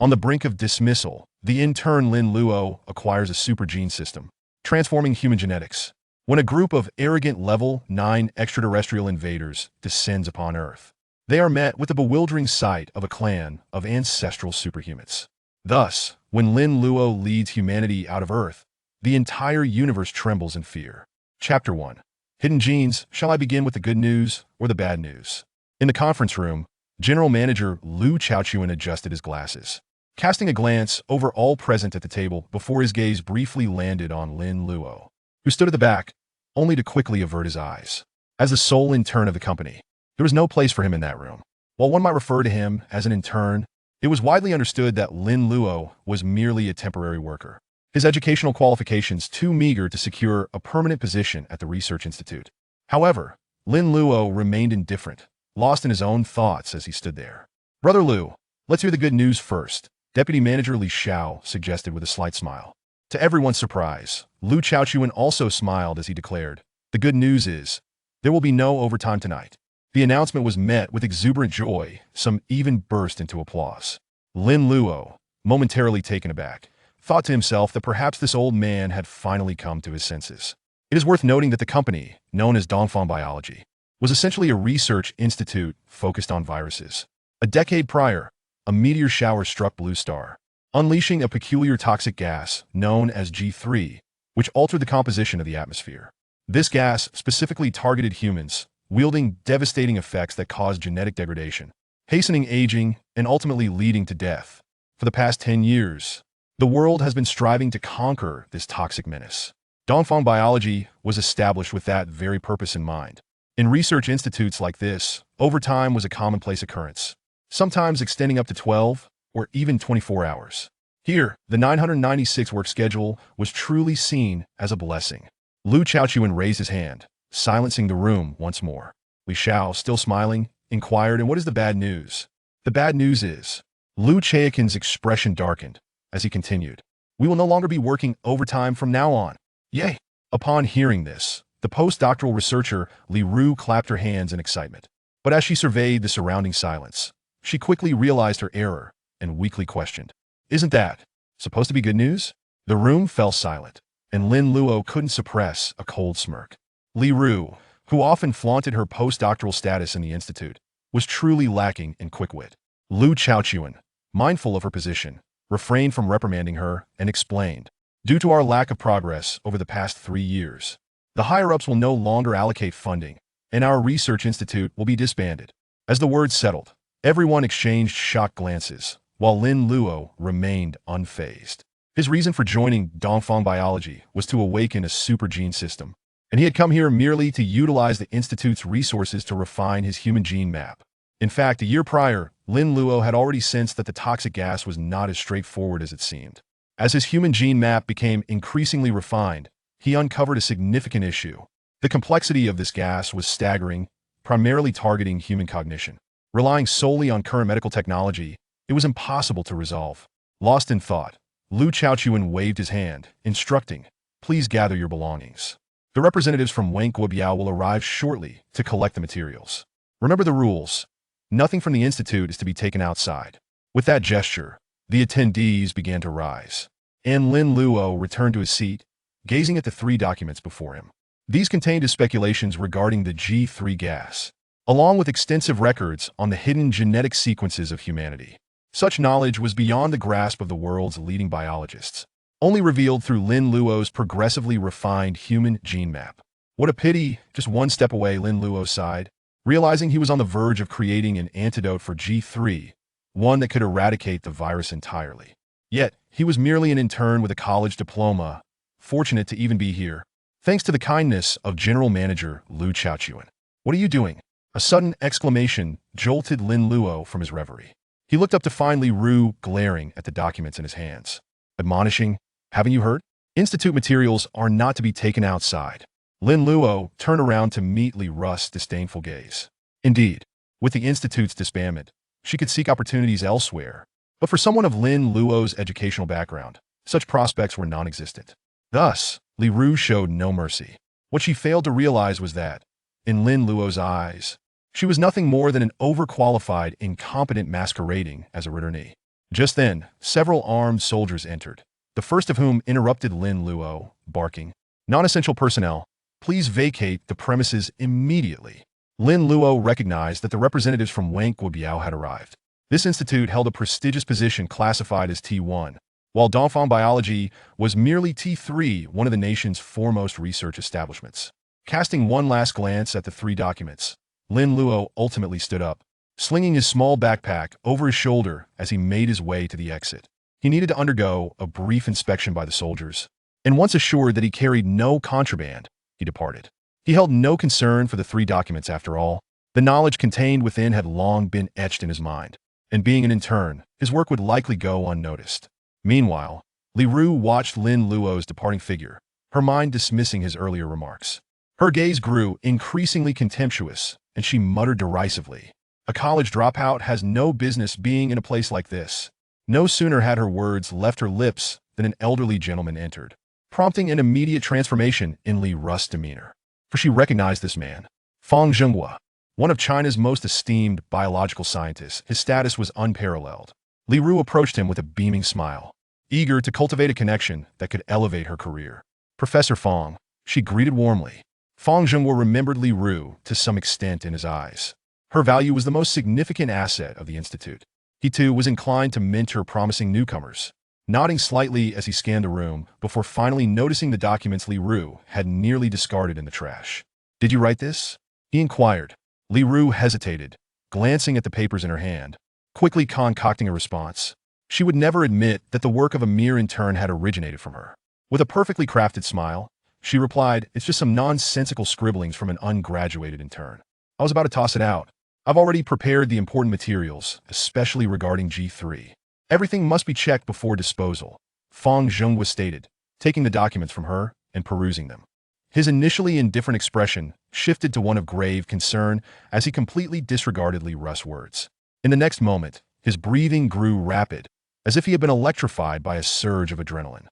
On the brink of dismissal, the intern Lin Luo acquires a super gene system, transforming human genetics. When a group of arrogant level 9 extraterrestrial invaders descends upon Earth, they are met with the bewildering sight of a clan of ancestral superhumans. Thus, when Lin Luo leads humanity out of Earth, the entire universe trembles in fear. Chapter 1. Hidden Genes. Shall I begin with the good news or the bad news? In the conference room, General Manager Liu Chaochuan adjusted his glasses, casting a glance over all present at the table before his gaze briefly landed on Lin Luo, who stood at the back, only to quickly avert his eyes. As the sole intern of the company, there was no place for him in that room. While one might refer to him as an intern, it was widely understood that Lin Luo was merely a temporary worker, his educational qualifications too meager to secure a permanent position at the research institute. However, Lin Luo remained indifferent, lost in his own thoughts as he stood there. "Brother Liu, let's hear the good news first," Deputy Manager Li Xiao suggested with a slight smile. To everyone's surprise, Liu Chaochuan also smiled as he declared, "The good news is, there will be no overtime tonight." The announcement was met with exuberant joy, some even burst into applause. Lin Luo, momentarily taken aback, thought to himself that perhaps this old man had finally come to his senses. It is worth noting that the company, known as Dongfang Biology, was essentially a research institute focused on viruses. A decade prior, a meteor shower struck Blue Star, unleashing a peculiar toxic gas known as G3, which altered the composition of the atmosphere. This gas specifically targeted humans, wielding devastating effects that caused genetic degradation, hastening aging, and ultimately leading to death. For the past 10 years, the world has been striving to conquer this toxic menace. Dongfang Biology was established with that very purpose in mind. In research institutes like this, overtime was a commonplace occurrence, sometimes extending up to 12 or even 24 hours. Here, the 996 work schedule was truly seen as a blessing. Liu Chaochuan raised his hand, silencing the room once more. Li Xiao, still smiling, inquired, "And what is the bad news?" "The bad news is," Liu Chaochuan's expression darkened as he continued, "we will no longer be working overtime from now on." Yay! Upon hearing this, the postdoctoral researcher Li Ru clapped her hands in excitement. But as she surveyed the surrounding silence, she quickly realized her error and weakly questioned, "Isn't that supposed to be good news?" The room fell silent, and Lin Luo couldn't suppress a cold smirk. Li Ru, who often flaunted her postdoctoral status in the institute, was truly lacking in quick wit. Liu Chaochuan, mindful of her position, refrained from reprimanding her and explained, "Due to our lack of progress over the past 3 years, the higher-ups will no longer allocate funding, and our research institute will be disbanded." As the words settled, everyone exchanged shocked glances, while Lin Luo remained unfazed. His reason for joining Dongfang Biology was to awaken a super gene system, and he had come here merely to utilize the institute's resources to refine his human gene map. In fact, a year prior, Lin Luo had already sensed that the toxic gas was not as straightforward as it seemed. As his human gene map became increasingly refined, he uncovered a significant issue. The complexity of this gas was staggering, primarily targeting human cognition. Relying solely on current medical technology, it was impossible to resolve. Lost in thought, Liu Chaochuan waved his hand, instructing, "Please gather your belongings. The representatives from Wang Guobiao will arrive shortly to collect the materials. Remember the rules. Nothing from the institute is to be taken outside." With that gesture, the attendees began to rise, and Lin Luo returned to his seat, gazing at the 3 documents before him. These contained his speculations regarding the G3 gas, along with extensive records on the hidden genetic sequences of humanity. Such knowledge was beyond the grasp of the world's leading biologists, only revealed through Lin Luo's progressively refined human gene map. What a pity, just one step away, Lin Luo sighed, realizing he was on the verge of creating an antidote for G3, one that could eradicate the virus entirely. Yet, he was merely an intern with a college diploma, fortunate to even be here, thanks to the kindness of General Manager Liu Chaochuan. "What are you doing?" A sudden exclamation jolted Lin Luo from his reverie. He looked up to find Li Ru glaring at the documents in his hands, admonishing, "Haven't you heard? Institute materials are not to be taken outside." Lin Luo turned around to meet Li Ru's disdainful gaze. Indeed, with the institute's disbandment, she could seek opportunities elsewhere, but for someone of Lin Luo's educational background, such prospects were non-existent. Thus, Li Ru showed no mercy. What she failed to realize was that, in Lin Luo's eyes, she was nothing more than an overqualified, incompetent masquerading as a returnee. Just then, several armed soldiers entered, the first of whom interrupted Lin Luo, barking, "Non-essential personnel, please vacate the premises immediately." Lin Luo recognized that the representatives from Wang Guobiao had arrived. This institute held a prestigious position classified as T1, while Dongfang Biology was merely T3, one of the nation's foremost research establishments. Casting one last glance at the three documents, Lin Luo ultimately stood up, slinging his small backpack over his shoulder as he made his way to the exit. He needed to undergo a brief inspection by the soldiers, and once assured that he carried no contraband, he departed. He held no concern for the three documents after all. The knowledge contained within had long been etched in his mind, and being an intern, his work would likely go unnoticed. Meanwhile, Li Ru watched Lin Luo's departing figure, her mind dismissing his earlier remarks. Her gaze grew increasingly contemptuous, and she muttered derisively, "A college dropout has no business being in a place like this." No sooner had her words left her lips than an elderly gentleman entered, prompting an immediate transformation in Li Ru's demeanor. For she recognized this man, Fang Zhenghua, one of China's most esteemed biological scientists. His status was unparalleled. Li Ru approached him with a beaming smile, eager to cultivate a connection that could elevate her career. "Professor Fang," she greeted warmly. Fang Zhenghua remembered Li Ru to some extent in his eyes. Her value was the most significant asset of the institute. He too was inclined to mentor promising newcomers, nodding slightly as he scanned the room before finally noticing the documents Li Ru had nearly discarded in the trash. "Did you write this?" he inquired. Li Ru hesitated, glancing at the papers in her hand, quickly concocting a response. She would never admit that the work of a mere intern had originated from her. With a perfectly crafted smile, she replied, "It's just some nonsensical scribblings from an ungraduated intern. I was about to toss it out. I've already prepared the important materials, especially regarding G3. Everything must be checked before disposal," Fang Zhenghua stated, taking the documents from her and perusing them. His initially indifferent expression shifted to one of grave concern as he completely disregarded Li Ru's words. In the next moment, his breathing grew rapid, as if he had been electrified by a surge of adrenaline.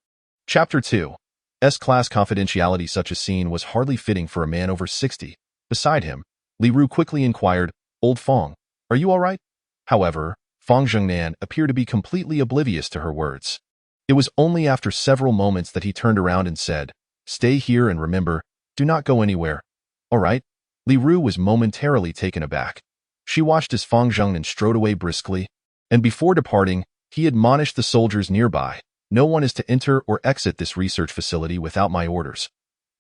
Chapter 2. S-Class confidentiality. Such a scene was hardly fitting for a man over 60. Beside him, Li Ru quickly inquired, "Old Fang, are you all right?" However, Fang Zhengnan appeared to be completely oblivious to her words. It was only after several moments that he turned around and said, "Stay here and remember, do not go anywhere." "All right." Li Ru was momentarily taken aback. She watched as Fang Zhengnan strode away briskly, and before departing, he admonished the soldiers nearby, "No one is to enter or exit this research facility without my orders.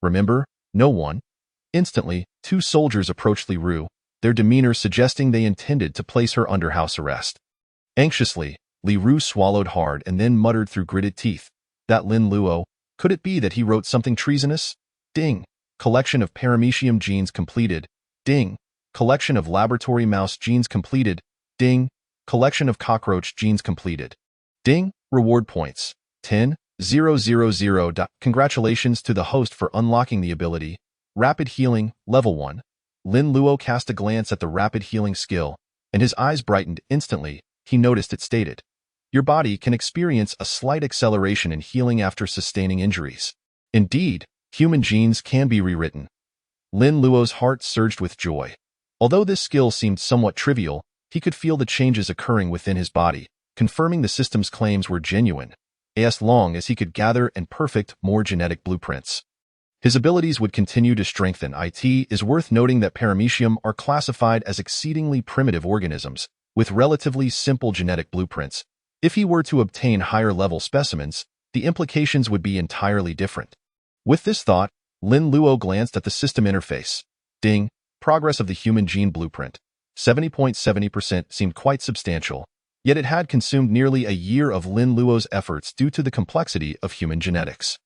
Remember, no one." Instantly, two soldiers approached Li Ru, their demeanor suggesting they intended to place her under house arrest. Anxiously, Li Ru swallowed hard and then muttered through gritted teeth, "That Lin Luo, could it be that he wrote something treasonous?" Ding. Collection of paramecium genes completed. Ding. Collection of laboratory mouse genes completed. Ding. Collection of cockroach genes completed. Ding. Reward points. 10,000. Congratulations to the host for unlocking the ability. Rapid Healing, Level 1. Lin Luo cast a glance at the rapid healing skill, and his eyes brightened instantly. He noticed it stated, "Your body can experience a slight acceleration in healing after sustaining injuries." Indeed, human genes can be rewritten. Lin Luo's heart surged with joy. Although this skill seemed somewhat trivial, he could feel the changes occurring within his body, confirming the system's claims were genuine, as long as he could gather and perfect more genetic blueprints. His abilities would continue to strengthen. It is worth noting that paramecium are classified as exceedingly primitive organisms, with relatively simple genetic blueprints. If he were to obtain higher-level specimens, the implications would be entirely different. With this thought, Lin Luo glanced at the system interface. Ding. Progress of the human gene blueprint. 70.70% seemed quite substantial, yet it had consumed nearly a year of Lin Luo's efforts due to the complexity of human genetics.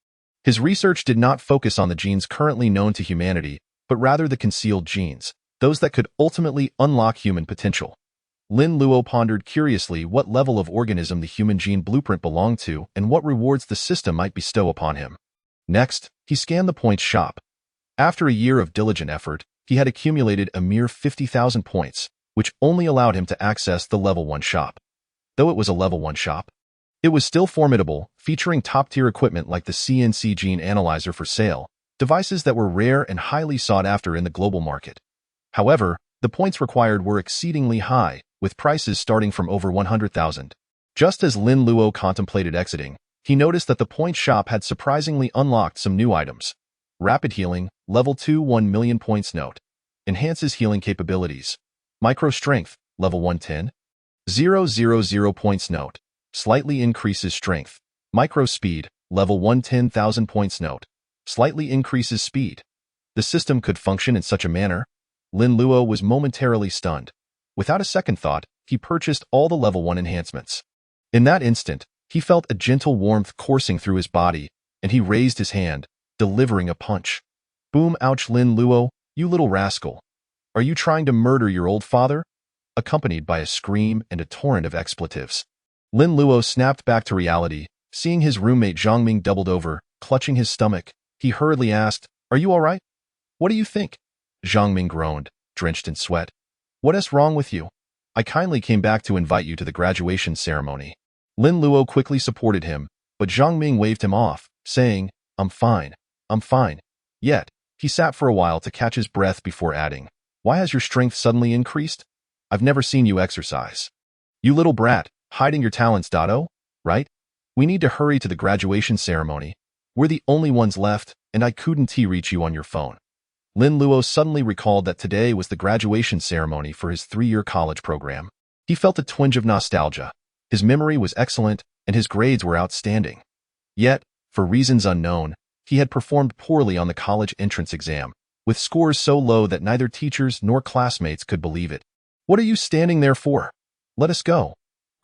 His research did not focus on the genes currently known to humanity, but rather the concealed genes, those that could ultimately unlock human potential. Lin Luo pondered curiously what level of organism the human gene blueprint belonged to and what rewards the system might bestow upon him. Next, he scanned the points shop. After a year of diligent effort, he had accumulated a mere 50,000 points, which only allowed him to access the Level 1 shop. Though it was a Level 1 shop, it was still formidable, featuring top-tier equipment like the CNC gene analyzer for sale, devices that were rare and highly sought after in the global market. However, the points required were exceedingly high, with prices starting from over 100,000. Just as Lin Luo contemplated exiting, he noticed that the point shop had surprisingly unlocked some new items. Rapid Healing, Level 2 1 million points note. Enhances healing capabilities. Micro Strength, Level 110. 000 points note. Slightly increases strength. Micro Speed, Level 110,000 points note. Slightly increases speed. The system could function in such a manner? Lin Luo was momentarily stunned. Without a second thought, he purchased all the Level 1 enhancements. In that instant, he felt a gentle warmth coursing through his body, and he raised his hand, delivering a punch. Boom! Ouch! Lin Luo, you little rascal. Are you trying to murder your old father? Accompanied by a scream and a torrent of expletives. Lin Luo snapped back to reality, seeing his roommate Zhang Ming doubled over, clutching his stomach. He hurriedly asked, "Are you all right? What do you think?" Zhang Ming groaned, drenched in sweat. "What is wrong with you? I kindly came back to invite you to the graduation ceremony." Lin Luo quickly supported him, but Zhang Ming waved him off, saying, I'm fine. Yet, he sat for a while to catch his breath before adding, "Why has your strength suddenly increased? I've never seen you exercise." "You little brat, hiding your talents, Dotto, right? We need to hurry to the graduation ceremony. We're the only ones left, and I couldn't reach you on your phone." Lin Luo suddenly recalled that today was the graduation ceremony for his 3-year college program. He felt a twinge of nostalgia. His memory was excellent, and his grades were outstanding. Yet, for reasons unknown, he had performed poorly on the college entrance exam, with scores so low that neither teachers nor classmates could believe it. "What are you standing there for? Let us go.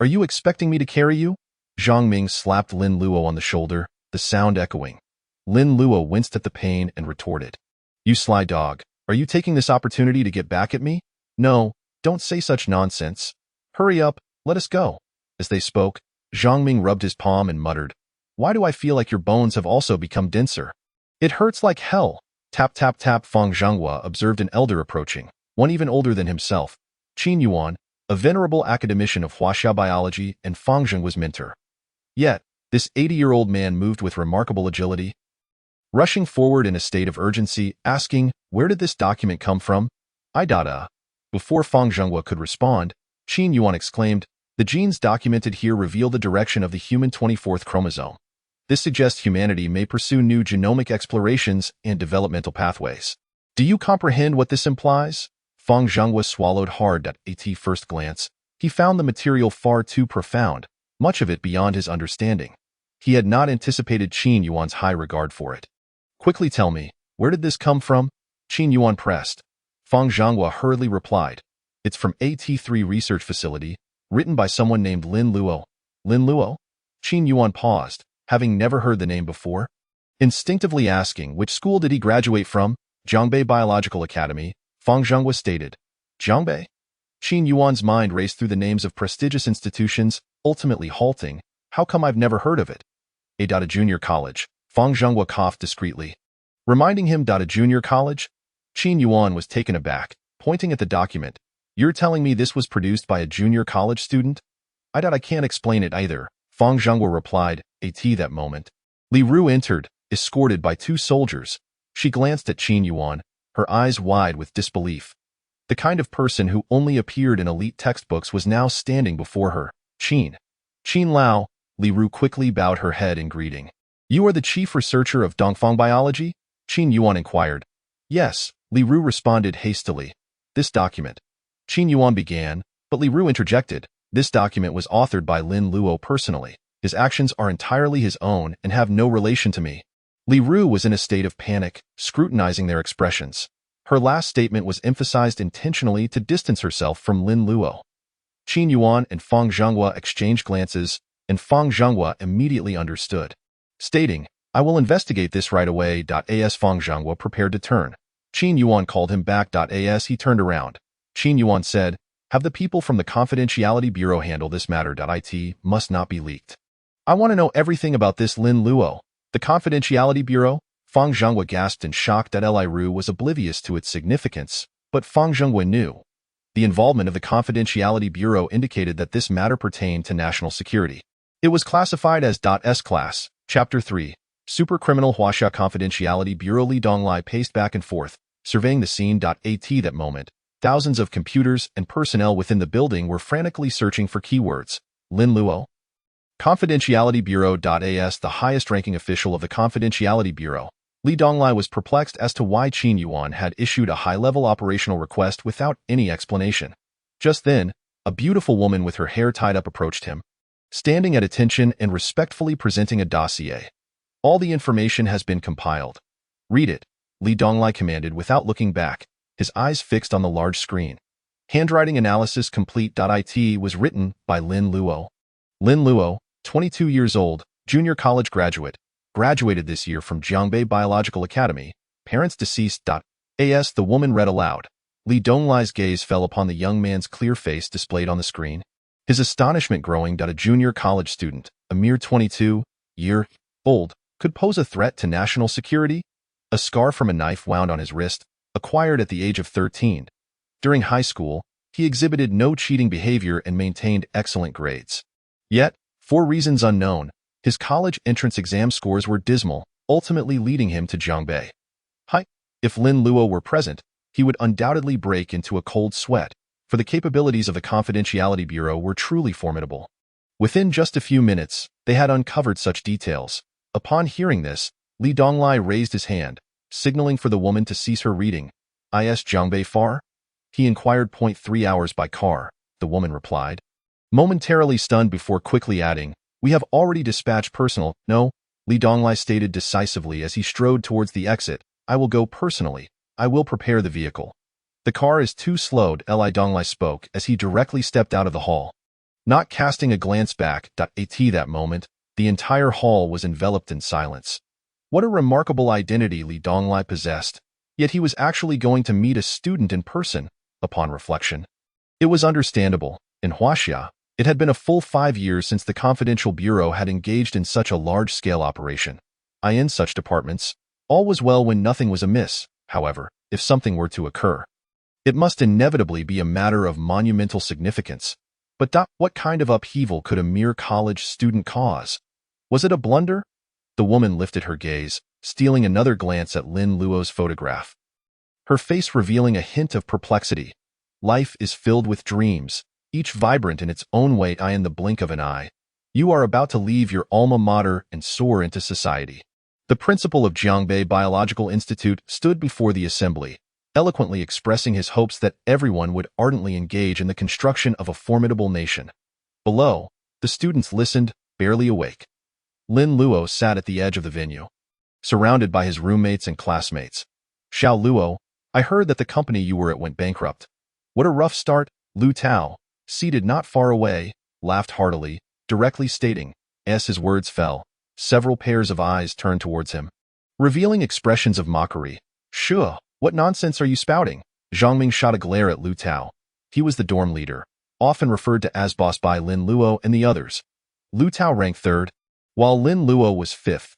Are you expecting me to carry you?" Zhang Ming slapped Lin Luo on the shoulder, the sound echoing. Lin Luo winced at the pain and retorted, "You sly dog, are you taking this opportunity to get back at me? No, don't say such nonsense. Hurry up, let us go." As they spoke, Zhang Ming rubbed his palm and muttered, "Why do I feel like your bones have also become denser? It hurts like hell." Tap tap tap. Fang Zhenghua observed an elder approaching, one even older than himself, Qin Yuan, a venerable academician of Huaxia biology and Fang Zhenghua's mentor. Yet, this 80-year-old man moved with remarkable agility, rushing forward in a state of urgency, asking, "Where did this document come from?" Before Fang Zhenghua could respond, Qin Yuan exclaimed, "The genes documented here reveal the direction of the human 24th chromosome. This suggests humanity may pursue new genomic explorations and developmental pathways. Do you comprehend what this implies?" Fang Zhenghua swallowed hard at first glance. He found the material far too profound, much of it beyond his understanding. He had not anticipated Qin Yuan's high regard for it. "Quickly tell me, where did this come from?" Qin Yuan pressed. Fang Zhenghua hurriedly replied, "It's from AT3 Research Facility, written by someone named Lin Luo." Lin Luo? Qin Yuan paused, having never heard the name before. Instinctively asking which school did he graduate from, Jiangbei Biological Academy, Fang Zhenghua stated. Jiangbei? Qin Yuan's mind raced through the names of prestigious institutions, ultimately halting. How come I've never heard of it? A Junior College. Fang Zhenghua coughed discreetly. Reminding him Junior College? Qin Yuan was taken aback, pointing at the document. "You're telling me this was produced by a junior college student?" I can't explain it either," Fang Zhenghua replied, that moment. Li Ru entered, escorted by 2 soldiers. She glanced at Qin Yuan, her eyes wide with disbelief. The kind of person who only appeared in elite textbooks was now standing before her. Qin Lao, Li Ru quickly bowed her head in greeting. "You are the chief researcher of Dongfang biology?" Qin Yuan inquired. "Yes," Li Ru responded hastily. "This document." Qin Yuan began, but Li Ru interjected. "This document was authored by Lin Luo personally. His actions are entirely his own and have no relation to me." Li Ru was in a state of panic, scrutinizing their expressions. Her last statement was emphasized intentionally to distance herself from Lin Luo. Qin Yuan and Fang Zhenghua exchanged glances, and Fang Zhenghua immediately understood. Stating, "I will investigate this right away." As Fang Zhenghua prepared to turn, Qin Yuan called him back. As he turned around, Qin Yuan said, "Have the people from the Confidentiality Bureau handle this matter. It must not be leaked. I want to know everything about this Lin Luo." "The Confidentiality Bureau?" Fang Zhenghua gasped in shock. Li Ru was oblivious to its significance, but Fang Zhenghua knew. The involvement of the Confidentiality Bureau indicated that this matter pertained to national security. It was classified as S-Class, Chapter 3, Supercriminal Huaxia Confidentiality Bureau. Li Donglai paced back and forth, surveying the scene. That moment, thousands of computers and personnel within the building were frantically searching for keywords. Lin Luo? Confidentiality Bureau.as The highest-ranking official of the Confidentiality Bureau, Li Donglai, was perplexed as to why Qin Yuan had issued a high-level operational request without any explanation. Just then, a beautiful woman with her hair tied up approached him, standing at attention and respectfully presenting a dossier. All the information has been compiled. Read it, Li Donglai commanded without looking back, his eyes fixed on the large screen. Handwriting analysis complete. It was written by Lin Luo. Lin Luo, 22 years old, junior college graduate, graduated this year from Jiangbei Biological Academy, parents deceased. As the woman read aloud, Li Donglai's gaze fell upon the young man's clear face displayed on the screen, his astonishment growing. A junior college student, a mere 22-year-old, could pose a threat to national security? A scar from a knife wound on his wrist, acquired at the age of 13. During high school, he exhibited no cheating behavior and maintained excellent grades. Yet, for reasons unknown, his college entrance exam scores were dismal, ultimately leading him to Jiangbei. If Lin Luo were present, he would undoubtedly break into a cold sweat, for the capabilities of the Confidentiality Bureau were truly formidable. Within just a few minutes, they had uncovered such details. Upon hearing this, Li Donglai raised his hand, signaling for the woman to cease her reading. Is Jiangbei far? He inquired. 3 hours by car, the woman replied, momentarily stunned before quickly adding, "We have already dispatched personnel." "No," Li Donglai stated decisively as he strode towards the exit. "I will go personally. I will prepare the vehicle." "The car is too slowed," Li Donglai spoke as he directly stepped out of the hall. Not casting a glance back. At that moment, the entire hall was enveloped in silence. What a remarkable identity Li Donglai possessed, yet he was actually going to meet a student in person. Upon reflection, it was understandable. In Huaxia, it had been a full 5 years since the Confidential Bureau had engaged in such a large-scale operation. In such departments, all was well when nothing was amiss. However, if something were to occur, it must inevitably be a matter of monumental significance. But what kind of upheaval could a mere college student cause? Was it a blunder? The woman lifted her gaze, stealing another glance at Lin Luo's photograph, her face revealing a hint of perplexity. Life is filled with dreams, each vibrant in its own way. In the blink of an eye, you are about to leave your alma mater and soar into society. The principal of Jiangbei Biological Institute stood before the assembly, eloquently expressing his hopes that everyone would ardently engage in the construction of a formidable nation. Below, the students listened, barely awake. Lin Luo sat at the edge of the venue, surrounded by his roommates and classmates. "Xiao Luo, I heard that the company you were at went bankrupt." "What a rough start." Lu Tao, seated not far away, laughed heartily, directly stating. As his words fell, several pairs of eyes turned towards him, revealing expressions of mockery. "Sure, what nonsense are you spouting?" Zhang Ming shot a glare at Lu Tao. He was the dorm leader, often referred to as boss by Lin Luo and the others. Lu Tao ranked third, while Lin Luo was fifth.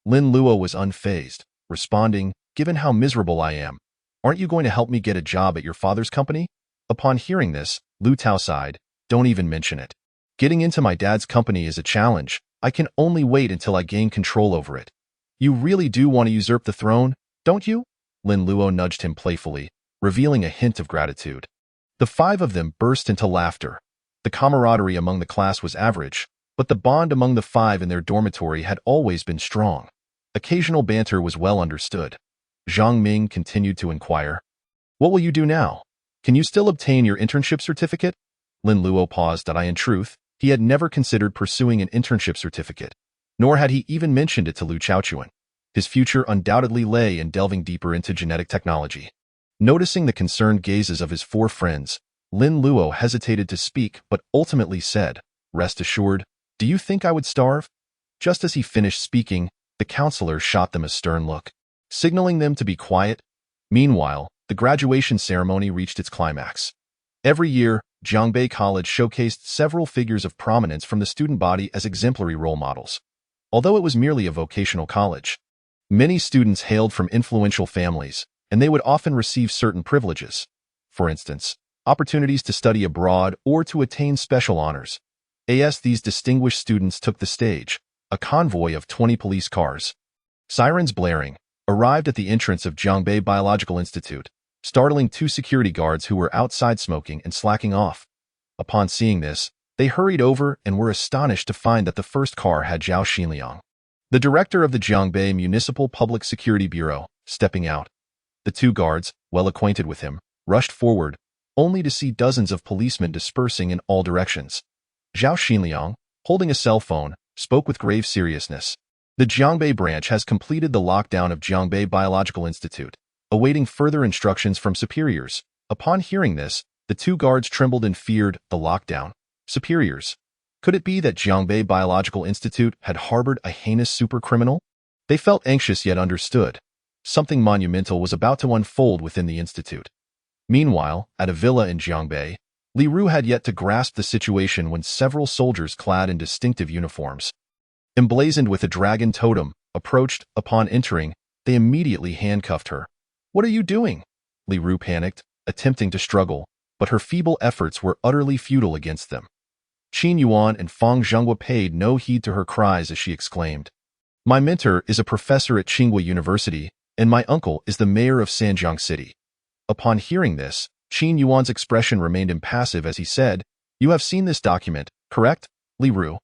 Lin Luo was unfazed, responding, "Given how miserable I am, aren't you going to help me get a job at your father's company?" Upon hearing this, Lu Tao sighed. "Don't even mention it. Getting into my dad's company is a challenge. I can only wait until I gain control over it." "You really do want to usurp the throne, don't you?" Lin Luo nudged him playfully, revealing a hint of gratitude. The 5 of them burst into laughter. The camaraderie among the class was average, but the bond among the 5 in their dormitory had always been strong. Occasional banter was well understood. Zhang Ming continued to inquire, "What will you do now? Can you still obtain your internship certificate?" Lin Luo paused. In truth, he had never considered pursuing an internship certificate, nor had he even mentioned it to Lu Chaochuan. His future undoubtedly lay in delving deeper into genetic technology. Noticing the concerned gazes of his 4 friends, Lin Luo hesitated to speak but ultimately said, "Rest assured, do you think I would starve?" Just as he finished speaking, the counselor shot them a stern look, signaling them to be quiet. Meanwhile, the graduation ceremony reached its climax. Every year, Jiangbei College showcased several figures of prominence from the student body as exemplary role models. Although it was merely a vocational college, many students hailed from influential families, and they would often receive certain privileges. For instance, opportunities to study abroad or to attain special honors. As these distinguished students took the stage, a convoy of 20 police cars, sirens blaring, arrived at the entrance of Jiangbei Biological Institute, startling 2 security guards who were outside smoking and slacking off. Upon seeing this, They hurried over and were astonished to find that the first car had Zhao Xinliang, the director of the Jiangbei Municipal Public Security Bureau, stepping out. The two guards, well acquainted with him, rushed forward, only to see dozens of policemen dispersing in all directions. Zhao Xinliang, holding a cell phone, spoke with grave seriousness. The Jiangbei branch has completed the lockdown of Jiangbei Biological Institute, awaiting further instructions from superiors. Upon hearing this, the two guards trembled and feared the lockdown. Superiors. Could it be that Jiangbei Biological Institute had harbored a heinous supercriminal? They felt anxious yet understood. Something monumental was about to unfold within the institute. Meanwhile, at a villa in Jiangbei, Li Ru had yet to grasp the situation when several soldiers clad in distinctive uniforms, emblazoned with a dragon totem, approached. Upon entering, they immediately handcuffed her. "What are you doing?" Li Ru panicked, attempting to struggle, but her feeble efforts were utterly futile against them. Qin Yuan and Fang Zhenghua paid no heed to her cries as she exclaimed, "My mentor is a professor at Tsinghua University, and my uncle is the mayor of Sanjiang City." Upon hearing this, Qin Yuan's expression remained impassive as he said, "You have seen this document, correct, Li Ru?"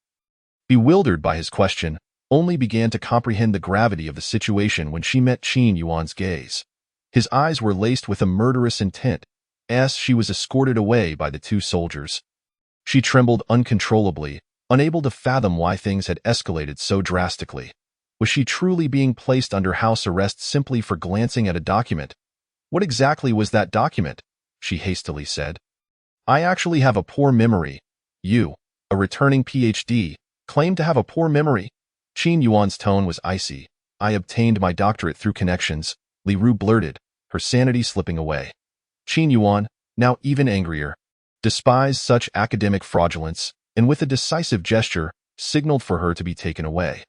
Bewildered by his question, only began to comprehend the gravity of the situation when she met Qin Yuan's gaze. His eyes were laced with a murderous intent, as she was escorted away by the two soldiers. She trembled uncontrollably, unable to fathom why things had escalated so drastically. Was she truly being placed under house arrest simply for glancing at a document? "What exactly was that document?" she hastily said. "I actually have a poor memory." "You, a returning PhD, claim to have a poor memory?" Qin Yuan's tone was icy. "I obtained my doctorate through connections," Li Ru blurted, her sanity slipping away. Qin Yuan, now even angrier, despised such academic fraudulence, and with a decisive gesture, signaled for her to be taken away.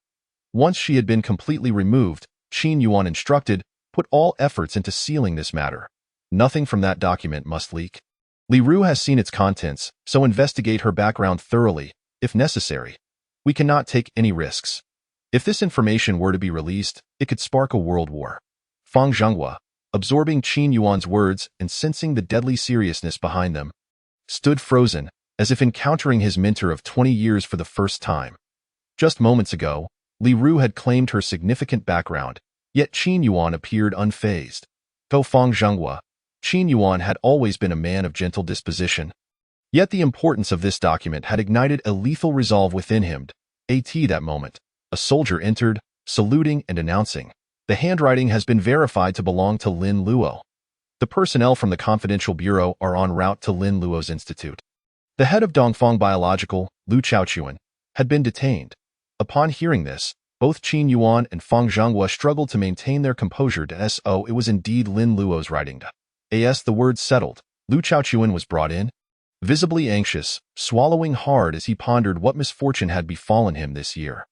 Once she had been completely removed, Qin Yuan instructed, "Put all efforts into sealing this matter. Nothing from that document must leak. Li Ru has seen its contents, so investigate her background thoroughly, if necessary. We cannot take any risks. If this information were to be released, it could spark a world war." Fang Zhenghua, absorbing Qin Yuan's words and sensing the deadly seriousness behind them, stood frozen, as if encountering his mentor of 20 years for the first time. Just moments ago, Li Ru had claimed her significant background, yet Qin Yuan appeared unfazed. To Fang Zhenghua, Qin Yuan had always been a man of gentle disposition. Yet the importance of this document had ignited a lethal resolve within him. That moment, a soldier entered, saluting and announcing, "The handwriting has been verified to belong to Lin Luo. The personnel from the Confidential Bureau are en route to Lin Luo's institute." The head of Dongfang Biological, Lu Chaochuan, had been detained. Upon hearing this, both Qin Yuan and Fang Zhenghua struggled to maintain their composure. It was indeed Lin Luo's writing. The word settled, Lu Chaochuan was brought in, visibly anxious, swallowing hard as he pondered what misfortune had befallen him this year.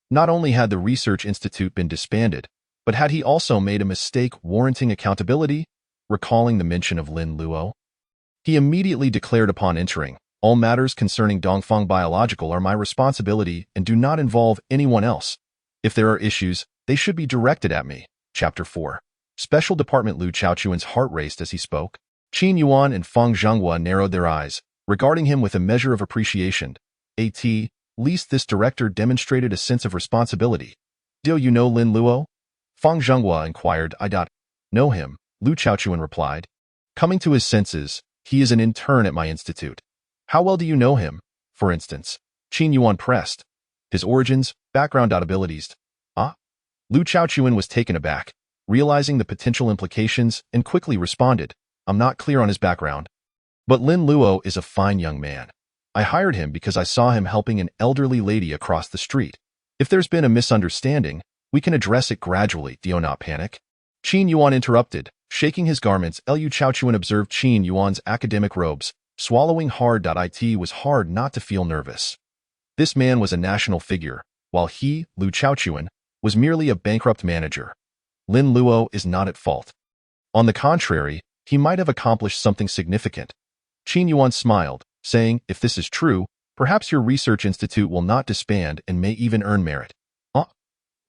Not only had the research institute been disbanded, but had he also made a mistake warranting accountability? Recalling the mention of Lin Luo, he immediately declared upon entering, "All matters concerning Dongfang Biological are my responsibility and do not involve anyone else. If there are issues, they should be directed at me." Chapter 4. Special Department. Lu Chaochuan's heart raced as he spoke. Qin Yuan and Fang Zhenghua narrowed their eyes, regarding him with a measure of appreciation. At least this director demonstrated a sense of responsibility. "Do you know Lin Luo?" Fang Zhenghua inquired. "I know him," Lu Chaochuan replied. Coming to his senses, "He is an intern at my institute." "How well do you know him, for instance?" Qin Yuan pressed. "His origins, background, abilities." "Ah?" Lu Chaochuan was taken aback, realizing the potential implications, and quickly responded, "I'm not clear on his background. But Lin Luo is a fine young man. I hired him because I saw him helping an elderly lady across the street. If there's been a misunderstanding, we can address it gradually. Do not panic." Qin Yuan interrupted, shaking his garments. Lu Chaochuan observed Qin Yuan's academic robes, swallowing hard. It was hard not to feel nervous. This man was a national figure, while he, Lu Chaochuan, was merely a bankrupt manager. Lin Luo is not at fault. On the contrary, he might have accomplished something significant. Qin Yuan smiled, saying, "If this is true, perhaps your research institute will not disband and may even earn merit."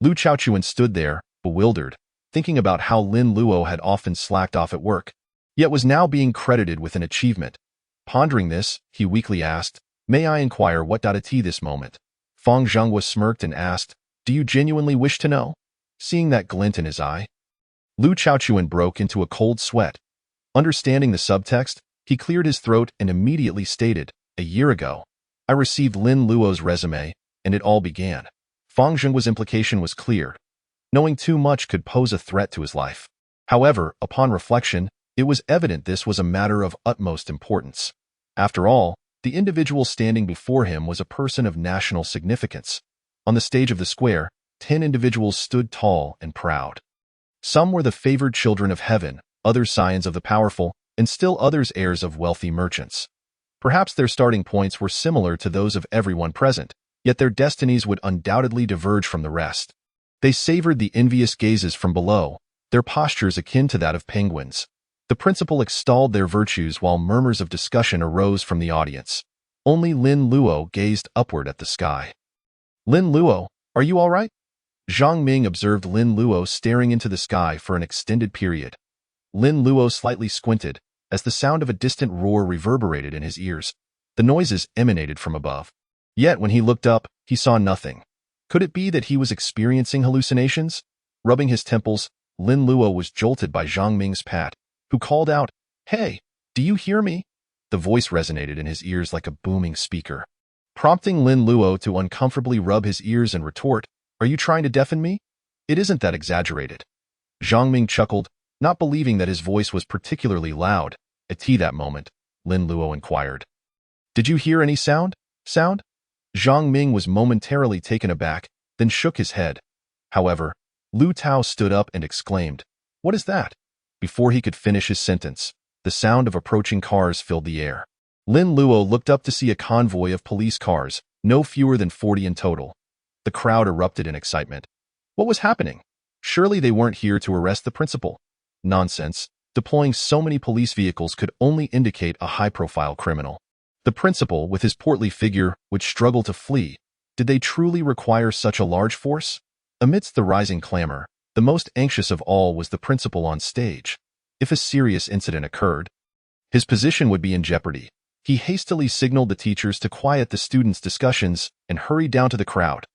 Lu Chaochuan stood there, bewildered, thinking about how Lin Luo had often slacked off at work, yet was now being credited with an achievement. Pondering this, he weakly asked, May I inquire what at this moment? Fang Zhenghua smirked and asked, do you genuinely wish to know? Seeing that glint in his eye, Lu Chaochuan broke into a cold sweat. Understanding the subtext, he cleared his throat and immediately stated, a year ago, I received Lin Luo's resume, and it all began. Fang Zhenghua's implication was clear. Knowing too much could pose a threat to his life. However, upon reflection, it was evident this was a matter of utmost importance. After all, the individual standing before him was a person of national significance. On the stage of the square, 10 individuals stood tall and proud. Some were the favored children of heaven, others scions of the powerful, and still others heirs of wealthy merchants. Perhaps their starting points were similar to those of everyone present, yet their destinies would undoubtedly diverge from the rest. They savored the envious gazes from below, their postures akin to that of penguins. The principal extolled their virtues while murmurs of discussion arose from the audience. Only Lin Luo gazed upward at the sky. Lin Luo, are you all right? Zhang Ming observed Lin Luo staring into the sky for an extended period. Lin Luo slightly squinted, as the sound of a distant roar reverberated in his ears. The noises emanated from above. Yet when he looked up, he saw nothing. Could it be that he was experiencing hallucinations? Rubbing his temples, Lin Luo was jolted by Zhang Ming's pat, who called out, Hey, do you hear me? The voice resonated in his ears like a booming speaker, prompting Lin Luo to uncomfortably rub his ears and retort, Are you trying to deafen me? It isn't that exaggerated. Zhang Ming chuckled, not believing that his voice was particularly loud. At that moment, Lin Luo inquired, Did you hear any sound? Zhang Ming was momentarily taken aback, then shook his head. However, Lu Tao stood up and exclaimed, What is that? Before he could finish his sentence, the sound of approaching cars filled the air. Lin Luo looked up to see a convoy of police cars, no fewer than 40 in total. The crowd erupted in excitement. What was happening? Surely they weren't here to arrest the principal. Nonsense. Deploying so many police vehicles could only indicate a high-profile criminal. The principal, with his portly figure, would struggle to flee. Did they truly require such a large force? Amidst the rising clamor, the most anxious of all was the principal on stage. If a serious incident occurred, his position would be in jeopardy. He hastily signaled the teachers to quiet the students' discussions and hurried down to the crowd.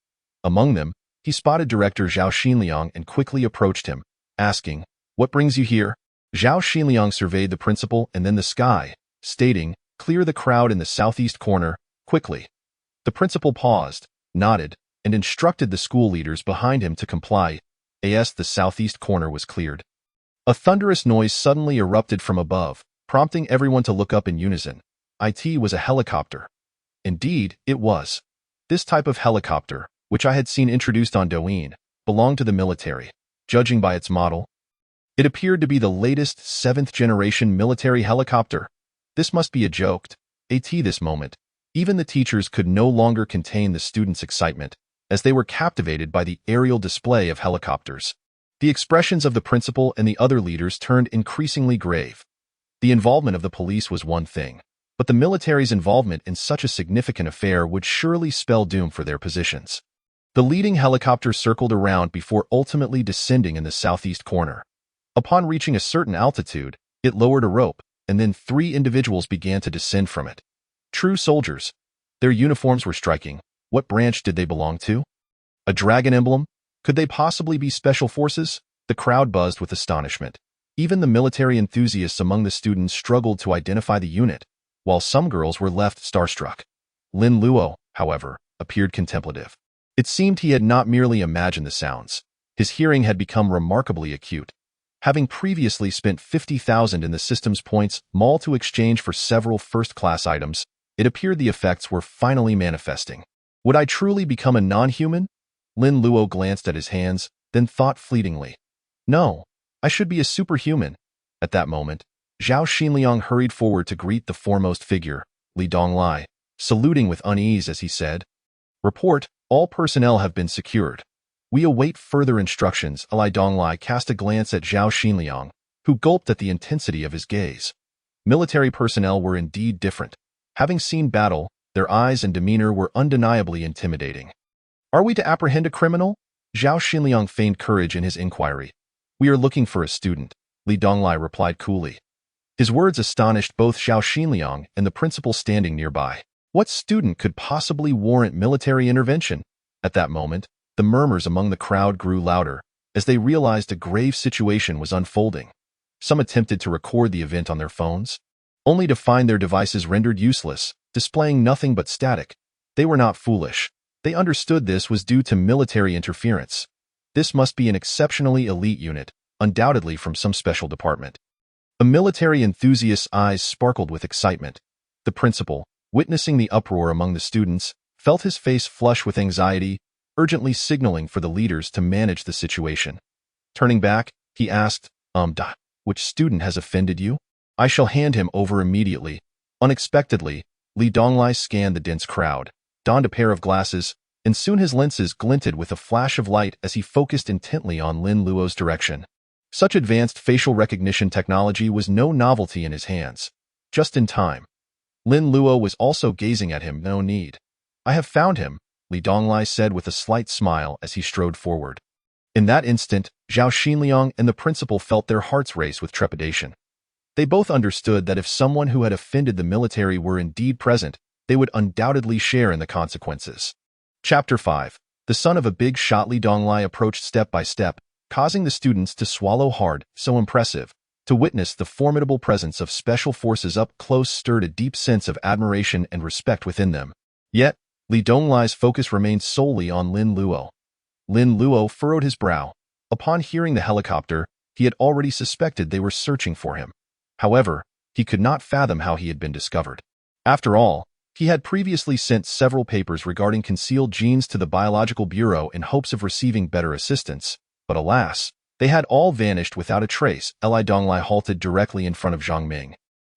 Among them, he spotted Director Zhao Xinliang and quickly approached him, asking, What brings you here? Zhao Xinliang surveyed the principal and then the sky, stating, Clear the crowd in the southeast corner, quickly. The principal paused, nodded, and instructed the school leaders behind him to comply. As the southeast corner was cleared, a thunderous noise suddenly erupted from above, prompting everyone to look up in unison. It was a helicopter. Indeed, it was. This type of helicopter, which I had seen introduced on Douyin, belonged to the military. Judging by its model, it appeared to be the latest 7th-generation military helicopter. This must be a joke. At this moment, even the teachers could no longer contain the students' excitement, as they were captivated by the aerial display of helicopters. The expressions of the principal and the other leaders turned increasingly grave. The involvement of the police was one thing, but the military's involvement in such a significant affair would surely spell doom for their positions. The leading helicopter circled around before ultimately descending in the southeast corner. Upon reaching a certain altitude, it lowered a rope, and then 3 individuals began to descend from it. True soldiers. Their uniforms were striking. What branch did they belong to? A dragon emblem? Could they possibly be special forces? The crowd buzzed with astonishment. Even the military enthusiasts among the students struggled to identify the unit, while some girls were left starstruck. Lin Luo, however, appeared contemplative. It seemed he had not merely imagined the sounds. His hearing had become remarkably acute. Having previously spent 50,000 in the system's points mall to exchange for several first-class items, it appeared the effects were finally manifesting. Would I truly become a non-human? Lin Luo glanced at his hands, then thought fleetingly. No, I should be a superhuman. At that moment, Zhao Xinliang hurried forward to greet the foremost figure, Li Donglai, saluting with unease as he said, Report, all personnel have been secured. We await further instructions. Li Donglai cast a glance at Zhao Xinliang, who gulped at the intensity of his gaze. Military personnel were indeed different. Having seen battle, their eyes and demeanor were undeniably intimidating. Are we to apprehend a criminal? Zhao Xinliang feigned courage in his inquiry. We are looking for a student, Li Donglai replied coolly. His words astonished both Zhao Xinliang and the principal standing nearby. What student could possibly warrant military intervention? At that moment, the murmurs among the crowd grew louder as they realized a grave situation was unfolding. Some attempted to record the event on their phones, only to find their devices rendered useless, displaying nothing but static. They were not foolish. They understood this was due to military interference. This must be an exceptionally elite unit, undoubtedly from some special department. A military enthusiast's eyes sparkled with excitement. The principal, witnessing the uproar among the students, felt his face flush with anxiety, urgently signaling for the leaders to manage the situation. Turning back, he asked, which student has offended you? I shall hand him over immediately. Unexpectedly, Li Donglai scanned the dense crowd, donned a pair of glasses, and soon his lenses glinted with a flash of light as he focused intently on Lin Luo's direction. Such advanced facial recognition technology was no novelty in his hands. Just in time. Lin Luo was also gazing at him. No need. I have found him, Li Donglai said with a slight smile as he strode forward. In that instant, Zhao Xinliang and the principal felt their hearts race with trepidation. They both understood that if someone who had offended the military were indeed present, they would undoubtedly share in the consequences. Chapter 5. The son of a big shot. Li Donglai approached step by step, causing the students to swallow hard. So impressive. To witness the formidable presence of special forces up close stirred a deep sense of admiration and respect within them. Yet, Li Donglai's focus remained solely on Lin Luo. Lin Luo furrowed his brow. Upon hearing the helicopter, he had already suspected they were searching for him. However, he could not fathom how he had been discovered. After all, he had previously sent several papers regarding concealed genes to the Biological Bureau in hopes of receiving better assistance, but alas, they had all vanished without a trace. Li Donglai halted directly in front of Zhang Ming,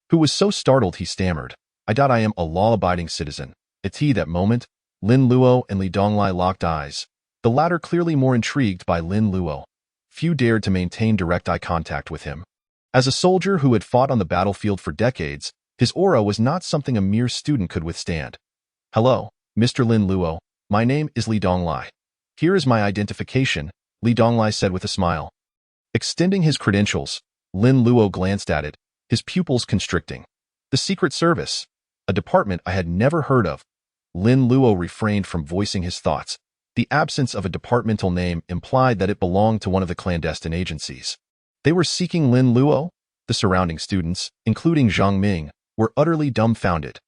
who was so startled he stammered, I am a law-abiding citizen. At that moment, Lin Luo and Li Donglai locked eyes, the latter clearly more intrigued by Lin Luo. Few dared to maintain direct eye contact with him. As a soldier who had fought on the battlefield for decades, his aura was not something a mere student could withstand. Hello, Mr. Lin Luo. My name is Li Donglai. Here is my identification, Li Donglai said with a smile. Extending his credentials, Lin Luo glanced at it, his pupils constricting. The Secret Service, a department I had never heard of. Lin Luo refrained from voicing his thoughts. The absence of a departmental name implied that it belonged to one of the clandestine agencies. They were seeking Lin Luo? The surrounding students, including Zhang Ming, were utterly dumbfounded.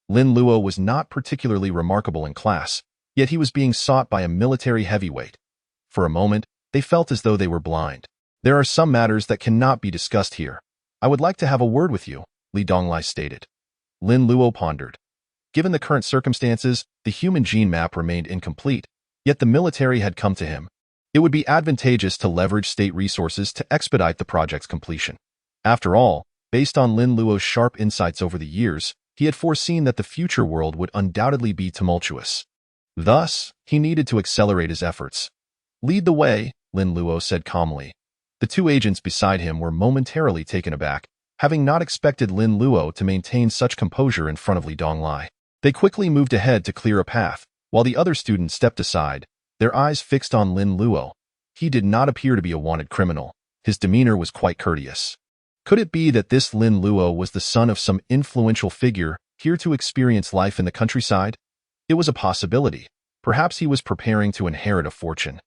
Lin Luo was not particularly remarkable in class, yet he was being sought by a military heavyweight. For a moment, they felt as though they were blind. There are some matters that cannot be discussed here. I would like to have a word with you, Li Donglai stated. Lin Luo pondered. Given the current circumstances, the human gene map remained incomplete, yet the military had come to him. It would be advantageous to leverage state resources to expedite the project's completion. After all, based on Lin Luo's sharp insights over the years, he had foreseen that the future world would undoubtedly be tumultuous. Thus, he needed to accelerate his efforts. Lead the way, Lin Luo said calmly. The two agents beside him were momentarily taken aback, having not expected Lin Luo to maintain such composure in front of Li Donglai. They quickly moved ahead to clear a path, while the other students stepped aside, their eyes fixed on Lin Luo. He did not appear to be a wanted criminal. His demeanor was quite courteous. Could it be that this Lin Luo was the son of some influential figure here to experience life in the countryside? It was a possibility. Perhaps he was preparing to inherit a fortune.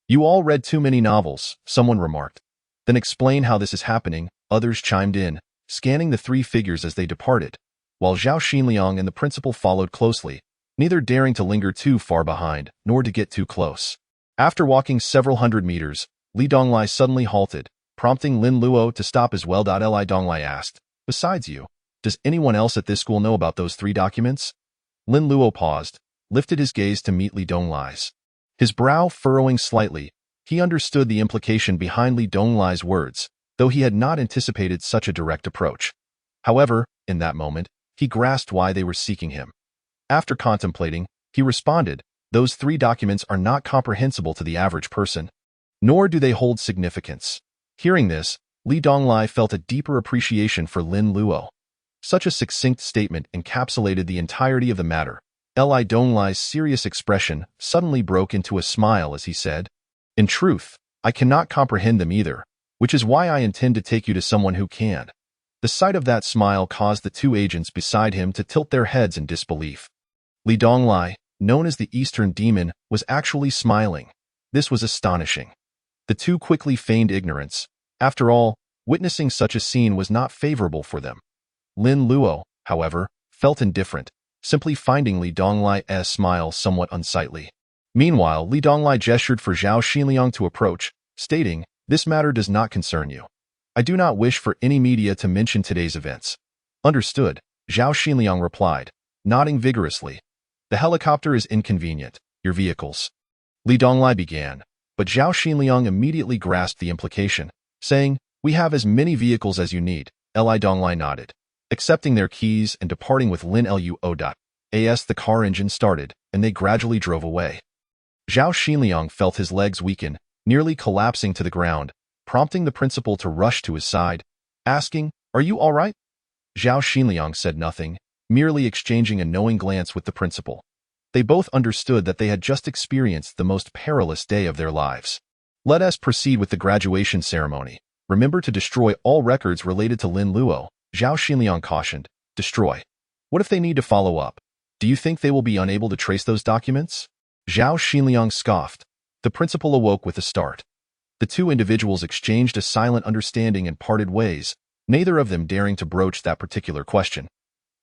You all read too many novels, someone remarked. Then explain how this is happening, others chimed in, scanning the three figures as they departed, while Zhao Xinliang and the principal followed closely, neither daring to linger too far behind, nor to get too close. After walking several hundred meters, Li Donglai suddenly halted, prompting Lin Luo to stop as well. Li Donglai asked, besides you, does anyone else at this school know about those three documents? Lin Luo paused, lifted his gaze to meet Li Donglai's. His brow furrowing slightly, he understood the implication behind Li Donglai's words, though he had not anticipated such a direct approach. However, in that moment, he grasped why they were seeking him. After contemplating, he responded, those three documents are not comprehensible to the average person, nor do they hold significance. Hearing this, Li Donglai felt a deeper appreciation for Lin Luo. Such a succinct statement encapsulated the entirety of the matter. Li Donglai's serious expression suddenly broke into a smile as he said, in truth, I cannot comprehend them either, which is why I intend to take you to someone who can. The sight of that smile caused the two agents beside him to tilt their heads in disbelief. Li Donglai, known as the Eastern Demon, was actually smiling. This was astonishing. The two quickly feigned ignorance. After all, witnessing such a scene was not favorable for them. Lin Luo, however, felt indifferent, simply finding Li Donglai's smile somewhat unsightly. Meanwhile, Li Donglai gestured for Zhao Xinliang to approach, stating, "This matter does not concern you. I do not wish for any media to mention today's events." "Understood," Zhao Xinliang replied, nodding vigorously. "The helicopter is inconvenient. Your vehicles." Li Donglai began, but Zhao Xinliang immediately grasped the implication, saying, "We have as many vehicles as you need." Li Donglai nodded, accepting their keys and departing with Lin Luo. As the car engine started, and they gradually drove away. Zhao Xinliang felt his legs weaken, nearly collapsing to the ground, prompting the principal to rush to his side, asking, "Are you all right?" Zhao Xinliang said nothing, merely exchanging a knowing glance with the principal. They both understood that they had just experienced the most perilous day of their lives. "Let us proceed with the graduation ceremony. Remember to destroy all records related to Lin Luo," Zhao Xinliang cautioned. "Destroy? What if they need to follow up? Do you think they will be unable to trace those documents?" Zhao Xinliang scoffed. The principal awoke with a start. The two individuals exchanged a silent understanding and parted ways, neither of them daring to broach that particular question.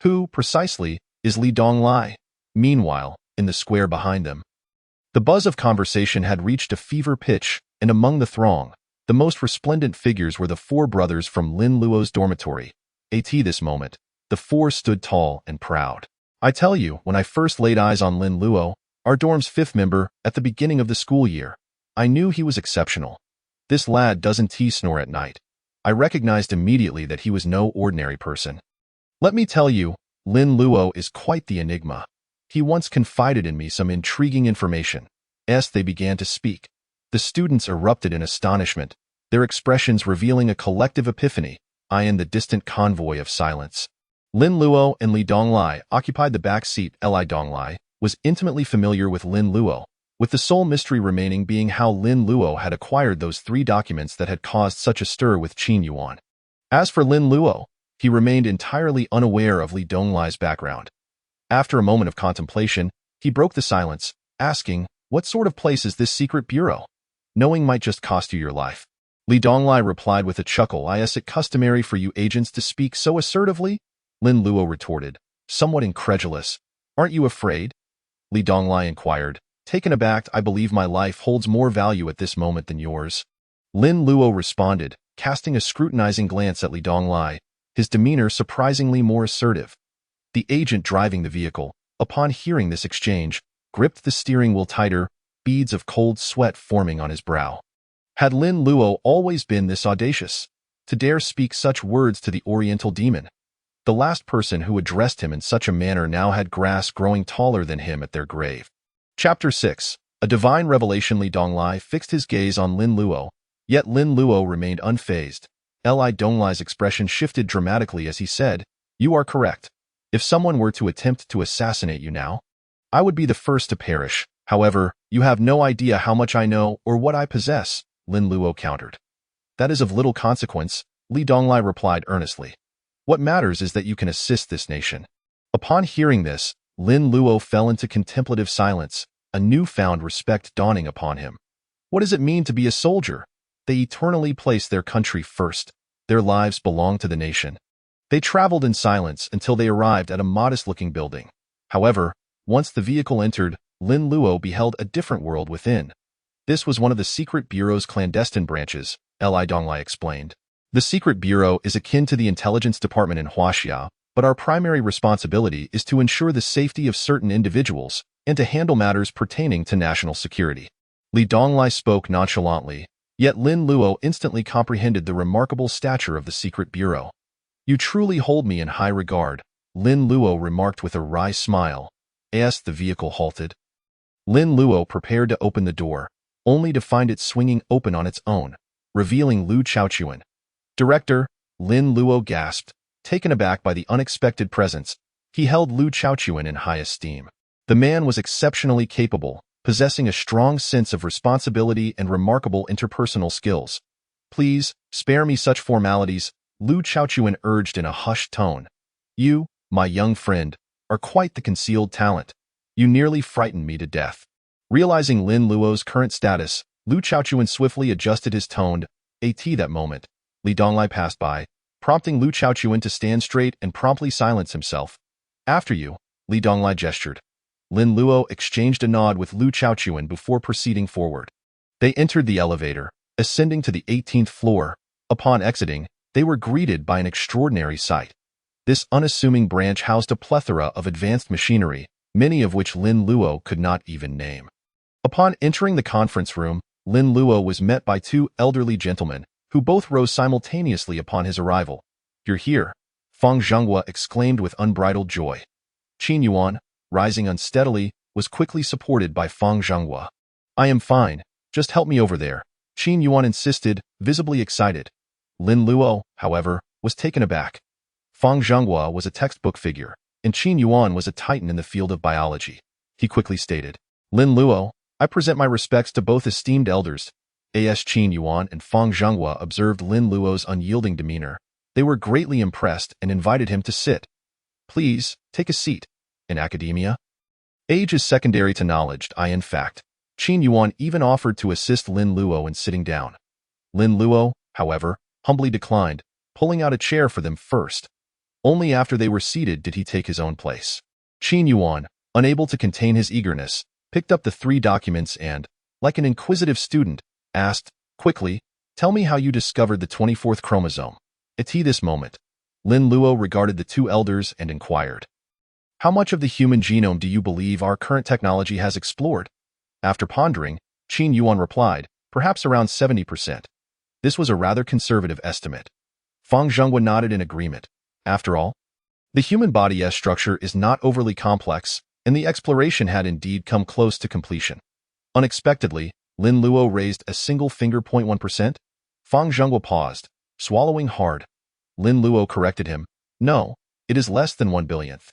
Who, precisely, is Li Donglai? Meanwhile, in the square behind them, the buzz of conversation had reached a fever pitch, and among the throng, the most resplendent figures were the four brothers from Lin Luo's dormitory. At this moment, the four stood tall and proud. "I tell you, when I first laid eyes on Lin Luo, our dorm's fifth member, at the beginning of the school year, I knew he was exceptional. This lad doesn't snore at night. I recognized immediately that he was no ordinary person. Let me tell you, Lin Luo is quite the enigma. He once confided in me some intriguing information." As they began to speak, the students erupted in astonishment, their expressions revealing a collective epiphany, in the distant convoy of silence. Lin Luo and Li Donglai occupied the back seat. Li Donglai was intimately familiar with Lin Luo, with the sole mystery remaining being how Lin Luo had acquired those 3 documents that had caused such a stir with Qin Yuan. As for Lin Luo, he remained entirely unaware of Li Donglai's background. After a moment of contemplation, he broke the silence, asking, "What sort of place is this secret bureau? Knowing might just cost you your life." Li Donglai replied with a chuckle, "Is it customary for you agents to speak so assertively?" Lin Luo retorted, somewhat incredulous, "Aren't you afraid?" Li Donglai inquired, "Taken aback, I believe my life holds more value at this moment than yours." Lin Luo responded, casting a scrutinizing glance at Li Donglai, his demeanor surprisingly more assertive. The agent driving the vehicle, upon hearing this exchange, gripped the steering wheel tighter, beads of cold sweat forming on his brow. Had Lin Luo always been this audacious, to dare speak such words to the Oriental demon? The last person who addressed him in such a manner now had grass growing taller than him at their grave. Chapter 6. A divine revelation. Li Donglai fixed his gaze on Lin Luo, yet Lin Luo remained unfazed. Li Donglai's expression shifted dramatically as he said, "You are correct. If someone were to attempt to assassinate you now, I would be the first to perish. However, you have no idea how much I know or what I possess," Lin Luo countered. "That is of little consequence," Li Donglai replied earnestly. "What matters is that you can assist this nation." Upon hearing this, Lin Luo fell into contemplative silence, a newfound respect dawning upon him. What does it mean to be a soldier? They eternally place their country first. Their lives belong to the nation. They traveled in silence until they arrived at a modest-looking building. However, once the vehicle entered, Lin Luo beheld a different world within. This was one of the Secret Bureau's clandestine branches, Li Donglai explained. "The Secret Bureau is akin to the Intelligence Department in Huaxia, but our primary responsibility is to ensure the safety of certain individuals and to handle matters pertaining to national security." Li Donglai spoke nonchalantly, yet Lin Luo instantly comprehended the remarkable stature of the Secret Bureau. "You truly hold me in high regard," Lin Luo remarked with a wry smile. As the vehicle halted, Lin Luo prepared to open the door, only to find it swinging open on its own, revealing Lu Chaochuan. "Director," Lin Luo gasped, taken aback by the unexpected presence. He held Lu Chaochuan in high esteem. The man was exceptionally capable, possessing a strong sense of responsibility and remarkable interpersonal skills. "Please, spare me such formalities," Lu Chaochuan urged in a hushed tone. You, my young friend, are quite the concealed talent. You nearly frightened me to death. Realizing Lin Luo's current status, Lu Chaochuan swiftly adjusted his tone. That moment, Li Donglai passed by, prompting Lu Chaochuan to stand straight and promptly silence himself. After you, Li Donglai gestured. Lin Luo exchanged a nod with Lu Chaochuan before proceeding forward. They entered the elevator, ascending to the 18th floor. Upon exiting, they were greeted by an extraordinary sight. This unassuming branch housed a plethora of advanced machinery, many of which Lin Luo could not even name. Upon entering the conference room, Lin Luo was met by two elderly gentlemen, who both rose simultaneously upon his arrival. You're here, Feng Zhenghua exclaimed with unbridled joy. Qin Yuan, rising unsteadily, was quickly supported by Feng Zhenghua. I am fine, just help me over there, Qin Yuan insisted, visibly excited. Lin Luo, however, was taken aback. Feng Zhenghua was a textbook figure, and Qin Yuan was a titan in the field of biology. He quickly stated, Lin Luo, I present my respects to both esteemed elders. As Qin Yuan and Feng Zhenghua observed Lin Luo's unyielding demeanor, they were greatly impressed and invited him to sit. Please, take a seat. In academia, age is secondary to knowledge. In fact, Qin Yuan even offered to assist Lin Luo in sitting down. Lin Luo, however, humbly declined, pulling out a chair for them first. Only after they were seated did he take his own place. Qin Yuan, unable to contain his eagerness, picked up the 3 documents and, like an inquisitive student, asked, quickly, tell me how you discovered the 24th chromosome. At this moment, Lin Luo regarded the 2 elders and inquired, how much of the human genome do you believe our current technology has explored? After pondering, Qin Yuan replied, perhaps around 70%. This was a rather conservative estimate. Feng Zhenghua nodded in agreement. After all, the human body's structure is not overly complex, and the exploration had indeed come close to completion. Unexpectedly, Lin Luo raised a single finger. 0.1%. Feng Zhenghua paused, swallowing hard. Lin Luo corrected him. No, it is less than 1 billionth.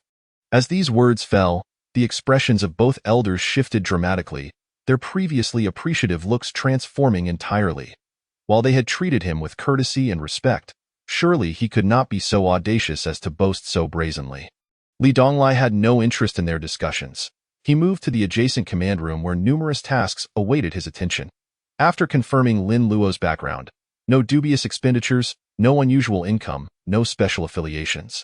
As these words fell, the expressions of both elders shifted dramatically, their previously appreciative looks transforming entirely. While they had treated him with courtesy and respect, surely he could not be so audacious as to boast so brazenly. Li Donglai had no interest in their discussions. He moved to the adjacent command room where numerous tasks awaited his attention. After confirming Lin Luo's background, no dubious expenditures, no unusual income, no special affiliations.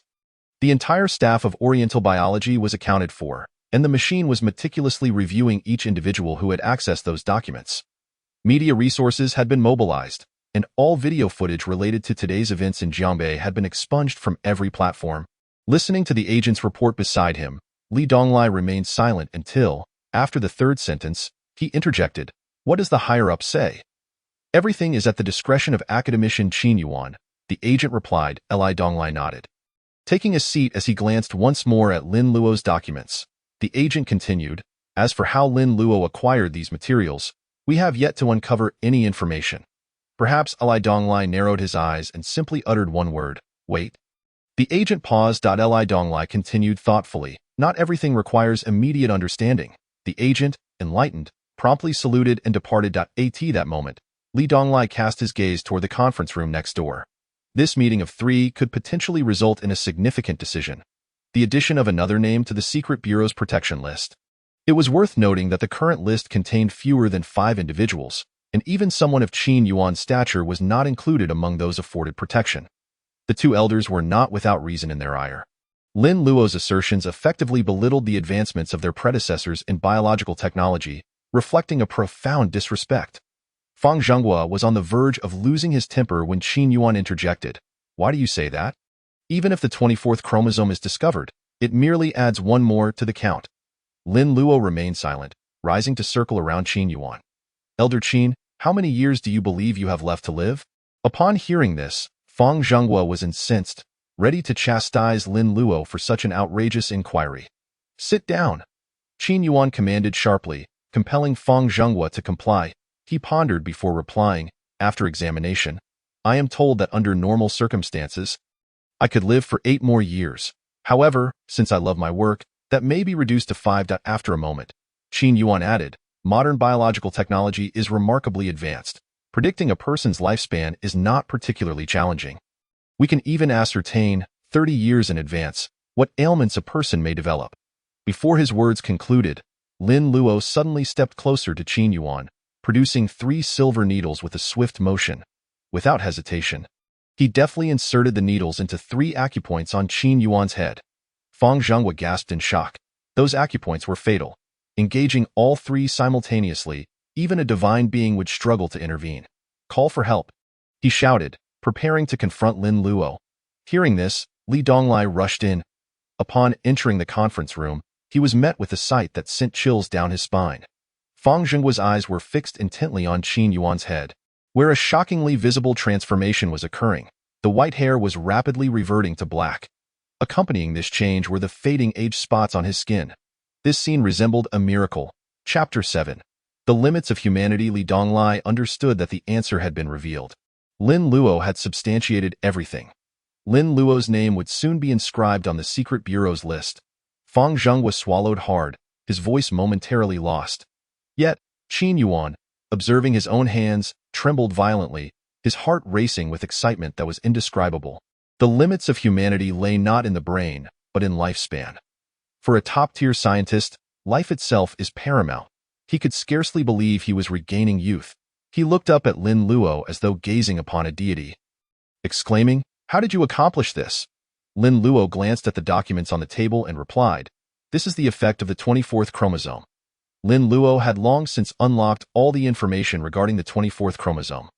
The entire staff of Oriental Biology was accounted for, and the machine was meticulously reviewing each individual who had accessed those documents. Media resources had been mobilized, and all video footage related to today's events in Jiangbei had been expunged from every platform. Listening to the agent's report beside him, Li Donglai remained silent until, after the 3rd sentence, he interjected, what does the higher-up say? Everything is at the discretion of academician Qin Yuan, the agent replied. Li Donglai nodded. Taking a seat as he glanced once more at Lin Luo's documents, the agent continued, as for how Lin Luo acquired these materials, we have yet to uncover any information. Perhaps Li Donglai narrowed his eyes and simply uttered one word, wait. The agent paused. Li Donglai continued thoughtfully, not everything requires immediate understanding. The agent, enlightened, promptly saluted and departed. At that moment, Li Donglai cast his gaze toward the conference room next door. This meeting of 3 could potentially result in a significant decision: the addition of another name to the Secret Bureau's protection list. It was worth noting that the current list contained fewer than 5 individuals, and even someone of Qin Yuan's stature was not included among those afforded protection. The 2 elders were not without reason in their ire. Lin Luo's assertions effectively belittled the advancements of their predecessors in biological technology, reflecting a profound disrespect. Feng Zhenghua was on the verge of losing his temper when Qin Yuan interjected. Why do you say that? Even if the 24th chromosome is discovered, it merely adds 1 more to the count. Lin Luo remained silent, rising to circle around Qin Yuan. Elder Qin, how many years do you believe you have left to live? Upon hearing this, Feng Zhenghua was incensed, ready to chastise Lin Luo for such an outrageous inquiry. Sit down. Qin Yuan commanded sharply, compelling Feng Zhenghua to comply. He pondered before replying, after examination, I am told that under normal circumstances, I could live for 8 more years. However, since I love my work, that may be reduced to 5. After a moment, Qin Yuan added, modern biological technology is remarkably advanced. Predicting a person's lifespan is not particularly challenging. We can even ascertain, 30 years in advance, what ailments a person may develop. Before his words concluded, Lin Luo suddenly stepped closer to Qin Yuan, producing 3 silver needles with a swift motion. Without hesitation, he deftly inserted the needles into 3 acupoints on Qin Yuan's head. Fang Zhenghua gasped in shock. Those acupoints were fatal. Engaging all 3 simultaneously, even a divine being would struggle to intervene. Call for help, he shouted, preparing to confront Lin Luo. Hearing this, Li Donglai rushed in. Upon entering the conference room, he was met with a sight that sent chills down his spine. Fang Zhenghua's eyes were fixed intently on Qin Yuan's head, where a shockingly visible transformation was occurring. The white hair was rapidly reverting to black. Accompanying this change were the fading age spots on his skin. This scene resembled a miracle. Chapter 7. The limits of humanity. Li Donglai understood that the answer had been revealed. Lin Luo had substantiated everything. Lin Luo's name would soon be inscribed on the secret bureau's list. Fang Zhenghua swallowed hard, his voice momentarily lost. Yet, Qin Yuan, observing his own hands, trembled violently, his heart racing with excitement that was indescribable. The limits of humanity lay not in the brain, but in lifespan. For a top-tier scientist, life itself is paramount. He could scarcely believe he was regaining youth. He looked up at Lin Luo as though gazing upon a deity. Exclaiming, "How did you accomplish this?" Lin Luo glanced at the documents on the table and replied, "This is the effect of the 24th chromosome." Lin Luo had long since unlocked all the information regarding the 24th chromosome.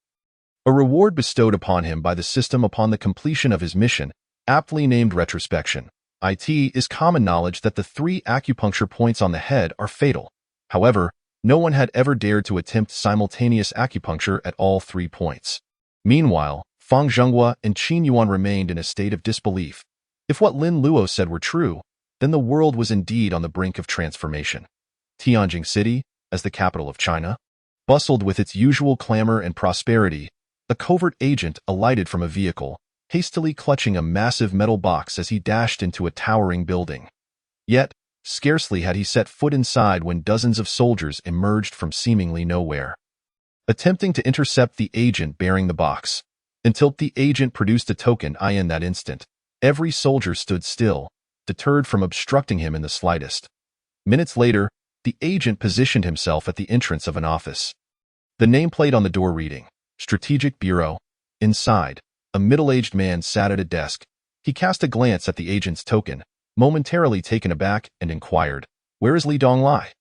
A reward bestowed upon him by the system upon the completion of his mission, aptly named retrospection. It is common knowledge that the 3 acupuncture points on the head are fatal. However, no one had ever dared to attempt simultaneous acupuncture at all 3 points. Meanwhile, Fang Zhenghua and Qin Yuan remained in a state of disbelief. If what Lin Luo said were true, then the world was indeed on the brink of transformation. Tianjin City, as the capital of China, bustled with its usual clamor and prosperity. A covert agent alighted from a vehicle, hastily clutching a massive metal box as he dashed into a towering building. Yet, scarcely had he set foot inside when dozens of soldiers emerged from seemingly nowhere, attempting to intercept the agent bearing the box. Until the agent produced a token in that instant, every soldier stood still, deterred from obstructing him in the slightest. Minutes later, the agent positioned himself at the entrance of an office. The nameplate on the door reading, Strategic Bureau. Inside, a middle-aged man sat at a desk. He cast a glance at the agent's token, momentarily taken aback, and inquired, "Where is Li Donglai?"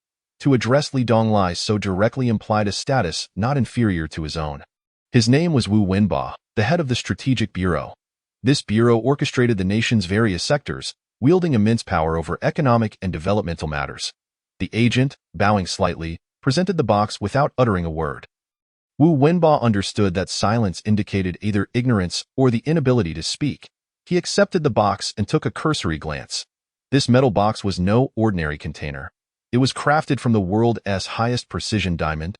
To address Li Donglai so directly implied a status not inferior to his own. His name was Wu Wenba, the head of the Strategic Bureau. This bureau orchestrated the nation's various sectors, wielding immense power over economic and developmental matters. The agent, bowing slightly, presented the box without uttering a word. Wu Wenba understood that silence indicated either ignorance or the inability to speak. He accepted the box and took a cursory glance. This metal box was no ordinary container. It was crafted from the world's highest precision diamond,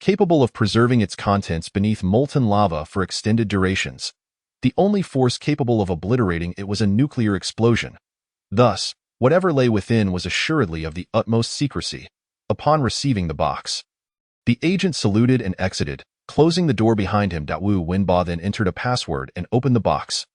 capable of preserving its contents beneath molten lava for extended durations. The only force capable of obliterating it was a nuclear explosion. Thus, whatever lay within was assuredly of the utmost secrecy. Upon receiving the box, the agent saluted and exited, closing the door behind him. Wu Wenba then entered a password and opened the box.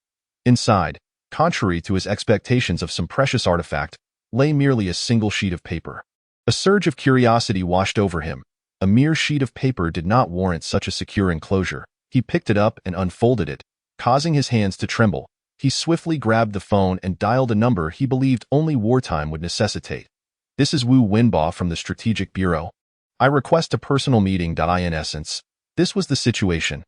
Inside, contrary to his expectations of some precious artifact, lay merely a single sheet of paper. A surge of curiosity washed over him. A mere sheet of paper did not warrant such a secure enclosure. He picked it up and unfolded it, causing his hands to tremble. He swiftly grabbed the phone and dialed a number he believed only wartime would necessitate. "This is Wu Wenba from the Strategic Bureau. I request a personal meeting." In essence, this was the situation.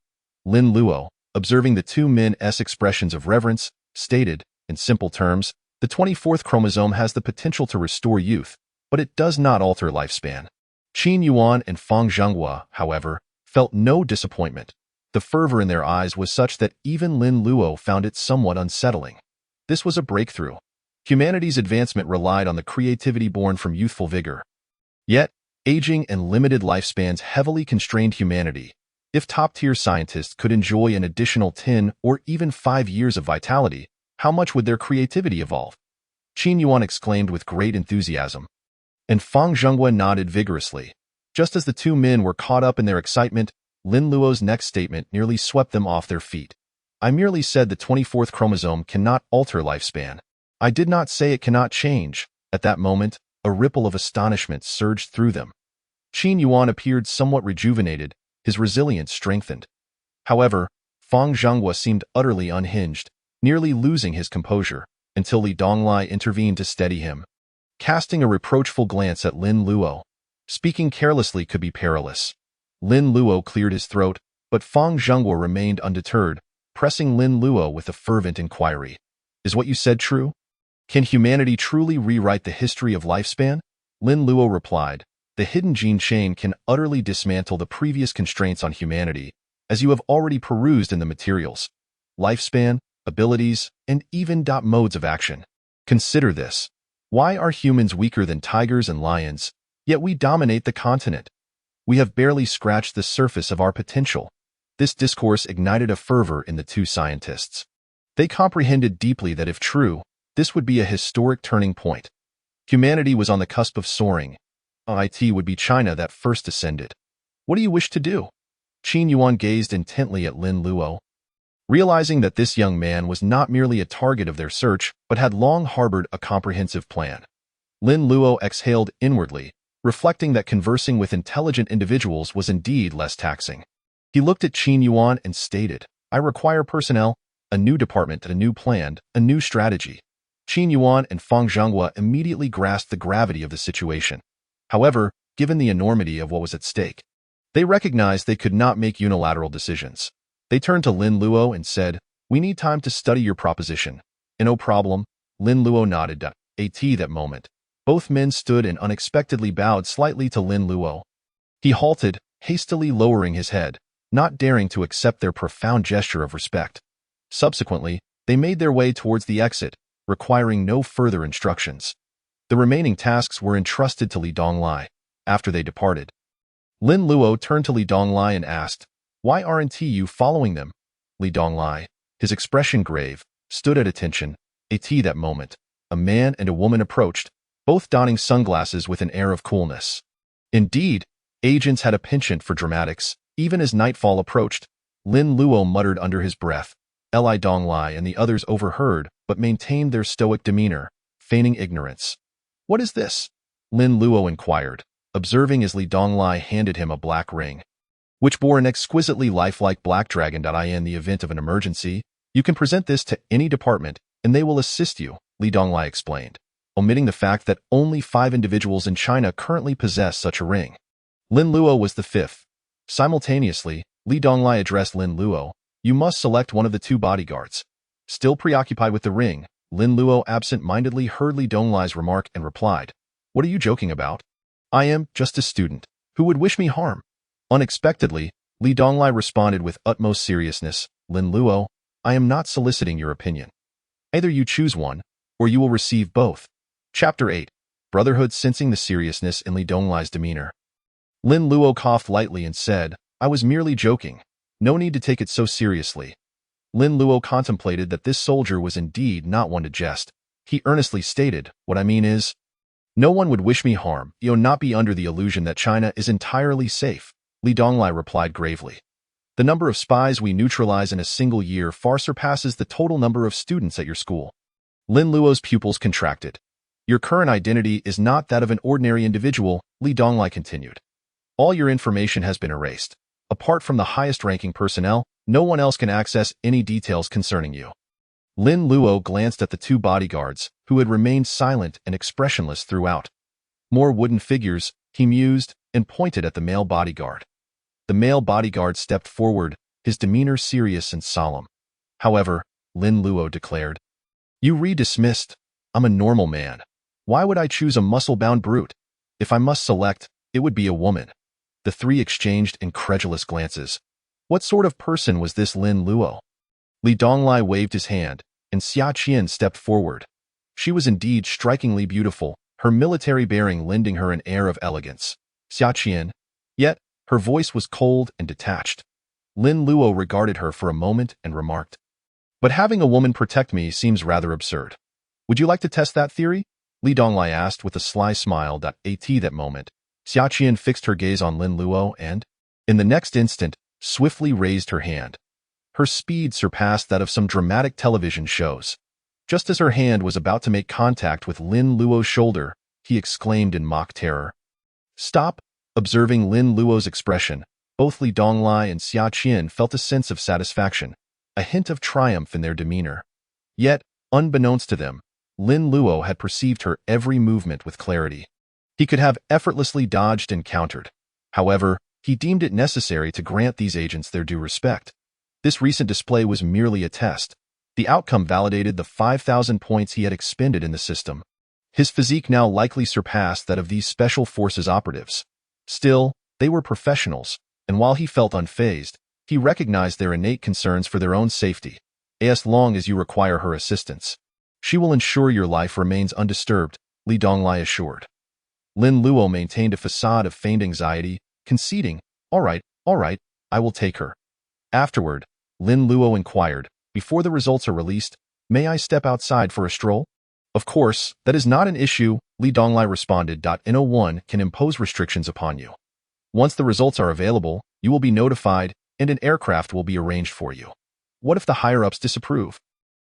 Lin Luo, observing the 2 men's expressions of reverence, stated, in simple terms, the 24th chromosome has the potential to restore youth, but it does not alter lifespan. Qin Yuan and Fang Zhenghua, however, felt no disappointment. The fervor in their eyes was such that even Lin Luo found it somewhat unsettling. This was a breakthrough. Humanity's advancement relied on the creativity born from youthful vigor. Yet, aging and limited lifespans heavily constrained humanity. If top-tier scientists could enjoy an additional 10 or even 5 years of vitality, how much would their creativity evolve? Qin Yuan exclaimed with great enthusiasm, and Fang Zhenghua nodded vigorously. Just as the 2 men were caught up in their excitement, Lin Luo's next statement nearly swept them off their feet. I merely said the 24th chromosome cannot alter lifespan. I did not say it cannot change. At that moment, a ripple of astonishment surged through them. Qin Yuan appeared somewhat rejuvenated, his resilience strengthened. However, Fang Zhenghua seemed utterly unhinged, nearly losing his composure, until Li Donglai intervened to steady him. Casting a reproachful glance at Lin Luo, speaking carelessly could be perilous. Lin Luo cleared his throat, but Fang Zhenghua remained undeterred, pressing Lin Luo with a fervent inquiry. Is what you said true? Can humanity truly rewrite the history of lifespan? Lin Luo replied, the hidden gene chain can utterly dismantle the previous constraints on humanity, as you have already perused in the materials. Lifespan, abilities, and even modes of action. Consider this. Why are humans weaker than tigers and lions, yet we dominate the continent? We have barely scratched the surface of our potential. This discourse ignited a fervor in the two scientists. They comprehended deeply that if true, this would be a historic turning point. Humanity was on the cusp of soaring. It would be China that first ascended. What do you wish to do? Qin Yuan gazed intently at Lin Luo. Realizing that this young man was not merely a target of their search, but had long harbored a comprehensive plan. Lin Luo exhaled inwardly, reflecting that conversing with intelligent individuals was indeed less taxing. He looked at Qin Yuan and stated, I require personnel, a new department, a new plan, a new strategy. Qin Yuan and Fang Zhenghua immediately grasped the gravity of the situation. However, given the enormity of what was at stake, they recognized they could not make unilateral decisions. They turned to Lin Luo and said, we need time to study your proposition. No problem. Lin Luo nodded. At that moment, both men stood and unexpectedly bowed slightly to Lin Luo. He halted, hastily lowering his head, not daring to accept their profound gesture of respect. Subsequently, they made their way towards the exit, requiring no further instructions. The remaining tasks were entrusted to Li Donglai. After they departed, Lin Luo turned to Li Donglai and asked, why aren't you following them? Li Donglai, his expression grave, stood at attention. At that moment, a man and a woman approached, both donning sunglasses with an air of coolness. Indeed, agents had a penchant for dramatics. Even as nightfall approached, Lin Luo muttered under his breath. Li Donglai and the others overheard, but maintained their stoic demeanor, feigning ignorance. What is this? Lin Luo inquired, observing as Li Donglai handed him a black ring, which bore an exquisitely lifelike black dragon. In the event of an emergency, you can present this to any department, and they will assist you, Li Donglai explained, omitting the fact that only 5 individuals in China currently possess such a ring. Lin Luo was the 5th. Simultaneously, Li Donglai addressed Lin Luo, you must select one of the 2 bodyguards. Still preoccupied with the ring, Lin Luo absent-mindedly heard Li Donglai's remark and replied, what are you joking about? I am just a student. Who would wish me harm? Unexpectedly, Li Donglai responded with utmost seriousness, Lin Luo, I am not soliciting your opinion. Either you choose one, or you will receive both. Chapter 8. Brotherhood. Sensing the seriousness in Li Donglai's demeanor, Lin Luo coughed lightly and said, I was merely joking. No need to take it so seriously. Lin Luo contemplated that this soldier was indeed not one to jest. He earnestly stated, what I mean is, no one would wish me harm. You'll not be under the illusion that China is entirely safe. Li Donglai replied gravely. The number of spies we neutralize in a single year far surpasses the total number of students at your school. Lin Luo's pupils contracted. Your current identity is not that of an ordinary individual, Li Donglai continued. All your information has been erased. Apart from the highest-ranking personnel, no one else can access any details concerning you. Lin Luo glanced at the 2 bodyguards, who had remained silent and expressionless throughout. More wooden figures, he mused, and pointed at the male bodyguard. The male bodyguard stepped forward, his demeanor serious and solemn. However, Lin Luo declared, you re-dismissed. I'm a normal man. Why would I choose a muscle-bound brute? If I must select, it would be a woman. The 3 exchanged incredulous glances. What sort of person was this Lin Luo? Li Donglai waved his hand, and Xia Qian stepped forward. She was indeed strikingly beautiful, her military bearing lending her an air of elegance. Xia Qian. Yet, her voice was cold and detached. Lin Luo regarded her for a moment and remarked, but having a woman protect me seems rather absurd. Would you like to test that theory? Li Donglai asked with a sly smile. At that moment, Xia Qian fixed her gaze on Lin Luo and, in the next instant, swiftly raised her hand. Her speed surpassed that of some dramatic television shows. Just as her hand was about to make contact with Lin Luo's shoulder, he exclaimed in mock terror. "Stop!" Observing Lin Luo's expression, both Li Donglai and Xia Qian felt a sense of satisfaction, a hint of triumph in their demeanor. Yet, unbeknownst to them, Lin Luo had perceived her every movement with clarity. He could have effortlessly dodged and countered. However, he deemed it necessary to grant these agents their due respect. This recent display was merely a test. The outcome validated the 5,000 points he had expended in the system. His physique now likely surpassed that of these special forces operatives. Still, they were professionals, and while he felt unfazed, he recognized their innate concerns for their own safety. As long as you require her assistance, she will ensure your life remains undisturbed, Li Donglai assured. Lin Luo maintained a facade of feigned anxiety, conceding, all right, I will take her." Afterward, Lin Luo inquired, "Before the results are released, may I step outside for a stroll?" "Of course, that is not an issue," Li Donglai responded. "N01 can impose restrictions upon you. Once the results are available, you will be notified, and an aircraft will be arranged for you." "What if the higher-ups disapprove?"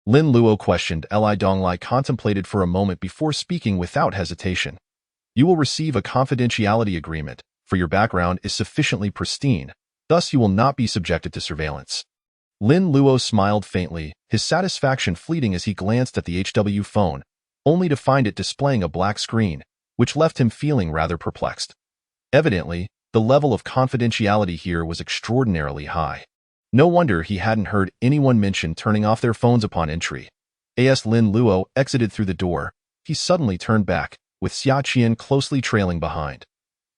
Lin Luo questioned. Li Donglai contemplated for a moment before speaking without hesitation. "You will receive a confidentiality agreement, for your background is sufficiently pristine, thus you will not be subjected to surveillance." Lin Luo smiled faintly, his satisfaction fleeting as he glanced at the HW phone, only to find it displaying a black screen, which left him feeling rather perplexed. Evidently, the level of confidentiality here was extraordinarily high. No wonder he hadn't heard anyone mention turning off their phones upon entry. As Lin Luo exited through the door, he suddenly turned back, with Xia Qian closely trailing behind.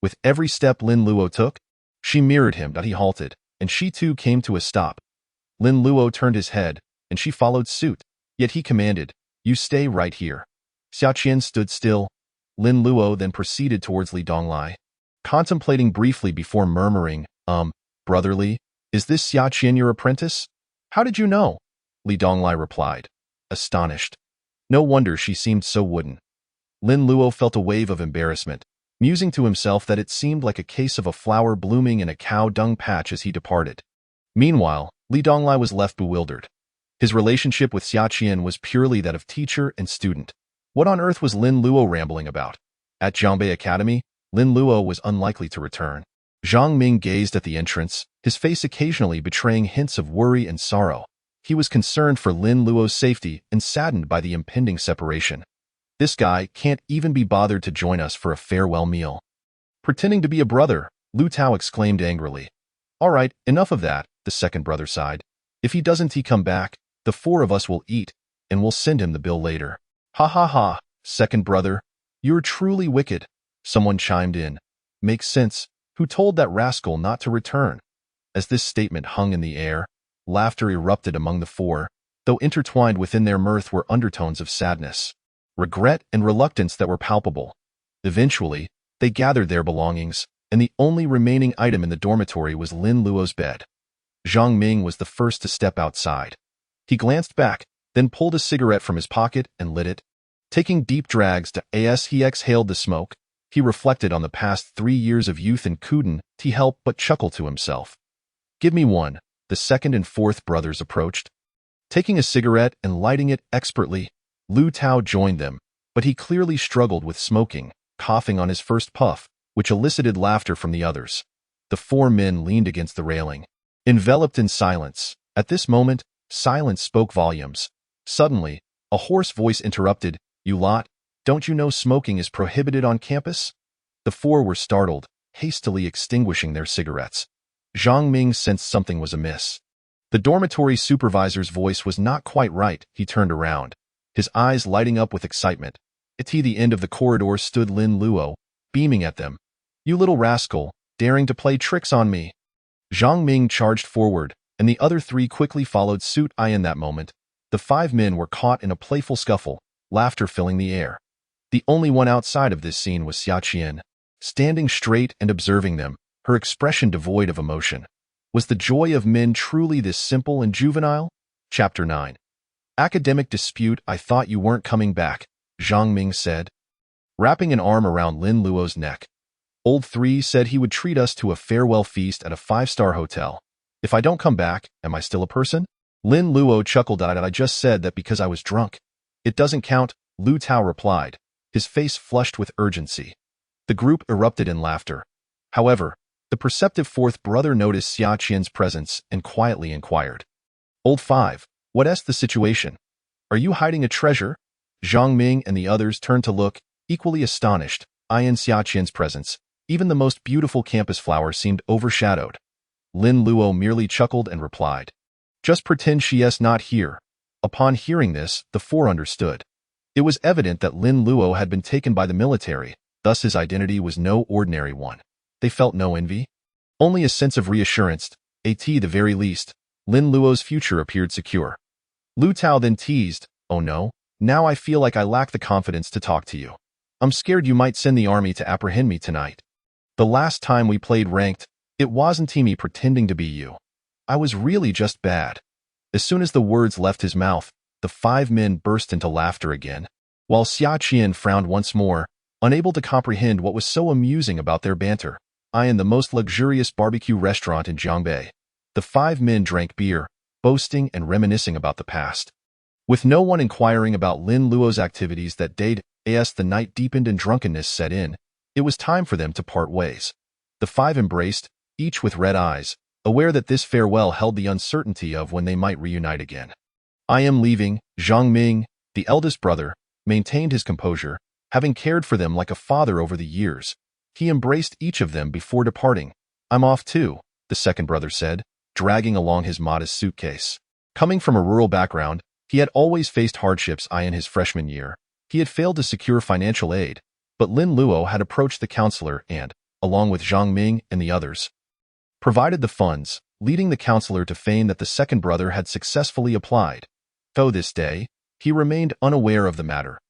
With every step Lin Luo took, she mirrored him. He halted, and she too came to a stop. Lin Luo turned his head, and she followed suit, yet he commanded, "You stay right here." Xia Qian stood still. Lin Luo then proceeded towards Li Donglai, contemplating briefly before murmuring, "Brotherly, is this Xia Qian your apprentice?" "How did you know?" Li Donglai replied, astonished. No wonder she seemed so wooden. Lin Luo felt a wave of embarrassment, musing to himself that it seemed like a case of a flower blooming in a cow dung patch as he departed. Meanwhile, Li Donglai was left bewildered. His relationship with Xia Qian was purely that of teacher and student. What on earth was Lin Luo rambling about? At Jiangbei Academy, Lin Luo was unlikely to return. Zhang Ming gazed at the entrance, his face occasionally betraying hints of worry and sorrow. He was concerned for Lin Luo's safety and saddened by the impending separation. "This guy can't even be bothered to join us for a farewell meal." "Pretending to be a brother," Lu Tao exclaimed angrily. "All right, enough of that," the second brother sighed. "If he doesn't come back, the four of us will eat, and we'll send him the bill later." "Ha ha ha, second brother. You're truly wicked," someone chimed in. "Makes sense. Who told that rascal not to return?" As this statement hung in the air, laughter erupted among the four, though intertwined within their mirth were undertones of sadness, regret, and reluctance that were palpable. Eventually, they gathered their belongings, and the only remaining item in the dormitory was Lin Luo's bed. Zhang Ming was the first to step outside. He glanced back, then pulled a cigarette from his pocket and lit it. Taking deep drags as he exhaled the smoke, he reflected on the past 3 years of youth and couldn't help but chuckle to himself. "Give me one," the second and fourth brothers approached. Taking a cigarette and lighting it expertly, Lu Tao joined them, but he clearly struggled with smoking, coughing on his first puff, which elicited laughter from the others. The four men leaned against the railing, enveloped in silence. At this moment, silence spoke volumes. Suddenly, a hoarse voice interrupted, "You lot, don't you know smoking is prohibited on campus?" The four were startled, hastily extinguishing their cigarettes. Zhang Ming sensed something was amiss. The dormitory supervisor's voice was not quite right. He turned around, his eyes lighting up with excitement. At the end of the corridor stood Lin Luo, beaming at them. "You little rascal, daring to play tricks on me." Zhang Ming charged forward, and the other three quickly followed suit. In that moment, the 5 men were caught in a playful scuffle, laughter filling the air. The only one outside of this scene was Xia Qian, standing straight and observing them, her expression devoid of emotion. Was the joy of men truly this simple and juvenile? Chapter 9. Academic dispute. "I thought you weren't coming back," Zhang Ming said, wrapping an arm around Lin Luo's neck. "Old 3 said he would treat us to a farewell feast at a 5-star hotel. If I don't come back, am I still a person? Lin Luo chuckled at it. I just said that because I was drunk. It doesn't count, Lu Tao replied, his face flushed with urgency. The group erupted in laughter. However, the perceptive fourth brother noticed Xia Qian's presence and quietly inquired. Old Five, what's the situation? Are you hiding a treasure? Zhang Ming and the others turned to look, equally astonished. In Xia Qian's presence, even the most beautiful campus flower seemed overshadowed. Lin Luo merely chuckled and replied, just pretend she's not here. Upon hearing this, the four understood. It was evident that Lin Luo had been taken by the military, thus his identity was no ordinary one. They felt no envy, only a sense of reassurance. At the very least, Lin Luo's future appeared secure. Lu Tao then teased, oh no, now I feel like I lack the confidence to talk to you. I'm scared you might send the army to apprehend me tonight. The last time we played ranked, it wasn't me pretending to be you. I was really just bad. As soon as the words left his mouth, the five men burst into laughter again, while Xia Qian frowned once more, unable to comprehend what was so amusing about their banter. In the most luxurious barbecue restaurant in Jiangbei, the five men drank beer, boasting and reminiscing about the past. With no one inquiring about Lin Luo's activities that day, as the night deepened and drunkenness set in, it was time for them to part ways. The five embraced, each with red eyes, aware that this farewell held the uncertainty of when they might reunite again. I am leaving. Zhang Ming, the eldest brother, maintained his composure, having cared for them like a father over the years. He embraced each of them before departing. I'm off too, the second brother said, dragging along his modest suitcase. Coming from a rural background, he had always faced hardships in his freshman year. He had failed to secure financial aid, but Lin Luo had approached the counselor and, along with Zhang Ming and the others, provided the funds, leading the counselor to feign that the second brother had successfully applied. Though this day, he remained unaware of the matter.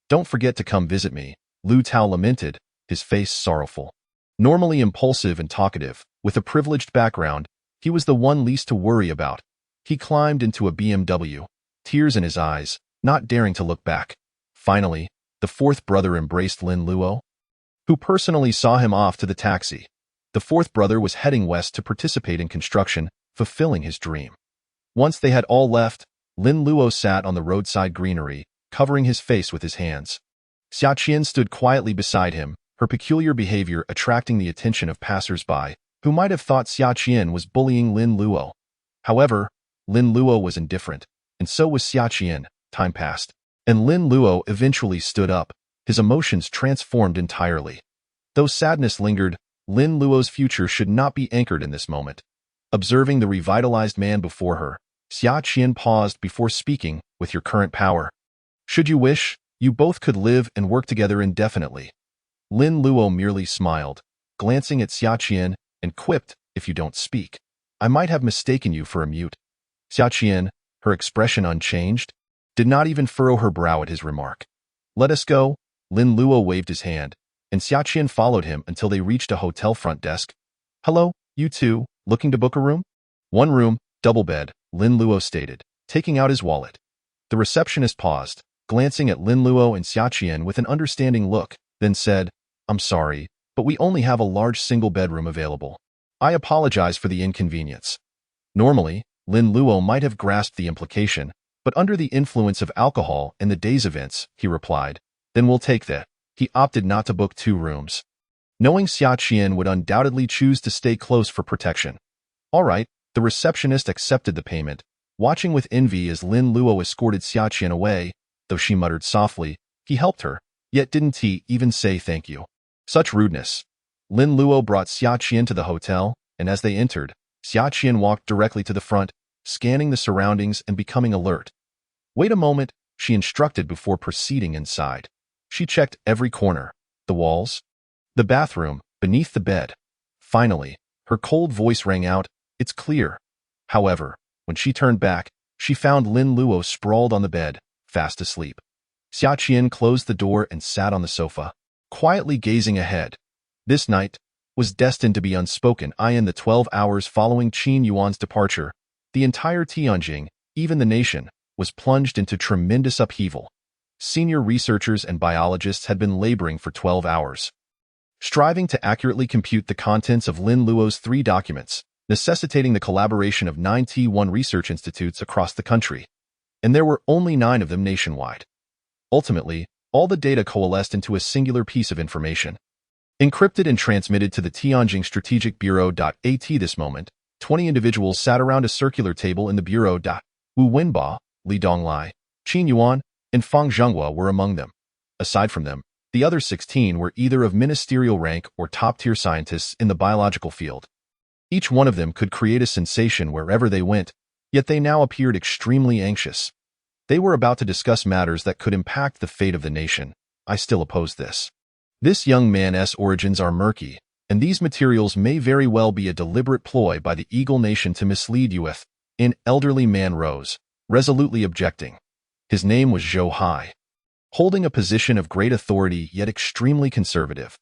Don't forget to come visit me, Lu Tao lamented, his face sorrowful. Normally impulsive and talkative, with a privileged background, he was the one least to worry about. He climbed into a BMW, tears in his eyes, not daring to look back. Finally, the fourth brother embraced Lin Luo, who personally saw him off to the taxi. The fourth brother was heading west to participate in construction, fulfilling his dream. Once they had all left, Lin Luo sat on the roadside greenery, covering his face with his hands. Xia Qian stood quietly beside him, her peculiar behavior attracting the attention of passers-by, who might have thought Xia Qian was bullying Lin Luo. However, Lin Luo was indifferent, and so was Xia Qian. Time passed, and Lin Luo eventually stood up, his emotions transformed entirely. Though sadness lingered, Lin Luo's future should not be anchored in this moment. Observing the revitalized man before her, Xia Qian paused before speaking. With your current power, should you wish, you both could live and work together indefinitely. Lin Luo merely smiled, glancing at Xia Qian, and quipped, if you don't speak, I might have mistaken you for a mute. Xia Qian, her expression unchanged, did not even furrow her brow at his remark. Let us go. Lin Luo waved his hand, and Xia Qian followed him until they reached a hotel front desk. Hello, you two, looking to book a room? One room, double bed, Lin Luo stated, taking out his wallet. The receptionist paused, glancing at Lin Luo and Xia Qian with an understanding look, then said, I'm sorry, but we only have a large single bedroom available. I apologize for the inconvenience. Normally, Lin Luo might have grasped the implication, but under the influence of alcohol and the day's events, he replied, then we'll take that. He opted not to book 2 rooms, knowing Xia Qian would undoubtedly choose to stay close for protection. All right, the receptionist accepted the payment, watching with envy as Lin Luo escorted Xia Qian away. Though she muttered softly, he helped her, yet didn't he even say thank you. Such rudeness. Lin Luo brought Xia Qian to the hotel, and as they entered, Xia Qian walked directly to the front, scanning the surroundings and becoming alert. Wait a moment, she instructed before proceeding inside. She checked every corner, the walls, the bathroom, beneath the bed. Finally, her cold voice rang out, it's clear. However, when she turned back, she found Lin Luo sprawled on the bed, fast asleep. Xia Qian closed the door and sat on the sofa, quietly gazing ahead. This night was destined to be unspoken. In the 12 hours following Qin Yuan's departure, the entire Tianjin, even the nation, was plunged into tremendous upheaval. Senior researchers and biologists had been laboring for 12 hours, striving to accurately compute the contents of Lin Luo's 3 documents. necessitating the collaboration of 9 T1 research institutes across the country. And there were only 9 of them nationwide. Ultimately, all the data coalesced into a singular piece of information. Encrypted and transmitted to the Tianjin Strategic Bureau.at this moment, 20 individuals sat around a circular table in the bureau. Wu Wenba, Li Donglai, Qin Yuan, and Fang Zhenghua were among them. Aside from them, the other 16 were either of ministerial rank or top-tier scientists in the biological field. Each one of them could create a sensation wherever they went, yet they now appeared extremely anxious. They were about to discuss matters that could impact the fate of the nation. I still oppose this. This young man's origins are murky, and these materials may very well be a deliberate ploy by the Eagle Nation to mislead you. An elderly man rose, resolutely objecting. His name was Zhou Hai. Holding a position of great authority yet extremely conservative.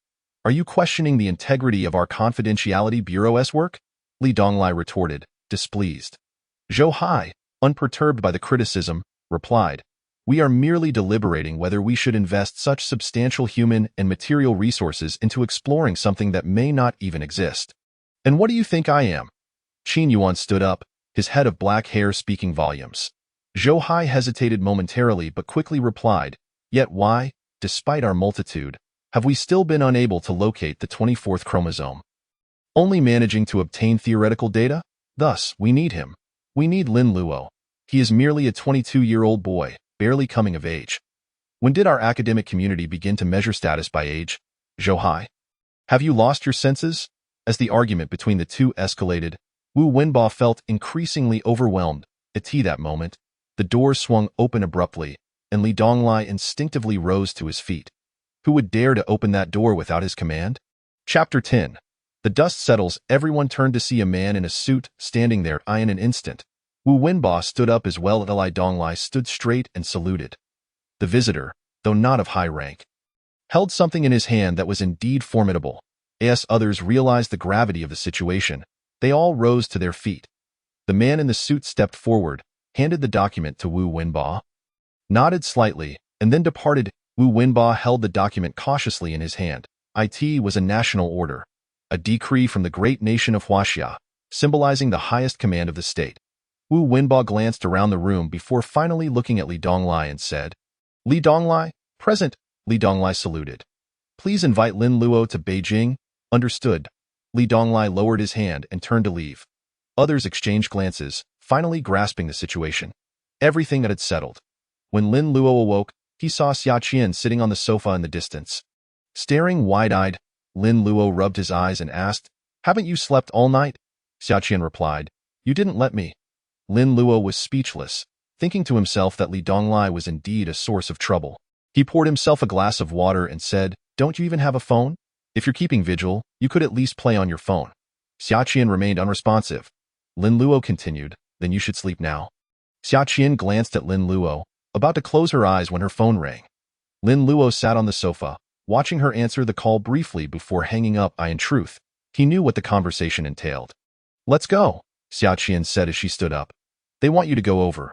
Are you questioning the integrity of our confidentiality bureau's work? Li Donglai retorted, displeased. Zhou Hai, unperturbed by the criticism, replied, "We are merely deliberating whether we should invest such substantial human and material resources into exploring something that may not even exist." "And what do you think I am?" Qin Yuan stood up, his head of black hair speaking volumes. Zhou Hai hesitated momentarily but quickly replied, "Yet why, despite our multitude, have we still been unable to locate the 24th chromosome? Only managing to obtain theoretical data? Thus, we need him. We need Lin Luo. He is merely a 22-year-old boy, barely coming of age. When did our academic community begin to measure status by age? Zhou Hai? Have you lost your senses?" As the argument between the two escalated, Wu Wenba felt increasingly overwhelmed. At that moment, the door swung open abruptly, and Li Donglai instinctively rose to his feet. Who would dare to open that door without his command? Chapter 10. The dust settles. Everyone turned to see a man in a suit standing there. In an instant, Wu Wenba stood up as well. Li Donglai stood straight and saluted. The visitor, though not of high rank, held something in his hand that was indeed formidable. As others realized the gravity of the situation, they all rose to their feet. The man in the suit stepped forward, handed the document to Wu Wenba, nodded slightly, and then departed. Wu Wenba held the document cautiously in his hand. It was a national order, a decree from the great nation of Huaxia, symbolizing the highest command of the state. Wu Wenba glanced around the room before finally looking at Li Donglai and said, "Li Donglai, present." Li Donglai saluted. "Please invite Lin Luo to Beijing." Understood. Li Donglai lowered his hand and turned to leave. Others exchanged glances, finally grasping the situation. Everything had settled. When Lin Luo awoke, he saw Xia Qian sitting on the sofa in the distance. Staring wide-eyed, Lin Luo rubbed his eyes and asked, "Haven't you slept all night?" Xia Qian replied, "You didn't let me." Lin Luo was speechless, thinking to himself that Li Donglai was indeed a source of trouble. He poured himself a glass of water and said, "Don't you even have a phone? If you're keeping vigil, you could at least play on your phone." Xia Qian remained unresponsive. Lin Luo continued, "Then you should sleep now." Xia Qian glanced at Lin Luo, about to close her eyes when her phone rang. Lin Luo sat on the sofa, watching her answer the call briefly before hanging up. In truth, he knew what the conversation entailed. "Let's go," Xia Qian said as she stood up. "They want you to go over."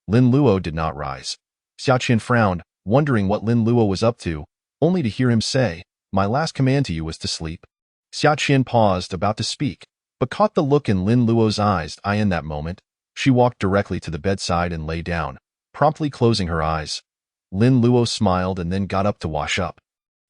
Lin Luo did not rise. Xia Qian frowned, wondering what Lin Luo was up to, only to hear him say, "My last command to you was to sleep." Xia Qian paused, about to speak, but caught the look in Lin Luo's eyes. In that moment, she walked directly to the bedside and lay down, promptly closing her eyes. Lin Luo smiled and then got up to wash up.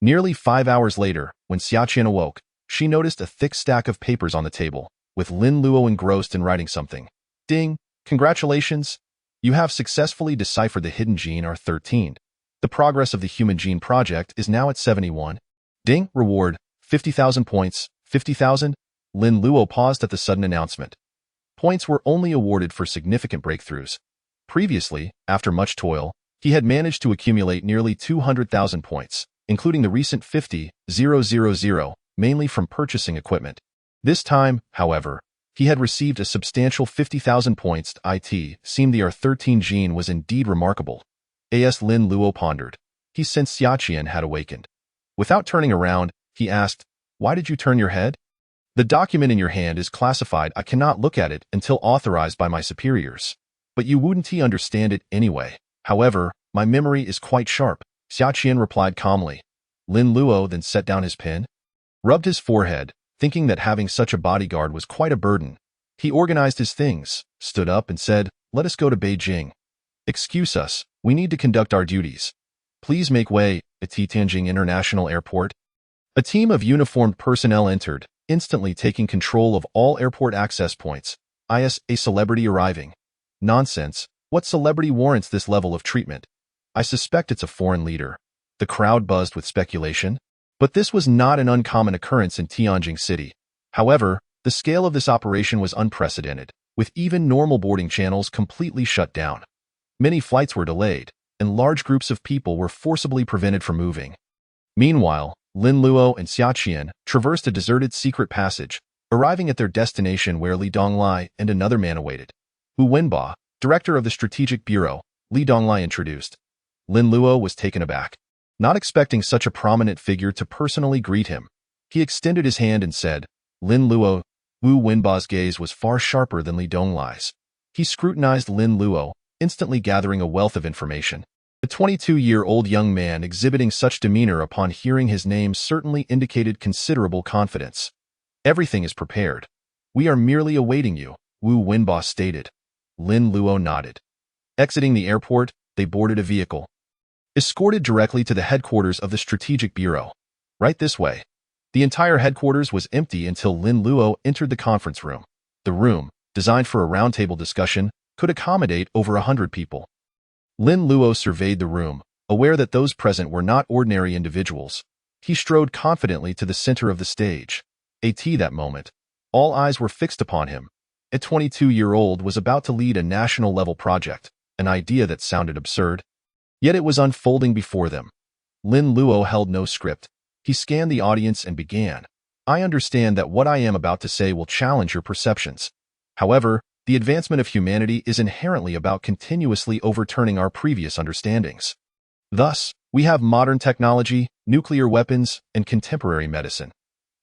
Nearly 5 hours later, when Xia Qian awoke, she noticed a thick stack of papers on the table, with Lin Luo engrossed in writing something. "Ding! Congratulations! You have successfully deciphered the hidden gene R13. The progress of the Human Gene Project is now at 71. Ding! Reward, 50,000 points. 50,000? Lin Luo paused at the sudden announcement. Points were only awarded for significant breakthroughs. Previously, after much toil, he had managed to accumulate nearly 200,000 points, including the recent 50,000, mainly from purchasing equipment. This time, however, he had received a substantial 50,000 points. It seemed the R13 gene was indeed remarkable. As Lin Luo pondered, he sensed Xia Qian had awakened. Without turning around, he asked, "Why did you turn your head?" "The document in your hand is classified. I cannot look at it until authorized by my superiors. But you wouldn't understand it anyway. However, my memory is quite sharp," Xia Qian replied calmly. Lin Luo then set down his pen, rubbed his forehead, thinking that having such a bodyguard was quite a burden, He organized his things, stood up and said, "Let us go to Beijing. Excuse us, we need to conduct our duties. Please make way at Tianjin International Airport." A team of uniformed personnel entered, instantly taking control of all airport access points. A celebrity arriving. Nonsense. What celebrity warrants this level of treatment? I suspect it's a foreign leader. The crowd buzzed with speculation. But this was not an uncommon occurrence in Tianjin City. However, the scale of this operation was unprecedented, with even normal boarding channels completely shut down. Many flights were delayed, and large groups of people were forcibly prevented from moving. Meanwhile, Lin Luo and Xia Qian traversed a deserted secret passage, arriving at their destination where Li Donglai and another man awaited. Wu Wenba, director of the Strategic Bureau, Li Donglai introduced. Lin Luo was taken aback. Not expecting such a prominent figure to personally greet him, he extended his hand and said, "Lin Luo." Wu Wenba's gaze was far sharper than Li Donglai's. He scrutinized Lin Luo, instantly gathering a wealth of information. The 22-year-old young man exhibiting such demeanor upon hearing his name certainly indicated considerable confidence. "Everything is prepared. We are merely awaiting you," Wu Wenba stated. Lin Luo nodded. Exiting the airport, they boarded a vehicle. Escorted directly to the headquarters of the Strategic Bureau. Right this way. The entire headquarters was empty until Lin Luo entered the conference room. The room, designed for a roundtable discussion, could accommodate over 100 people. Lin Luo surveyed the room, aware that those present were not ordinary individuals. He strode confidently to the center of the stage. That moment, all eyes were fixed upon him. A 22-year-old was about to lead a national-level project, an idea that sounded absurd. Yet it was unfolding before them. Lin Luo held no script. He scanned the audience and began. "I understand that what I am about to say will challenge your perceptions. However, the advancement of humanity is inherently about continuously overturning our previous understandings. Thus, we have modern technology, nuclear weapons, and contemporary medicine.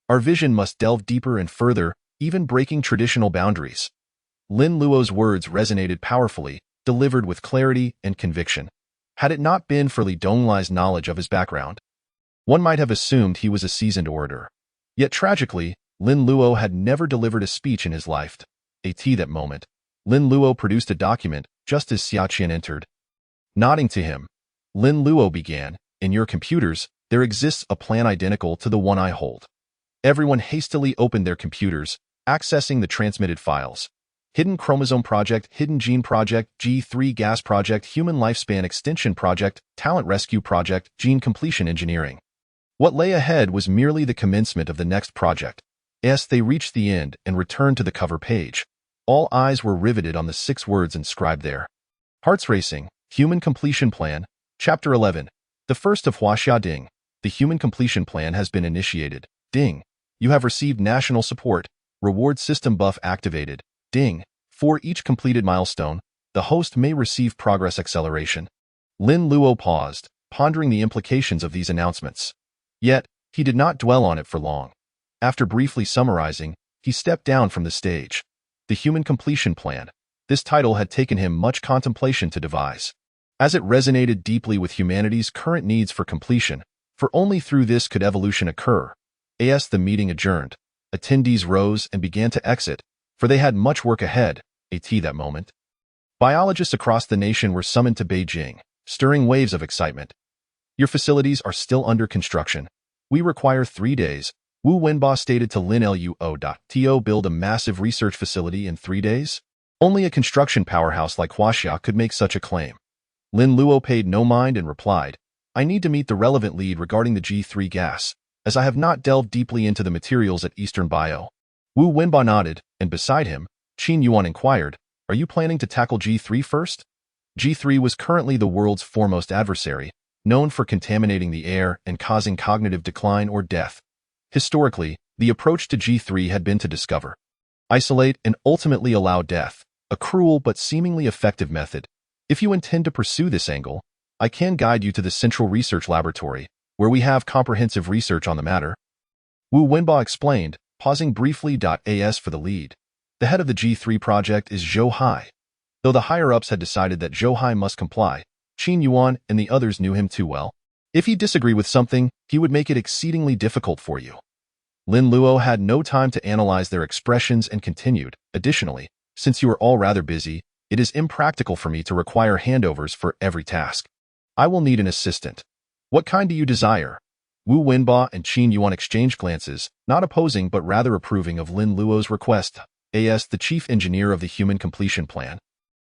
Our vision must delve deeper and further, even breaking traditional boundaries." Lin Luo's words resonated powerfully, delivered with clarity and conviction. Had it not been for Li Donglai's knowledge of his background, one might have assumed he was a seasoned orator. Yet tragically, Lin Luo had never delivered a speech in his life. That moment, Lin Luo produced a document just as Xia Qian entered. Nodding to him, Lin Luo began, "In your computers, there exists a plan identical to the one I hold." Everyone hastily opened their computers, accessing the transmitted files. Hidden Chromosome Project, Hidden Gene Project, G3 Gas Project, Human Lifespan Extension Project, Talent Rescue Project, Gene Completion Engineering. What lay ahead was merely the commencement of the next project. As they reached the end and returned to the cover page, all eyes were riveted on the 6 words inscribed there. Hearts racing, Human Completion Plan, Chapter 11. The first of Huaxia Ding. The Human Completion Plan has been initiated. Ding. You have received national support. Reward system buff activated. Ding. For each completed milestone, the host may receive progress acceleration. Lin Luo paused, pondering the implications of these announcements. Yet, he did not dwell on it for long. After briefly summarizing, he stepped down from the stage. The Human Completion Plan. This title had taken him much contemplation to devise, as it resonated deeply with humanity's current needs for completion, for only through this could evolution occur. As the meeting adjourned, attendees rose and began to exit, for they had much work ahead. That moment, biologists across the nation were summoned to Beijing, stirring waves of excitement. "Your facilities are still under construction. We require 3 days. Wu Wenba stated to Lin Luo. To build a massive research facility in 3 days? Only a construction powerhouse like Huaxia could make such a claim. Lin Luo paid no mind and replied, "I need to meet the relevant lead regarding the G3 gas, as I have not delved deeply into the materials at Eastern Bio." Wu Wenba nodded, and beside him, Qin Yuan inquired, "Are you planning to tackle G3 first?" G3 was currently the world's foremost adversary, known for contaminating the air and causing cognitive decline or death. Historically, the approach to G3 had been to discover, isolate, and ultimately allow death, a cruel but seemingly effective method. If you intend to pursue this angle, I can guide you to the Central Research Laboratory, where we have comprehensive research on the matter. Wu Wenba explained, pausing briefly. As for the lead, the head of the G3 project is Zhou Hai. Though the higher-ups had decided that Zhou Hai must comply, Qin Yuan and the others knew him too well. If he disagreed with something, he would make it exceedingly difficult for you. Lin Luo had no time to analyze their expressions and continued. Additionally, since you are all rather busy, it is impractical for me to require handovers for every task. I will need an assistant. What kind do you desire? Wu Wenba and Qin Yuan exchanged glances, not opposing but rather approving of Lin Luo's request. As the chief engineer of the human completion plan,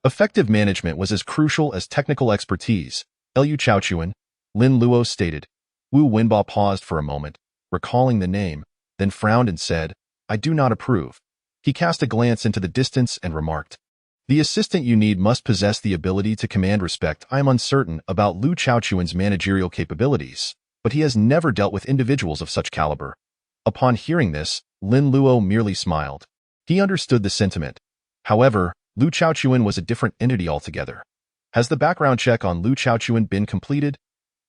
effective management was as crucial as technical expertise. Lu Chaochuan, Lin Luo stated. Wu Wenba paused for a moment, recalling the name, then frowned and said, I do not approve. He cast a glance into the distance and remarked, the assistant you need must possess the ability to command respect. I am uncertain about Lu Chaochuan's managerial capabilities, but he has never dealt with individuals of such caliber. Upon hearing this, Lin Luo merely smiled. He understood the sentiment. However, Lu Chaochuan was a different entity altogether. Has the background check on Lu Chaochuan been completed?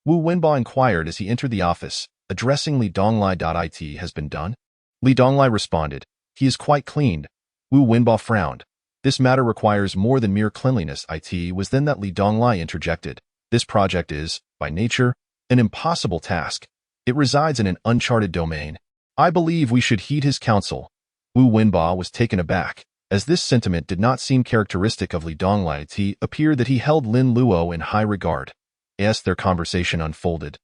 Wu Wenba inquired as he entered the office, addressing Li Donglai. It has been done? Li Donglai responded, he is quite cleaned. Wu Wenba frowned. This matter requires more than mere cleanliness. It was then that Li Donglai interjected. This project is, by nature, an impossible task. It resides in an uncharted domain. I believe we should heed his counsel. Wu Wenba was taken aback, as this sentiment did not seem characteristic of Li Donglai. It appeared that he held Lin Luo in high regard. As their conversation unfolded,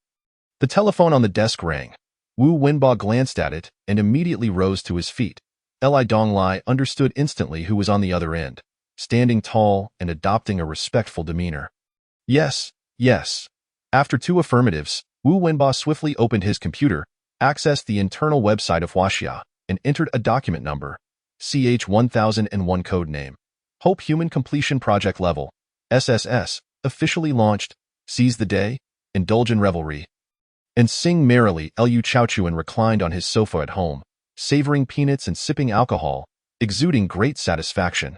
the telephone on the desk rang. Wu Wenba glanced at it and immediately rose to his feet. Li Donglai understood instantly who was on the other end, standing tall and adopting a respectful demeanor. Yes, yes. After two affirmatives, Wu Wenba swiftly opened his computer, accessed the internal website of Huaxia, and entered a document number, CH1001 code name. Hope Human Completion Project Level, SSS, officially launched. Seize the day, indulge in revelry, and sing merrily. Lu Chaochuan reclined on his sofa at home, savoring peanuts and sipping alcohol, exuding great satisfaction.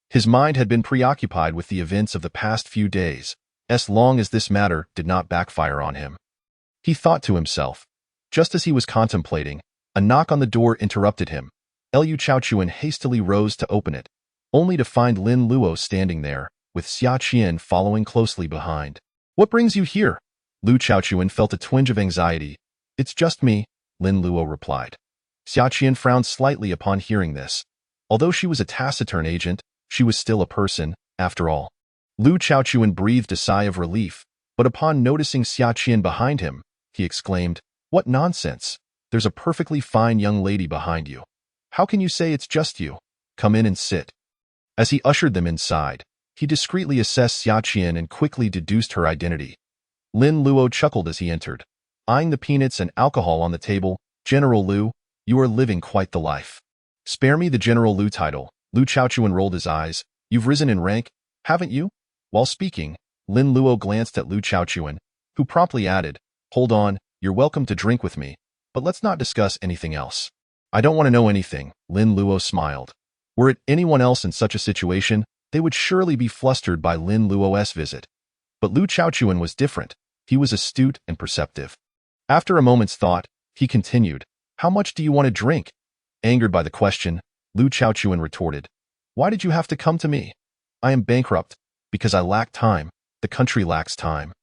His mind had been preoccupied with the events of the past few days, as long as this matter did not backfire on him. He thought to himself. Just as he was contemplating, a knock on the door interrupted him. Lu Chaochuan hastily rose to open it, only to find Lin Luo standing there, with Xia Qian following closely behind. What brings you here? Lu Chaochuan felt a twinge of anxiety. It's just me, Lin Luo replied. Xia Qian frowned slightly upon hearing this. Although she was a taciturn agent, she was still a person, after all. Lu Chaochuan breathed a sigh of relief, but upon noticing Xia Qian behind him, he exclaimed, What nonsense! There's a perfectly fine young lady behind you. How can you say it's just you? Come in and sit. As he ushered them inside, he discreetly assessed Xia Qian and quickly deduced her identity. Lin Luo chuckled as he entered, eyeing the peanuts and alcohol on the table. General Lu, you are living quite the life. Spare me the General Lu title. Lu Chaochuan rolled his eyes. You've risen in rank, haven't you? While speaking, Lin Luo glanced at Lu Chaochuan, who promptly added, Hold on, you're welcome to drink with me, but let's not discuss anything else. I don't want to know anything, Lin Luo smiled. Were it anyone else in such a situation, they would surely be flustered by Lin Luo's visit. But Lu Chaochuan was different. He was astute and perceptive. After a moment's thought, he continued, How much do you want to drink? Angered by the question, Lu Chaochuan retorted, Why did you have to come to me? I am bankrupt, because I lack time. The country lacks time.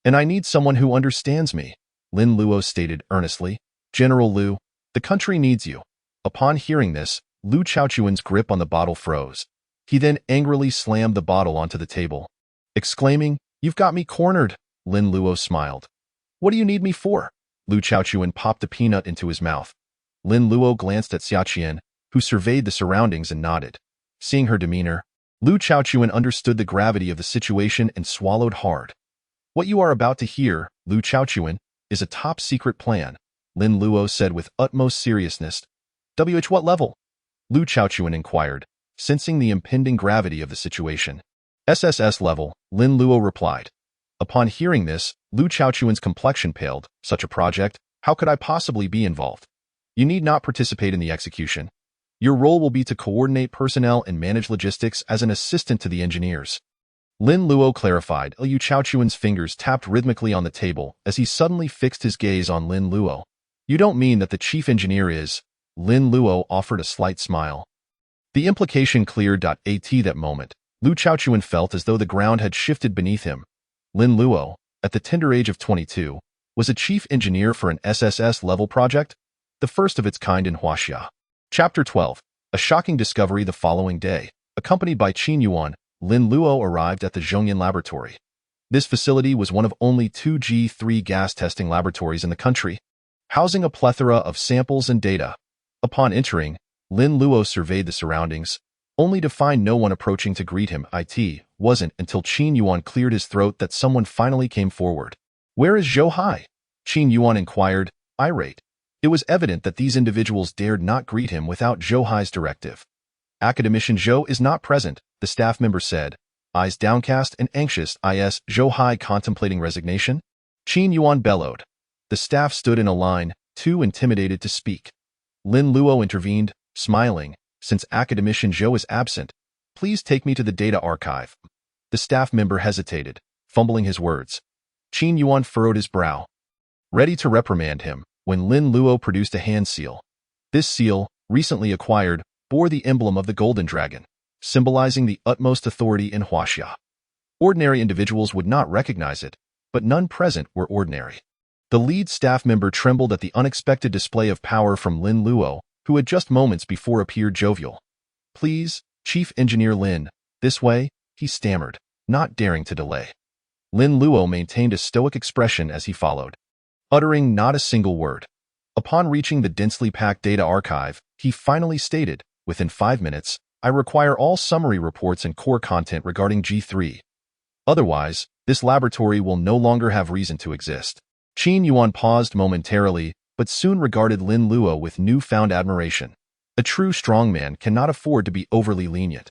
And I need someone who understands me, Lin Luo stated earnestly. General Lu, the country needs you. Upon hearing this, Lu Chaochuan's grip on the bottle froze. He then angrily slammed the bottle onto the table, exclaiming, You've got me cornered. Lin Luo smiled. What do you need me for? Lu Chaochuan popped a peanut into his mouth. Lin Luo glanced at Xia Qian, who surveyed the surroundings and nodded. Seeing her demeanor, Lu Chaochuan understood the gravity of the situation and swallowed hard. What you are about to hear, Lu Chaochuan, is a top-secret plan, Lin Luo said with utmost seriousness. What level? Lu Chaochuan inquired, sensing the impending gravity of the situation. SSS level, Lin Luo replied. Upon hearing this, Lu Chaochuan's complexion paled. Such a project, how could I possibly be involved? You need not participate in the execution. Your role will be to coordinate personnel and manage logistics as an assistant to the engineers. Lin Luo clarified. Lu Chaochuan's fingers tapped rhythmically on the table as he suddenly fixed his gaze on Lin Luo. You don't mean that the chief engineer is? Lin Luo offered a slight smile. The implication cleared. At that moment, Lu Chaochuan felt as though the ground had shifted beneath him. Lin Luo, at the tender age of 22, was a chief engineer for an SSS-level project? the first of its kind in Huaxia. Chapter 12. A shocking discovery the following day. Accompanied by Qin Yuan, Lin Luo arrived at the Zhongyan laboratory. This facility was one of only 2 G3 gas testing laboratories in the country, housing a plethora of samples and data. Upon entering, Lin Luo surveyed the surroundings, only to find no one approaching to greet him. It wasn't until Qin Yuan cleared his throat that someone finally came forward. "Where is Zhou Hai?" Qin Yuan inquired, irate. It was evident that these individuals dared not greet him without Zhou Hai's directive. "Academician Zhou is not present," the staff member said, eyes downcast and anxious. Is Zhou Hai contemplating resignation? Qin Yuan bellowed. The staff stood in a line, too intimidated to speak. Lin Luo intervened, smiling. "Since Academician Zhou is absent, please take me to the data archive." The staff member hesitated, fumbling his words. Qin Yuan furrowed his brow, ready to reprimand him, when Lin Luo produced a hand seal. This seal, recently acquired, bore the emblem of the golden dragon, symbolizing the utmost authority in Huaxia. Ordinary individuals would not recognize it, but none present were ordinary. The lead staff member trembled at the unexpected display of power from Lin Luo, who had just moments before appeared jovial. "Please, Chief Engineer Lin, this way," he stammered, not daring to delay. Lin Luo maintained a stoic expression as he followed, uttering not a single word. Upon reaching the densely packed data archive, he finally stated, "Within 5 minutes, I require all summary reports and core content regarding G3. Otherwise, this laboratory will no longer have reason to exist." Qin Yuan paused momentarily, but soon regarded Lin Luo with newfound admiration. A true strongman cannot afford to be overly lenient.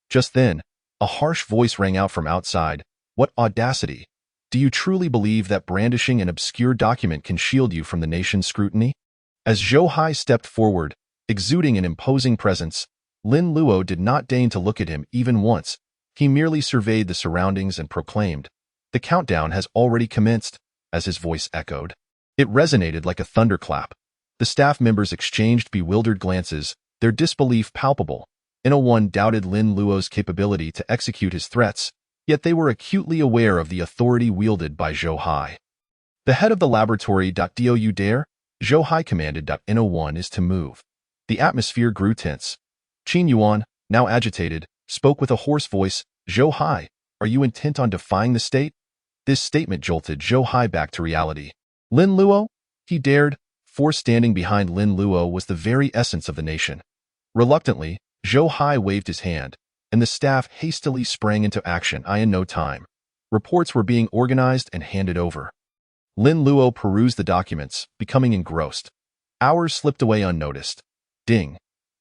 Just then, a harsh voice rang out from outside. "What audacity! Do you truly believe that brandishing an obscure document can shield you from the nation's scrutiny?" As Zhou Hai stepped forward, exuding an imposing presence, Lin Luo did not deign to look at him even once. He merely surveyed the surroundings and proclaimed, "The countdown has already commenced," as his voice echoed. It resonated like a thunderclap. The staff members exchanged bewildered glances, their disbelief palpable. No one doubted Lin Luo's capability to execute his threats, yet they were acutely aware of the authority wielded by Zhou Hai. "The head of the laboratory. Do you dare?" Zhou Hai commanded. No one is to move. The atmosphere grew tense. Qin Yuan, now agitated, spoke with a hoarse voice. "Zhou Hai, are you intent on defying the state?" This statement jolted Zhou Hai back to reality. Lin Luo? He dared. For standing behind Lin Luo was the very essence of the nation. Reluctantly, Zhou Hai waved his hand, and the staff hastily sprang into action. In no time, reports were being organized and handed over. Lin Luo perused the documents, becoming engrossed. Hours slipped away unnoticed. Ding.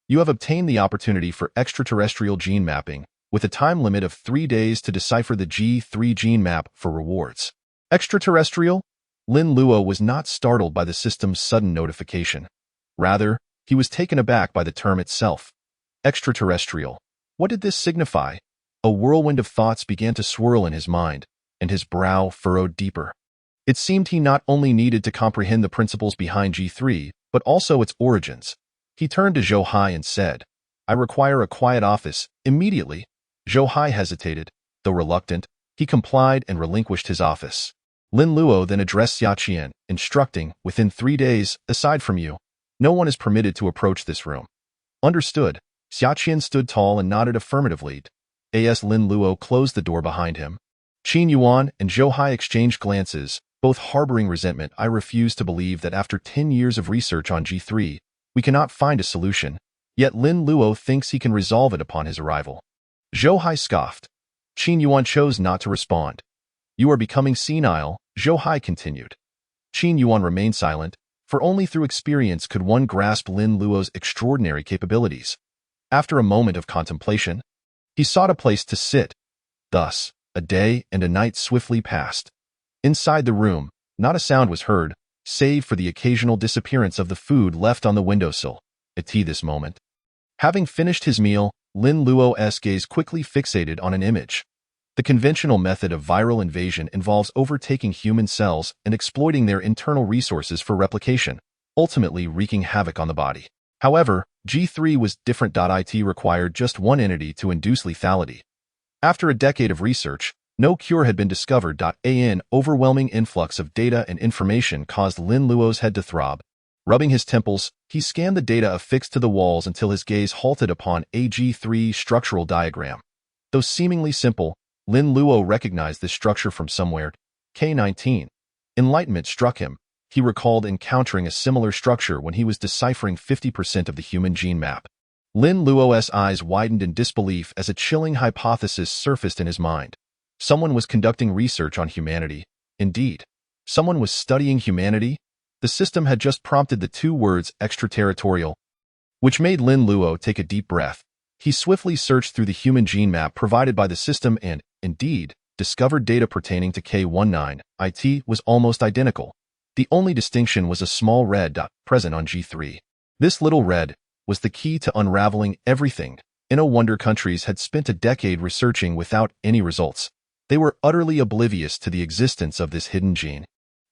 You have obtained the opportunity for extraterrestrial gene mapping, with a time limit of 3 days to decipher the G3 gene map for rewards. Extraterrestrial? Lin Luo was not startled by the system's sudden notification. Rather, he was taken aback by the term itself. Extraterrestrial. What did this signify? A whirlwind of thoughts began to swirl in his mind, and his brow furrowed deeper. It seemed he not only needed to comprehend the principles behind G3, but also its origins. He turned to Zhou Hai and said, "I require a quiet office, immediately." Zhou Hai hesitated. Though reluctant, he complied and relinquished his office. Lin Luo then addressed Xiaqian, instructing, "Within 3 days, aside from you, no one is permitted to approach this room." Understood. Xiaqian stood tall and nodded affirmatively. As Lin Luo closed the door behind him. Qin Yuan and Zhou Hai exchanged glances, both harboring resentment. "I refuse to believe that after 10 years of research on G3, we cannot find a solution, yet Lin Luo thinks he can resolve it upon his arrival." Zhou Hai scoffed. Qin Yuan chose not to respond. "You are becoming senile," Zhou Hai continued. Qin Yuan remained silent, for only through experience could one grasp Lin Luo's extraordinary capabilities. After a moment of contemplation, he sought a place to sit. Thus, a day and a night swiftly passed. Inside the room, not a sound was heard, save for the occasional disappearance of the food left on the windowsill. At this moment, having finished his meal, Lin Luo's gaze quickly fixated on an image. The conventional method of viral invasion involves overtaking human cells and exploiting their internal resources for replication, ultimately wreaking havoc on the body. However, G3 was different. It required just one entity to induce lethality. After a decade of research, no cure had been discovered. An overwhelming influx of data and information caused Lin Luo's head to throb. Rubbing his temples, he scanned the data affixed to the walls until his gaze halted upon a G3 structural diagram. Though seemingly simple, Lin Luo recognized this structure from somewhere. K19. Enlightenment struck him. He recalled encountering a similar structure when he was deciphering 50% of the human gene map. Lin Luo's eyes widened in disbelief as a chilling hypothesis surfaced in his mind. Someone was conducting research on humanity. Indeed, someone was studying humanity? The system had just prompted the two words extraterritorial, which made Lin Luo take a deep breath. He swiftly searched through the human gene map provided by the system and, indeed, discovered data pertaining to K19. It was almost identical. The only distinction was a small red dot present on G3. This little red was the key to unraveling everything. No wonder countries had spent a decade researching without any results. They were utterly oblivious to the existence of this hidden gene.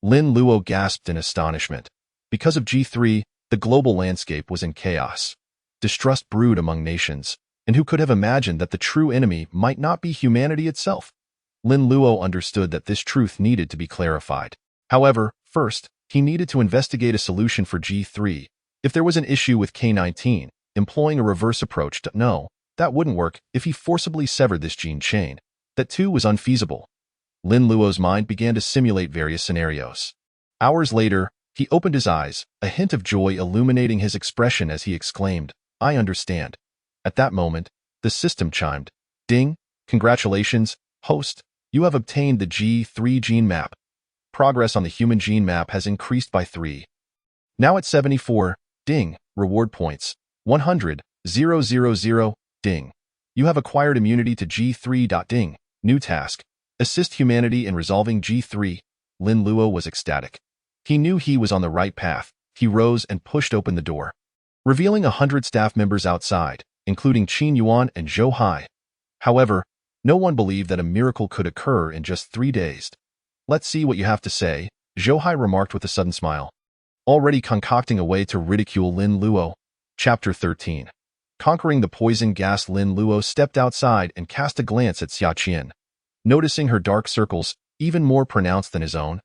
Lin Luo gasped in astonishment. Because of G3, the global landscape was in chaos. Distrust brewed among nations, and who could have imagined that the true enemy might not be humanity itself? Lin Luo understood that this truth needed to be clarified. However, first, he needed to investigate a solution for G3. If there was an issue with K19, employing a reverse approach that wouldn't work if he forcibly severed this gene chain. That too was unfeasible. Lin Luo's mind began to simulate various scenarios. Hours later, he opened his eyes, a hint of joy illuminating his expression as he exclaimed, "I understand." At that moment, the system chimed. "Ding! Congratulations, host! You have obtained the G3 gene map. Progress on the human gene map has increased by 3. Now at 74, ding, reward points, 100,000, ding. You have acquired immunity to G3. Ding, new task. Assist humanity in resolving G3. Lin Luo was ecstatic. He knew he was on the right path. He rose and pushed open the door, revealing 100 staff members outside, including Qin Yuan and Zhou Hai. However, no one believed that a miracle could occur in just 3 days. "Let's see what you have to say," Zhou Hai remarked with a sudden smile, already concocting a way to ridicule Lin Luo. Chapter 13. Conquering the poison gas. Lin Luo stepped outside and cast a glance at Xia Qian. Noticing her dark circles, even more pronounced than his own,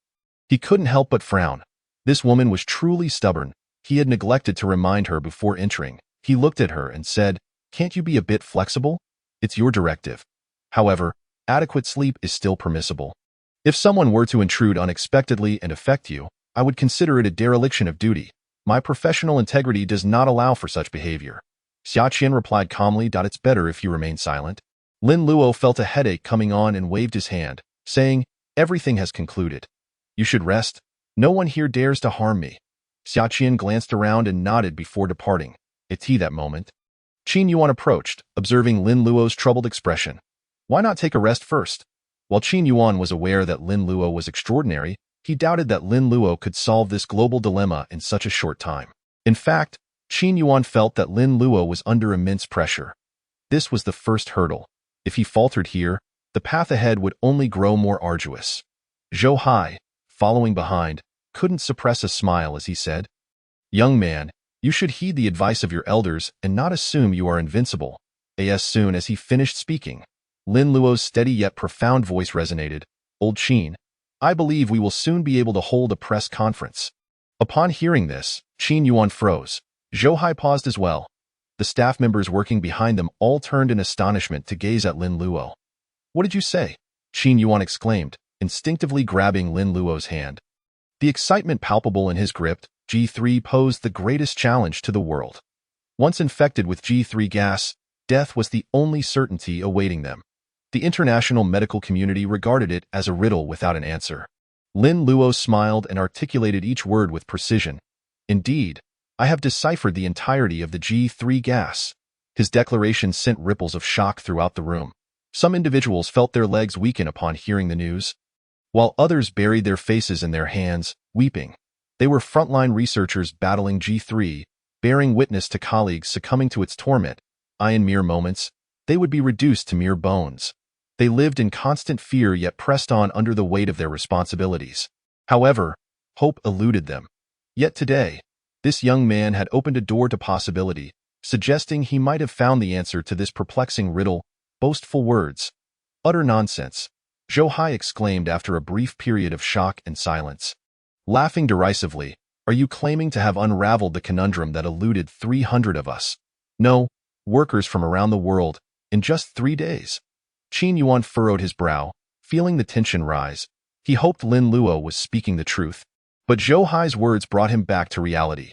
he couldn't help but frown. This woman was truly stubborn. He had neglected to remind her before entering. He looked at her and said, "Can't you be a bit flexible? It's your directive. However, adequate sleep is still permissible. If someone were to intrude unexpectedly and affect you, I would consider it a dereliction of duty. My professional integrity does not allow for such behavior." Xia Qian replied calmly, "It's better if you remain silent." Lin Luo felt a headache coming on and waved his hand, saying, "Everything has concluded. You should rest. No one here dares to harm me." Xia Qian glanced around and nodded before departing. At that moment, Qin Yuan approached, observing Lin Luo's troubled expression. Why not take a rest first? While Qin Yuan was aware that Lin Luo was extraordinary, he doubted that Lin Luo could solve this global dilemma in such a short time. In fact, Qin Yuan felt that Lin Luo was under immense pressure. This was the first hurdle. If he faltered here, the path ahead would only grow more arduous. Zhou Hai, following behind, couldn't suppress a smile as he said, "Young man, you should heed the advice of your elders and not assume you are invincible." As soon as he finished speaking, Lin Luo's steady yet profound voice resonated. "Old Qin, I believe we will soon be able to hold a press conference." Upon hearing this, Qin Yuan froze. Zhou Hai paused as well. The staff members working behind them all turned in astonishment to gaze at Lin Luo. "What did you say?" Qin Yuan exclaimed, instinctively grabbing Lin Luo's hand. The excitement palpable in his grip, G3 posed the greatest challenge to the world. Once infected with G3 gas, death was the only certainty awaiting them. The international medical community regarded it as a riddle without an answer. Lin Luo smiled and articulated each word with precision. "Indeed, I have deciphered the entirety of the G3 gas." His declaration sent ripples of shock throughout the room. Some individuals felt their legs weaken upon hearing the news, while others buried their faces in their hands, weeping. They were frontline researchers battling G3, bearing witness to colleagues succumbing to its torment. In mere moments, they would be reduced to mere bones. They lived in constant fear yet pressed on under the weight of their responsibilities. However, hope eluded them. Yet today, this young man had opened a door to possibility, suggesting he might have found the answer to this perplexing riddle. Boastful words. Utter nonsense, Zhou Hai exclaimed after a brief period of shock and silence. Laughing derisively, "Are Are you claiming to have unraveled the conundrum that eluded 300 of us? No, workers from around the world, in just 3 days. Qin Yuan furrowed his brow, feeling the tension rise. He hoped Lin Luo was speaking the truth, but Zhou Hai's words brought him back to reality.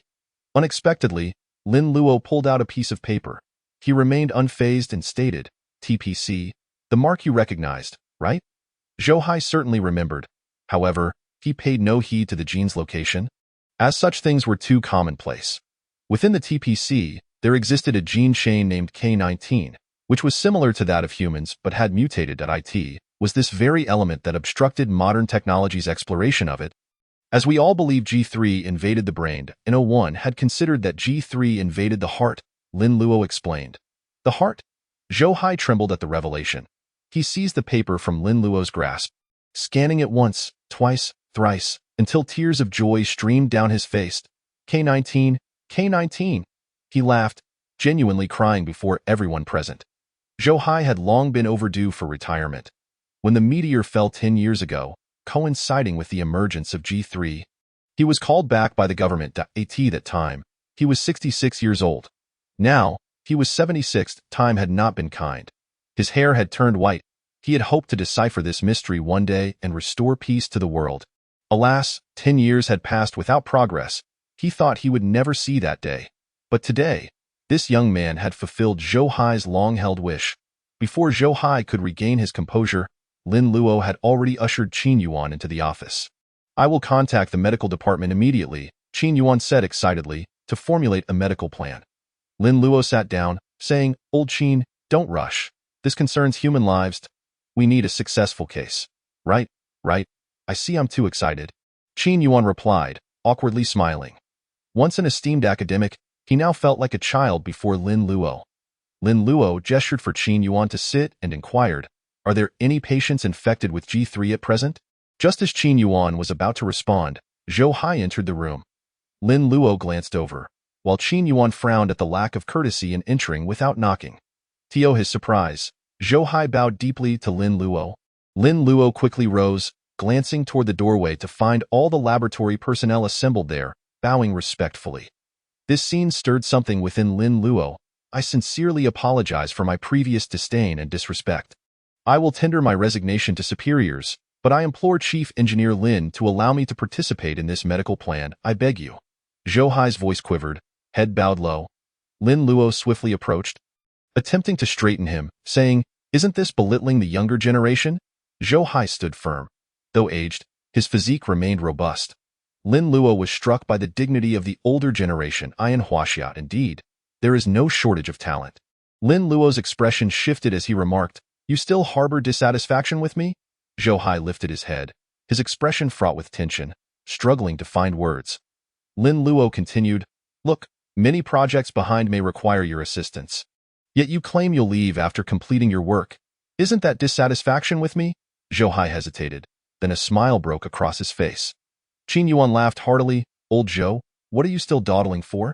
Unexpectedly, Lin Luo pulled out a piece of paper. He remained unfazed and stated, TPC, the mark you recognized, right? Zhou Hai certainly remembered. However, he paid no heed to the gene's location, as such things were too commonplace. Within the TPC, there existed a gene chain named K19, which was similar to that of humans but had mutated at IT, was this very element that obstructed modern technology's exploration of it. As we all believe G3 invaded the brain, and 01 had considered that G3 invaded the heart, Lin Luo explained. The heart? Zhou Hai trembled at the revelation. He seized the paper from Lin Luo's grasp, scanning it once, twice, thrice, until tears of joy streamed down his face. K19, K19. He laughed, genuinely crying before everyone present. Zhou Hai had long been overdue for retirement. When the meteor fell 10 years ago, coinciding with the emergence of G3, he was called back by the government. At that time, he was 66 years old. Now, he was 76. Time had not been kind. His hair had turned white. He had hoped to decipher this mystery one day and restore peace to the world. Alas, 10 years had passed without progress. He thought he would never see that day. But today, this young man had fulfilled Zhou Hai's long-held wish. Before Zhou Hai could regain his composure, Lin Luo had already ushered Qin Yuan into the office. I will contact the medical department immediately, Qin Yuan said excitedly, to formulate a medical plan. Lin Luo sat down, saying, Old Qin, don't rush. This concerns human lives. We need a successful case. Right. I see I'm too excited. Qin Yuan replied, awkwardly smiling. Once an esteemed academic, he now felt like a child before Lin Luo. Lin Luo gestured for Qin Yuan to sit and inquired, Are there any patients infected with G3 at present? Just as Qin Yuan was about to respond, Zhou Hai entered the room. Lin Luo glanced over, while Qin Yuan frowned at the lack of courtesy in entering without knocking. To his surprise, Zhou Hai bowed deeply to Lin Luo. Lin Luo quickly rose, glancing toward the doorway to find all the laboratory personnel assembled there, bowing respectfully. This scene stirred something within Lin Luo. I sincerely apologize for my previous disdain and disrespect. I will tender my resignation to superiors, but I implore Chief Engineer Lin to allow me to participate in this medical plan, I beg you. Zhou Hai's voice quivered, head bowed low. Lin Luo swiftly approached, attempting to straighten him, saying, Isn't this belittling the younger generation? Zhou Hai stood firm. Though aged, his physique remained robust. Lin Luo was struck by the dignity of the older generation. In Huaxia, indeed, there is no shortage of talent. Lin Luo's expression shifted as he remarked, You still harbor dissatisfaction with me? Zhou Hai lifted his head, his expression fraught with tension, struggling to find words. Lin Luo continued, Look, many projects behind may require your assistance. Yet you claim you'll leave after completing your work. Isn't that dissatisfaction with me? Zhou Hai hesitated. Then a smile broke across his face. Qin Yuan laughed heartily. Old Zhou, what are you still dawdling for?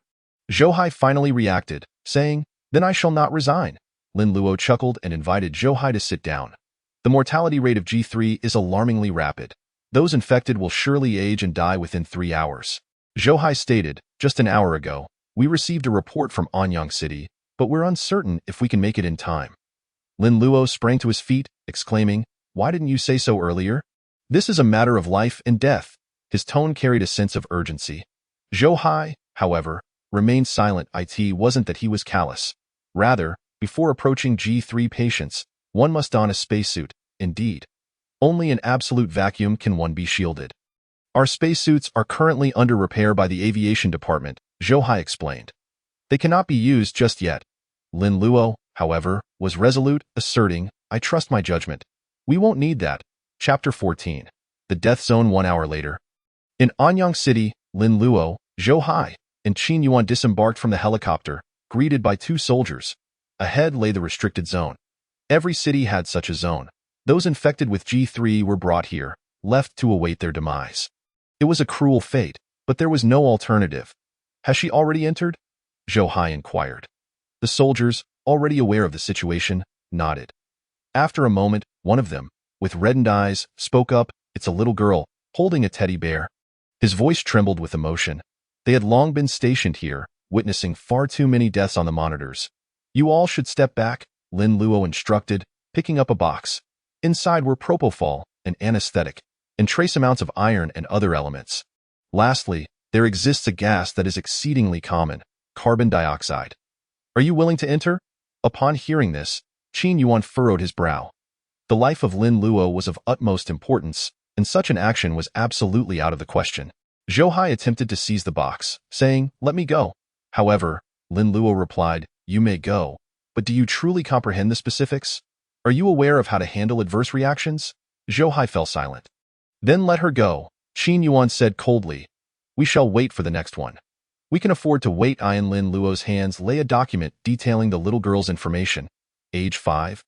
Zhou Hai finally reacted, saying, Then I shall not resign. Lin Luo chuckled and invited Zhou Hai to sit down. The mortality rate of G3 is alarmingly rapid. Those infected will surely age and die within 3 hours. Zhou Hai stated, Just an hour ago, we received a report from Anyang City, but we're uncertain if we can make it in time. Lin Luo sprang to his feet, exclaiming, Why didn't you say so earlier? This is a matter of life and death. His tone carried a sense of urgency. Zhou Hai, however, remained silent. It wasn't that he was callous. Rather, before approaching G3 patients, one must don a spacesuit. Indeed, only in absolute vacuum can one be shielded. Our spacesuits are currently under repair by the aviation department, Zhou Hai explained. They cannot be used just yet. Lin Luo, however, was resolute, asserting, I trust my judgment. We won't need that. Chapter 14. The Death Zone 1 hour later. In Anyang City, Lin Luo, Zhou Hai, and Qin Yuan disembarked from the helicopter, greeted by 2 soldiers. Ahead lay the restricted zone. Every city had such a zone. Those infected with G3 were brought here, left to await their demise. It was a cruel fate, but there was no alternative. Has she already entered? Zhou Hai inquired. The soldiers, already aware of the situation, nodded. After a moment, one of them, with reddened eyes, spoke up, It's a little girl, holding a teddy bear. His voice trembled with emotion. They had long been stationed here, witnessing far too many deaths on the monitors. You all should step back, Lin Luo instructed, picking up a box. Inside were propofol, an anesthetic, and trace amounts of iron and other elements. Lastly, there exists a gas that is exceedingly common, carbon dioxide. Are you willing to enter? Upon hearing this, Qin Yuan furrowed his brow. The life of Lin Luo was of utmost importance, and such an action was absolutely out of the question. Zhou Hai attempted to seize the box, saying, "Let me go." However, Lin Luo replied, "You may go, but do you truly comprehend the specifics? Are you aware of how to handle adverse reactions?" Zhou Hai fell silent. "Then let her go," Qin Yuan said coldly. "We shall wait for the next one." "We can afford to wait." In Lin Luo's hands lay a document detailing the little girl's information. Age 5.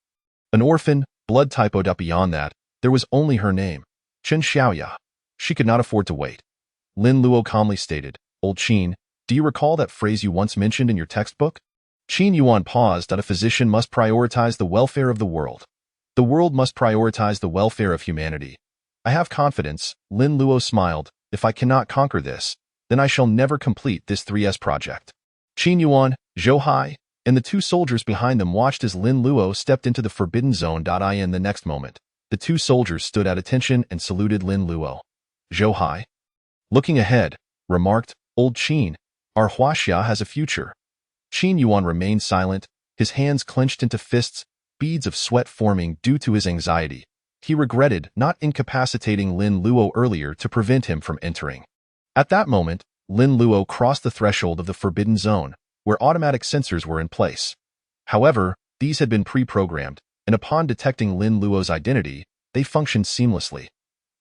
An orphan, blood typoed up beyond that, there was only her name, Chen Xiaoya. She could not afford to wait. Lin Luo calmly stated, "Old Qin, do you recall that phrase you once mentioned in your textbook?" Qin Yuan paused. "A physician must prioritize the welfare of the world. The world must prioritize the welfare of humanity. I have confidence," Lin Luo smiled. "If I cannot conquer this, then I shall never complete this 3S project." Qin Yuan, Zhou Hai, and the two soldiers behind them watched as Lin Luo stepped into the forbidden zone. In the next moment, the two soldiers stood at attention and saluted Lin Luo. Zhou Hai, looking ahead, remarked, "Old Qin, our Huaxia has a future." Qin Yuan remained silent, his hands clenched into fists, beads of sweat forming due to his anxiety. He regretted not incapacitating Lin Luo earlier to prevent him from entering. At that moment, Lin Luo crossed the threshold of the forbidden zone, where automatic sensors were in place. However, these had been pre-programmed, and upon detecting Lin Luo's identity, they functioned seamlessly.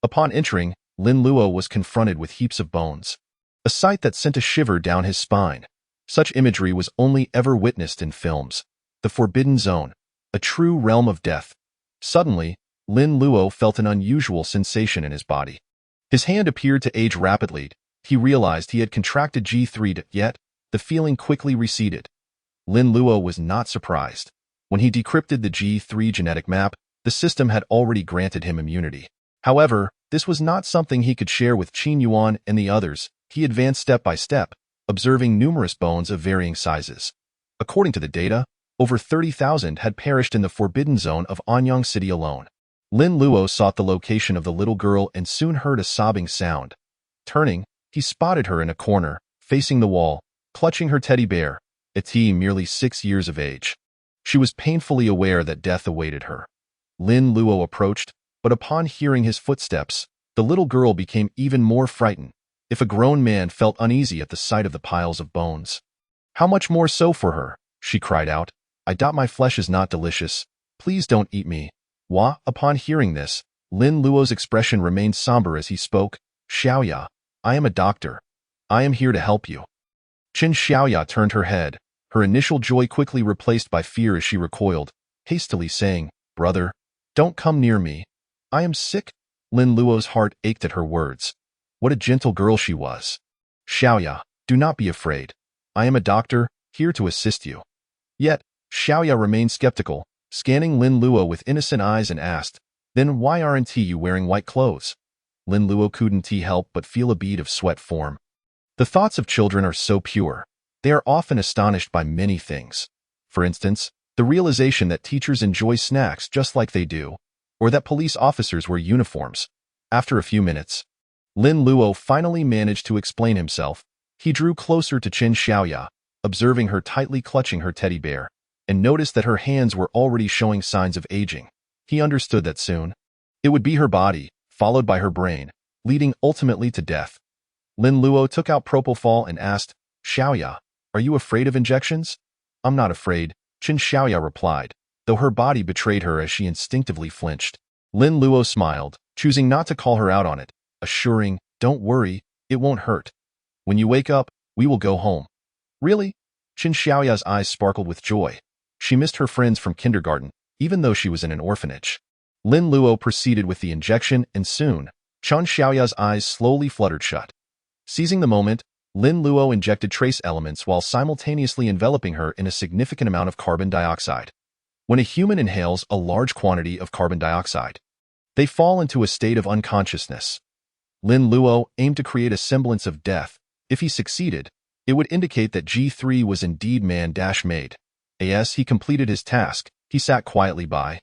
Upon entering, Lin Luo was confronted with heaps of bones, a sight that sent a shiver down his spine. Such imagery was only ever witnessed in films. The forbidden zone, a true realm of death. Suddenly, Lin Luo felt an unusual sensation in his body. His hand appeared to age rapidly. He realized he had contracted G3, yet the feeling quickly receded. Lin Luo was not surprised. When he decrypted the G3 genetic map, the system had already granted him immunity. However, this was not something he could share with Qin Yuan and the others. He advanced step by step, observing numerous bones of varying sizes. According to the data, over 30,000 had perished in the forbidden zone of Anyang City alone. Lin Luo sought the location of the little girl and soon heard a sobbing sound. Turning, he spotted her in a corner, facing the wall, clutching her teddy bear, Eti merely 6 years of age. She was painfully aware that death awaited her. Lin Luo approached, but upon hearing his footsteps, the little girl became even more frightened. If a grown man felt uneasy at the sight of the piles of bones, how much more so for her, she cried out. My flesh is not delicious. Please don't eat me." Wah. Upon hearing this, Lin Luo's expression remained somber as he spoke. "Xiaoya, I am a doctor. I am here to help you." Chen Xiaoya turned her head, her initial joy quickly replaced by fear as she recoiled, hastily saying, "Brother, don't come near me. I am sick." Lin Luo's heart ached at her words. What a gentle girl she was. "Xiaoya, do not be afraid. I am a doctor, here to assist you." Yet, Xiaoya remained skeptical, scanning Lin Luo with innocent eyes and asked, "Then why aren't you wearing white clothes?" Lin Luo couldn't help but feel a bead of sweat form. The thoughts of children are so pure. They are often astonished by many things. For instance, the realization that teachers enjoy snacks just like they do, or that police officers wear uniforms. After a few minutes, Lin Luo finally managed to explain himself. He drew closer to Chen Xiaoya, observing her tightly clutching her teddy bear, and noticed that her hands were already showing signs of aging. He understood that soon it would be her body, followed by her brain, leading ultimately to death. Lin Luo took out propofol and asked, "Xiaoya, are you afraid of injections?" "I'm not afraid," Chen Xiaoya replied, though her body betrayed her as she instinctively flinched. Lin Luo smiled, choosing not to call her out on it, assuring, "Don't worry, it won't hurt. When you wake up, we will go home." "Really?" Chen Xiaoya's eyes sparkled with joy. She missed her friends from kindergarten, even though she was in an orphanage. Lin Luo proceeded with the injection, and soon, Chen Xiaoya's eyes slowly fluttered shut. Seizing the moment, Lin Luo injected trace elements while simultaneously enveloping her in a significant amount of carbon dioxide. When a human inhales a large quantity of carbon dioxide, they fall into a state of unconsciousness. Lin Luo aimed to create a semblance of death, If he succeeded, it would indicate that G3 was indeed man-made. As he completed his task, he sat quietly by,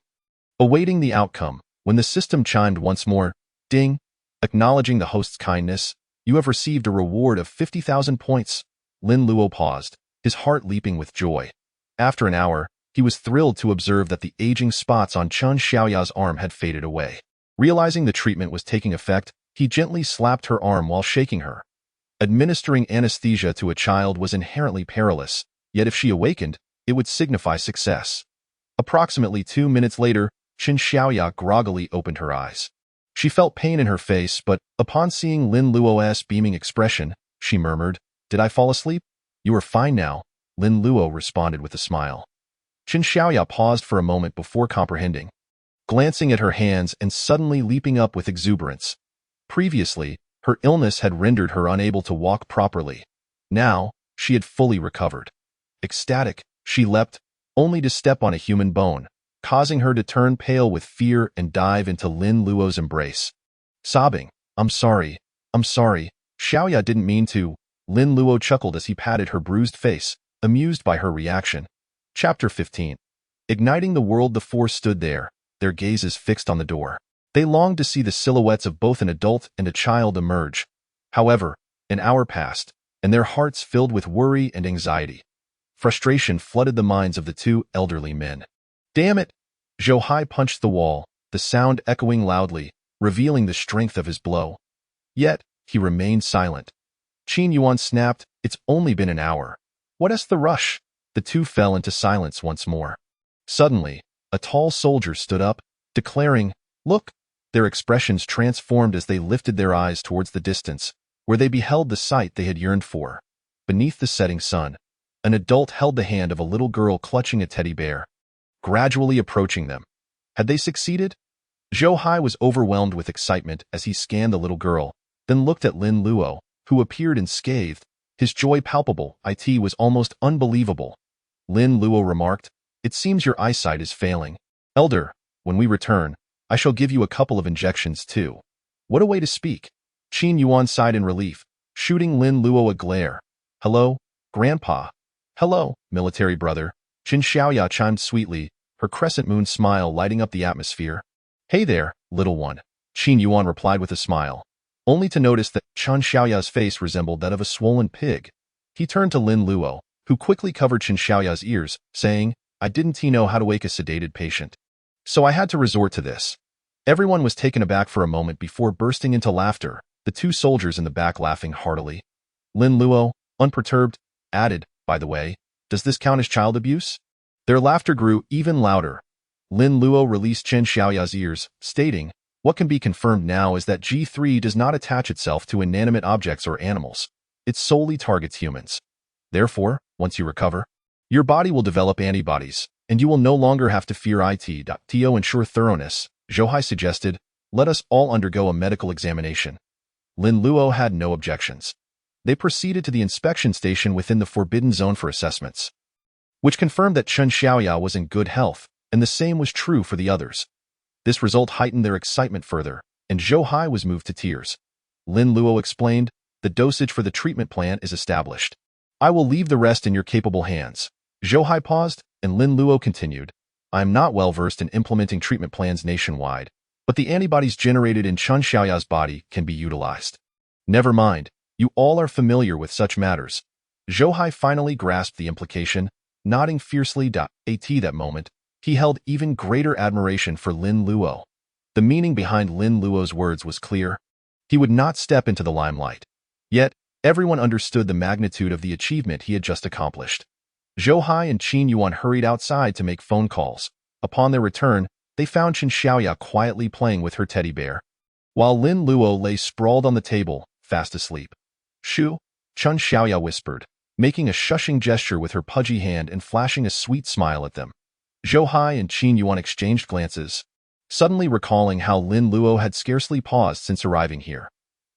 awaiting the outcome. When the system chimed once more, ding, acknowledging the host's kindness, you have received a reward of 50,000 points. Lin Luo paused, his heart leaping with joy. After an hour, he was thrilled to observe that the aging spots on Chen Xiaoya's arm had faded away. Realizing the treatment was taking effect, he gently slapped her arm while shaking her. Administering anesthesia to a child was inherently perilous, yet if she awakened, it would signify success. Approximately 2 minutes later, Chen Xiaoya groggily opened her eyes. She felt pain in her face, but upon seeing Lin Luo's beaming expression, she murmured, "Did I fall asleep?" "You are fine now," Lin Luo responded with a smile. Chen Xiaoya paused for a moment before comprehending, glancing at her hands and suddenly leaping up with exuberance. Previously, her illness had rendered her unable to walk properly. Now, she had fully recovered. Ecstatic, she leapt, only to step on a human bone, causing her to turn pale with fear and dive into Lin Luo's embrace. Sobbing, I'm sorry, Xiaoya didn't mean to." Lin Luo chuckled as he patted her bruised face, amused by her reaction. Chapter 15. Igniting the world. The four stood there, their gazes fixed on the door. They longed to see the silhouettes of both an adult and a child emerge. However, an hour passed, and their hearts filled with worry and anxiety. Frustration flooded the minds of the two elderly men. "Damn it!" Zhou Hai punched the wall, the sound echoing loudly, revealing the strength of his blow. Yet, he remained silent. Qin Yuan snapped, "It's only been an hour. What's the rush?" The two fell into silence once more. Suddenly, a tall soldier stood up, declaring, "Look!" Their expressions transformed as they lifted their eyes towards the distance, where they beheld the sight they had yearned for. Beneath the setting sun, an adult held the hand of a little girl clutching a teddy bear, gradually approaching them. Had they succeeded? Zhou Hai was overwhelmed with excitement as he scanned the little girl, then looked at Lin Luo, who appeared unscathed, his joy palpable. It was almost unbelievable. Lin Luo remarked, "It seems your eyesight is failing. Elder, when we return, I shall give you a couple of injections too." "What a way to speak." Qin Yuan sighed in relief, shooting Lin Luo a glare. "Hello, Grandpa." "Hello, military brother." Chen Xiaoya chimed sweetly, her crescent moon smile lighting up the atmosphere. "Hey there, little one," Qin Yuan replied with a smile, only to notice that Chen Xiaoya's face resembled that of a swollen pig. He turned to Lin Luo, who quickly covered Chen Xiaoya's ears, saying, "I didn't know how to wake a sedated patient, so I had to resort to this." Everyone was taken aback for a moment before bursting into laughter, the two soldiers in the back laughing heartily. Lin Luo, unperturbed, added, "By the way, does this count as child abuse?" Their laughter grew even louder. Lin Luo released Chen Xiaoya's ears, stating, "What can be confirmed now is that G3 does not attach itself to inanimate objects or animals. It solely targets humans. Therefore, once you recover, your body will develop antibodies, and you will no longer have to fear it. To ensure thoroughness, Zhou Hai suggested, let us all undergo a medical examination." Lin Luo had no objections. They proceeded to the inspection station within the forbidden zone for assessments, which confirmed that Chen Xiaoya was in good health, and the same was true for the others. This result heightened their excitement further, and Zhou Hai was moved to tears. Lin Luo explained, "The dosage for the treatment plan is established. I will leave the rest in your capable hands." Zhou Hai paused, and Lin Luo continued, "I am not well versed in implementing treatment plans nationwide, but the antibodies generated in Chen Xiaoya's body can be utilized." "Never mind, you all are familiar with such matters." Zhou Hai finally grasped the implication, nodding fiercely. At that moment, he held even greater admiration for Lin Luo. The meaning behind Lin Luo's words was clear. He would not step into the limelight. Yet, everyone understood the magnitude of the achievement he had just accomplished. Zhou Hai and Qin Yuan hurried outside to make phone calls. Upon their return, they found Chen Xiaoya quietly playing with her teddy bear, while Lin Luo lay sprawled on the table, fast asleep. "Shoo," Chen Xiaoya whispered, making a shushing gesture with her pudgy hand and flashing a sweet smile at them. Zhou Hai and Qin Yuan exchanged glances, suddenly recalling how Lin Luo had scarcely paused since arriving here.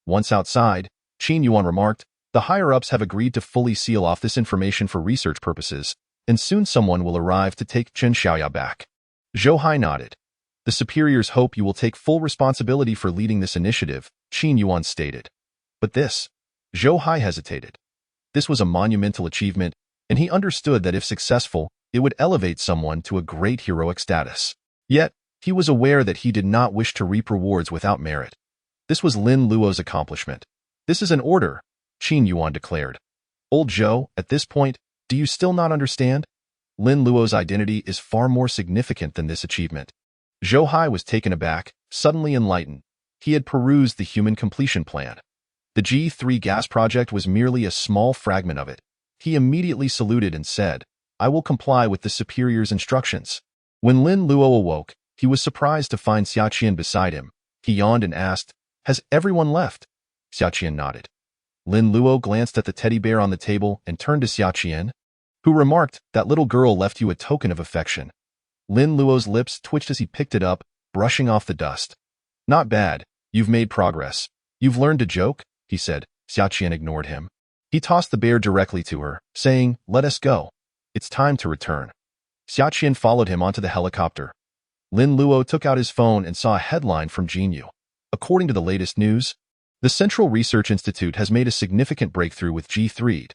Once outside, Qin Yuan remarked, "The higher-ups have agreed to fully seal off this information for research purposes, and soon someone will arrive to take Chen Xiaoya back." Zhou Hai nodded. "The superiors hope you will take full responsibility for leading this initiative," Qin Yuan stated. "But this, Zhou Hai hesitated. This was a monumental achievement, and he understood that if successful, it would elevate someone to a great heroic status. Yet, he was aware that he did not wish to reap rewards without merit. This was Lin Luo's accomplishment. This is an order, Qin Yuan declared. Old Zhou, at this point, do you still not understand? Lin Luo's identity is far more significant than this achievement. Zhou Hai was taken aback, suddenly enlightened. He had perused the human completion plan. The G3 gas project was merely a small fragment of it. He immediately saluted and said, I will comply with the superior's instructions. When Lin Luo awoke, he was surprised to find Xiaqian beside him. He yawned and asked, Has everyone left? Xiaqian nodded. Lin Luo glanced at the teddy bear on the table and turned to Xiaqian, who remarked, That little girl left you a token of affection. Lin Luo's lips twitched as he picked it up, brushing off the dust. Not bad. You've made progress. You've learned to joke, he said. Xiaqian ignored him. He tossed the bear directly to her, saying, Let us go. It's time to return. Xiaqian followed him onto the helicopter. Lin Luo took out his phone and saw a headline from Jinyu. According to the latest news, the Central Research Institute has made a significant breakthrough with G3.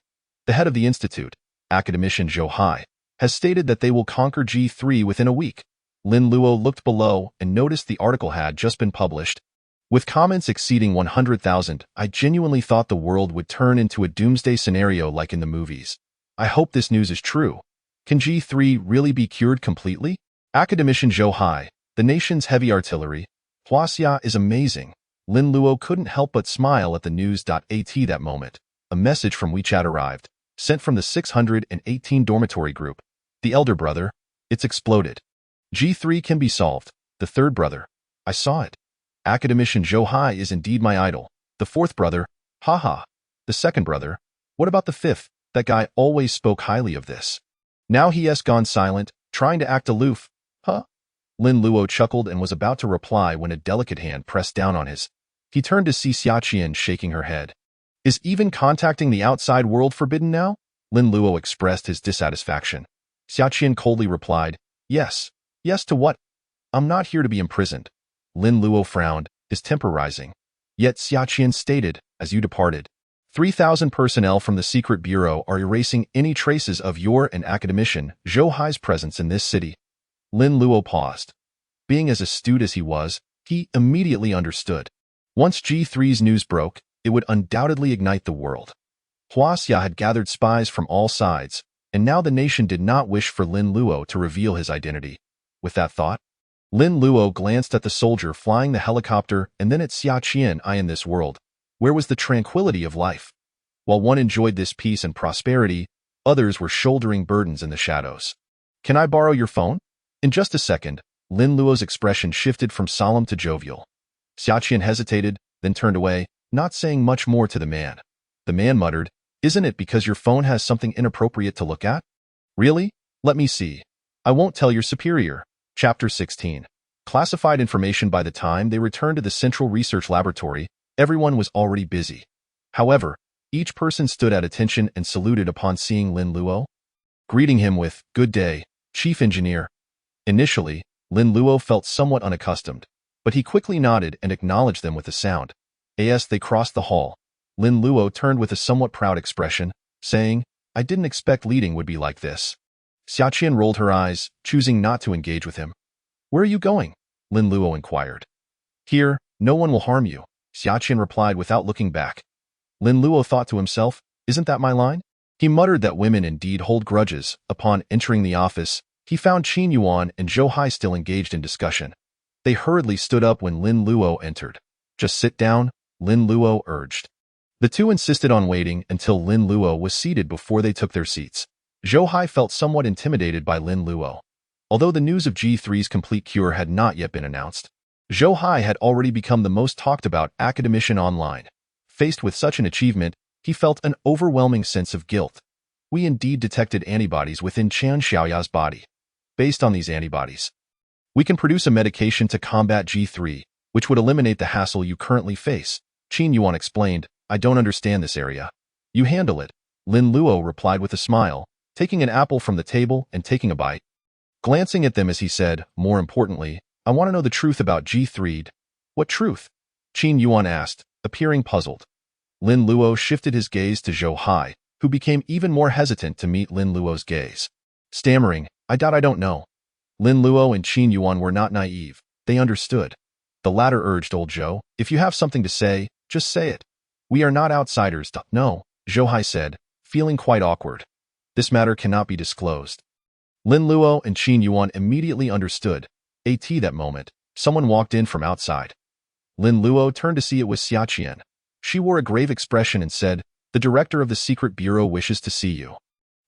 The head of the institute, academician Zhou Hai, has stated that they will conquer G3 within a week. Lin Luo looked below and noticed the article had just been published. With comments exceeding 100,000, I genuinely thought the world would turn into a doomsday scenario like in the movies. I hope this news is true. Can G3 really be cured completely? Academician Zhou Hai, the nation's heavy artillery, Huaxia is amazing. Lin Luo couldn't help but smile at the news.at that moment. A message from WeChat arrived, sent from the 618 dormitory group. The elder brother, it's exploded. G3 can be solved. The third brother, I saw it. Academician Zhou Hai is indeed my idol. The fourth brother, haha. The second brother, what about the fifth? That guy always spoke highly of this. Now he has gone silent, trying to act aloof. Huh? Lin Luo chuckled and was about to reply when a delicate hand pressed down on his. He turned to see Xiaqian shaking her head. Is even contacting the outside world forbidden now? Lin Luo expressed his dissatisfaction. Xiaqian coldly replied, Yes. Yes to what? I'm not here to be imprisoned. Lin Luo frowned, his temper rising. Yet Xiaqian stated, as you departed, 3,000 personnel from the secret bureau are erasing any traces of your and academician Zhou Hai's presence in this city. Lin Luo paused. Being as astute as he was, he immediately understood. Once G3's news broke, it would undoubtedly ignite the world. Huaxia had gathered spies from all sides, and now the nation did not wish for Lin Luo to reveal his identity. With that thought, Lin Luo glanced at the soldier flying the helicopter and then at Xiaqian. In this world, where was the tranquility of life? While one enjoyed this peace and prosperity, others were shouldering burdens in the shadows. Can I borrow your phone? In just a second, Lin Luo's expression shifted from solemn to jovial. Xiaqian hesitated, then turned away, not saying much more to the man. The man muttered, Isn't it because your phone has something inappropriate to look at? Really? Let me see. I won't tell your superior. Chapter 16. Classified information. By the time they returned to the Central Research Laboratory, everyone was already busy. However, each person stood at attention and saluted upon seeing Lin Luo, greeting him with, Good day, Chief Engineer. Initially, Lin Luo felt somewhat unaccustomed, but he quickly nodded and acknowledged them with a sound. As they crossed the hall, Lin Luo turned with a somewhat proud expression, saying, I didn't expect leading would be like this. Xiaqian rolled her eyes, choosing not to engage with him. Where are you going? Lin Luo inquired. Here, no one will harm you, Xiaqian replied without looking back. Lin Luo thought to himself, Isn't that my line? He muttered that women indeed hold grudges. Upon entering the office, he found Qin Yuan and Zhou Hai still engaged in discussion. They hurriedly stood up when Lin Luo entered. Just sit down, Lin Luo urged. The two insisted on waiting until Lin Luo was seated before they took their seats. Zhou Hai felt somewhat intimidated by Lin Luo. Although the news of G3's complete cure had not yet been announced, Zhou Hai had already become the most talked about academician online. Faced with such an achievement, he felt an overwhelming sense of guilt. We indeed detected antibodies within Qian Xiaoya's body. Based on these antibodies, we can produce a medication to combat G3, which would eliminate the hassle you currently face. Qin Yuan explained, I don't understand this area. You handle it. Lin Luo replied with a smile, taking an apple from the table and taking a bite. Glancing at them as he said, more importantly, I want to know the truth about G3. What truth? Qin Yuan asked, appearing puzzled. Lin Luo shifted his gaze to Zhou Hai, who became even more hesitant to meet Lin Luo's gaze. Stammering, I don't know. Lin Luo and Qin Yuan were not naive. They understood. The latter urged old Zhou, if you have something to say, just say it. We are not outsiders. No, Zhou Hai said, feeling quite awkward. This matter cannot be disclosed. Lin Luo and Qin Yuan immediately understood. That moment, someone walked in from outside. Lin Luo turned to see it was Xia Qian. She wore a grave expression and said, the director of the secret bureau wishes to see you.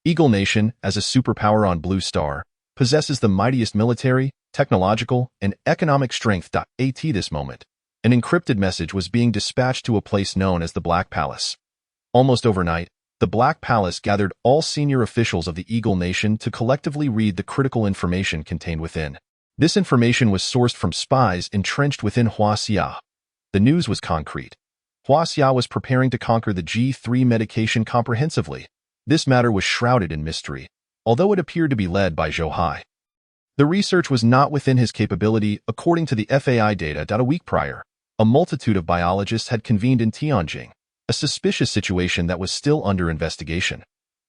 Eagle Nation, as a superpower on Blue Star, possesses the mightiest military, technological, and economic strength. This moment, an encrypted message was being dispatched to a place known as the Black Palace. Almost overnight, the Black Palace gathered all senior officials of the Eagle Nation to collectively read the critical information contained within. This information was sourced from spies entrenched within Huaxia. The news was concrete. Huaxia was preparing to conquer the G3 medication comprehensively. This matter was shrouded in mystery, although it appeared to be led by Zhou Hai. The research was not within his capability according to the FAI data. A week prior, a multitude of biologists had convened in Tianjin, a suspicious situation that was still under investigation.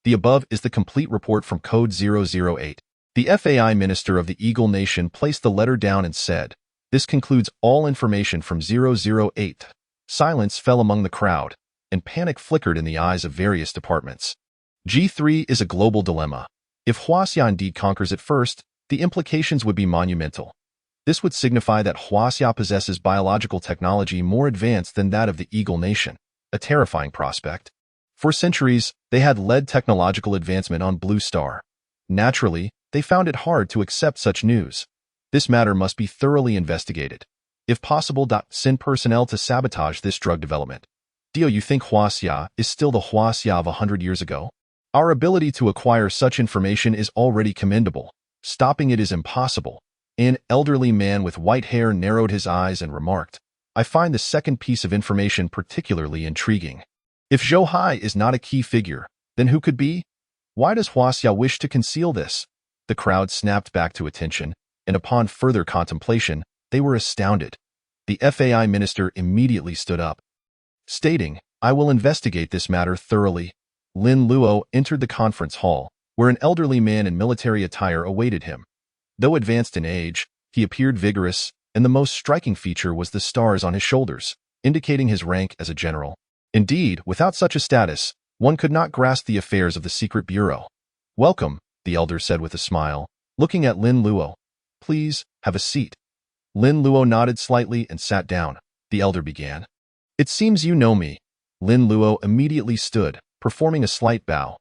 The above is the complete report from Code 008. The FAI minister of the Eagle Nation placed the letter down and said, this concludes all information from 008. Silence fell among the crowd, and panic flickered in the eyes of various departments. G3 is a global dilemma. If Huaxia indeed conquers it first, the implications would be monumental. This would signify that Huaxia possesses biological technology more advanced than that of the Eagle Nation, a terrifying prospect. For centuries, they had led technological advancement on Blue Star. Naturally, they found it hard to accept such news. This matter must be thoroughly investigated. If possible, send personnel to sabotage this drug development. Do you think Huaxia is still the Huaxia of 100 years ago? Our ability to acquire such information is already commendable. Stopping it is impossible. An elderly man with white hair narrowed his eyes and remarked, I find the second piece of information particularly intriguing. If Zhou Hai is not a key figure, then who could be? Why does Huaxia wish to conceal this? The crowd snapped back to attention, and upon further contemplation, they were astounded. The FAI minister immediately stood up, stating, I will investigate this matter thoroughly. Lin Luo entered the conference hall, where an elderly man in military attire awaited him. Though advanced in age, he appeared vigorous, and the most striking feature was the stars on his shoulders, indicating his rank as a general. Indeed, without such a status, one could not grasp the affairs of the secret bureau. Welcome, the elder said with a smile, looking at Lin Luo. Please, have a seat. Lin Luo nodded slightly and sat down. The elder began. It seems you know me. Lin Luo immediately stood, performing a slight bow.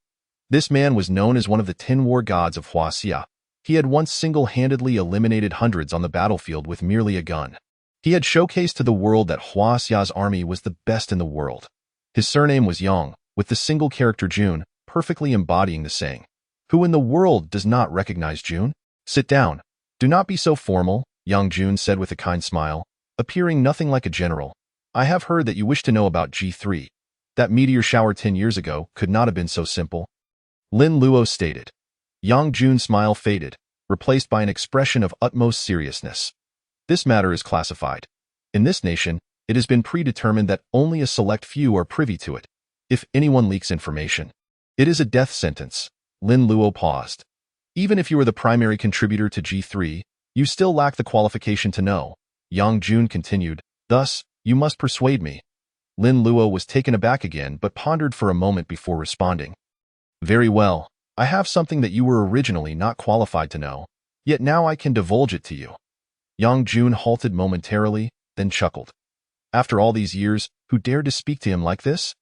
This man was known as one of the 10 war gods of Huaxia. He had once single-handedly eliminated hundreds on the battlefield with merely a gun. He had showcased to the world that Huaxia's army was the best in the world. His surname was Yang, with the single character Jun, perfectly embodying the saying. Who in the world does not recognize Jun? Sit down. Do not be so formal, Yang Jun said with a kind smile, appearing nothing like a general. I have heard that you wish to know about G3. That meteor shower 10 years ago could not have been so simple. Lin Luo stated. Yang Jun's smile faded, replaced by an expression of utmost seriousness. This matter is classified. In this nation, it has been predetermined that only a select few are privy to it. If anyone leaks information, it is a death sentence. Lin Luo paused. Even if you are the primary contributor to G3, you still lack the qualification to know. Yang Jun continued, thus, you must persuade me. Lin Luo was taken aback again but pondered for a moment before responding. Very well, I have something that you were originally not qualified to know, yet now I can divulge it to you. Yang Jun halted momentarily, then chuckled. After all these years, who dared to speak to him like this?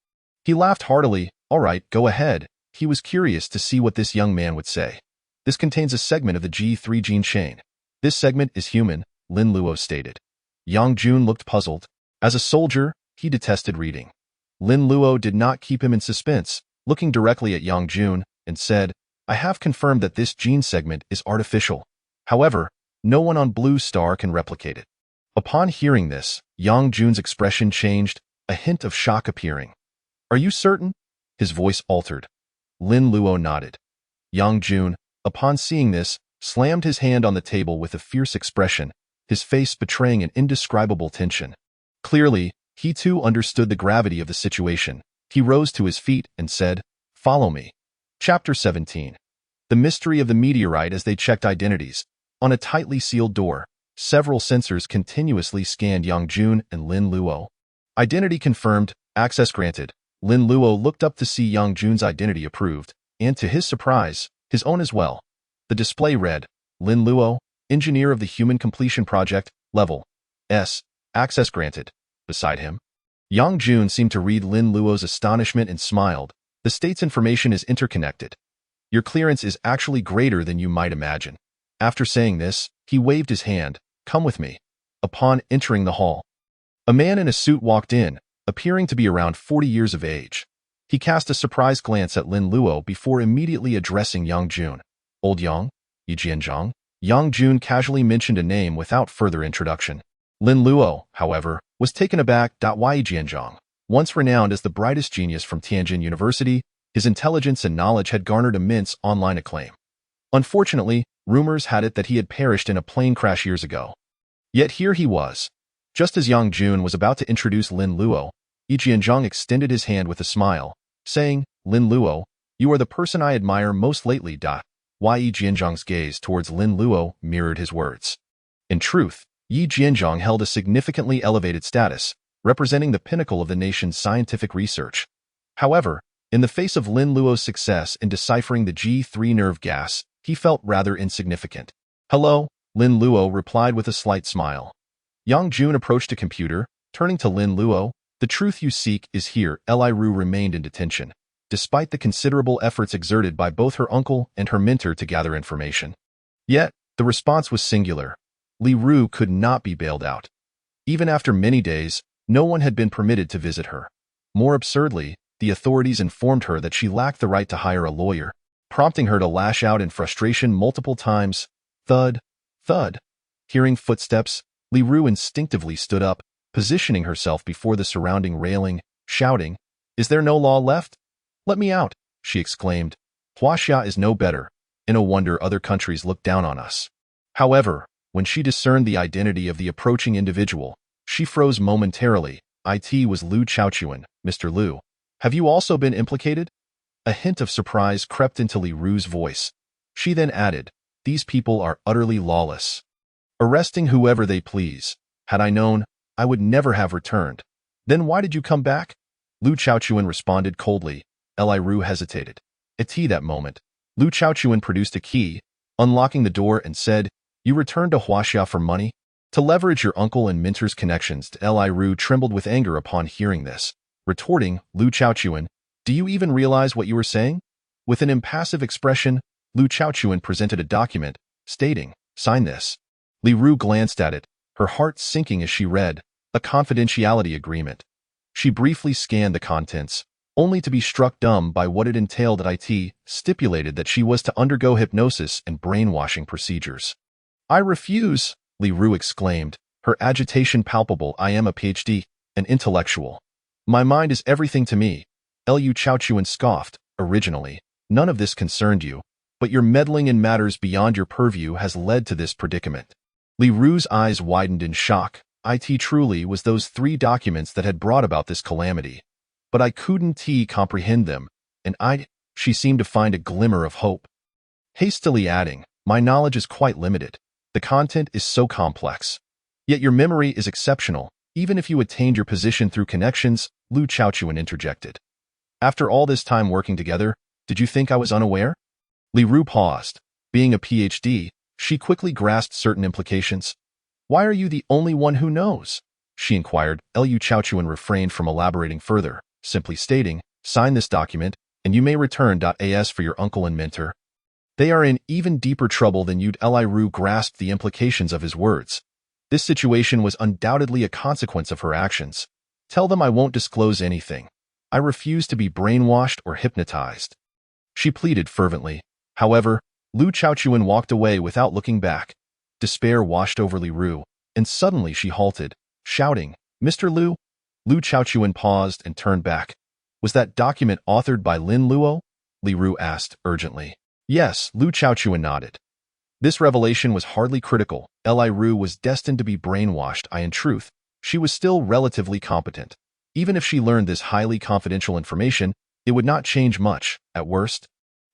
He laughed heartily. All right, go ahead. He was curious to see what this young man would say. This contains a segment of the G3 gene chain. This segment is human, Lin Luo stated. Yang Jun looked puzzled. As a soldier, he detested reading. Lin Luo did not keep him in suspense, looking directly at Yang Jun, and said, I have confirmed that this gene segment is artificial. However, no one on Blue Star can replicate it. Upon hearing this, Yang Jun's expression changed, a hint of shock appearing. Are you certain? His voice altered. Lin Luo nodded. Yang Jun, upon seeing this, slammed his hand on the table with a fierce expression, his face betraying an indescribable tension. Clearly, He too understood the gravity of the situation. He rose to his feet and said, "Follow me." Chapter 17. The mystery of the meteorite. As they checked identities on a tightly sealed door, several sensors continuously scanned Yang Jun and Lin Luo. Identity confirmed, access granted. Lin Luo looked up to see Yang Jun's identity approved, and to his surprise, his own as well. The display read, Lin Luo, engineer of the Human Completion Project, Level S, access granted. Beside him, Yang Jun seemed to read Lin Luo's astonishment and smiled. The state's information is interconnected. Your clearance is actually greater than you might imagine. After saying this, he waved his hand. Come with me. Upon entering the hall, a man in a suit walked in, appearing to be around 40 years of age. He cast a surprised glance at Lin Luo before immediately addressing Yang Jun. Old Yang? Yi Jianzhang? Yang Jun casually mentioned a name without further introduction. Lin Luo, however, was taken aback. Yi Jianzhang, once renowned as the brightest genius from Tianjin University, his intelligence and knowledge had garnered immense online acclaim. Unfortunately, rumors had it that he had perished in a plane crash years ago. Yet here he was. Just as Yang Jun was about to introduce Lin Luo, Yi Jianzhang extended his hand with a smile, saying, Lin Luo, you are the person I admire most lately. Yi Jianzhang's gaze towards Lin Luo mirrored his words. In truth, Yi Jianzhang held a significantly elevated status, representing the pinnacle of the nation's scientific research. However, in the face of Lin Luo's success in deciphering the G3 nerve gas, he felt rather insignificant. Hello, Lin Luo replied with a slight smile. Yang Jun approached a computer, turning to Lin Luo. The truth you seek is here. Li Ru remained in detention, despite the considerable efforts exerted by both her uncle and her mentor to gather information. Yet, the response was singular. Li Ru could not be bailed out. Even after many days, no one had been permitted to visit her. More absurdly, the authorities informed her that she lacked the right to hire a lawyer, prompting her to lash out in frustration multiple times. Thud, thud. Hearing footsteps, Li Ru instinctively stood up, positioning herself before the surrounding railing, shouting, Is there no law left? Let me out, she exclaimed. Huaxia is no better, and no wonder other countries look down on us. However, when she discerned the identity of the approaching individual, she froze momentarily. It was Liu Chaochuan. Mr. Liu, have you also been implicated? A hint of surprise crept into Li Ru's voice. She then added, These people are utterly lawless, arresting whoever they please. Had I known, I would never have returned. Then why did you come back? Liu Chaochuan responded coldly. Li Ru hesitated. At that moment, Liu Chaochuan produced a key, unlocking the door and said, You returned to Huaxia for money? To leverage your uncle and mentor's connections. Li Ru trembled with anger upon hearing this. Retorting, Liu Chaochuan, Do you even realize what you were saying? With an impassive expression, Liu Chaochuan presented a document, stating, Sign this. Li Ru glanced at it, her heart sinking as she read, a confidentiality agreement. She briefly scanned the contents, only to be struck dumb by what it entailed. It stipulated that she was to undergo hypnosis and brainwashing procedures. I refuse, Li Ru exclaimed, her agitation palpable. I am a PhD, an intellectual. My mind is everything to me. Liu Chaochuan scoffed. Originally, none of this concerned you, but your meddling in matters beyond your purview has led to this predicament. Li Ru's eyes widened in shock. It truly was those 3 documents that had brought about this calamity. But I couldn't comprehend them, and she seemed to find a glimmer of hope. Hastily adding, My knowledge is quite limited. The content is so complex. Yet your memory is exceptional, even if you attained your position through connections, Liu Chaochuan interjected. After all this time working together, did you think I was unaware? Li Ru paused. Being a PhD, she quickly grasped certain implications. Why are you the only one who knows? She inquired. Liu Chaochuan refrained from elaborating further, simply stating, Sign this document, and you may return. As for your uncle and mentor, they are in even deeper trouble than you'd. Li Ru grasped the implications of his words. This situation was undoubtedly a consequence of her actions. Tell them I won't disclose anything. I refuse to be brainwashed or hypnotized, she pleaded fervently. However, Liu Chaochuan walked away without looking back. Despair washed over Li Ru, and suddenly she halted, shouting, Mr. Liu? Liu Chaochuan paused and turned back. Was that document authored by Lin Luo? Li Ru asked urgently. Yes, Liu Chaochuan nodded. This revelation was hardly critical. Li Ru was destined to be brainwashed. In truth, she was still relatively competent. Even if she learned this highly confidential information, it would not change much, at worst.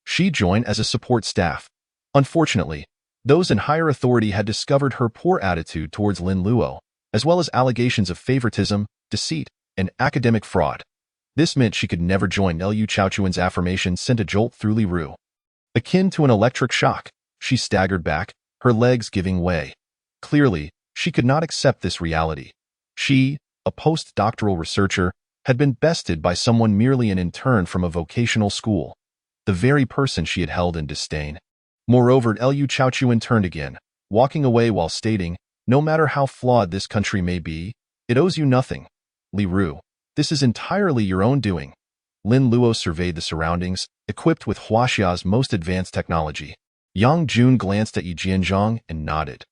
She'd join as a support staff. Unfortunately, those in higher authority had discovered her poor attitude towards Lin Luo, as well as allegations of favoritism, deceit, and academic fraud. This meant she could never join. Liu Chaochuan's affirmation sent a jolt through Li Ru. Akin to an electric shock, she staggered back, her legs giving way. Clearly, she could not accept this reality. She, a postdoctoral researcher, had been bested by someone merely an intern from a vocational school, the very person she had held in disdain. Moreover, Liu Chaochuan turned again, walking away while stating, "No matter how flawed this country may be, it owes you nothing. Li Ru, this is entirely your own doing." Lin Luo surveyed the surroundings, equipped with Huaxia's most advanced technology. Yang Jun glanced at Yi Jianzhang and nodded.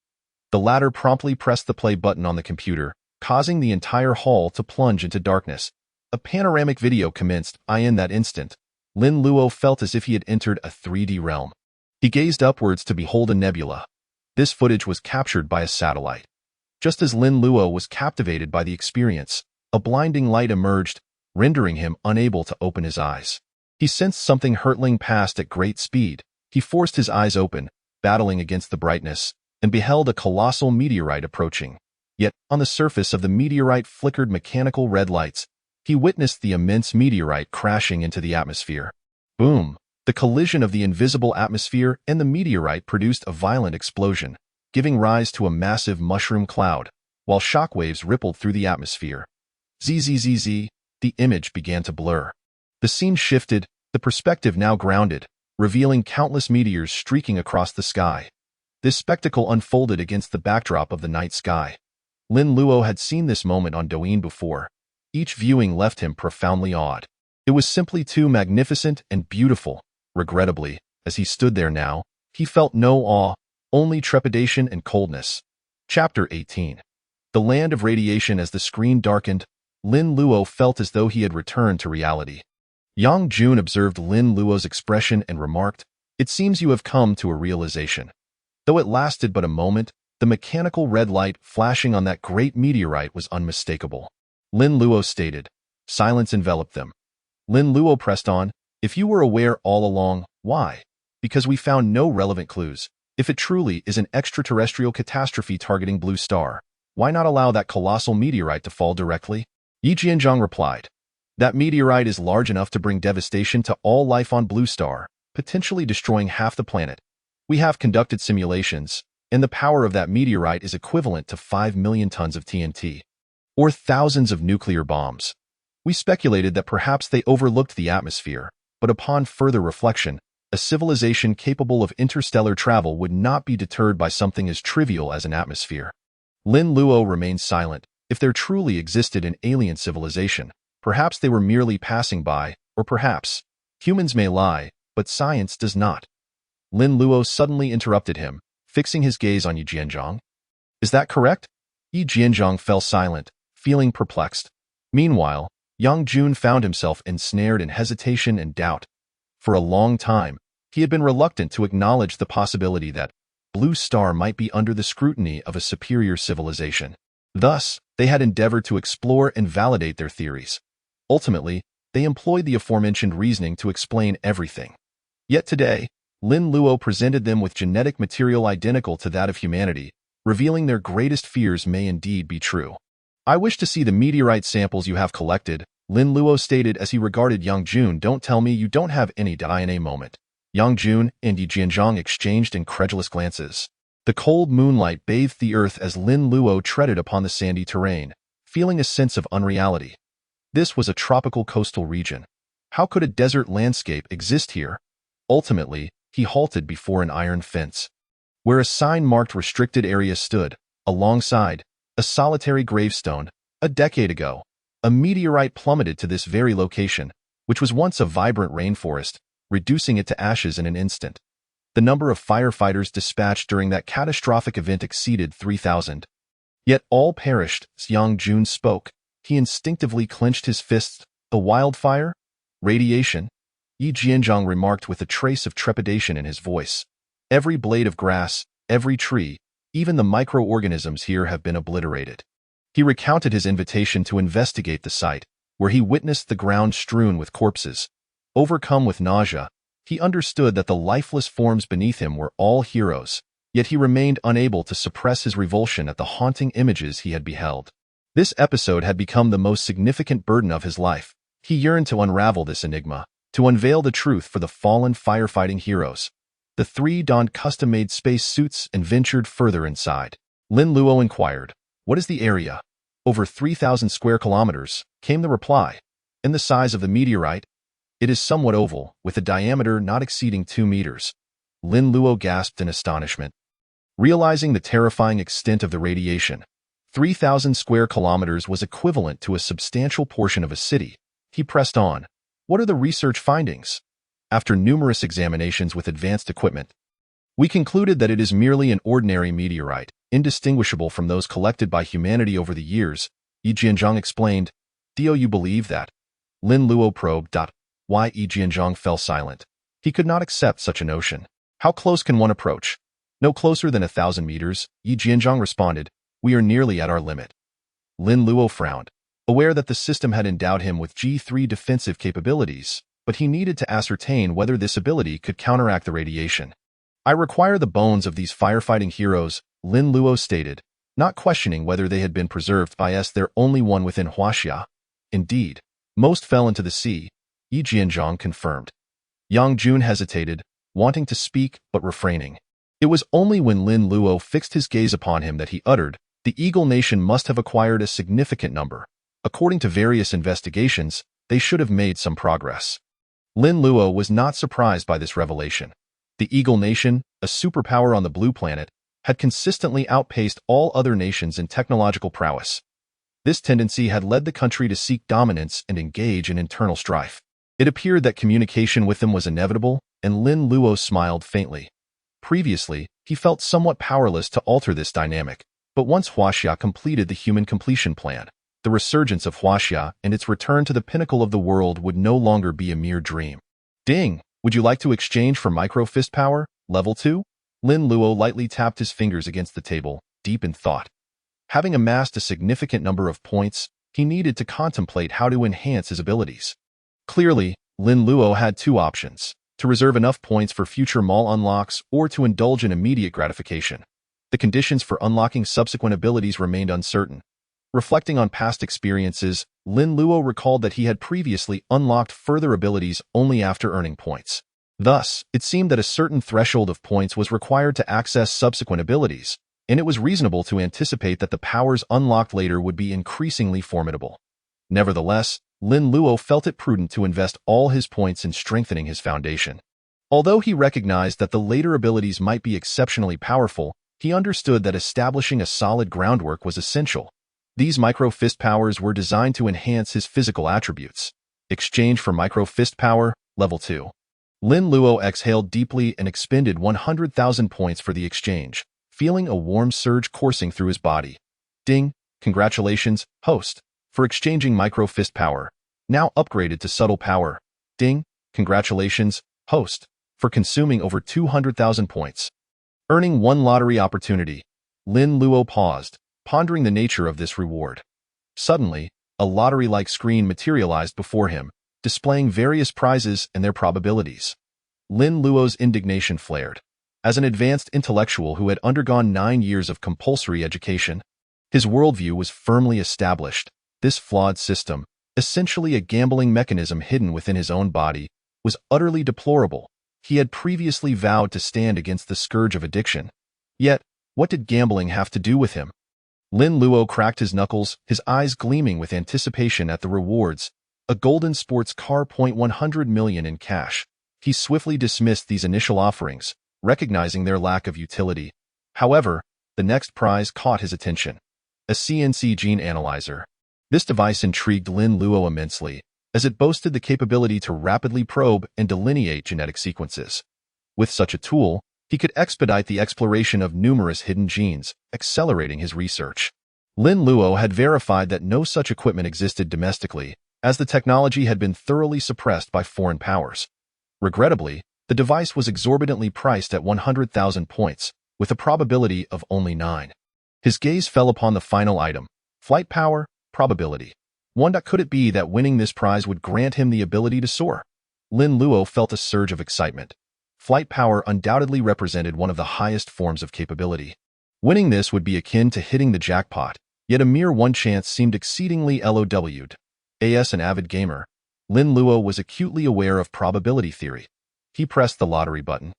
The latter promptly pressed the play button on the computer, causing the entire hall to plunge into darkness. A panoramic video commenced. In that instant, Lin Luo felt as if he had entered a 3D realm. He gazed upwards to behold a nebula. This footage was captured by a satellite. Just as Lin Luo was captivated by the experience, a blinding light emerged, rendering him unable to open his eyes. He sensed something hurtling past at great speed. He forced his eyes open, battling against the brightness, and beheld a colossal meteorite approaching. Yet, on the surface of the meteorite flickered mechanical red lights. He witnessed the immense meteorite crashing into the atmosphere. Boom! The collision of the invisible atmosphere and the meteorite produced a violent explosion, giving rise to a massive mushroom cloud, while shockwaves rippled through the atmosphere. Zzz, the image began to blur. The scene shifted, the perspective now grounded, revealing countless meteors streaking across the sky. This spectacle unfolded against the backdrop of the night sky. Lin Luo had seen this moment on Douyin before. Each viewing left him profoundly awed. It was simply too magnificent and beautiful. Regrettably, as he stood there now, he felt no awe, only trepidation and coldness. Chapter 18. The Land of Radiation. As the screen darkened, Lin Luo felt as though he had returned to reality. Yang Jun observed Lin Luo's expression and remarked, "It seems you have come to a realization." Though it lasted but a moment, the mechanical red light flashing on that great meteorite was unmistakable. Lin Luo stated. Silence enveloped them. Lin Luo pressed on, "If you were aware all along, why? Because we found no relevant clues. If it truly is an extraterrestrial catastrophe targeting Blue Star, why not allow that colossal meteorite to fall directly?" Yi Jianzhang replied. "That meteorite is large enough to bring devastation to all life on Blue Star, potentially destroying half the planet. We have conducted simulations, and the power of that meteorite is equivalent to 5 million tons of TNT, or thousands of nuclear bombs. We speculated that perhaps they overlooked the atmosphere, but upon further reflection, a civilization capable of interstellar travel would not be deterred by something as trivial as an atmosphere." Lin Luo remained silent. If there truly existed an alien civilization, perhaps they were merely passing by, or perhaps humans may lie, but science does not. Lin Luo suddenly interrupted him, fixing his gaze on Yi Jianzhang. "Is that correct?" Yi Jianzhang fell silent, feeling perplexed. Meanwhile, Yang Jun found himself ensnared in hesitation and doubt. For a long time, he had been reluctant to acknowledge the possibility that Blue Star might be under the scrutiny of a superior civilization. Thus, they had endeavored to explore and validate their theories. Ultimately, they employed the aforementioned reasoning to explain everything. Yet today, Lin Luo presented them with genetic material identical to that of humanity, revealing their greatest fears may indeed be true. "I wish to see the meteorite samples you have collected," Lin Luo stated as he regarded Yang Jun. "Don't tell me you don't have any DNA." Moment. Yang Jun and Yi Jianzhang exchanged incredulous glances. The cold moonlight bathed the earth as Lin Luo treaded upon the sandy terrain, feeling a sense of unreality. This was a tropical coastal region. How could a desert landscape exist here? Ultimately, he halted before an iron fence. Where a sign marked restricted area stood, alongside, a solitary gravestone. A decade ago, a meteorite plummeted to this very location, which was once a vibrant rainforest, reducing it to ashes in an instant. The number of firefighters dispatched during that catastrophic event exceeded 3,000. Yet all perished. Yang Jun spoke. He instinctively clenched his fists. "A wildfire? Radiation?" Yi Jianzhang remarked with a trace of trepidation in his voice. "Every blade of grass, every tree, even the microorganisms here have been obliterated." He recounted his invitation to investigate the site, where he witnessed the ground strewn with corpses. Overcome with nausea, he understood that the lifeless forms beneath him were all heroes, yet he remained unable to suppress his revulsion at the haunting images he had beheld. This episode had become the most significant burden of his life. He yearned to unravel this enigma, to unveil the truth for the fallen firefighting heroes. The three donned custom-made space suits and ventured further inside. Lin Luo inquired, "What is the area?" "Over 3,000 square kilometers," came the reply. "And the size of the meteorite?" "It is somewhat oval, with a diameter not exceeding 2 meters." Lin Luo gasped in astonishment. Realizing the terrifying extent of the radiation, 3,000 square kilometers was equivalent to a substantial portion of a city. He pressed on. "What are the research findings?" "After numerous examinations with advanced equipment, we concluded that it is merely an ordinary meteorite, indistinguishable from those collected by humanity over the years," Yi Jianzhang explained. "Do you believe that?" Lin Luo probed. Why Yi Jianzhang fell silent. He could not accept such a notion. "How close can one approach?" "No closer than 1,000 meters," Yi Jianzhang responded. "We are nearly at our limit." Lin Luo frowned, aware that the system had endowed him with G3 defensive capabilities, but he needed to ascertain whether this ability could counteract the radiation. "I require the bones of these firefighting heroes," Lin Luo stated, not questioning whether they had been preserved by their only one within Huaxia. "Indeed, most fell into the sea," Yi Jianzhang confirmed. Yang Jun hesitated, wanting to speak but refraining. It was only when Lin Luo fixed his gaze upon him that he uttered, "The Eagle Nation must have acquired a significant number. According to various investigations, they should have made some progress." Lin Luo was not surprised by this revelation. The Eagle Nation, a superpower on the Blue Planet, had consistently outpaced all other nations in technological prowess. This tendency had led the country to seek dominance and engage in internal strife. It appeared that communication with them was inevitable, and Lin Luo smiled faintly. Previously, he felt somewhat powerless to alter this dynamic, but once Huaxia completed the human completion plan, the resurgence of Huaxia and its return to the pinnacle of the world would no longer be a mere dream. "Ding, would you like to exchange for micro-fist power, level 2? Lin Luo lightly tapped his fingers against the table, deep in thought. Having amassed a significant number of points, he needed to contemplate how to enhance his abilities. Clearly, Lin Luo had two options: to reserve enough points for future mall unlocks or to indulge in immediate gratification. The conditions for unlocking subsequent abilities remained uncertain. Reflecting on past experiences, Lin Luo recalled that he had previously unlocked further abilities only after earning points. Thus, it seemed that a certain threshold of points was required to access subsequent abilities, and it was reasonable to anticipate that the powers unlocked later would be increasingly formidable. Nevertheless, Lin Luo felt it prudent to invest all his points in strengthening his foundation. Although he recognized that the later abilities might be exceptionally powerful, he understood that establishing a solid groundwork was essential. These micro-fist powers were designed to enhance his physical attributes. Exchange for micro-fist power, level 2. Lin Luo exhaled deeply and expended 100,000 points for the exchange, feeling a warm surge coursing through his body. "Ding, congratulations, host, for exchanging micro-fist power, now upgraded to subtle power." "Ding, congratulations, host, for consuming over 200,000 points. Earning one lottery opportunity." Lin Luo paused, pondering the nature of this reward. Suddenly, a lottery-like screen materialized before him, displaying various prizes and their probabilities. Lin Luo's indignation flared. As an advanced intellectual who had undergone 9 years of compulsory education, his worldview was firmly established. This flawed system, essentially a gambling mechanism hidden within his own body, was utterly deplorable. He had previously vowed to stand against the scourge of addiction. Yet, what did gambling have to do with him? Lin Luo cracked his knuckles, his eyes gleaming with anticipation at the rewards. A golden sports car, 100 million in cash. He swiftly dismissed these initial offerings, recognizing their lack of utility. However, the next prize caught his attention: a CNC gene analyzer. This device intrigued Lin Luo immensely, as it boasted the capability to rapidly probe and delineate genetic sequences. With such a tool, he could expedite the exploration of numerous hidden genes, accelerating his research. Lin Luo had verified that no such equipment existed domestically, as the technology had been thoroughly suppressed by foreign powers. Regrettably, the device was exorbitantly priced at 100,000 points, with a probability of only 9. His gaze fell upon the final item: Flight power, probability. Could it be that winning this prize would grant him the ability to soar? Lin Luo felt a surge of excitement. Flight power undoubtedly represented one of the highest forms of capability. Winning this would be akin to hitting the jackpot, yet a mere one chance seemed exceedingly LOW'd. As an avid gamer, Lin Luo was acutely aware of probability theory. He pressed the lottery button,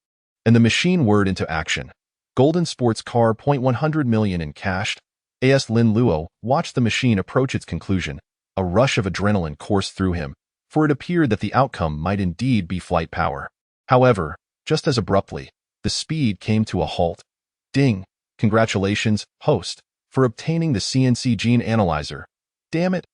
and the machine whirred into action. Golden sports car, 100 million in cashed. As Lin Luo watched the machine approach its conclusion, a rush of adrenaline coursed through him, for it appeared that the outcome might indeed be flight power. However, just as abruptly, the speed came to a halt. Ding! Congratulations, host, for obtaining the CNC gene analyzer. Damn it!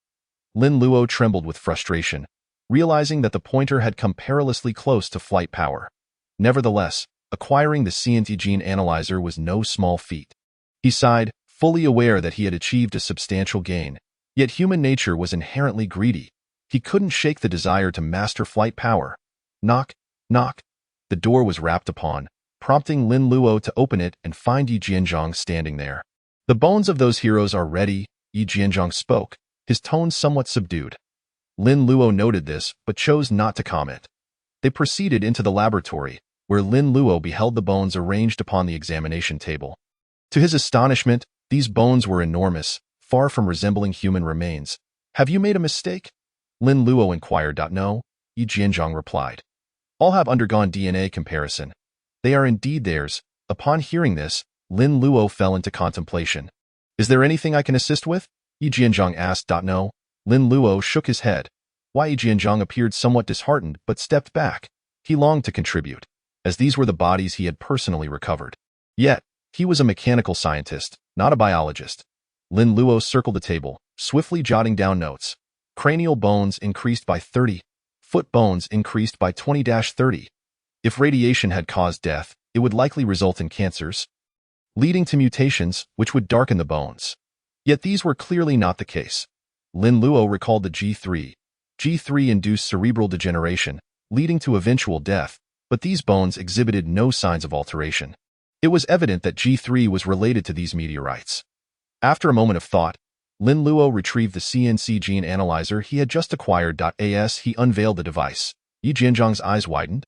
Lin Luo trembled with frustration, realizing that the pointer had come perilously close to flight power. Nevertheless, acquiring the CNC gene analyzer was no small feat. He sighed, fully aware that he had achieved a substantial gain. Yet human nature was inherently greedy. He couldn't shake the desire to master flight power. Knock, knock. The door was rapped upon, prompting Lin Luo to open it and find Yi Jianzhong standing there. The bones of those heroes are ready, Yi Jianzhong spoke, his tone somewhat subdued. Lin Luo noted this, but chose not to comment. They proceeded into the laboratory, where Lin Luo beheld the bones arranged upon the examination table. To his astonishment, these bones were enormous, far from resembling human remains. Have you made a mistake? Lin Luo inquired. No, Yi Jianzhong replied. All have undergone DNA comparison. They are indeed theirs. Upon hearing this, Lin Luo fell into contemplation. Is there anything I can assist with? Yi Jianzhong asked. No. Lin Luo shook his head. Yi Jianzhong appeared somewhat disheartened but stepped back. He longed to contribute, as these were the bodies he had personally recovered. Yet, he was a mechanical scientist, not a biologist. Lin Luo circled the table, swiftly jotting down notes. Cranial bones increased by 30. Foot bones increased by 20-30. If radiation had caused death, it would likely result in cancers, leading to mutations which would darken the bones. Yet these were clearly not the case. Lin Luo recalled the G3. G3 induced cerebral degeneration, leading to eventual death, but these bones exhibited no signs of alteration. It was evident that G3 was related to these meteorites. After a moment of thought, Lin Luo retrieved the CNC gene analyzer he had just acquired. As he unveiled the device, Yi Jianzhong's eyes widened,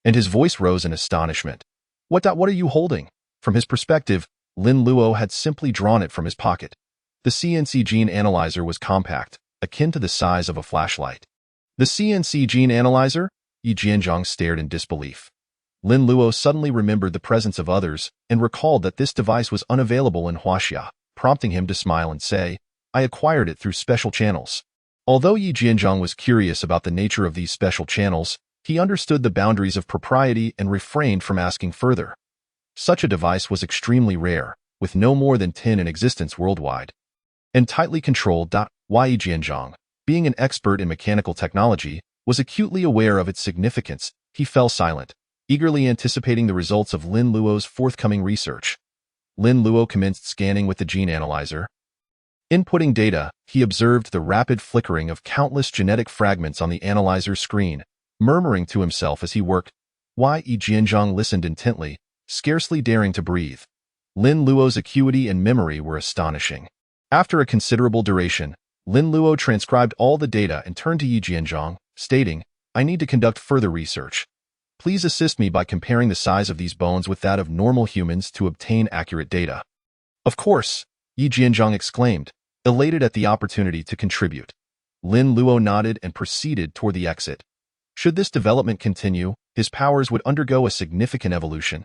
and his voice rose in astonishment. What are you holding? From his perspective, Lin Luo had simply drawn it from his pocket. The CNC gene analyzer was compact, akin to the size of a flashlight. The CNC gene analyzer? Yi Jianzhong stared in disbelief. Lin Luo suddenly remembered the presence of others and recalled that this device was unavailable in Huaxia, prompting him to smile and say, I acquired it through special channels. Although Yi Jianzhong was curious about the nature of these special channels, he understood the boundaries of propriety and refrained from asking further. Such a device was extremely rare, with no more than 10 in existence worldwide, and tightly controlled. Yi Jianzhong, being an expert in mechanical technology, was acutely aware of its significance. He fell silent, eagerly anticipating the results of Lin Luo's forthcoming research. Lin Luo commenced scanning with the gene analyzer. Inputting data, he observed the rapid flickering of countless genetic fragments on the analyzer's screen, murmuring to himself as he worked. Yi Jianzhong listened intently, scarcely daring to breathe. Lin Luo's acuity and memory were astonishing. After a considerable duration, Lin Luo transcribed all the data and turned to Yi Jianzhong, stating, I need to conduct further research. Please assist me by comparing the size of these bones with that of normal humans to obtain accurate data. Of course, Yi Jianzhong exclaimed, elated at the opportunity to contribute. Lin Luo nodded and proceeded toward the exit. Should this development continue, his powers would undergo a significant evolution.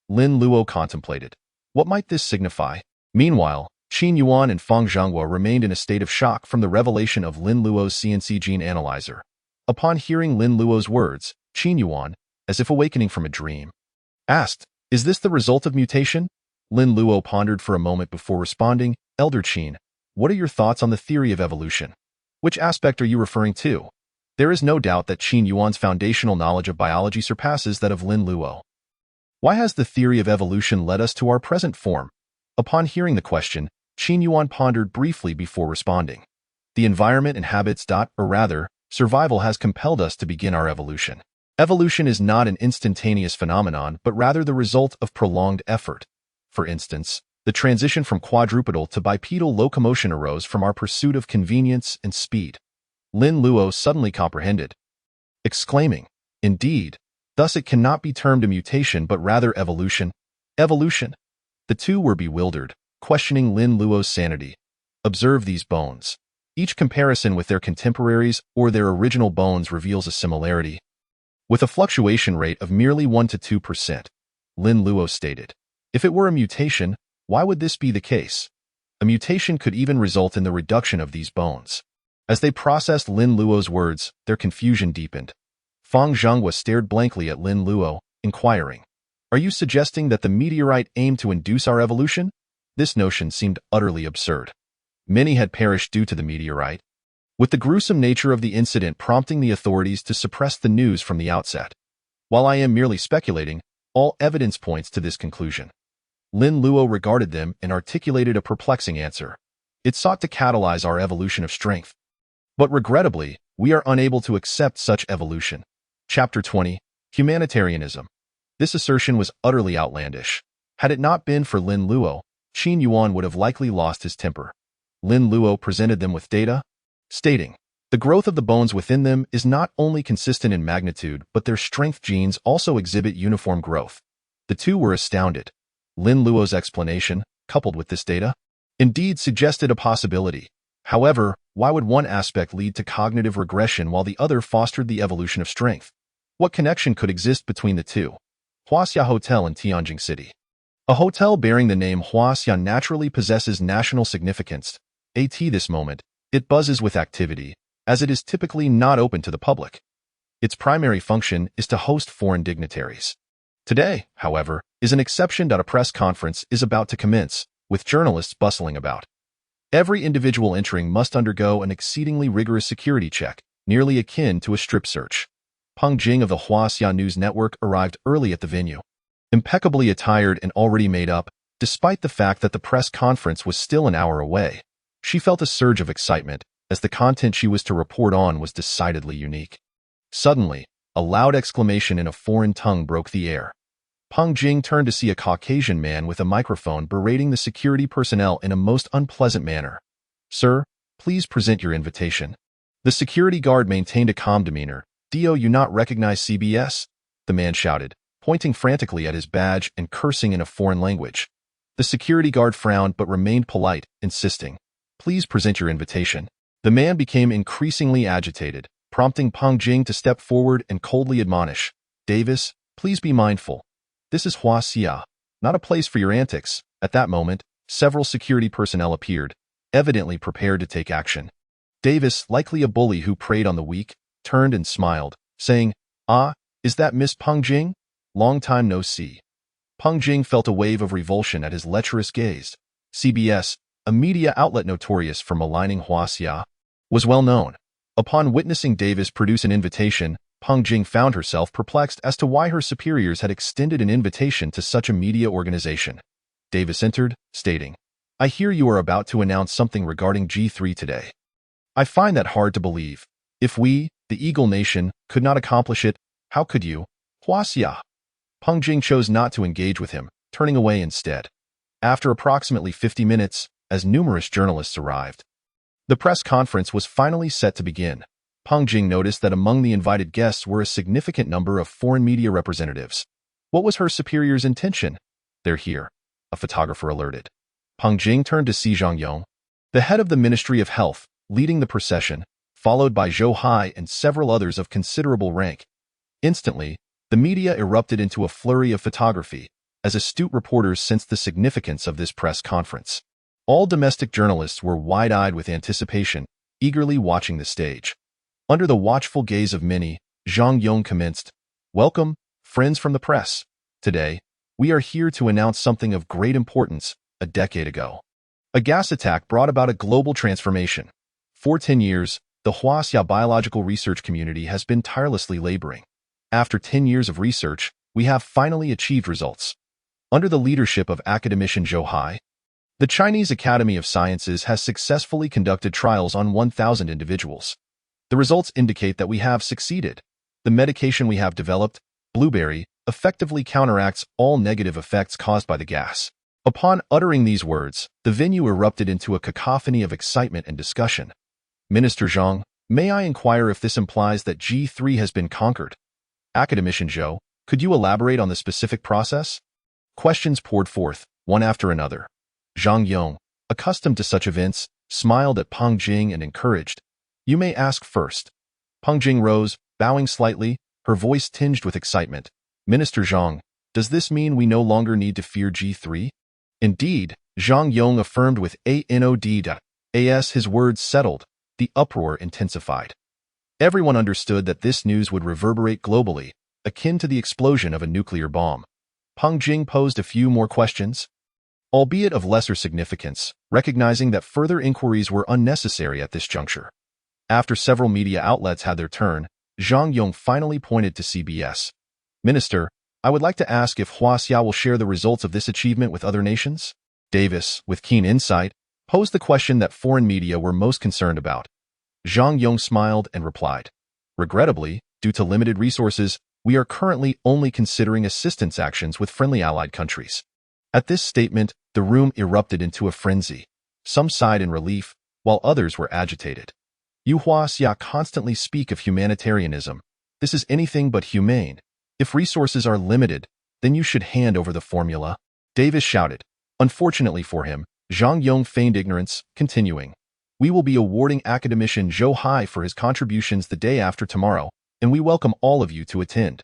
Lin Luo contemplated. What might this signify? Meanwhile, Qin Yuan and Fang Zhonghua remained in a state of shock from the revelation of Lin Luo's CNC gene analyzer. Upon hearing Lin Luo's words, Qin Yuan, as if awakening from a dream, asked, Is this the result of mutation? Lin Luo pondered for a moment before responding, Elder Qin, what are your thoughts on the theory of evolution? Which aspect are you referring to? There is no doubt that Qin Yuan's foundational knowledge of biology surpasses that of Lin Luo. Why has the theory of evolution led us to our present form? Upon hearing the question, Qin Yuan pondered briefly before responding. The environment and habits, or rather, survival has compelled us to begin our evolution. Evolution is not an instantaneous phenomenon, but rather the result of prolonged effort. For instance, The transition from quadrupedal to bipedal locomotion arose from our pursuit of convenience and speed. Lin Luo suddenly comprehended, exclaiming, "Indeed, thus it cannot be termed a mutation but rather evolution." Evolution. The two were bewildered, questioning Lin Luo's sanity. Observe these bones. Each comparison with their contemporaries or their original bones reveals a similarity. With a fluctuation rate of merely 1 to 2%, Lin Luo stated. If it were a mutation, why would this be the case? A mutation could even result in the reduction of these bones. As they processed Lin Luo's words, their confusion deepened. Fang Zhonghua stared blankly at Lin Luo, inquiring, "Are you suggesting that the meteorite aimed to induce our evolution?" This notion seemed utterly absurd. Many had perished due to the meteorite, with the gruesome nature of the incident prompting the authorities to suppress the news from the outset. While I am merely speculating, all evidence points to this conclusion. Lin Luo regarded them and articulated a perplexing answer. It sought to catalyze our evolution of strength. But regrettably, we are unable to accept such evolution. Chapter 20. Humanitarianism. This assertion was utterly outlandish. Had it not been for Lin Luo, Qin Yuan would have likely lost his temper. Lin Luo presented them with data, stating, "The growth of the bones within them is not only consistent in magnitude, but their strength genes also exhibit uniform growth." The two were astounded. Lin Luo's explanation, coupled with this data, indeed suggested a possibility. However, why would one aspect lead to cognitive regression while the other fostered the evolution of strength? What connection could exist between the two? Huaxia Hotel in Tianjin City. A hotel bearing the name Huaxia naturally possesses national significance. At this moment, it buzzes with activity, as it is typically not open to the public. Its primary function is to host foreign dignitaries. Today, however, is an exception that a press conference is about to commence, with journalists bustling about. Every individual entering must undergo an exceedingly rigorous security check, nearly akin to a strip search. Peng Jing of the Huaxia News Network arrived early at the venue. Impeccably attired and already made up, despite the fact that the press conference was still an hour away. She felt a surge of excitement, as the content she was to report on was decidedly unique. Suddenly, a loud exclamation in a foreign tongue broke the air. Peng Jing turned to see a Caucasian man with a microphone berating the security personnel in a most unpleasant manner. "Sir, please present your invitation." The security guard maintained a calm demeanor. "Do you not recognize CBS?" the man shouted, pointing frantically at his badge and cursing in a foreign language. The security guard frowned but remained polite, insisting, "Please present your invitation." The man became increasingly agitated, prompting Peng Jing to step forward and coldly admonish, "Davis, please be mindful. This is Huaxia, not a place for your antics." At that moment, several security personnel appeared, evidently prepared to take action. Davis, likely a bully who preyed on the weak, turned and smiled, saying, "Ah, is that Miss Peng Jing? Long time no see." Peng Jing felt a wave of revulsion at his lecherous gaze. CBS, a media outlet notorious for maligning Huaxia, was well known. Upon witnessing Davis produce an invitation, Peng Jing found herself perplexed as to why her superiors had extended an invitation to such a media organization. Davis entered, stating, "I hear you are about to announce something regarding G3 today. I find that hard to believe. If we, the Eagle Nation, could not accomplish it, how could you, Huaxia?" Peng Jing chose not to engage with him, turning away instead. After approximately 50 minutes, as numerous journalists arrived, the press conference was finally set to begin. Peng Jing noticed that among the invited guests were a significant number of foreign media representatives. What was her superior's intention? "They're here," a photographer alerted. Peng Jing turned to Si Zhongyong, the head of the Ministry of Health, leading the procession, followed by Zhou Hai and several others of considerable rank. Instantly, the media erupted into a flurry of photography, as astute reporters sensed the significance of this press conference. All domestic journalists were wide-eyed with anticipation, eagerly watching the stage. Under the watchful gaze of many, Zhang Yong commenced, "Welcome, friends from the press. Today, we are here to announce something of great importance. A decade ago, a gas attack brought about a global transformation. For 10 years, the Huaxia biological research community has been tirelessly laboring. After 10 years of research, we have finally achieved results. Under the leadership of academician Zhou Hai, the Chinese Academy of Sciences has successfully conducted trials on 1,000 individuals. The results indicate that we have succeeded. The medication we have developed, Blueberry, effectively counteracts all negative effects caused by the gas. Upon uttering these words, the venue erupted into a cacophony of excitement and discussion. Minister Zhang, may I inquire if this implies that G3 has been conquered? Academician Zhou, could you elaborate on the specific process? Questions poured forth, one after another. Zhang Yong, accustomed to such events, smiled at Peng Jing and encouraged. You may ask first. Peng Jing rose, bowing slightly, her voice tinged with excitement. Minister Zhang, does this mean we no longer need to fear G3? Indeed, Zhang Yong affirmed with a nod. As his words settled, the uproar intensified. Everyone understood that this news would reverberate globally, akin to the explosion of a nuclear bomb. Peng Jing posed a few more questions, albeit of lesser significance, recognizing that further inquiries were unnecessary at this juncture. After several media outlets had their turn, Zhang Yong finally pointed to CBS. Minister, I would like to ask if Huaxia will share the results of this achievement with other nations? Davis, with keen insight, posed the question that foreign media were most concerned about. Zhang Yong smiled and replied, regrettably, due to limited resources, we are currently only considering assistance actions with friendly allied countries. At this statement, the room erupted into a frenzy. Some sighed in relief, while others were agitated. You Huaxia constantly speak of humanitarianism. This is anything but humane. If resources are limited, then you should hand over the formula. Davis shouted. Unfortunately for him, Zhang Yong feigned ignorance, continuing. We will be awarding academician Zhou Hai for his contributions the day after tomorrow, and we welcome all of you to attend.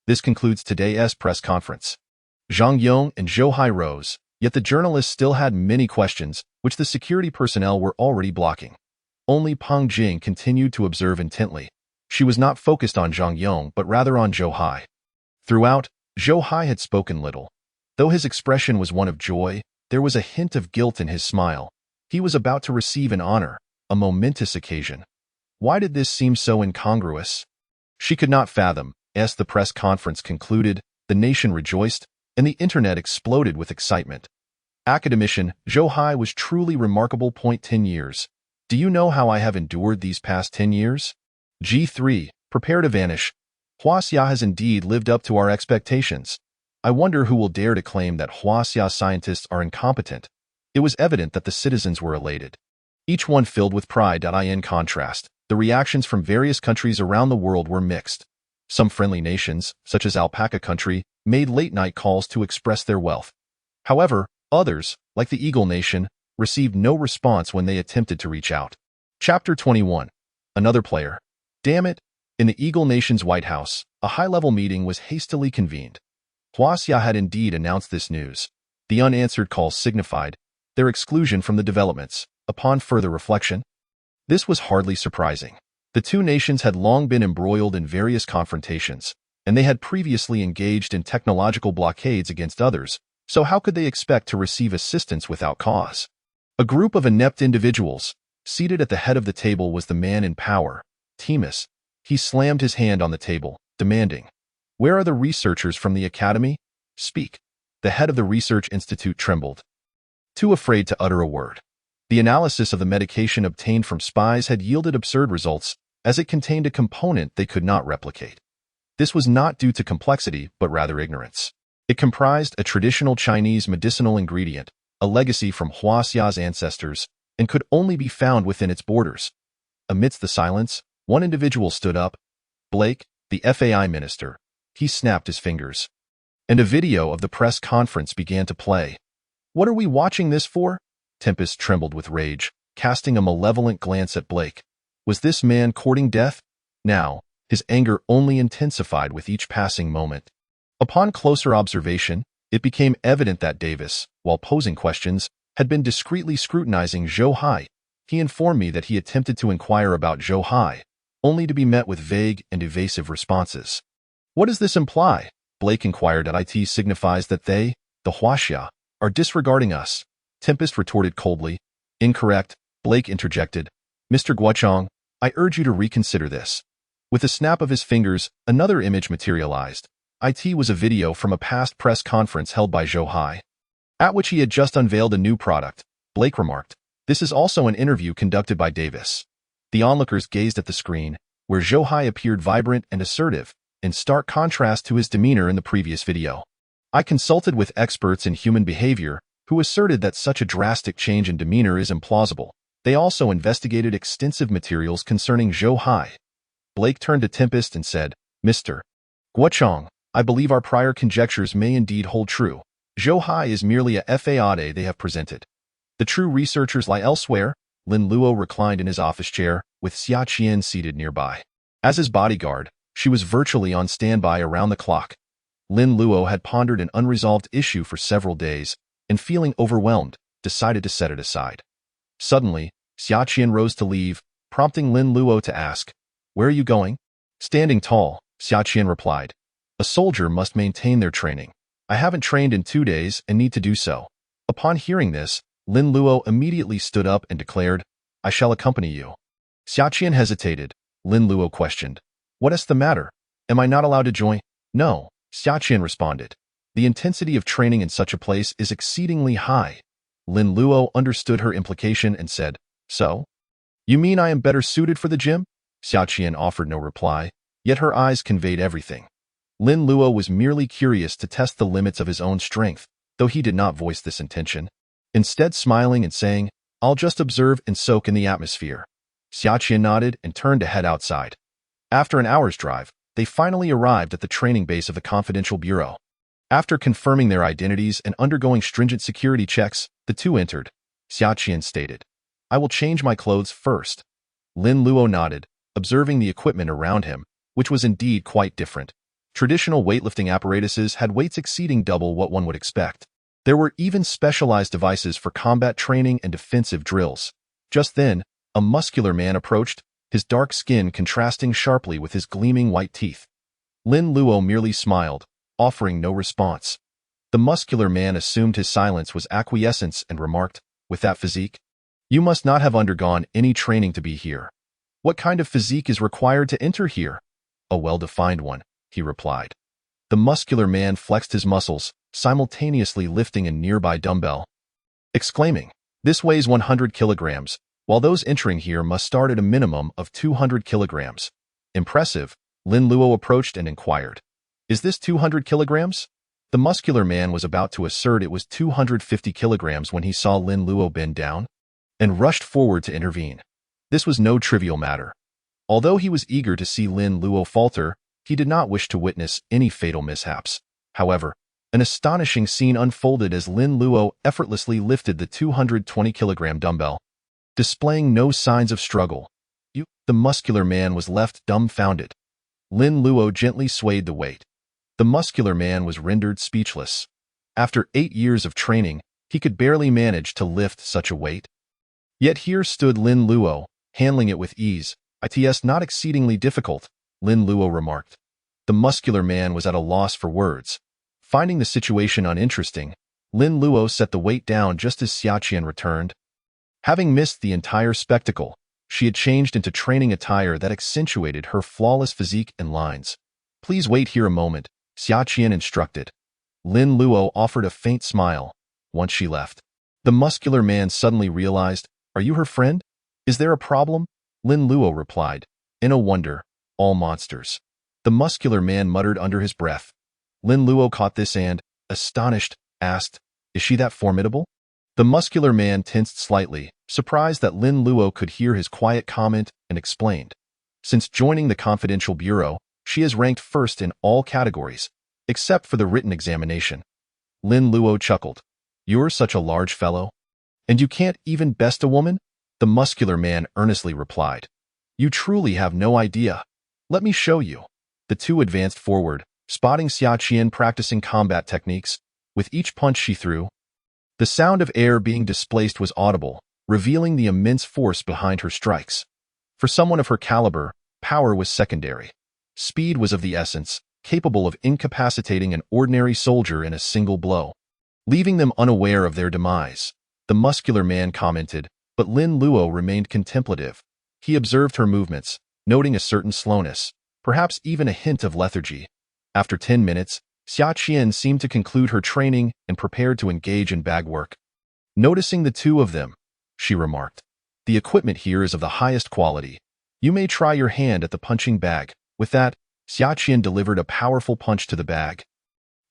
This concludes today's press conference. Zhang Yong and Zhou Hai rose, yet the journalists still had many questions, which the security personnel were already blocking. Only Peng Jing continued to observe intently. She was not focused on Zhang Yong, but rather on Zhou Hai. Throughout, Zhou Hai had spoken little. Though his expression was one of joy, there was a hint of guilt in his smile. He was about to receive an honor, a momentous occasion. Why did this seem so incongruous? She could not fathom. As the press conference concluded, the nation rejoiced, and the internet exploded with excitement. Academician Zhou Hai was truly remarkable. 10 years. Do you know how I have endured these past 10 years? G3, prepare to vanish. Huaxia has indeed lived up to our expectations. I wonder who will dare to claim that Huaxia scientists are incompetent. It was evident that the citizens were elated. Each one filled with pride. In contrast, the reactions from various countries around the world were mixed. Some friendly nations, such as Alpaca Country, made late-night calls to express their wealth. However, others, like the Eagle Nation, received no response when they attempted to reach out. Chapter 21. Another player. Damn it! In the Eagle Nation's White House, a high-level meeting was hastily convened. Huaxia had indeed announced this news. The unanswered calls signified their exclusion from the developments. Upon further reflection, this was hardly surprising. The two nations had long been embroiled in various confrontations, and they had previously engaged in technological blockades against others, so how could they expect to receive assistance without cause? A group of inept individuals. Seated at the head of the table was the man in power, Timus. He slammed his hand on the table, demanding, "Where are the researchers from the academy? Speak." The head of the research institute trembled, too afraid to utter a word. The analysis of the medication obtained from spies had yielded absurd results, as it contained a component they could not replicate. This was not due to complexity, but rather ignorance. It comprised a traditional Chinese medicinal ingredient, a legacy from Huaxia's ancestors, and could only be found within its borders. Amidst the silence, one individual stood up. Blake, the FAI minister. He snapped his fingers. And a video of the press conference began to play. What are we watching this for? Tempest trembled with rage, casting a malevolent glance at Blake. Was this man courting death? Now, his anger only intensified with each passing moment. Upon closer observation, it became evident that Davis, while posing questions, had been discreetly scrutinizing Zhou Hai. He informed me that he attempted to inquire about Zhou Hai, only to be met with vague and evasive responses. What does this imply? Blake inquired. It signifies that they, the Huaxia, are disregarding us. Tempest retorted coldly. Incorrect, Blake interjected. Mr. Guochang, I urge you to reconsider this. With a snap of his fingers, another image materialized. It was a video from a past press conference held by Zhou Hai, at which he had just unveiled a new product. Blake remarked, "This is also an interview conducted by Davis." The onlookers gazed at the screen, where Zhou Hai appeared vibrant and assertive, in stark contrast to his demeanor in the previous video. I consulted with experts in human behavior, who asserted that such a drastic change in demeanor is implausible. They also investigated extensive materials concerning Zhou Hai. Blake turned to Tempest and said, Mr. Guochong, I believe our prior conjectures may indeed hold true. Zhou Hai is merely a fade they have presented. The true researchers lie elsewhere. Lin Luo reclined in his office chair, with Xia Qian seated nearby. As his bodyguard, she was virtually on standby around the clock. Lin Luo had pondered an unresolved issue for several days, and feeling overwhelmed, decided to set it aside. Suddenly, Xia Qian rose to leave, prompting Lin Luo to ask, Where are you going? Standing tall, Xia Qian replied, A soldier must maintain their training. I haven't trained in 2 days and need to do so. Upon hearing this, Lin Luo immediately stood up and declared, I shall accompany you. Xia Qian hesitated. Lin Luo questioned, What is the matter? Am I not allowed to join? No, Xia Qian responded. The intensity of training in such a place is exceedingly high. Lin Luo understood her implication and said, So? You mean I am better suited for the gym? Xia Qian offered no reply, yet her eyes conveyed everything. Lin Luo was merely curious to test the limits of his own strength, though he did not voice this intention. Instead smiling and saying, I'll just observe and soak in the atmosphere. Xia Qian nodded and turned to head outside. After an hour's drive, they finally arrived at the training base of the Confidential Bureau. After confirming their identities and undergoing stringent security checks, the two entered. Xia Qian stated, I will change my clothes first. Lin Luo nodded, observing the equipment around him, which was indeed quite different. Traditional weightlifting apparatuses had weights exceeding double what one would expect. There were even specialized devices for combat training and defensive drills. Just then, a muscular man approached, his dark skin contrasting sharply with his gleaming white teeth. Lin Luo merely smiled, offering no response. The muscular man assumed his silence was acquiescence and remarked, With that physique, you must not have undergone any training to be here. What kind of physique is required to enter here? A well-defined one, he replied. The muscular man flexed his muscles, simultaneously lifting a nearby dumbbell, exclaiming, This weighs 100 kilograms, while those entering here must start at a minimum of 200 kilograms. Impressive, Lin Luo approached and inquired, Is this 200 kilograms? The muscular man was about to assert it was 250 kilograms when he saw Lin Luo bend down and rushed forward to intervene. This was no trivial matter. Although he was eager to see Lin Luo falter, he did not wish to witness any fatal mishaps. However, an astonishing scene unfolded as Lin Luo effortlessly lifted the 220-kilogram dumbbell. Displaying no signs of struggle, the muscular man was left dumbfounded. Lin Luo gently swayed the weight. The muscular man was rendered speechless. After 8 years of training, he could barely manage to lift such a weight. Yet here stood Lin Luo, handling it with ease. It's not exceedingly difficult, Lin Luo remarked. The muscular man was at a loss for words. Finding the situation uninteresting, Lin Luo set the weight down just as Xia Qian returned. Having missed the entire spectacle, she had changed into training attire that accentuated her flawless physique and lines. Please wait here a moment, Xia Qian instructed. Lin Luo offered a faint smile. Once she left, the muscular man suddenly realized, Are you her friend? Is there a problem? Lin Luo replied, In a wonder, all monsters. The muscular man muttered under his breath. Lin Luo caught this and, astonished, asked, Is she that formidable? The muscular man tensed slightly, surprised that Lin Luo could hear his quiet comment, and explained. Since joining the Confidential Bureau, she is ranked first in all categories, except for the written examination. Lin Luo chuckled. You're such a large fellow. And you can't even best a woman? The muscular man earnestly replied. You truly have no idea. Let me show you. The two advanced forward, spotting Xia Qian practicing combat techniques. With each punch she threw, the sound of air being displaced was audible, revealing the immense force behind her strikes. For someone of her caliber, power was secondary. Speed was of the essence, capable of incapacitating an ordinary soldier in a single blow, leaving them unaware of their demise. The muscular man commented, but Lin Luo remained contemplative. He observed her movements, noting a certain slowness, perhaps even a hint of lethargy. After 10 minutes, Xia Qian seemed to conclude her training and prepared to engage in bag work. Noticing the two of them, she remarked, The equipment here is of the highest quality. You may try your hand at the punching bag. With that, Xia Qian delivered a powerful punch to the bag.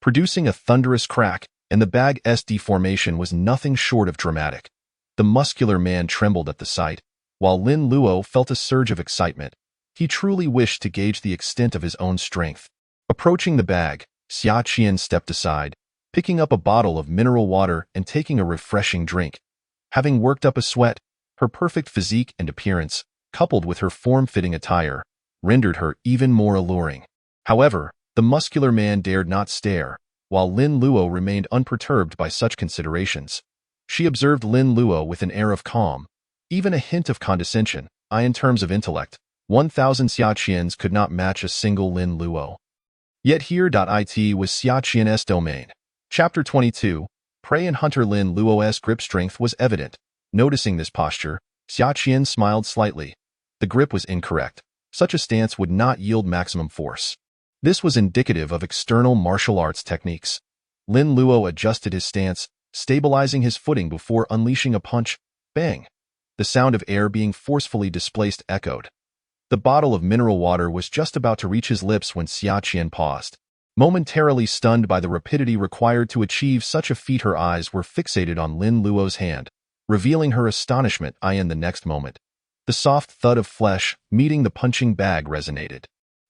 Producing a thunderous crack, and the bag's deformation was nothing short of dramatic. The muscular man trembled at the sight, while Lin Luo felt a surge of excitement. He truly wished to gauge the extent of his own strength. Approaching the bag, Xia Qian stepped aside, picking up a bottle of mineral water and taking a refreshing drink. Having worked up a sweat, her perfect physique and appearance, coupled with her form-fitting attire, rendered her even more alluring. However, the muscular man dared not stare, while Lin Luo remained unperturbed by such considerations. She observed Lin Luo with an air of calm, even a hint of condescension. In terms of intellect, 1,000 Xia Qians could not match a single Lin Luo. Yet here.it was Xia Qian's domain. Chapter 22. Prey and Hunter Lin Luo's grip strength was evident. Noticing this posture, Xia Qian smiled slightly. The grip was incorrect. Such a stance would not yield maximum force. This was indicative of external martial arts techniques. Lin Luo adjusted his stance, stabilizing his footing before unleashing a punch. Bang! The sound of air being forcefully displaced echoed. The bottle of mineral water was just about to reach his lips when Xia Qian paused. Momentarily stunned by the rapidity required to achieve such a feat, her eyes were fixated on Lin Luo's hand, revealing her astonishment. In the next moment, the soft thud of flesh meeting the punching bag resonated.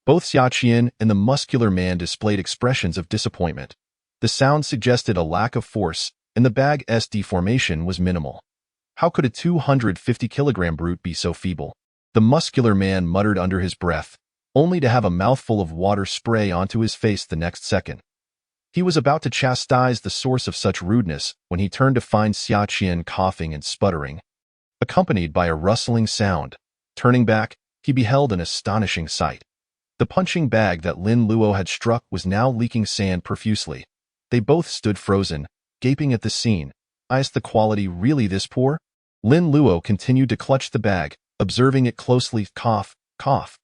Both Xia Qian and the muscular man displayed expressions of disappointment. The sound suggested a lack of force, and the bag's deformation was minimal. How could a 250-kilogram brute be so feeble? The muscular man muttered under his breath, only to have a mouthful of water spray onto his face the next second. He was about to chastise the source of such rudeness when he turned to find Xia Qian coughing and sputtering, accompanied by a rustling sound. Turning back, he beheld an astonishing sight. The punching bag that Lin Luo had struck was now leaking sand profusely. They both stood frozen, gaping at the scene. Is the quality really this poor? Lin Luo continued to clutch the bag, observing it closely. Cough, cough.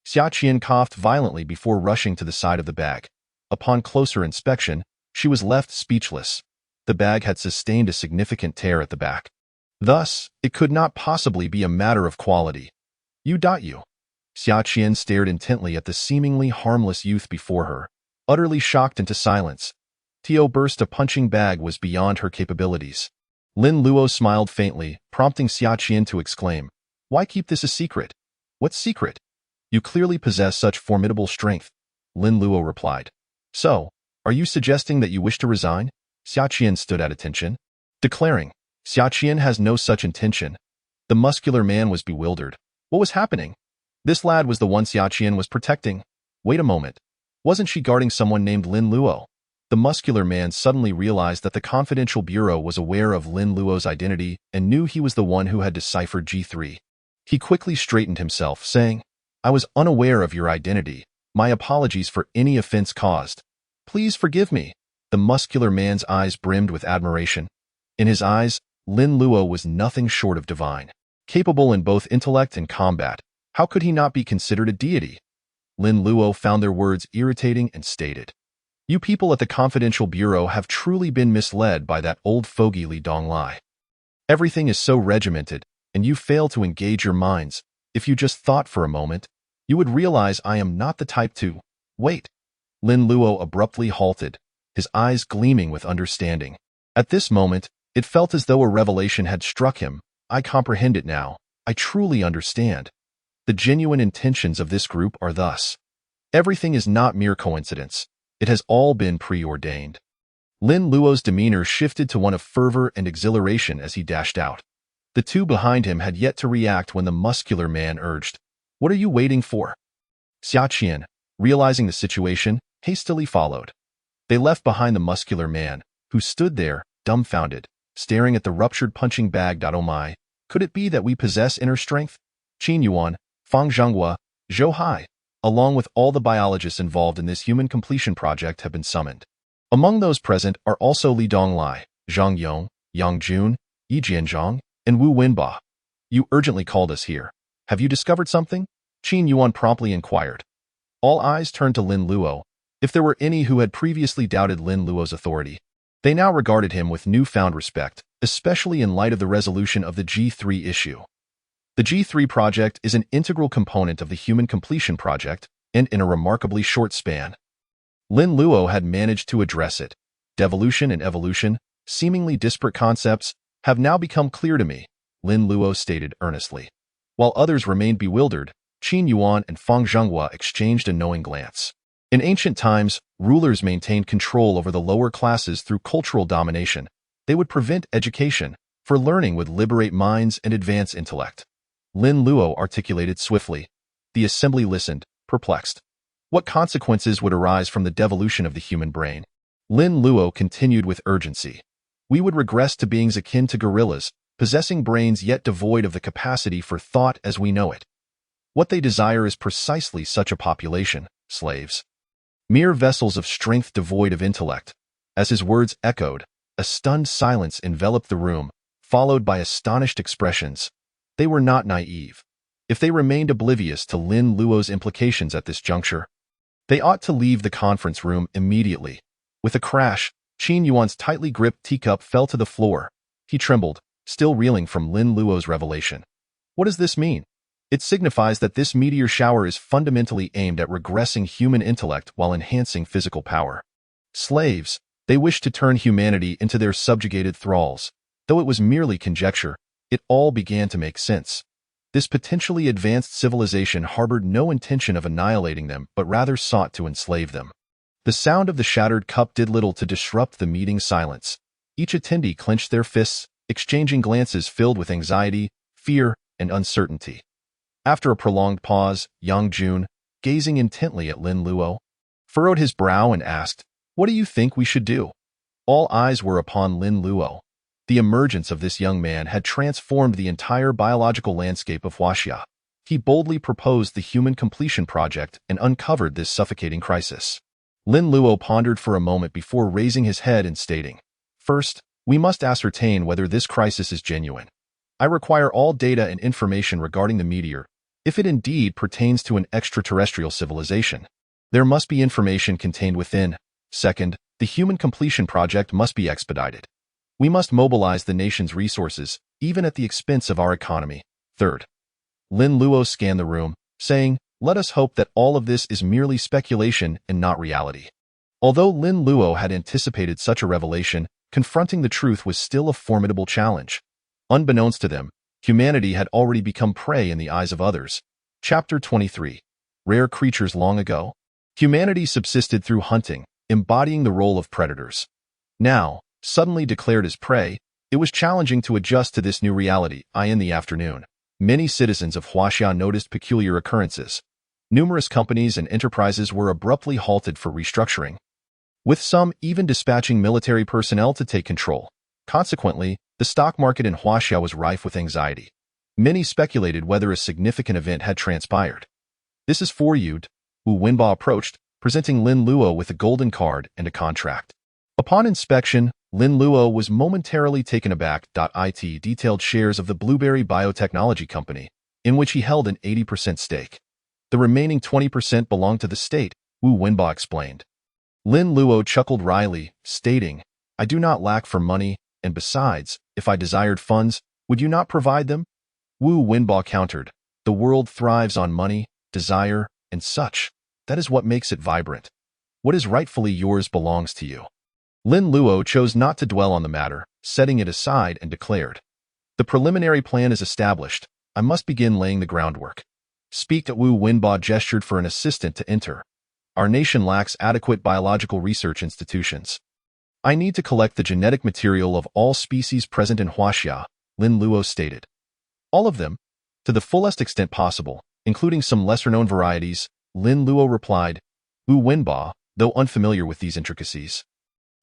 Xia Qian coughed violently before rushing to the side of the bag. Upon closer inspection, she was left speechless. The bag had sustained a significant tear at the back. Thus, it could not possibly be a matter of quality. You. Xia Qian stared intently at the seemingly harmless youth before her, utterly shocked into silence. To burst a punching bag was beyond her capabilities. Lin Luo smiled faintly, prompting Xia Qian to exclaim, "Why keep this a secret?" "What secret? You clearly possess such formidable strength," Lin Luo replied. "So, are you suggesting that you wish to resign?" Xia Qian stood at attention, declaring, "Xia Qian has no such intention." The muscular man was bewildered. What was happening? This lad was the one Xia Qian was protecting. Wait a moment. Wasn't she guarding someone named Lin Luo? The muscular man suddenly realized that the confidential bureau was aware of Lin Luo's identity and knew he was the one who had deciphered G3. He quickly straightened himself, saying, "I was unaware of your identity. My apologies for any offense caused. Please forgive me." The muscular man's eyes brimmed with admiration. In his eyes, Lin Luo was nothing short of divine. Capable in both intellect and combat, how could he not be considered a deity? Lin Luo found their words irritating and stated, "You people at the Confidential Bureau have truly been misled by that old fogey Li Donglai. Everything is so regimented, and you fail to engage your minds. If you just thought for a moment, you would realize I am not the type to..." "Wait." Lin Luo abruptly halted, his eyes gleaming with understanding. At this moment, it felt as though a revelation had struck him. I comprehend it now. I truly understand. The genuine intentions of this group are thus. Everything is not mere coincidence. It has all been preordained. Lin Luo's demeanor shifted to one of fervor and exhilaration as he dashed out. The two behind him had yet to react when the muscular man urged, "What are you waiting for?" Xia Qian, realizing the situation, hastily followed. They left behind the muscular man, who stood there, dumbfounded, staring at the ruptured punching bag. Oh my, could it be that we possess inner strength? Qin Yuan, Fang Zhonghua, Zhou Hai, along with all the biologists involved in this human completion project have been summoned. Among those present are also Li Donglai, Zhang Yong, Yang Jun, Yi Jianzhang, and Wu Wenba. You urgently called us here. Have you discovered something? Qin Yuan promptly inquired. All eyes turned to Lin Luo. If there were any who had previously doubted Lin Luo's authority, they now regarded him with newfound respect, especially in light of the resolution of the G3 issue. The G3 project is an integral component of the Human Completion Project, and in a remarkably short span, Lin Luo had managed to address it. Devolution and evolution, seemingly disparate concepts, have now become clear to me, Lin Luo stated earnestly. While others remained bewildered, Qin Yuan and Feng Zhenghua exchanged a knowing glance. In ancient times, rulers maintained control over the lower classes through cultural domination. They would prevent education, for learning would liberate minds and advance intellect. Lin Luo articulated swiftly. The assembly listened, perplexed. What consequences would arise from the devolution of the human brain? Lin Luo continued with urgency. We would regress to beings akin to gorillas, possessing brains yet devoid of the capacity for thought as we know it. What they desire is precisely such a population, slaves. Mere vessels of strength devoid of intellect. As his words echoed, a stunned silence enveloped the room, followed by astonished expressions. They were not naive. If they remained oblivious to Lin Luo's implications at this juncture, they ought to leave the conference room immediately. With a crash, Qin Yuan's tightly gripped teacup fell to the floor. He trembled, still reeling from Lin Luo's revelation. What does this mean? It signifies that this meteor shower is fundamentally aimed at regressing human intellect while enhancing physical power. Slaves, they wish to turn humanity into their subjugated thralls. Though it was merely conjecture, it all began to make sense. This potentially advanced civilization harbored no intention of annihilating them, but rather sought to enslave them. The sound of the shattered cup did little to disrupt the meeting's silence. Each attendee clenched their fists, exchanging glances filled with anxiety, fear, and uncertainty. After a prolonged pause, Yang Jun, gazing intently at Lin Luo, furrowed his brow and asked, "What do you think we should do?" All eyes were upon Lin Luo. The emergence of this young man had transformed the entire biological landscape of Huaxia. He boldly proposed the Human Completion Project and uncovered this suffocating crisis. Lin Luo pondered for a moment before raising his head and stating, "First, we must ascertain whether this crisis is genuine. I require all data and information regarding the meteor, if it indeed pertains to an extraterrestrial civilization. There must be information contained within. Second, the Human Completion Project must be expedited. We must mobilize the nation's resources, even at the expense of our economy. Third." Lin Luo scanned the room, saying, "Let us hope that all of this is merely speculation and not reality." Although Lin Luo had anticipated such a revelation, confronting the truth was still a formidable challenge. Unbeknownst to them, humanity had already become prey in the eyes of others. Chapter 23. Rare creatures long ago. Humanity subsisted through hunting, embodying the role of predators. Now, suddenly declared as prey, it was challenging to adjust to this new reality. In the afternoon, many citizens of Huaxia noticed peculiar occurrences. Numerous companies and enterprises were abruptly halted for restructuring, with some even dispatching military personnel to take control. Consequently, the stock market in Huaxia was rife with anxiety. Many speculated whether a significant event had transpired. "This is for you," Wu Wenba approached, presenting Lin Luo with a golden card and a contract. Upon inspection, Lin Luo was momentarily taken aback. It detailed shares of the Blueberry Biotechnology Company, in which he held an 80% stake. The remaining 20% belonged to the state, Wu Wenba explained. Lin Luo chuckled wryly, stating, "I do not lack for money, and besides, if I desired funds, would you not provide them?" Wu Wenba countered, "The world thrives on money, desire, and such. That is what makes it vibrant. What is rightfully yours belongs to you." Lin Luo chose not to dwell on the matter, setting it aside and declared, "The preliminary plan is established. I must begin laying the groundwork." Speak. Wu Wenba gestured for an assistant to enter. "Our nation lacks adequate biological research institutions. I need to collect the genetic material of all species present in Huaxia," Lin Luo stated. "All of them? To the fullest extent possible, including some lesser-known varieties," Lin Luo replied. Wu Wenba, though unfamiliar with these intricacies,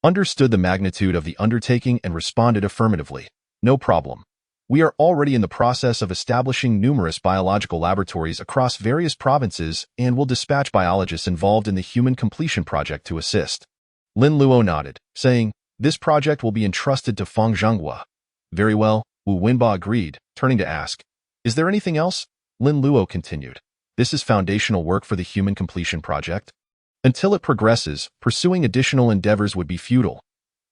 understood the magnitude of the undertaking and responded affirmatively. "No problem. We are already in the process of establishing numerous biological laboratories across various provinces and will dispatch biologists involved in the Human Completion Project to assist." Lin Luo nodded, saying, "This project will be entrusted to Feng Zhenghua." "Very well," Wu Wenba agreed, turning to ask, "Is there anything else?" Lin Luo continued, "This is foundational work for the Human Completion Project. Until it progresses, pursuing additional endeavors would be futile.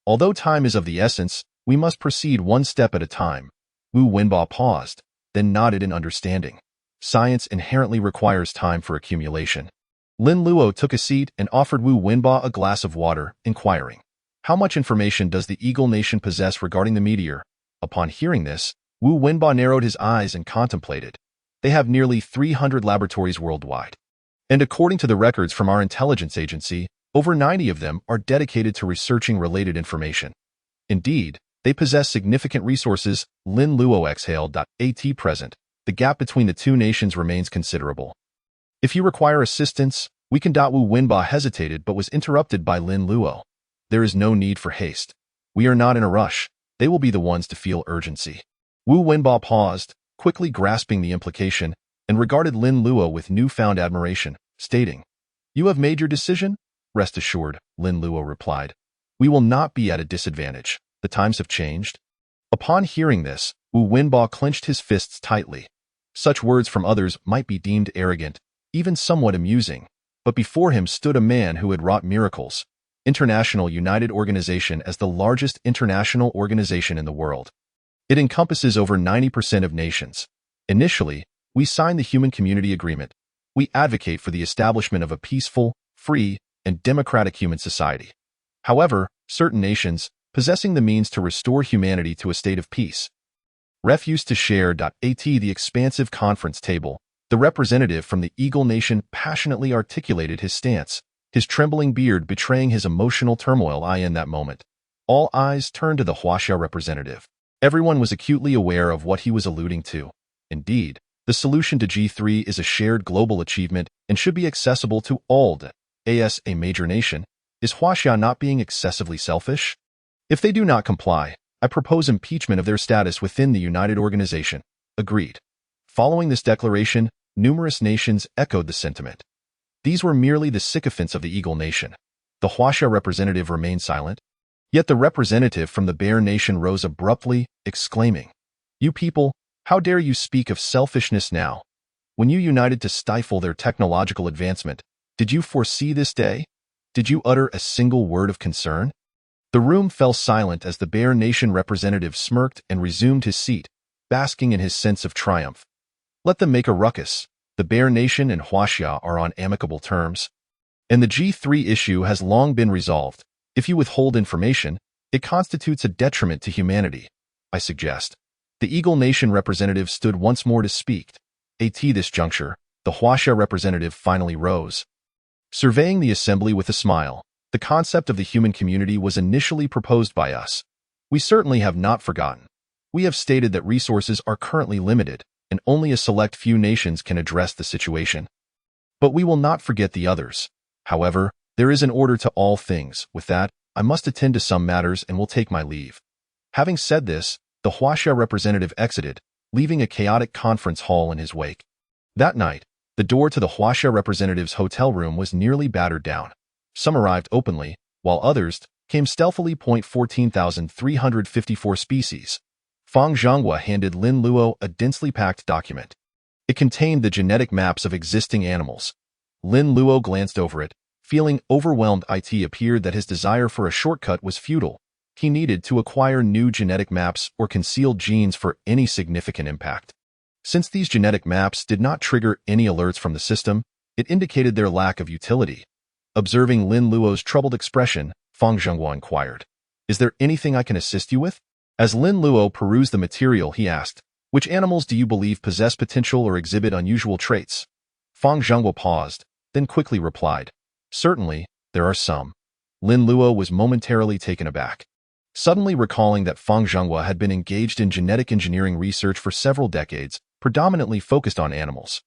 Although time is of the essence, we must proceed one step at a time." Wu Wenba paused, then nodded in understanding. Science inherently requires time for accumulation. Lin Luo took a seat and offered Wu Wenba a glass of water, inquiring, How much information does the Eagle Nation possess regarding the meteor? Upon hearing this, Wu Wenba narrowed his eyes and contemplated. They have nearly 300 laboratories worldwide. And according to the records from our intelligence agency, over 90 of them are dedicated to researching related information. Indeed, they possess significant resources. Lin Luo exhaled. At present, the gap between the two nations remains considerable. If you require assistance, we can. Wu Wenba hesitated but was interrupted by Lin Luo. There is no need for haste. We are not in a rush. They will be the ones to feel urgency. Wu Wenba paused, quickly grasping the implication, and regarded Lin Luo with newfound admiration, stating, "You have made your decision?" "Rest assured," Lin Luo replied. "We will not be at a disadvantage. The times have changed." Upon hearing this, Wu Wenba clenched his fists tightly. Such words from others might be deemed arrogant, even somewhat amusing, but before him stood a man who had wrought miracles. International United Organization as the largest international organization in the world. It encompasses over 90% of nations. Initially, we signed the Human Community Agreement. We advocate for the establishment of a peaceful, free, and democratic human society. However, certain nations, possessing the means to restore humanity to a state of peace, refuse to share. At the expansive conference table, the representative from the Eagle Nation passionately articulated his stance, his trembling beard betraying his emotional turmoil. In that moment, all eyes turned to the Huaxia representative. Everyone was acutely aware of what he was alluding to. Indeed, the solution to G3 is a shared global achievement and should be accessible to all. As a major nation, is Huaxia not being excessively selfish? If they do not comply, I propose impeachment of their status within the United Organization. Agreed. Following this declaration, numerous nations echoed the sentiment. These were merely the sycophants of the Eagle Nation. The Huaxia representative remained silent. Yet the representative from the Bear Nation rose abruptly, exclaiming, "You people, how dare you speak of selfishness now? When you united to stifle their technological advancement, did you foresee this day? Did you utter a single word of concern?" The room fell silent as the Bear Nation representative smirked and resumed his seat, basking in his sense of triumph. Let them make a ruckus. The Bear Nation and Huaxia are on amicable terms. And the G3 issue has long been resolved. If you withhold information, it constitutes a detriment to humanity, I suggest. The Eagle Nation representative stood once more to speak. At this juncture, the Huaxia representative finally rose. Surveying the assembly with a smile, the concept of the human community was initially proposed by us. We certainly have not forgotten. We have stated that resources are currently limited, and only a select few nations can address the situation. But we will not forget the others. However, there is an order to all things. With that, I must attend to some matters and will take my leave. Having said this, the Huaxia representative exited, leaving a chaotic conference hall in his wake. That night, the door to the Huaxia representative's hotel room was nearly battered down. Some arrived openly, while others came stealthily. 14,354 species. Fang Zhonghua handed Lin Luo a densely packed document. It contained the genetic maps of existing animals. Lin Luo glanced over it, feeling overwhelmed. It appeared that his desire for a shortcut was futile. He needed to acquire new genetic maps or concealed genes for any significant impact. Since these genetic maps did not trigger any alerts from the system, it indicated their lack of utility. Observing Lin Luo's troubled expression, Fang Zhonghua inquired, "Is there anything I can assist you with?" As Lin Luo perused the material, he asked, "Which animals do you believe possess potential or exhibit unusual traits?" Fang Zhonghua paused, then quickly replied, "Certainly, there are some." Lin Luo was momentarily taken aback. Suddenly recalling that Fang Zhonghua had been engaged in genetic engineering research for several decades, predominantly focused on animals.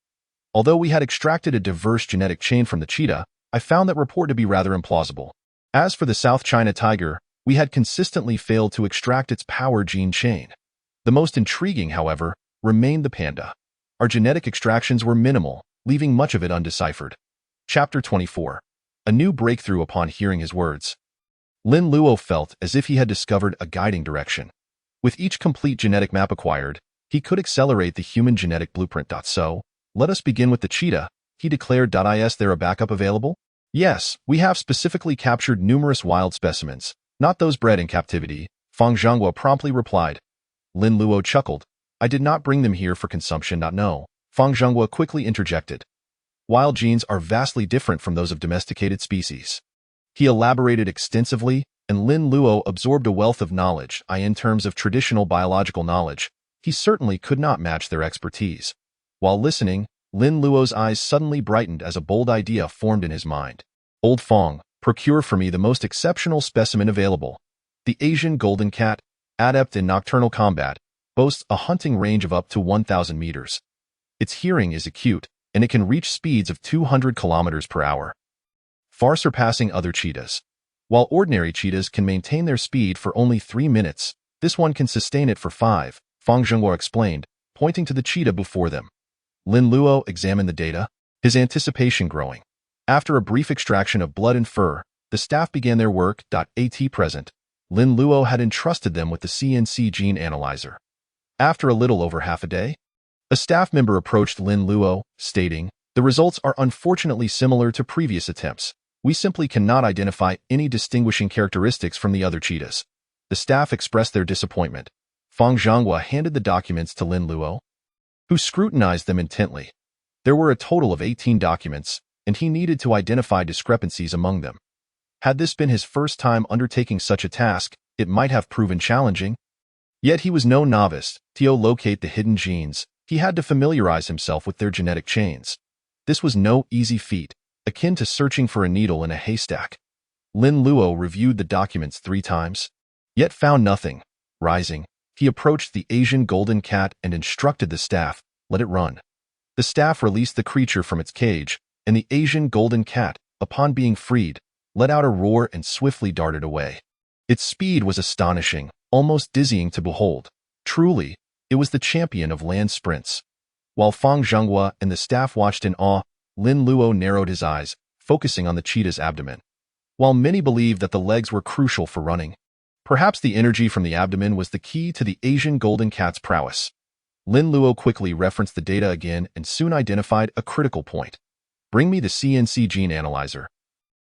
Although we had extracted a diverse genetic chain from the cheetah, I found that report to be rather implausible. As for the South China tiger, we had consistently failed to extract its power gene chain. The most intriguing, however, remained the panda. Our genetic extractions were minimal, leaving much of it undeciphered. Chapter 24. A new breakthrough. Upon hearing his words, Lin Luo felt as if he had discovered a guiding direction. With each complete genetic map acquired, he could accelerate the human genetic blueprint. So, let us begin with the cheetah, he declared. Is there a backup available? Yes, we have specifically captured numerous wild specimens, not those bred in captivity, Fang Zhonghua promptly replied. Lin Luo chuckled. I did not bring them here for consumption. No, Fang Zhonghua quickly interjected. Wild genes are vastly different from those of domesticated species. He elaborated extensively, and Lin Luo absorbed a wealth of knowledge. In terms of traditional biological knowledge, he certainly could not match their expertise. While listening, Lin Luo's eyes suddenly brightened as a bold idea formed in his mind. Old Fong, procure for me the most exceptional specimen available. The Asian golden cat, adept in nocturnal combat, boasts a hunting range of up to 1,000 meters. Its hearing is acute, and it can reach speeds of 200 kilometers per hour, far surpassing other cheetahs. While ordinary cheetahs can maintain their speed for only 3 minutes, this one can sustain it for 5, Fang Zhenghua explained, pointing to the cheetah before them. Lin Luo examined the data, his anticipation growing. After a brief extraction of blood and fur, the staff began their work. At present, Lin Luo had entrusted them with the CNC gene analyzer. After a little over half a day, a staff member approached Lin Luo, stating, "The results are unfortunately similar to previous attempts. We simply cannot identify any distinguishing characteristics from the other cheetahs." The staff expressed their disappointment. Fang Zhenghua handed the documents to Lin Luo, who scrutinized them intently. There were a total of 18 documents, and he needed to identify discrepancies among them. Had this been his first time undertaking such a task, it might have proven challenging. Yet he was no novice. To locate the hidden genes, he had to familiarize himself with their genetic chains. This was no easy feat, akin to searching for a needle in a haystack. Lin Luo reviewed the documents 3 times, yet found nothing. Rising, he approached the Asian golden cat and instructed the staff, "Let it run." The staff released the creature from its cage, and the Asian golden cat, upon being freed, let out a roar and swiftly darted away. Its speed was astonishing, almost dizzying to behold. Truly, it was the champion of land sprints. While Fang Zhenghua and the staff watched in awe, Lin Luo narrowed his eyes, focusing on the cheetah's abdomen. While many believed that the legs were crucial for running, perhaps the energy from the abdomen was the key to the Asian golden cat's prowess. Lin Luo quickly referenced the data again and soon identified a critical point. "Bring me the CNC gene analyzer,"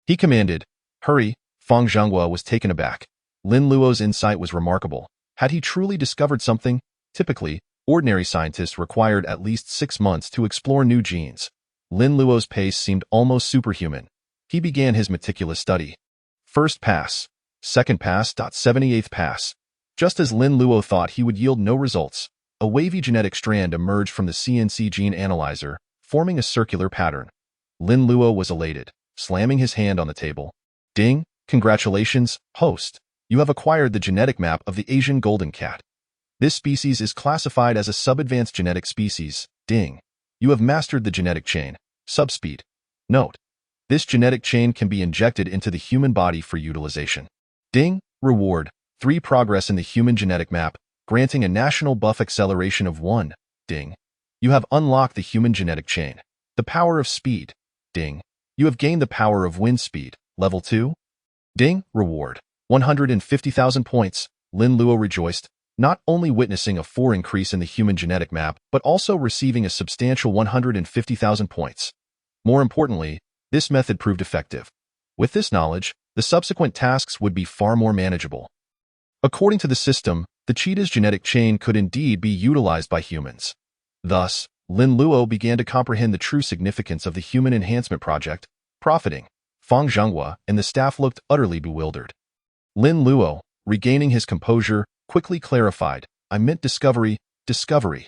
he commanded. "Hurry." Fang Zhenghua was taken aback. Lin Luo's insight was remarkable. Had he truly discovered something? Typically, ordinary scientists required at least 6 months to explore new genes. Lin Luo's pace seemed almost superhuman. He began his meticulous study. First pass, second pass, 78th pass. Just as Lin Luo thought he would yield no results, a wavy genetic strand emerged from the CNC gene analyzer, forming a circular pattern. Lin Luo was elated, slamming his hand on the table. "Ding! Congratulations, host! You have acquired the genetic map of the Asian golden cat. This species is classified as a sub-advanced genetic species. Ding! You have mastered the genetic chain. Subspeed. Note: this genetic chain can be injected into the human body for utilization. Ding! Reward: 3 progress in the human genetic map, granting a national buff acceleration of 1. Ding! You have unlocked the human genetic chain. The power of speed. Ding! You have gained the power of wind speed. Level 2. Ding! Reward: 150,000 points. Lin Luo rejoiced, not only witnessing a 4 increase in the human genetic map, but also receiving a substantial 150,000 points. More importantly, this method proved effective. With this knowledge, the subsequent tasks would be far more manageable. According to the system, the cheetah's genetic chain could indeed be utilized by humans. Thus, Lin Luo began to comprehend the true significance of the Human Enhancement Project, profiting. Fang Zhenghua and the staff looked utterly bewildered. Lin Luo, regaining his composure, quickly clarified, "I meant discovery, discovery."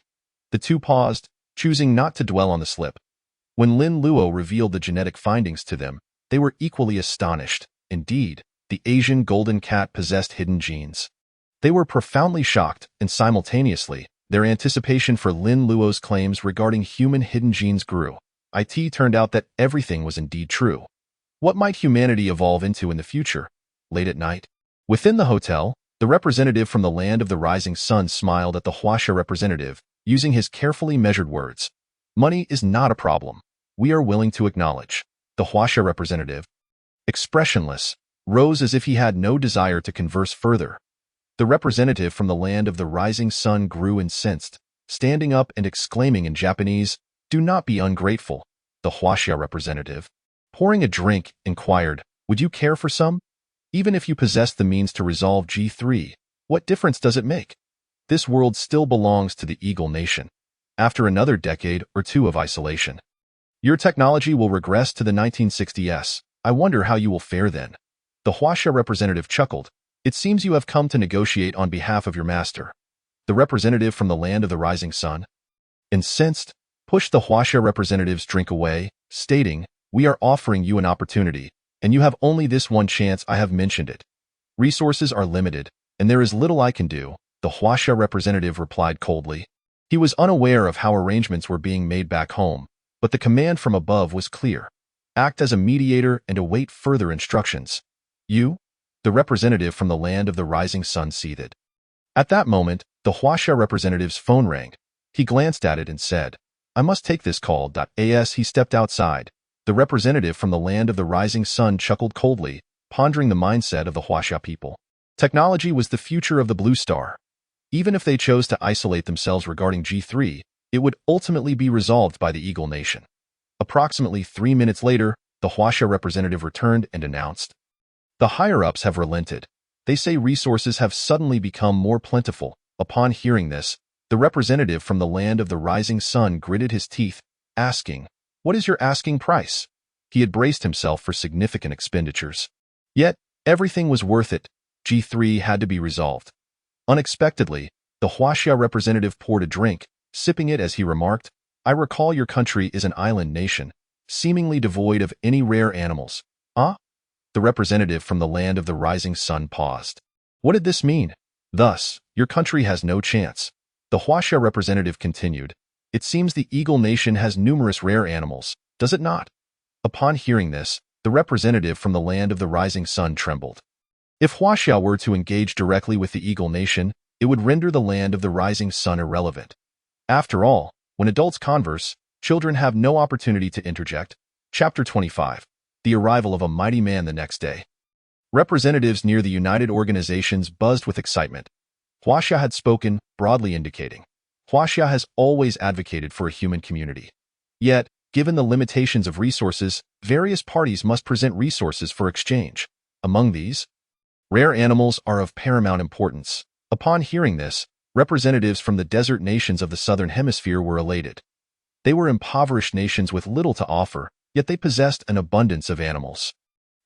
The two paused, choosing not to dwell on the slip. When Lin Luo revealed the genetic findings to them, they were equally astonished. Indeed, the Asian golden cat possessed hidden genes. They were profoundly shocked, and simultaneously, their anticipation for Lin Luo's claims regarding human hidden genes grew. It turned out that everything was indeed true. What might humanity evolve into in the future? Late at night, within the hotel, the representative from the land of the rising sun smiled at the Huaxia representative, using his carefully measured words. "Money is not a problem. We are willing to acknowledge." The Huaxia representative, expressionless, rose as if he had no desire to converse further. The representative from the land of the rising sun grew incensed, standing up and exclaiming in Japanese, "Do not be ungrateful." The Huaxia representative, pouring a drink, inquired, "Would you care for some? Even if you possess the means to resolve G3, what difference does it make? This world still belongs to the Eagle Nation. After another decade or 2 of isolation, your technology will regress to the 1960s. I wonder how you will fare then." The Huaxia representative chuckled. It seems you have come to negotiate on behalf of your master. The representative from the land of the rising sun, incensed, pushed the Huaxia representative's drink away, stating, "We are offering you an opportunity, and you have only this one chance. I have mentioned it. Resources are limited, and there is little I can do," the Huaxia representative replied coldly. He was unaware of how arrangements were being made back home, but the command from above was clear. Act as a mediator and await further instructions. You? The representative from the land of the rising sun seethed. At that moment, the Huaxia representative's phone rang. He glanced at it and said, "I must take this call." As he stepped outside, the representative from the land of the rising sun chuckled coldly, pondering the mindset of the Huaxia people. Technology was the future of the Blue Star. Even if they chose to isolate themselves regarding G3, it would ultimately be resolved by the Eagle Nation. Approximately 3 minutes later, the Huaxia representative returned and announced, "The higher-ups have relented. They say resources have suddenly become more plentiful." Upon hearing this, the representative from the land of the rising sun gritted his teeth, asking, "What is your asking price?" He had braced himself for significant expenditures. Yet, everything was worth it. G3 had to be resolved. Unexpectedly, the Huaxia representative poured a drink, sipping it as he remarked, "I recall your country is an island nation, seemingly devoid of any rare animals." "Ah?" The representative from the land of the rising sun paused. What did this mean? "Thus, your country has no chance." The Huaxia representative continued, "It seems the Eagle Nation has numerous rare animals, does it not?" Upon hearing this, the representative from the land of the rising sun trembled. If Huaxia were to engage directly with the Eagle Nation, it would render the land of the rising sun irrelevant. After all, when adults converse, children have no opportunity to interject. Chapter 25. The arrival of a mighty man the next day. Representatives near the United Organizations buzzed with excitement. Huaxia had spoken, broadly indicating, Huaxia has always advocated for a human community. Yet, given the limitations of resources, various parties must present resources for exchange. Among these, rare animals are of paramount importance. Upon hearing this, representatives from the desert nations of the Southern Hemisphere were elated. They were impoverished nations with little to offer, yet they possessed an abundance of animals.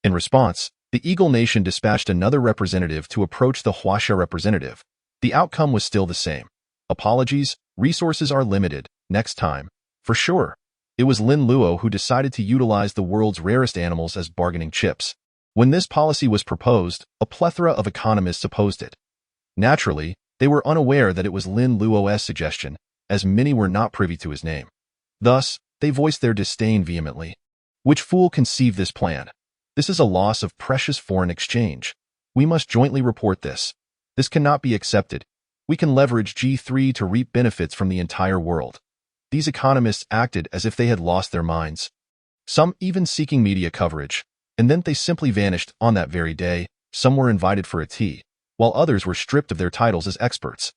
In response, the Eagle Nation dispatched another representative to approach the Huaxia representative. The outcome was still the same. "Apologies, resources are limited. Next time." For sure. It was Lin Luo who decided to utilize the world's rarest animals as bargaining chips. When this policy was proposed, a plethora of economists opposed it. Naturally, they were unaware that it was Lin Luo's suggestion, as many were not privy to his name. Thus, they voiced their disdain vehemently. "Which fool conceived this plan? This is a loss of precious foreign exchange. We must jointly report this. This cannot be accepted. We can leverage G3 to reap benefits from the entire world." These economists acted as if they had lost their minds. Some even seeking media coverage, and then they simply vanished on that very day. Some were invited for a tea, while others were stripped of their titles as experts.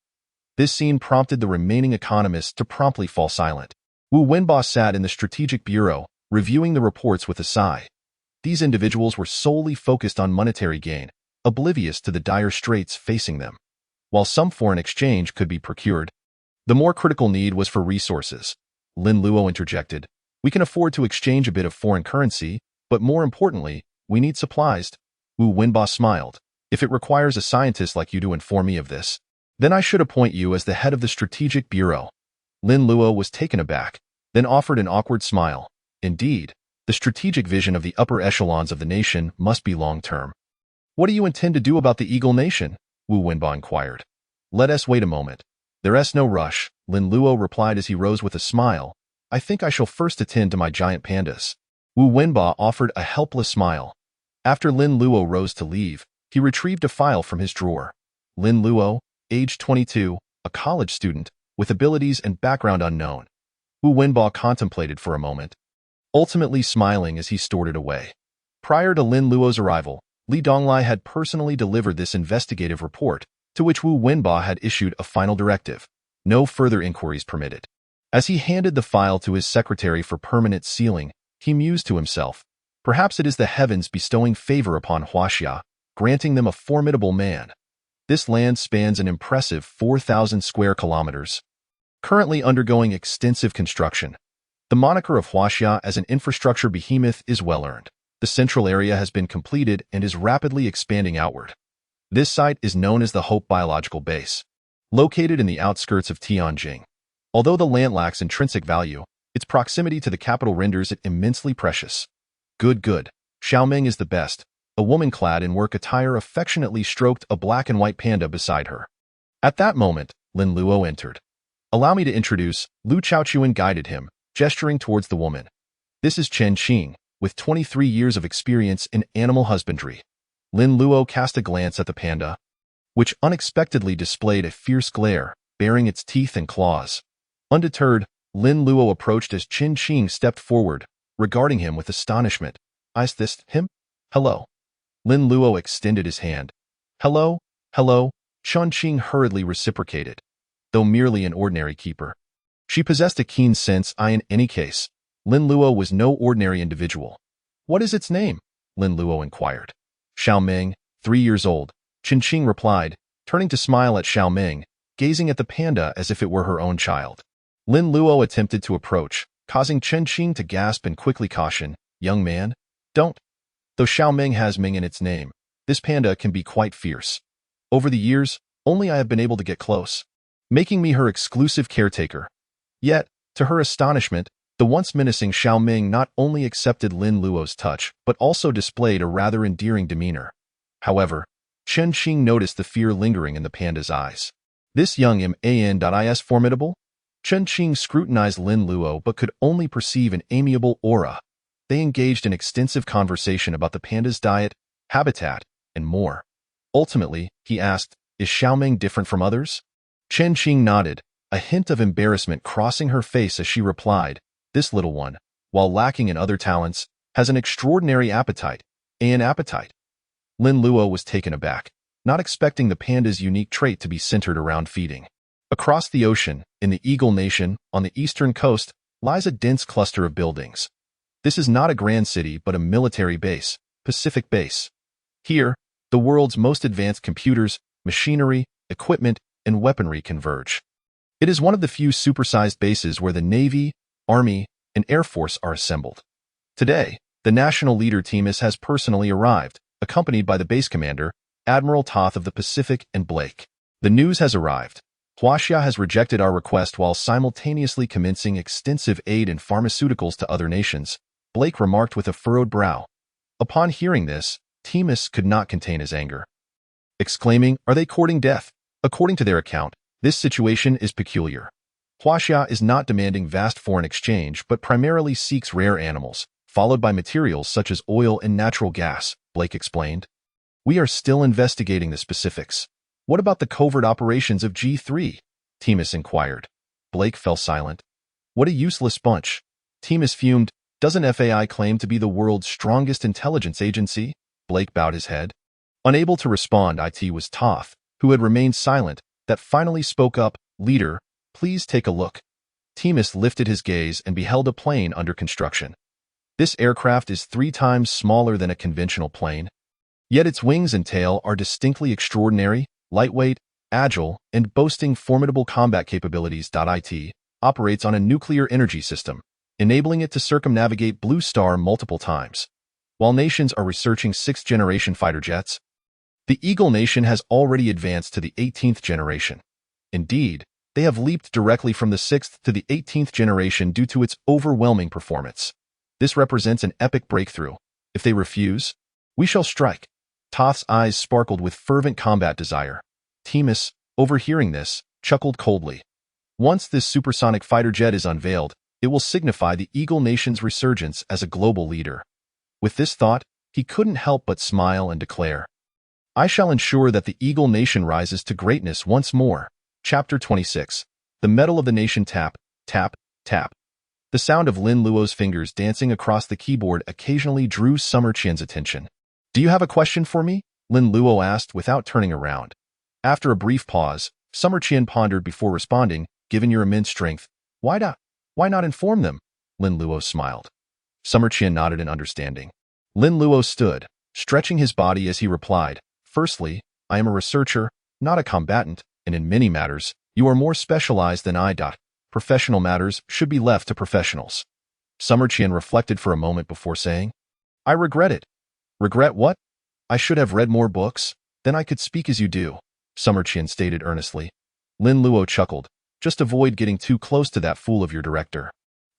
This scene prompted the remaining economists to promptly fall silent. Wu Wenba sat in the Strategic Bureau, reviewing the reports with a sigh. These individuals were solely focused on monetary gain, oblivious to the dire straits facing them. While some foreign exchange could be procured, the more critical need was for resources. Lin Luo interjected, "We can afford to exchange a bit of foreign currency, but more importantly, we need supplies." Wu Wenba smiled. "If it requires a scientist like you to inform me of this, then I should appoint you as the head of the Strategic Bureau." Lin Luo was taken aback, then offered an awkward smile. Indeed, the strategic vision of the upper echelons of the nation must be long-term. "What do you intend to do about the Eagle Nation?" Wu Wenba inquired. "Let us wait a moment. There's no rush," Lin Luo replied as he rose with a smile. "I think I shall first attend to my giant pandas." Wu Wenba offered a helpless smile. After Lin Luo rose to leave, he retrieved a file from his drawer. Lin Luo, age 22, a college student, with abilities and background unknown. Wu Wenba contemplated for a moment, ultimately smiling as he stored it away. Prior to Lin Luo's arrival, Li Donglai had personally delivered this investigative report, to which Wu Wenba had issued a final directive. No further inquiries permitted. As he handed the file to his secretary for permanent sealing, he mused to himself, "Perhaps it is the heavens bestowing favor upon Huaxia, granting them a formidable man." This land spans an impressive 4,000 square kilometers, currently undergoing extensive construction. The moniker of Huaxia as an infrastructure behemoth is well earned. The central area has been completed and is rapidly expanding outward. This site is known as the Hope Biological Base, located in the outskirts of Tianjin. Although the land lacks intrinsic value, its proximity to the capital renders it immensely precious. Good. Xiaoming is the best. A woman clad in work attire affectionately stroked a black and white panda beside her. At that moment, Lin Luo entered. Allow me to introduce, Lu Chaochuan guided him, gesturing towards the woman. This is Chen Qing, with 23 years of experience in animal husbandry. Lin Luo cast a glance at the panda, which unexpectedly displayed a fierce glare, baring its teeth and claws. Undeterred, Lin Luo approached as Chen Qing stepped forward, regarding him with astonishment. Is this him? Hello. Lin Luo extended his hand. Hello. Chen Qing hurriedly reciprocated, though merely an ordinary keeper. She possessed a keen sense in any case. Lin Luo was no ordinary individual. What is its name? Lin Luo inquired. Xiaoming, 3 years old, Chen Qing replied, turning to smile at Xiaoming, gazing at the panda as if it were her own child. Lin Luo attempted to approach, causing Chen Qing to gasp and quickly caution, young man, don't. Though Xiaoming has Ming in its name, this panda can be quite fierce. Over the years, only I have been able to get close, making me her exclusive caretaker. Yet, to her astonishment, the once menacing Xiaoming not only accepted Lin Luo's touch, but also displayed a rather endearing demeanor. However, Chen Qing noticed the fear lingering in the panda's eyes. This young man is formidable? Chen Qing scrutinized Lin Luo but could only perceive an amiable aura. They engaged in extensive conversation about the panda's diet, habitat, and more. Ultimately, he asked, is Xiaoming different from others? Chen Qing nodded, a hint of embarrassment crossing her face as she replied, this little one, while lacking in other talents, has an extraordinary appetite. An appetite? Lin Luo was taken aback, not expecting the panda's unique trait to be centered around feeding. Across the ocean, in the Eagle Nation, on the eastern coast, lies a dense cluster of buildings. This is not a grand city but a military base, Pacific Base. Here, the world's most advanced computers, machinery, equipment, and weaponry converge. It is one of the few supersized bases where the Navy, Army, and Air Force are assembled. Today, the national leader Timus has personally arrived, accompanied by the base commander, Admiral Toth of the Pacific and Blake. The news has arrived. Huaxia has rejected our request while simultaneously commencing extensive aid in pharmaceuticals to other nations, Blake remarked with a furrowed brow. Upon hearing this, Timus could not contain his anger, exclaiming, are they courting death? According to their account, this situation is peculiar. Huaxia is not demanding vast foreign exchange but primarily seeks rare animals, followed by materials such as oil and natural gas, Blake explained. We are still investigating the specifics. What about the covert operations of G3? Timus inquired. Blake fell silent. What a useless bunch. Timus fumed. Doesn't FAI claim to be the world's strongest intelligence agency? Blake bowed his head. Unable to respond, it was Toth, who had remained silent, that finally spoke up, Leader, please take a look. Timus lifted his gaze and beheld a plane under construction. This aircraft is 3 times smaller than a conventional plane. Yet its wings and tail are distinctly extraordinary, lightweight, agile, and boasting formidable combat capabilities. It operates on a nuclear energy system, enabling it to circumnavigate Blue Star multiple times. While nations are researching 6th-generation fighter jets, the Eagle Nation has already advanced to the 18th generation. Indeed, they have leaped directly from the 6th to the 18th generation due to its overwhelming performance. This represents an epic breakthrough. If they refuse, we shall strike. Toth's eyes sparkled with fervent combat desire. Timus, overhearing this, chuckled coldly. Once this supersonic fighter jet is unveiled, it will signify the Eagle Nation's resurgence as a global leader. With this thought, he couldn't help but smile and declare, I shall ensure that the Eagle Nation rises to greatness once more. Chapter 26. The Medal of the Nation. Tap, tap, tap. The sound of Lin Luo's fingers dancing across the keyboard occasionally drew Summer Qian's attention. Do you have a question for me? Lin Luo asked without turning around. After a brief pause, Summer Qian pondered before responding, given your immense strength, why not inform them? Lin Luo smiled. Summer Qian nodded in understanding. Lin Luo stood, stretching his body as he replied, firstly, I am a researcher, not a combatant, and in many matters, you are more specialized than I. Professional matters should be left to professionals. Summer Qian reflected for a moment before saying, I regret it. Regret what? I should have read more books. Then I could speak as you do, Summer Qian stated earnestly. Lin Luo chuckled. Just avoid getting too close to that fool of your director.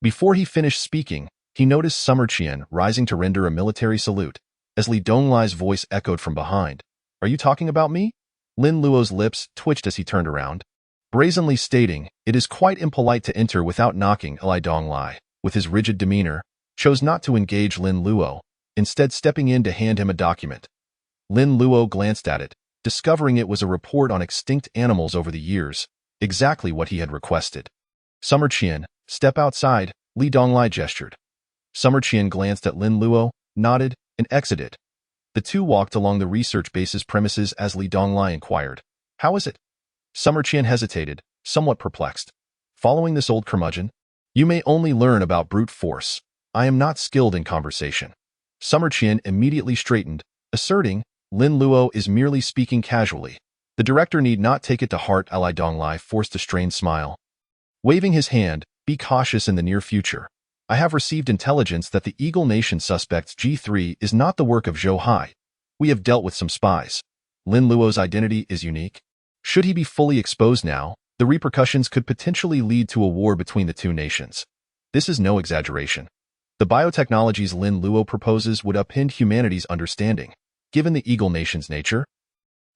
Before he finished speaking, he noticed Summer Qian rising to render a military salute, as Li Donglai's voice echoed from behind. Are you talking about me? Lin Luo's lips twitched as he turned around, brazenly stating, it is quite impolite to enter without knocking. Li Donglai, with his rigid demeanor, chose not to engage Lin Luo, instead stepping in to hand him a document. Lin Luo glanced at it, discovering it was a report on extinct animals over the years, exactly what he had requested. Summer Qian, step outside, Li Donglai gestured. Summer Qian glanced at Lin Luo, nodded, and exited. The two walked along the research base's premises as Li Donglai inquired, how is it? Summer Qian hesitated, somewhat perplexed. Following this old curmudgeon? You may only learn about brute force. I am not skilled in conversation. Summer Qian immediately straightened, asserting, Lin Luo is merely speaking casually. The director need not take it to heart. Li Donglai forced a strained smile. Waving his hand, be cautious in the near future. I have received intelligence that the Eagle Nation suspect's G3 is not the work of Zhou Hai. We have dealt with some spies. Lin Luo's identity is unique. Should he be fully exposed now, the repercussions could potentially lead to a war between the two nations. This is no exaggeration. The biotechnologies Lin Luo proposes would upend humanity's understanding, given the Eagle Nation's nature.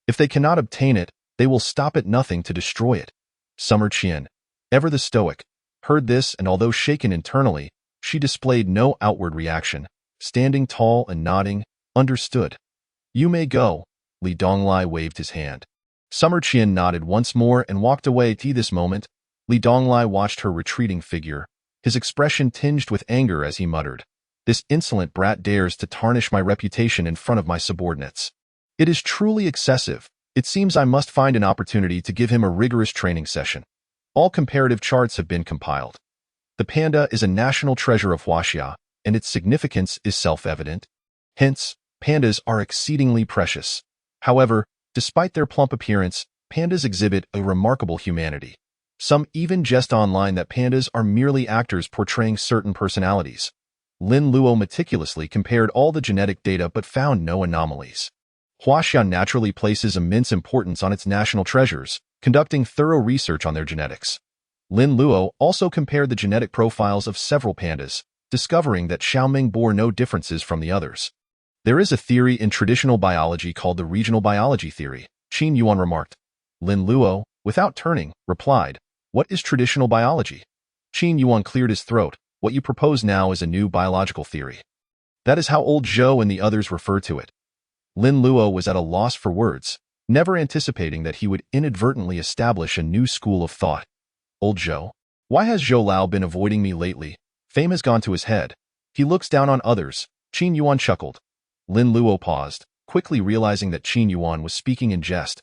If they cannot obtain it, they will stop at nothing to destroy it. Summer Qian, ever the stoic, heard this, and although shaken internally, she displayed no outward reaction, standing tall and nodding, understood. You may go. Li Donglai waved his hand. Summer Qian nodded once more and walked away. At this moment, Li Donglai watched her retreating figure, his expression tinged with anger as he muttered, this insolent brat dares to tarnish my reputation in front of my subordinates. It is truly excessive. It seems I must find an opportunity to give him a rigorous training session. All comparative charts have been compiled. The panda is a national treasure of Huaxia, and its significance is self-evident. Hence, pandas are exceedingly precious. However, despite their plump appearance, pandas exhibit a remarkable humanity. Some even jest online that pandas are merely actors portraying certain personalities. Lin Luo meticulously compared all the genetic data but found no anomalies. Huaxia naturally places immense importance on its national treasures, conducting thorough research on their genetics. Lin Luo also compared the genetic profiles of several pandas, discovering that Xiaoming bore no differences from the others. There is a theory in traditional biology called the regional biology theory, Qin Yuan remarked. Lin Luo, without turning, replied, what is traditional biology? Qin Yuan cleared his throat. What you propose now is a new biological theory. That is how old Zhou and the others refer to it. Lin Luo was at a loss for words, never anticipating that he would inadvertently establish a new school of thought. Old Zhou? Why has Zhou Lao been avoiding me lately? Fame has gone to his head. He looks down on others. Qin Yuan chuckled. Lin Luo paused, quickly realizing that Qin Yuan was speaking in jest.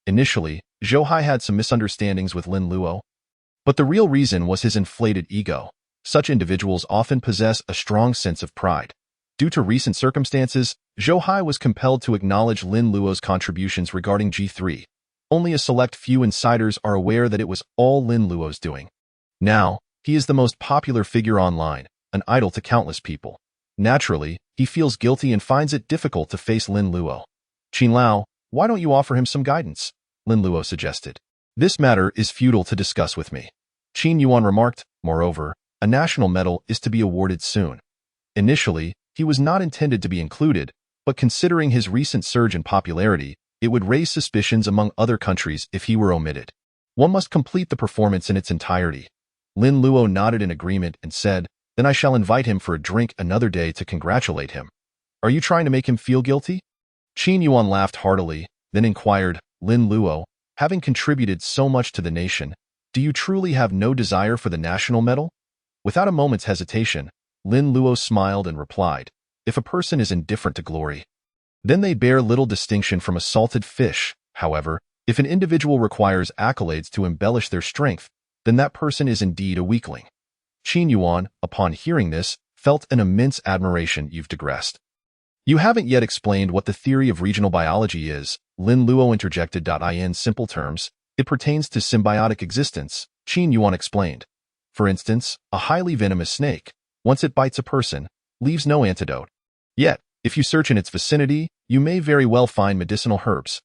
Initially, Zhou Hai had some misunderstandings with Lin Luo, but the real reason was his inflated ego. Such individuals often possess a strong sense of pride. Due to recent circumstances, Zhou Hai was compelled to acknowledge Lin Luo's contributions regarding G3. Only a select few insiders are aware that it was all Lin Luo's doing. Now, he is the most popular figure online, an idol to countless people. Naturally, he feels guilty and finds it difficult to face Lin Luo. Qin Lao, why don't you offer him some guidance? Lin Luo suggested. This matter is futile to discuss with me. Qin Yuan remarked. Moreover, a national medal is to be awarded soon. Initially, he was not intended to be included, but considering his recent surge in popularity, it would raise suspicions among other countries if he were omitted. One must complete the performance in its entirety. Lin Luo nodded in agreement and said, then I shall invite him for a drink another day to congratulate him. Are you trying to make him feel guilty? Qin Yuan laughed heartily, then inquired, Lin Luo, having contributed so much to the nation, do you truly have no desire for the national medal? Without a moment's hesitation, Lin Luo smiled and replied, if a person is indifferent to glory, then they bear little distinction from a salted fish. However, if an individual requires accolades to embellish their strength, then that person is indeed a weakling. Qin Yuan, upon hearing this, felt an immense admiration. You've digressed. You haven't yet explained what the theory of regional biology is, Lin Luo interjected. In simple terms, it pertains to symbiotic existence, Qin Yuan explained. For instance, a highly venomous snake, once it bites a person, leaves no antidote. Yet, if you search in its vicinity, you may very well find medicinal herbs.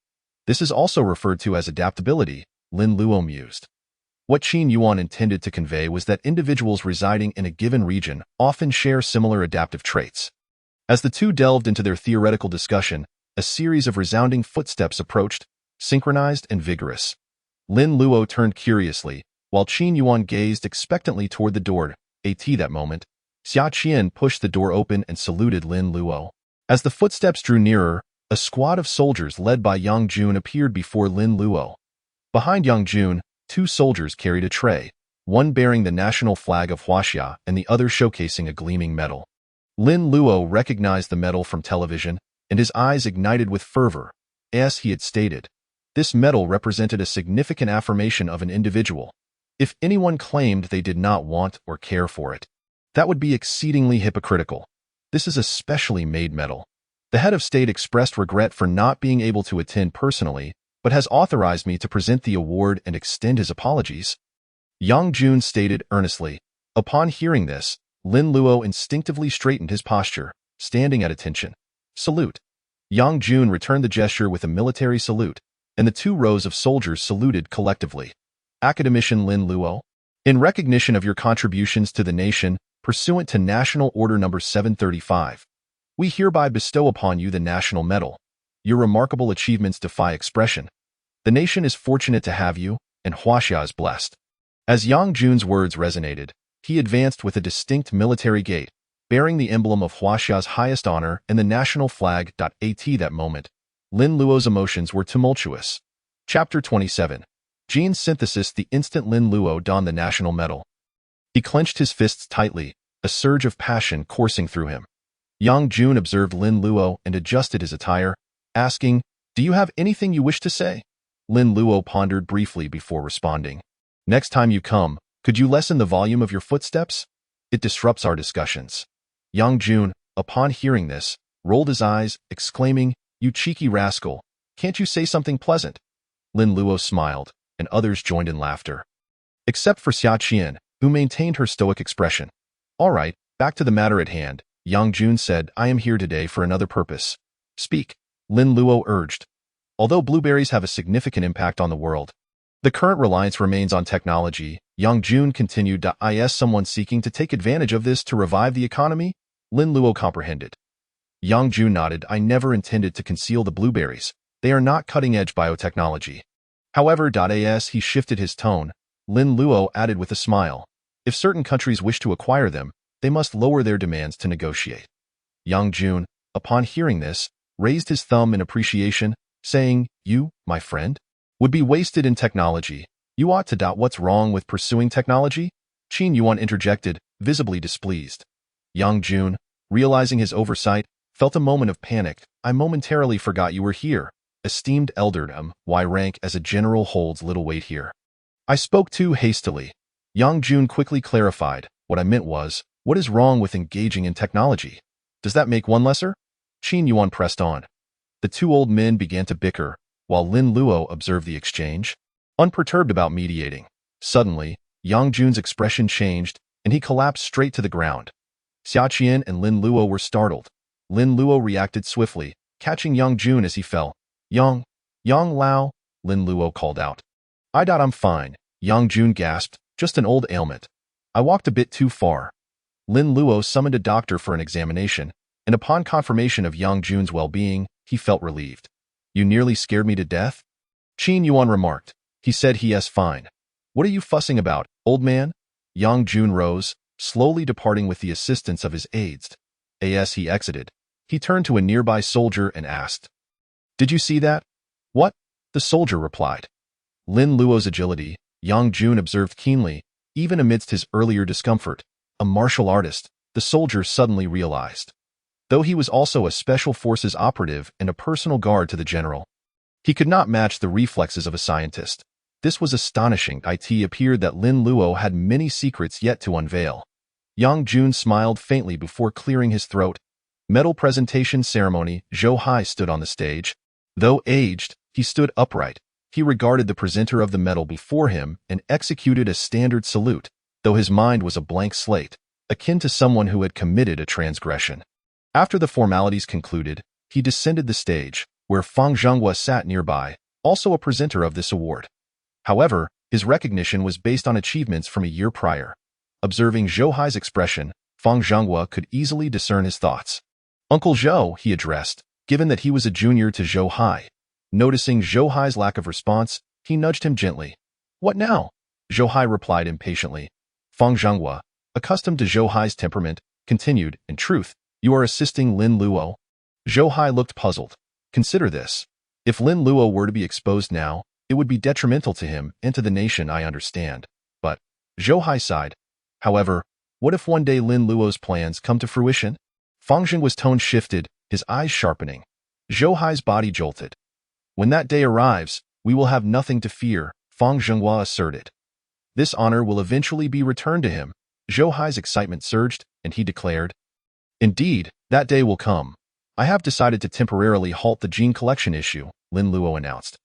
This is also referred to as adaptability, Lin Luo mused. What Qin Yuan intended to convey was that individuals residing in a given region often share similar adaptive traits. As the two delved into their theoretical discussion, a series of resounding footsteps approached, synchronized and vigorous. Lin Luo turned curiously, while Qin Yuan gazed expectantly toward the door. That moment, Xia Qian pushed the door open and saluted Lin Luo. As the footsteps drew nearer, a squad of soldiers led by Yang Jun appeared before Lin Luo. Behind Yang Jun, two soldiers carried a tray, one bearing the national flag of Huaxia and the other showcasing a gleaming medal. Lin Luo recognized the medal from television, and his eyes ignited with fervor. As he had stated, this medal represented a significant affirmation of an individual. If anyone claimed they did not want or care for it, that would be exceedingly hypocritical. This is a specially made medal. The head of state expressed regret for not being able to attend personally, but has authorized me to present the award and extend his apologies. Yang Jun stated earnestly. Upon hearing this, Lin Luo instinctively straightened his posture, standing at attention. Salute. Yang Jun returned the gesture with a military salute, and the two rows of soldiers saluted collectively. Academician Lin Luo, in recognition of your contributions to the nation, pursuant to National Order No. 735, we hereby bestow upon you the National Medal. Your remarkable achievements defy expression. The nation is fortunate to have you, and Huaxia is blessed. As Yang Jun's words resonated, he advanced with a distinct military gait, bearing the emblem of Huaxia's highest honor and the national flag. At that moment, Lin Luo's emotions were tumultuous. Chapter 27. Gene synthesis. The instant Lin Luo donned the national medal, he clenched his fists tightly, a surge of passion coursing through him. Yang Jun observed Lin Luo and adjusted his attire, asking, "Do you have anything you wish to say?" Lin Luo pondered briefly before responding. "Next time you come, could you lessen the volume of your footsteps? It disrupts our discussions." Yang Jun, upon hearing this, rolled his eyes, exclaiming, "You cheeky rascal, can't you say something pleasant?" Lin Luo smiled, and others joined in laughter. Except for Xia Qian, who maintained her stoic expression. "All right, back to the matter at hand," Yang Jun said. "I am here today for another purpose." "Speak," Lin Luo urged. Although blueberries have a significant impact on the world, the current reliance remains on technology. Yang Jun continued. "Is someone seeking to take advantage of this to revive the economy?" Lin Luo comprehended. Yang Jun nodded. "I never intended to conceal the blueberries. They are not cutting-edge biotechnology." However, as he shifted his tone, Lin Luo added with a smile, "If certain countries wish to acquire them, they must lower their demands to negotiate." Yang Jun, upon hearing this, raised his thumb in appreciation, saying, "You, my friend, would be wasted in technology. You ought to doubt what's wrong with pursuing technology?" Qin Yuan interjected, visibly displeased. Yang Jun, realizing his oversight, felt a moment of panic. "I momentarily forgot you were here. Esteemed elder, my rank as a general holds little weight here. I spoke too hastily." Yang Jun quickly clarified, "What I meant was, what is wrong with engaging in technology? Does that make one lesser?" Qin Yuan pressed on. The two old men began to bicker, while Lin Luo observed the exchange, unperturbed about mediating. Suddenly, Yang Jun's expression changed, and he collapsed straight to the ground. Xia Qian and Lin Luo were startled. Lin Luo reacted swiftly, catching Yang Jun as he fell. Yang Lao," Lin Luo called out. I'm fine," Yang Jun gasped, "just an old ailment. I walked a bit too far." Lin Luo summoned a doctor for an examination, and upon confirmation of Yang Jun's well-being, he felt relieved. "You nearly scared me to death?" Qin Yuan remarked. He said he is fine. "What are you fussing about, old man?" Yang Jun rose, slowly departing with the assistance of his aides. As he exited, he turned to a nearby soldier and asked, "Did you see that?" "What?" the soldier replied. Lin Luo's agility, Yang Jun observed keenly, even amidst his earlier discomfort. A martial artist, the soldier suddenly realized. Though he was also a special forces operative and a personal guard to the general, he could not match the reflexes of a scientist. This was astonishing. It appeared that Lin Luo had many secrets yet to unveil. Yang Jun smiled faintly before clearing his throat. Medal presentation ceremony. Zhou Hai stood on the stage. Though aged, he stood upright. He regarded the presenter of the medal before him and executed a standard salute, though his mind was a blank slate, akin to someone who had committed a transgression. After the formalities concluded, he descended the stage, where Fang Zhenghua sat nearby, also a presenter of this award. However, his recognition was based on achievements from a year prior. Observing Zhou Hai's expression, Fang Zhenghua could easily discern his thoughts. "Uncle Zhou," he addressed, given that he was a junior to Zhou Hai. Noticing Zhou Hai's lack of response, he nudged him gently. "What now?" Zhou Hai replied impatiently. Fang Zhenghua, accustomed to Zhou Hai's temperament, continued, "In truth, you are assisting Lin Luo?" Zhou Hai looked puzzled. "Consider this. If Lin Luo were to be exposed now, it would be detrimental to him and to the nation, I understand." But Zhou Hai sighed. "However, what if one day Lin Luo's plans come to fruition?" Fang Zhenhua's tone shifted, his eyes sharpening. Zhou Hai's body jolted. "When that day arrives, we will have nothing to fear," Fang Zhenghua asserted. "This honor will eventually be returned to him." Zhou Hai's excitement surged, and he declared, "Indeed, that day will come. I have decided to temporarily halt the gene collection issue," Lin Luo announced.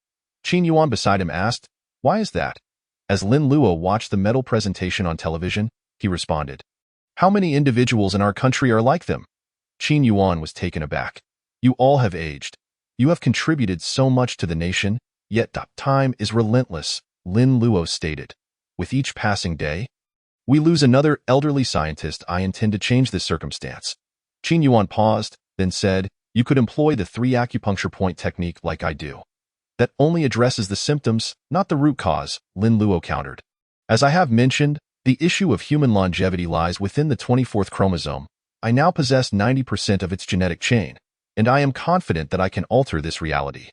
Qin Yuan beside him asked, "Why is that?" As Lin Luo watched the medal presentation on television, he responded, "How many individuals in our country are like them?" Qin Yuan was taken aback. "You all have aged. You have contributed so much to the nation, yet time is relentless," Lin Luo stated. "With each passing day, we lose another elderly scientist. I intend to change this circumstance." Qin Yuan paused, then said, "You could employ the 3 acupuncture point technique like I do. That only addresses the symptoms, not the root cause," Lin Luo countered. "As I have mentioned, the issue of human longevity lies within the 24th chromosome. I now possess 90% of its genetic chain, and I am confident that I can alter this reality."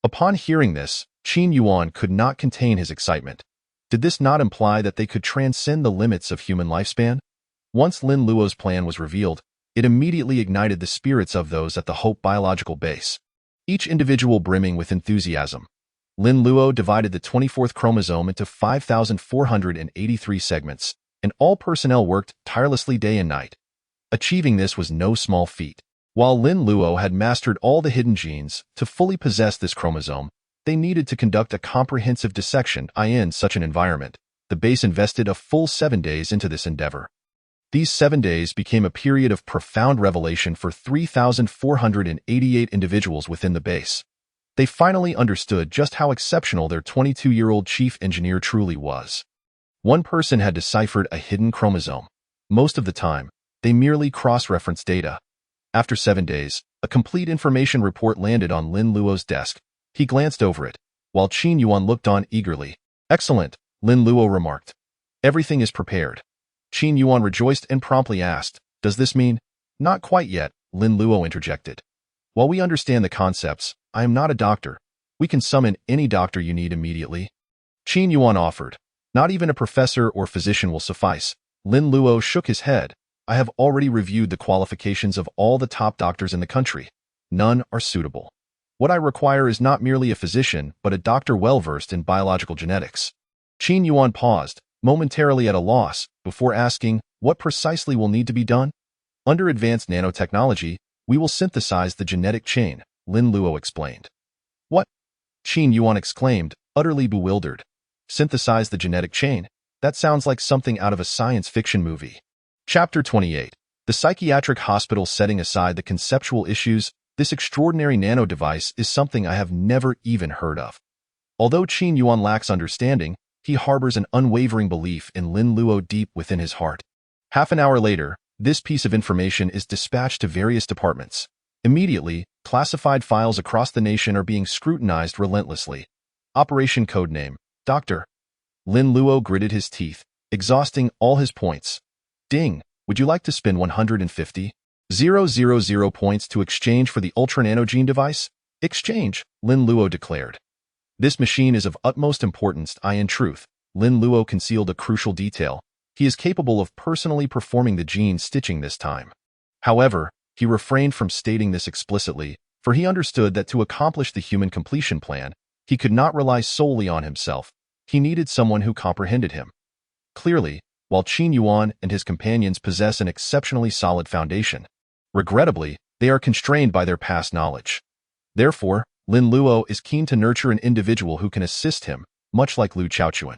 Upon hearing this, Qin Yuan could not contain his excitement. Did this not imply that they could transcend the limits of human lifespan? Once Lin Luo's plan was revealed, it immediately ignited the spirits of those at the Hope biological base, each individual brimming with enthusiasm. Lin Luo divided the 24th chromosome into 5,483 segments, and all personnel worked tirelessly day and night. Achieving this was no small feat. While Lin Luo had mastered all the hidden genes, to fully possess this chromosome, they needed to conduct a comprehensive dissection. In such an environment, the base invested a full 7 days into this endeavor. These 7 days became a period of profound revelation for 3,488 individuals within the base. They finally understood just how exceptional their 22-year-old chief engineer truly was. One person had deciphered a hidden chromosome. Most of the time, they merely cross-referenced data. After 7 days, a complete information report landed on Lin Luo's desk. He glanced over it, while Qin Yuan looked on eagerly. "Excellent," Lin Luo remarked. "Everything is prepared." Qin Yuan rejoiced and promptly asked, "Does this mean—" "Not quite yet," Lin Luo interjected. "While we understand the concepts, I am not a doctor. We can summon any doctor you need immediately." Qin Yuan offered. "Not even a professor or physician will suffice." Lin Luo shook his head. "I have already reviewed the qualifications of all the top doctors in the country. None are suitable. What I require is not merely a physician, but a doctor well-versed in biological genetics." Qin Yuan paused, momentarily at a loss, before asking, "What precisely will need to be done?" "Under advanced nanotechnology, we will synthesize the genetic chain," Lin Luo explained. "What?" Qin Yuan exclaimed, utterly bewildered. "Synthesize the genetic chain? That sounds like something out of a science fiction movie." Chapter 28. The psychiatric hospital. Setting aside the conceptual issues, this extraordinary nano device is something I have never even heard of. Although Qin Yuan lacks understanding, he harbors an unwavering belief in Lin Luo deep within his heart. Half an hour later, this piece of information is dispatched to various departments. Immediately, classified files across the nation are being scrutinized relentlessly. Operation Codename, Dr. Lin Luo gritted his teeth, exhausting all his points. "Ding, would you like to spend 150,000 points to exchange for the Ultra Nano Gene device?" "Exchange," Lin Luo declared. "This machine is of utmost importance." In truth, Lin Luo concealed a crucial detail. He is capable of personally performing the gene stitching this time. However, he refrained from stating this explicitly, for he understood that to accomplish the human completion plan, he could not rely solely on himself. He needed someone who comprehended him. Clearly, while Qin Yuan and his companions possess an exceptionally solid foundation, regrettably, they are constrained by their past knowledge. Therefore, Lin Luo is keen to nurture an individual who can assist him, much like Lu Chaochuan.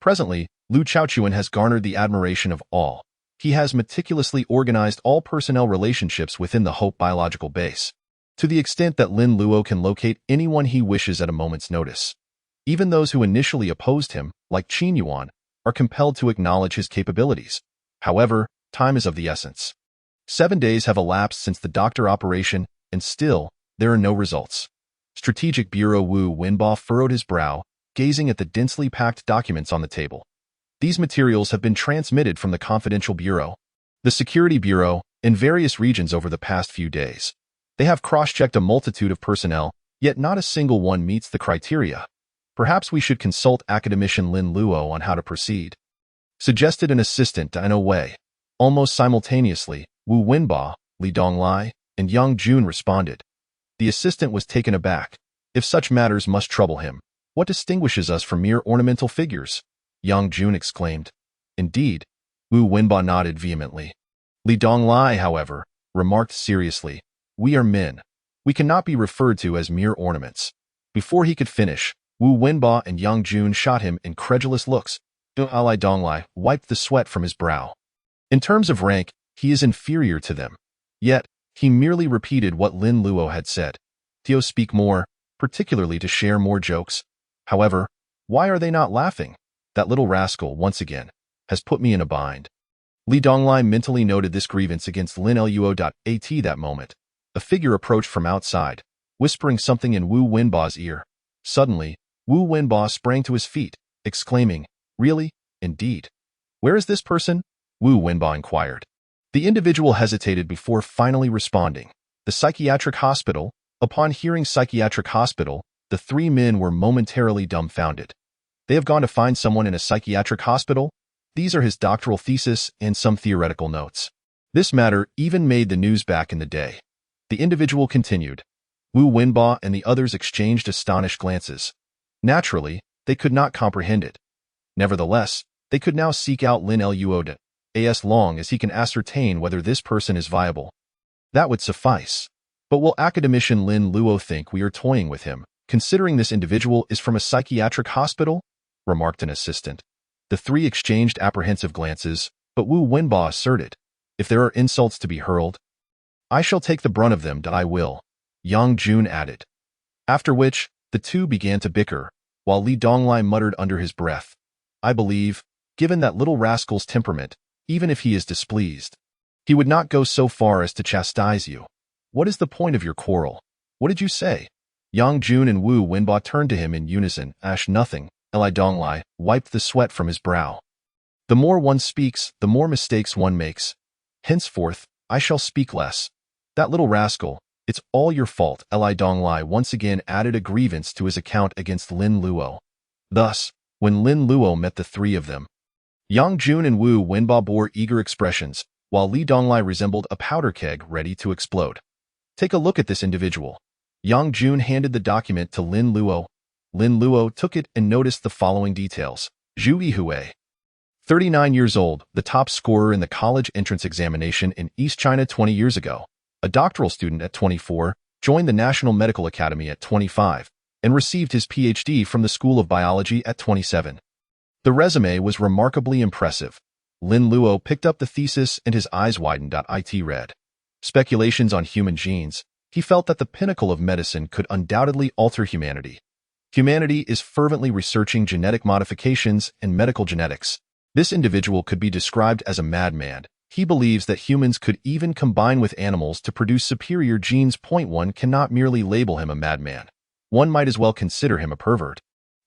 Presently, Lu Chaochuan has garnered the admiration of all. He has meticulously organized all personnel relationships within the Hope biological base, to the extent that Lin Luo can locate anyone he wishes at a moment's notice. Even those who initially opposed him, like Qin Yuan, are compelled to acknowledge his capabilities. However, time is of the essence. 7 days have elapsed since the doctor operation, and still, there are no results. Strategic Bureau Wu Wenbo furrowed his brow, gazing at the densely packed documents on the table. These materials have been transmitted from the Confidential Bureau, the Security Bureau, in various regions over the past few days. They have cross-checked a multitude of personnel, yet not a single one meets the criteria. Perhaps we should consult academician Lin Luo on how to proceed, suggested an assistant in a way. Almost simultaneously, Wu Wenbo, Li Donglai, and Yang Jun responded. The assistant was taken aback. If such matters must trouble him, what distinguishes us from mere ornamental figures? Yang Jun exclaimed. Indeed. Wu Wenbo nodded vehemently. Li Donglai, however, remarked seriously. We are men. We cannot be referred to as mere ornaments. Before he could finish, Wu Wenbo and Yang Jun shot him incredulous looks. Li Donglai wiped the sweat from his brow. In terms of rank, he is inferior to them. Yet, he merely repeated what Lin Luo had said. Tio speak more, particularly to share more jokes. However, why are they not laughing? That little rascal, once again, has put me in a bind. Li Donglai mentally noted this grievance against Lin Luo. That moment. A figure approached from outside, whispering something in Wu Wenbo's ear. Suddenly, Wu Wenbo sprang to his feet, exclaiming, Really? Indeed. Where is this person? Wu Wenbo inquired. The individual hesitated before finally responding. The psychiatric hospital. Upon hearing psychiatric hospital, the three men were momentarily dumbfounded. They have gone to find someone in a psychiatric hospital? These are his doctoral thesis and some theoretical notes. This matter even made the news back in the day. The individual continued. Wu Wenbo and the others exchanged astonished glances. Naturally, they could not comprehend it. Nevertheless, they could now seek out Lin Luo as long as he can ascertain whether this person is viable. That would suffice. But will academician Lin Luo think we are toying with him, considering this individual is from a psychiatric hospital? Remarked an assistant. The three exchanged apprehensive glances, but Wu Wenbo asserted, If there are insults to be hurled, I shall take the brunt of them. I will, Yang Jun added. After which, the two began to bicker, while Li Donglai muttered under his breath, I believe, given that little rascal's temperament, even if he is displeased, he would not go so far as to chastise you. What is the point of your quarrel? What did you say? Yang Jun and Wu Wenbo turned to him in unison. Nothing. Li Donglai wiped the sweat from his brow. The more one speaks, the more mistakes one makes. Henceforth, I shall speak less. That little rascal, it's all your fault. Li Donglai once again added a grievance to his account against Lin Luo. Thus, when Lin Luo met the three of them, Yang Jun and Wu Wenbo bore eager expressions, while Li Donglai resembled a powder keg ready to explode. Take a look at this individual. Yang Jun handed the document to Lin Luo. Lin Luo took it and noticed the following details. Zhu Yihui, 39 years old, the top scorer in the college entrance examination in East China 20 years ago. A doctoral student at 24, joined the National Medical Academy at 25, and received his PhD from the School of Biology at 27. The resume was remarkably impressive. Lin Luo picked up the thesis and his eyes widened. It read. Speculations on human genes. He felt that the pinnacle of medicine could undoubtedly alter humanity. Humanity is fervently researching genetic modifications and medical genetics. This individual could be described as a madman. He believes that humans could even combine with animals to produce superior genes. One cannot merely label him a madman. One might as well consider him a pervert.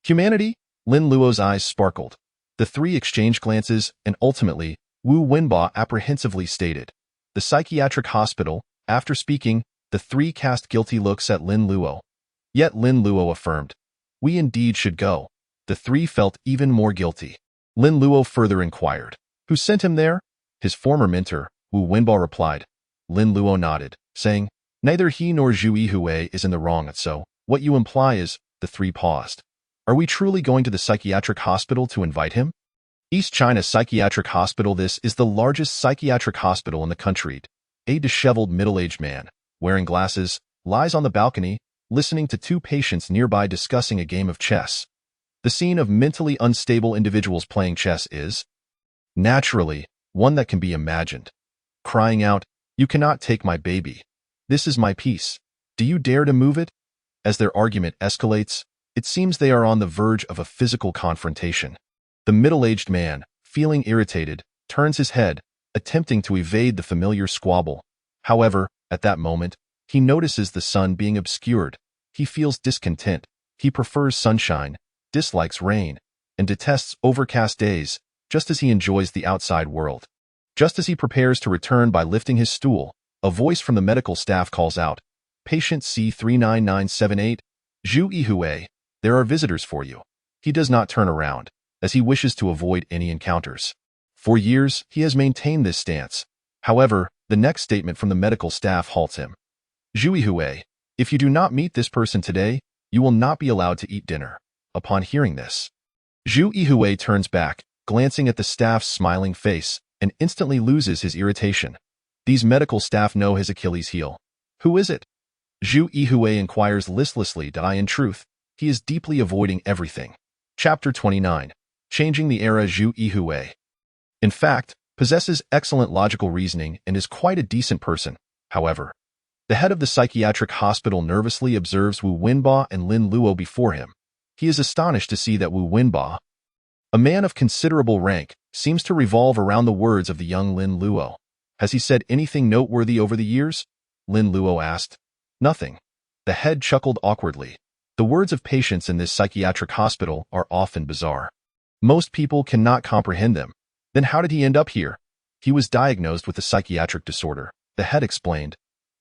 Humanity? Lin Luo's eyes sparkled. The three exchanged glances, and ultimately, Wu Wenbo apprehensively stated. The psychiatric hospital. After speaking, the three cast guilty looks at Lin Luo. Yet Lin Luo affirmed, We indeed should go. The three felt even more guilty. Lin Luo further inquired, Who sent him there? His former mentor, Wu Wenbo replied. Lin Luo nodded, saying, Neither he nor Zhu Yihui is in the wrong, so what you imply is, the three paused. Are we truly going to the psychiatric hospital to invite him? East China Psychiatric Hospital. This is the largest psychiatric hospital in the country. A disheveled middle-aged man, wearing glasses, lies on the balcony, listening to two patients nearby discussing a game of chess. The scene of mentally unstable individuals playing chess is, naturally, one that can be imagined, crying out, "You cannot take my baby. This is my piece. Do you dare to move it?" As their argument escalates, it seems they are on the verge of a physical confrontation. The middle-aged man, feeling irritated, turns his head, attempting to evade the familiar squabble. However, at that moment, he notices the sun being obscured. He feels discontent. He prefers sunshine, dislikes rain, and detests overcast days, just as he enjoys the outside world. Just as he prepares to return by lifting his stool, a voice from the medical staff calls out, "Patient C39978, Zhu Yihui, there are visitors for you." He does not turn around, as he wishes to avoid any encounters. For years, he has maintained this stance. However, the next statement from the medical staff halts him. "Zhu Yihui, if you do not meet this person today, you will not be allowed to eat dinner." Upon hearing this, Zhu Yihui turns back, glancing at the staff's smiling face, and instantly loses his irritation. These medical staff know his Achilles heel. Who is it? Zhu Yihui inquires listlessly. In truth, he is deeply avoiding everything. Chapter 29. Changing the Era. Zhu Yihui, in fact, possesses excellent logical reasoning and is quite a decent person. However, the head of the psychiatric hospital nervously observes Wu Wenba and Lin Luo before him. He is astonished to see that Wu Wenba, a man of considerable rank, seems to revolve around the words of the young Lin Luo. Has he said anything noteworthy over the years? Lin Luo asked. Nothing. The head chuckled awkwardly. The words of patients in this psychiatric hospital are often bizarre. Most people cannot comprehend them. Then how did he end up here? He was diagnosed with a psychiatric disorder. The head explained.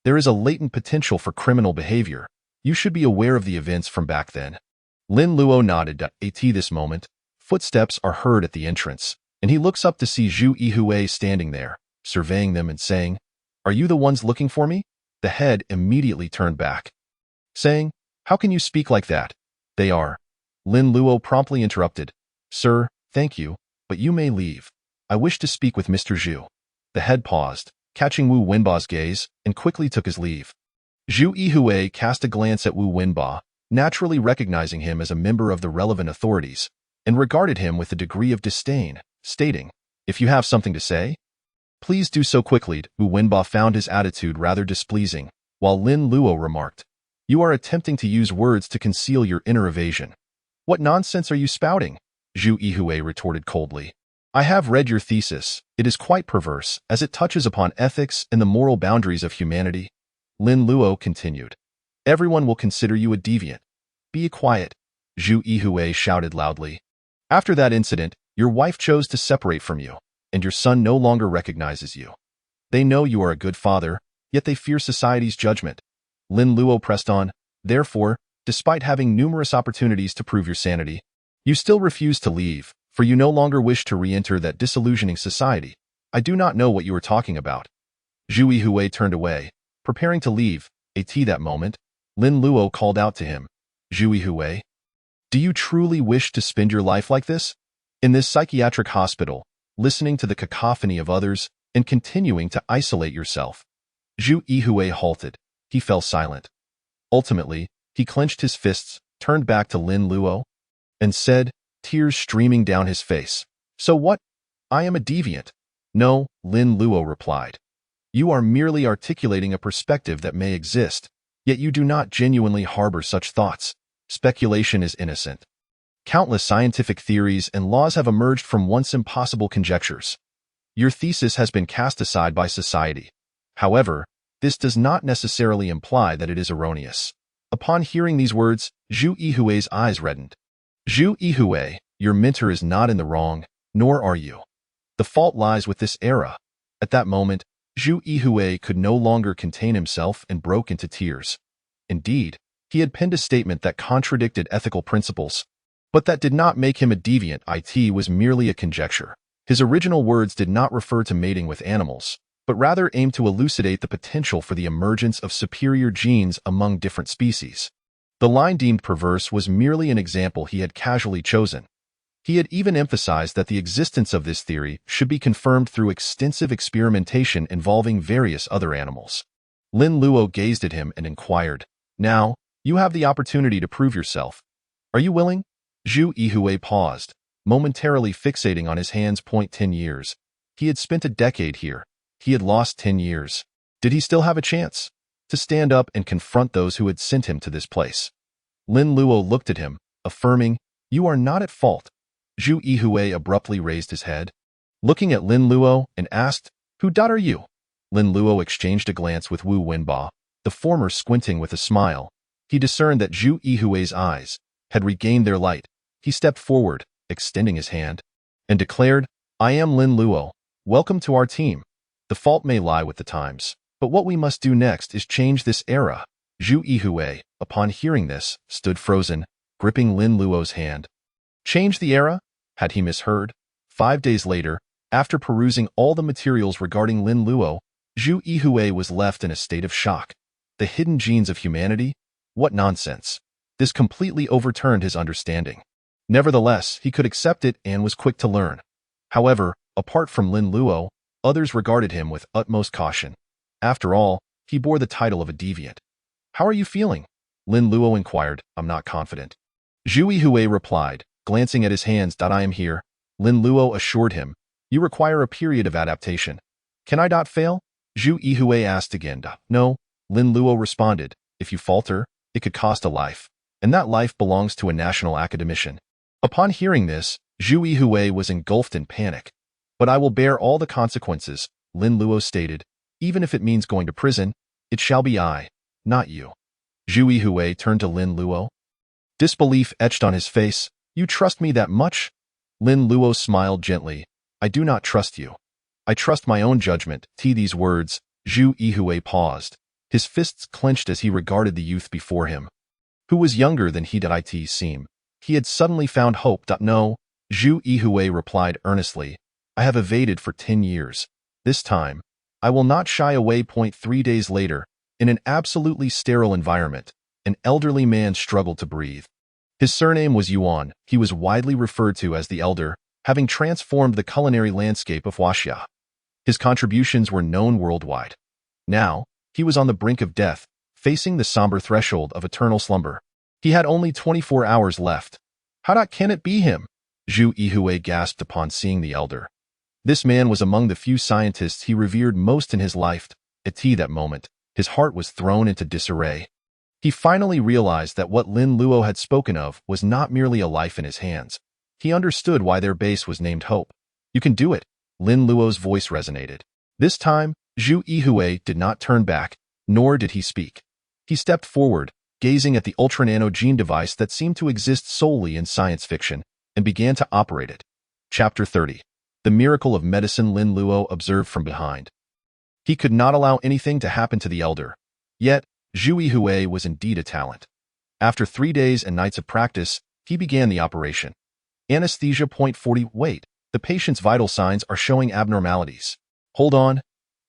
There is a latent potential for criminal behavior. You should be aware of the events from back then. Lin Luo nodded. At this moment, footsteps are heard at the entrance, and he looks up to see Zhu Yihui standing there, surveying them and saying, "Are you the ones looking for me?" The head immediately turned back, saying, "How can you speak like that?" "They are." Lin Luo promptly interrupted. "Sir, thank you, but you may leave. I wish to speak with Mr. Zhu." The head paused, catching Wu Wenba's gaze, and quickly took his leave. Zhu Yihui cast a glance at Wu Wenba, naturally recognizing him as a member of the relevant authorities, and regarded him with a degree of disdain, stating, "If you have something to say, please do so quickly." Wu Wenba found his attitude rather displeasing, while Lin Luo remarked, "You are attempting to use words to conceal your inner evasion." "What nonsense are you spouting?" Zhu Yihui retorted coldly. "I have read your thesis. It is quite perverse, as it touches upon ethics and the moral boundaries of humanity." Lin Luo continued. "Everyone will consider you a deviant. Be quiet," Zhu Yihui shouted loudly. "After that incident, your wife chose to separate from you, and your son no longer recognizes you. They know you are a good father, yet they fear society's judgment." Lin Luo pressed on. "Therefore, despite having numerous opportunities to prove your sanity, you still refuse to leave, for you no longer wish to re-enter that disillusioning society. I do not know what you are talking about." Zhu Yihui turned away, preparing to leave. At that moment, Lin Luo called out to him, "Zhu Yihui, do you truly wish to spend your life like this? In this psychiatric hospital, listening to the cacophony of others, and continuing to isolate yourself?" Zhu Yihui halted. He fell silent. Ultimately, he clenched his fists, turned back to Lin Luo, and said, tears streaming down his face, "So what? I am a deviant." "No," Lin Luo replied. "You are merely articulating a perspective that may exist, yet you do not genuinely harbor such thoughts. Speculation is innocent. Countless scientific theories and laws have emerged from once impossible conjectures. Your thesis has been cast aside by society. However, this does not necessarily imply that it is erroneous." Upon hearing these words, Zhu Yihui's eyes reddened. "Zhu Yihui, your mentor is not in the wrong, nor are you. The fault lies with this era." At that moment, Zhu Yihui could no longer contain himself and broke into tears. Indeed, he had penned a statement that contradicted ethical principles, but that did not make him a deviant. It was merely a conjecture. His original words did not refer to mating with animals, but rather aimed to elucidate the potential for the emergence of superior genes among different species. The line deemed perverse was merely an example he had casually chosen. He had even emphasized that the existence of this theory should be confirmed through extensive experimentation involving various other animals. Lin Luo gazed at him and inquired, "Now, you have the opportunity to prove yourself. Are you willing?" Zhu Yihui paused, momentarily fixating on his hands. 10 years. He had spent a decade here. He had lost 10 years. Did he still have a chance to stand up and confront those who had sent him to this place? Lin Luo looked at him, affirming, "You are not at fault." Zhu Yihui abruptly raised his head, looking at Lin Luo, and asked, "Who are you?" Lin Luo exchanged a glance with Wu Wenba, the former squinting with a smile. He discerned that Zhu Yihui's eyes had regained their light. He stepped forward, extending his hand, and declared, "I am Lin Luo. Welcome to our team. The fault may lie with the times, but what we must do next is change this era." Zhu Yihui, upon hearing this, stood frozen, gripping Lin Luo's hand. Change the era? Had he misheard? 5 days later, after perusing all the materials regarding Lin Luo, Zhu Yihui was left in a state of shock. The hidden genes of humanity? What nonsense. This completely overturned his understanding. Nevertheless, he could accept it and was quick to learn. However, apart from Lin Luo, others regarded him with utmost caution. After all, he bore the title of a deviant. "How are you feeling?" Lin Luo inquired. "I'm not confident." Zhu Yihui replied, glancing at his hands. "I am here." Lin Luo assured him, "You require a period of adaptation." "Can I not fail?" Zhu Yihui asked again. "No," Lin Luo responded. "If you falter, it could cost a life, and that life belongs to a national academician." Upon hearing this, Zhu Yihui was engulfed in panic. "But I will bear all the consequences," Lin Luo stated. "Even if it means going to prison, it shall be I, not you." Zhu Yihui turned to Lin Luo. Disbelief etched on his face. "You trust me that much?" Lin Luo smiled gently. "I do not trust you. I trust my own judgment." These words, Zhu Yihui paused. His fists clenched as he regarded the youth before him, who was younger than he did seem. He had suddenly found hope. "No," Zhu Yihui replied earnestly. "I have evaded for 10 years. This time, I will not shy away." 3 days later, in an absolutely sterile environment, an elderly man struggled to breathe. His surname was Yuan. He was widely referred to as the Elder, having transformed the culinary landscape of Huaxia. His contributions were known worldwide. Now, he was on the brink of death, facing the somber threshold of eternal slumber. He had only 24 hours left. "How can it be him?" Zhu Yihui gasped upon seeing the Elder. This man was among the few scientists he revered most in his life. At that moment, his heart was thrown into disarray. He finally realized that what Lin Luo had spoken of was not merely a life in his hands. He understood why their base was named Hope. "You can do it," Lin Luo's voice resonated. This time, Zhu Yihui did not turn back, nor did he speak. He stepped forward, gazing at the ultra-nano gene device that seemed to exist solely in science fiction, and began to operate it. Chapter 30. The Miracle of Medicine. Lin Luo observed from behind. He could not allow anything to happen to the Elder. Yet, Zhu Yihui was indeed a talent. After 3 days and nights of practice, he began the operation. Anesthesia. 40. Wait, the patient's vital signs are showing abnormalities. Hold on.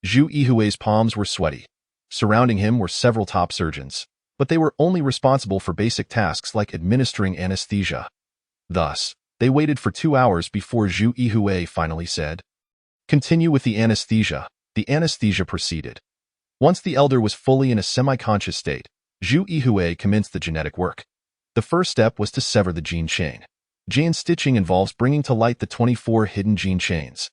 Zhu Yihui's palms were sweaty. Surrounding him were several top surgeons, but they were only responsible for basic tasks like administering anesthesia. Thus, they waited for 2 hours before Zhu Yihui finally said, "Continue with the anesthesia." The anesthesia proceeded. Once the Elder was fully in a semi-conscious state, Zhu Yihui commenced the genetic work. The first step was to sever the gene chain. Gene stitching involves bringing to light the 24 hidden gene chains.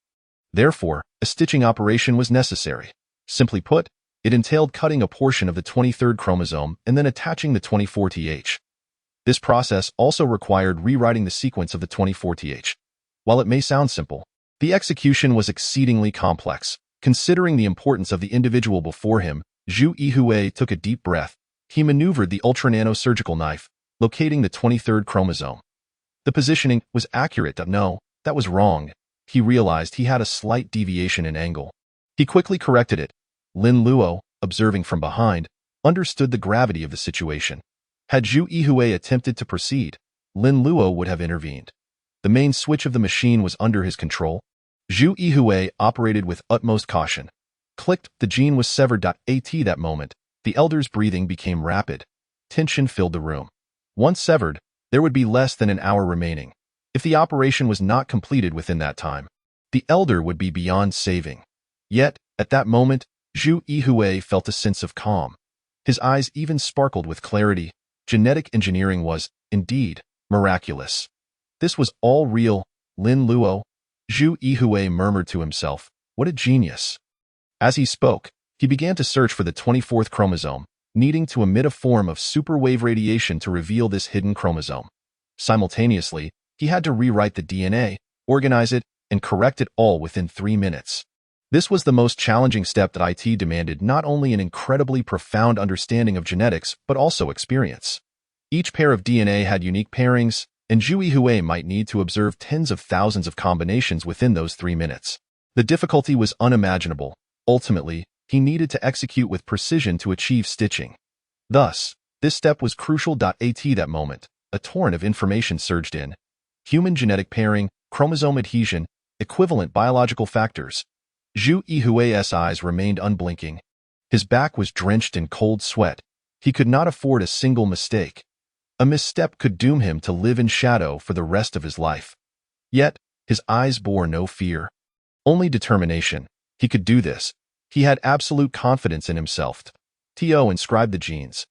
Therefore, a stitching operation was necessary. Simply put, it entailed cutting a portion of the 23rd chromosome and then attaching the 24th. This process also required rewriting the sequence of the 24th. While it may sound simple, the execution was exceedingly complex. Considering the importance of the individual before him, Zhu Yihui took a deep breath. He maneuvered the ultra-nano surgical knife, locating the 23rd chromosome. The positioning was accurate. No, that was wrong. He realized he had a slight deviation in angle. He quickly corrected it. Lin Luo, observing from behind, understood the gravity of the situation. Had Zhu Yihui attempted to proceed, Lin Luo would have intervened. The main switch of the machine was under his control. Zhu Yihui operated with utmost caution. Clicked, the gene was severed. At that moment, the Elder's breathing became rapid. Tension filled the room. Once severed, there would be less than an hour remaining. If the operation was not completed within that time, the Elder would be beyond saving. Yet, at that moment, Zhu Yihui felt a sense of calm. His eyes even sparkled with clarity. Genetic engineering was, indeed, miraculous. This was all real. Lin Luo. Zhu Yihui murmured to himself, "What a genius." As he spoke, he began to search for the 24th chromosome, needing to emit a form of superwave radiation to reveal this hidden chromosome. Simultaneously, he had to rewrite the DNA, organize it, and correct it all within 3 minutes. This was the most challenging step that IT demanded not only an incredibly profound understanding of genetics, but also experience. Each pair of DNA had unique pairings, and Zhu Yihui might need to observe tens of thousands of combinations within those 3 minutes. The difficulty was unimaginable. Ultimately, he needed to execute with precision to achieve stitching. Thus, this step was crucial. At that moment, a torrent of information surged in. Human genetic pairing, chromosome adhesion, equivalent biological factors. Zhu Yihui's eyes remained unblinking. His back was drenched in cold sweat. He could not afford a single mistake. A misstep could doom him to live in shadow for the rest of his life. Yet, his eyes bore no fear. Only determination. He could do this. He had absolute confidence in himself. To inscribe the genes.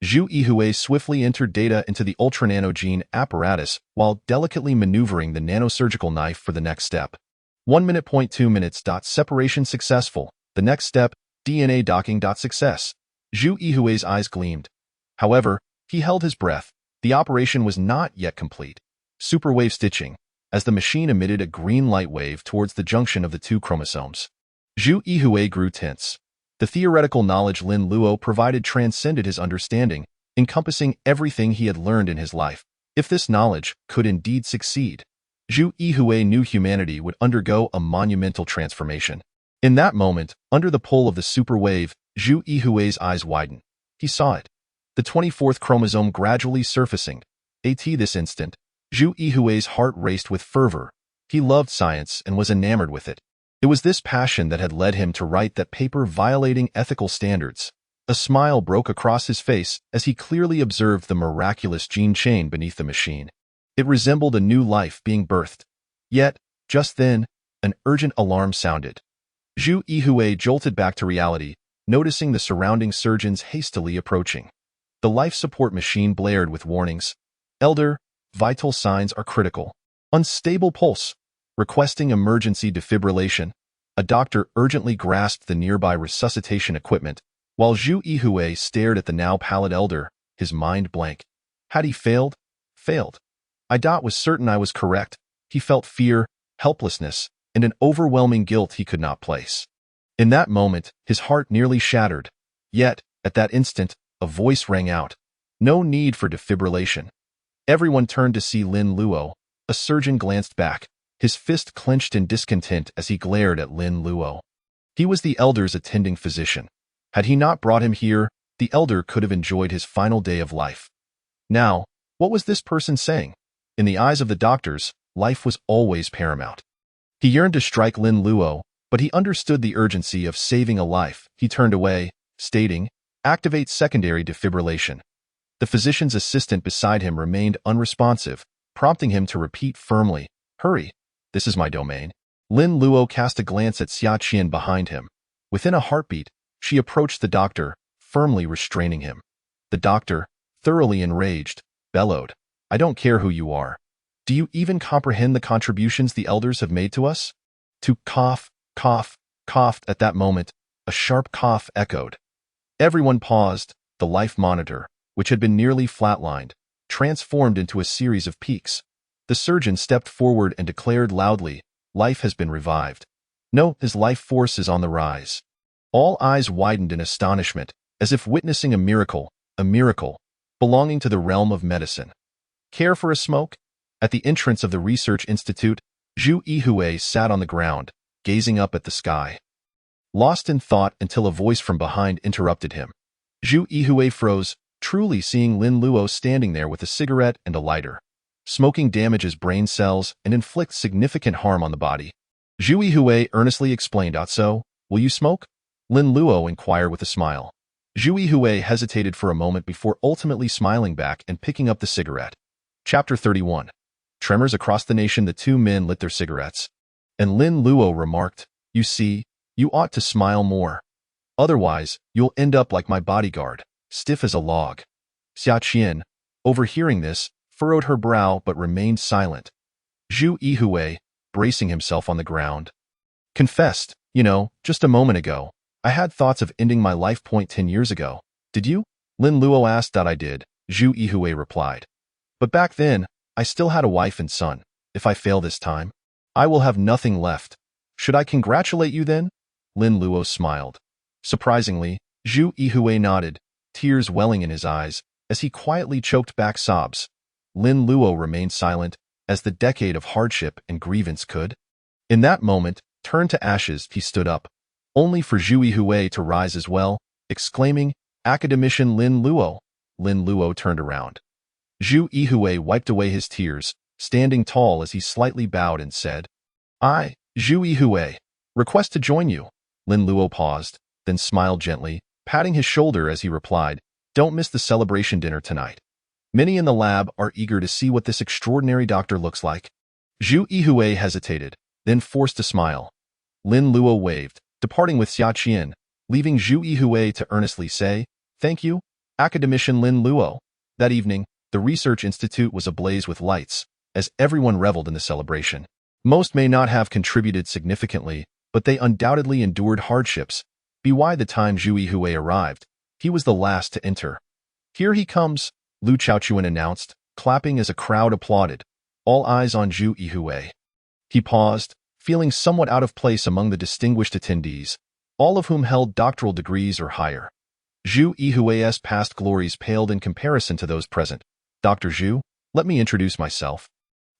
Zhu Yihui swiftly entered data into the ultra-nano gene apparatus while delicately maneuvering the nanosurgical knife for the next step. 1 minute. 2 minutes. Separation successful. The next step, DNA docking. Success. Zhu Yihui's eyes gleamed. However, he held his breath. The operation was not yet complete. Superwave stitching, as the machine emitted a green light wave towards the junction of the 2 chromosomes. Zhu Yihui grew tense. The theoretical knowledge Lin Luo provided transcended his understanding, encompassing everything he had learned in his life. If this knowledge could indeed succeed, Zhu Yihui knew humanity would undergo a monumental transformation. In that moment, under the pull of the superwave, Zhu Yihui's eyes widened. He saw it. The 24th chromosome gradually surfacing. At this instant, Zhu Yihui's heart raced with fervor. He loved science and was enamored with it. It was this passion that had led him to write that paper violating ethical standards. A smile broke across his face as he clearly observed the miraculous gene chain beneath the machine. It resembled a new life being birthed. Yet, just then, an urgent alarm sounded. Zhu Yihui jolted back to reality, noticing the surrounding surgeons hastily approaching. The life support machine blared with warnings. Elder, vital signs are critical. Unstable pulse. Requesting emergency defibrillation. A doctor urgently grasped the nearby resuscitation equipment, while Zhu Yihui stared at the now pallid elder, his mind blank. Had he failed? Failed. I was certain I was correct. He felt fear, helplessness, and an overwhelming guilt he could not place. In that moment, his heart nearly shattered. Yet, at that instant, a voice rang out. No need for defibrillation. Everyone turned to see Lin Luo. A surgeon glanced back, his fist clenched in discontent as he glared at Lin Luo. He was the elder's attending physician. Had he not brought him here, the elder could have enjoyed his final day of life. Now, what was this person saying? In the eyes of the doctors, life was always paramount. He yearned to strike Lin Luo, but he understood the urgency of saving a life. He turned away, stating, "Activate secondary defibrillation." The physician's assistant beside him remained unresponsive, prompting him to repeat firmly, "Hurry. This is my domain." Lin Luo cast a glance at Xia Qian behind him. Within a heartbeat, she approached the doctor, firmly restraining him. The doctor, thoroughly enraged, bellowed, "I don't care who you are. Do you even comprehend the contributions the elders have made to us?" To cough, coughed. At that moment, a sharp cough echoed. Everyone paused. The life monitor, which had been nearly flatlined, transformed into a series of peaks. The surgeon stepped forward and declared loudly, "Life has been revived. No, his life force is on the rise." All eyes widened in astonishment, as if witnessing a miracle belonging to the realm of medicine. Care for a smoke? At the entrance of the research institute, Zhu Yihui sat on the ground, gazing up at the sky. Lost in thought until a voice from behind interrupted him. Zhu Yihui froze, truly seeing Lin Luo standing there with a cigarette and a lighter. Smoking damages brain cells and inflicts significant harm on the body. Zhu Yihui earnestly explained, "So, will you smoke?" Lin Luo inquired with a smile. Zhu Yihui hesitated for a moment before ultimately smiling back and picking up the cigarette. Chapter 31. Tremors across the nation. The two men lit their cigarettes. And Lin Luo remarked, "You see, you ought to smile more. Otherwise, you'll end up like my bodyguard, stiff as a log." Xia Qian, overhearing this, furrowed her brow but remained silent. Zhu Yihui, bracing himself on the ground. Confessed, just a moment ago, I had thoughts of ending my life. 10 years ago. Did you? Lin Luo asked. That I did, Zhu Yihue replied. But back then, I still had a wife and son. If I fail this time, I will have nothing left. Should I congratulate you then? Lin Luo smiled. Surprisingly, Zhu Yihue nodded, tears welling in his eyes, as he quietly choked back sobs. Lin Luo remained silent, as the decade of hardship and grievance could. In that moment, turned to ashes, he stood up, only for Zhu Yihue to rise as well, exclaiming, "Academician Lin Luo." Lin Luo turned around. Zhu Yihue wiped away his tears, standing tall as he slightly bowed and said, "I, Zhu Yihue, request to join you." Lin Luo paused, then smiled gently, patting his shoulder as he replied, "Don't miss the celebration dinner tonight. Many in the lab are eager to see what this extraordinary doctor looks like." Zhu Yihue hesitated, then forced a smile. Lin Luo waved, departing with Xia Qian, leaving Zhu Yihue to earnestly say, "Thank you, Academician Lin Luo." That evening, the research institute was ablaze with lights, as everyone reveled in the celebration. Most may not have contributed significantly, but they undoubtedly endured hardships. By the time Zhu Yihue arrived, he was the last to enter. "Here he comes," Lu Chaochuan announced, clapping as a crowd applauded, all eyes on Zhu Yihue. He paused, feeling somewhat out of place among the distinguished attendees, all of whom held doctoral degrees or higher. Zhu Yihue's past glories paled in comparison to those present. "Dr. Zhu, let me introduce myself.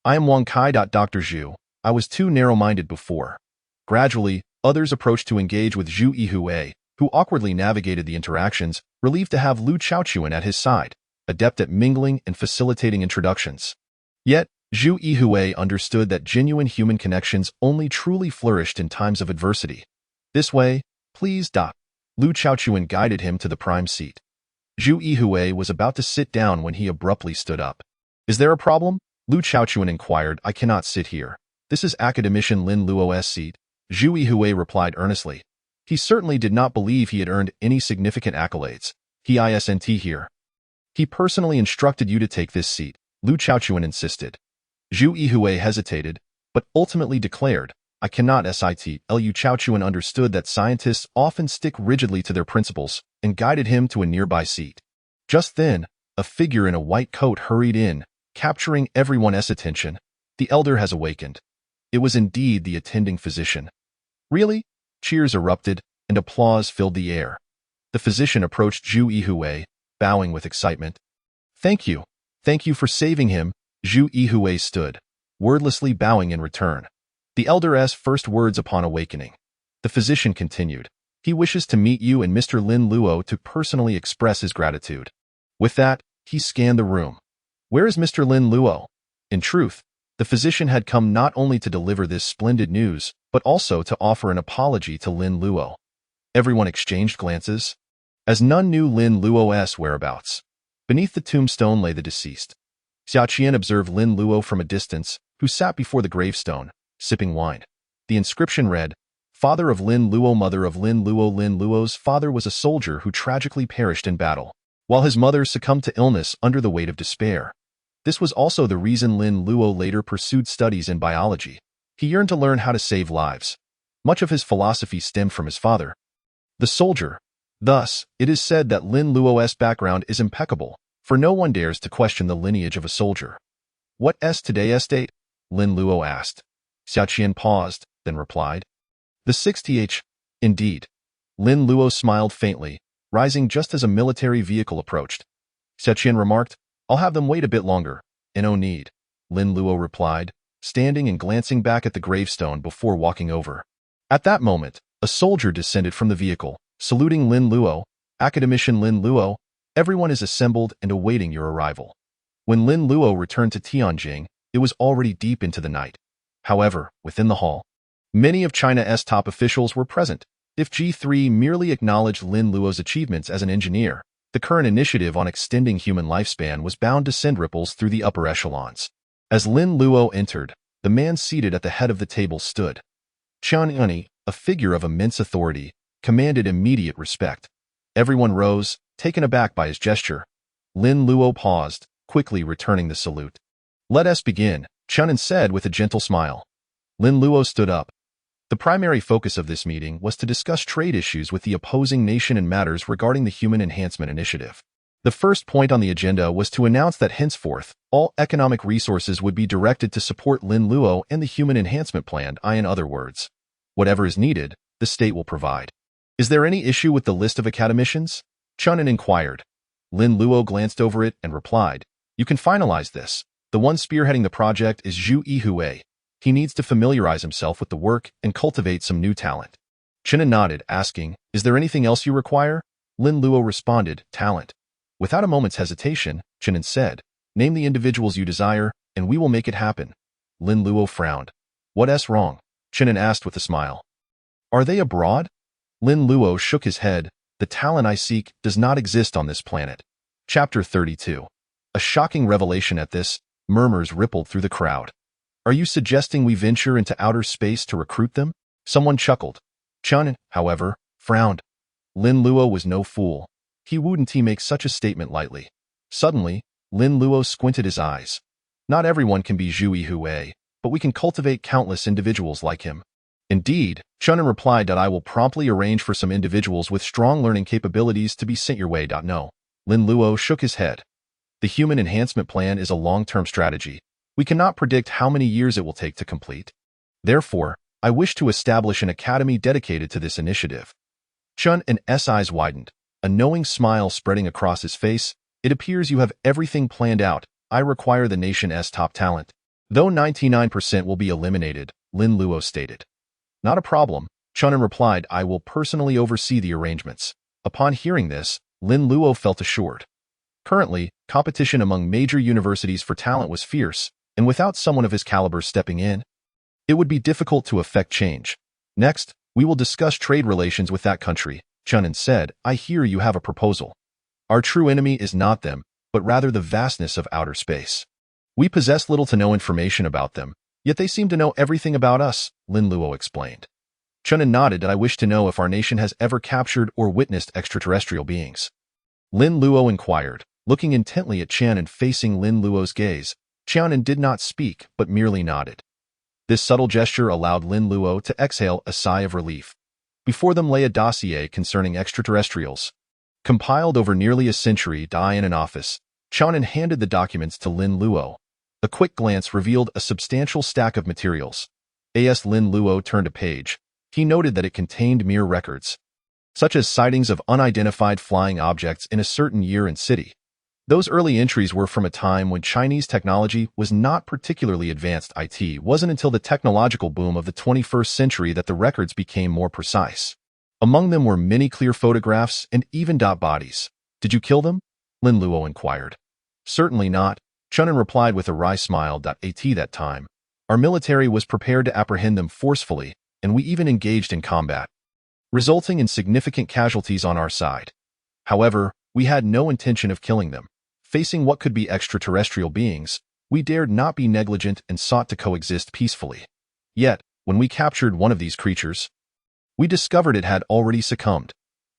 I am Wang Kai. Dr. Zhu, I was too narrow-minded before." Gradually, others approached to engage with Zhu Yihue, who awkwardly navigated the interactions, relieved to have Lu Chaochuan at his side, adept at mingling and facilitating introductions. Yet, Zhu Yihue understood that genuine human connections only truly flourished in times of adversity. "This way, please." Lu Chaochuan guided him to the prime seat. Zhu Yihue was about to sit down when he abruptly stood up. "Is there a problem?" Lu Chaochuan inquired. "I cannot sit here. This is Academician Lin Luo's seat," Zhu Yihue replied earnestly. He certainly did not believe he had earned any significant accolades. "He isn't here. He personally instructed you to take this seat," Lu Chaochuan insisted. Zhu Yihue hesitated, but ultimately declared, "I cannot sit." Lu Chaochuan understood that scientists often stick rigidly to their principles and guided him to a nearby seat. Just then, a figure in a white coat hurried in, capturing everyone's attention. "The elder has awakened." It was indeed the attending physician. "Really?" Cheers erupted, and applause filled the air. The physician approached Zhu Yihue, bowing with excitement. Thank you for saving him." Zhu Yihue stood, wordlessly bowing in return. The elder's first words upon awakening. The physician continued, "He wishes to meet you and Mr. Lin Luo to personally express his gratitude." With that, he scanned the room. Where is Mr. Lin Luo? In truth, the physician had come not only to deliver this splendid news, but also to offer an apology to Lin Luo. Everyone exchanged glances, as none knew Lin Luo's whereabouts. Beneath the tombstone lay the deceased. Xia Qian observed Lin Luo from a distance, who sat before the gravestone, sipping wine. The inscription read, "Father of Lin Luo, mother of Lin Luo." Lin Luo's father was a soldier who tragically perished in battle, while his mother succumbed to illness under the weight of despair. This was also the reason Lin Luo later pursued studies in biology. He yearned to learn how to save lives. Much of his philosophy stemmed from his father, the soldier. Thus, it is said that Lin Luo's background is impeccable, for no one dares to question the lineage of a soldier. "What's today's date?" Lin Luo asked. Xia Qian paused, then replied, "The 6th. Indeed." Lin Luo smiled faintly, rising just as a military vehicle approached. Xia Qian remarked, "I'll have them wait a bit longer." "No need," Lin Luo replied, standing and glancing back at the gravestone before walking over. At that moment, a soldier descended from the vehicle, saluting Lin Luo. "Academician Lin Luo, everyone is assembled and awaiting your arrival." When Lin Luo returned to Tianjing, it was already deep into the night. However, within the hall, many of China's top officials were present. If G3 merely acknowledged Lin Luo's achievements as an engineer, the current initiative on extending human lifespan was bound to send ripples through the upper echelons. As Lin Luo entered, the man seated at the head of the table stood. Qian Yunyi, a figure of immense authority, commanded immediate respect. Everyone rose, taken aback by his gesture. Lin Luo paused, quickly returning the salute. "Let us begin," Qian said with a gentle smile. Lin Luo stood up. The primary focus of this meeting was to discuss trade issues with the opposing nation and matters regarding the Human Enhancement Initiative. The first point on the agenda was to announce that henceforth, all economic resources would be directed to support Lin Luo and the Human Enhancement Plan, in other words. Whatever is needed, the state will provide. Is there any issue with the list of academicians? Chunin inquired. Lin Luo glanced over it and replied, "You can finalize this. The one spearheading the project is Zhu Yihui. He needs to familiarize himself with the work and cultivate some new talent." Chunin nodded, asking, "Is there anything else you require?" Lin Luo responded, "Talent." Without a moment's hesitation, Chunin said, "Name the individuals you desire, and we will make it happen." Lin Luo frowned. "What's wrong?" Chunin asked with a smile. "Are they abroad?" Lin Luo shook his head. "The talent I seek does not exist on this planet." Chapter 32. A shocking revelation at this, murmurs rippled through the crowd. "Are you suggesting we venture into outer space to recruit them?" Someone chuckled. Chunin, however, frowned. Lin Luo was no fool. He wouldn't make such a statement lightly. Suddenly, Lin Luo squinted his eyes. "Not everyone can be Zhu Yihui, but we can cultivate countless individuals like him." "Indeed," Chunin replied, "that I will promptly arrange for some individuals with strong learning capabilities to be sent your way." No. Lin Luo shook his head. "The Human Enhancement Plan is a long-term strategy. We cannot predict how many years it will take to complete. Therefore, I wish to establish an academy dedicated to this initiative." Chun's eyes widened, a knowing smile spreading across his face. "It appears you have everything planned out. I require the nation's top talent. Though 99% will be eliminated," Lin Luo stated. "Not a problem," Chunin replied. "I will personally oversee the arrangements." Upon hearing this, Lin Luo felt assured. Currently, competition among major universities for talent was fierce, and without someone of his caliber stepping in, it would be difficult to effect change. "Next, we will discuss trade relations with that country," Chunin said. "I hear you have a proposal. Our true enemy is not them, but rather the vastness of outer space. We possess little to no information about them, yet they seem to know everything about us," Lin Luo explained. Chunin nodded. "I wish to know if our nation has ever captured or witnessed extraterrestrial beings." Lin Luo inquired, looking intently at Chen and facing Lin Luo's gaze. Chunin did not speak, but merely nodded. This subtle gesture allowed Lin Luo to exhale a sigh of relief. Before them lay a dossier concerning extraterrestrials. Compiled over nearly a century, in an office, Chunin handed the documents to Lin Luo. A quick glance revealed a substantial stack of materials. As Lin Luo turned a page, he noted that it contained mere records, such as sightings of unidentified flying objects in a certain year and city. Those early entries were from a time when Chinese technology was not particularly advanced. It wasn't until the technological boom of the 21st century that the records became more precise. Among them were many clear photographs and even bodies. "Did you kill them?" Lin Luo inquired. "Certainly not," Chunin replied with a wry smile. At that time, our military was prepared to apprehend them forcefully, and we even engaged in combat, resulting in significant casualties on our side. However, we had no intention of killing them. Facing what could be extraterrestrial beings, we dared not be negligent and sought to coexist peacefully. Yet, when we captured one of these creatures, we discovered it had already succumbed.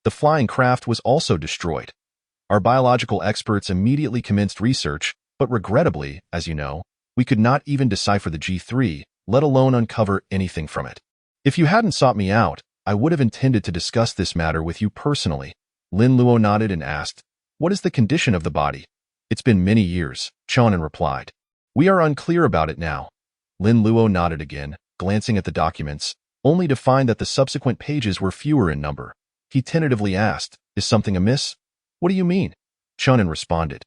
The flying craft was also destroyed. Our biological experts immediately commenced research, but regrettably, as you know, we could not even decipher the G3, let alone uncover anything from it. If you hadn't sought me out, I would have intended to discuss this matter with you personally." Lin Luo nodded and asked, "What is the condition of the body?" "It's been many years," Chunin replied. "We are unclear about it now." Lin Luo nodded again, glancing at the documents, only to find that the subsequent pages were fewer in number. He tentatively asked, "Is something amiss?" "What do you mean?" Chunin responded.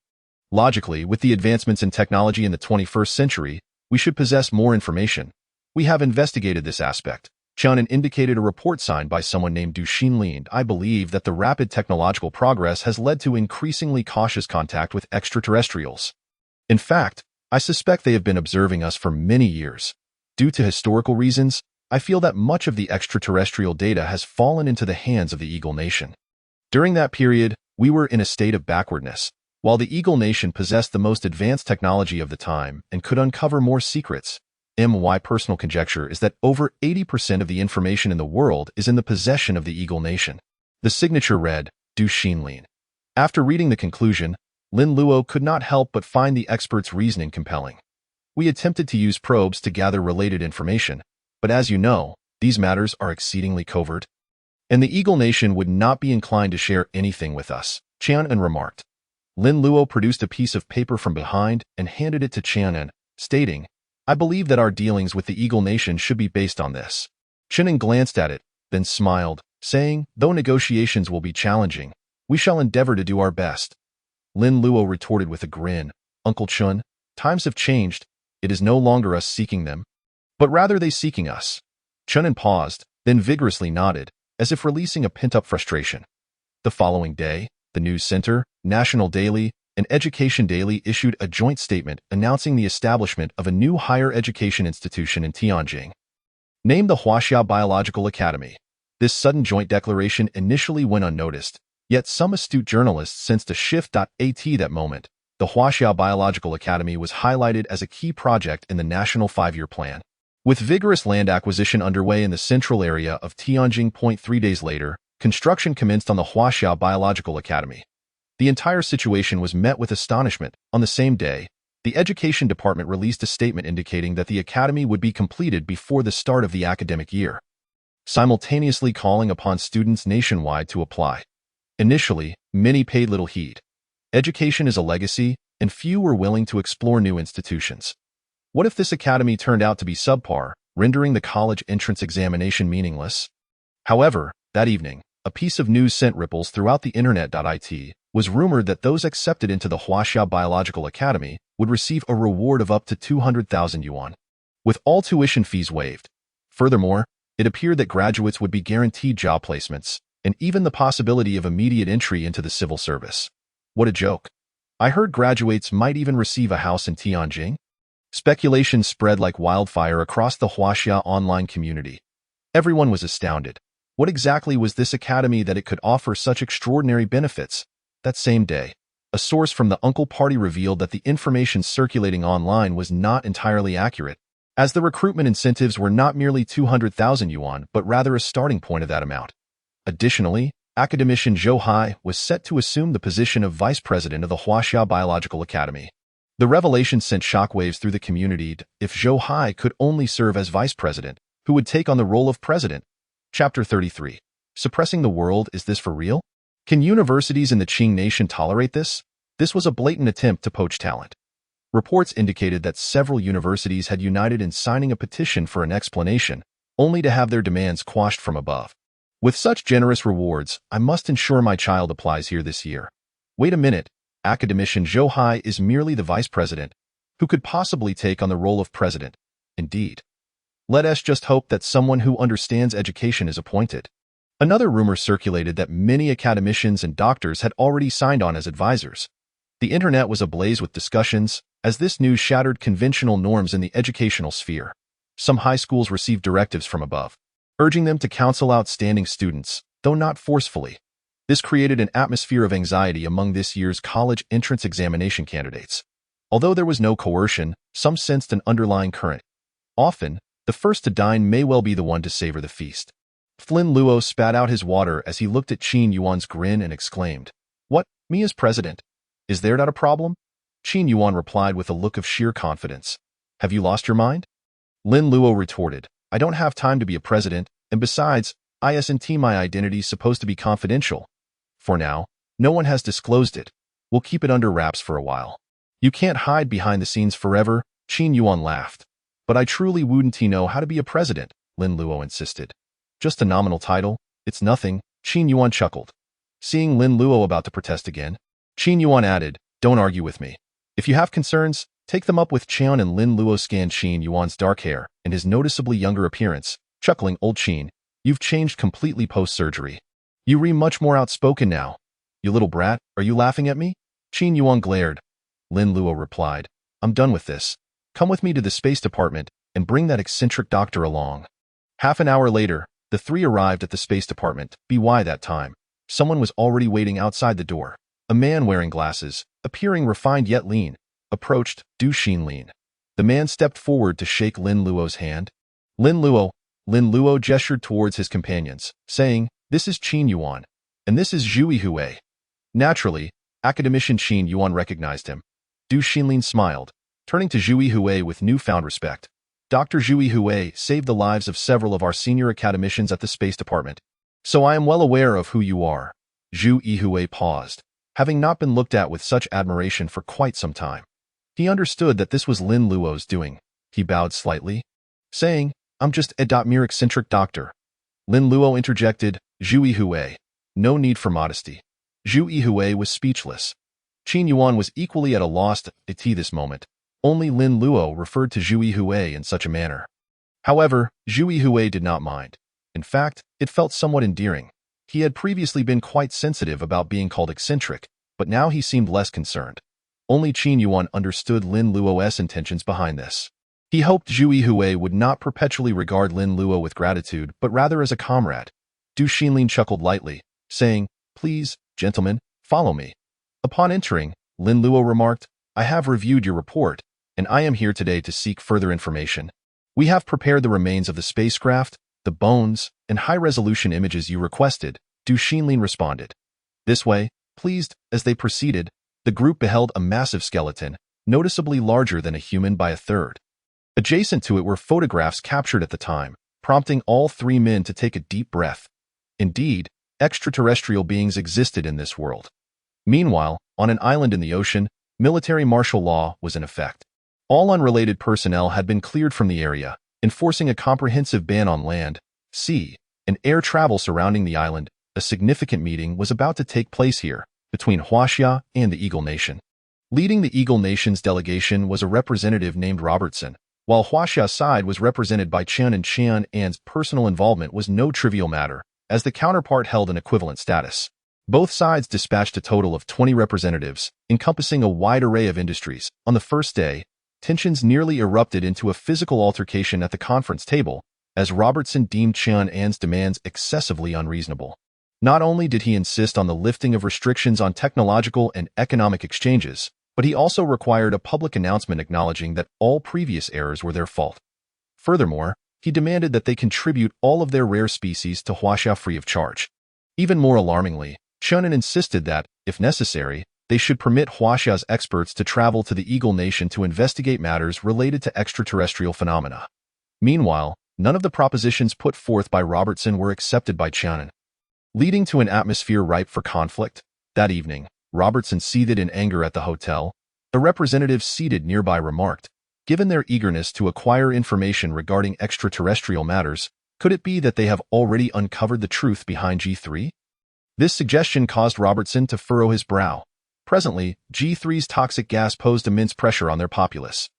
"Logically, with the advancements in technology in the 21st century, we should possess more information. We have investigated this aspect." Chunin indicated a report signed by someone named Lin. "I believe that the rapid technological progress has led to increasingly cautious contact with extraterrestrials. In fact, I suspect they have been observing us for many years. Due to historical reasons, I feel that much of the extraterrestrial data has fallen into the hands of the Eagle Nation. During that period, we were in a state of backwardness, while the Eagle Nation possessed the most advanced technology of the time and could uncover more secrets. My personal conjecture is that over 80% of the information in the world is in the possession of the Eagle Nation." The signature read, Lin. After reading the conclusion, Lin Luo could not help but find the expert's reasoning compelling. "We attempted to use probes to gather related information, But as you know, these matters are exceedingly covert, and the Eagle Nation would not be inclined to share anything with us, Qianan remarked. Lin Luo produced a piece of paper from behind and handed it to Qianan, stating, I believe that our dealings with the Eagle Nation should be based on this. Qianan glanced at it, then smiled, saying, though negotiations will be challenging, we shall endeavor to do our best. Lin Luo retorted with a grin, Uncle Chun, times have changed. It is no longer us seeking them, but rather they seeking us. Qianan paused, then vigorously nodded, as if releasing a pent-up frustration. The following day, the News Center, National Daily, and Education Daily issued a joint statement announcing the establishment of a new higher education institution in Tianjin, named the Huaxia Biological Academy. This sudden joint declaration initially went unnoticed, yet some astute journalists sensed a shift. At that moment, the Huaxia Biological Academy was highlighted as a key project in the National Five-Year Plan. With vigorous land acquisition underway in the central area of Tianjin. 3 days later, construction commenced on the Huaxia Biological Academy. The entire situation was met with astonishment. On the same day, the Education Department released a statement indicating that the academy would be completed before the start of the academic year, simultaneously calling upon students nationwide to apply. Initially, many paid little heed. Education is a legacy, and few were willing to explore new institutions. What if this academy turned out to be subpar, rendering the college entrance examination meaningless? However, that evening, a piece of news sent ripples throughout the internet. It was rumored that those accepted into the Huaxia Biological Academy would receive a reward of up to 200,000 yuan, with all tuition fees waived. Furthermore, it appeared that graduates would be guaranteed job placements, and even the possibility of immediate entry into the civil service. What a joke. I heard graduates might even receive a house in Tianjin. Speculation spread like wildfire across the Huaxia online community. Everyone was astounded. What exactly was this academy that it could offer such extraordinary benefits? That same day, a source from the Uncle Party revealed that the information circulating online was not entirely accurate, as the recruitment incentives were not merely 200,000 yuan but rather a starting point of that amount. Additionally, academician Zhou Hai was set to assume the position of vice president of the Huaxia Biological Academy. The revelation sent shockwaves through the community. If Zhou Hai could only serve as vice president, who would take on the role of president? Chapter 33. Suppressing the world, is this for real? Can universities in the Qing nation tolerate this? This was a blatant attempt to poach talent. Reports indicated that several universities had united in signing a petition for an explanation, only to have their demands quashed from above. With such generous rewards, I must ensure my child applies here this year. Wait a minute. Academician Zhou Hai is merely the vice president, who could possibly take on the role of president. Indeed. Let us just hope that someone who understands education is appointed. Another rumor circulated that many academicians and doctors had already signed on as advisors. The internet was ablaze with discussions, as this news shattered conventional norms in the educational sphere. Some high schools received directives from above, urging them to counsel outstanding students, though not forcefully. This created an atmosphere of anxiety among this year's college entrance examination candidates. Although there was no coercion, some sensed an underlying current. Often, the first to dine may well be the one to savor the feast. Lin Luo spat out his water as he looked at Qin Yuan's grin and exclaimed, What, me as president? Is there not a problem? Qin Yuan replied with a look of sheer confidence. Have you lost your mind? Lin Luo retorted, I don't have time to be a president, and besides, my identity's supposed to be confidential. For now, no one has disclosed it. We'll keep it under wraps for a while. You can't hide behind the scenes forever, Qin Yuan laughed. But I truly wouldn't know how to be a president, Lin Luo insisted. Just a nominal title, it's nothing, Qin Yuan chuckled. Seeing Lin Luo about to protest again, Qin Yuan added, Don't argue with me. If you have concerns, take them up with Qian. And Lin Luo scanned Qin Yuan's dark hair and his noticeably younger appearance, chuckling, Old Qin, you've changed completely post-surgery. You re much more outspoken now. You little brat, are you laughing at me? Qin Yuan glared. Lin Luo replied, I'm done with this. Come with me to the Space Department and bring that eccentric doctor along. Half an hour later, the three arrived at the Space Department. By that time, someone was already waiting outside the door. A man wearing glasses, appearing refined yet lean, approached Du Xinlin. The man stepped forward to shake Lin Luo's hand. Lin Luo gestured towards his companions, saying, This is Qin Yuan, and this is Zhu Hui. Naturally, academician Qin Yuan recognized him. Du Xinlin smiled, turning to Zhu Hui with newfound respect. Dr. Zhu Hui saved the lives of several of our senior academicians at the Space Department. So I am well aware of who you are. Zhu Hui paused, having not been looked at with such admiration for quite some time. He understood that this was Lin Luo's doing. He bowed slightly, saying, I'm just a mere eccentric doctor. Lin Luo interjected, Zhu Hui. No need for modesty. Zhu Hui was speechless. Qin Yuan was equally at a loss to this moment. Only Lin Luo referred to Zhu Hui in such a manner. However, Zhu Hui did not mind. In fact, it felt somewhat endearing. He had previously been quite sensitive about being called eccentric, but now he seemed less concerned. Only Qin Yuan understood Lin Luo's intentions behind this. He hoped Zhu Hui would not perpetually regard Lin Luo with gratitude, but rather as a comrade. Du Xinlin chuckled lightly, saying, Please, gentlemen, follow me. Upon entering, Lin Luo remarked, I have reviewed your report, and I am here today to seek further information. We have prepared the remains of the spacecraft, the bones, and high-resolution images you requested, Du Xinlin responded. This way, pleased, as they proceeded, the group beheld a massive skeleton, noticeably larger than a human by a third. Adjacent to it were photographs captured at the time, prompting all three men to take a deep breath. Indeed, extraterrestrial beings existed in this world. Meanwhile, on an island in the ocean, military martial law was in effect. All unrelated personnel had been cleared from the area, enforcing a comprehensive ban on land, sea, and air travel surrounding the island. A significant meeting was about to take place here, between Huaxia and the Eagle Nation. Leading the Eagle Nation's delegation was a representative named Robertson, while Huaxia's side was represented by Chen and Qian, An's personal involvement was no trivial matter, as the counterpart held an equivalent status. Both sides dispatched a total of 20 representatives, encompassing a wide array of industries. On the first day, tensions nearly erupted into a physical altercation at the conference table, as Robertson deemed Qian An's demands excessively unreasonable. Not only did he insist on the lifting of restrictions on technological and economic exchanges, but he also required a public announcement acknowledging that all previous errors were their fault. Furthermore, he demanded that they contribute all of their rare species to Huaxia free of charge. Even more alarmingly, Qian insisted that, if necessary, they should permit Huaxia's experts to travel to the Eagle Nation to investigate matters related to extraterrestrial phenomena. Meanwhile, none of the propositions put forth by Robertson were accepted by Qian, leading to an atmosphere ripe for conflict. That evening, Robertson seethed in anger at the hotel. A representative seated nearby remarked, given their eagerness to acquire information regarding extraterrestrial matters, could it be that they have already uncovered the truth behind G3? This suggestion caused Robertson to furrow his brow. Presently, G3's toxic gas posed immense pressure on their populace.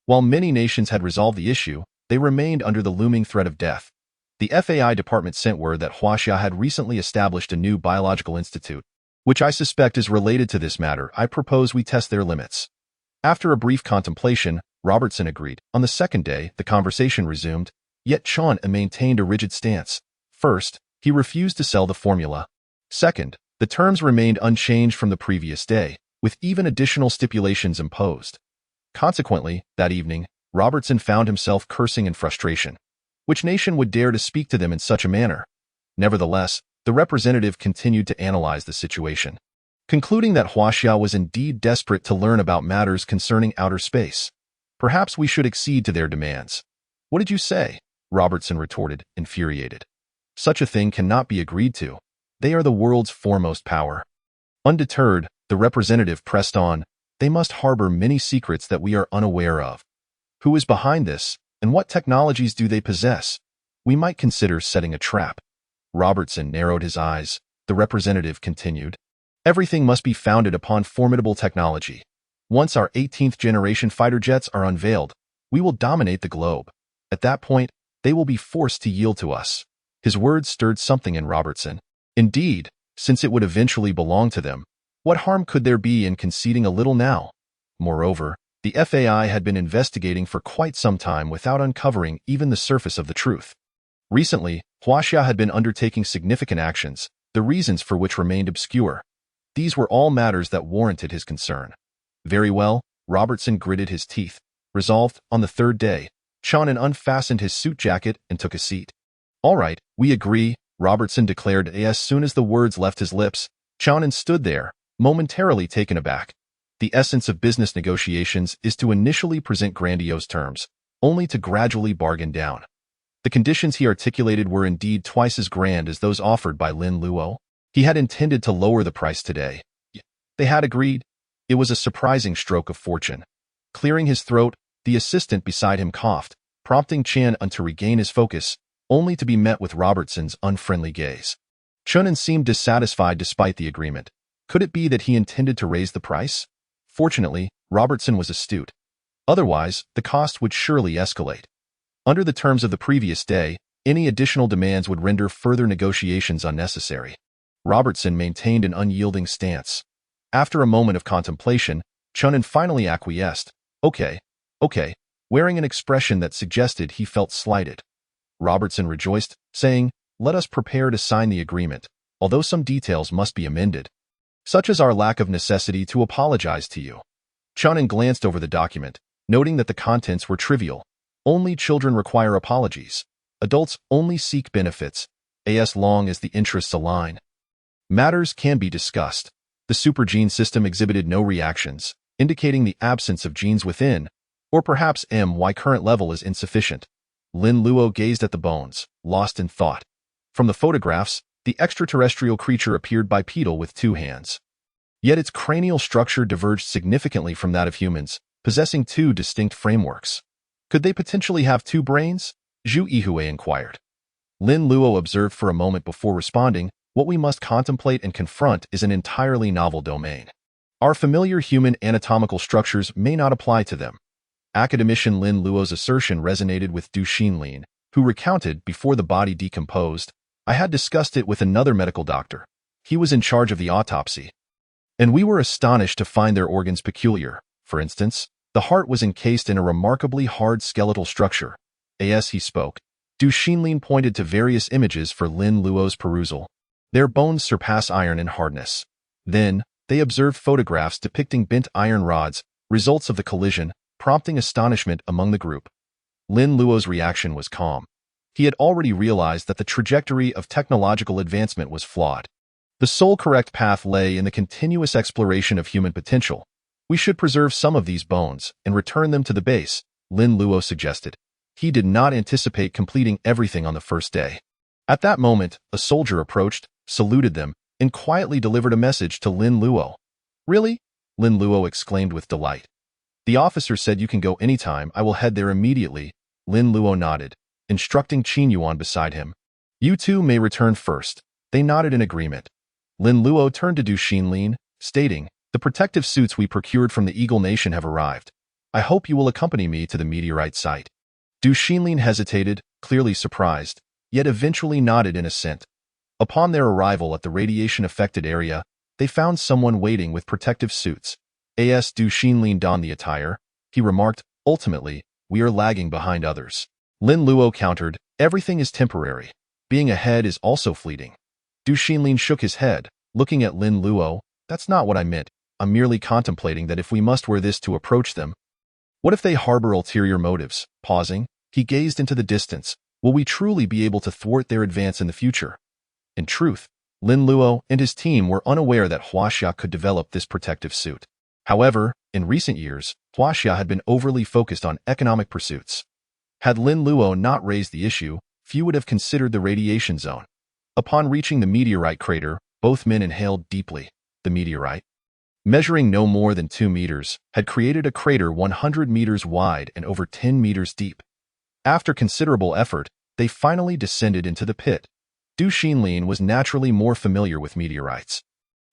While many nations had resolved the issue, they remained under the looming threat of death. The FAI department sent word that Huaxia had recently established a new biological institute, which I suspect is related to this matter. I propose we test their limits. After a brief contemplation, Robertson agreed. On the second day, the conversation resumed, yet Qian maintained a rigid stance. First, he refused to sell the formula. Second, the terms remained unchanged from the previous day, with even additional stipulations imposed. Consequently, that evening, Robertson found himself cursing in frustration. Which nation would dare to speak to them in such a manner? Nevertheless, the representative continued to analyze the situation, concluding that Huaxia was indeed desperate to learn about matters concerning outer space. Perhaps we should accede to their demands. What did you say? Robertson retorted, infuriated. Such a thing cannot be agreed to. They are the world's foremost power. Undeterred, the representative pressed on, they must harbor many secrets that we are unaware of. Who is behind this, and what technologies do they possess? We might consider setting a trap. Robertson narrowed his eyes. The representative continued. Everything must be founded upon formidable technology. Once our 18th generation fighter jets are unveiled, we will dominate the globe. At that point, they will be forced to yield to us. His words stirred something in Robertson. Indeed, since it would eventually belong to them, what harm could there be in conceding a little now? Moreover, the FAI had been investigating for quite some time without uncovering even the surface of the truth. Recently, Huaxia had been undertaking significant actions, the reasons for which remained obscure. These were all matters that warranted his concern. Very well, Robertson gritted his teeth. Resolved, on the third day, Qian unfastened his suit jacket and took a seat. All right, we agree, Robertson declared as soon as the words left his lips. Qian stood there, momentarily taken aback. The essence of business negotiations is to initially present grandiose terms, only to gradually bargain down. The conditions he articulated were indeed twice as grand as those offered by Lin Luo. He had intended to lower the price today. They had agreed. It was a surprising stroke of fortune. Clearing his throat, the assistant beside him coughed, prompting Chen to regain his focus, only to be met with Robertson's unfriendly gaze. Chen seemed dissatisfied despite the agreement. Could it be that he intended to raise the price? Fortunately, Robertson was astute. Otherwise, the cost would surely escalate. Under the terms of the previous day, any additional demands would render further negotiations unnecessary. Robertson maintained an unyielding stance. After a moment of contemplation, Chen finally acquiesced. Okay, wearing an expression that suggested he felt slighted. Robertson rejoiced, saying, "Let us prepare to sign the agreement, although some details must be amended, such as our lack of necessity to apologize to you." Chen glanced over the document, noting that the contents were trivial. Only children require apologies. Adults only seek benefits, as long as the interests align. Matters can be discussed. The supergene system exhibited no reactions, indicating the absence of genes within, or perhaps my current level is insufficient. Lin Luo gazed at the bones, lost in thought. From the photographs, the extraterrestrial creature appeared bipedal with 2 hands. Yet its cranial structure diverged significantly from that of humans, possessing 2 distinct frameworks. Could they potentially have 2 brains? Zhu Yihue inquired. Lin Luo observed for a moment before responding, "What we must contemplate and confront is an entirely novel domain. Our familiar human anatomical structures may not apply to them." Academician Lin Luo's assertion resonated with Du Xinlin, who recounted, before the body decomposed, "I had discussed it with another medical doctor. He was in charge of the autopsy. And we were astonished to find their organs peculiar. For instance, the heart was encased in a remarkably hard skeletal structure." As he spoke, Du Xinlin pointed to various images for Lin Luo's perusal. "Their bones surpass iron in hardness." Then, they observed photographs depicting bent iron rods, results of the collision, prompting astonishment among the group. Lin Luo's reaction was calm. He had already realized that the trajectory of technological advancement was flawed. The sole correct path lay in the continuous exploration of human potential. "We should preserve some of these bones and return them to the base," Lin Luo suggested. He did not anticipate completing everything on the first day. At that moment, a soldier approached, saluted them, and quietly delivered a message to Lin Luo. "Really?" Lin Luo exclaimed with delight. "The officer said you can go anytime. I will head there immediately." Lin Luo nodded, instructing Qin Yuan beside him. "You two may return first." They nodded in agreement. Lin Luo turned to Du Xinlin, stating, "The protective suits we procured from the Eagle Nation have arrived. I hope you will accompany me to the meteorite site." Du Xinlin hesitated, clearly surprised, yet eventually nodded in assent. Upon their arrival at the radiation-affected area, they found someone waiting with protective suits. As Du Xinlin donned the attire, he remarked, "Ultimately, we are lagging behind others." Lin Luo countered, "Everything is temporary. Being ahead is also fleeting." Du Xinlin shook his head, looking at Lin Luo. "That's not what I meant. I'm merely contemplating that if we must wear this to approach them. What if they harbor ulterior motives?" Pausing, he gazed into the distance. "Will we truly be able to thwart their advance in the future?" In truth, Lin Luo and his team were unaware that Huaxia could develop this protective suit. However, in recent years, Huaxia had been overly focused on economic pursuits. Had Lin Luo not raised the issue, few would have considered the radiation zone. Upon reaching the meteorite crater, both men inhaled deeply. The meteorite, measuring no more than 2 meters, had created a crater 100 meters wide and over 10 meters deep. After considerable effort, they finally descended into the pit. Du Xinlin was naturally more familiar with meteorites.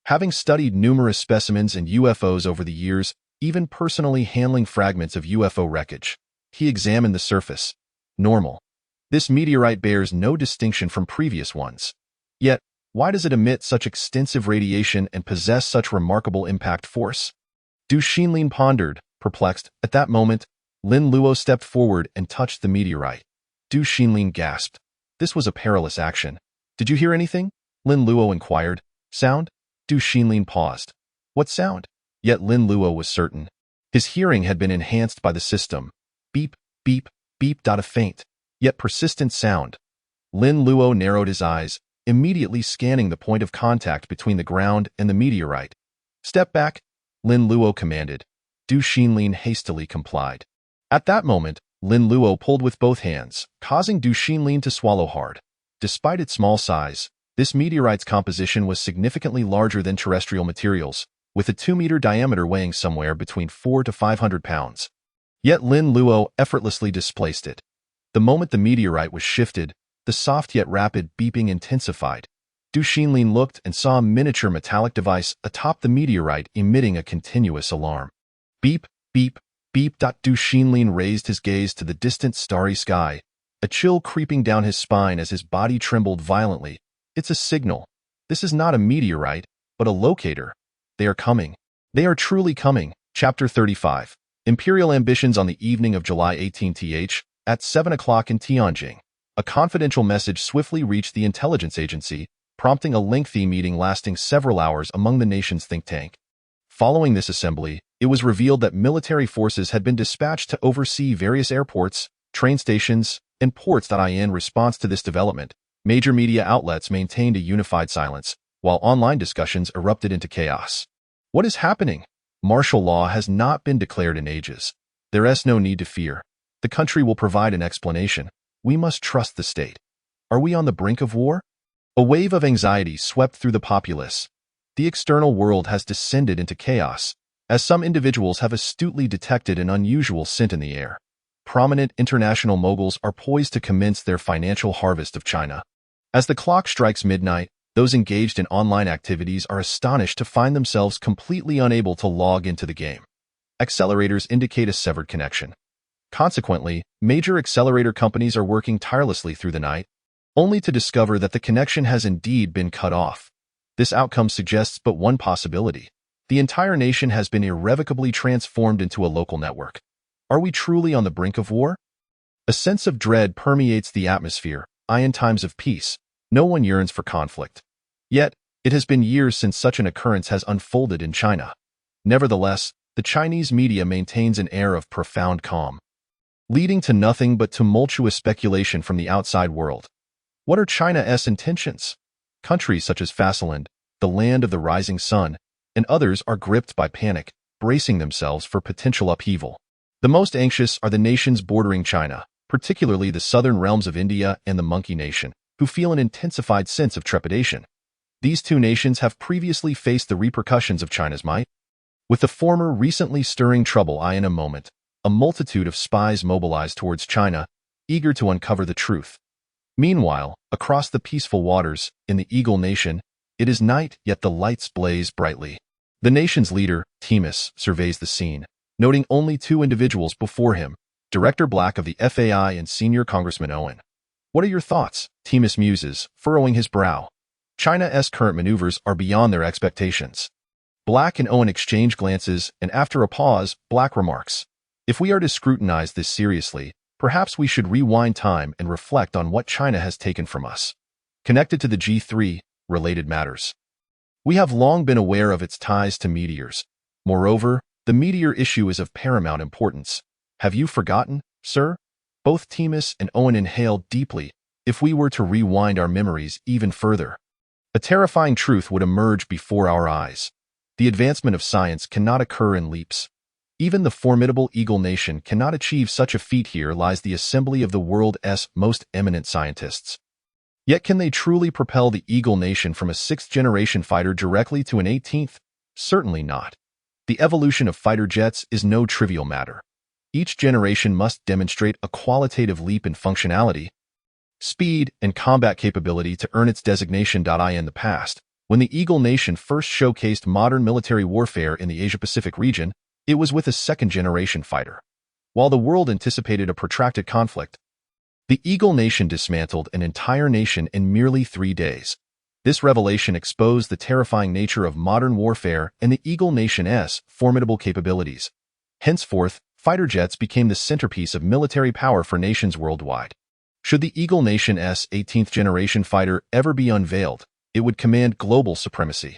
Having studied numerous specimens and UFOs over the years, even personally handling fragments of UFO wreckage, he examined the surface. Normal. This meteorite bears no distinction from previous ones. Yet, why does it emit such extensive radiation and possess such remarkable impact force? Du Xinlin pondered, perplexed. At that moment, Lin Luo stepped forward and touched the meteorite. Du Xinlin gasped. This was a perilous action. "Did you hear anything?" Lin Luo inquired. "Sound?" Du Xinlin paused. "What sound?" Yet Lin Luo was certain. His hearing had been enhanced by the system. Beep, beep, beep. A faint, yet persistent sound. Lin Luo narrowed his eyes, immediately scanning the point of contact between the ground and the meteorite. "Step back," Lin Luo commanded. Du Xinlin hastily complied. At that moment, Lin Luo pulled with both hands, causing Du Xinlin to swallow hard. Despite its small size, this meteorite's composition was significantly larger than terrestrial materials, with a 2-meter diameter weighing somewhere between 400 to 500 pounds. Yet Lin Luo effortlessly displaced it. The moment the meteorite was shifted, the soft yet rapid beeping intensified. Du Xinlin looked and saw a miniature metallic device atop the meteorite emitting a continuous alarm. Beep, beep, beep. Du Xinlin raised his gaze to the distant starry sky, a chill creeping down his spine as his body trembled violently. It's a signal. This is not a meteorite, but a locator. They are coming. They are truly coming. Chapter 35. Imperial Ambitions. On the evening of July 18th, at 7 o'clock in Tianjin, a confidential message swiftly reached the intelligence agency, prompting a lengthy meeting lasting several hours among the nation's think tank. Following this assembly, it was revealed that military forces had been dispatched to oversee various airports, train stations, and ports. In response to this development, major media outlets maintained a unified silence, while online discussions erupted into chaos. What is happening? Martial law has not been declared in ages. There is no need to fear. The country will provide an explanation. We must trust the state. Are we on the brink of war? A wave of anxiety swept through the populace. The external world has descended into chaos, as some individuals have astutely detected an unusual scent in the air. Prominent international moguls are poised to commence their financial harvest of China. As the clock strikes midnight, those engaged in online activities are astonished to find themselves completely unable to log into the game. Accelerators indicate a severed connection. Consequently, major accelerator companies are working tirelessly through the night, only to discover that the connection has indeed been cut off. This outcome suggests but one possibility. The entire nation has been irrevocably transformed into a local network. Are we truly on the brink of war? A sense of dread permeates the atmosphere. In times of peace, no one yearns for conflict. Yet, it has been years since such an occurrence has unfolded in China. Nevertheless, the Chinese media maintains an air of profound calm, leading to nothing but tumultuous speculation from the outside world. What are China's intentions? Countries such as Fasaland, the land of the rising sun, and others are gripped by panic, bracing themselves for potential upheaval. The most anxious are the nations bordering China, particularly the southern realms of India and the Monkey Nation, who feel an intensified sense of trepidation. These two nations have previously faced the repercussions of China's might, with the former recently stirring trouble. In a moment, a multitude of spies mobilized towards China, eager to uncover the truth. Meanwhile, across the peaceful waters, in the Eagle Nation, it is night, yet the lights blaze brightly. The nation's leader, Timus, surveys the scene, noting only two individuals before him, Director Black of the FAI and Senior Congressman Owen. What are your thoughts? Timus muses, furrowing his brow. China's current maneuvers are beyond their expectations. Black and Owen exchange glances, and after a pause, Black remarks, if we are to scrutinize this seriously, perhaps we should rewind time and reflect on what China has taken from us. Connected to the G3, related matters. We have long been aware of its ties to meteors. Moreover, the meteor issue is of paramount importance. Have you forgotten, sir? Both Timus and Owen inhaled deeply. If we were to rewind our memories even further, a terrifying truth would emerge before our eyes. The advancement of science cannot occur in leaps. Even the formidable Eagle Nation cannot achieve such a feat. Here lies the assembly of the world's most eminent scientists. Yet can they truly propel the Eagle Nation from a 6th-generation fighter directly to an 18th? Certainly not. The evolution of fighter jets is no trivial matter. Each generation must demonstrate a qualitative leap in functionality, speed, and combat capability to earn its designation. In the past, when the Eagle Nation first showcased modern military warfare in the Asia-Pacific region, it was with a 2nd-generation fighter. While the world anticipated a protracted conflict, the Eagle Nation dismantled an entire nation in merely 3 days. This revelation exposed the terrifying nature of modern warfare and the Eagle Nation's formidable capabilities. Henceforth, fighter jets became the centerpiece of military power for nations worldwide. Should the Eagle Nation's 18th-generation fighter ever be unveiled, it would command global supremacy.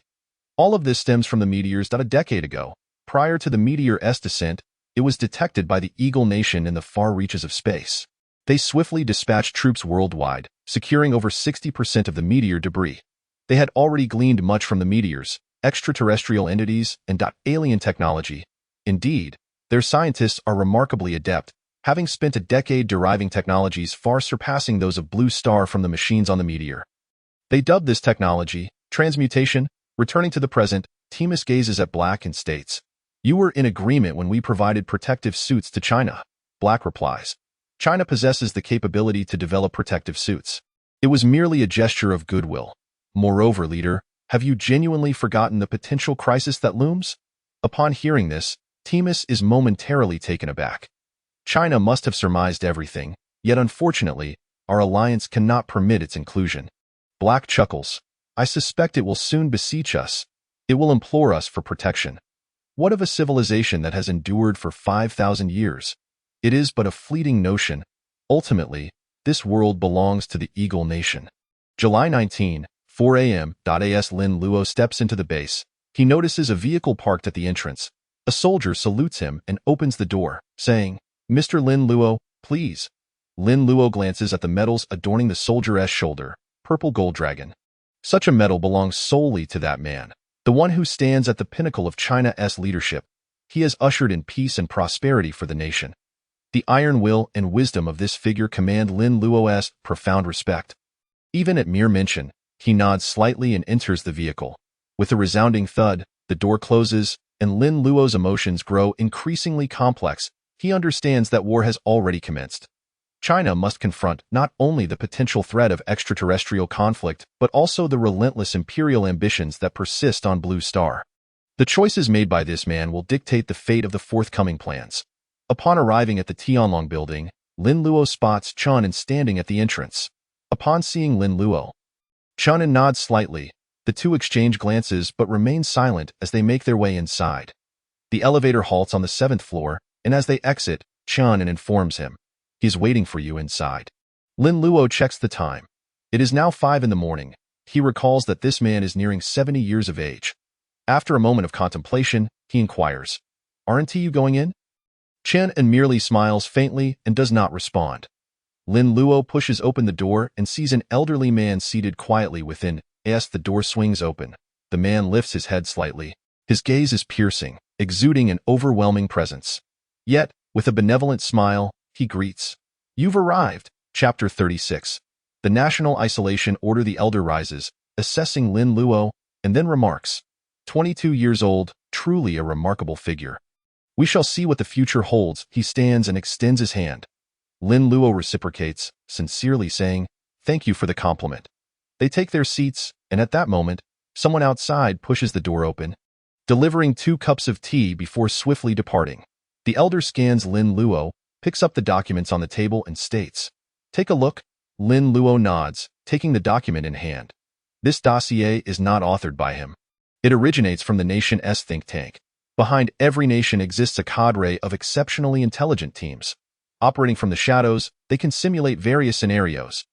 All of this stems from the meteors. A decade ago, prior to the meteor's descent, it was detected by the Eagle Nation in the far reaches of space. They swiftly dispatched troops worldwide, securing over 60% of the meteor debris. They had already gleaned much from the meteors, extraterrestrial entities, and alien technology. Indeed, their scientists are remarkably adept, having spent a decade deriving technologies far surpassing those of Blue Star from the machines on the meteor. They dubbed this technology transmutation. Returning to the present, Timus gazes at Black and states, "You were in agreement when we provided protective suits to China." Black replies, "China possesses the capability to develop protective suits. It was merely a gesture of goodwill. Moreover, leader, have you genuinely forgotten the potential crisis that looms?" Upon hearing this, Timus is momentarily taken aback. China must have surmised everything, yet unfortunately, our alliance cannot permit its inclusion. Black chuckles, "I suspect it will soon beseech us. It will implore us for protection. What of a civilization that has endured for 5,000 years? It is but a fleeting notion. Ultimately, this world belongs to the Eagle Nation." July 19, 4 a.m. As Lin Luo steps into the base, he notices a vehicle parked at the entrance. A soldier salutes him and opens the door, saying, "Mr. Lin Luo, please." Lin Luo glances at the medals adorning the soldier's shoulder, purple gold dragon. Such a medal belongs solely to that man, the one who stands at the pinnacle of China's leadership. He has ushered in peace and prosperity for the nation. The iron will and wisdom of this figure command Lin Luo's profound respect. Even at mere mention, he nods slightly and enters the vehicle. With a resounding thud, the door closes, and Lin Luo's emotions grow increasingly complex. He understands that war has already commenced. China must confront not only the potential threat of extraterrestrial conflict, but also the relentless imperial ambitions that persist on Blue Star. The choices made by this man will dictate the fate of the forthcoming plans. Upon arriving at the Tianlong building, Lin Luo spots Chunin standing at the entrance. Upon seeing Lin Luo, Chunin nods slightly. The two exchange glances but remain silent as they make their way inside. The elevator halts on the 7th floor, and as they exit, Chunin informs him, "He's waiting for you inside." Lin Luo checks the time. It is now 5 in the morning. He recalls that this man is nearing 70 years of age. After a moment of contemplation, he inquires, "Aren't you going in?" Chunin merely smiles faintly and does not respond. Lin Luo pushes open the door and sees an elderly man seated quietly within. As the door swings open, the man lifts his head slightly. His gaze is piercing, exuding an overwhelming presence. Yet, with a benevolent smile, he greets, "You've arrived." Chapter 36. The National Isolation Order. The elder rises, assessing Lin Luo, and then remarks, 22 years old, truly a remarkable figure. "We shall see what the future holds." He stands and extends his hand. Lin Luo reciprocates, sincerely saying, "Thank you for the compliment." They take their seats, and at that moment, someone outside pushes the door open, delivering 2 cups of tea before swiftly departing. The elder scans Lin Luo, picks up the documents on the table and states, "Take a look." Lin Luo nods, taking the document in hand. This dossier is not authored by him. It originates from the nation's think tank. Behind every nation exists a cadre of exceptionally intelligent teams. Operating from the shadows, they can simulate various scenarios.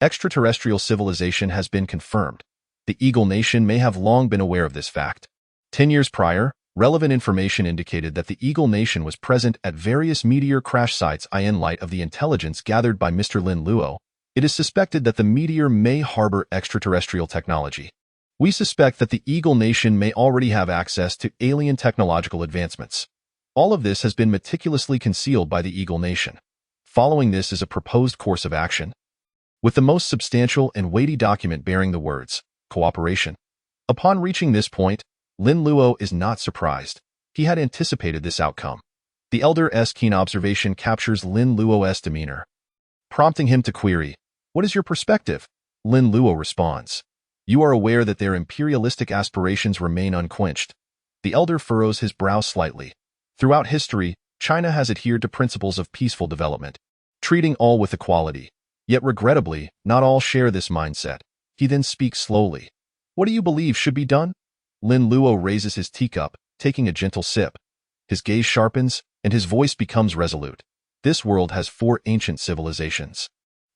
Extraterrestrial civilization has been confirmed. The Eagle Nation may have long been aware of this fact. 10 years prior, relevant information indicated that the Eagle Nation was present at various meteor crash sites. In light of the intelligence gathered by Mr. Lin Luo, it is suspected that the meteor may harbor extraterrestrial technology. We suspect that the Eagle Nation may already have access to alien technological advancements. All of this has been meticulously concealed by the Eagle Nation. Following this is a proposed course of action, with the most substantial and weighty document bearing the words, "Cooperation." Upon reaching this point, Lin Luo is not surprised. He had anticipated this outcome. The elder's keen observation captures Lin Luo's demeanor, prompting him to query, "What is your perspective?" Lin Luo responds, "You are aware that their imperialistic aspirations remain unquenched." The elder furrows his brow slightly. Throughout history, China has adhered to principles of peaceful development, treating all with equality. Yet regrettably, not all share this mindset. He then speaks slowly. "What do you believe should be done?" Lin Luo raises his teacup, taking a gentle sip. His gaze sharpens, and his voice becomes resolute. This world has 4 ancient civilizations.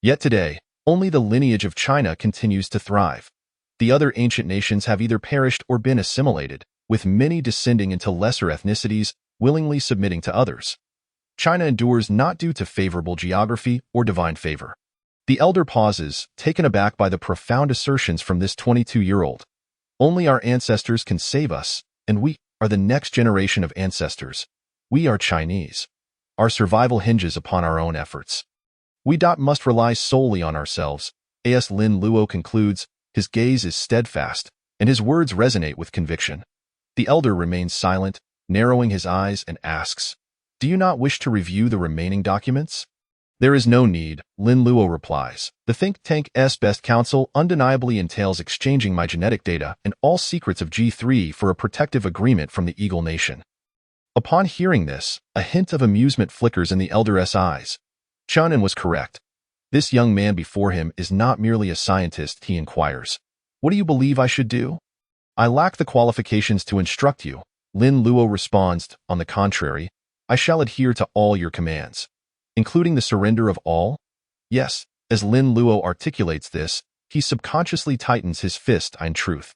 Yet today, only the lineage of China continues to thrive. The other ancient nations have either perished or been assimilated, with many descending into lesser ethnicities, willingly submitting to others. China endures not due to favorable geography or divine favor. The elder pauses, taken aback by the profound assertions from this 22-year-old. "Only our ancestors can save us, and we are the next generation of ancestors. We are Chinese. Our survival hinges upon our own efforts. We must rely solely on ourselves, as Lin Luo concludes. His gaze is steadfast, and his words resonate with conviction. The elder remains silent, narrowing his eyes, and asks, "Do you not wish to review the remaining documents?" "There is no need," Lin Luo replies. "The think tank's best counsel undeniably entails exchanging my genetic data and all secrets of G3 for a protective agreement from the Eagle Nation." Upon hearing this, a hint of amusement flickers in the elder's eyes. Qianan was correct. This young man before him is not merely a scientist, he inquires. "What do you believe I should do?" "I lack the qualifications to instruct you," Lin Luo responds. "On the contrary, I shall adhere to all your commands." "Including the surrender of all?" "Yes." As Lin Luo articulates this, he subconsciously tightens his fist in truth.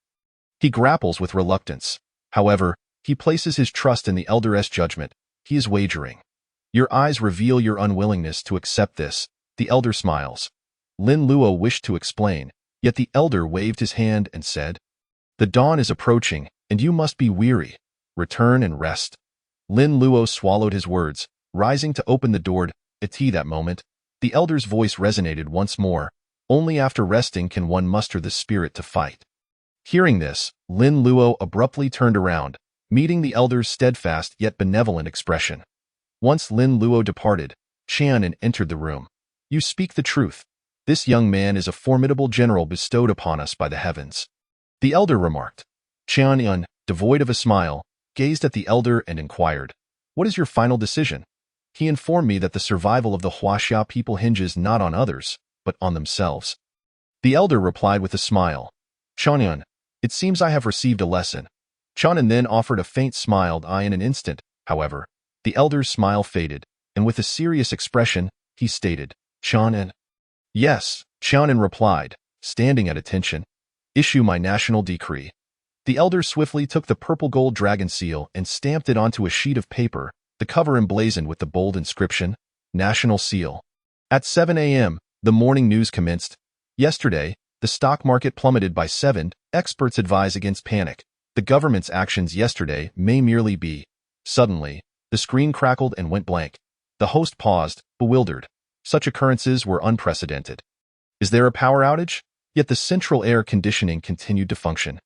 He grapples with reluctance. However, he places his trust in the elder's judgment. He is wagering. "Your eyes reveal your unwillingness to accept this." The elder smiles. Lin Luo wished to explain, yet the elder waved his hand and said, "The dawn is approaching, and you must be weary. Return and rest." Lin Luo swallowed his words, rising to open the door. At that moment, the elder's voice resonated once more. "Only after resting can one muster the spirit to fight." Hearing this, Lin Luo abruptly turned around, meeting the elder's steadfast yet benevolent expression. Once Lin Luo departed, Qianan entered the room. "You speak the truth. This young man is a formidable general bestowed upon us by the heavens," the elder remarked. Qianan, devoid of a smile, gazed at the elder and inquired, "What is your final decision?" He informed me that the survival of the Huaxia people hinges not on others, but on themselves. The elder replied with a smile, "Qianan, it seems I have received a lesson." Qianan then offered a faint smile. In an instant, however, the elder's smile faded, and with a serious expression, he stated, "Qianan." "Yes," Qianan replied, standing at attention. "Issue my national decree." The elder swiftly took the purple gold dragon seal and stamped it onto a sheet of paper, the cover emblazoned with the bold inscription, "National Seal." At 7 a.m., the morning news commenced. Yesterday, the stock market plummeted by 7. Experts advise against panic. The government's actions yesterday may merely be. Suddenly, the screen crackled and went blank. The host paused, bewildered. Such occurrences were unprecedented. Is there a power outage? Yet the central air conditioning continued to function.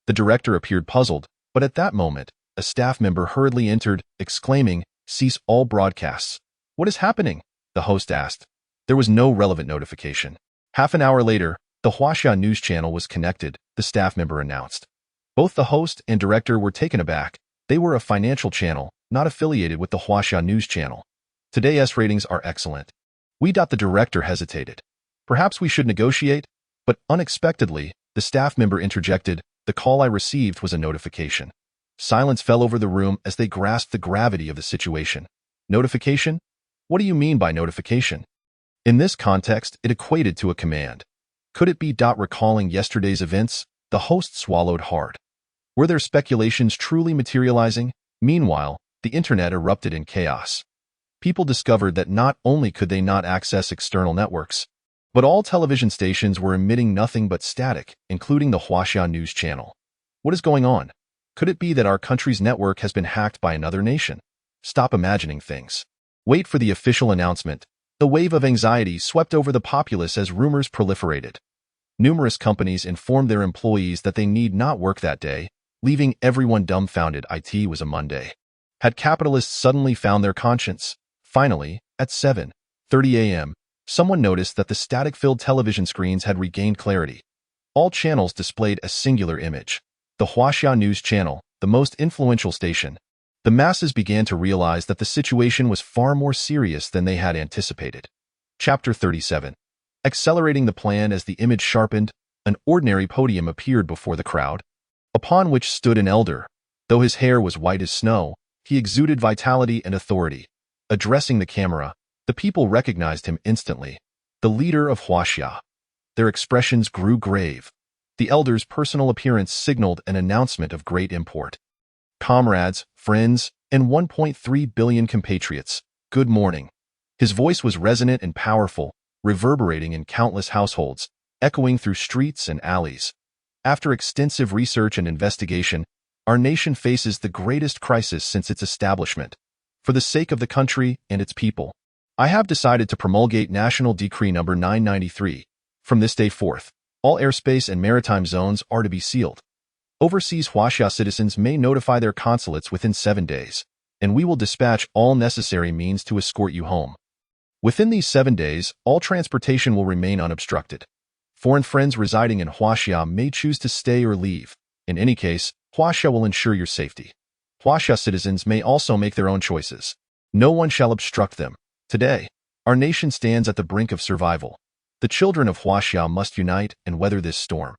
The director appeared puzzled, but at that moment, a staff member hurriedly entered, exclaiming, "Cease all broadcasts." "What is happening?" the host asked. There was no relevant notification. Half an hour later, the Huaxia news channel was connected, the staff member announced. Both the host and director were taken aback. They were a financial channel, not affiliated with the Huaxia news channel. "Today's ratings are excellent." The director hesitated. "Perhaps we should negotiate?" But unexpectedly, the staff member interjected, "The call I received was a notification." Silence fell over the room as they grasped the gravity of the situation. Notification? What do you mean by notification? In this context, it equated to a command. Could it be? Recalling yesterday's events, the host swallowed hard. Were their speculations truly materializing? Meanwhile, the internet erupted in chaos. People discovered that not only could they not access external networks, but all television stations were emitting nothing but static, including the Huaxia news channel. What is going on? Could it be that our country's network has been hacked by another nation? Stop imagining things. Wait for the official announcement. The wave of anxiety swept over the populace as rumors proliferated. Numerous companies informed their employees that they need not work that day, leaving everyone dumbfounded. It was a Monday. Had capitalists suddenly found their conscience? Finally, at 7:30 a.m., someone noticed that the static-filled television screens had regained clarity. All channels displayed a singular image. The Huaxia News Channel, the most influential station. The masses began to realize that the situation was far more serious than they had anticipated. Chapter 37. Accelerating the plan. As the image sharpened, an ordinary podium appeared before the crowd, upon which stood an elder. Though his hair was white as snow, he exuded vitality and authority. Addressing the camera, the people recognized him instantly. The leader of Huaxia. Their expressions grew grave. The elder's personal appearance signaled an announcement of great import. "Comrades, friends, and 1.3 billion compatriots, good morning." His voice was resonant and powerful, reverberating in countless households, echoing through streets and alleys. After extensive research and investigation, our nation faces the greatest crisis since its establishment. For For the sake of the country and its people, I have decided to promulgate National Decree Number 993. From this day forth, all airspace and maritime zones are to be sealed. Overseas Huaxia citizens may notify their consulates within 7 days, and we will dispatch all necessary means to escort you home. Within these 7 days, all transportation will remain unobstructed. Foreign friends residing in Huaxia may choose to stay or leave. In any case, Huaxia will ensure your safety. Huaxia citizens may also make their own choices. No one shall obstruct them. Today, our nation stands at the brink of survival. The children of Huaxia must unite and weather this storm.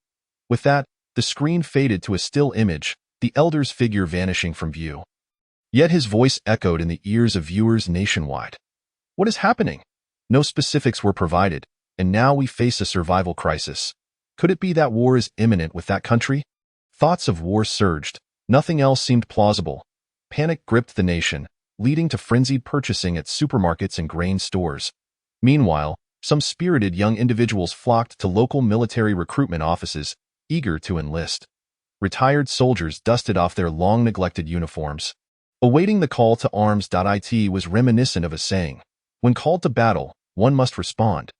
With that, the screen faded to a still image, the elder's figure vanishing from view. Yet his voice echoed in the ears of viewers nationwide. What is happening? No specifics were provided, and now we face a survival crisis. Could it be that war is imminent with that country? Thoughts of war surged. Nothing else seemed plausible. Panic gripped the nation, leading to frenzied purchasing at supermarkets and grain stores. Meanwhile, some spirited young individuals flocked to local military recruitment offices, eager to enlist. Retired soldiers dusted off their long-neglected uniforms. Awaiting the call to arms. It was reminiscent of a saying, "When called to battle, one must respond."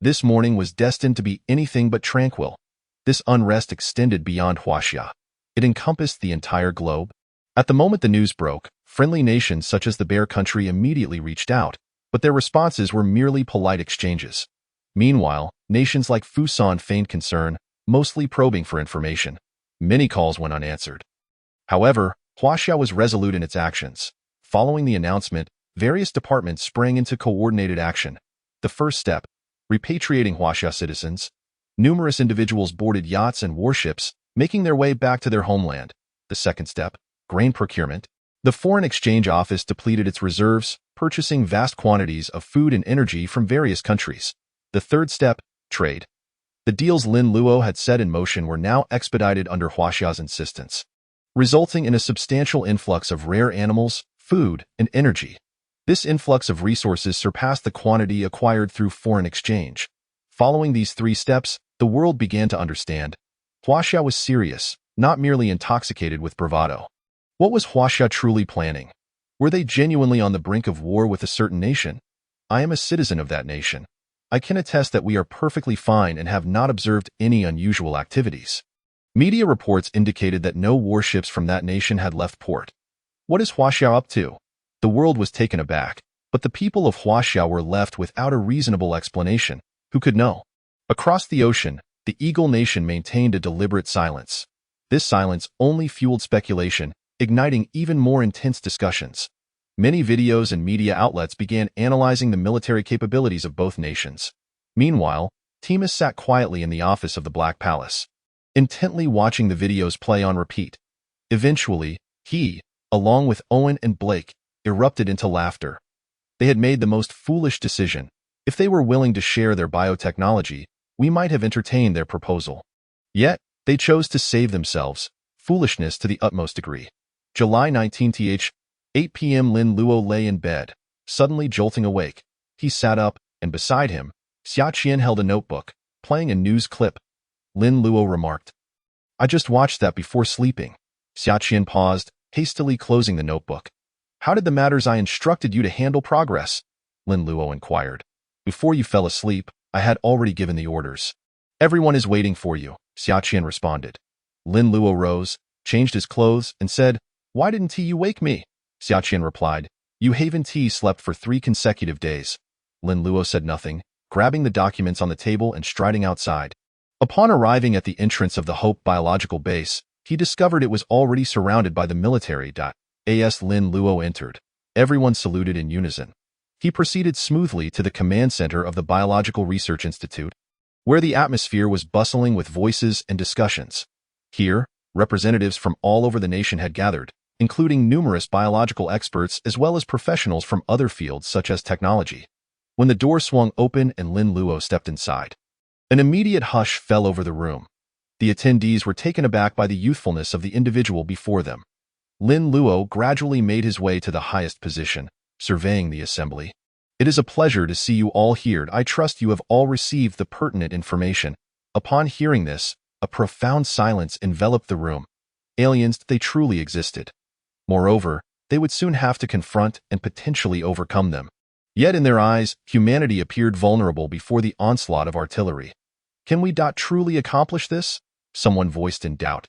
This morning was destined to be anything but tranquil. This unrest extended beyond Huaxia. It encompassed the entire globe. At the moment the news broke, friendly nations such as the Bear Country immediately reached out, but their responses were merely polite exchanges. Meanwhile, nations like Fusan feigned concern, mostly probing for information. Many calls went unanswered. However, Huaxia was resolute in its actions. Following the announcement, various departments sprang into coordinated action. The first step, repatriating Huaxia citizens. Numerous individuals boarded yachts and warships, making their way back to their homeland. The second step, grain procurement. The Foreign Exchange Office depleted its reserves, purchasing vast quantities of food and energy from various countries. The third step, trade. The deals Lin Luo had set in motion were now expedited under Huaxia's insistence, resulting in a substantial influx of rare animals, food, and energy. This influx of resources surpassed the quantity acquired through foreign exchange. Following these 3 steps, the world began to understand. Huaxia was serious, not merely intoxicated with bravado. What was Huaxia truly planning? Were they genuinely on the brink of war with a certain nation? I am a citizen of that nation. I can attest that we are perfectly fine and have not observed any unusual activities. Media reports indicated that no warships from that nation had left port. What is Huaxia up to? The world was taken aback, but the people of Huaxia were left without a reasonable explanation. Who could know? Across the ocean, the Eagle Nation maintained a deliberate silence. This silence only fueled speculation, igniting even more intense discussions. Many videos and media outlets began analyzing the military capabilities of both nations. Meanwhile, Timus sat quietly in the office of the Black Palace, intently watching the videos play on repeat. Eventually, he, along with Owen and Blake, erupted into laughter. They had made the most foolish decision. If they were willing to share their biotechnology, we might have entertained their proposal. Yet, they chose to save themselves. Foolishness to the utmost degree. July 19th, 8 p.m. Lin Luo lay in bed, suddenly jolting awake. He sat up, and beside him, Xia Qian held a notebook, playing a news clip. Lin Luo remarked, "I just watched that before sleeping." Xia Qian paused, hastily closing the notebook. "How did the matters I instructed you to handle progress?" Lin Luo inquired. "Before you fell asleep, I had already given the orders." "Everyone is waiting for you," Xia Qian responded. Lin Luo rose, changed his clothes, and said, "Why didn't you wake me?" Xia Qian replied, "You Haven T slept for 3 consecutive days." Lin Luo said nothing, grabbing the documents on the table and striding outside. Upon arriving at the entrance of the Hope biological base, he discovered it was already surrounded by the military. As Lin Luo entered, everyone saluted in unison. He proceeded smoothly to the command center of the Biological Research Institute, where the atmosphere was bustling with voices and discussions. Here, representatives from all over the nation had gathered, including numerous biological experts as well as professionals from other fields such as technology. When the door swung open and Lin Luo stepped inside, an immediate hush fell over the room. The attendees were taken aback by the youthfulness of the individual before them. Lin Luo gradually made his way to the highest position, surveying the assembly. "It is a pleasure to see you all here. I trust you have all received the pertinent information." Upon hearing this, a profound silence enveloped the room. Aliens, they truly existed. Moreover, they would soon have to confront and potentially overcome them. Yet in their eyes, humanity appeared vulnerable before the onslaught of artillery. Can we truly accomplish this? Someone voiced in doubt.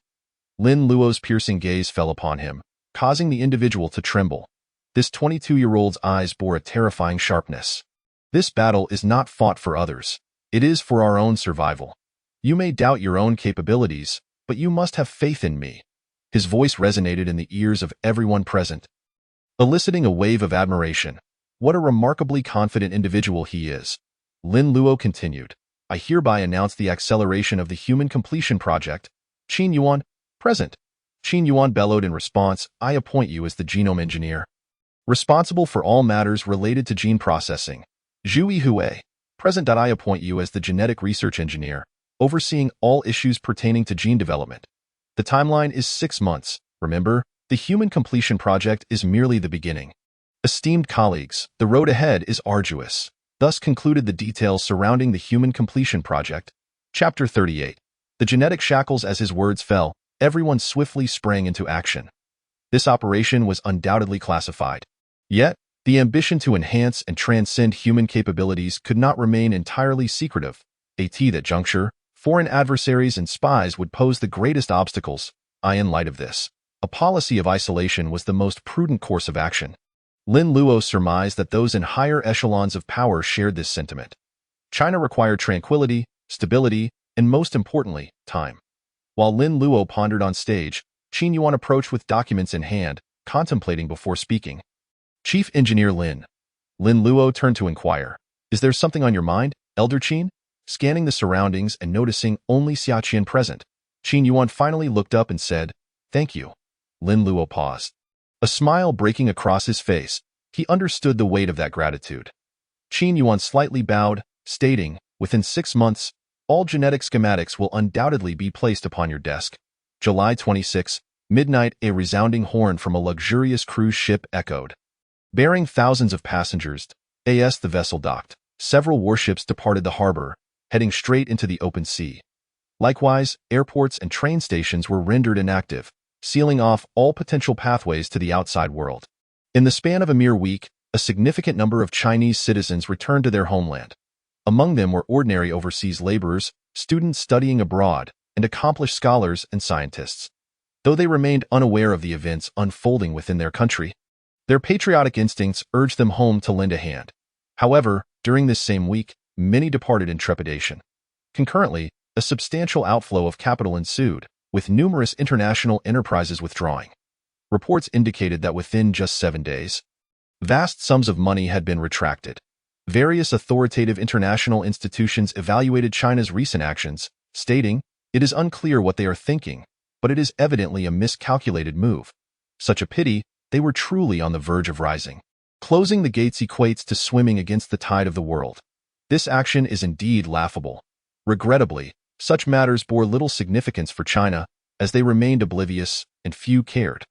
Lin Luo's piercing gaze fell upon him, causing the individual to tremble. This 22-year-old's eyes bore a terrifying sharpness. This battle is not fought for others. It is for our own survival. You may doubt your own capabilities, but you must have faith in me. His voice resonated in the ears of everyone present, eliciting a wave of admiration. What a remarkably confident individual he is. Lin Luo continued. I hereby announce the acceleration of the Human Completion Project. Qin Yuan, present. Qin Yuan bellowed in response, I appoint you as the genome engineer, responsible for all matters related to gene processing. Zhu Yihue, present. I appoint you as the genetic research engineer, overseeing all issues pertaining to gene development. The timeline is 6 months. Remember, the Human Completion Project is merely the beginning. Esteemed colleagues, the road ahead is arduous. Thus concluded the details surrounding the Human Completion Project. Chapter 38. The genetic shackles. As his words fell, everyone swiftly sprang into action. This operation was undoubtedly classified. Yet, the ambition to enhance and transcend human capabilities could not remain entirely secretive. At that juncture, foreign adversaries and spies would pose the greatest obstacles. In light of this, a policy of isolation was the most prudent course of action. Lin Luo surmised that those in higher echelons of power shared this sentiment. China required tranquility, stability, and most importantly, time. While Lin Luo pondered on stage, Qin Yuan approached with documents in hand, contemplating before speaking. Chief Engineer Lin. Lin Luo turned to inquire. Is there something on your mind, Elder Qin? Scanning the surroundings and noticing only Xiaqian present, Qin Yuan finally looked up and said, Thank you. Lin Luo paused. A smile breaking across his face, he understood the weight of that gratitude. Qin Yuan slightly bowed, stating, Within 6 months, all genetic schematics will undoubtedly be placed upon your desk. July 26, midnight. A resounding horn from a luxurious cruise ship echoed. Bearing thousands of passengers, the vessel docked. Several warships departed the harbor, heading straight into the open sea. Likewise, airports and train stations were rendered inactive, sealing off all potential pathways to the outside world. In the span of a mere week, a significant number of Chinese citizens returned to their homeland. Among them were ordinary overseas laborers, students studying abroad, and accomplished scholars and scientists. Though they remained unaware of the events unfolding within their country, their patriotic instincts urged them home to lend a hand. However, during this same week, many departed in trepidation. Concurrently, a substantial outflow of capital ensued, with numerous international enterprises withdrawing. Reports indicated that within just 7 days, vast sums of money had been retracted. Various authoritative international institutions evaluated China's recent actions, stating, It is unclear what they are thinking, but it is evidently a miscalculated move. Such a pity, they were truly on the verge of rising. Closing the gates equates to swimming against the tide of the world. This action is indeed laughable. Regrettably, such matters bore little significance for China, as they remained oblivious, and few cared.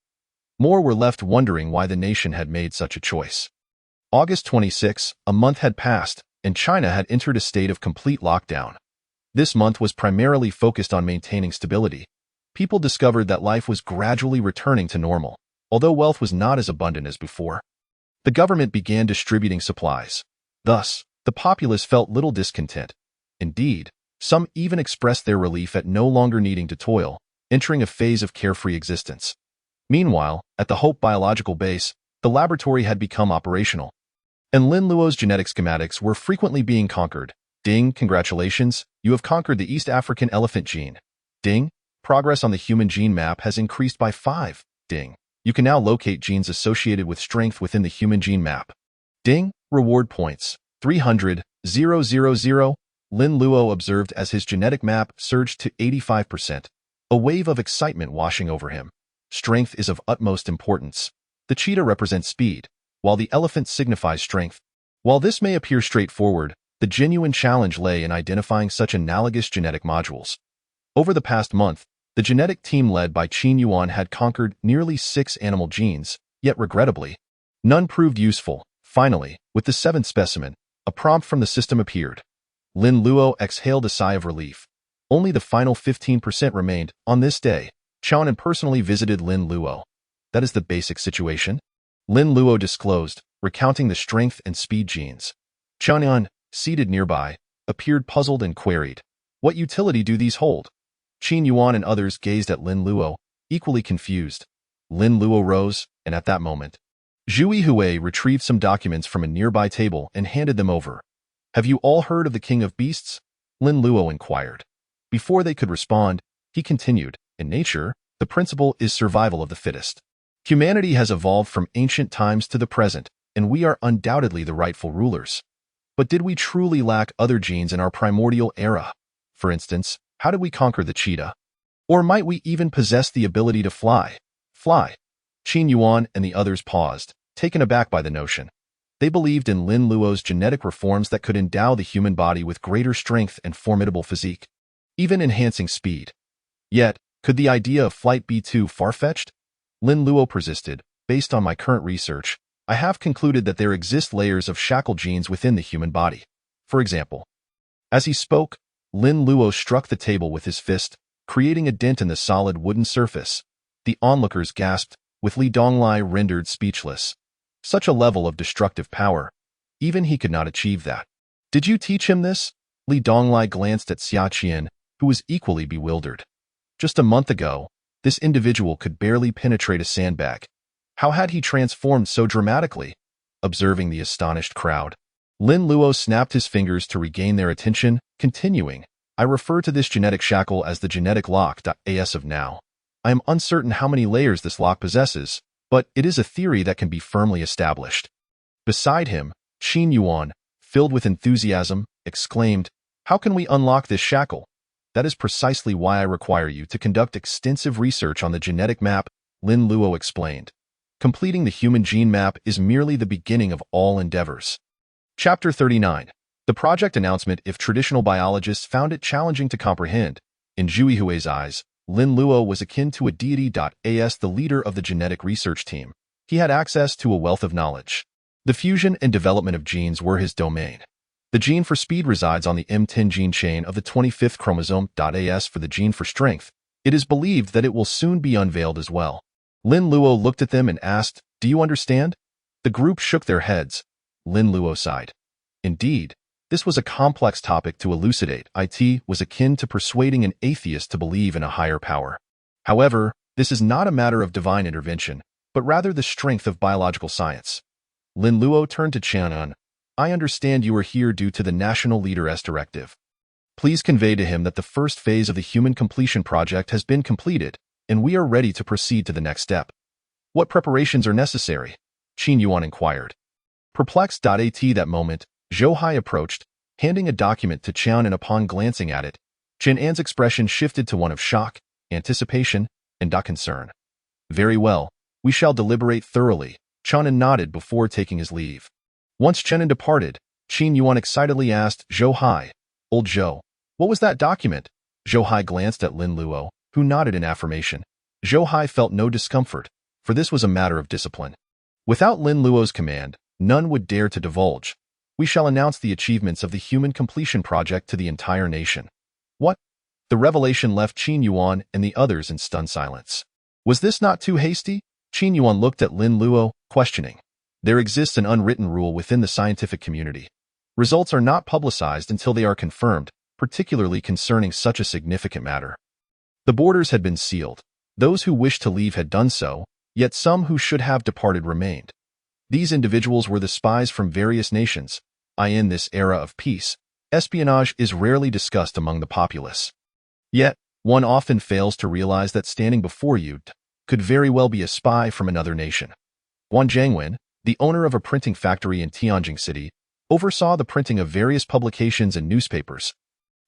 More were left wondering why the nation had made such a choice. August 26, a month had passed, and China had entered a state of complete lockdown. This month was primarily focused on maintaining stability. People discovered that life was gradually returning to normal, although wealth was not as abundant as before. The government began distributing supplies. Thus, the populace felt little discontent. Indeed, some even expressed their relief at no longer needing to toil, entering a phase of carefree existence. Meanwhile, at the Hope Biological Base, the laboratory had become operational, and Lin Luo's genetic schematics were frequently being conquered. Ding, congratulations, you have conquered the East African elephant gene. Ding, progress on the human gene map has increased by 5. Ding, you can now locate genes associated with strength within the human gene map. Ding, reward points, 300,000. Lin Luo observed as his genetic map surged to 85%, a wave of excitement washing over him. Strength is of utmost importance. The cheetah represents speed, while the elephant signifies strength. While this may appear straightforward, the genuine challenge lay in identifying such analogous genetic modules. Over the past month, the genetic team led by Qin Yuan had conquered nearly 6 animal genes, yet regrettably, none proved useful. Finally, with the 7th specimen, a prompt from the system appeared. Lin Luo exhaled a sigh of relief. Only the final 15% remained. On this day, Chaonan personally visited Lin Luo. That is the basic situation. Lin Luo disclosed, recounting the strength and speed genes. Qianyan, seated nearby, appeared puzzled and queried, "What utility do these hold?" Qin Yuan and others gazed at Lin Luo, equally confused. Lin Luo rose, and at that moment, Zhu Hui retrieved some documents from a nearby table and handed them over. "Have you all heard of the King of Beasts?" Lin Luo inquired. Before they could respond, he continued, "In nature, the principle is survival of the fittest. Humanity has evolved from ancient times to the present, and we are undoubtedly the rightful rulers. But did we truly lack other genes in our primordial era? For instance, how did we conquer the cheetah? Or might we even possess the ability to fly? Qin Yuan and the others paused, taken aback by the notion. They believed in Lin Luo's genetic reforms that could endow the human body with greater strength and formidable physique, even enhancing speed. Yet, could the idea of flight be too far-fetched? Lin Luo persisted. "Based on my current research, I have concluded that there exist layers of shackle genes within the human body. For example." As he spoke, Lin Luo struck the table with his fist, creating a dent in the solid wooden surface. The onlookers gasped, with Li Donglai rendered speechless. Such a level of destructive power. Even he could not achieve that. "Did you teach him this?" Li Donglai glanced at Xia Qian, who was equally bewildered. Just a month ago, this individual could barely penetrate a sandbag. How had he transformed so dramatically? Observing the astonished crowd, Lin Luo snapped his fingers to regain their attention, continuing, "I refer to this genetic shackle as the genetic lock. As of now, I am uncertain how many layers this lock possesses, but it is a theory that can be firmly established." Beside him, Qin Yuan, filled with enthusiasm, exclaimed, "How can we unlock this shackle?" "That is precisely why I require you to conduct extensive research on the genetic map," Lin Luo explained. "Completing the human gene map is merely the beginning of all endeavors." Chapter 39. The project announcement. If traditional biologists found it challenging to comprehend, in Zhu Hui's eyes, Lin Luo was akin to a deity. As the leader of the genetic research team, he had access to a wealth of knowledge. The fusion and development of genes were his domain. The gene for speed resides on the M10 gene chain of the 25th chromosome. As for the gene for strength, it is believed that it will soon be unveiled as well. Lin Luo looked at them and asked, "Do you understand?" The group shook their heads. Lin Luo sighed. Indeed, this was a complex topic to elucidate. It was akin to persuading an atheist to believe in a higher power. However, this is not a matter of divine intervention, but rather the strength of biological science. Lin Luo turned to Qianyan. "I understand you are here due to the National Leader's Directive. Please convey to him that the first phase of the Human Completion Project has been completed, and we are ready to proceed to the next step." "What preparations are necessary?" Qin Yuan inquired. Perplexed. At that moment, Zhou Hai approached, handing a document to Qian, and upon glancing at it, Qian'an's expression shifted to one of shock, anticipation, and concern. "Very well, we shall deliberate thoroughly," Qian'an nodded before taking his leave. Once Qian'an departed, Qin Yuan excitedly asked Zhou Hai, "Old Zhou, what was that document?" Zhou Hai glanced at Lin Luo, who nodded in affirmation. Zhou Hai felt no discomfort, for this was a matter of discipline. Without Lin Luo's command, none would dare to divulge. "We shall announce the achievements of the Human Completion Project to the entire nation." "What?" The revelation left Qin Yuan and the others in stunned silence. Was this not too hasty? Qin Yuan looked at Lin Luo, questioning. "There exists an unwritten rule within the scientific community. Results are not publicized until they are confirmed, particularly concerning such a significant matter." The borders had been sealed. Those who wished to leave had done so, yet some who should have departed remained. These individuals were the spies from various nations. In this era of peace, espionage is rarely discussed among the populace. Yet, one often fails to realize that standing before you could very well be a spy from another nation. Guan Jiangwen, the owner of a printing factory in Tianjin City, oversaw the printing of various publications and newspapers,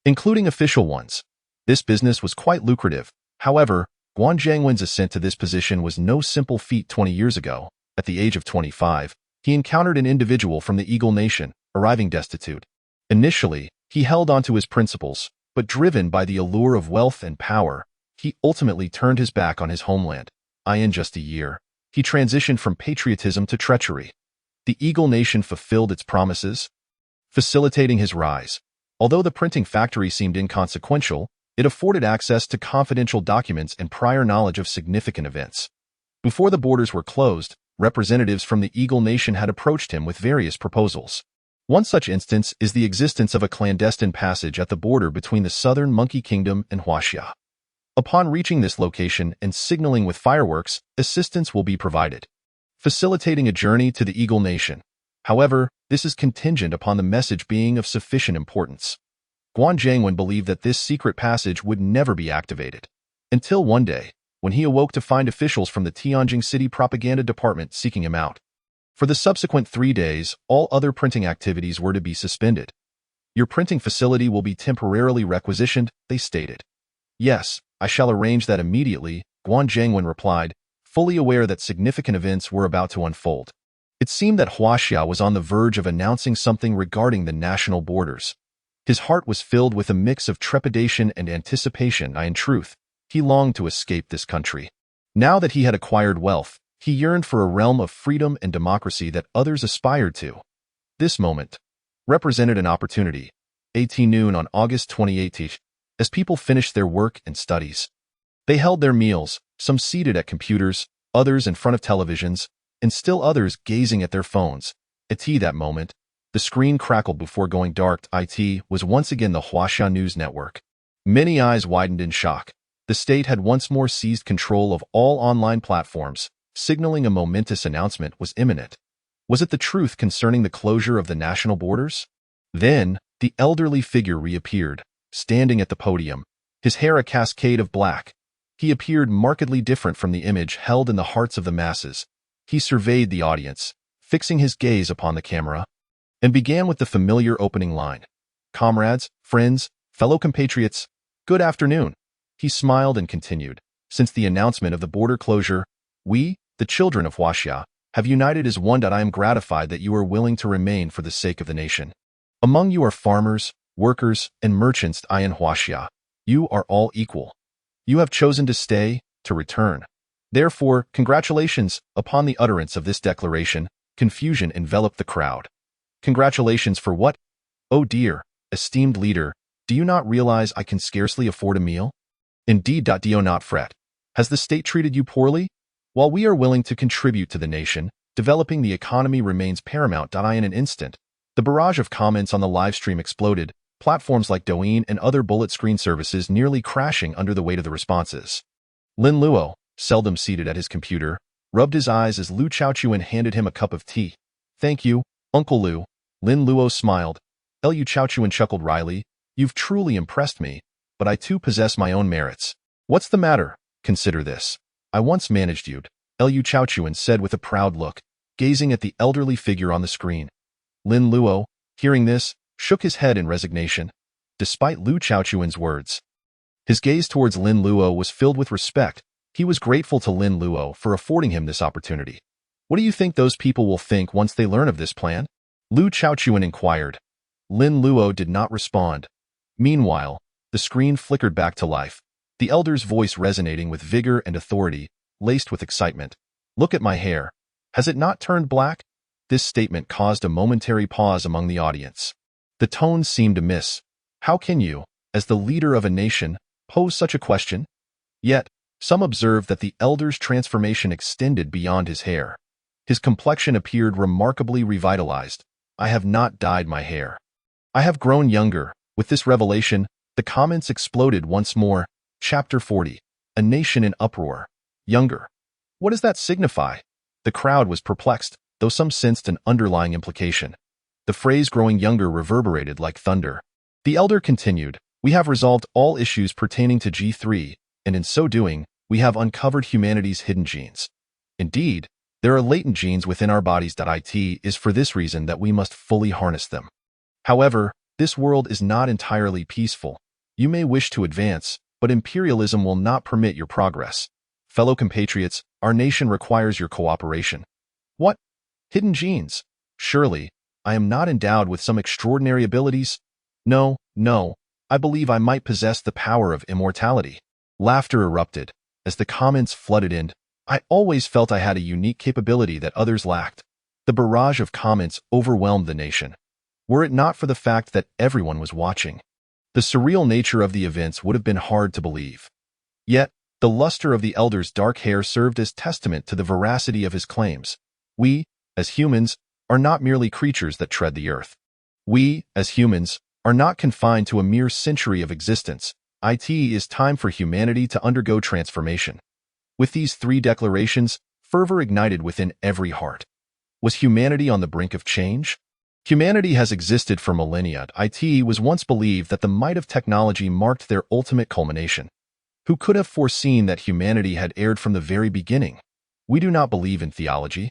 including official ones. This business was quite lucrative. However, Guan Jiangwen's ascent to this position was no simple feat. 20 years ago, at the age of 25, he encountered an individual from the Eagle Nation, arriving destitute. Initially, he held onto his principles, but driven by the allure of wealth and power, he ultimately turned his back on his homeland. In just a year, he transitioned from patriotism to treachery. The Eagle Nation fulfilled its promises, facilitating his rise. Although the printing factory seemed inconsequential, it afforded access to confidential documents and prior knowledge of significant events. Before the borders were closed, representatives from the Eagle Nation had approached him with various proposals. One such instance is the existence of a clandestine passage at the border between the southern Monkey Kingdom and Huaxia. Upon reaching this location and signaling with fireworks, assistance will be provided, facilitating a journey to the Eagle Nation. However, this is contingent upon the message being of sufficient importance. Guan Zhangwen believed that this secret passage would never be activated, until one day, when he awoke to find officials from the Tianjin City Propaganda Department seeking him out. For the subsequent 3 days, all other printing activities were to be suspended. Your printing facility will be temporarily requisitioned, they stated. Yes, I shall arrange that immediately, Guan Zhangwen replied, fully aware that significant events were about to unfold. It seemed that Huaxia was on the verge of announcing something regarding the national borders. His heart was filled with a mix of trepidation and anticipation. In truth, he longed to escape this country. Now that he had acquired wealth, he yearned for a realm of freedom and democracy that others aspired to. This moment represented an opportunity. 18 noon on August 28th, as people finished their work and studies. They held their meals, some seated at computers, others in front of televisions, and still others gazing at their phones. At that moment, the screen crackled before going dark. It was once again the Huaxia News Network. Many eyes widened in shock. The state had once more seized control of all online platforms, signaling a momentous announcement was imminent. Was it the truth concerning the closure of the national borders? Then, the elderly figure reappeared, standing at the podium, his hair a cascade of black. He appeared markedly different from the image held in the hearts of the masses. He surveyed the audience, fixing his gaze upon the camera, and began with the familiar opening line. Comrades, friends, fellow compatriots, good afternoon. He smiled and continued. Since the announcement of the border closure, we, the children of Huaxia, have united as one. I am gratified that you are willing to remain for the sake of the nation. Among you are farmers, workers, and merchants in Huaxia. You are all equal. You have chosen to stay, to return. Therefore, congratulations. Upon the utterance of this declaration, confusion enveloped the crowd. Congratulations for what? Oh dear, esteemed leader, do you not realize I can scarcely afford a meal? Indeed. Do not fret. Has the state treated you poorly? While we are willing to contribute to the nation, developing the economy remains paramount. In an instant, the barrage of comments on the live stream exploded, platforms like Douyin and other bullet screen services nearly crashing under the weight of the responses. Lin Luo, seldom seated at his computer, rubbed his eyes as Lu Chaochuan handed him a cup of tea. Thank you, Uncle Lu. Lin Luo smiled. Lu Chaochuan chuckled wryly. You've truly impressed me, but I too possess my own merits. What's the matter? Consider this. I once managed you, Lu Chaochuan said with a proud look, gazing at the elderly figure on the screen. Lin Luo, hearing this, shook his head in resignation. Despite Lu Chaochuan's words, his gaze towards Lin Luo was filled with respect. He was grateful to Lin Luo for affording him this opportunity. What do you think those people will think once they learn of this plan? Lu Chaochuan inquired. Lin Luo did not respond. Meanwhile, the screen flickered back to life, the elder's voice resonating with vigor and authority, laced with excitement. Look at my hair. Has it not turned black? This statement caused a momentary pause among the audience. The tone seemed amiss. How can you, as the leader of a nation, pose such a question? Yet, some observed that the elder's transformation extended beyond his hair. His complexion appeared remarkably revitalized. I have not dyed my hair. I have grown younger. With this revelation, the comments exploded once more. Chapter 40. A nation in uproar. Younger. What does that signify? The crowd was perplexed, though some sensed an underlying implication. The phrase growing younger reverberated like thunder. The elder continued, we have resolved all issues pertaining to G3, and in so doing, we have uncovered humanity's hidden genes. Indeed, there are latent genes within our bodies. It is for this reason that we must fully harness them. However, this world is not entirely peaceful. You may wish to advance, but imperialism will not permit your progress. Fellow compatriots, our nation requires your cooperation. What? Hidden genes? Surely, I am not endowed with some extraordinary abilities? No, I believe I might possess the power of immortality. Laughter erupted. As the comments flooded in, I always felt I had a unique capability that others lacked. The barrage of comments overwhelmed the nation. Were it not for the fact that everyone was watching, the surreal nature of the events would have been hard to believe. Yet, the luster of the elder's dark hair served as testament to the veracity of his claims. We, as humans, are not merely creatures that tread the earth. We, as humans, are not confined to a mere century of existence. It is time for humanity to undergo transformation. With these three declarations, fervor ignited within every heart. Was humanity on the brink of change? Humanity has existed for millennia. It was once believed that the might of technology marked their ultimate culmination. Who could have foreseen that humanity had erred from the very beginning? We do not believe in theology,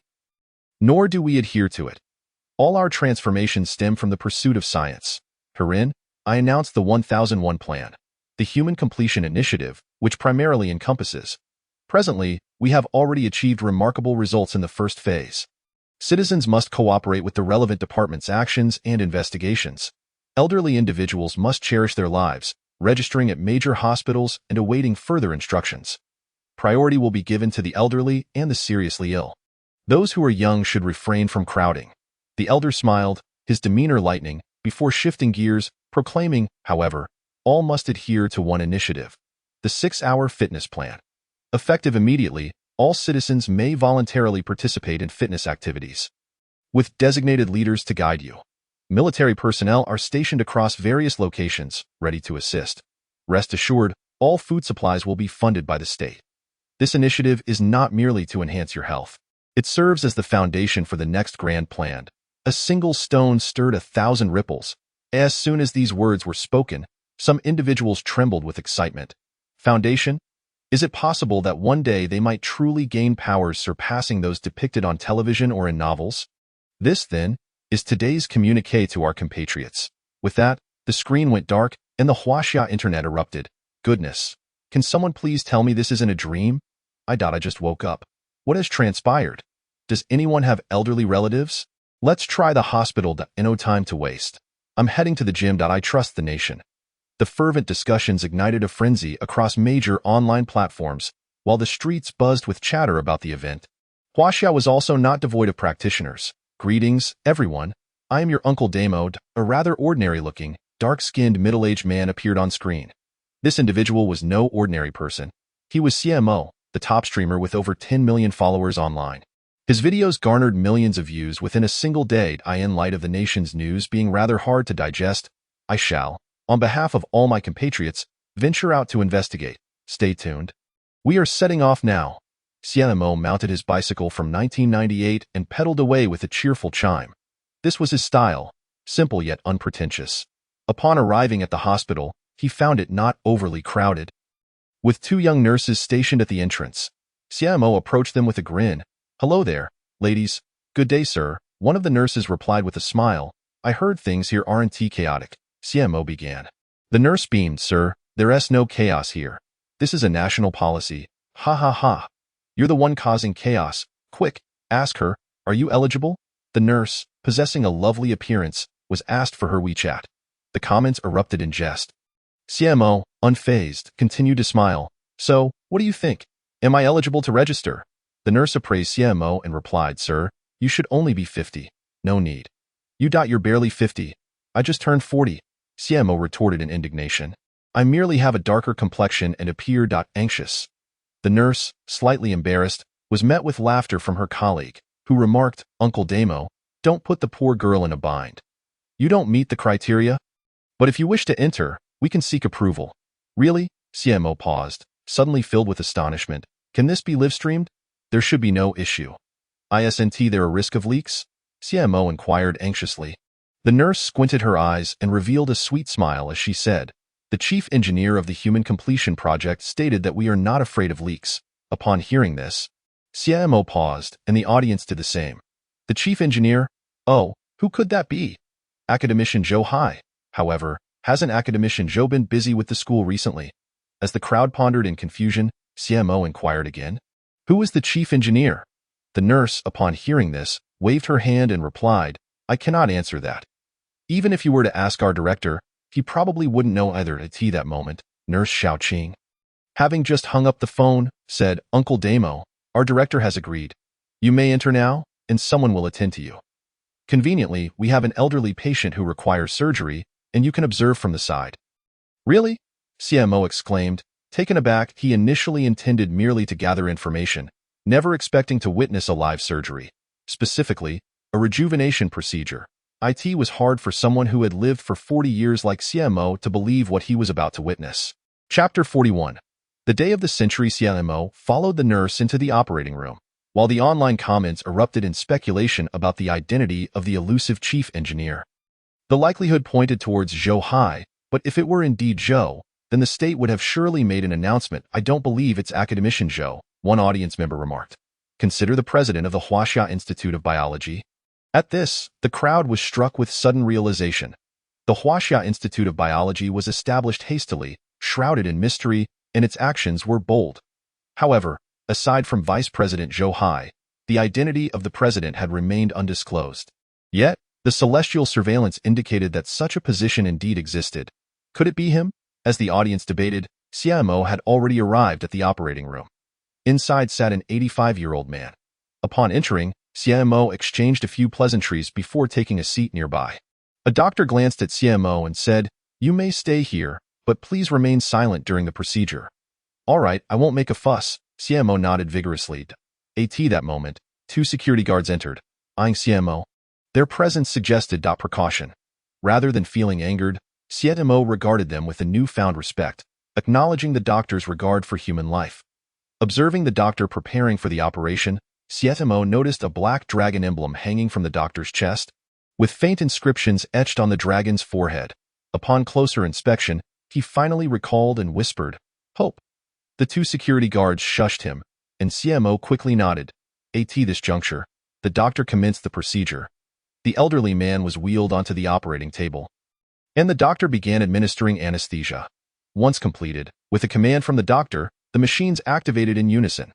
nor do we adhere to it. All our transformations stem from the pursuit of science. Herein, I announced the 1001 Plan, the Human Completion Initiative, which primarily encompasses. Presently, we have already achieved remarkable results in the first phase. Citizens must cooperate with the relevant department's actions and investigations. Elderly individuals must cherish their lives, registering at major hospitals and awaiting further instructions. Priority will be given to the elderly and the seriously ill. Those who are young should refrain from crowding. The elder smiled, his demeanor lightening, before shifting gears, proclaiming, however, all must adhere to one initiative, the 6-hour fitness plan. Effective immediately, all citizens may voluntarily participate in fitness activities, with designated leaders to guide you. Military personnel are stationed across various locations, ready to assist. Rest assured, all food supplies will be funded by the state. This initiative is not merely to enhance your health. It serves as the foundation for the next grand plan. A single stone stirred 1,000 ripples. As soon as these words were spoken, some individuals trembled with excitement. Foundation? Is it possible that one day they might truly gain powers surpassing those depicted on television or in novels? This, then, is today's communique to our compatriots. With that, the screen went dark and the Huaxia internet erupted. Goodness. Can someone please tell me this isn't a dream? I just woke up. What has transpired? Does anyone have elderly relatives? Let's try the hospital. No time to waste. I'm heading to the gym. I trust the nation. The fervent discussions ignited a frenzy across major online platforms, while the streets buzzed with chatter about the event. Huaxia was also not devoid of practitioners. Greetings, everyone. I am your Uncle Damo. A rather ordinary-looking, dark-skinned middle-aged man appeared on screen. This individual was no ordinary person. He was CMO, the top streamer with over 10 million followers online. His videos garnered millions of views within a single day. In light of the nation's news being rather hard to digest, I shall, on behalf of all my compatriots, venture out to investigate. Stay tuned. We are setting off now. CMO mounted his bicycle from 1998 and pedaled away with a cheerful chime. This was his style, simple yet unpretentious. Upon arriving at the hospital, he found it not overly crowded. With 2 young nurses stationed at the entrance, CMO approached them with a grin. Hello there, ladies. Good day, sir. One of the nurses replied with a smile. I heard things here aren't chaotic. CMO began. The nurse beamed, sir. There's no chaos here. This is a national policy. Ha ha ha. You're the one causing chaos. Quick, ask her, are you eligible? The nurse, possessing a lovely appearance, was asked for her WeChat. The comments erupted in jest. CMO, unfazed, continued to smile. So, what do you think? Am I eligible to register? The nurse appraised CMO and replied, sir, you should only be 50. No need. You're barely 50. I just turned 40. CMO retorted in indignation. I merely have a darker complexion and appear anxious. The nurse, slightly embarrassed, was met with laughter from her colleague, who remarked, Uncle Damo, don't put the poor girl in a bind. You don't meet the criteria? But if you wish to enter, we can seek approval. Really? CMO paused, suddenly filled with astonishment. Can this be live-streamed? There should be no issue. Isn't there a risk of leaks? CMO inquired anxiously. The nurse squinted her eyes and revealed a sweet smile as she said, the chief engineer of the Human Completion Project stated that we are not afraid of leaks. Upon hearing this, CMO paused and the audience did the same. The chief engineer? Oh, who could that be? Academician Joe Hai. However, hasn't Academician Joe been busy with the school recently? As the crowd pondered in confusion, CMO inquired again. Who is the chief engineer? The nurse, upon hearing this, waved her hand and replied, I cannot answer that. Even if you were to ask our director, he probably wouldn't know either at that moment. Nurse Xiaoqing, having just hung up the phone, said, Uncle Damo, our director has agreed. You may enter now, and someone will attend to you. Conveniently, we have an elderly patient who requires surgery, and you can observe from the side. Really? CMO exclaimed, taken aback. He initially intended merely to gather information, never expecting to witness a live surgery. specifically, a rejuvenation procedure. It was hard for someone who had lived for 40 years like CMO to believe what he was about to witness. Chapter 41. The day of the century. CMO followed the nurse into the operating room, while the online comments erupted in speculation about the identity of the elusive chief engineer. The likelihood pointed towards Zhou Hai, but if it were indeed Zhou, then the state would have surely made an announcement. I don't believe it's academician Zhou, one audience member remarked. Consider the president of the Huaxia Institute of Biology. At this, the crowd was struck with sudden realization. The Huaxia Institute of Biology was established hastily, shrouded in mystery, and its actions were bold. However, aside from Vice President Zhou Hai, the identity of the president had remained undisclosed. Yet, the celestial surveillance indicated that such a position indeed existed. Could it be him? As the audience debated, CMO had already arrived at the operating room. Inside sat an 85-year-old man. Upon entering, CMO exchanged a few pleasantries before taking a seat nearby. A doctor glanced at CMO and said, "You may stay here, but please remain silent during the procedure." "All right, I won't make a fuss," CMO nodded vigorously. At that moment, two security guards entered, eyeing CMO. Their presence suggested precaution. Rather than feeling angered, CMO regarded them with a newfound respect, acknowledging the doctor's regard for human life. Observing the doctor preparing for the operation, CMO noticed a black dragon emblem hanging from the doctor's chest, with faint inscriptions etched on the dragon's forehead. Upon closer inspection, he finally recalled and whispered, "Hope." The two security guards shushed him, and CMO quickly nodded. At this juncture, the doctor commenced the procedure. The elderly man was wheeled onto the operating table, and the doctor began administering anesthesia. Once completed, with a command from the doctor, the machines activated in unison.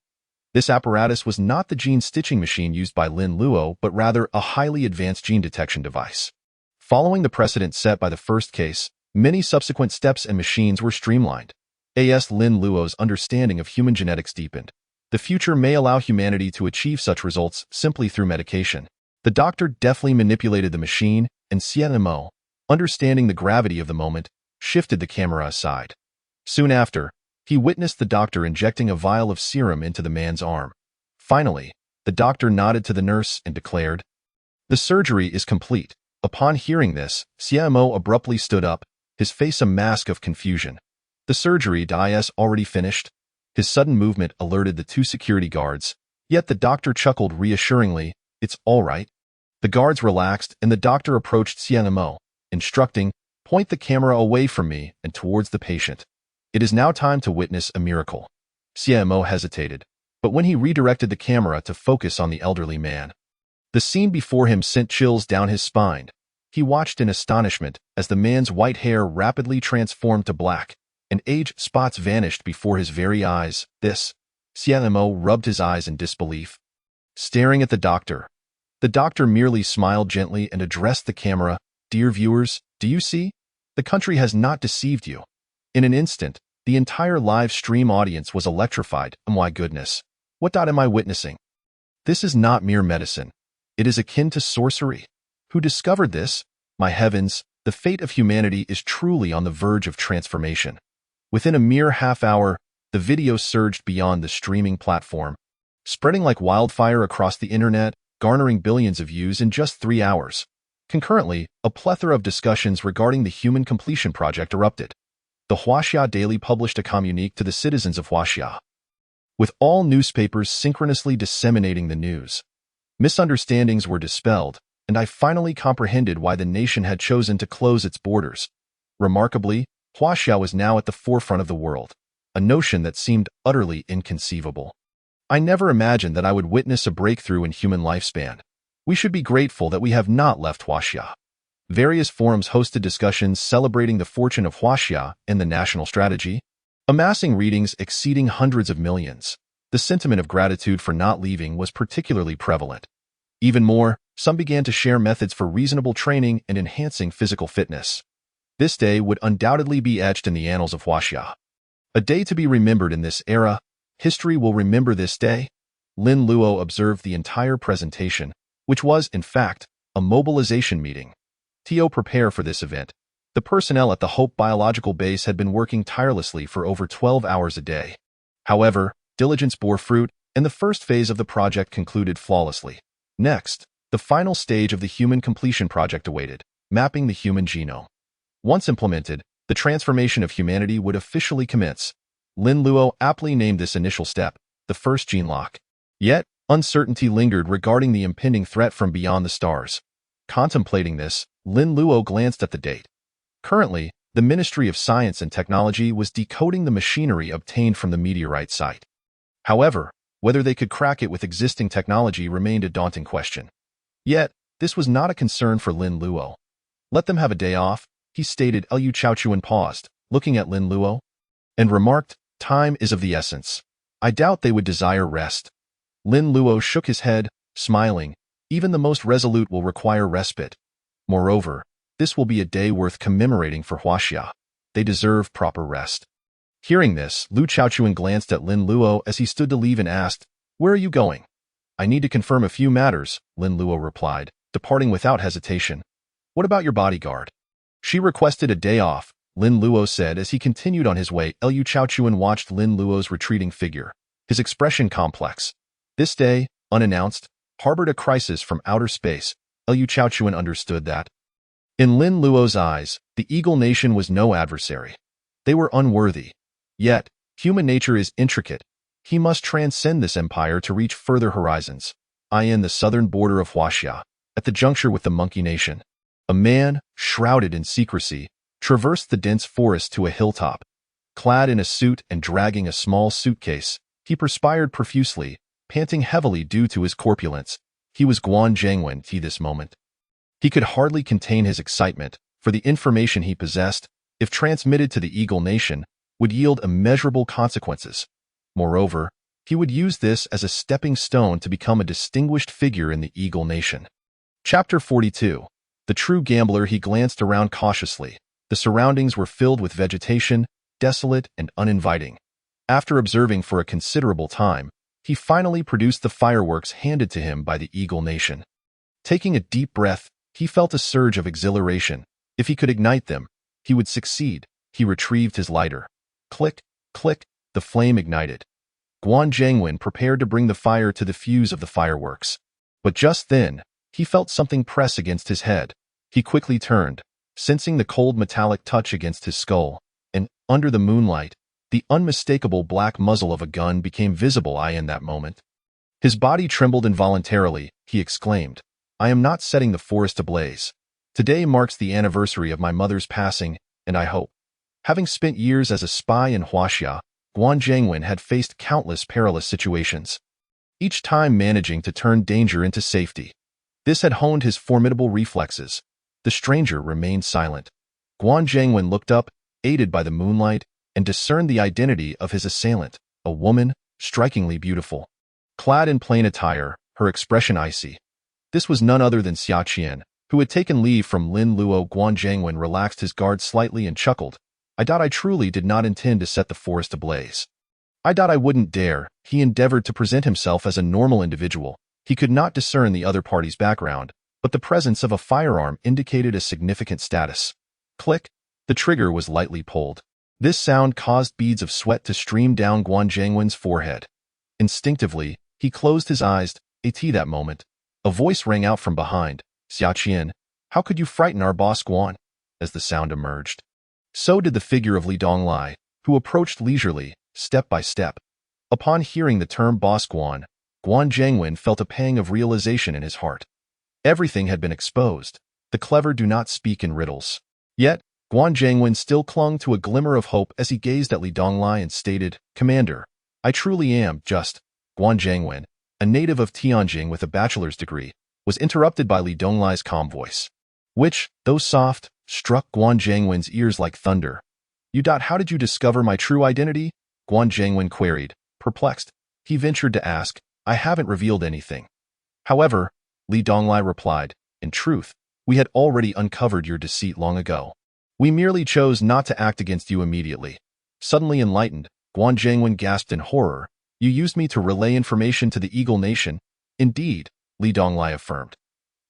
This apparatus was not the gene stitching machine used by Lin Luo, but rather a highly advanced gene detection device. Following the precedent set by the first case, many subsequent steps and machines were streamlined. As Lin Luo's understanding of human genetics deepened, the future may allow humanity to achieve such results simply through medication. The doctor deftly manipulated the machine, and CMO, understanding the gravity of the moment, shifted the camera aside. Soon after, he witnessed the doctor injecting a vial of serum into the man's arm. Finally, the doctor nodded to the nurse and declared, "The surgery is complete." Upon hearing this, CMO abruptly stood up, his face a mask of confusion. "The surgery is already finished?" His sudden movement alerted the two security guards, yet the doctor chuckled reassuringly, "It's all right." The guards relaxed and the doctor approached CMO, instructing, "Point the camera away from me and towards the patient. It is now time to witness a miracle." CMO hesitated, but when he redirected the camera to focus on the elderly man, the scene before him sent chills down his spine. He watched in astonishment as the man's white hair rapidly transformed to black, and age spots vanished before his very eyes. CMO rubbed his eyes in disbelief, staring at the doctor. The doctor merely smiled gently and addressed the camera. "Dear viewers, do you see? The country has not deceived you." In an instant, the entire live stream audience was electrified. My goodness, what am I witnessing? This is not mere medicine. It is akin to sorcery. Who discovered this? My heavens, the fate of humanity is truly on the verge of transformation. Within a mere half-hour, the video surged beyond the streaming platform, spreading like wildfire across the internet, garnering billions of views in just 3 hours. Concurrently, a plethora of discussions regarding the Human Completion Project erupted. The Huaxia Daily published a communique to the citizens of Huaxia, with all newspapers synchronously disseminating the news. Misunderstandings were dispelled, and I finally comprehended why the nation had chosen to close its borders. Remarkably, Huaxia was now at the forefront of the world, a notion that seemed utterly inconceivable. I never imagined that I would witness a breakthrough in human lifespan. We should be grateful that we have not left Huaxia. Various forums hosted discussions celebrating the fortune of Huaxia and the national strategy, amassing readings exceeding hundreds of millions. The sentiment of gratitude for not leaving was particularly prevalent. Even more, some began to share methods for reasonable training and enhancing physical fitness. This day would undoubtedly be etched in the annals of Huaxia. A day to be remembered in this era. History will remember this day. Lin Luo observed the entire presentation, which was, in fact, a mobilization meeting. To prepare for this event, the personnel at the Hope Biological Base had been working tirelessly for over 12 hours a day. However, diligence bore fruit, and the first phase of the project concluded flawlessly. Next, the final stage of the human completion project awaited, mapping the human genome. Once implemented, the transformation of humanity would officially commence. Lin Luo aptly named this initial step the first gene lock. Yet, uncertainty lingered regarding the impending threat from beyond the stars. Contemplating this, Lin Luo glanced at the date. Currently, the Ministry of Science and Technology was decoding the machinery obtained from the meteorite site. However, whether they could crack it with existing technology remained a daunting question. Yet, this was not a concern for Lin Luo. Let them have a day off, he stated. Liu Chaochuan paused, looking at Lin Luo, and remarked, time is of the essence. I doubt they would desire rest. Lin Luo shook his head, smiling. Even the most resolute will require respite. Moreover, this will be a day worth commemorating for Huaxia. They deserve proper rest. Hearing this, Liu Chaochuan glanced at Lin Luo as he stood to leave and asked, where are you going? I need to confirm a few matters, Lin Luo replied, departing without hesitation. What about your bodyguard? She requested a day off, Lin Luo said as he continued on his way. Liu Chaochuan watched Lin Luo's retreating figure, his expression complex. This day, unannounced, harbored a crisis from outer space. Liu Chaochuan understood that. In Lin Luo's eyes, the Eagle Nation was no adversary. They were unworthy. Yet, human nature is intricate. He must transcend this empire to reach further horizons. In the southern border of Huaxia, at the juncture with the Monkey Nation, a man, shrouded in secrecy, traversed the dense forest to a hilltop. Clad in a suit and dragging a small suitcase, he perspired profusely, panting heavily due to his corpulence. He was Guan Zhangwen at this moment. He could hardly contain his excitement, for the information he possessed, if transmitted to the Eagle Nation, would yield immeasurable consequences. Moreover, he would use this as a stepping stone to become a distinguished figure in the Eagle Nation. Chapter 42. The True Gambler. He glanced around cautiously. The surroundings were filled with vegetation, desolate and uninviting. After observing for a considerable time, he finally produced the fireworks handed to him by the Eagle Nation. Taking a deep breath, he felt a surge of exhilaration. If he could ignite them, he would succeed. He retrieved his lighter. Click, click, the flame ignited. Guan Zhangwen prepared to bring the fire to the fuse of the fireworks. But just then, he felt something press against his head. He quickly turned, sensing the cold metallic touch against his skull, and, under the moonlight, the unmistakable black muzzle of a gun became visible. In that moment, his body trembled involuntarily. He exclaimed, I am not setting the forest ablaze. Today marks the anniversary of my mother's passing, and I hope. Having spent years as a spy in Huaxia, Guan Zhangwen had faced countless perilous situations, each time managing to turn danger into safety. This had honed his formidable reflexes. The stranger remained silent. Guan Zhangwen looked up, aided by the moonlight, and discerned the identity of his assailant, a woman, strikingly beautiful. Clad in plain attire, her expression icy. This was none other than Xia Qian, who had taken leave from Lin Luo. Guan Zhangwen relaxed his guard slightly and chuckled. I truly did not intend to set the forest ablaze. I wouldn't dare. He endeavored to present himself as a normal individual. He could not discern the other party's background, but the presence of a firearm indicated a significant status. Click. The trigger was lightly pulled. This sound caused beads of sweat to stream down Guan Zhangwen's forehead. Instinctively, he closed his eyes. At that moment, a voice rang out from behind. Xia Qian, how could you frighten our boss Guan? As the sound emerged, so did the figure of Li Donglai, who approached leisurely, step by step. Upon hearing the term boss Guan, Guan Zhangwen felt a pang of realization in his heart. Everything had been exposed. The clever do not speak in riddles. Yet, Guan Zhangwen still clung to a glimmer of hope as he gazed at Li Donglai and stated, Commander, I truly am just. Guan Zhangwen, a native of Tianjing with a bachelor's degree, was interrupted by Li Donglai's calm voice, which, though soft, struck Guan Zhangwen's ears like thunder. How did you discover my true identity? Guan Zhangwen queried, perplexed. He ventured to ask, I haven't revealed anything. However, Li Donglai replied, in truth, we had already uncovered your deceit long ago. We merely chose not to act against you immediately. Suddenly enlightened, Guan Zhangwen gasped in horror. You used me to relay information to the Eagle Nation? Indeed, Li Donglai affirmed.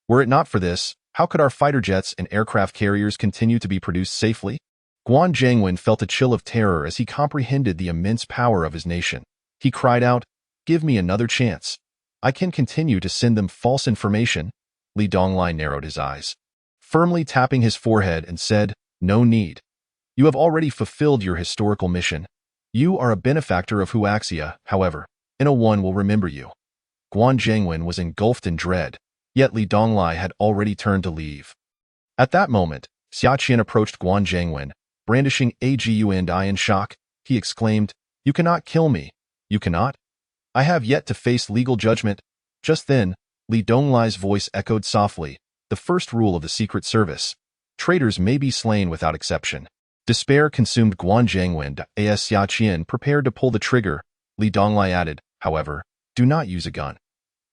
Were it not for this, how could our fighter jets and aircraft carriers continue to be produced safely? Guan Zhangwen felt a chill of terror as he comprehended the immense power of his nation. He cried out, Give me another chance. I can continue to send them false information. Li Donglai narrowed his eyes, firmly tapping his forehead, and said, "No need. You have already fulfilled your historical mission. You are a benefactor of Huaxia, however. One will remember you." Guan Zhengwen was engulfed in dread, yet Li Donglai had already turned to leave. At that moment, Xia Qian approached Guan Zhengwen, brandishing a gun in shock. He exclaimed, "You cannot kill me. You cannot? I have yet to face legal judgment." Just then, Li Donglai's voice echoed softly, "The first rule of the Secret Service. Traitors may be slain without exception." Despair consumed Guan Zhengwen as Xia Qian prepared to pull the trigger. Li Donglai added, "However, do not use a gun."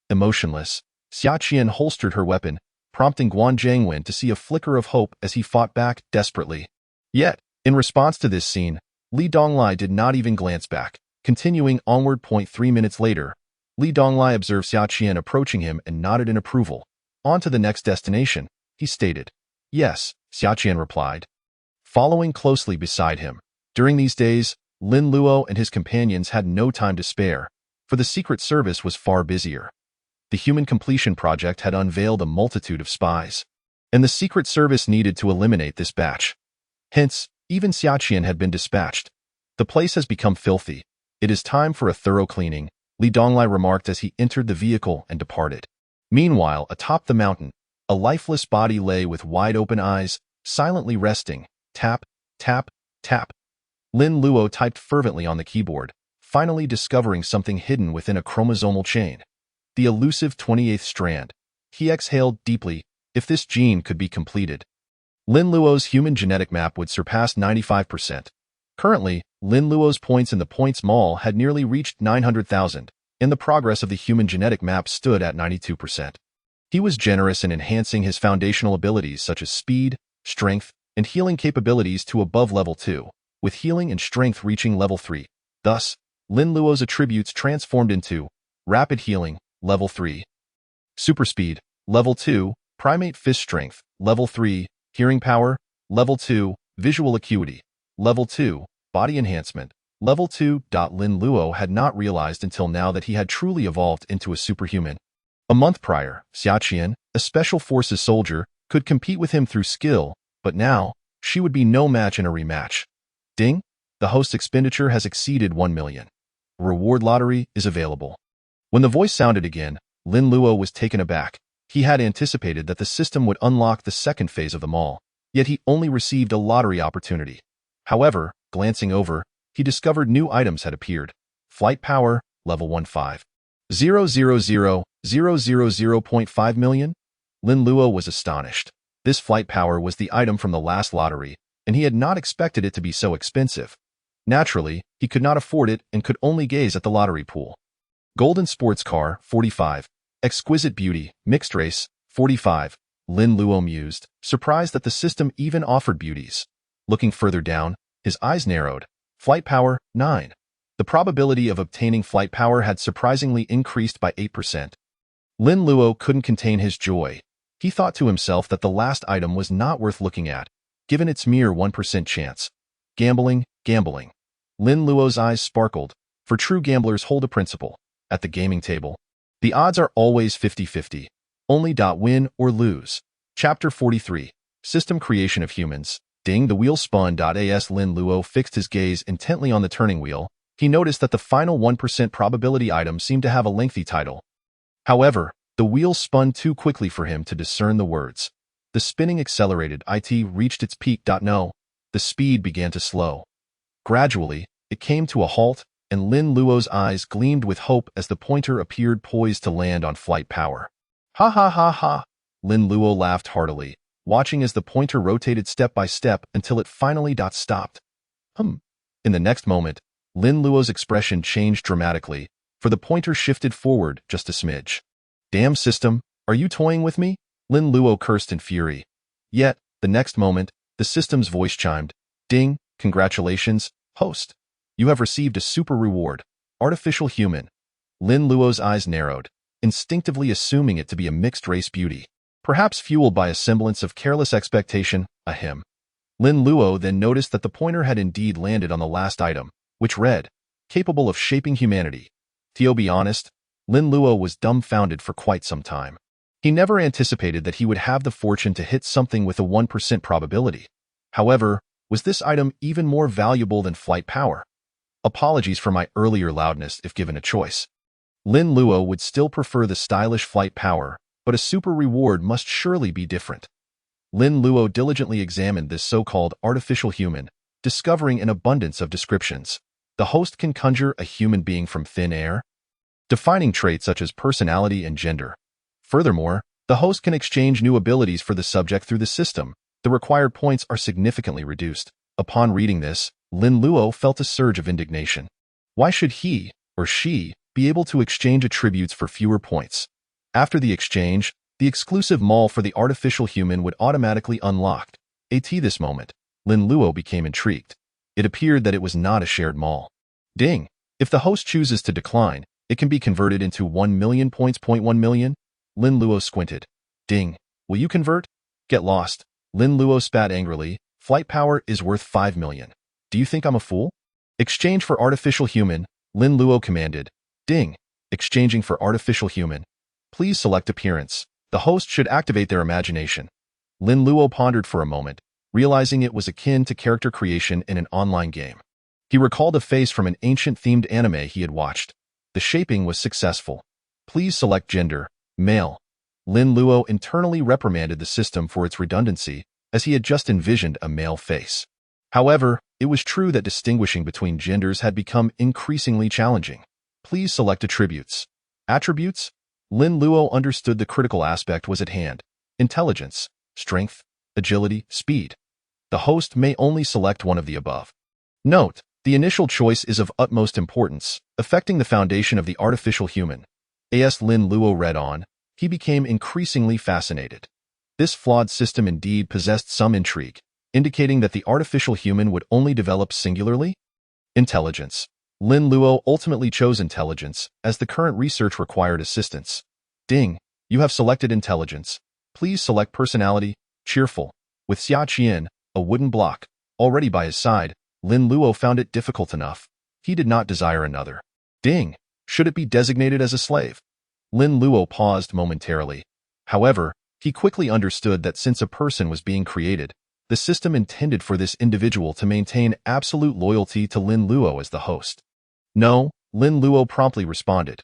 Emotionless, Xia Qian holstered her weapon, prompting Guan Zhengwen to see a flicker of hope as he fought back desperately. Yet, in response to this scene, Li Donglai did not even glance back. Continuing onward. 3 minutes later, Li Donglai observed Xia Qian approaching him and nodded in approval. "On to the next destination," he stated. "Yes," Xia Qian replied, following closely beside him. During these days, Lin Luo and his companions had no time to spare, for the Secret Service was far busier. The Human Completion Project had unveiled a multitude of spies, and the Secret Service needed to eliminate this batch. Hence, even Xia Qian had been dispatched. "The place has become filthy. It is time for a thorough cleaning," Li Donglai remarked as he entered the vehicle and departed. Meanwhile, atop the mountain, a lifeless body lay with wide-open eyes, silently resting. Tap, tap, tap. Lin Luo typed fervently on the keyboard, finally discovering something hidden within a chromosomal chain. The elusive 28th strand. He exhaled deeply. If this gene could be completed, Lin Luo's human genetic map would surpass 95%. Currently, Lin Luo's points in the points mall had nearly reached 900,000, and the progress of the human genetic map stood at 92%. He was generous in enhancing his foundational abilities such as speed, strength, and healing capabilities to above level 2, with healing and strength reaching level 3. Thus, Lin Luo's attributes transformed into rapid healing, level 3, super speed, level 2, primate fist strength, level 3, hearing power, level 2, visual acuity, level 2, body enhancement, level 2. Lin Luo had not realized until now that he had truly evolved into a superhuman. A month prior, Xia Qian, a special forces soldier, could compete with him through skill, but now, she would be no match in a rematch. Ding! The host's expenditure has exceeded 1 million. Reward lottery is available. When the voice sounded again, Lin Luo was taken aback. He had anticipated that the system would unlock the second phase of the mall, yet he only received a lottery opportunity. However, glancing over, he discovered new items had appeared. Flight power, level 15. 0.5 million? Lin Luo was astonished. This flight power was the item from the last lottery, and he had not expected it to be so expensive. Naturally, he could not afford it and could only gaze at the lottery pool. Golden sports car, 45. Exquisite beauty, mixed race, 45. Lin Luo mused, surprised that the system even offered beauties. Looking further down, his eyes narrowed. Flight power, 9. The probability of obtaining flight power had surprisingly increased by 8%. Lin Luo couldn't contain his joy. He thought to himself that the last item was not worth looking at, given its mere 1% chance. Gambling, gambling. Lin Luo's eyes sparkled, for true gamblers hold a principle. At the gaming table, the odds are always 50-50. Only win or lose. Chapter 43. System Creation of Humans. Ding, the wheel spun. As Lin Luo fixed his gaze intently on the turning wheel, he noticed that the final 1% probability item seemed to have a lengthy title. However, the wheel spun too quickly for him to discern the words. The spinning accelerated. It reached its peak. No, the speed began to slow. Gradually, it came to a halt, and Lin Luo's eyes gleamed with hope as the pointer appeared poised to land on flight power. Ha ha ha ha! Lin Luo laughed heartily, watching as the pointer rotated step by step until it finally stopped. In the next moment, Lin Luo's expression changed dramatically, for the pointer shifted forward just a smidge. Damn system, are you toying with me? Lin Luo cursed in fury. Yet, the next moment, the system's voice chimed. Ding, congratulations, host. You have received a super reward, artificial human. Lin Luo's eyes narrowed, instinctively assuming it to be a mixed-race beauty, perhaps fueled by a semblance of careless expectation, a him. Lin Luo then noticed that the pointer had indeed landed on the last item, which read, capable of shaping humanity. To be honest, Lin Luo was dumbfounded for quite some time. He never anticipated that he would have the fortune to hit something with a 1% probability. However, was this item even more valuable than flight power? Apologies for my earlier loudness if given a choice. Lin Luo would still prefer the stylish flight power, but a super reward must surely be different. Lin Luo diligently examined this so-called artificial human, discovering an abundance of descriptions. The host can conjure a human being from thin air, defining traits such as personality and gender. Furthermore, the host can exchange new abilities for the subject through the system. The required points are significantly reduced. Upon reading this, Lin Luo felt a surge of indignation. Why should he, or she, be able to exchange attributes for fewer points? After the exchange, the exclusive mall for the artificial human would automatically unlock. At this moment, Lin Luo became intrigued. It appeared that it was not a shared mall. Ding! If the host chooses to decline, it can be converted into 1 million points. 1 million? Lin Luo squinted. Ding! Will you convert? Get lost. Lin Luo spat angrily. Flight power is worth 5 million. Do you think I'm a fool? Exchange for artificial human, Lin Luo commanded. Ding! Exchanging for artificial human. Please select appearance. The host should activate their imagination. Lin Luo pondered for a moment, realizing it was akin to character creation in an online game. He recalled a face from an ancient-themed anime he had watched. The shaping was successful. Please select gender, male. Lin Luo internally reprimanded the system for its redundancy, as he had just envisioned a male face. However, it was true that distinguishing between genders had become increasingly challenging. Please select attributes. Attributes? Lin Luo understood the critical aspect was at hand. Intelligence, strength, agility, speed. The host may only select one of the above. Note, the initial choice is of utmost importance, affecting the foundation of the artificial human. As Lin Luo read on, he became increasingly fascinated. This flawed system indeed possessed some intrigue, indicating that the artificial human would only develop singularly. Intelligence. Lin Luo ultimately chose intelligence, as the current research required assistance. Ding! You have selected intelligence. Please select personality, cheerful. With Xia Qian, a wooden block, already by his side, Lin Luo found it difficult enough. He did not desire another. Ding! Should it be designated as a slave? Lin Luo paused momentarily. However, he quickly understood that since a person was being created, the system intended for this individual to maintain absolute loyalty to Lin Luo as the host. No, Lin Luo promptly responded.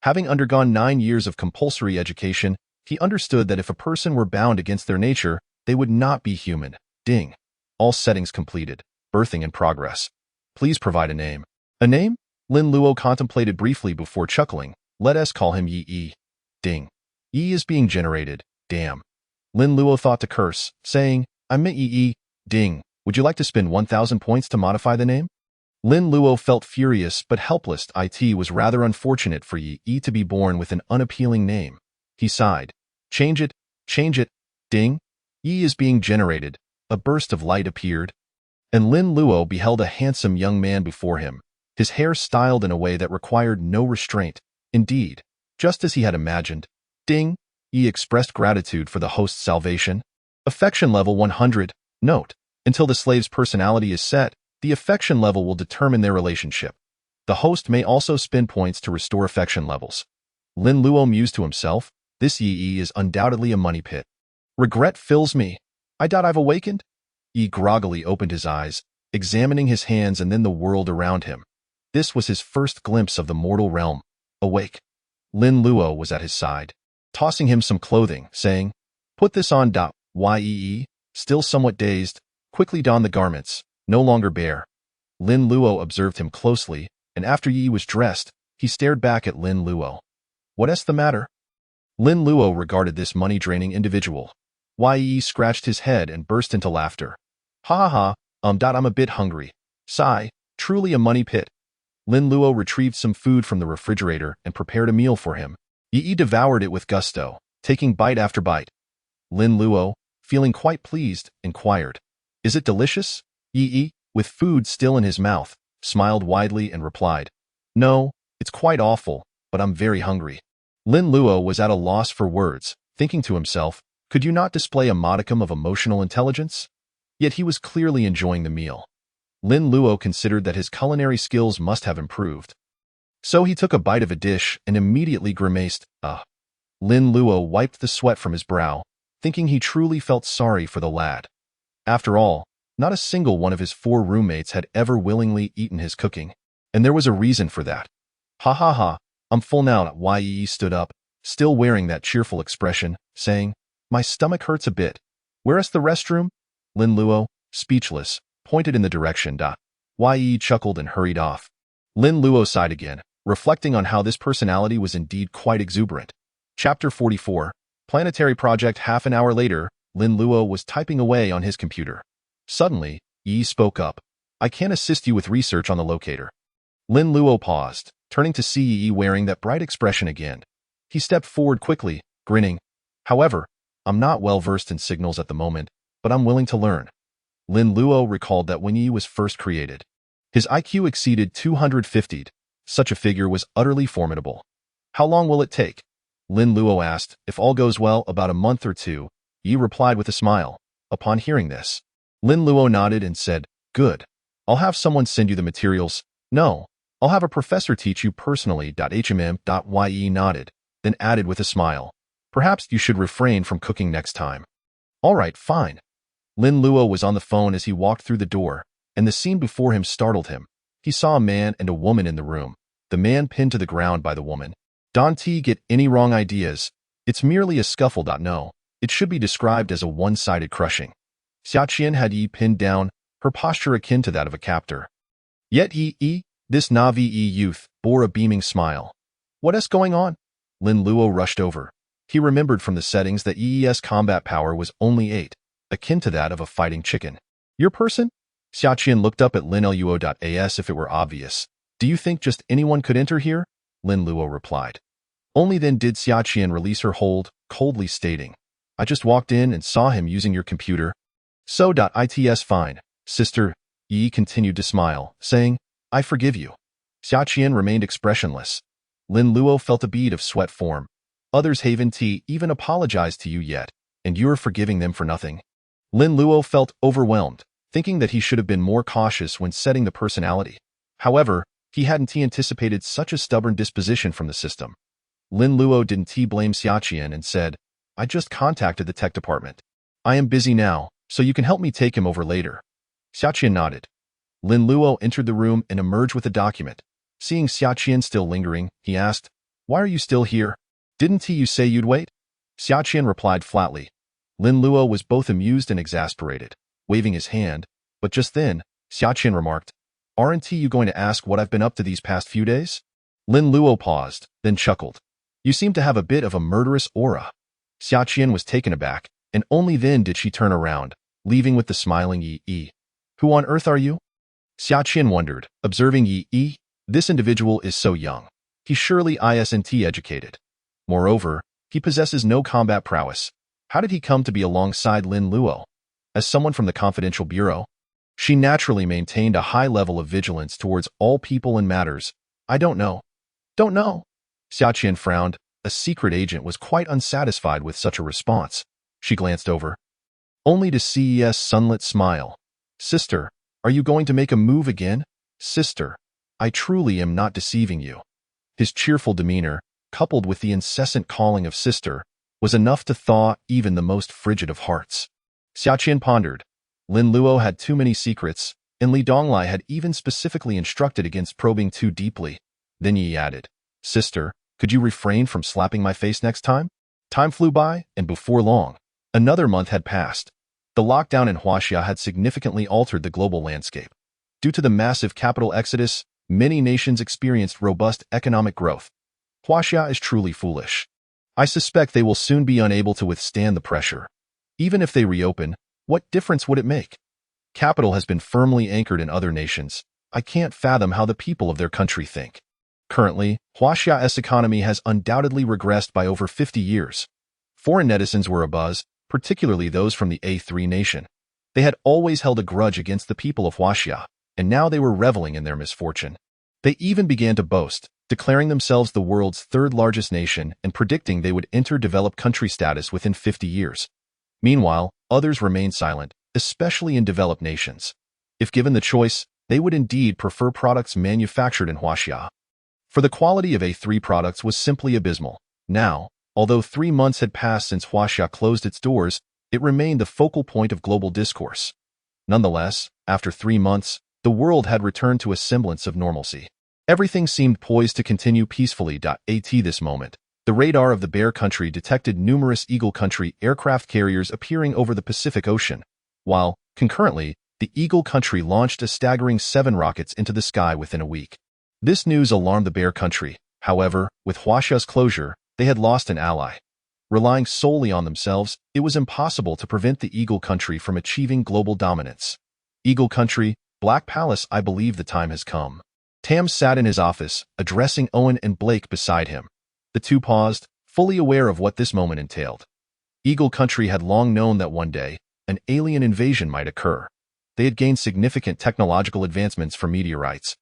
Having undergone 9 years of compulsory education, he understood that if a person were bound against their nature, they would not be human. Ding. All settings completed. Birthing in progress. Please provide a name. A name? Lin Luo contemplated briefly before chuckling. Let us call him Yi. Ding. Yi is being generated. Damn. Lin Luo thought to curse, saying, I meant Yi. Ding. Would you like to spend 1,000 points to modify the name? Lin Luo felt furious but helpless. It was rather unfortunate for Yi to be born with an unappealing name. He sighed. Change it. Change it. Ding. Yi is being generated. A burst of light appeared, and Lin Luo beheld a handsome young man before him, his hair styled in a way that required no restraint. Indeed, just as he had imagined. Ding! Yi expressed gratitude for the host's salvation. Affection level 100. Note, until the slave's personality is set, the affection level will determine their relationship. The host may also spend points to restore affection levels. Lin Luo mused to himself, this Yi is undoubtedly a money pit. Regret fills me. I doubt I've awakened? Yi groggily opened his eyes, examining his hands and then the world around him. This was his first glimpse of the mortal realm. Awake. Lin Luo was at his side, tossing him some clothing, saying, Put this on. Yee, still somewhat dazed, quickly donned the garments, no longer bare. Lin Luo observed him closely, and after Yi was dressed, he stared back at Lin Luo. What's the matter? Lin Luo regarded this money-draining individual. Yi scratched his head and burst into laughter. Ha ha ha, I'm a bit hungry. Sigh, truly a money pit. Lin Luo retrieved some food from the refrigerator and prepared a meal for him. Yi devoured it with gusto, taking bite after bite. Lin Luo, feeling quite pleased, inquired, Is it delicious? Yi, with food still in his mouth, smiled widely and replied, No, it's quite awful, but I'm very hungry. Lin Luo was at a loss for words, thinking to himself, could you not display a modicum of emotional intelligence? Yet he was clearly enjoying the meal. Lin Luo considered that his culinary skills must have improved. So he took a bite of a dish and immediately grimaced. Lin Luo wiped the sweat from his brow, thinking he truly felt sorry for the lad. After all, not a single one of his 4 roommates had ever willingly eaten his cooking, and there was a reason for that. Ha ha ha, I'm full now. Ye stood up, still wearing that cheerful expression, saying, my stomach hurts a bit. Where's the restroom? Lin Luo, speechless, pointed in the direction. Ye chuckled and hurried off. Lin Luo sighed again, reflecting on how this personality was indeed quite exuberant. Chapter 44, Planetary Project. Half an hour later, Lin Luo was typing away on his computer. Suddenly, Yi spoke up. I can't assist you with research on the locator. Lin Luo paused, turning to see Yi wearing that bright expression again. He stepped forward quickly, grinning. However, I'm not well versed in signals at the moment, but I'm willing to learn. Lin Luo recalled that when Yi was first created, his IQ exceeded 250. Such a figure was utterly formidable. How long will it take? Lin Luo asked. If all goes well, about a month or 2, Yi replied with a smile. Upon hearing this, Lin Luo nodded and said, good. I'll have someone send you the materials. No, I'll have a professor teach you personally. Ye nodded, then added with a smile. Perhaps you should refrain from cooking next time. All right, fine. Lin Luo was on the phone as he walked through the door, and the scene before him startled him. He saw a man and a woman in the room, the man pinned to the ground by the woman. Don't get any wrong ideas. It's merely a scuffle. No, it should be described as a one-sided crushing. Xiaqian had Yi pinned down, her posture akin to that of a captor. Yet Yi, this Navi youth, bore a beaming smile. What is going on? Lin Luo rushed over. He remembered from the settings that Yi's combat power was only 8, akin to that of a fighting chicken. Your person? Xiaqian looked up at Lin Luo. As if it were obvious. Do you think just anyone could enter here? Lin Luo replied. Only then did Xiaqian release her hold, coldly stating, I just walked in and saw him using your computer. So. It's fine, sister. Yi continued to smile, saying, I forgive you. Xiaqian remained expressionless. Lin Luo felt a bead of sweat form. Others haven't even apologized to you yet, and you're forgiving them for nothing. Lin Luo felt overwhelmed, thinking that he should have been more cautious when setting the personality. However, he hadn't anticipated such a stubborn disposition from the system. Lin Luo didn't blame Xiaqian and said, I just contacted the tech department. I am busy now, so you can help me take him over later. Xiaqian nodded. Lin Luo entered the room and emerged with a document. Seeing Xiaqian still lingering, he asked, Why are you still here? Didn't you say you'd wait? Xiaqian replied flatly. Lin Luo was both amused and exasperated, waving his hand, but just then, Xiaqian remarked, Aren't you going to ask what I've been up to these past few days? Lin Luo paused, then chuckled. You seem to have a bit of a murderous aura. Xiaqian was taken aback, and only then did she turn around, leaving with the smiling Yi. Who on earth are you? Xiaqian wondered, observing Yi. This individual is so young. He's surely isn't educated. Moreover, he possesses no combat prowess. How did he come to be alongside Lin Luo? As someone from the Confidential Bureau, she naturally maintained a high level of vigilance towards all people and matters. I don't know. Don't know. Xiaqian frowned. A secret agent was quite unsatisfied with such a response. She glanced over, only to see Yi's sunlit smile. Sister, are you going to make a move again? Sister, I truly am not deceiving you. His cheerful demeanor, coupled with the incessant calling of sister, was enough to thaw even the most frigid of hearts. Xiaqian pondered. Lin Luo had too many secrets, and Li Donglai had even specifically instructed against probing too deeply. Then Yi added, Sister, could you refrain from slapping my face next time? Time flew by, and before long, another month had passed. The lockdown in Huaxia had significantly altered the global landscape. Due to the massive capital exodus, many nations experienced robust economic growth. Huaxia is truly foolish. I suspect they will soon be unable to withstand the pressure. Even if they reopen, what difference would it make? Capital has been firmly anchored in other nations. I can't fathom how the people of their country think. Currently, Huaxia's economy has undoubtedly regressed by over 50 years. Foreign netizens were abuzz, particularly those from the A3 nation. They had always held a grudge against the people of Huaxia, and now they were reveling in their misfortune. They even began to boast, declaring themselves the world's third largest nation and predicting they would enter developed country status within 50 years. Meanwhile, others remained silent, especially in developed nations. If given the choice, they would indeed prefer products manufactured in Huaxia. For the quality of A3 products was simply abysmal. Now, although 3 months had passed since Huaxia closed its doors, it remained the focal point of global discourse. Nonetheless, after 3 months, the world had returned to a semblance of normalcy. Everything seemed poised to continue peacefully. At this moment, the radar of the Bear Country detected numerous Eagle Country aircraft carriers appearing over the Pacific Ocean, while, concurrently, the Eagle Country launched a staggering 7 rockets into the sky within a week. This news alarmed the Bear Country. However, with Huaxia's closure, they had lost an ally. Relying solely on themselves, it was impossible to prevent the Eagle Country from achieving global dominance. Eagle Country, Black Palace, I believe the time has come. Tam sat in his office, addressing Owen and Blake beside him. The two paused, fully aware of what this moment entailed. Eagle Country had long known that one day, an alien invasion might occur. They had gained significant technological advancements from meteorites,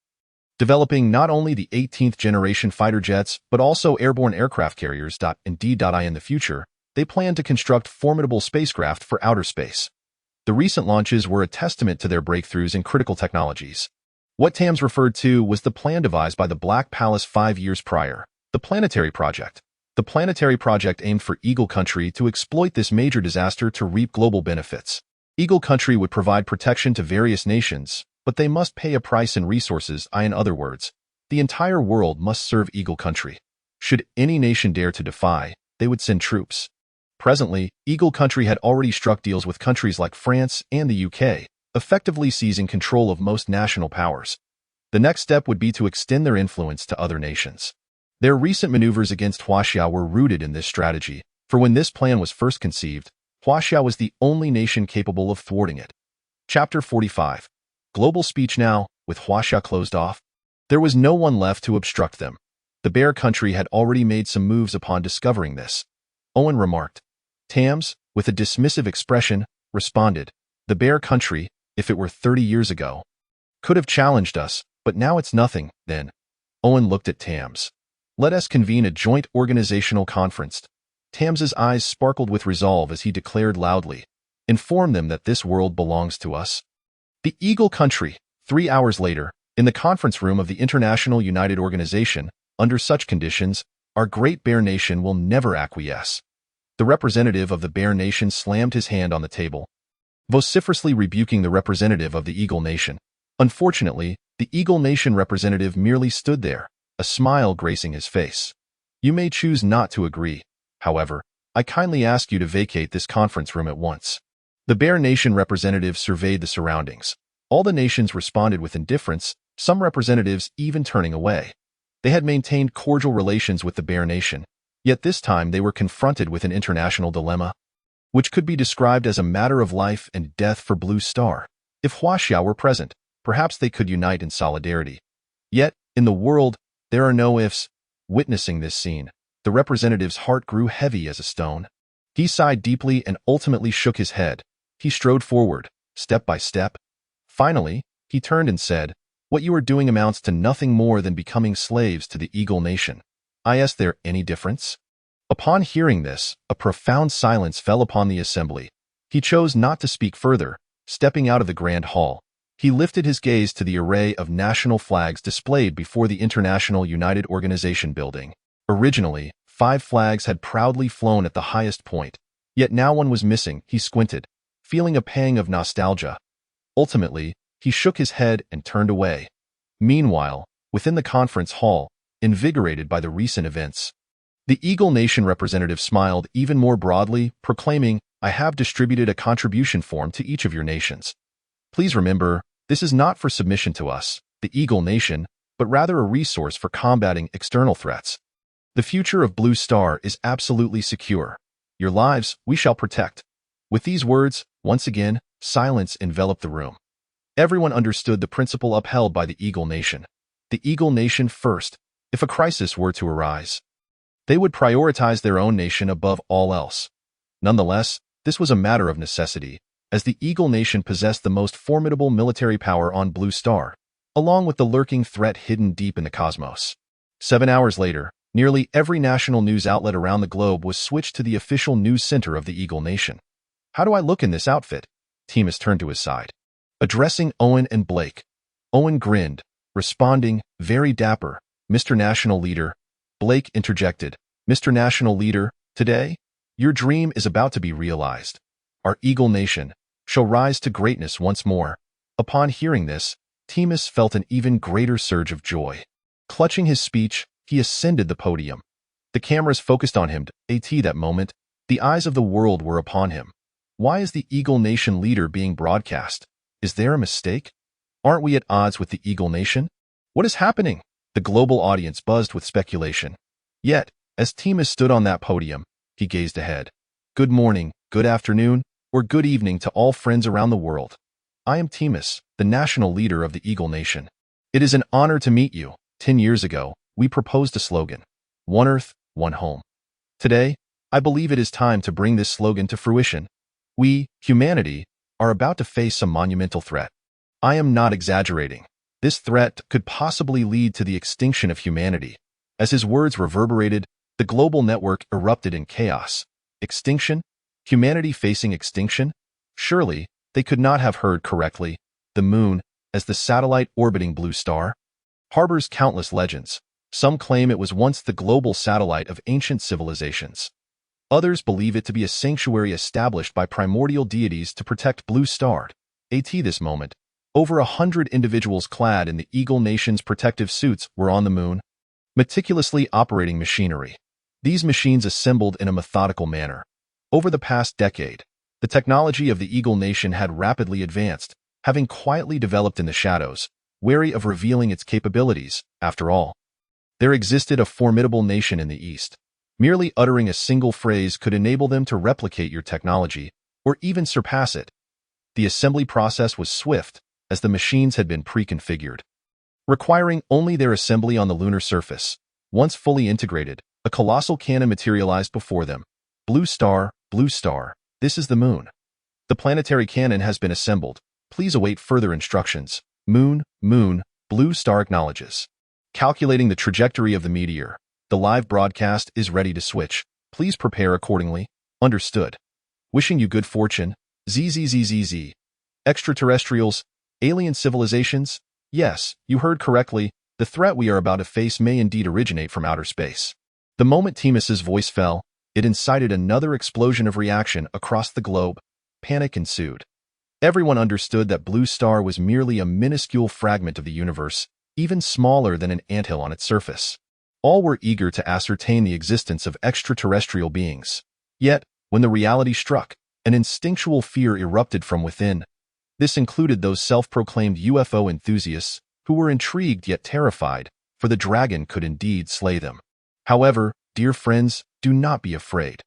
developing not only the 18th generation fighter jets, but also airborne aircraft carriers. Indeed, in the future, they planned to construct formidable spacecraft for outer space. The recent launches were a testament to their breakthroughs in critical technologies. What Tams referred to was the plan devised by the Black Palace 5 years prior, the Planetary Project. The Planetary Project aimed for Eagle Country to exploit this major disaster to reap global benefits. Eagle Country would provide protection to various nations, but they must pay a price in resources. In other words, the entire world must serve Eagle Country. Should any nation dare to defy, they would send troops. Presently, Eagle Country had already struck deals with countries like France and the UK, effectively seizing control of most national powers. The next step would be to extend their influence to other nations. Their recent maneuvers against Huaxia were rooted in this strategy, for when this plan was first conceived, Huaxia was the only nation capable of thwarting it. Chapter 45. Global speech now, with Huaxia closed off. There was no one left to obstruct them. The Bear Country had already made some moves upon discovering this. Owen remarked. Tams, with a dismissive expression, responded, "The Bear Country, if it were 30 years ago, could have challenged us, but now it's nothing, then." Owen looked at Tams. "Let us convene a joint organizational conference." Tams's eyes sparkled with resolve as he declared loudly, "Inform them that this world belongs to us." The Eagle Country, 3 hours later, in the conference room of the International United Organization. Under such conditions, our great Bear Nation will never acquiesce. The representative of the Bear Nation slammed his hand on the table, vociferously rebuking the representative of the Eagle Nation. Unfortunately, the Eagle Nation representative merely stood there, a smile gracing his face. "You may choose not to agree. However, I kindly ask you to vacate this conference room at once." The Bear Nation representative surveyed the surroundings. All the nations responded with indifference, some representatives even turning away. They had maintained cordial relations with the Bear Nation, yet this time they were confronted with an international dilemma, which could be described as a matter of life and death for Blue Star. If Huaxia were present, perhaps they could unite in solidarity. Yet, in the world, there are no ifs. Witnessing this scene, the representative's heart grew heavy as a stone. He sighed deeply and ultimately shook his head. He strode forward, step by step. Finally, he turned and said, "What you are doing amounts to nothing more than becoming slaves to the Eagle Nation. Is there any difference?" Upon hearing this, a profound silence fell upon the assembly. He chose not to speak further. Stepping out of the grand hall, he lifted his gaze to the array of national flags displayed before the International United Organization building. Originally, 5 flags had proudly flown at the highest point, yet now one was missing. He squinted, feeling a pang of nostalgia. Ultimately, he shook his head and turned away. Meanwhile, within the conference hall, invigorated by the recent events, the Eagle Nation representative smiled even more broadly, proclaiming, "I have distributed a contribution form to each of your nations. Please remember, this is not for submission to us, the Eagle Nation, but rather a resource for combating external threats. The future of Blue Star is absolutely secure. Your lives we shall protect." With these words, once again, silence enveloped the room. Everyone understood the principle upheld by the Eagle Nation. The Eagle Nation first. If a crisis were to arise, they would prioritize their own nation above all else. Nonetheless, this was a matter of necessity, as the Eagle Nation possessed the most formidable military power on Blue Star, along with the lurking threat hidden deep in the cosmos. 7 hours later, nearly every national news outlet around the globe was switched to the official news center of the Eagle Nation. "How do I look in this outfit?" Timus turned to his side. Addressing Owen and Blake, Owen grinned, responding, "Very dapper. Mr. National Leader. Blake interjected. Mr. National Leader, today, your dream is about to be realized. Our Eagle Nation shall rise to greatness once more. Upon hearing this, Timus felt an even greater surge of joy. Clutching his speech, he ascended the podium. The cameras focused on him. At that moment, the eyes of the world were upon him. Why is the Eagle Nation leader being broadcast? Is there a mistake? Aren't we at odds with the Eagle Nation? What is happening? The global audience buzzed with speculation. Yet, as Timus stood on that podium, he gazed ahead. Good morning, good afternoon, or good evening to all friends around the world. I am Timus, the national leader of the Eagle Nation. It is an honor to meet you. 10 years ago, we proposed a slogan. One Earth, One Home. Today, I believe it is time to bring this slogan to fruition. We, humanity, are about to face a monumental threat. I am not exaggerating. This threat could possibly lead to the extinction of humanity. As his words reverberated, the global network erupted in chaos. Extinction? Humanity facing extinction? Surely, they could not have heard correctly. The moon, as the satellite orbiting blue star, harbors countless legends. Some claim it was once the global satellite of ancient civilizations. Others believe it to be a sanctuary established by primordial deities to protect Blue Star. At this moment, over 100 individuals clad in the Eagle Nation's protective suits were on the moon, meticulously operating machinery. These machines assembled in a methodical manner. Over the past decade, the technology of the Eagle Nation had rapidly advanced, having quietly developed in the shadows, wary of revealing its capabilities. After all, there existed a formidable nation in the East. Merely uttering a single phrase could enable them to replicate your technology, or even surpass it. The assembly process was swift, as the machines had been pre-configured, requiring only their assembly on the lunar surface. Once fully integrated, a colossal cannon materialized before them. Blue Star, this is the moon. The planetary cannon has been assembled. Please await further instructions. Moon, Blue Star acknowledges. Calculating the trajectory of the meteor. The live broadcast is ready to switch. Please prepare accordingly. Understood. Wishing you good fortune. ZZZZZ. Extraterrestrials, alien civilizations? Yes, you heard correctly. The threat we are about to face may indeed originate from outer space. The moment Timus's voice fell, it incited another explosion of reaction across the globe. Panic ensued. Everyone understood that Blue Star was merely a minuscule fragment of the universe, even smaller than an anthill on its surface. All were eager to ascertain the existence of extraterrestrial beings. Yet, when the reality struck, an instinctual fear erupted from within. This included those self-proclaimed UFO enthusiasts who were intrigued yet terrified, for the dragon could indeed slay them. However, dear friends, do not be afraid.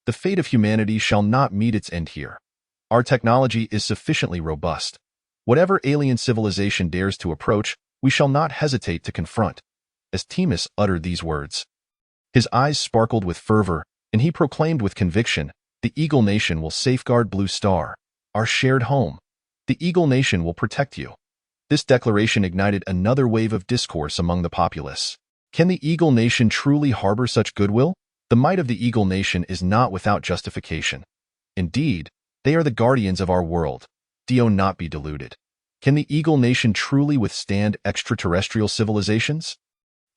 The fate of humanity shall not meet its end here. Our technology is sufficiently robust. Whatever alien civilization dares to approach, we shall not hesitate to confront. As Timus uttered these words, his eyes sparkled with fervor, and he proclaimed with conviction, the Eagle Nation will safeguard Blue Star, our shared home. The Eagle Nation will protect you. This declaration ignited another wave of discourse among the populace. Can the Eagle Nation truly harbor such goodwill? The might of the Eagle Nation is not without justification. Indeed, they are the guardians of our world. Do not be deluded. Can the Eagle Nation truly withstand extraterrestrial civilizations?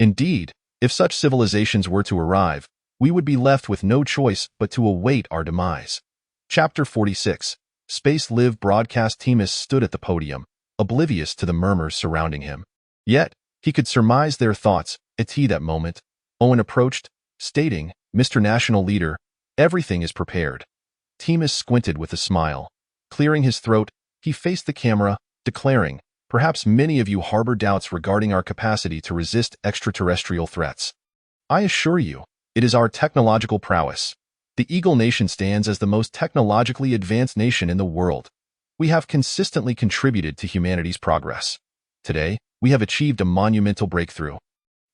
Indeed, if such civilizations were to arrive, we would be left with no choice but to await our demise. Chapter 46. Space Live broadcast. Timus stood at the podium, oblivious to the murmurs surrounding him. Yet, he could surmise their thoughts. At that moment, Owen approached, stating, Mr. National Leader, everything is prepared. Timus squinted with a smile. Clearing his throat, he faced the camera, declaring, perhaps many of you harbor doubts regarding our capacity to resist extraterrestrial threats. I assure you, it is our technological prowess. The Eagle Nation stands as the most technologically advanced nation in the world. We have consistently contributed to humanity's progress. Today, we have achieved a monumental breakthrough.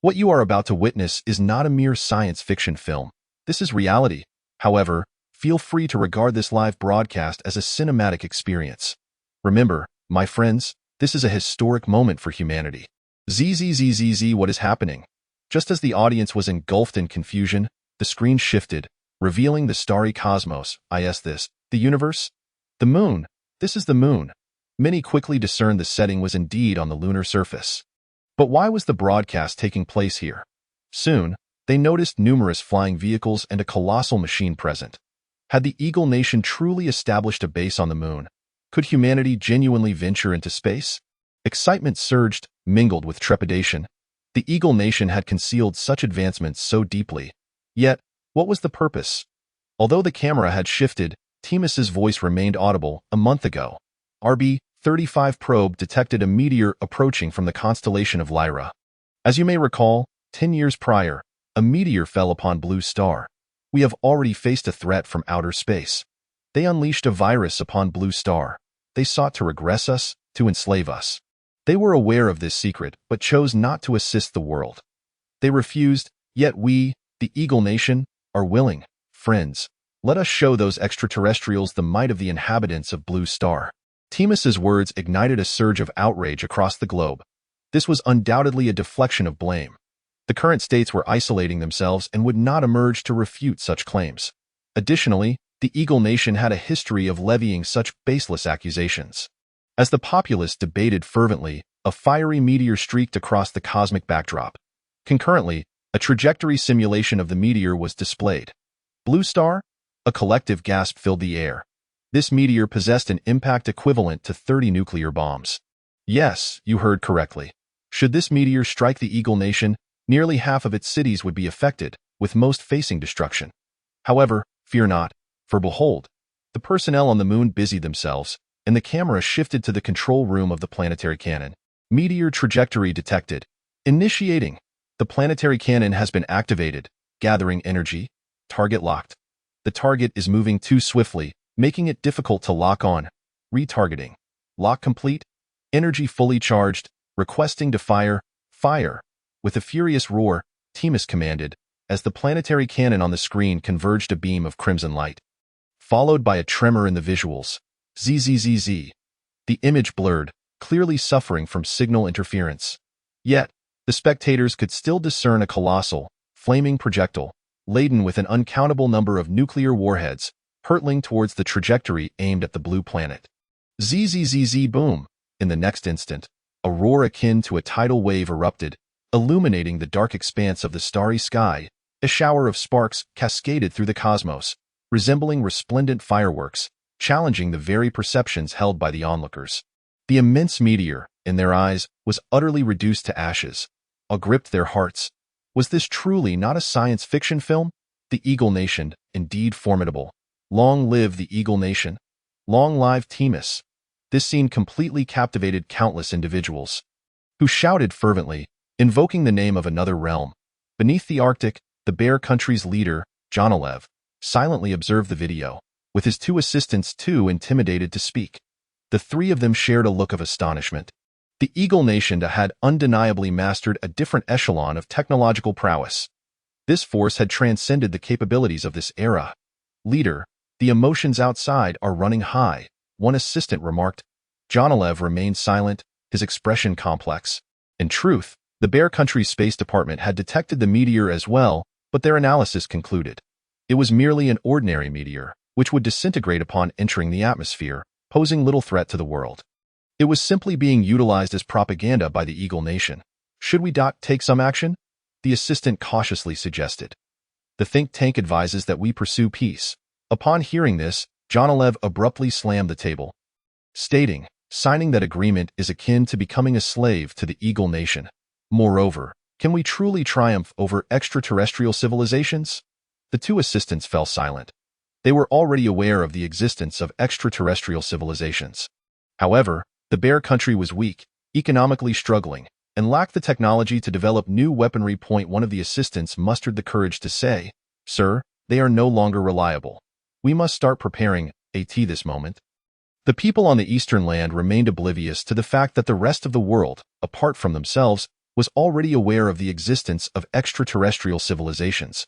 What you are about to witness is not a mere science fiction film. This is reality. However, feel free to regard this live broadcast as a cinematic experience. Remember, my friends, this is a historic moment for humanity. ZZZZZ. What is happening? Just as the audience was engulfed in confusion, the screen shifted, revealing the starry cosmos. The universe? The moon. This is the moon. Many quickly discerned the setting was indeed on the lunar surface. But why was the broadcast taking place here? Soon, they noticed numerous flying vehicles and a colossal machine present. Had the Eagle Nation truly established a base on the moon? Could humanity genuinely venture into space? Excitement surged, mingled with trepidation. The Eagle Nation had concealed such advancements so deeply. Yet, what was the purpose? Although the camera had shifted, Timus's voice remained audible. A month ago, RB-35 probe detected a meteor approaching from the constellation of Lyra. As you may recall, 10 years prior, a meteor fell upon Blue Star. We have already faced a threat from outer space. They unleashed a virus upon Blue Star. They sought to regress us, to enslave us. They were aware of this secret, but chose not to assist the world. They refused, yet we, the Eagle Nation, are willing. Friends, let us show those extraterrestrials the might of the inhabitants of Blue Star. Timus's words ignited a surge of outrage across the globe. This was undoubtedly a deflection of blame. The current states were isolating themselves and would not emerge to refute such claims. Additionally, the Eagle Nation had a history of levying such baseless accusations. As the populace debated fervently, a fiery meteor streaked across the cosmic backdrop. Concurrently, a trajectory simulation of the meteor was displayed. Blue Star? A collective gasp filled the air. This meteor possessed an impact equivalent to 30 nuclear bombs. Yes, you heard correctly. Should this meteor strike the Eagle Nation, nearly half of its cities would be affected, with most facing destruction. However, fear not, for behold, the personnel on the moon busied themselves, and the camera shifted to the control room of the planetary cannon. Meteor trajectory detected. Initiating. The planetary cannon has been activated, gathering energy. Target locked. The target is moving too swiftly, making it difficult to lock on. Retargeting. Lock complete. Energy fully charged. Requesting to fire. Fire. With a furious roar, Timus commanded, as the planetary cannon on the screen converged a beam of crimson light. Followed by a tremor in the visuals. ZZZZ. The image blurred, clearly suffering from signal interference. Yet, the spectators could still discern a colossal, flaming projectile, laden with an uncountable number of nuclear warheads, hurtling towards the trajectory aimed at the blue planet. ZZZZ boom! In the next instant, a roar akin to a tidal wave erupted, illuminating the dark expanse of the starry sky. A shower of sparks cascaded through the cosmos, resembling resplendent fireworks, challenging the very perceptions held by the onlookers. The immense meteor, in their eyes, was utterly reduced to ashes. Awe gripped their hearts. Was this truly not a science fiction film? The Eagle Nation, indeed formidable. Long live the Eagle Nation. Long live Timus. This scene completely captivated countless individuals, who shouted fervently, invoking the name of another realm. Beneath the Arctic, the Bear Country's leader, Jonolev, silently observed the video, with his two assistants too intimidated to speak. The three of them shared a look of astonishment. The Eagle Nation had undeniably mastered a different echelon of technological prowess. This force had transcended the capabilities of this era. Leader, the emotions outside are running high, one assistant remarked. Jonolev remained silent, his expression complex. In truth, the Bear Country's Space Department had detected the meteor as well, but their analysis concluded it was merely an ordinary meteor, which would disintegrate upon entering the atmosphere, posing little threat to the world. It was simply being utilized as propaganda by the Eagle Nation. Should we take some action? The assistant cautiously suggested. The think tank advises that we pursue peace. Upon hearing this, Jonolev abruptly slammed the table, stating, signing that agreement is akin to becoming a slave to the Eagle Nation. Moreover, can we truly triumph over extraterrestrial civilizations? The two assistants fell silent. They were already aware of the existence of extraterrestrial civilizations. However, the Bear Country was weak, economically struggling, and lacked the technology to develop new weaponry. One of the assistants mustered the courage to say, "Sir, they are no longer reliable. We must start preparing this moment." The people on the eastern land remained oblivious to the fact that the rest of the world, apart from themselves, was already aware of the existence of extraterrestrial civilizations.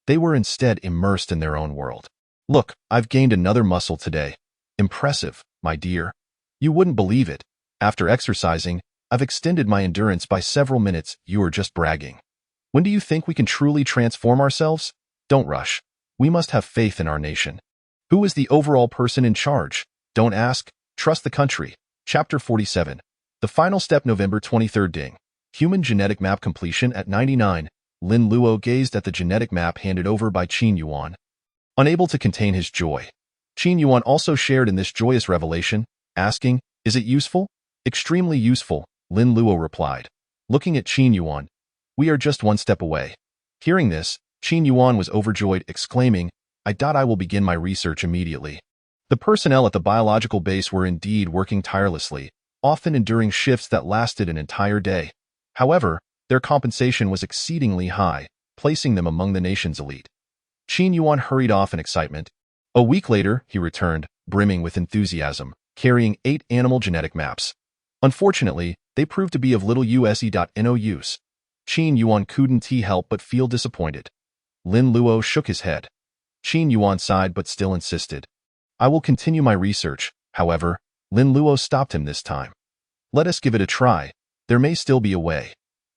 They were instead immersed in their own world. "Look, I've gained another muscle today. Impressive, my dear. You wouldn't believe it. After exercising, I've extended my endurance by several minutes. You are just bragging. When do you think we can truly transform ourselves? Don't rush. We must have faith in our nation. Who is the overall person in charge? Don't ask. Trust the country." Chapter 47. The final step, November 23rd. Ding. Human genetic map completion at 99. Lin Luo gazed at the genetic map handed over by Qin Yuan. Unable to contain his joy, Qin Yuan also shared in this joyous revelation, asking, "Is it useful?" "Extremely useful," Lin Luo replied. Looking at Qin Yuan, "We are just one step away." Hearing this, Qin Yuan was overjoyed, exclaiming, I will begin my research immediately." The personnel at the biological base were indeed working tirelessly, often enduring shifts that lasted an entire day. However, their compensation was exceedingly high, placing them among the nation's elite. Qin Yuan hurried off in excitement. A week later, he returned, brimming with enthusiasm, carrying 8 animal genetic maps. Unfortunately, they proved to be of little use. Qin Yuan couldn't help but feel disappointed. Lin Luo shook his head. Qin Yuan sighed but still insisted. "I will continue my research." However, Lin Luo stopped him this time. "Let us give it a try. There may still be a way."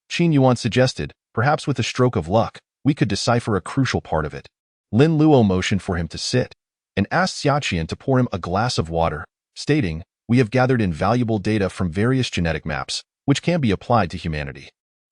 Qin Yuan suggested, "Perhaps with a stroke of luck, we could decipher a crucial part of it." Lin Luo motioned for him to sit and asked Xiaqian to pour him a glass of water, stating, "We have gathered invaluable data from various genetic maps, which can be applied to humanity.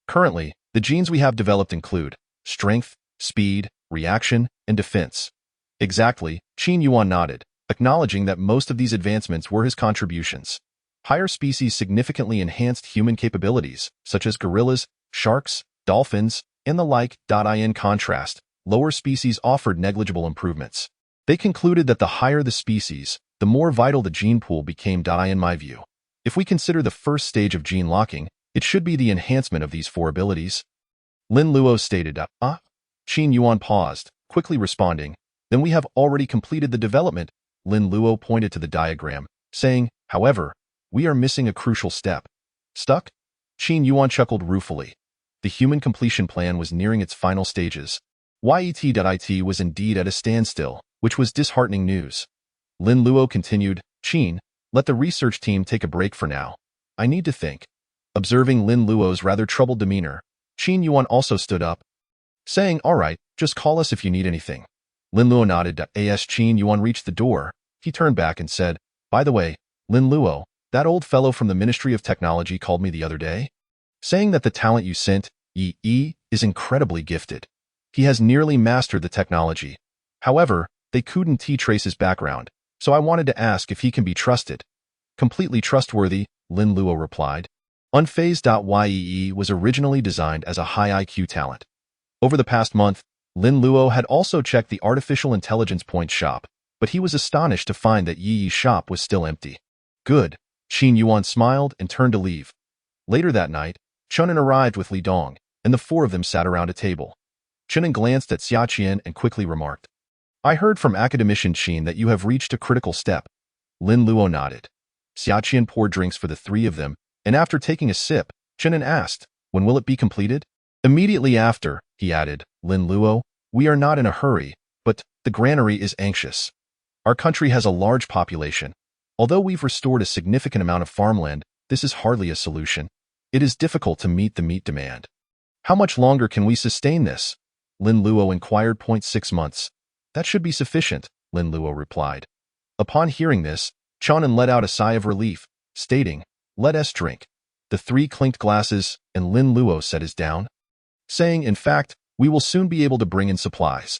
Currently, the genes we have developed include strength, speed, reaction, and defense." "Exactly," Qin Yuan nodded, acknowledging that most of these advancements were his contributions. Higher species significantly enhanced human capabilities, such as gorillas, sharks, dolphins, and the like. In contrast, lower species offered negligible improvements. They concluded that the higher the species, the more vital the gene pool became. In my view, if we consider the first stage of gene locking, it should be the enhancement of these 4 abilities. Lin Luo stated. Qin Yuan paused, quickly responding, "Then we have already completed the development." Lin Luo pointed to the diagram, saying, "However, we are missing a crucial step." "Stuck?" Qin Yuan chuckled ruefully. The human completion plan was nearing its final stages. It was indeed at a standstill, which was disheartening news. Lin Luo continued, "Qin, let the research team take a break for now. I need to think." Observing Lin Luo's rather troubled demeanor, Qin Yuan also stood up, saying, "All right, just call us if you need anything." Lin Luo nodded. As Qin Yuan reached the door, he turned back and said, "By the way, Lin Luo, that old fellow from the Ministry of Technology called me the other day, saying that the talent you sent, Yi, is incredibly gifted. He has nearly mastered the technology. However, they couldn't trace his background, so I wanted to ask if he can be trusted." "Completely trustworthy," Lin Luo replied. Unfazed. Yi was originally designed as a high IQ talent. Over the past month, Lin Luo had also checked the artificial intelligence point shop, but he was astonished to find that Yi's shop was still empty. "Good." Qin Yuan smiled and turned to leave. Later that night, Chunin arrived with Li Dong, and the 4 of them sat around a table. Chunin glanced at Xiaqian and quickly remarked, "I heard from academician Qin that you have reached a critical step." Lin Luo nodded. Xiaqian poured drinks for the 3 of them, and after taking a sip, Chunin asked, "When will it be completed?" "Immediately after," he added. "Lin Luo, we are not in a hurry, but the granary is anxious. Our country has a large population. Although we've restored a significant amount of farmland, this is hardly a solution. It is difficult to meet the meat demand." "How much longer can we sustain this?" Lin Luo inquired. 6 months. "That should be sufficient," Lin Luo replied. Upon hearing this, Chunin let out a sigh of relief, stating, "Let us drink." The 3 clinked glasses, and Lin Luo set his down, saying, "In fact, we will soon be able to bring in supplies."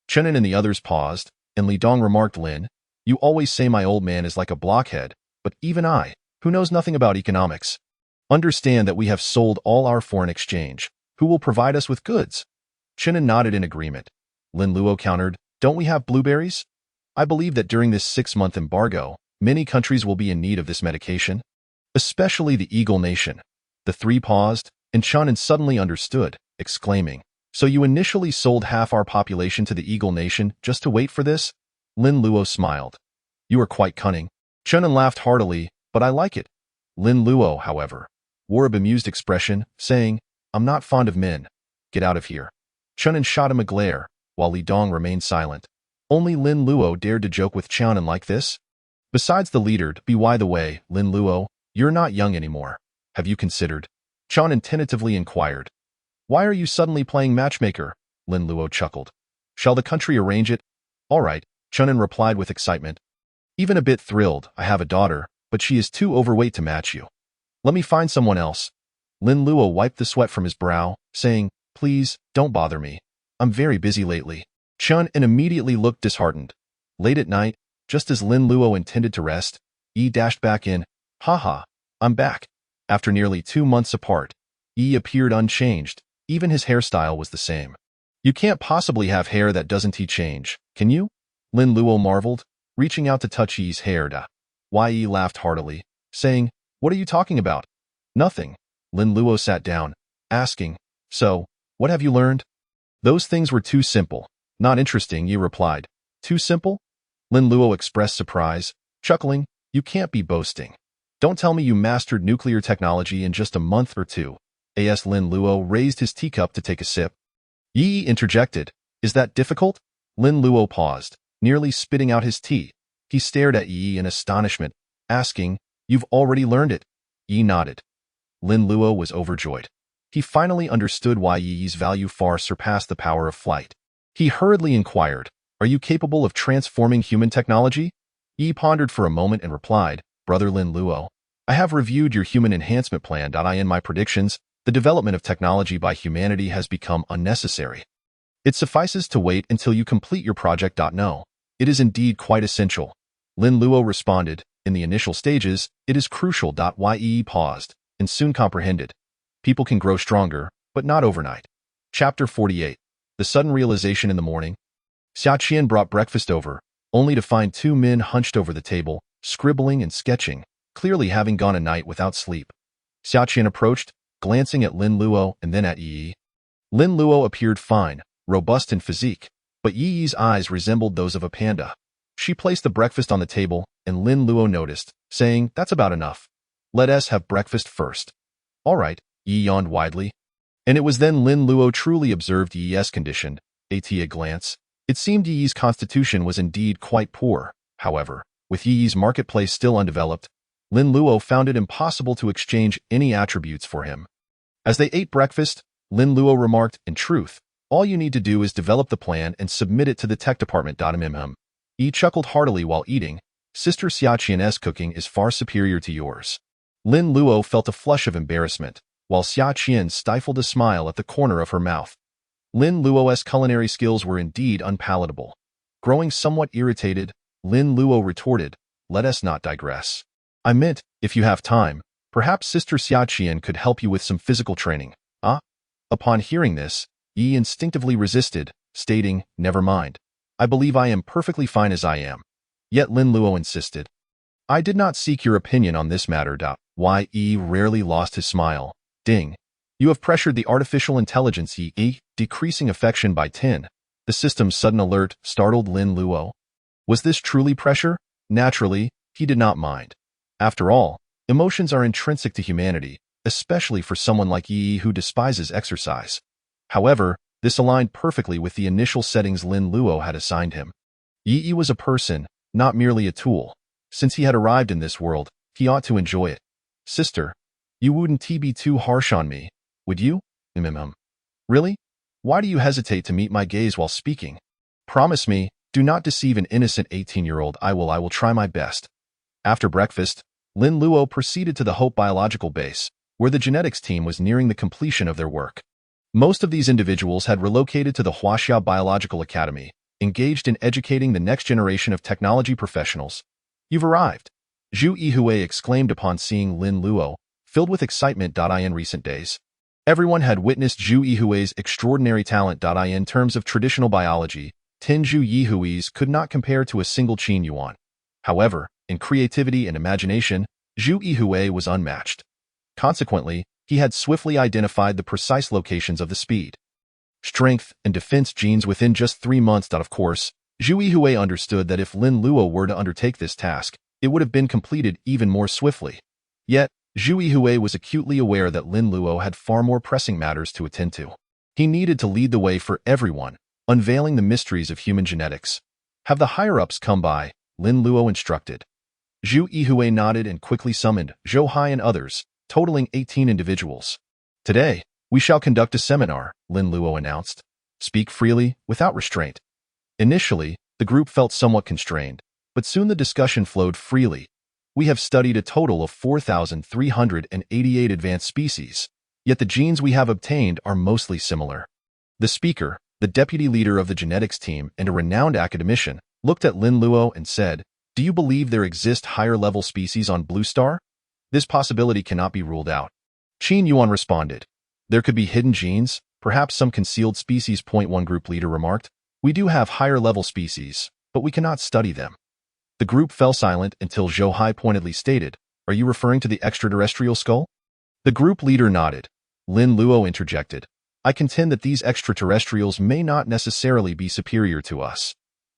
Chunin and the others paused, and Li Dong remarked, "Lin, you always say my old man is like a blockhead, but even I, who knows nothing about economics, understand that we have sold all our foreign exchange. Who will provide us with goods?" Chunin nodded in agreement. Lin Luo countered, "Don't we have blueberries? I believe that during this 6-month embargo, many countries will be in need of this medication, especially the Eagle Nation." The 3 paused, and Chunin suddenly understood, exclaiming, "So you initially sold half our population to the Eagle Nation just to wait for this?" Lin Luo smiled. "You are quite cunning." Chunin laughed heartily, "But I like it." Lin Luo, however, wore a bemused expression, saying, "I'm not fond of men. Get out of here." Chunin shot him a glare, while Li Dong remained silent. Only Lin Luo dared to joke with Chunin like this. Besides the leader, by the way, Lin Luo, you're not young anymore. Have you considered? Chunin tentatively inquired. "Why are you suddenly playing matchmaker?" Lin Luo chuckled. "Shall the country arrange it?" "All right," Chunin replied with excitement. "Even a bit thrilled. I have a daughter, but she is too overweight to match you. Let me find someone else." Lin Luo wiped the sweat from his brow, saying, "Please, don't bother me. I'm very busy lately." Chun immediately looked disheartened. Late at night, just as Lin Luo intended to rest, Yi dashed back in. "Haha, I'm back." After nearly 2 months apart, Yi appeared unchanged. Even his hairstyle was the same. "You can't possibly have hair that doesn't change, can you?" Lin Luo marveled, reaching out to touch Yi's hair. Yi laughed heartily, saying, "What are you talking about?" "Nothing." Lin Luo sat down, asking, "So, what have you learned?" "Those things were too simple. Not interesting," Yi replied. "Too simple?" Lin Luo expressed surprise, chuckling, "You can't be boasting. Don't tell me you mastered nuclear technology in just a month or two." As Lin Luo raised his teacup to take a sip, Yi interjected, "Is that difficult?" Lin Luo paused, nearly spitting out his tea. He stared at Yi in astonishment, asking, "You've already learned it?" Yi nodded. Lin Luo was overjoyed. He finally understood why Yi's value far surpassed the power of flight. He hurriedly inquired, "Are you capable of transforming human technology?" Yi pondered for a moment and replied, "Brother Lin Luo, I have reviewed your human enhancement plan. In my predictions, the development of technology by humanity has become unnecessary. It suffices to wait until you complete your project. No, it is indeed quite essential." Lin Luo responded, "In the initial stages, it is crucial. Yi paused, and soon comprehended. People can grow stronger, but not overnight. Chapter 48. The sudden realization in the morning. Xia Qian brought breakfast over, only to find 2 men hunched over the table, scribbling and sketching, clearly having gone a night without sleep. Xia Qian approached, glancing at Lin Luo and then at Yi. Lin Luo appeared fine, robust in physique, but Yi's eyes resembled those of a panda. She placed the breakfast on the table, and Lin Luo noticed, saying, "That's about enough. Let us have breakfast first." "All right," Yi yawned widely. And it was then Lin Luo truly observed Yi's condition. At a glance, it seemed Yi's constitution was indeed quite poor. However, with Yi's marketplace still undeveloped, Lin Luo found it impossible to exchange any attributes for him. As they ate breakfast, Lin Luo remarked, "In truth, all you need to do is develop the plan and submit it to the tech department." Yi chuckled heartily while eating. "Sister Xia Qian's cooking is far superior to yours." Lin Luo felt a flush of embarrassment, while Xia Qian stifled a smile at the corner of her mouth. Lin Luo's culinary skills were indeed unpalatable. Growing somewhat irritated, Lin Luo retorted, "Let us not digress. I meant, if you have time, perhaps Sister Xia Qian could help you with some physical training." "Ah?" Upon hearing this, Yi instinctively resisted, stating, "Never mind. I believe I am perfectly fine as I am." Yet Lin Luo insisted, "I did not seek your opinion on this matter." Yi rarely lost his smile. Ding. "You have pressured the artificial intelligence." Yi, decreasing affection by 10. The system's sudden alert startled Lin Luo. Was this truly pressure? Naturally, he did not mind. After all, emotions are intrinsic to humanity, especially for someone like Yi who despises exercise. However, this aligned perfectly with the initial settings Lin Luo had assigned him. Yi was a person, not merely a tool. Since he had arrived in this world, he ought to enjoy it. "Sister, you wouldn't be too harsh on me, would you?" "Really? Why do you hesitate to meet my gaze while speaking? Promise me, do not deceive an innocent 18-year-old. I will try my best." After breakfast, Lin Luo proceeded to the Hope Biological Base, where the genetics team was nearing the completion of their work. Most of these individuals had relocated to the Huaxia Biological Academy, engaged in educating the next generation of technology professionals. "You've arrived," Zhu Yihui exclaimed upon seeing Lin Luo, filled with excitement. In recent days, everyone had witnessed Zhu Yihui's extraordinary talent. In terms of traditional biology, 10 Zhu Yihuis could not compare to a single Qin Yuan. However, in creativity and imagination, Zhu Yihui was unmatched. Consequently, he had swiftly identified the precise locations of the speed, strength, and defense genes within just 3 months. Of course, Zhu Yihui understood that if Lin Luo were to undertake this task, it would have been completed even more swiftly. Yet, Zhu Yihui was acutely aware that Lin Luo had far more pressing matters to attend to. He needed to lead the way for everyone, unveiling the mysteries of human genetics. "Have the higher-ups come by," Lin Luo instructed. Zhu Yihui nodded and quickly summoned Zhou Hai and others, totaling 18 individuals. "Today, we shall conduct a seminar," Lin Luo announced. "Speak freely, without restraint." Initially, the group felt somewhat constrained, but soon the discussion flowed freely. "We have studied a total of 4,388 advanced species. yet the genes we have obtained are mostly similar. The speaker, the deputy leader of the genetics team and a renowned academician, looked at Lin Luo and said, "Do you believe there exist higher-level species on Blue Star? This possibility cannot be ruled out." Qin Yuan responded, "There could be hidden genes, perhaps some concealed species." One group leader remarked, "We do have higher-level species, but we cannot study them." The group fell silent until Zhou Hai pointedly stated, "Are you referring to the extraterrestrial skull?" The group leader nodded. Lin Luo interjected, "I contend that these extraterrestrials may not necessarily be superior to us."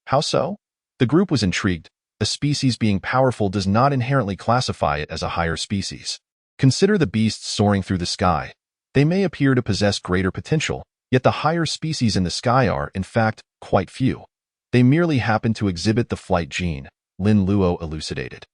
"How so?" The group was intrigued. A species being powerful does not inherently classify it as a higher species. Consider the beasts soaring through the sky. They may appear to possess greater potential, yet the higher species in the sky are, in fact, quite few. They merely happen to exhibit the flight gene, Lin Luo elucidated.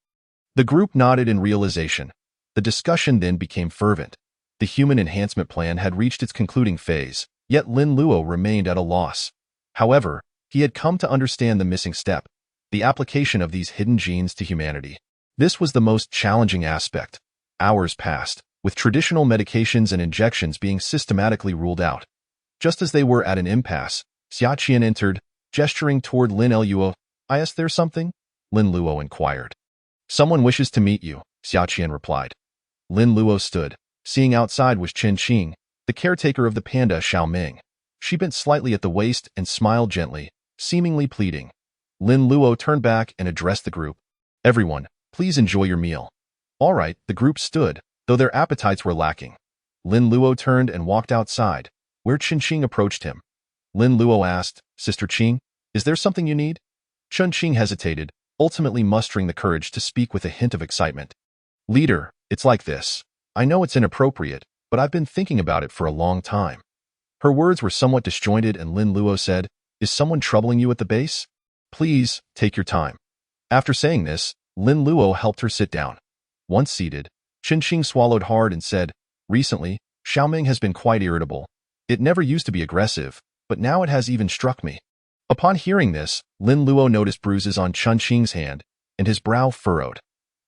The group nodded in realization. The discussion then became fervent. The human enhancement plan had reached its concluding phase, yet Lin Luo remained at a loss. However, he had come to understand the missing step, the application of these hidden genes to humanity. This was the most challenging aspect. Hours passed, with traditional medications and injections being systematically ruled out. Just as they were at an impasse, Xia Qian entered, gesturing toward Lin Luo. "Is there something?" Lin Luo inquired. "Someone wishes to meet you," Xia Qian replied. Lin Luo stood. Seeing outside was Chen Qing, the caretaker of the panda Xiaoming. She bent slightly at the waist and smiled gently, seemingly pleading. Lin Luo turned back and addressed the group. "Everyone, please enjoy your meal." "All right," the group stood, though their appetites were lacking. Lin Luo turned and walked outside, where Chen Qing approached him. Lin Luo asked, "Sister Qing, is there something you need?" Chen Qing hesitated, ultimately mustering the courage to speak with a hint of excitement. "Leader, it's like this. I know it's inappropriate, but I've been thinking about it for a long time." Her words were somewhat disjointed and Lin Luo said, "Is someone troubling you at the base? Please, take your time." After saying this, Lin Luo helped her sit down. Once seated, Chen Qing swallowed hard and said, "Recently, Xiaoming has been quite irritable. It never used to be aggressive, but now it has even struck me." Upon hearing this, Lin Luo noticed bruises on Chen Qing's hand, and his brow furrowed.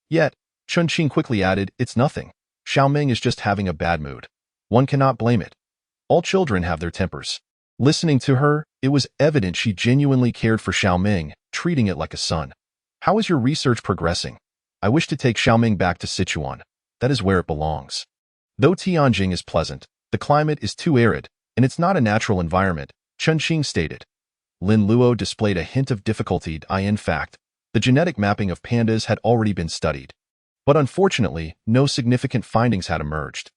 Yet, Chen Qing quickly added, "It's nothing. Xiaoming is just having a bad mood. One cannot blame it. All children have their tempers." Listening to her, it was evident she genuinely cared for Xiaoming, treating it like a son. "How is your research progressing? I wish to take Xiaoming back to Sichuan. That is where it belongs." Though Tianjing is pleasant, the climate is too arid, and it's not a natural environment, Chen Qing stated. Lin Luo displayed a hint of difficulty. In fact, the genetic mapping of pandas had already been studied. But unfortunately, no significant findings had emerged.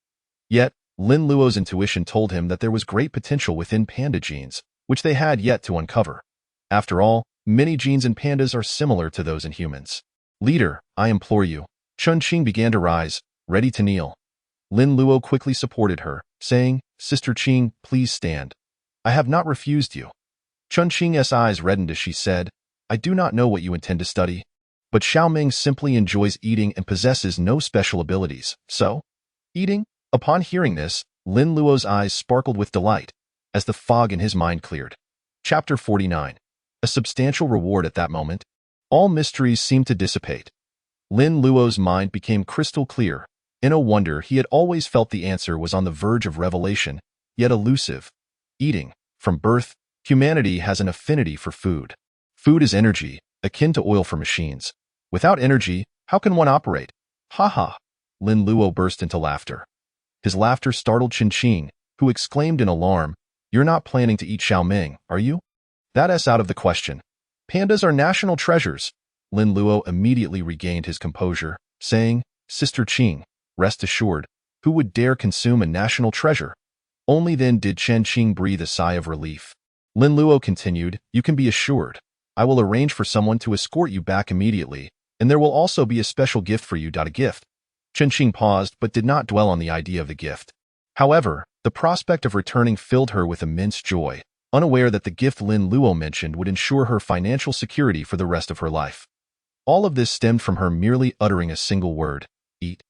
Yet, Lin Luo's intuition told him that there was great potential within panda genes, which they had yet to uncover. After all, many genes in pandas are similar to those in humans. "Leader, I implore you." Chen Qing began to rise, ready to kneel. Lin Luo quickly supported her, saying, "Sister Qing, please stand. I have not refused you." Chen Qing's eyes reddened as she said, "I do not know what you intend to study, but Xiaoming simply enjoys eating and possesses no special abilities, so?" "Eating?" Upon hearing this, Lin Luo's eyes sparkled with delight, as the fog in his mind cleared. Chapter 49. A substantial reward. At that moment, all mysteries seemed to dissipate. Lin Luo's mind became crystal clear. In a wonder, he had always felt the answer was on the verge of revelation, yet elusive. Eating. From birth, humanity has an affinity for food. Food is energy, akin to oil for machines. Without energy, how can one operate? Ha ha! Lin Luo burst into laughter. His laughter startled Chen Qing, who exclaimed in alarm, "You're not planning to eat Xiaoming, are you?" "That's out of the question. Pandas are national treasures." Lin Luo immediately regained his composure, saying, "Sister Qing, rest assured, who would dare consume a national treasure?" Only then did Chen Qing breathe a sigh of relief. Lin Luo continued, "You can be assured. I will arrange for someone to escort you back immediately, and there will also be a special gift for you. A gift?" Chen Qing paused but did not dwell on the idea of the gift. However, the prospect of returning filled her with immense joy, unaware that the gift Lin Luo mentioned would ensure her financial security for the rest of her life. All of this stemmed from her merely uttering a single word: eat.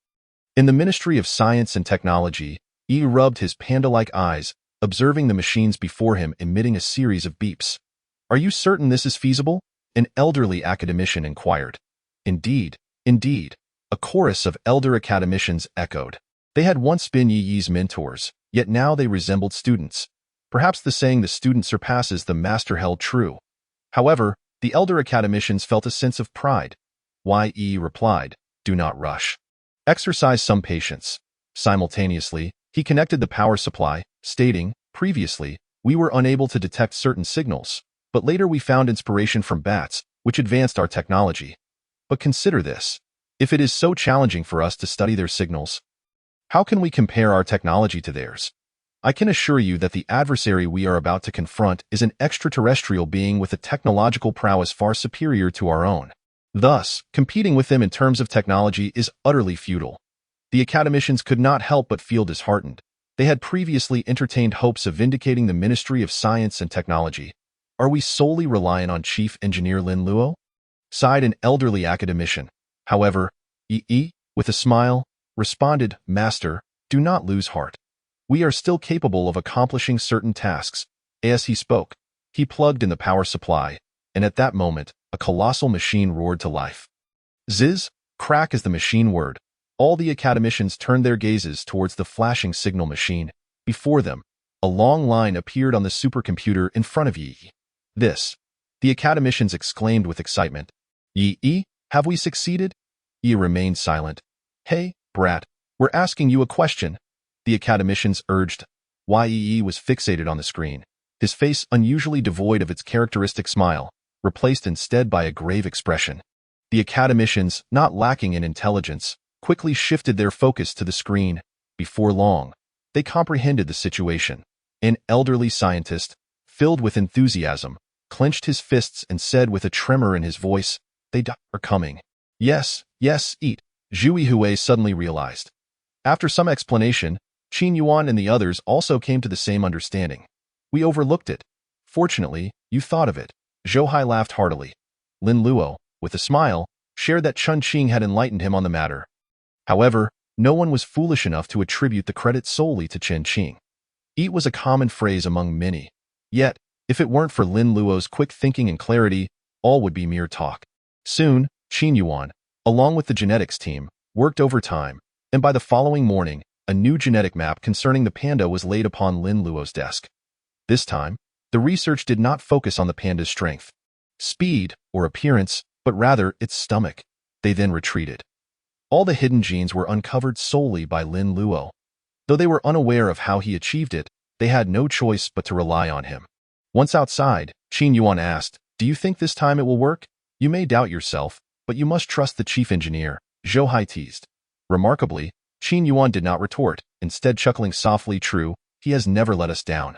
In the Ministry of Science and Technology, Yi rubbed his panda-like eyes, observing the machines before him emitting a series of beeps. "Are you certain this is feasible?" an elderly academician inquired. Indeed, indeed," a chorus of elder academicians echoed. They had once been Yi Yi's mentors, yet now they resembled students. Perhaps the saying the student surpasses the master held true. However, the elder academicians felt a sense of pride. Yi replied, "Do not rush. Exercise some patience." Simultaneously, he connected the power supply, stating, "Previously, we were unable to detect certain signals, but later we found inspiration from bats, which advanced our technology. But consider this. If it is so challenging for us to study their signals, how can we compare our technology to theirs? I can assure you that the adversary we are about to confront is an extraterrestrial being with a technological prowess far superior to our own. Thus, competing with them in terms of technology is utterly futile." The academicians could not help but feel disheartened. They had previously entertained hopes of vindicating the Ministry of Science and Technology. "Are we solely reliant on Chief Engineer Lin Luo?" sighed an elderly academician. However, Yi, with a smile, responded, "Master, do not lose heart. We are still capable of accomplishing certain tasks." As he spoke, he plugged in the power supply, and at that moment, a colossal machine roared to life. Ziz, crack as the machine whirred. All the academicians turned their gazes towards the flashing signal machine. Before them, a long line appeared on the supercomputer in front of Yi. "This," the academicians exclaimed with excitement. "Yi, have we succeeded?" Yi remained silent. "Hey, brat, we're asking you a question," the academicians urged. Yi was fixated on the screen, his face unusually devoid of its characteristic smile, replaced instead by a grave expression. The academicians, not lacking in intelligence, quickly shifted their focus to the screen. Before long, they comprehended the situation. An elderly scientist, filled with enthusiasm, clenched his fists and said with a tremor in his voice, "They are coming." Yes, eat," Zhu Hui suddenly realized. After some explanation, Qin Yuan and the others also came to the same understanding. "We overlooked it. Fortunately, you thought of it." Zhou Hai laughed heartily. Lin Luo, with a smile, shared that Chun Qing had enlightened him on the matter. However, no one was foolish enough to attribute the credit solely to Chen Qing. Eat was a common phrase among many. Yet, if it weren't for Lin Luo's quick thinking and clarity, all would be mere talk. Soon, Qin Yuan, along with the genetics team, worked overtime, and by the following morning, a new genetic map concerning the panda was laid upon Lin Luo's desk. This time, the research did not focus on the panda's strength, speed, or appearance, but rather its stomach. They then retreated. All the hidden genes were uncovered solely by Lin Luo. Though they were unaware of how he achieved it, they had no choice but to rely on him. Once outside, Qin Yuan asked, "Do you think this time it will work? You may doubt yourself, but you must trust the chief engineer," Zhou Hai teased. Remarkably, Qin Yuan did not retort, instead chuckling softly, "True, he has never let us down."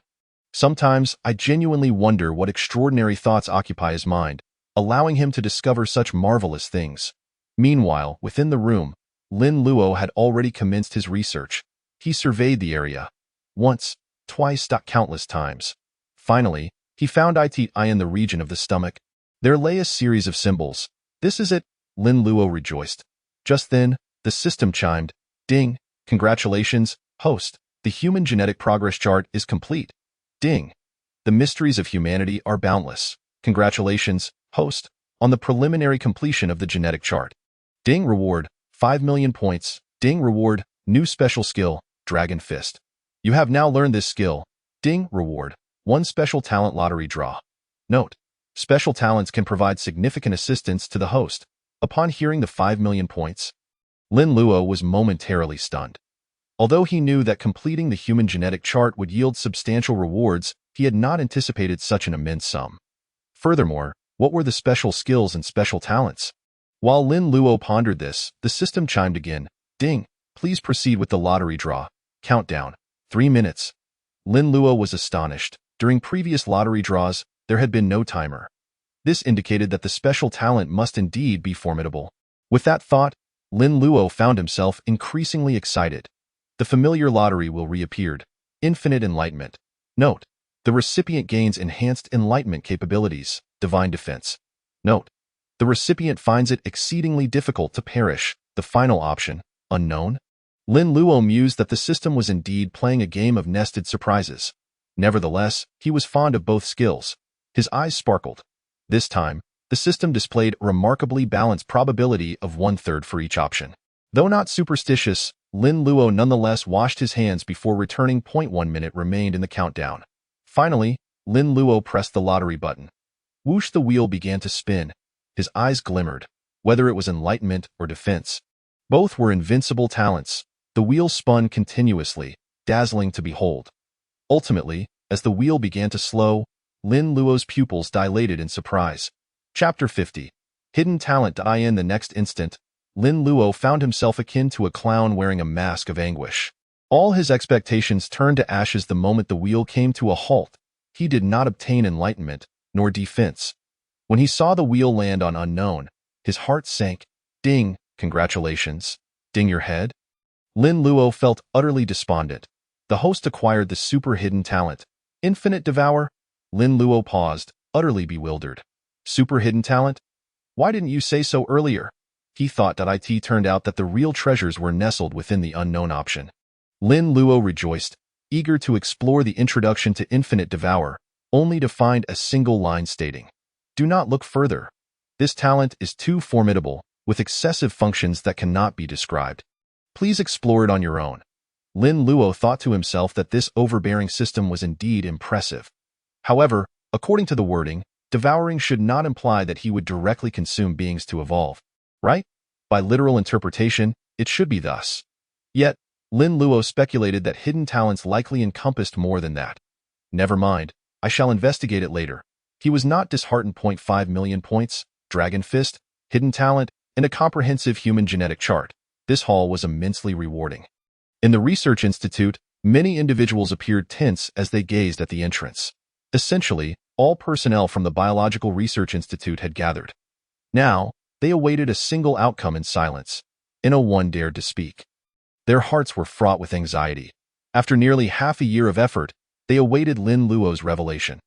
Sometimes, I genuinely wonder what extraordinary thoughts occupy his mind, allowing him to discover such marvelous things. Meanwhile, within the room, Lin Luo had already commenced his research. He surveyed the area. Once, twice, countless times. Finally, he found it in the region of the stomach. There lay a series of symbols. "This is it," Lin Luo rejoiced. Just then, the system chimed. "Ding! Congratulations, host. The human genetic progress chart is complete." Ding! "The mysteries of humanity are boundless. Congratulations, host, on the preliminary completion of the genetic chart." Ding reward, 5 million points. Ding reward, new special skill, Dragon Fist. You have now learned this skill. Ding reward, 1 special talent lottery draw. Note: special talents can provide significant assistance to the host. Upon hearing the 5 million points, Lin Luo was momentarily stunned. Although he knew that completing the human genetic chart would yield substantial rewards, he had not anticipated such an immense sum. Furthermore, what were the special skills and special talents? While Lin Luo pondered this, the system chimed again. Ding! Please proceed with the lottery draw. Countdown. 3 minutes. Lin Luo was astonished. During previous lottery draws, there had been no timer. This indicated that the special talent must indeed be formidable. With that thought, Lin Luo found himself increasingly excited. The familiar lottery wheel reappeared. Infinite Enlightenment. Note: the recipient gains enhanced enlightenment capabilities, Divine Defense. Note: the recipient finds it exceedingly difficult to perish, the final option, Unknown. Lin Luo mused that the system was indeed playing a game of nested surprises. Nevertheless, he was fond of both skills. His eyes sparkled. This time, the system displayed a remarkably balanced probability of 1/3 for each option. Though not superstitious, Lin Luo nonetheless washed his hands before returning. 1 minute remained in the countdown. Finally, Lin Luo pressed the lottery button. Whoosh, the wheel began to spin. His eyes glimmered, whether it was enlightenment or defense. Both were invincible talents. The wheel spun continuously, dazzling to behold. Ultimately, as the wheel began to slow, Lin Luo's pupils dilated in surprise. Chapter 50. Hidden Talent. In the next instant, Lin Luo found himself akin to a clown wearing a mask of anguish. All his expectations turned to ashes the moment the wheel came to a halt. He did not obtain enlightenment, nor defense. When he saw the wheel land on unknown, his heart sank. Ding, congratulations. Ding your head? Lin Luo felt utterly despondent. The host acquired the super hidden talent. Infinite Devour? Lin Luo paused, utterly bewildered. Super hidden talent? Why didn't you say so earlier? He thought that it turned out that the real treasures were nestled within the unknown option. Lin Luo rejoiced, eager to explore the introduction to Infinite Devour, only to find a single line stating, "Do not look further. This talent is too formidable, with excessive functions that cannot be described. Please explore it on your own." Lin Luo thought to himself that this overbearing system was indeed impressive. However, according to the wording, devouring should not imply that he would directly consume beings to evolve, right? By literal interpretation, it should be thus. Yet, Lin Luo speculated that hidden talents likely encompassed more than that. Never mind, I shall investigate it later. He was not disheartened. 5 million points, Dragon Fist, hidden talent, and a comprehensive human genetic chart. This haul was immensely rewarding. In the Research Institute, many individuals appeared tense as they gazed at the entrance. Essentially, all personnel from the Biological Research Institute had gathered. Now, they awaited a single outcome in silence. No one dared to speak. Their hearts were fraught with anxiety. After nearly half a year of effort, they awaited Lin Luo's revelation.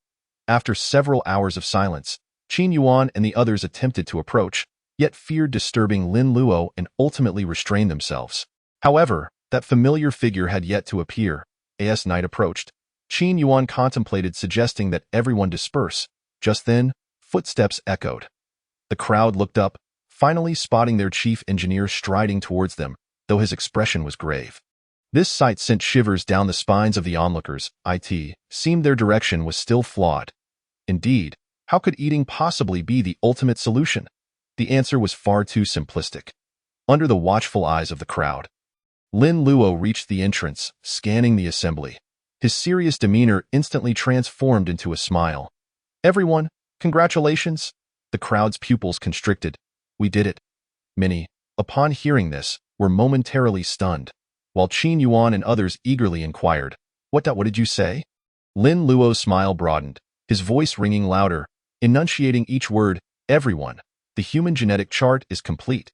After several hours of silence, Qin Yuan and the others attempted to approach, yet feared disturbing Lin Luo and ultimately restrained themselves. However, that familiar figure had yet to appear. As night approached, Qin Yuan contemplated suggesting that everyone disperse. Just then, footsteps echoed. The crowd looked up, finally spotting their chief engineer striding towards them, though his expression was grave. This sight sent shivers down the spines of the onlookers. It seemed their direction was still flawed. Indeed, how could eating possibly be the ultimate solution? The answer was far too simplistic. Under the watchful eyes of the crowd, Lin Luo reached the entrance, scanning the assembly. His serious demeanor instantly transformed into a smile. "Everyone, congratulations!" The crowd's pupils constricted. "We did it." Many, upon hearing this, were momentarily stunned, while Qin Yuan and others eagerly inquired, What did you say?" Lin Luo's smile broadened, his voice ringing louder, enunciating each word. "Everyone, the human genetic chart is complete.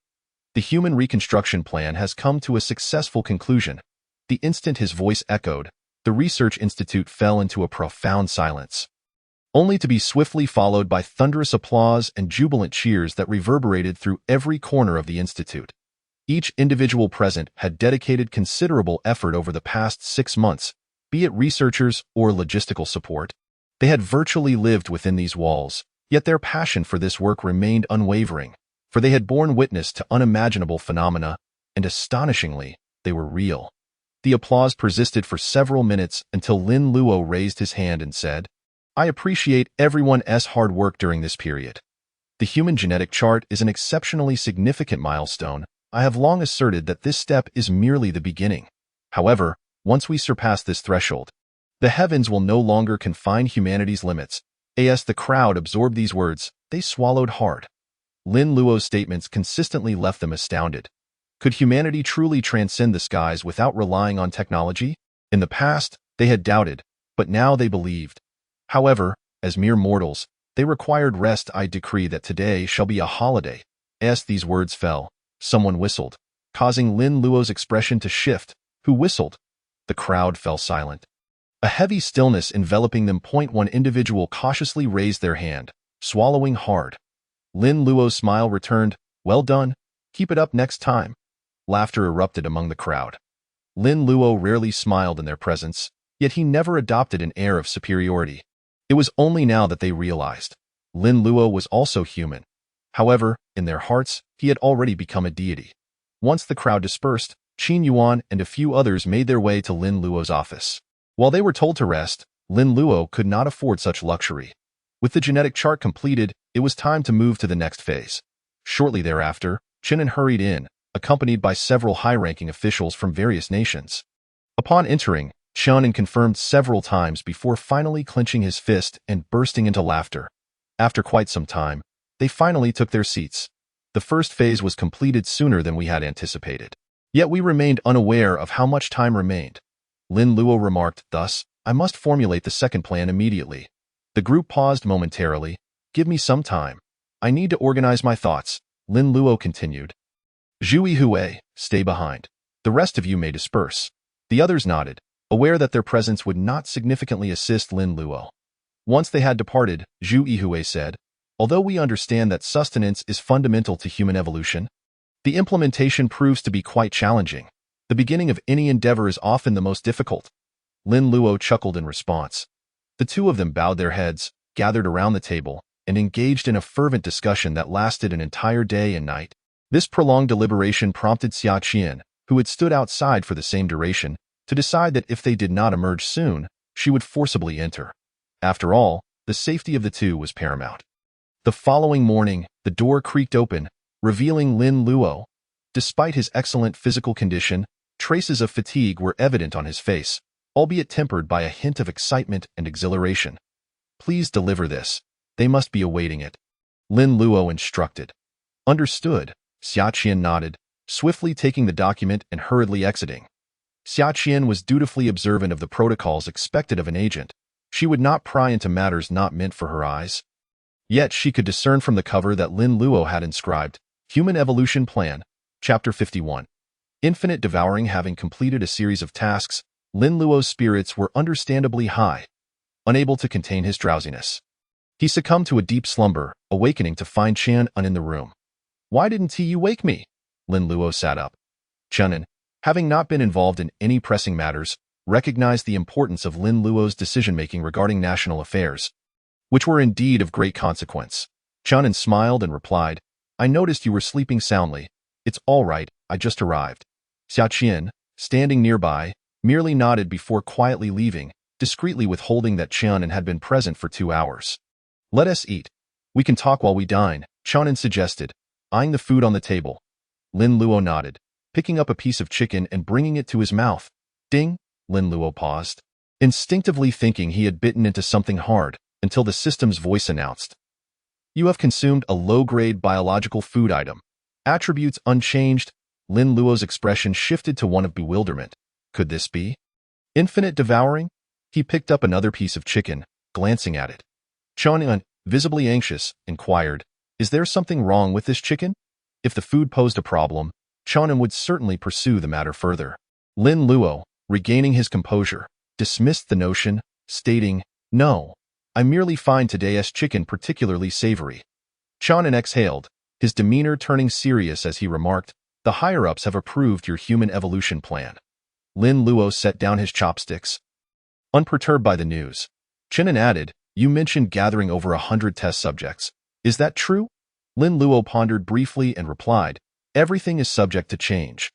The human reconstruction plan has come to a successful conclusion." The instant his voice echoed, the Research Institute fell into a profound silence, only to be swiftly followed by thunderous applause and jubilant cheers that reverberated through every corner of the institute. Each individual present had dedicated considerable effort over the past 6 months, be it researchers or logistical support. They had virtually lived within these walls, yet their passion for this work remained unwavering, for they had borne witness to unimaginable phenomena, and astonishingly, they were real. The applause persisted for several minutes until Lin Luo raised his hand and said, "I appreciate everyone's hard work during this period. The human genetic chart is an exceptionally significant milestone. I have long asserted that this step is merely the beginning. However, once we surpass this threshold, the heavens will no longer confine humanity's limits." As the crowd absorbed these words, they swallowed hard. Lin Luo's statements consistently left them astounded. Could humanity truly transcend the skies without relying on technology? In the past, they had doubted, but now they believed. However, as mere mortals, they required rest. "I decree that today shall be a holiday." As these words fell, someone whistled, causing Lin Luo's expression to shift. Who whistled? The crowd fell silent, a heavy stillness enveloping them. 1 individual cautiously raised their hand, swallowing hard. Lin Luo's smile returned. "Well done. Keep it up next time." Laughter erupted among the crowd. Lin Luo rarely smiled in their presence, yet he never adopted an air of superiority. It was only now that they realized Lin Luo was also human. However, in their hearts, he had already become a deity. Once the crowd dispersed, Qin Yuan and a few others made their way to Lin Luo's office. While they were told to rest, Lin Luo could not afford such luxury. With the genetic chart completed, it was time to move to the next phase. Shortly thereafter, Qinan hurried in, accompanied by several high-ranking officials from various nations. Upon entering, Qianan confirmed several times before finally clenching his fist and bursting into laughter. After quite some time, they finally took their seats. The first phase was completed sooner than we had anticipated. Yet we remained unaware of how much time remained. Lin Luo remarked, "Thus, I must formulate the second plan immediately." The group paused momentarily. "Give me some time. I need to organize my thoughts," Lin Luo continued. "Zhu Hui, stay behind. The rest of you may disperse." The others nodded, aware that their presence would not significantly assist Lin Luo. Once they had departed, Zhu Hui said, "Although we understand that sustenance is fundamental to human evolution, the implementation proves to be quite challenging. The beginning of any endeavor is often the most difficult." Lin Luo chuckled in response. The two of them bowed their heads, gathered around the table, and engaged in a fervent discussion that lasted an entire day and night. This prolonged deliberation prompted Xia Qian, who had stood outside for the same duration, to decide that if they did not emerge soon, she would forcibly enter. After all, the safety of the two was paramount. The following morning, the door creaked open, revealing Lin Luo. Despite his excellent physical condition, traces of fatigue were evident on his face, albeit tempered by a hint of excitement and exhilaration. "Please deliver this. They must be awaiting it," Lin Luo instructed. "Understood," Xia Qian nodded, swiftly taking the document and hurriedly exiting. Xia Qian was dutifully observant of the protocols expected of an agent. She would not pry into matters not meant for her eyes. Yet she could discern from the cover that Lin Luo had inscribed, "Human Evolution Plan, Chapter 51. Infinite Devouring." Having completed a series of tasks, Lin Luo's spirits were understandably high, unable to contain his drowsiness. He succumbed to a deep slumber, awakening to find Qianan in the room. "Why didn't you wake me?" Lin Luo sat up. Qianan, having not been involved in any pressing matters, recognized the importance of Lin Luo's decision-making regarding national affairs, which were indeed of great consequence. Qianan smiled and replied, "I noticed you were sleeping soundly. It's all right, I just arrived." Xia Qian, standing nearby, merely nodded before quietly leaving, discreetly withholding that Qianan had been present for 2 hours. "Let us eat. We can talk while we dine," Qianan suggested, eyeing the food on the table. Lin Luo nodded, picking up a piece of chicken and bringing it to his mouth. "Ding!" Lin Luo paused, instinctively thinking he had bitten into something hard, until the system's voice announced, "You have consumed a low-grade biological food item. Attributes unchanged." Lin Luo's expression shifted to one of bewilderment. Could this be infinite devouring? He picked up another piece of chicken, glancing at it. Qianan, visibly anxious, inquired, "Is there something wrong with this chicken?" If the food posed a problem, Qianan would certainly pursue the matter further. Lin Luo, regaining his composure, dismissed the notion, stating, "No, I merely find today's chicken particularly savory." Qianan exhaled, his demeanor turning serious as he remarked, "The higher-ups have approved your human evolution plan." Lin Luo set down his chopsticks, unperturbed by the news. Qianan added, "You mentioned gathering over 100 test subjects. Is that true?" Lin Luo pondered briefly and replied, "Everything is subject to change.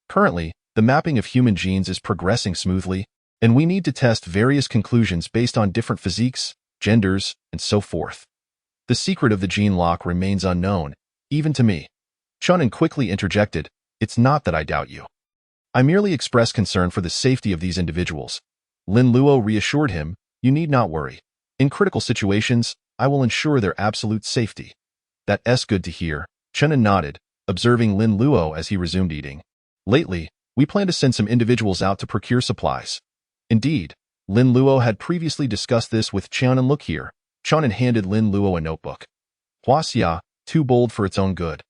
Currently, the mapping of human genes is progressing smoothly, and we need to test various conclusions based on different physiques, genders, and so forth. The secret of the gene lock remains unknown, even to me." Qianan quickly interjected, "It's not that I doubt you. I merely express concern for the safety of these individuals." Lin Luo reassured him, "You need not worry. In critical situations, I will ensure their absolute safety." "That's good to hear," Qianan nodded, observing Lin Luo as he resumed eating. "Lately, we plan to send some individuals out to procure supplies." Indeed, Lin Luo had previously discussed this with Qianan. "Look here." Qianan handed Lin Luo a notebook. "Huaxia, too bold for its own good."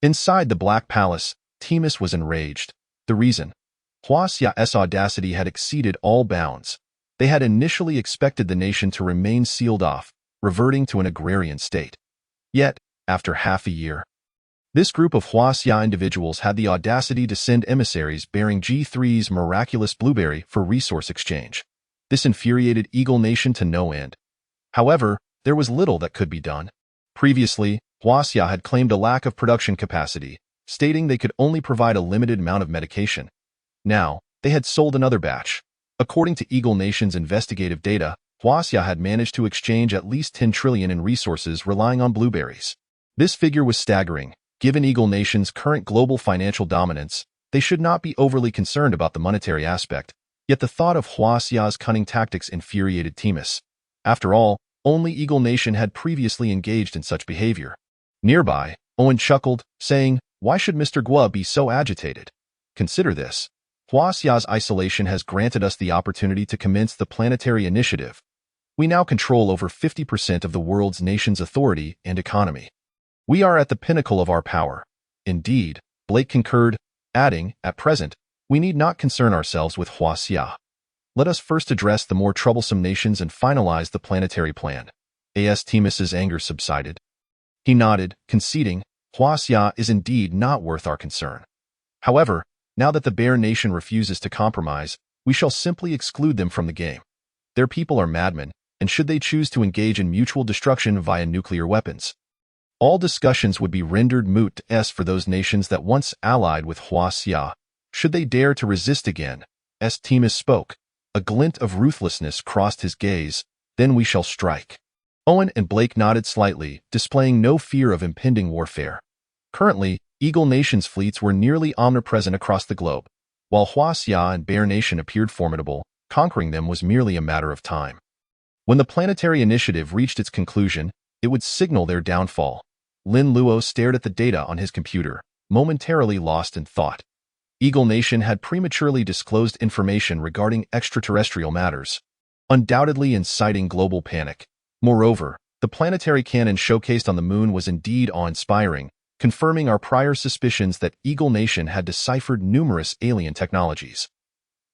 Inside the Black Palace, Timus was enraged. The reason? Huaxia's audacity had exceeded all bounds. They had initially expected the nation to remain sealed off, reverting to an agrarian state. Yet, after half a year, this group of Huaxia individuals had the audacity to send emissaries bearing G3's miraculous blueberry for resource exchange. This infuriated Eagle Nation to no end. However, there was little that could be done. Previously, Huaxia had claimed a lack of production capacity, stating they could only provide a limited amount of medication. Now, they had sold another batch. According to Eagle Nation's investigative data, Huaxia had managed to exchange at least 10 trillion in resources relying on blueberries. This figure was staggering. Given Eagle Nation's current global financial dominance, they should not be overly concerned about the monetary aspect, yet the thought of Huaxia's cunning tactics infuriated Timus. After all, only Eagle Nation had previously engaged in such behavior. Nearby, Owen chuckled, saying, "Why should Mr. Guo be so agitated? Consider this. Huaxia's isolation has granted us the opportunity to commence the planetary initiative. We now control over 50% of the world's nation's authority and economy. We are at the pinnacle of our power." Indeed, Blake concurred, adding, "At present, we need not concern ourselves with Huaxia. Let us first address the more troublesome nations and finalize the planetary plan." A.S. Timus's anger subsided. He nodded, conceding, "Huaxia is indeed not worth our concern. However, now that the Bear Nation refuses to compromise, we shall simply exclude them from the game. Their people are madmen, and should they choose to engage in mutual destruction via nuclear weapons, all discussions would be rendered moot as for those nations that once allied with Huaxia. Should they dare to resist again, as Timus spoke, a glint of ruthlessness crossed his gaze, then we shall strike." Owen and Blake nodded slightly, displaying no fear of impending warfare. Currently, Eagle Nation's fleets were nearly omnipresent across the globe. While Huaxia and Bear Nation appeared formidable, conquering them was merely a matter of time. When the planetary initiative reached its conclusion, it would signal their downfall. Lin Luo stared at the data on his computer, momentarily lost in thought. Eagle Nation had prematurely disclosed information regarding extraterrestrial matters, undoubtedly inciting global panic. Moreover, the planetary cannon showcased on the moon was indeed awe-inspiring, confirming our prior suspicions that Eagle Nation had deciphered numerous alien technologies.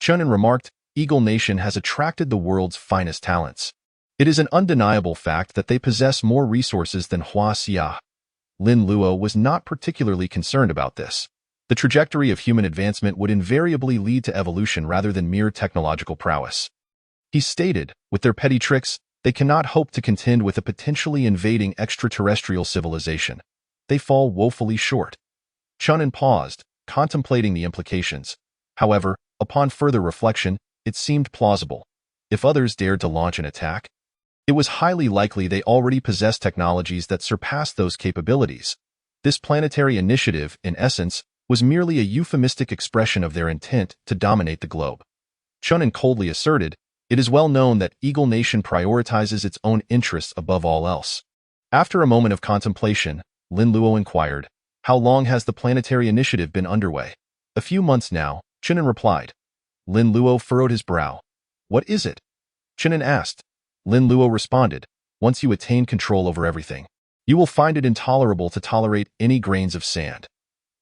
Chunin remarked, "Eagle Nation has attracted the world's finest talents. It is an undeniable fact that they possess more resources than Huaxia." Lin Luo was not particularly concerned about this. The trajectory of human advancement would invariably lead to evolution rather than mere technological prowess. He stated, "With their petty tricks, they cannot hope to contend with a potentially invading extraterrestrial civilization. They fall woefully short." Chunin paused, contemplating the implications. However, upon further reflection, it seemed plausible. If others dared to launch an attack, it was highly likely they already possessed technologies that surpassed those capabilities. This planetary initiative, in essence, was merely a euphemistic expression of their intent to dominate the globe. Chunin coldly asserted, "It is well known that Eagle Nation prioritizes its own interests above all else." After a moment of contemplation, Lin Luo inquired, "How long has the planetary initiative been underway?" "A few months now," Chunin replied. Lin Luo furrowed his brow. "What is it?" Chunin asked. Lin Luo responded, "Once you attain control over everything, you will find it intolerable to tolerate any grains of sand."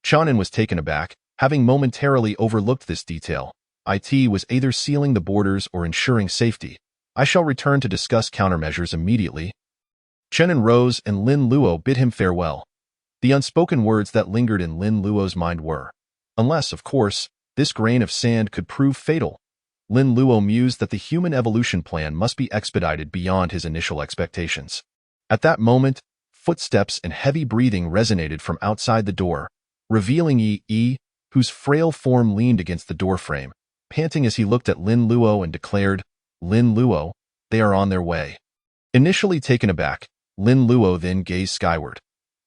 Chunin was taken aback, having momentarily overlooked this detail. IT was either sealing the borders or ensuring safety. "I shall return to discuss countermeasures immediately." Chunin rose and Lin Luo bid him farewell. The unspoken words that lingered in Lin Luo's mind were, "Unless, of course, this grain of sand could prove fatal." Lin Luo mused that the human evolution plan must be expedited beyond his initial expectations. At that moment, footsteps and heavy breathing resonated from outside the door, revealing Yi, whose frail form leaned against the doorframe, panting as he looked at Lin Luo and declared, "Lin Luo, they are on their way." Initially taken aback, Lin Luo then gazed skyward.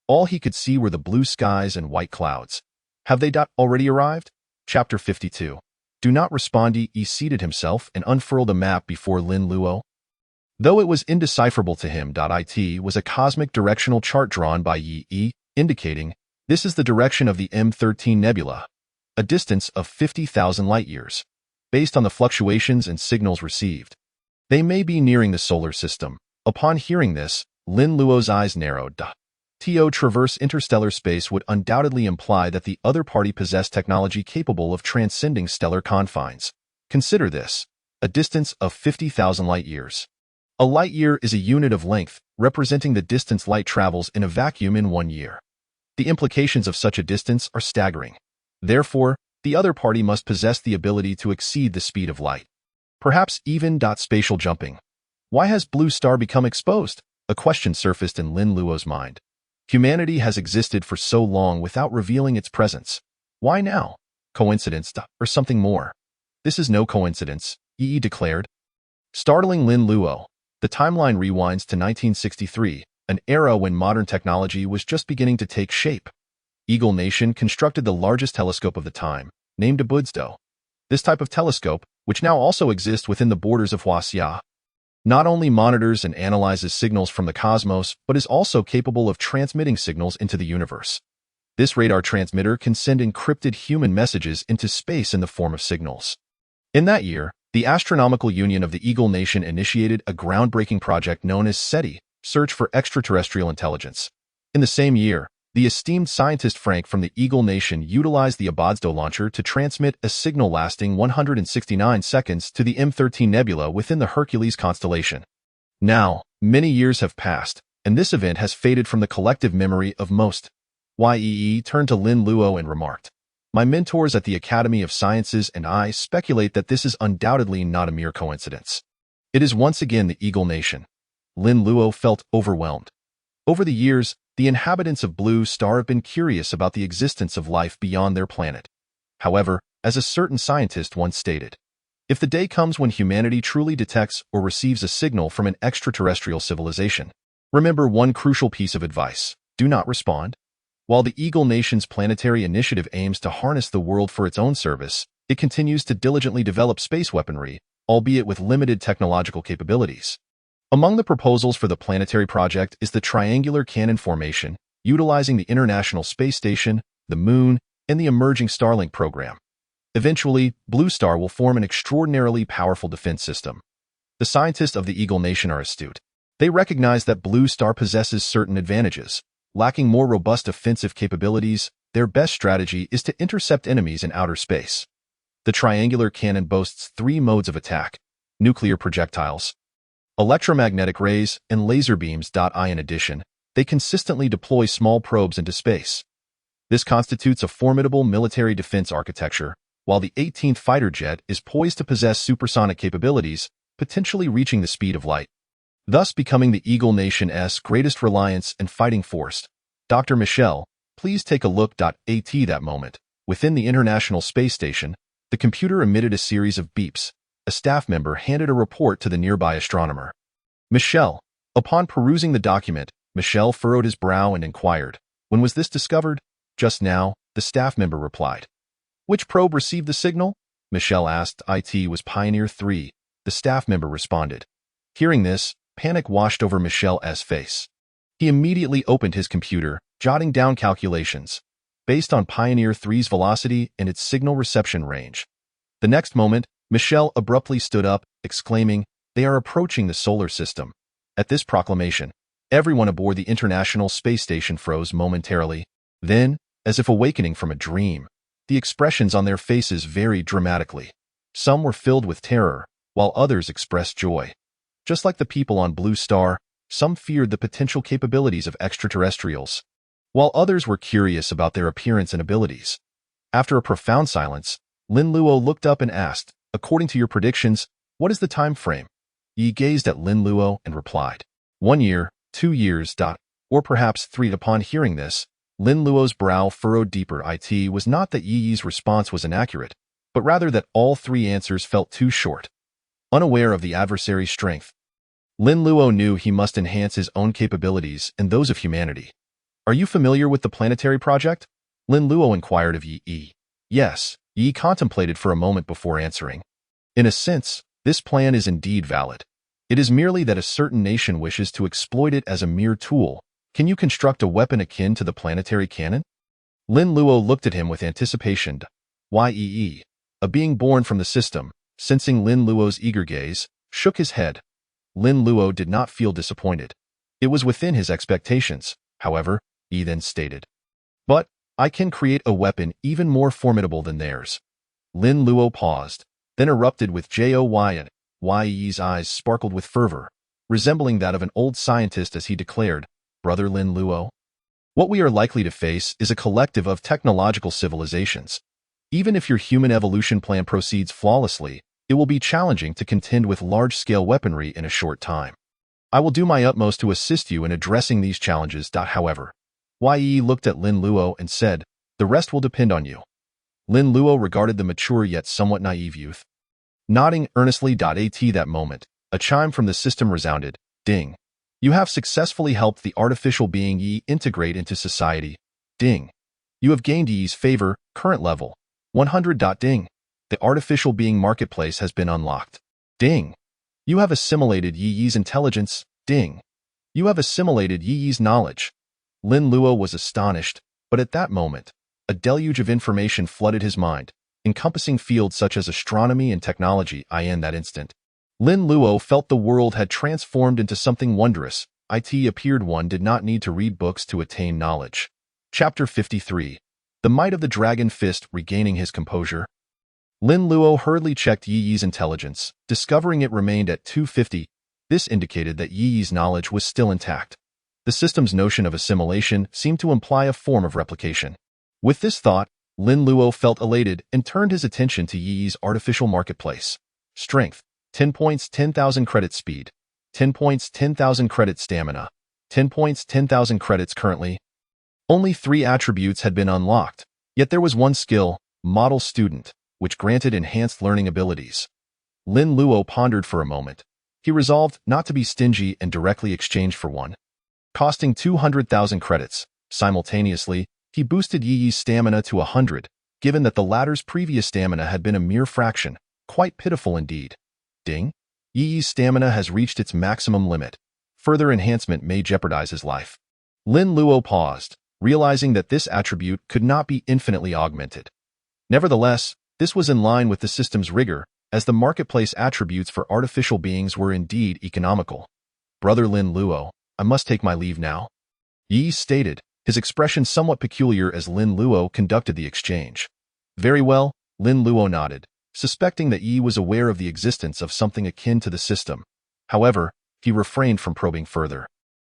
All he could see were the blue skies and white clouds. "Have they already arrived?" Chapter 52. Do not respond. Yi seated himself and unfurled a map before Lin Luo. Though it was indecipherable to him, it was a cosmic directional chart drawn by Yi, indicating, "This is the direction of the M13 nebula, a distance of 50,000 light-years. Based on the fluctuations and signals received, they may be nearing the solar system." Upon hearing this, Lin Luo's eyes narrowed. To traverse interstellar space would undoubtedly imply that the other party possessed technology capable of transcending stellar confines. Consider this, a distance of 50,000 light-years. A light-year is a unit of length, representing the distance light travels in a vacuum in 1 year. The implications of such a distance are staggering. Therefore, the other party must possess the ability to exceed the speed of light. Perhaps even spatial jumping. Why has Blue Star become exposed? A question surfaced in Lin Luo's mind. Humanity has existed for so long without revealing its presence. Why now? Coincidence, or something more? This is no coincidence, Yi declared. Startling Lin Luo. The timeline rewinds to 1963, an era when modern technology was just beginning to take shape. Eagle Nation constructed the largest telescope of the time, named a bewildered. This type of telescope, which now also exists within the borders of Huaxia, not only monitors and analyzes signals from the cosmos, but is also capable of transmitting signals into the universe. This radar transmitter can send encrypted human messages into space in the form of signals. In that year, the Astronomical Union of the Eagle Nation initiated a groundbreaking project known as SETI, Search for Extraterrestrial Intelligence. In the same year, the esteemed scientist Frank from the Eagle Nation utilized the bewildered launcher to transmit a signal lasting 169 seconds to the M13 nebula within the Hercules constellation. Now, many years have passed, and this event has faded from the collective memory of most. Yee turned to Lin Luo and remarked, "My mentors at the Academy of Sciences and I speculate that this is undoubtedly not a mere coincidence. It is once again the Eagle Nation." Lin Luo felt overwhelmed. Over the years, the inhabitants of Blue Star have been curious about the existence of life beyond their planet. However, as a certain scientist once stated, if the day comes when humanity truly detects or receives a signal from an extraterrestrial civilization, remember one crucial piece of advice: do not respond. While the Eagle Nation's planetary initiative aims to harness the world for its own service, it continues to diligently develop space weaponry, albeit with limited technological capabilities. Among the proposals for the planetary project is the triangular cannon formation, utilizing the International Space Station, the Moon, and the emerging Starlink program. Eventually, Blue Star will form an extraordinarily powerful defense system. The scientists of the Eagle Nation are astute. They recognize that Blue Star possesses certain advantages. Lacking more robust offensive capabilities, their best strategy is to intercept enemies in outer space. The triangular cannon boasts 3 modes of attack: nuclear projectiles, electromagnetic rays, and laser beams. In addition, they consistently deploy small probes into space. This constitutes a formidable military defense architecture, while the 18th fighter jet is poised to possess supersonic capabilities, potentially reaching the speed of light, thus becoming the Eagle Nation's greatest reliance and fighting force. Dr. Michelle, please take a look. At that moment, within the International Space Station, the computer emitted a series of beeps. A staff member handed a report to the nearby astronomer. Michelle. Upon perusing the document, Michelle furrowed his brow and inquired, "When was this discovered?" "Just now," the staff member replied. "Which probe received the signal?" Michelle asked. "It was Pioneer 3, the staff member responded. Hearing this, panic washed over Michelle's face. He immediately opened his computer, jotting down calculations based on Pioneer 3's velocity and its signal reception range. The next moment, Michelle abruptly stood up, exclaiming, "They are approaching the solar system." At this proclamation, everyone aboard the International Space Station froze momentarily. Then, as if awakening from a dream, the expressions on their faces varied dramatically. Some were filled with terror, while others expressed joy. Just like the people on Blue Star, some feared the potential capabilities of extraterrestrials, while others were curious about their appearance and abilities. After a profound silence, Lin Luo looked up and asked, "According to your predictions, what is the time frame?" Yi gazed at Lin Luo and replied, 1 year, 2 years, or perhaps 3. Upon hearing this, Lin Luo's brow furrowed deeper. It was not that Yi's response was inaccurate, but rather that all 3 answers felt too short. Unaware of the adversary's strength, Lin Luo knew he must enhance his own capabilities and those of humanity. "Are you familiar with the planetary project?" Lin Luo inquired of Yi. Yes, Yi contemplated for a moment before answering. In a sense, this plan is indeed valid. It is merely that a certain nation wishes to exploit it as a mere tool. Can you construct a weapon akin to the planetary cannon? Lin Luo looked at him with anticipation. Yee, a being born from the system, sensing Lin Luo's eager gaze, shook his head. Lin Luo did not feel disappointed. It was within his expectations, however, Yi then stated. "But I can create a weapon even more formidable than theirs." Lin Luo paused, then erupted with joy. Ye's eyes sparkled with fervor, resembling that of an old scientist as he declared, "Brother Lin Luo, what we are likely to face is a collective of technological civilizations. Even if your human evolution plan proceeds flawlessly, it will be challenging to contend with large-scale weaponry in a short time. I will do my utmost to assist you in addressing these challenges. However, Yi looked at Lin Luo and said, "The rest will depend on you." Lin Luo regarded the mature yet somewhat naive youth, nodding earnestly. At that moment, a chime from the system resounded. Ding. You have successfully helped the artificial being Yi integrate into society. Ding. You have gained Yi's favor, current level 100. Ding. The artificial being marketplace has been unlocked. Ding. You have assimilated Yi's intelligence. Ding. You have assimilated Yi's knowledge. Lin Luo was astonished, but at that moment, a deluge of information flooded his mind, encompassing fields such as astronomy and technology. In that instant, Lin Luo felt the world had transformed into something wondrous. It appeared one did not need to read books to attain knowledge. Chapter 53. The Might of the Dragon Fist. Regaining his composure, Lin Luo hurriedly checked Yi's intelligence, discovering it remained at 250. This indicated that Yi's knowledge was still intact. The system's notion of assimilation seemed to imply a form of replication. With this thought, Lin Luo felt elated and turned his attention to Yi's artificial marketplace. Strength, 10 points 10,000 credits. Speed, 10 points 10,000 credits. Stamina, 10 points 10,000 credits. Currently, only 3 attributes had been unlocked, yet there was one skill, Model Student, which granted enhanced learning abilities. Lin Luo pondered for a moment. He resolved not to be stingy and directly exchanged for one, costing 200,000 credits. Simultaneously, he boosted Yi's stamina to 100, given that the latter's previous stamina had been a mere fraction, quite pitiful indeed. Ding. Yi's stamina has reached its maximum limit. Further enhancement may jeopardize his life. Lin Luo paused, realizing that this attribute could not be infinitely augmented. Nevertheless, this was in line with the system's rigor, as the marketplace attributes for artificial beings were indeed economical. Brother Lin Luo, I must take my leave now, Yi stated, his expression somewhat peculiar as Lin Luo conducted the exchange. Very well, Lin Luo nodded, suspecting that Yi was aware of the existence of something akin to the system. However, he refrained from probing further.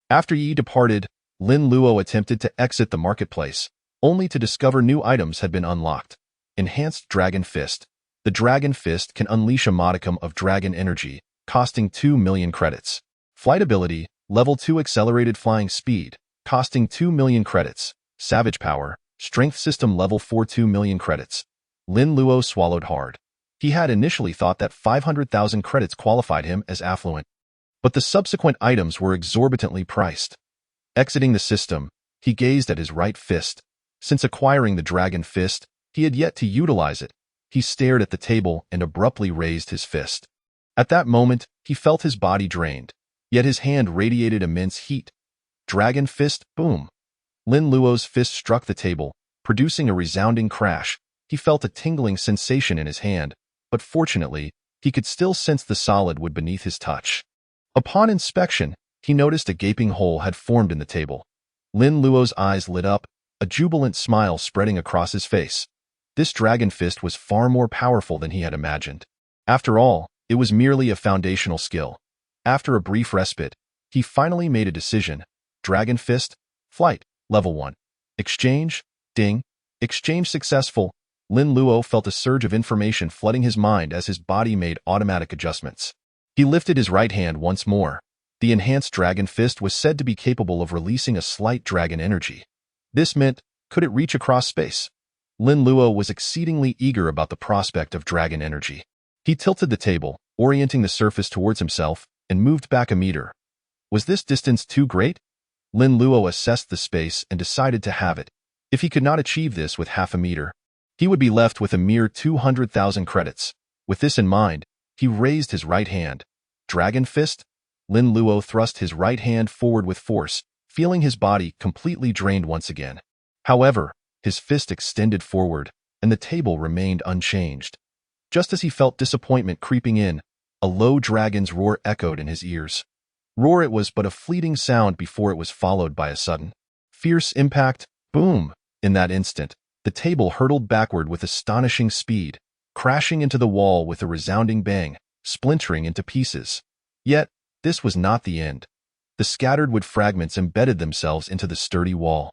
After Yi departed, Lin Luo attempted to exit the marketplace, only to discover new items had been unlocked. Enhanced Dragon Fist. The Dragon Fist can unleash a modicum of dragon energy, costing 2 million credits. Flight ability, level 2 accelerated flying speed, costing 2 million credits. Savage power, strength system level 4 2 million credits. Lin Luo swallowed hard. He had initially thought that 500,000 credits qualified him as affluent, but the subsequent items were exorbitantly priced. Exiting the system, he gazed at his right fist. Since acquiring the Dragon Fist, he had yet to utilize it. He stared at the table and abruptly raised his fist. At that moment, he felt his body drained, yet his hand radiated immense heat. Dragon Fist, boom. Lin Luo's fist struck the table, producing a resounding crash. He felt a tingling sensation in his hand, but fortunately, he could still sense the solid wood beneath his touch. Upon inspection, he noticed a gaping hole had formed in the table. Lin Luo's eyes lit up, a jubilant smile spreading across his face. This Dragon Fist was far more powerful than he had imagined. After all, it was merely a foundational skill. After a brief respite, he finally made a decision. Dragon Fist, flight, level 1. Exchange, ding, exchange successful. Lin Luo felt a surge of information flooding his mind as his body made automatic adjustments. He lifted his right hand once more. The enhanced Dragon Fist was said to be capable of releasing a slight dragon energy. This meant, could it reach across space? Lin Luo was exceedingly eager about the prospect of dragon energy. He tilted the table, orienting the surface towards himself, and moved back a meter. Was this distance too great? Lin Luo assessed the space and decided to have it. If he could not achieve this with half a meter, he would be left with a mere 200,000 credits. With this in mind, he raised his right hand. Dragon Fist? Lin Luo thrust his right hand forward with force, feeling his body completely drained once again. However, his fist extended forward, and the table remained unchanged. Just as he felt disappointment creeping in, a low dragon's roar echoed in his ears. Roar it was but a fleeting sound before it was followed by a sudden, fierce impact, boom! In that instant, the table hurtled backward with astonishing speed, crashing into the wall with a resounding bang, splintering into pieces. Yet, this was not the end. The scattered wood fragments embedded themselves into the sturdy wall.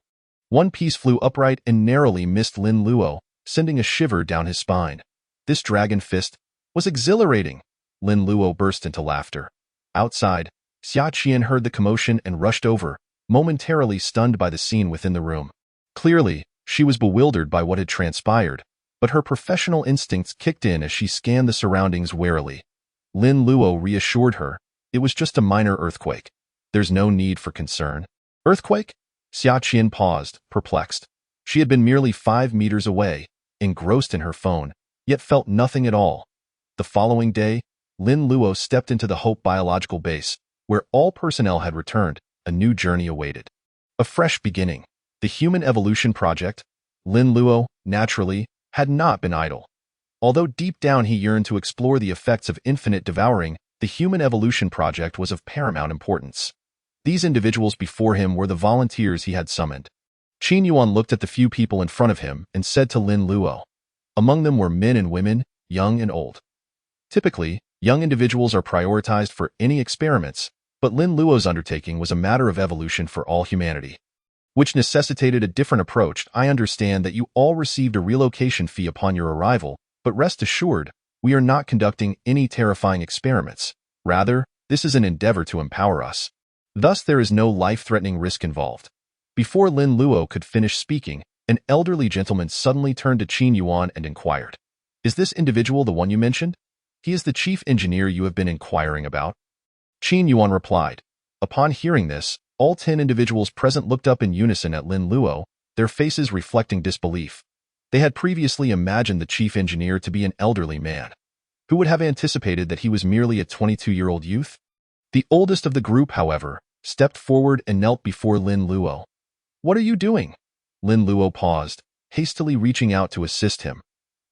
One piece flew upright and narrowly missed Lin Luo, sending a shiver down his spine. This Dragon Fist was exhilarating. Lin Luo burst into laughter. Outside, Xia Qian heard the commotion and rushed over, momentarily stunned by the scene within the room. Clearly, she was bewildered by what had transpired, but her professional instincts kicked in as she scanned the surroundings warily. Lin Luo reassured her, "It was just a minor earthquake. There's no need for concern." Earthquake? Xia Qian paused, perplexed. She had been merely 5 meters away, engrossed in her phone, yet felt nothing at all. The following day, Lin Luo stepped into the Hope Biological Base, where all personnel had returned. A new journey awaited. A fresh beginning. The Human Evolution Project. Lin Luo, naturally, had not been idle. Although deep down he yearned to explore the effects of infinite devouring, the Human Evolution Project was of paramount importance. These individuals before him were the volunteers he had summoned. Qin Yuan looked at the few people in front of him and said to Lin Luo. Among them were men and women, young and old. Typically, young individuals are prioritized for any experiments, but Lin Luo's undertaking was a matter of evolution for all humanity, which necessitated a different approach. I understand that you all received a relocation fee upon your arrival, but rest assured, we are not conducting any terrifying experiments. Rather, this is an endeavor to empower us. Thus, there is no life-threatening risk involved. Before Lin Luo could finish speaking, an elderly gentleman suddenly turned to Qin Yuan and inquired, "Is this individual the one you mentioned? He is the chief engineer you have been inquiring about." Qin Yuan replied. Upon hearing this, all 10 individuals present looked up in unison at Lin Luo, their faces reflecting disbelief. They had previously imagined the chief engineer to be an elderly man. Who would have anticipated that he was merely a 22-year-old youth? The oldest of the group, however, stepped forward and knelt before Lin Luo. "What are you doing?" Lin Luo paused, hastily reaching out to assist him.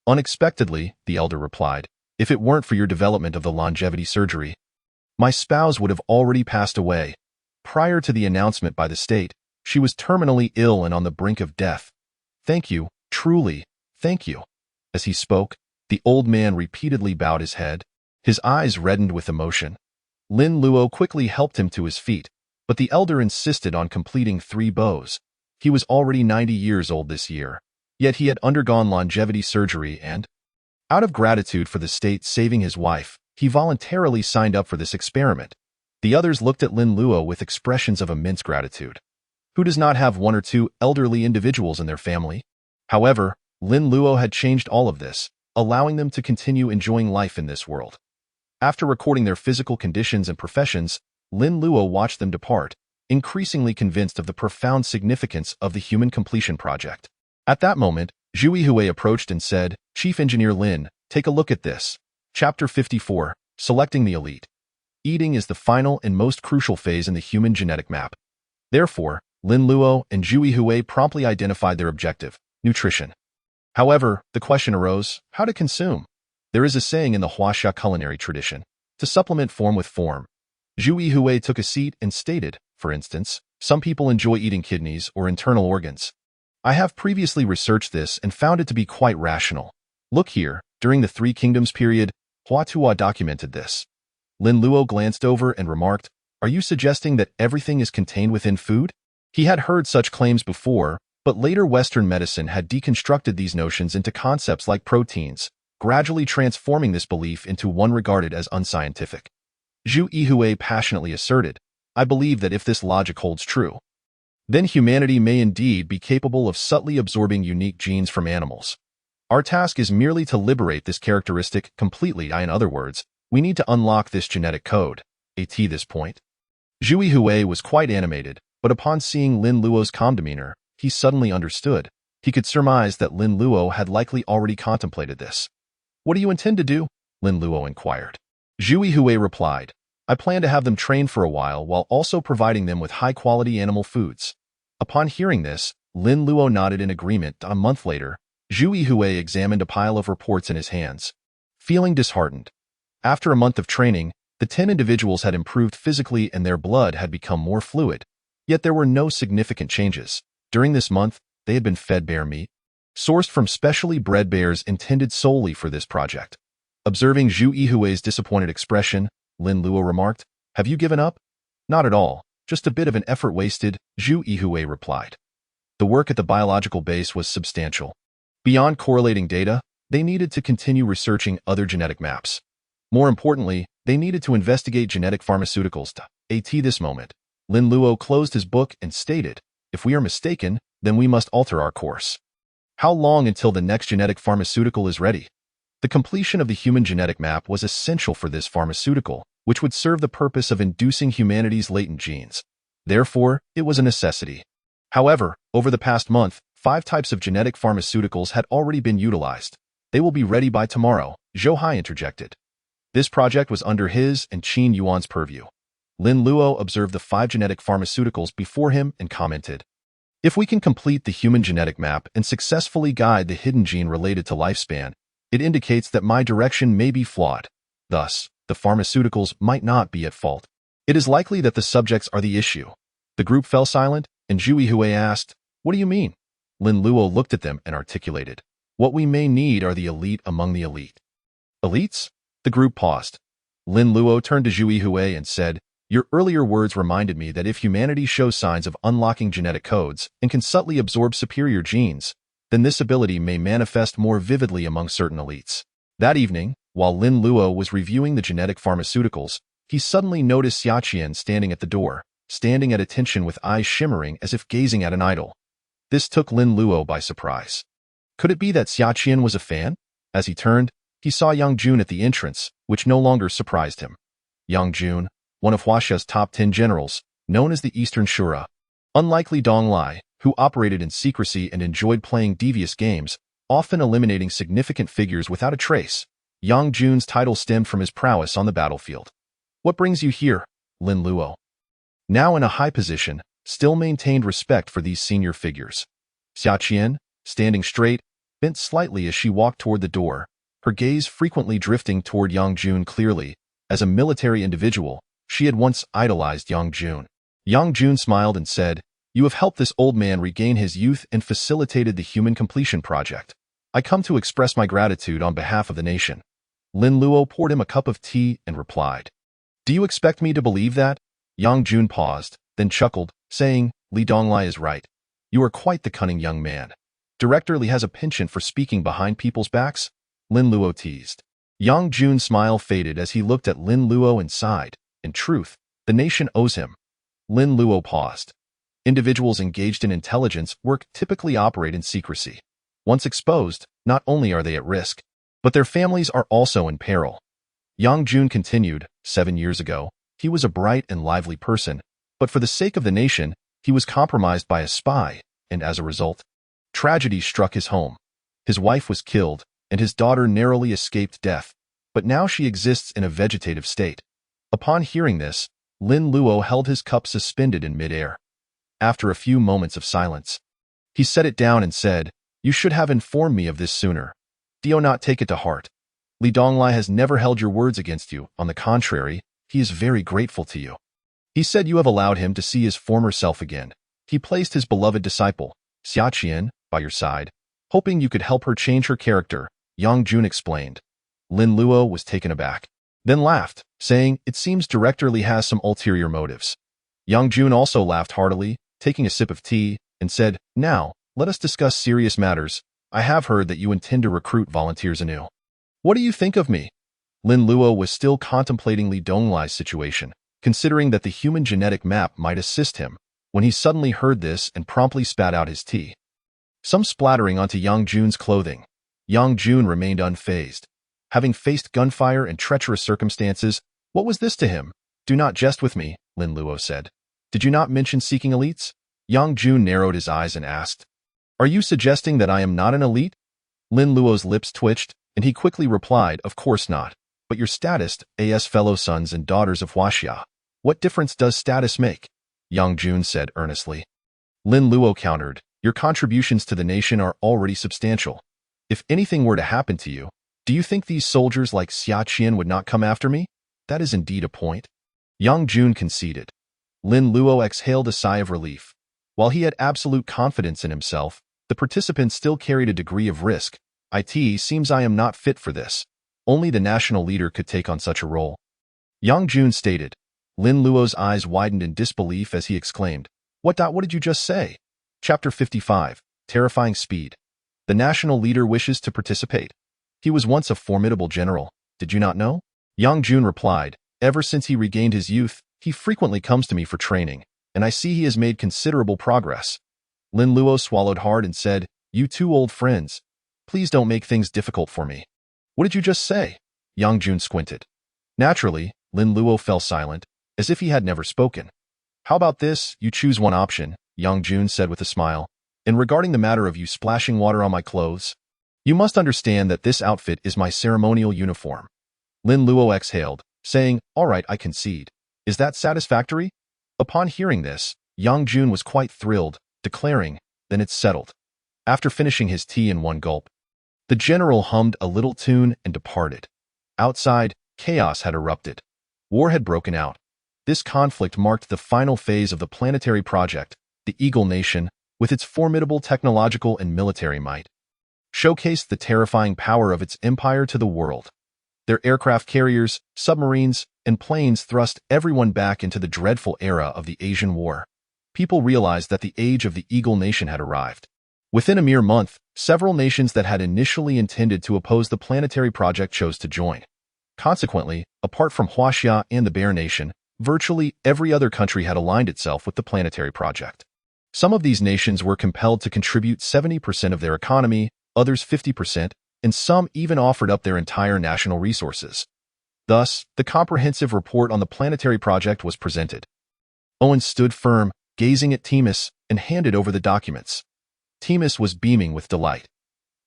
"Unexpectedly," the elder replied, "if it weren't for your development of the longevity surgery, my spouse would have already passed away. Prior to the announcement by the state, she was terminally ill and on the brink of death. Thank you, truly, thank you." As he spoke, the old man repeatedly bowed his head. His eyes reddened with emotion. Lin Luo quickly helped him to his feet, but the elder insisted on completing 3 bows. He was already 90 years old this year, yet he had undergone longevity surgery and, out of gratitude for the state saving his wife, he voluntarily signed up for this experiment. The others looked at Lin Luo with expressions of immense gratitude. Who does not have 1 or 2 elderly individuals in their family? However, Lin Luo had changed all of this, allowing them to continue enjoying life in this world. After recording their physical conditions and professions, Lin Luo watched them depart, increasingly convinced of the profound significance of the Human Completion Project. At that moment, Zhu Yihui approached and said, "Chief Engineer Lin, take a look at this." Chapter 54, Selecting the Elite. Eating is the final and most crucial phase in the human genetic map. Therefore, Lin Luo and Zhu Yihui promptly identified their objective, nutrition. However, the question arose, how to consume? There is a saying in the Huaxia culinary tradition, to supplement form with form. Zhu Yihui took a seat and stated, for instance, some people enjoy eating kidneys or internal organs. I have previously researched this and found it to be quite rational. Look here, during the 3 Kingdoms period, Hua Tuo documented this. Lin Luo glanced over and remarked, "Are you suggesting that everything is contained within food?" He had heard such claims before, but later Western medicine had deconstructed these notions into concepts like proteins, gradually transforming this belief into one regarded as unscientific. Zhu Yihui passionately asserted, "I believe that if this logic holds true, then humanity may indeed be capable of subtly absorbing unique genes from animals. Our task is merely to liberate this characteristic completely. In other words, we need to unlock this genetic code." At this point, Zhu Yihui was quite animated, but upon seeing Lin Luo's calm demeanor, he suddenly understood. He could surmise that Lin Luo had likely already contemplated this. "What do you intend to do?" Lin Luo inquired. Zhu Yihui replied, "I plan to have them train for a while also providing them with high-quality animal foods." Upon hearing this, Lin Luo nodded in agreement. A month later, Zhu Yihui examined a pile of reports in his hands, feeling disheartened. After a month of training, the 10 individuals had improved physically and their blood had become more fluid. Yet there were no significant changes. During this month, they had been fed bear meat, sourced from specially bred bears intended solely for this project. Observing Zhu Yihui's disappointed expression, Lin Luo remarked, "Have you given up?" "Not at all, just a bit of an effort wasted," Zhu Yihui replied. The work at the biological base was substantial. Beyond correlating data, they needed to continue researching other genetic maps. More importantly, they needed to investigate genetic pharmaceuticals. At this moment, Lin Luo closed his book and stated, "If we are mistaken, then we must alter our course." How long until the next genetic pharmaceutical is ready? The completion of the human genetic map was essential for this pharmaceutical, which would serve the purpose of inducing humanity's latent genes. Therefore, it was a necessity. However, over the past month, 5 types of genetic pharmaceuticals had already been utilized. They will be ready by tomorrow, Zhou Hai interjected. This project was under his and Qin Yuan's purview. Lin Luo observed the 5 genetic pharmaceuticals before him and commented, "If we can complete the human genetic map and successfully guide the hidden gene related to lifespan, it indicates that my direction may be flawed. Thus, the pharmaceuticals might not be at fault. It is likely that the subjects are the issue." The group fell silent, and Zhu Hui asked, "What do you mean?" Lin Luo looked at them and articulated, "What we may need are the elite among the elite." Elites? The group paused. Lin Luo turned to Zhu Hui and said, "Your earlier words reminded me that if humanity shows signs of unlocking genetic codes and can subtly absorb superior genes, then this ability may manifest more vividly among certain elites." That evening, while Lin Luo was reviewing the genetic pharmaceuticals, he suddenly noticed Xia Qian standing at the door, standing at attention with eyes shimmering as if gazing at an idol. This took Lin Luo by surprise. Could it be that Xia Qian was a fan? As he turned, he saw Yang Jun at the entrance, which no longer surprised him. Yang Jun, one of Huaxia's top 10 generals, known as the Eastern Shura. Unlike Li Donglai, who operated in secrecy and enjoyed playing devious games, often eliminating significant figures without a trace, Yang Jun's title stemmed from his prowess on the battlefield. "What brings you here?" Lin Luo, now in a high position, still maintained respect for these senior figures. Xia Qian, standing straight, bent slightly as she walked toward the door, her gaze frequently drifting toward Yang Jun. Clearly, as a military individual, she had once idolized Yang Jun. Yang Jun smiled and said, "You have helped this old man regain his youth and facilitated the human completion project. I come to express my gratitude on behalf of the nation." Lin Luo poured him a cup of tea and replied, "Do you expect me to believe that?" Yang Jun paused, then chuckled, saying, "Li Donglai is right. You are quite the cunning young man. Director Li has a penchant for speaking behind people's backs," Lin Luo teased. Yang Jun's smile faded as he looked at Lin Luo and sighed. In truth, the nation owes him. Lin Luo paused. Individuals engaged in intelligence work typically operate in secrecy. Once exposed, not only are they at risk, but their families are also in peril. Yang Jun continued, 7 years ago, he was a bright and lively person, but for the sake of the nation, he was compromised by a spy, and as a result, tragedy struck his home. His wife was killed, and his daughter narrowly escaped death, but now she exists in a vegetative state. Upon hearing this, Lin Luo held his cup suspended in midair. After a few moments of silence, he set it down and said, "You should have informed me of this sooner. Do not take it to heart. Li Donglai has never held your words against you. On the contrary, he is very grateful to you. He said you have allowed him to see his former self again. He placed his beloved disciple, Xia Qian, by your side, hoping you could help her change her character," Yang Jun explained. Lin Luo was taken aback, then laughed, saying, "It seems Director Li has some ulterior motives." Yang Jun also laughed heartily, taking a sip of tea, and said, "Now, let us discuss serious matters. I have heard that you intend to recruit volunteers anew. What do you think of me?" Lin Luo was still contemplating Li Donglai's situation, considering that the human genetic map might assist him, when he suddenly heard this and promptly spat out his tea, some splattering onto Yang Jun's clothing. Yang Jun remained unfazed. Having faced gunfire and treacherous circumstances, what was this to him? "Do not jest with me," Lin Luo said. "Did you not mention seeking elites?" Yang Jun narrowed his eyes and asked, "Are you suggesting that I am not an elite?" Lin Luo's lips twitched, and he quickly replied, "Of course not. But your status, as fellow sons and daughters of Huaxia. What difference does status make?" Yang Jun said earnestly. Lin Luo countered, "Your contributions to the nation are already substantial. If anything were to happen to you, do you think these soldiers like Xia Qian would not come after me? That is indeed a point." Yang Jun conceded. Lin Luo exhaled a sigh of relief. While he had absolute confidence in himself, the participants still carried a degree of risk. "It seems I am not fit for this. Only the national leader could take on such a role." Yang Jun stated. Lin Luo's eyes widened in disbelief as he exclaimed, What did you just say?" Chapter 55, Terrifying Speed. The national leader wishes to participate. He was once a formidable general. Did you not know? Yang Jun replied, "Ever since he regained his youth, he frequently comes to me for training. and I see he has made considerable progress. Lin Luo swallowed hard and said, "You two old friends. Please don't make things difficult for me." "What did you just say?" Yang Jun squinted. Naturally, Lin Luo fell silent, as if he had never spoken. "How about this? You choose one option," Yang Jun said with a smile. "And regarding the matter of you splashing water on my clothes, you must understand that this outfit is my ceremonial uniform." Lin Luo exhaled, saying, "All right, I concede. Is that satisfactory?" Upon hearing this, Yang Jun was quite thrilled, declaring, "Then it's settled." After finishing his tea in one gulp, the general hummed a little tune and departed. Outside, chaos had erupted. War had broken out. This conflict marked the final phase of the planetary project. The Eagle Nation, with its formidable technological and military might, showcased the terrifying power of its empire to the world. Their aircraft carriers, submarines, and planes thrust everyone back into the dreadful era of the Asian War. People realized that the age of the Eagle Nation had arrived. Within a mere month, several nations that had initially intended to oppose the planetary project chose to join. Consequently, apart from Huaxia and the Bear Nation, virtually every other country had aligned itself with the planetary project. Some of these nations were compelled to contribute 70% of their economy, others 50%, and some even offered up their entire national resources. Thus, the comprehensive report on the planetary project was presented. Owen stood firm, gazing at Timus, and handed over the documents. Timus was beaming with delight.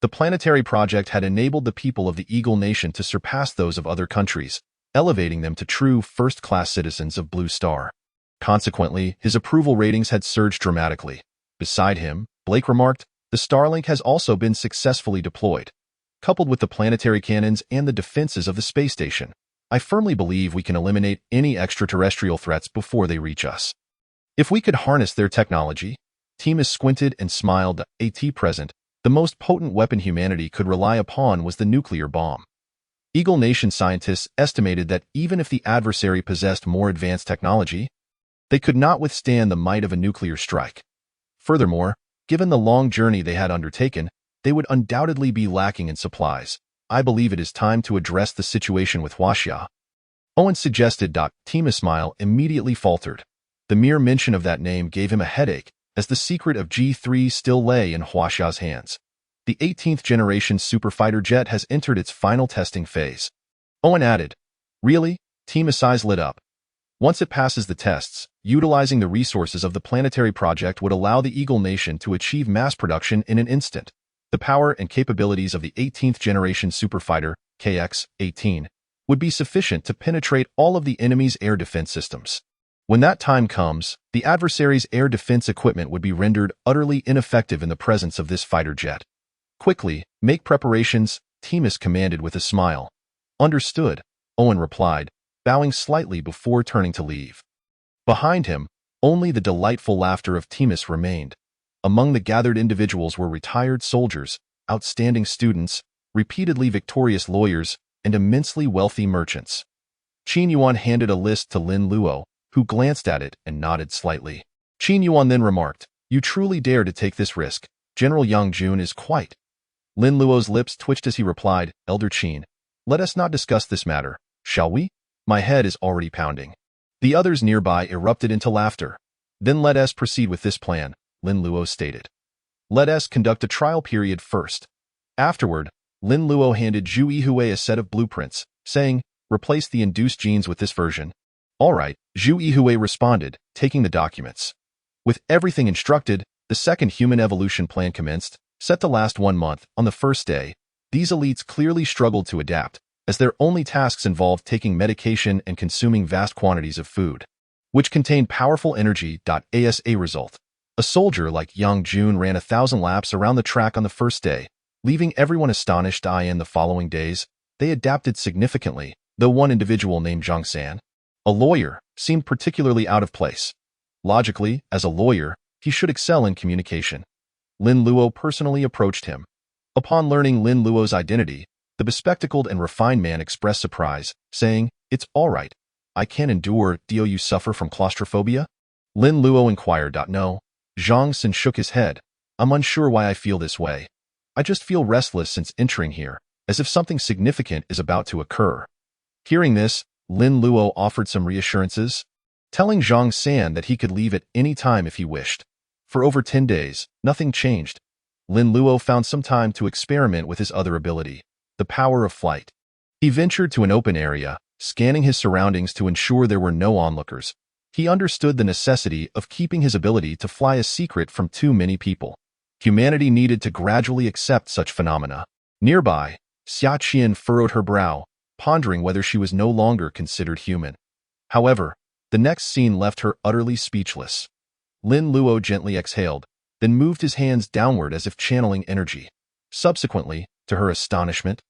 The planetary project had enabled the people of the Eagle Nation to surpass those of other countries, elevating them to true first-class citizens of Blue Star. Consequently, his approval ratings had surged dramatically. Beside him, Blake remarked, "The Starlink has also been successfully deployed. Coupled with the planetary cannons and the defenses of the space station, I firmly believe we can eliminate any extraterrestrial threats before they reach us. If we could harness their technology." Timus squinted and smiled. At present, the most potent weapon humanity could rely upon was the nuclear bomb. Eagle Nation scientists estimated that even if the adversary possessed more advanced technology, they could not withstand the might of a nuclear strike. Furthermore, given the long journey they had undertaken, they would undoubtedly be lacking in supplies. "I believe it is time to address the situation with Huaxia," Owen suggested. Timus' smile immediately faltered. The mere mention of that name gave him a headache, as the secret of G3 still lay in Huaxia's hands. The 18th generation superfighter jet has entered its final testing phase. Owen added, "Really?" Timus' eyes lit up. Once it passes the tests, utilizing the resources of the planetary project would allow the Eagle Nation to achieve mass production in an instant. The power and capabilities of the 18th generation superfighter, KX-18, would be sufficient to penetrate all of the enemy's air defense systems. When that time comes, the adversary's air defense equipment would be rendered utterly ineffective in the presence of this fighter jet. "Quickly, make preparations," Timus commanded with a smile. "Understood," Owen replied, bowing slightly before turning to leave. Behind him, only the delightful laughter of Timus remained. Among the gathered individuals were retired soldiers, outstanding students, repeatedly victorious lawyers, and immensely wealthy merchants. Qin Yuan handed a list to Lin Luo, who glanced at it and nodded slightly. Qin Yuan then remarked, "You truly dare to take this risk. General Yang Jun is quite—" Lin Luo's lips twitched as he replied, "Elder Qin, let us not discuss this matter, shall we? My head is already pounding." The others nearby erupted into laughter. "Then let us proceed with this plan," Lin Luo stated. "Let us conduct a trial period first." Afterward, Lin Luo handed Zhu Yihui a set of blueprints, saying, "Replace the induced genes with this version." "All right," Zhu Yihui responded, taking the documents. With everything instructed, the second human evolution plan commenced, set to last 1 month. On the first day, these elites clearly struggled to adapt, as their only tasks involved taking medication and consuming vast quantities of food, which contained powerful energy. As a result, a soldier like Yang Jun ran 1,000 laps around the track on the first day, leaving everyone astonished. In the following days, they adapted significantly, though one individual named Zhang San, a lawyer, seemed particularly out of place. Logically, as a lawyer, he should excel in communication. Lin Luo personally approached him. Upon learning Lin Luo's identity, the bespectacled and refined man expressed surprise, saying, "It's all right. I can endure. Do you suffer from claustrophobia?" Lin Luo inquired. "No." Zhang San shook his head. "I'm unsure why I feel this way. I just feel restless since entering here, as if something significant is about to occur." Hearing this, Lin Luo offered some reassurances. telling Zhang San that he could leave at any time if he wished. For over 10 days, nothing changed. Lin Luo found some time to experiment with his other ability, the power of flight. He ventured to an open area, scanning his surroundings to ensure there were no onlookers. He understood the necessity of keeping his ability to fly a secret from too many people. Humanity needed to gradually accept such phenomena. Nearby, Xia Qian furrowed her brow, pondering whether she was no longer considered human. However, the next scene left her utterly speechless. Lin Luo gently exhaled, then moved his hands downward as if channeling energy. Subsequently, to her astonishment,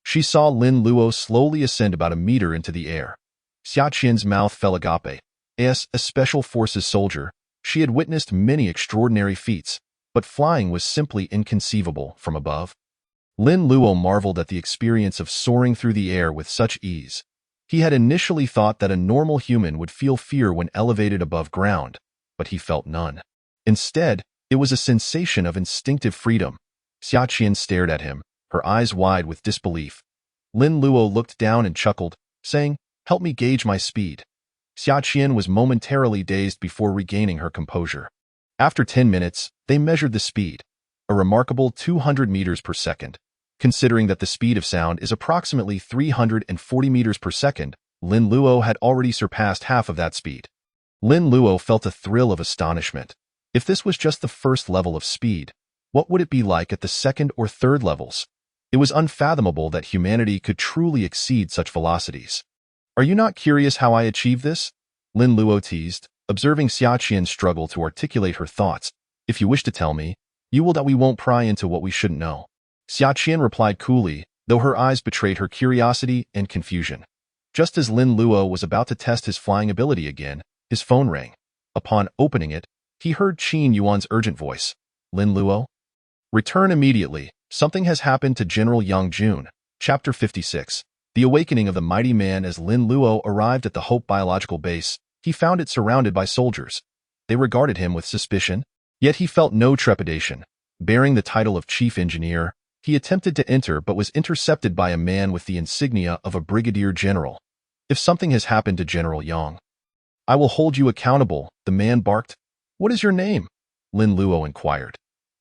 she saw Lin Luo slowly ascend about a meter into the air. Xia Qian's mouth fell agape. As a special forces soldier, she had witnessed many extraordinary feats, but flying was simply inconceivable from above. Lin Luo marveled at the experience of soaring through the air with such ease. He had initially thought that a normal human would feel fear when elevated above ground, but he felt none. Instead, it was a sensation of instinctive freedom. Xia Qian stared at him, her eyes wide with disbelief. Lin Luo looked down and chuckled, saying, "Help me gauge my speed." Xia Qian was momentarily dazed before regaining her composure. After 10 minutes, they measured the speed, a remarkable 200 meters per second. Considering that the speed of sound is approximately 340 meters per second, Lin Luo had already surpassed half of that speed. Lin Luo felt a thrill of astonishment. If this was just the first level of speed, what would it be like at the second or third levels? It was unfathomable that humanity could truly exceed such velocities. "Are you not curious how I achieved this?" Lin Luo teased, observing Xia Qian struggle to articulate her thoughts. "If you wish to tell me, you will that we won't pry into what we shouldn't know." Xia Qian replied coolly, though her eyes betrayed her curiosity and confusion. Just as Lin Luo was about to test his flying ability again, his phone rang. Upon opening it, he heard Qin Yuan's urgent voice. "Lin Luo? Return immediately. Something has happened to General Yang Jun." Chapter 56. The awakening of the mighty man. As Lin Luo arrived at the Hope Biological Base, he found it surrounded by soldiers. They regarded him with suspicion, yet he felt no trepidation. Bearing the title of Chief Engineer, he attempted to enter but was intercepted by a man with the insignia of a brigadier general. "If something has happened to General Yang, I will hold you accountable," the man barked. "What is your name?" Lin Luo inquired.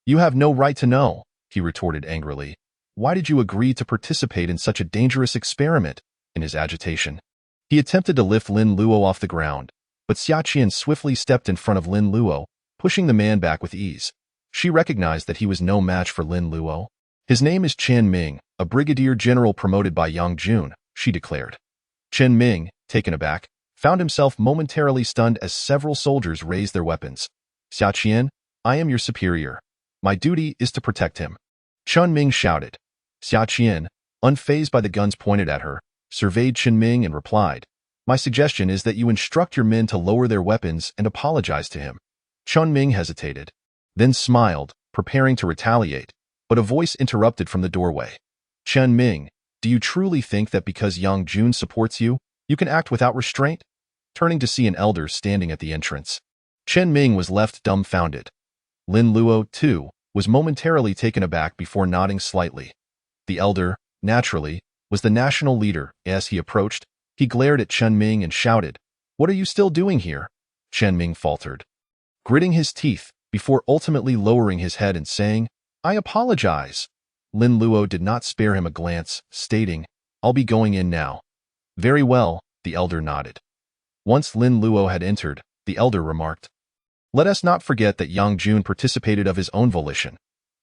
"You have no right to know," he retorted angrily. "Why did you agree to participate in such a dangerous experiment?" In his agitation, he attempted to lift Lin Luo off the ground, but Xia Qian swiftly stepped in front of Lin Luo, pushing the man back with ease. She recognized that he was no match for Lin Luo. "His name is Chen Ming, a brigadier general promoted by Yang Jun," she declared. Chen Ming, taken aback, found himself momentarily stunned as several soldiers raised their weapons. "Xia Qian, I am your superior. My duty is to protect him," Chen Ming shouted. Xia Qian, unfazed by the guns pointed at her, surveyed Chen Ming and replied, "My suggestion is that you instruct your men to lower their weapons and apologize to him." Chen Ming hesitated, then smiled, preparing to retaliate, but a voice interrupted from the doorway. "Chen Ming, do you truly think that because Yang Jun supports you, you can act without restraint?" Turning to see an elder standing at the entrance, Chen Ming was left dumbfounded. Lin Luo, too, was momentarily taken aback before nodding slightly. The elder, naturally, was the national leader. As he approached, he glared at Chen Ming and shouted, "What are you still doing here?" Chen Ming faltered, gritting his teeth, before ultimately lowering his head and saying, "I apologize." Lin Luo did not spare him a glance, stating, "I'll be going in now." "Very well," the elder nodded. Once Lin Luo had entered, the elder remarked, "Let us not forget that Yang Jun participated of his own volition.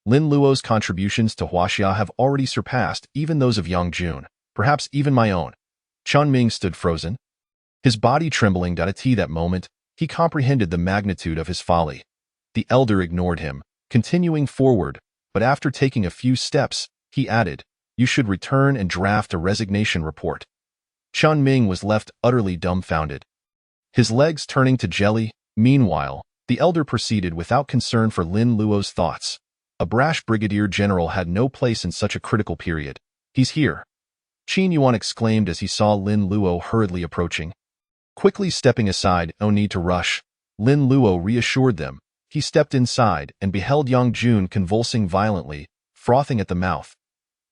Lin Luo's contributions to Huaxia have already surpassed even those of Yang Jun, perhaps even my own." Chen Ming stood frozen, his body trembling. At that moment, he comprehended the magnitude of his folly. The elder ignored him, continuing forward, but after taking a few steps, he added, "You should return and draft a resignation report." Chen Ming was left utterly dumbfounded, his legs turning to jelly. Meanwhile, the elder proceeded without concern for Lin Luo's thoughts. A brash brigadier general had no place in such a critical period. "He's here," Qin Yuan exclaimed as he saw Lin Luo hurriedly approaching. Quickly stepping aside, "No need to rush," Lin Luo reassured them. He stepped inside and beheld Yang Jun convulsing violently, frothing at the mouth.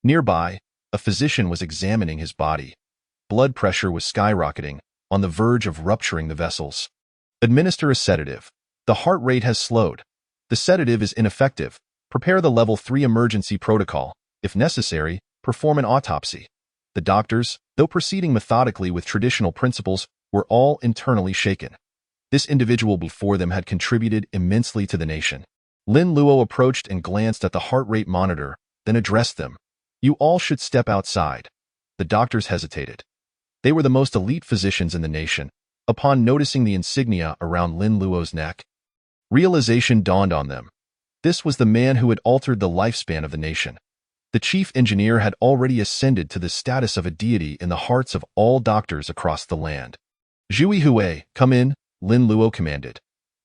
Nearby, a physician was examining his body. Blood pressure was skyrocketing, on the verge of rupturing the vessels. Administer a sedative. The heart rate has slowed. The sedative is ineffective. Prepare the level 3 emergency protocol. If necessary, perform an autopsy. The doctors, though proceeding methodically with traditional principles, were all internally shaken. This individual before them had contributed immensely to the nation. Lin Luo approached and glanced at the heart rate monitor, then addressed them. You all should step outside. The doctors hesitated. They were the most elite physicians in the nation. Upon noticing the insignia around Lin Luo's neck, realization dawned on them. This was the man who had altered the lifespan of the nation. The chief engineer had already ascended to the status of a deity in the hearts of all doctors across the land. Zhu Yihui, come in, Lin Luo commanded.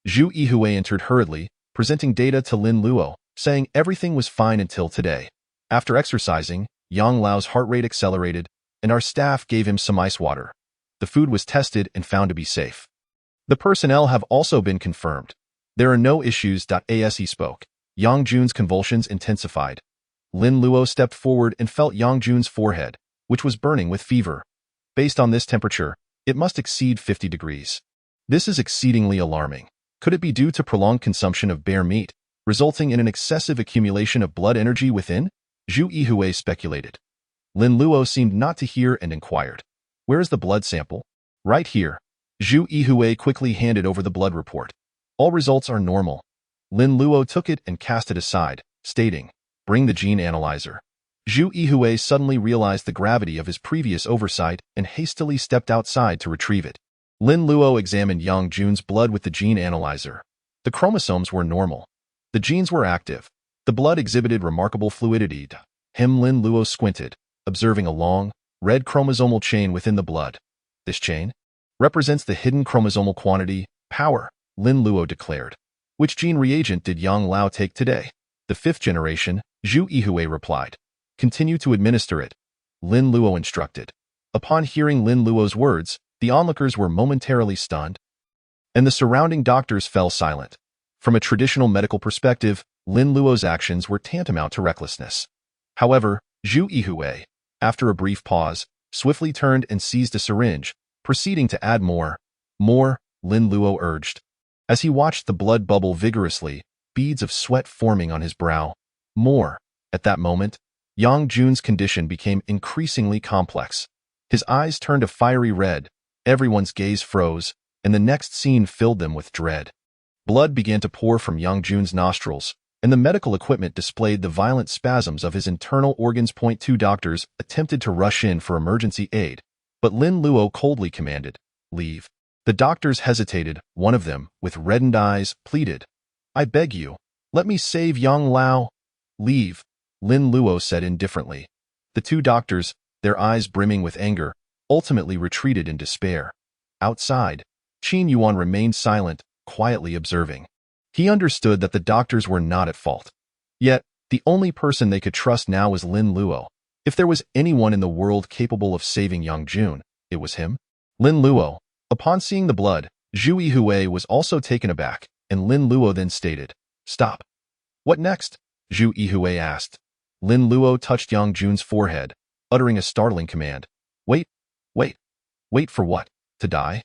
Zhu Yihui entered hurriedly, presenting data to Lin Luo, saying everything was fine until today. After exercising, Yang Lao's heart rate accelerated, and our staff gave him some ice water. The food was tested and found to be safe. The personnel have also been confirmed. There are no issues. As he spoke, Yang Jun's convulsions intensified. Lin Luo stepped forward and felt Yang Jun's forehead, which was burning with fever. Based on this temperature, it must exceed 50 degrees. This is exceedingly alarming. Could it be due to prolonged consumption of bear meat, resulting in an excessive accumulation of blood energy within? Zhu Yihui speculated. Lin Luo seemed not to hear and inquired. Where is the blood sample? Right here. Zhu Yihui quickly handed over the blood report. All results are normal. Lin Luo took it and cast it aside, stating, bring the gene analyzer. Zhu Yihui suddenly realized the gravity of his previous oversight and hastily stepped outside to retrieve it. Lin Luo examined Yang Jun's blood with the gene analyzer. The chromosomes were normal. The genes were active. The blood exhibited remarkable fluidity. Lin Luo squinted, observing a long, red chromosomal chain within the blood. This chain represents the hidden chromosomal quantity, power, Lin Luo declared. Which gene reagent did Yang Lao take today? The 5th generation, Zhu Yihui replied. Continue to administer it. Lin Luo instructed. Upon hearing Lin Luo's words, the onlookers were momentarily stunned, and the surrounding doctors fell silent. From a traditional medical perspective, Lin Luo's actions were tantamount to recklessness. However, Zhu Yihui, after a brief pause, swiftly turned and seized a syringe, proceeding to add more. More, Lin Luo urged. As he watched the blood bubble vigorously, beads of sweat forming on his brow. More. At that moment, Yang Jun's condition became increasingly complex. His eyes turned a fiery red, everyone's gaze froze, and the next scene filled them with dread. Blood began to pour from Yang Jun's nostrils, and the medical equipment displayed the violent spasms of his internal organs. 2 doctors attempted to rush in for emergency aid, but Lin Luo coldly commanded, leave. The doctors hesitated. One of them, with reddened eyes, pleaded, I beg you, let me save Yang Lao. Leave, Lin Luo said indifferently. The 2 doctors, their eyes brimming with anger, ultimately retreated in despair. Outside, Qin Yuan remained silent, quietly observing. He understood that the doctors were not at fault. Yet, the only person they could trust now was Lin Luo. If there was anyone in the world capable of saving Yang Jun, it was him. Lin Luo. Upon seeing the blood, Zhu Yihui was also taken aback, and Lin Luo then stated, stop. What next? Zhu Yihui asked. Lin Luo touched Yang Jun's forehead, uttering a startling command. Wait, wait, wait for what? To die?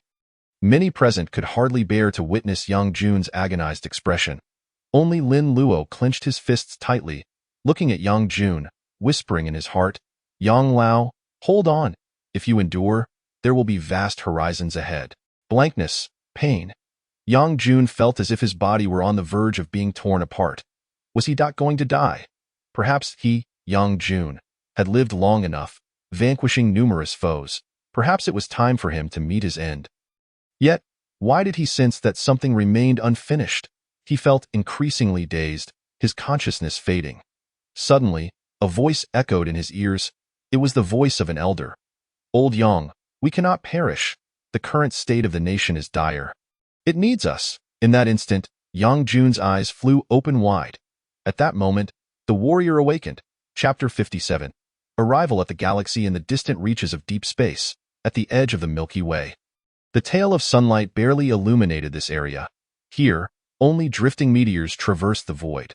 Many present could hardly bear to witness Yang Jun's agonized expression. Only Lin Luo clenched his fists tightly, looking at Yang Jun, whispering in his heart, Yang Lao, hold on. If you endure, there will be vast horizons ahead. Blankness, pain. Yang Jun felt as if his body were on the verge of being torn apart. Was he not going to die? Perhaps he, Yang Jun, had lived long enough, vanquishing numerous foes. Perhaps it was time for him to meet his end. Yet, why did he sense that something remained unfinished? He felt increasingly dazed, his consciousness fading. Suddenly, a voice echoed in his ears. It was the voice of an elder. Old Yang, we cannot perish. The current state of the nation is dire. It needs us. In that instant, Yang Jun's eyes flew open wide. At that moment, the warrior awakened. Chapter 57. Arrival at the galaxy in the distant reaches of deep space, at the edge of the Milky Way. The tail of sunlight barely illuminated this area. Here, only drifting meteors traversed the void.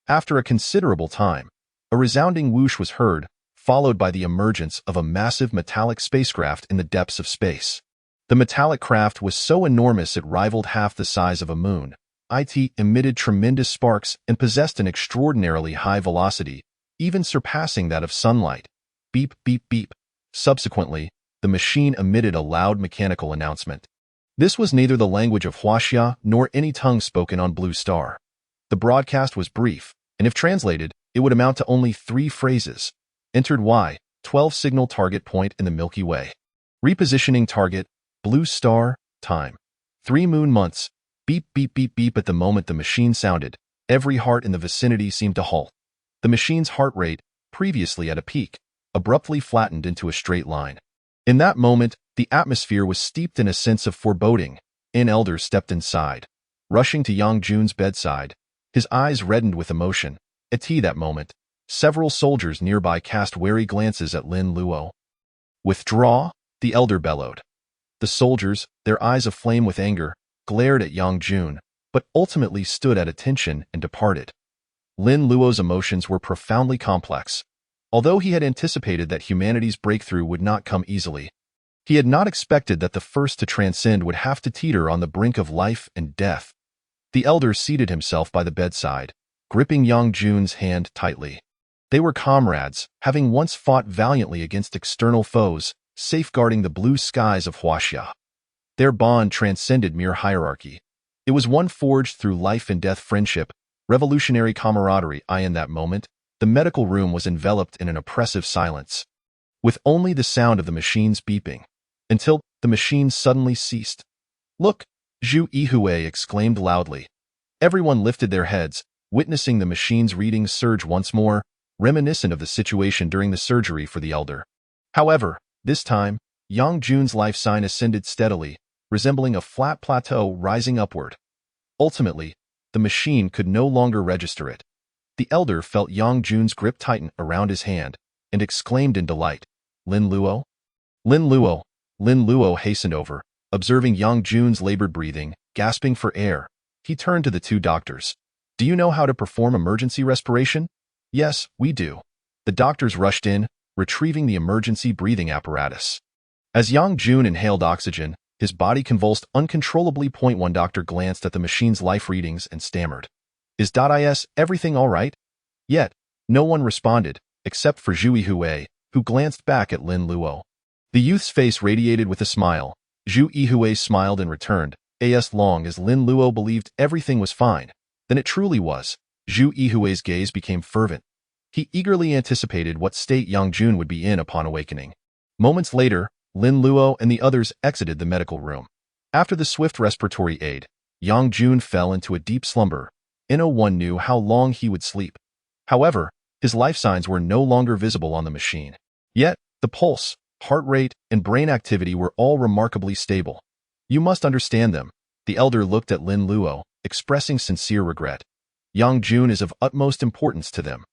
After a considerable time, a resounding whoosh was heard, followed by the emergence of a massive metallic spacecraft in the depths of space. The metallic craft was so enormous it rivaled half the size of a moon. It emitted tremendous sparks and possessed an extraordinarily high velocity, even surpassing that of sunlight. Beep, beep, beep. Subsequently, the machine emitted a loud mechanical announcement. This was neither the language of Huaxia nor any tongue spoken on Blue Star. The broadcast was brief, and if translated, it would amount to only 3 phrases. Entered Y, 12 signal target point in the Milky Way. Repositioning target, Blue Star, time. 3 moon months. Beep, beep, beep, beep. At the moment the machine sounded, every heart in the vicinity seemed to halt. The machine's heart rate, previously at a peak, abruptly flattened into a straight line. In that moment, the atmosphere was steeped in a sense of foreboding. An elder stepped inside. Rushing to Yang Jun's bedside, his eyes reddened with emotion. At that moment, several soldiers nearby cast wary glances at Lin Luo. Withdraw, the elder bellowed. The soldiers, their eyes aflame with anger, glared at Yang Jun, but ultimately stood at attention and departed. Lin Luo's emotions were profoundly complex. Although he had anticipated that humanity's breakthrough would not come easily, he had not expected that the first to transcend would have to teeter on the brink of life and death. The elder seated himself by the bedside, gripping Yang Jun's hand tightly. They were comrades, having once fought valiantly against external foes, safeguarding the blue skies of Huaxia. Their bond transcended mere hierarchy. It was one forged through life and death friendship, revolutionary camaraderie. In that moment, the medical room was enveloped in an oppressive silence, with only the sound of the machines beeping, until the machine suddenly ceased. "Look!" Zhu Yihue exclaimed loudly. Everyone lifted their heads, witnessing the machine's readings surge once more, reminiscent of the situation during the surgery for the elder. However, this time, Yang Jun's life sign ascended steadily, resembling a flat plateau rising upward. Ultimately, the machine could no longer register it. The elder felt Yang Jun's grip tighten around his hand and exclaimed in delight, "Lin Luo?" "Lin Luo." Lin Luo hastened over, observing Yang Jun's labored breathing, gasping for air. He turned to the 2 doctors. "Do you know how to perform emergency respiration?" "Yes, we do." The doctors rushed in, retrieving the emergency breathing apparatus. As Yang Jun inhaled oxygen, his body convulsed uncontrollably. One doctor glanced at the machine's life readings and stammered, "Is everything all right?" Yet, no one responded, except for Zhu Yihue, who glanced back at Lin Luo. The youth's face radiated with a smile. Zhu Yihue smiled in return. As long as Lin Luo believed everything was fine, then it truly was. Zhu Yihue's gaze became fervent. He eagerly anticipated what state Yang Jun would be in upon awakening. Moments later, Lin Luo and the others exited the medical room. After the swift respiratory aid, Yang Jun fell into a deep slumber. No one knew how long he would sleep. However, his life signs were no longer visible on the machine. Yet, the pulse, heart rate, and brain activity were all remarkably stable. "You must understand them." The elder looked at Lin Luo, expressing sincere regret. "Yang Jun is of utmost importance to them."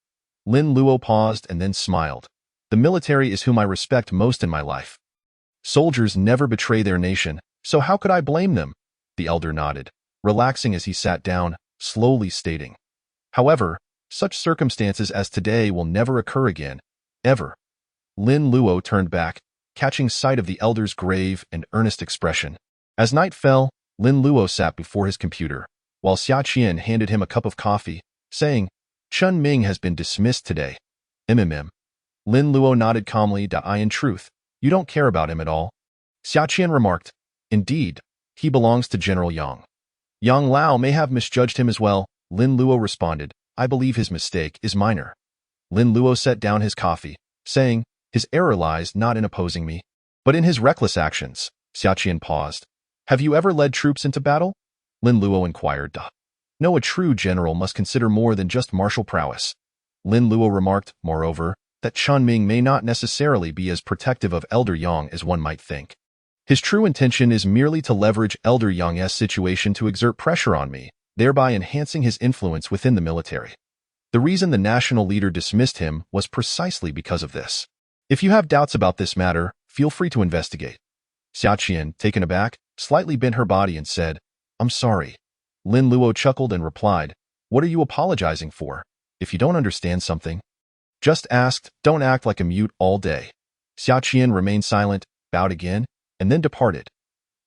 Lin Luo paused and then smiled. "The military is whom I respect most in my life. Soldiers never betray their nation, so how could I blame them?" The elder nodded, relaxing as he sat down, slowly stating, "However, such circumstances as today will never occur again, ever." Lin Luo turned back, catching sight of the elder's grave and earnest expression. As night fell, Lin Luo sat before his computer, while Xia Qian handed him a cup of coffee, saying, "Chun Ming has been dismissed today." Lin Luo nodded calmly. In truth, you don't care about him at all." Xia Qian remarked, "Indeed, he belongs to General Yang. Yang Lao may have misjudged him as well." Lin Luo responded, "I believe his mistake is minor." Lin Luo set down his coffee, saying, "His error lies not in opposing me, but in his reckless actions." Xia Qian paused. "Have you ever led troops into battle?" Lin Luo inquired. "No, a true general must consider more than just martial prowess." Lin Luo remarked, moreover, that Chun Ming may not necessarily be as protective of Elder Yang as one might think. His true intention is merely to leverage Elder Yang's situation to exert pressure on me, thereby enhancing his influence within the military. The reason the national leader dismissed him was precisely because of this. If you have doubts about this matter, feel free to investigate." Xia Qian, taken aback, slightly bent her body and said, "I'm sorry." Lin Luo chuckled and replied, "What are you apologizing for? If you don't understand something, just ask. Don't act like a mute all day." Xia Qian remained silent, bowed again, and then departed.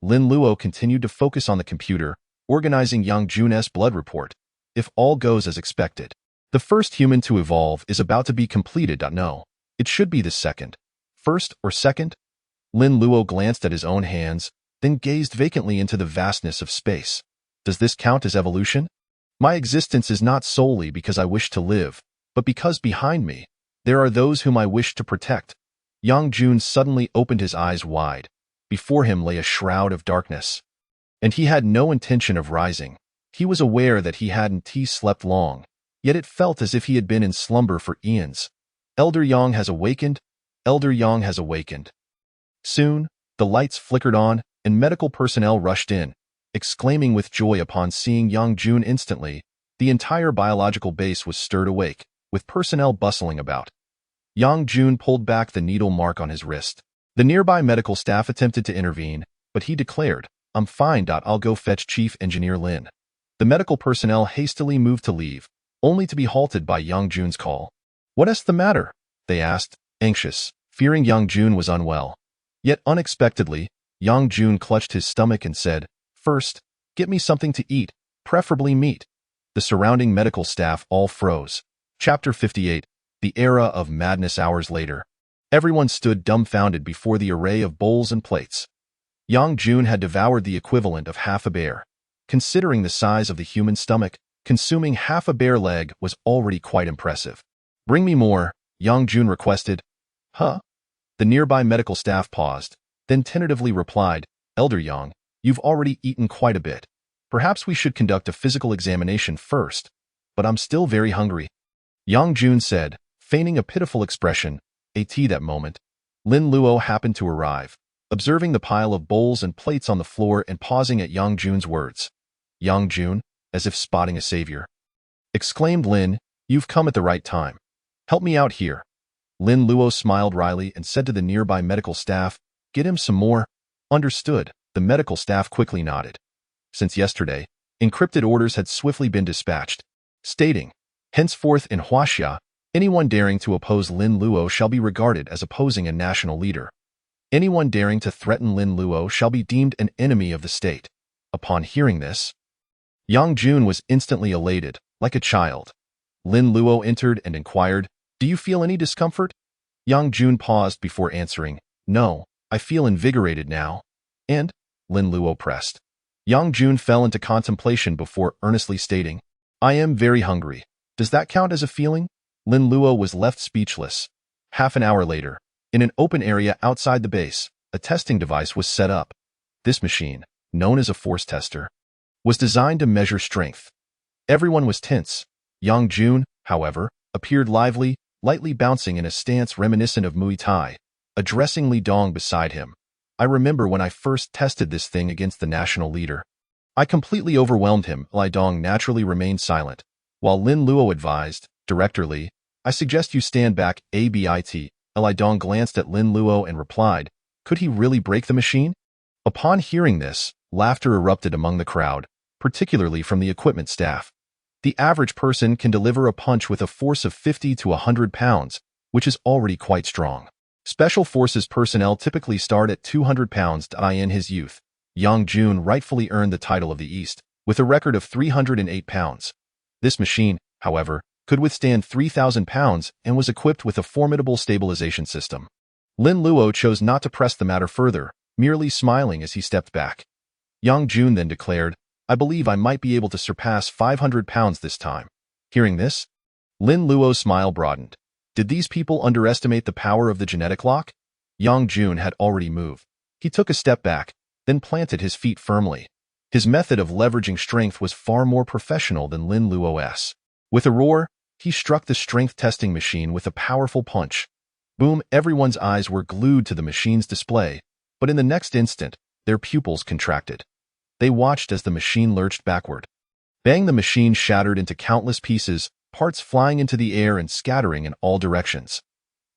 Lin Luo continued to focus on the computer, organizing Yang Jun's blood report. If all goes as expected, the first human to evolve is about to be completed. No, it should be the second. First or second? Lin Luo glanced at his own hands, then gazed vacantly into the vastness of space. Does this count as evolution? My existence is not solely because I wish to live, but because behind me, there are those whom I wish to protect. Yang Jun suddenly opened his eyes wide. Before him lay a shroud of darkness. And he had no intention of rising. He was aware that he hadn't slept long, yet it felt as if he had been in slumber for eons. Elder Yang has awakened. Elder Yang has awakened. Soon, the lights flickered on, and medical personnel rushed in, exclaiming with joy upon seeing Yang Jun instantly. The entire biological base was stirred awake, with personnel bustling about. Yang Jun pulled back the needle mark on his wrist. The nearby medical staff attempted to intervene, but he declared, "I'm fine. I'll go fetch Chief Engineer Lin." The medical personnel hastily moved to leave, only to be halted by Yang Jun's call. "What is the matter?" they asked, anxious, fearing Yang Jun was unwell. Yet unexpectedly, Yang Jun clutched his stomach and said, "First, get me something to eat, preferably meat." The surrounding medical staff all froze. Chapter 58, The Era of Madness. Hours later, everyone stood dumbfounded before the array of bowls and plates. Yang Jun had devoured the equivalent of half a bear. Considering the size of the human stomach, consuming half a bear leg was already quite impressive. "Bring me more," Yang Jun requested. "Huh?" The nearby medical staff paused, then tentatively replied, "Elder Yang, you've already eaten quite a bit. Perhaps we should conduct a physical examination first, but I'm still very hungry." Yang Jun said, feigning a pitiful expression. That moment, Lin Luo happened to arrive, observing the pile of bowls and plates on the floor and pausing at Yang Jun's words. "Yang Jun," as if spotting a savior, exclaimed Lin, "You've come at the right time. Help me out here." Lin Luo smiled wryly and said to the nearby medical staff, "Get him some more." Understood, the medical staff quickly nodded. Since yesterday, encrypted orders had swiftly been dispatched, stating, "Henceforth in Huaxia, anyone daring to oppose Lin Luo shall be regarded as opposing a national leader. Anyone daring to threaten Lin Luo shall be deemed an enemy of the state." Upon hearing this, Yang Jun was instantly elated, like a child. Lin Luo entered and inquired, "Do you feel any discomfort?" Yang Jun paused before answering, "No, I feel invigorated now." "And?" Lin Luo pressed. Yang Jun fell into contemplation before earnestly stating, "I am very hungry. Does that count as a feeling?" Lin Luo was left speechless. Half an hour later, in an open area outside the base, a testing device was set up. This machine, known as a force tester, was designed to measure strength. Everyone was tense. Yang Jun, however, appeared lively, lightly bouncing in a stance reminiscent of Muay Thai, addressing Li Dong beside him. "I remember when I first tested this thing against the national leader. I completely overwhelmed him." Li Dong naturally remained silent, while Lin Luo advised, "Director Li, I suggest you stand back a bit." Li Dong glanced at Lin Luo and replied, "Could he really break the machine?" Upon hearing this, laughter erupted among the crowd, particularly from the equipment staff. The average person can deliver a punch with a force of 50 to 100 pounds, which is already quite strong. Special Forces personnel typically start at 200 pounds. In his youth, Yang Jun rightfully earned the title of the East, with a record of 308 pounds. This machine, however, could withstand 3,000 pounds and was equipped with a formidable stabilization system. Lin Luo chose not to press the matter further, merely smiling as he stepped back. Yang Jun then declared, "I believe I might be able to surpass 500 pounds this time." Hearing this, Lin Luo's smile broadened. Did these people underestimate the power of the genetic lock? Yang Jun had already moved. He took a step back, then planted his feet firmly. His method of leveraging strength was far more professional than Lin Luo's. With a roar, he struck the strength testing machine with a powerful punch. Boom! Everyone's eyes were glued to the machine's display, but in the next instant, their pupils contracted. They watched as the machine lurched backward. Bang! The machine shattered into countless pieces, parts flying into the air and scattering in all directions.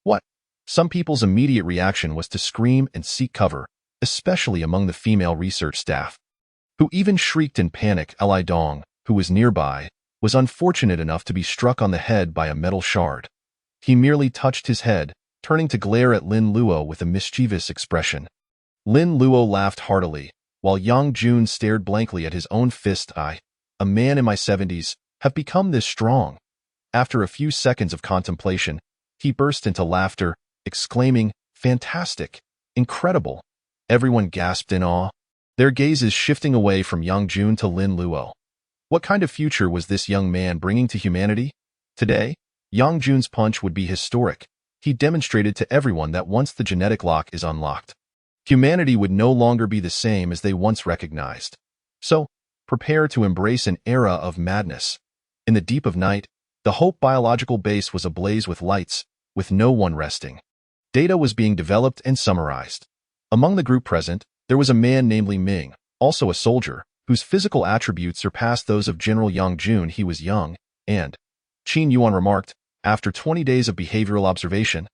What? Some people's immediate reaction was to scream and seek cover, especially among the female research staff, who even shrieked in panic. Li Dong, who was nearby, was unfortunate enough to be struck on the head by a metal shard. He merely touched his head, turning to glare at Lin Luo with a mischievous expression. Lin Luo laughed heartily. while Yang Jun stared blankly at his own fist. I, a man in my 70s, have become this strong. After a few seconds of contemplation, he burst into laughter, exclaiming, "Fantastic! Incredible!" Everyone gasped in awe, their gazes shifting away from Yang Jun to Lin Luo. What kind of future was this young man bringing to humanity? Today, Yang Jun's punch would be historic. He demonstrated to everyone that once the genetic lock is unlocked, humanity would no longer be the same as they once recognized. So, prepare to embrace an era of madness. In the deep of night, the Hope biological base was ablaze with lights, with no one resting. Data was being developed and summarized. Among the group present, there was a man named Li Ming, also a soldier, whose physical attributes surpassed those of General Yang Jun. He was young, and, Qin Yuan remarked, after 20 days of behavioral observation,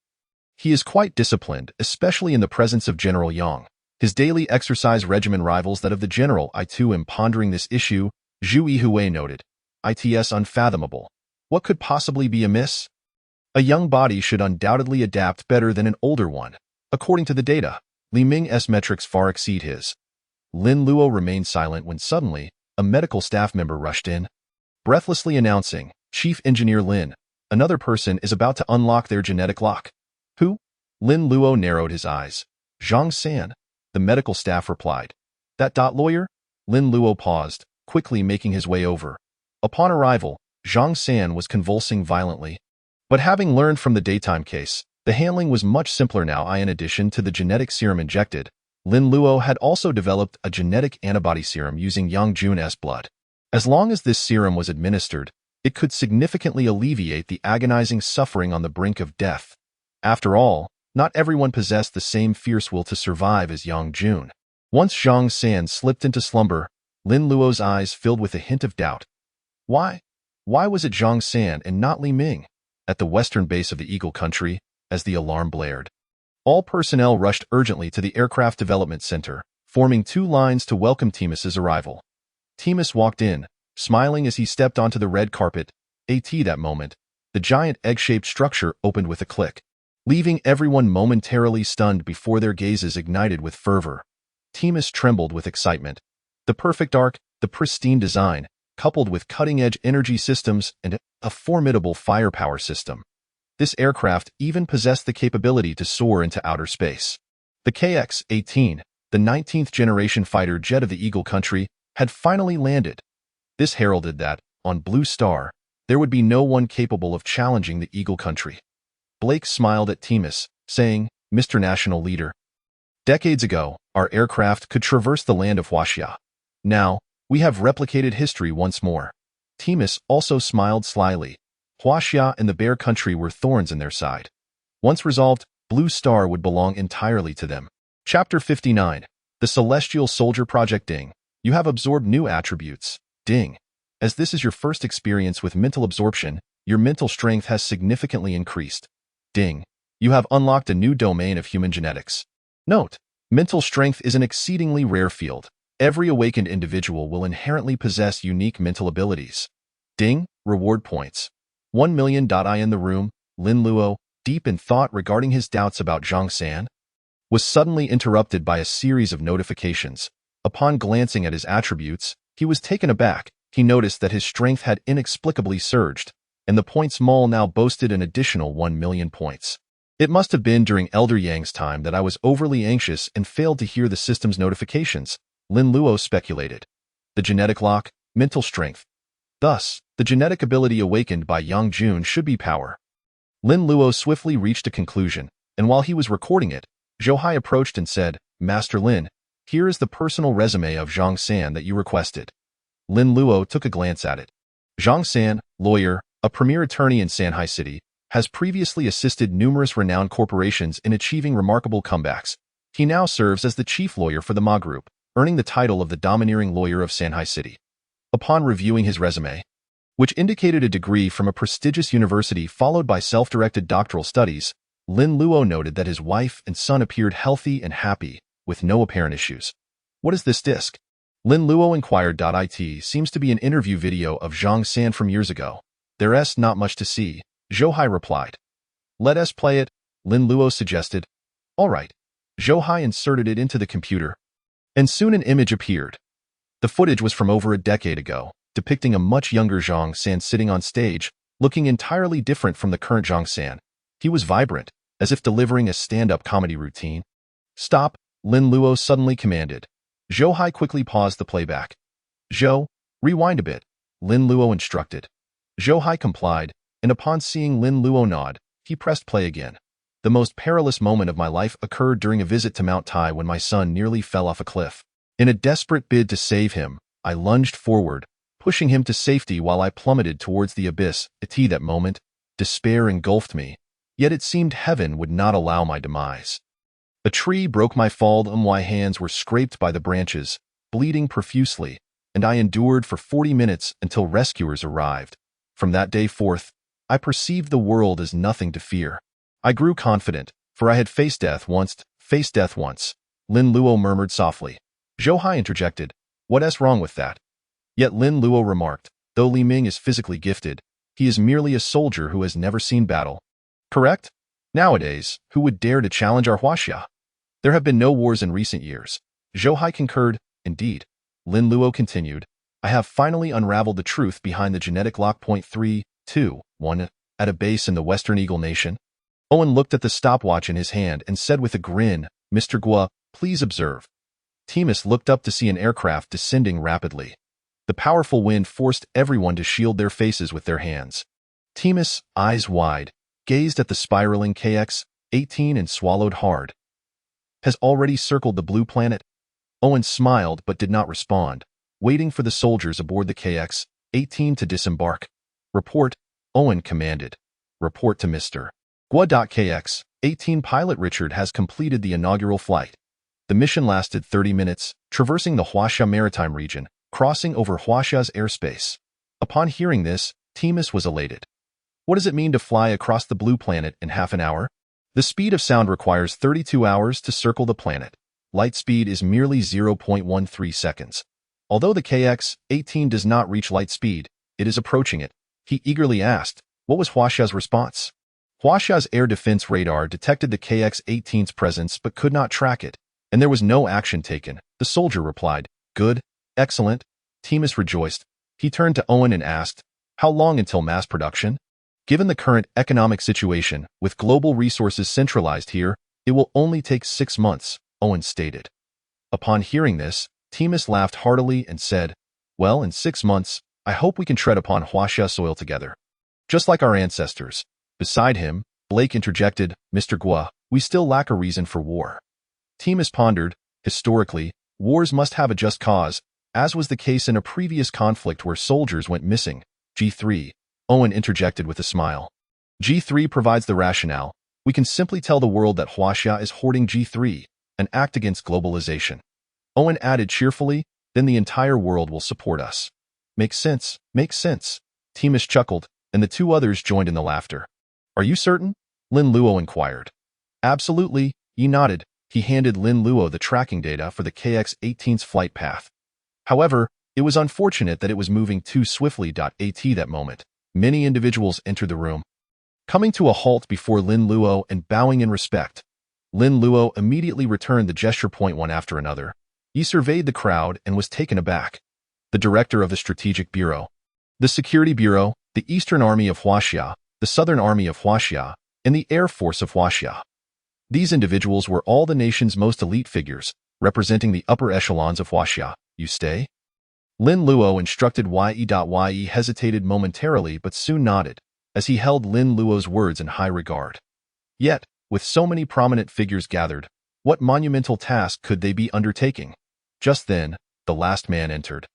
he is quite disciplined, especially in the presence of General Yang. His daily exercise regimen rivals that of the general. I too am pondering this issue, Zhu Yihui noted. It's unfathomable. What could possibly be amiss? A young body should undoubtedly adapt better than an older one. According to the data, Li Ming's metrics far exceed his. Lin Luo remained silent when suddenly, a medical staff member rushed in, breathlessly announcing, "Chief Engineer Lin, another person is about to unlock their genetic lock." "Who?" Lin Luo narrowed his eyes. "Zhang San," the medical staff replied. "That lawyer?" Lin Luo paused, quickly making his way over. Upon arrival, Zhang San was convulsing violently. But having learned from the daytime case, the handling was much simpler now. In addition to the genetic serum injected, Lin Luo had also developed a genetic antibody serum using Yang Jun's blood. As long as this serum was administered, it could significantly alleviate the agonizing suffering on the brink of death. After all, not everyone possessed the same fierce will to survive as Yang Jun. Once Zhang San slipped into slumber, Lin Luo's eyes filled with a hint of doubt. Why? Why was it Zhang San and not Li Ming? At the western base of the Eagle Country, as the alarm blared, all personnel rushed urgently to the Aircraft Development Center, forming two lines to welcome Timus's arrival. Timus walked in, smiling as he stepped onto the red carpet. That moment, the giant egg-shaped structure opened with a click, leaving everyone momentarily stunned before their gazes ignited with fervor. Timus trembled with excitement. The perfect arc, the pristine design, coupled with cutting-edge energy systems and a formidable firepower system. This aircraft even possessed the capability to soar into outer space. The KX-18, the 19th-generation fighter jet of the Eagle Country, had finally landed. This heralded that, on Blue Star, there would be no one capable of challenging the Eagle Country. Blake smiled at Timus, saying, "Mr. National Leader, decades ago, our aircraft could traverse the land of Huaxia. Now, we have replicated history once more." Timus also smiled slyly. Huaxia and the Bear Country were thorns in their side. Once resolved, Blue Star would belong entirely to them. Chapter 59. The Celestial Soldier Project. Ding. You have absorbed new attributes. Ding. As this is your first experience with mental absorption, your mental strength has significantly increased. Ding. You have unlocked a new domain of human genetics. Note, mental strength is an exceedingly rare field. Every awakened individual will inherently possess unique mental abilities. Ding. Reward points. 1 million. In the room, Lin Luo, deep in thought regarding his doubts about Zhang San, was suddenly interrupted by a series of notifications. Upon glancing at his attributes, he was taken aback. He noticed that his strength had inexplicably surged, and the points mall now boasted an additional 1 million points. It must have been during Elder Yang's time that I was overly anxious and failed to hear the system's notifications, Lin Luo speculated. The genetic lock, mental strength. Thus, the genetic ability awakened by Yang Jun should be power. Lin Luo swiftly reached a conclusion, and while he was recording it, Zhou approached and said, "Master Lin, here is the personal resume of Zhang San that you requested." Lin Luo took a glance at it. Zhang San, lawyer, a premier attorney in Sanhai City, has previously assisted numerous renowned corporations in achieving remarkable comebacks. He now serves as the chief lawyer for the Ma Group, earning the title of the domineering lawyer of Sanhai City. Upon reviewing his resume, which indicated a degree from a prestigious university followed by self-directed doctoral studies, Lin Luo noted that his wife and son appeared healthy and happy, with no apparent issues. "What is this disc?" Lin Luo inquired. "It seems to be an interview video of Zhang San from years ago. There's not much to see," Zhou replied. "Let us play it," Lin Luo suggested. "All right." Zhou inserted it into the computer. And soon an image appeared. The footage was from over a decade ago, depicting a much younger Zhang San sitting on stage, looking entirely different from the current Zhang San. He was vibrant, as if delivering a stand-up comedy routine. "Stop," Lin Luo suddenly commanded. Zhou Hai quickly paused the playback. "Zhou, rewind a bit," Lin Luo instructed. Zhou Hai complied, and upon seeing Lin Luo nod, he pressed play again. "The most perilous moment of my life occurred during a visit to Mount Tai when my son nearly fell off a cliff. In a desperate bid to save him, I lunged forward, pushing him to safety while I plummeted towards the abyss. At that moment, despair engulfed me, yet it seemed heaven would not allow my demise. A tree broke my fall, and my hands were scraped by the branches, bleeding profusely, and I endured for 40 minutes until rescuers arrived. From that day forth, I perceived the world as nothing to fear. I grew confident, for I had faced death once, Lin Luo murmured softly. Zhou Hai interjected, "What's wrong with that?" Yet Lin Luo remarked, "Though Li Ming is physically gifted, he is merely a soldier who has never seen battle. Correct? Nowadays, who would dare to challenge our Huaxia? There have been no wars in recent years." Zhou Hai concurred. "Indeed," Lin Luo continued, "I have finally unraveled the truth behind the genetic lock. 3.2.1 at a base in the Western Eagle Nation." Owen looked at the stopwatch in his hand and said with a grin, "Mr. Guo, please observe." Timus looked up to see an aircraft descending rapidly. The powerful wind forced everyone to shield their faces with their hands. Timus, eyes wide, gazed at the spiraling KX-18 and swallowed hard. "Has already circled the blue planet?" Owen smiled but did not respond, waiting for the soldiers aboard the KX-18 to disembark. "Report," Owen commanded. "Report to Mr. Guo. KX-18 pilot Richard has completed the inaugural flight. The mission lasted 30 minutes, traversing the Huaxia maritime region, crossing over Huaxia's airspace." Upon hearing this, Timus was elated. "What does it mean to fly across the blue planet in half an hour?" "The speed of sound requires 32 hours to circle the planet. Light speed is merely 0.13 seconds. Although the KX-18 does not reach light speed, it is approaching it." He eagerly asked, "What was Huaxia's response?" Huaxia's air defense radar detected the KX-18's presence but could not track it, and there was no action taken, the soldier replied. "Good, excellent." Timus rejoiced. He turned to Owen and asked, "How long until mass production?" "Given the current economic situation, with global resources centralized here, it will only take 6 months, Owen stated. Upon hearing this, Timus laughed heartily and said, "Well, in 6 months, I hope we can tread upon Huaxia soil together. Just like our ancestors." Beside him, Blake interjected, "Mr. Guo, we still lack a reason for war." Timus pondered. Historically, wars must have a just cause, as was the case in a previous conflict where soldiers went missing. G3, Owen interjected with a smile. G3 provides the rationale. We can simply tell the world that Huaxia is hoarding G3, an act against globalization. Owen added cheerfully, then the entire world will support us. Makes sense, makes sense. Timus chuckled, and the two others joined in the laughter. "Are you certain?" Lin Luo inquired. "Absolutely," he nodded. He handed Lin Luo the tracking data for the KX-18's flight path. However, it was unfortunate that it was moving too swiftly. At that moment, many individuals entered the room. Coming to a halt before Lin Luo and bowing in respect, Lin Luo immediately returned the gesture point one after another. He surveyed the crowd and was taken aback. The director of the Strategic Bureau, the Security Bureau, the Eastern Army of Huaxia, the Southern Army of Huaxia, and the Air Force of Huaxia. These individuals were all the nation's most elite figures, representing the upper echelons of Huaxia. "You stay?" Lin Luo instructed Ye hesitated momentarily but soon nodded, as he held Lin Luo's words in high regard. Yet, with so many prominent figures gathered, what monumental task could they be undertaking? Just then, the last man entered.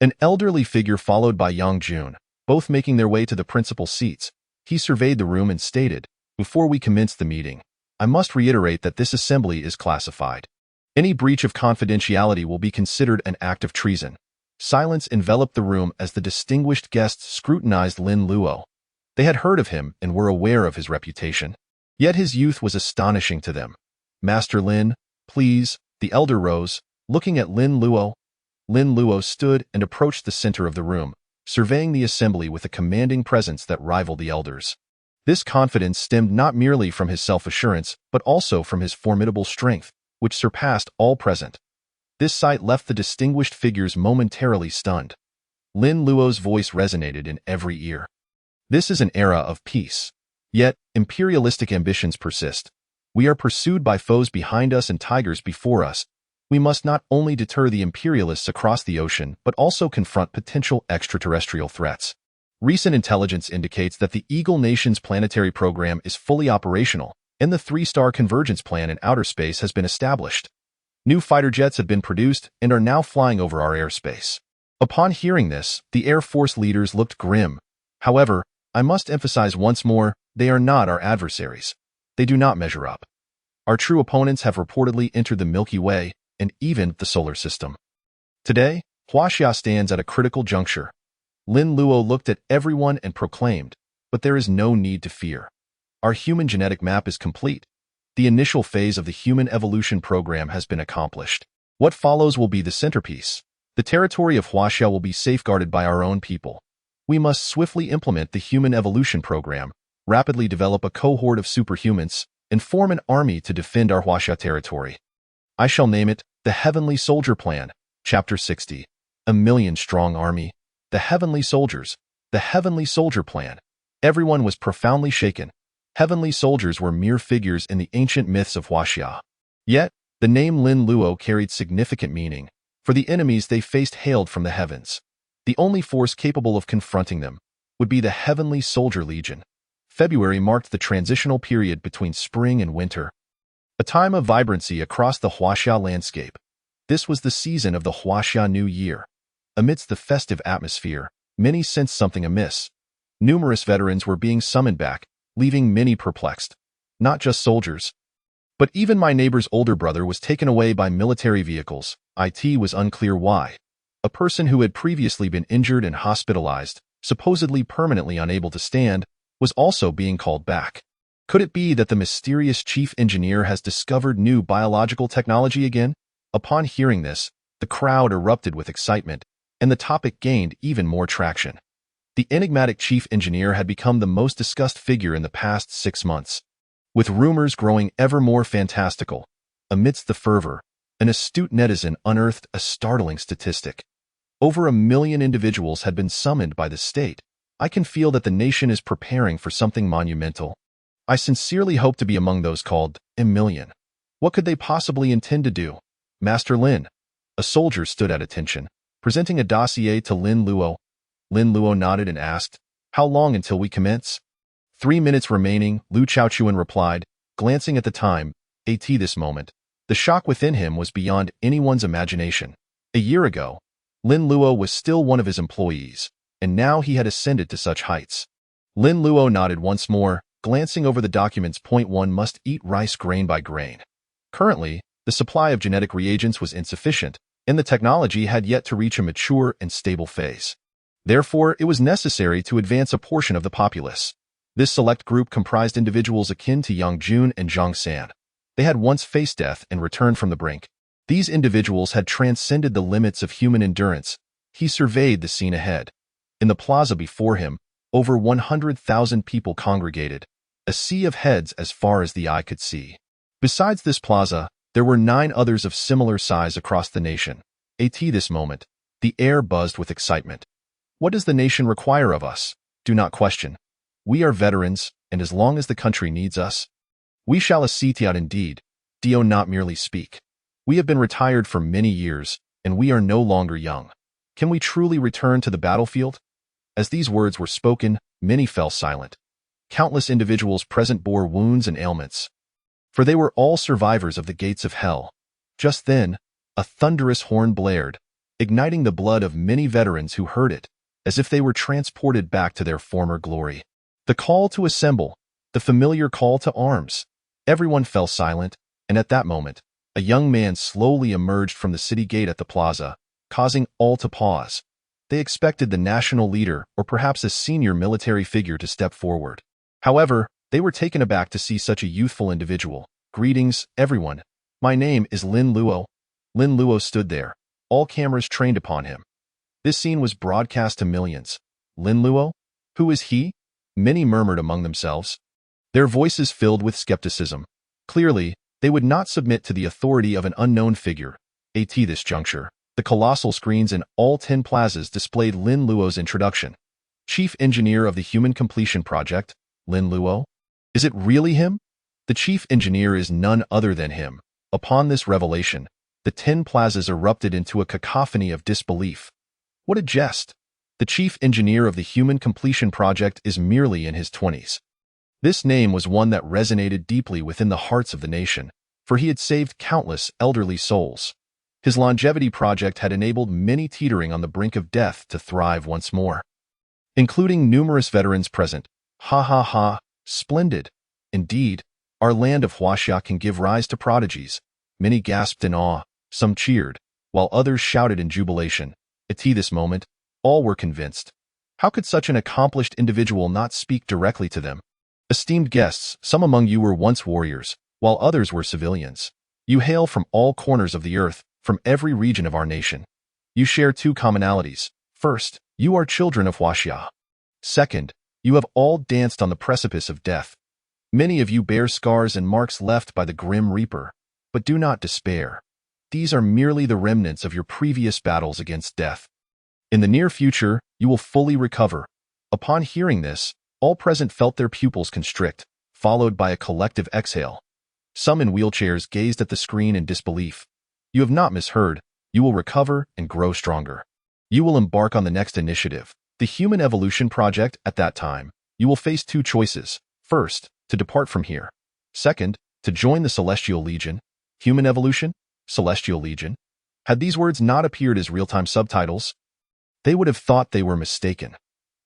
An elderly figure followed by Yang Jun, both making their way to the principal seats. He surveyed the room and stated, "Before we commence the meeting, I must reiterate that this assembly is classified. Any breach of confidentiality will be considered an act of treason." Silence enveloped the room as the distinguished guests scrutinized Lin Luo. They had heard of him and were aware of his reputation. Yet his youth was astonishing to them. "Master Lin, please," the elder rose, looking at Lin Luo. Lin Luo stood and approached the center of the room, surveying the assembly with a commanding presence that rivaled the elders. This confidence stemmed not merely from his self-assurance, but also from his formidable strength, which surpassed all present. This sight left the distinguished figures momentarily stunned. Lin Luo's voice resonated in every ear. This is an era of peace. Yet, imperialistic ambitions persist. We are pursued by foes behind us and tigers before us. We must not only deter the imperialists across the ocean, but also confront potential extraterrestrial threats. Recent intelligence indicates that the Eagle Nation's planetary program is fully operational, and the three-star convergence plan in outer space has been established. New fighter jets have been produced and are now flying over our airspace. Upon hearing this, the Air Force leaders looked grim. However, I must emphasize once more, they are not our adversaries. They do not measure up. Our true opponents have reportedly entered the Milky Way and even the solar system. Today, Huaxia stands at a critical juncture. Lin Luo looked at everyone and proclaimed, "But there is no need to fear. Our human genetic map is complete. The initial phase of the human evolution program has been accomplished. What follows will be the centerpiece. The territory of Huaxia will be safeguarded by our own people. We must swiftly implement the human evolution program, rapidly develop a cohort of superhumans, and form an army to defend our Huaxia territory. I shall name it the Heavenly Soldier Plan, Chapter 60. A million-strong army. The Heavenly Soldiers. The Heavenly Soldier Plan." Everyone was profoundly shaken. Heavenly soldiers were mere figures in the ancient myths of Huaxia. Yet, the name Lin Luo carried significant meaning, for the enemies they faced hailed from the heavens. The only force capable of confronting them would be the Heavenly Soldier Legion. February marked the transitional period between spring and winter, a time of vibrancy across the Huaxia landscape. This was the season of the Huaxia New Year. Amidst the festive atmosphere, many sensed something amiss. Numerous veterans were being summoned back, leaving many perplexed. Not just soldiers, but even my neighbor's older brother was taken away by military vehicles. It was unclear why. A person who had previously been injured and hospitalized, supposedly permanently unable to stand, was also being called back. Could it be that the mysterious chief engineer has discovered new biological technology again? Upon hearing this, the crowd erupted with excitement, and the topic gained even more traction. The enigmatic chief engineer had become the most discussed figure in the past 6 months. With rumors growing ever more fantastical, amidst the fervor, an astute netizen unearthed a startling statistic. Over 1 million individuals had been summoned by the state. I can feel that the nation is preparing for something monumental. I sincerely hope to be among those called 1 million. What could they possibly intend to do? Master Lin. A soldier stood at attention, presenting a dossier to Lin Luo. Lin Luo nodded and asked, "How long until we commence?" 3 minutes remaining, Lu Chaochuan replied, glancing at the time. This moment. The shock within him was beyond anyone's imagination. A year ago, Lin Luo was still one of his employees, and now he had ascended to such heights. Lin Luo nodded once more, glancing over the documents. Point 1 must eat rice grain by grain. Currently, the supply of genetic reagents was insufficient, and the technology had yet to reach a mature and stable phase. Therefore, it was necessary to advance a portion of the populace. This select group comprised individuals akin to Yang Jun and Zhang San. They had once faced death and returned from the brink. These individuals had transcended the limits of human endurance. He surveyed the scene ahead. In the plaza before him, over 100,000 people congregated, a sea of heads as far as the eye could see. Besides this plaza, there were 9 others of similar size across the nation. At this moment, the air buzzed with excitement. What does the nation require of us? Do not question. We are veterans, and as long as the country needs us, we shall accede out indeed. Do not merely speak. We have been retired for many years, and we are no longer young. Can we truly return to the battlefield? As these words were spoken, many fell silent. Countless individuals present bore wounds and ailments, for they were all survivors of the gates of hell. Just then, a thunderous horn blared, igniting the blood of many veterans who heard it, as if they were transported back to their former glory. The call to assemble, the familiar call to arms. Everyone fell silent, and at that moment, a young man slowly emerged from the city gate at the plaza, causing all to pause. They expected the national leader or perhaps a senior military figure to step forward. However, they were taken aback to see such a youthful individual. "Greetings, everyone. My name is Lin Luo." Lin Luo stood there, all cameras trained upon him. This scene was broadcast to millions. Lin Luo? Who is he? Many murmured among themselves, their voices filled with skepticism. Clearly, they would not submit to the authority of an unknown figure. At this juncture, the colossal screens in all 10 plazas displayed Lin Luo's introduction. Chief Engineer of the Human Completion Project, Lin Luo? Is it really him? The Chief Engineer is none other than him. Upon this revelation, the 10 plazas erupted into a cacophony of disbelief. What a jest! The Chief Engineer of the Human Completion Project is merely in his 20s. This name was one that resonated deeply within the hearts of the nation, for he had saved countless elderly souls. His longevity project had enabled many teetering on the brink of death to thrive once more, including numerous veterans present. Ha ha ha, splendid. Indeed, our land of Huaxia can give rise to prodigies. Many gasped in awe, some cheered, while others shouted in jubilation. At this moment, all were convinced. How could such an accomplished individual not speak directly to them? Esteemed guests, some among you were once warriors, while others were civilians. You hail from all corners of the earth, from every region of our nation. You share two commonalities. First, you are children of Huaxia. Second, you have all danced on the precipice of death. Many of you bear scars and marks left by the grim reaper. But do not despair. These are merely the remnants of your previous battles against death. In the near future, you will fully recover. Upon hearing this, all present felt their pupils constrict, followed by a collective exhale. Some in wheelchairs gazed at the screen in disbelief. You have not misheard. You will recover and grow stronger. You will embark on the next initiative, the Human Evolution Project. At that time, you will face two choices. First, to depart from here. Second, to join the Celestial Legion. Human Evolution? Celestial Legion? Had these words not appeared as real-time subtitles, they would have thought they were mistaken.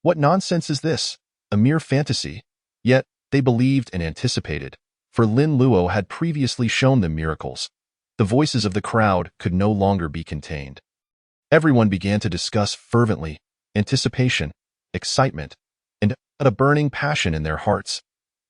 What nonsense is this? A mere fantasy? Yet, they believed and anticipated, for Lin Luo had previously shown them miracles. The voices of the crowd could no longer be contained. Everyone began to discuss fervently, anticipation, excitement, and a burning passion in their hearts.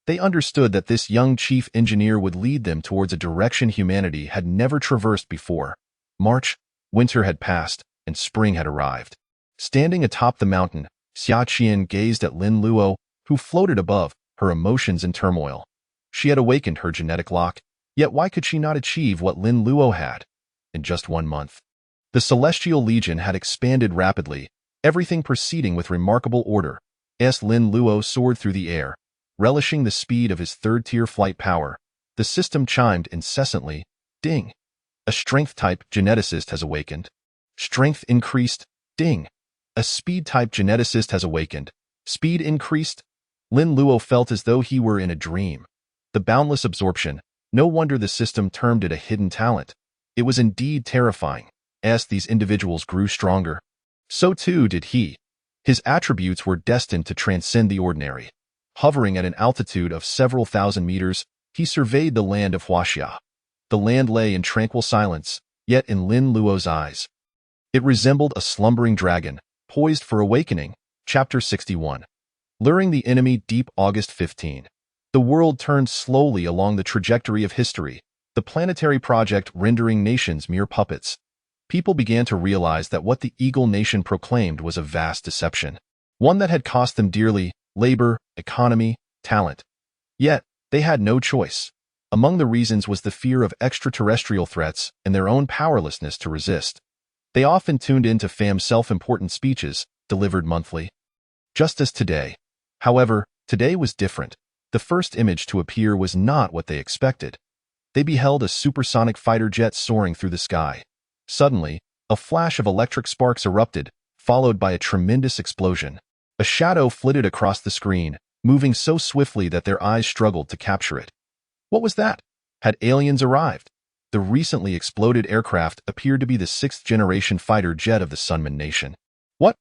They understood that this young chief engineer would lead them towards a direction humanity had never traversed before. March, winter had passed, and spring had arrived. Standing atop the mountain, Xia Qian gazed at Lin Luo, who floated above, her emotions in turmoil. She had awakened her genetic lock, yet why could she not achieve what Lin Luo had? In just 1 month, the Celestial Legion had expanded rapidly, everything proceeding with remarkable order. As Lin Luo soared through the air, relishing the speed of his third-tier flight power, the system chimed incessantly. Ding! A strength-type geneticist has awakened. Strength increased. Ding! A speed-type geneticist has awakened. Speed increased. Lin Luo felt as though he were in a dream. The boundless absorption. No wonder the system termed it a hidden talent. It was indeed terrifying. As these individuals grew stronger, so too did he. His attributes were destined to transcend the ordinary. Hovering at an altitude of several thousand meters, he surveyed the land of Huaxia. The land lay in tranquil silence, yet in Lin Luo's eyes, it resembled a slumbering dragon, poised for awakening. Chapter 61. Luring the enemy deep. August 15. The world turned slowly along the trajectory of history, the planetary project rendering nations mere puppets. People began to realize that what the Eagle Nation proclaimed was a vast deception, one that had cost them dearly: labor, economy, talent. Yet, they had no choice. Among the reasons was the fear of extraterrestrial threats and their own powerlessness to resist. They often tuned in to FAM's self-important speeches, delivered monthly. Just as today. However, today was different. The first image to appear was not what they expected. They beheld a supersonic fighter jet soaring through the sky. Suddenly, a flash of electric sparks erupted, followed by a tremendous explosion. A shadow flitted across the screen, moving so swiftly that their eyes struggled to capture it. What was that? Had aliens arrived? The recently exploded aircraft appeared to be the 6th-generation fighter jet of the Sunman Nation. What?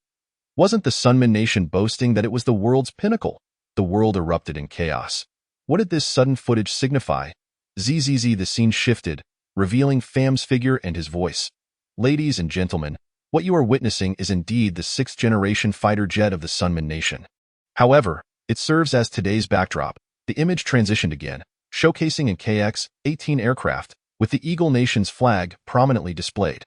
Wasn't the Sunman Nation boasting that it was the world's pinnacle? The world erupted in chaos. What did this sudden footage signify? Zzz, the scene shifted, revealing FAM's figure and his voice. Ladies and gentlemen, what you are witnessing is indeed the 6th-generation fighter jet of the Sunman Nation. However, it serves as today's backdrop. The image transitioned again, showcasing an KX-18 aircraft, with the Eagle Nation's flag prominently displayed.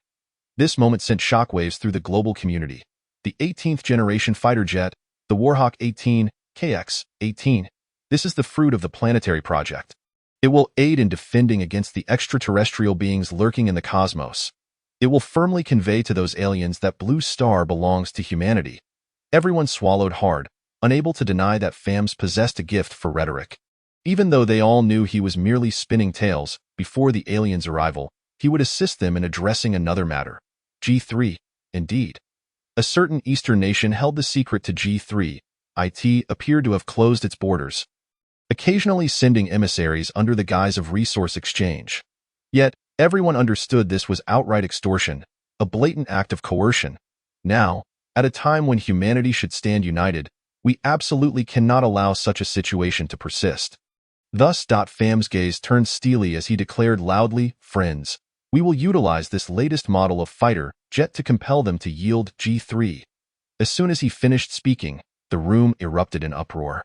This moment sent shockwaves through the global community. The 18th-generation fighter jet, the Warhawk 18, KX-18. This is the fruit of the planetary project. It will aid in defending against the extraterrestrial beings lurking in the cosmos. It will firmly convey to those aliens that Blue Star belongs to humanity. Everyone swallowed hard, unable to deny that Phams possessed a gift for rhetoric. Even though they all knew he was merely spinning tales, before the aliens' arrival, he would assist them in addressing another matter. G3, indeed. A certain Eastern nation held the secret to G3. It appeared to have closed its borders, occasionally sending emissaries under the guise of resource exchange. Yet, everyone understood this was outright extortion, a blatant act of coercion. Now, at a time when humanity should stand united, we absolutely cannot allow such a situation to persist. Thus, Phams' gaze turned steely as he declared loudly, "Friends, we will utilize this latest model of fighter jet to compel them to yield G3. As soon as he finished speaking, the room erupted in uproar.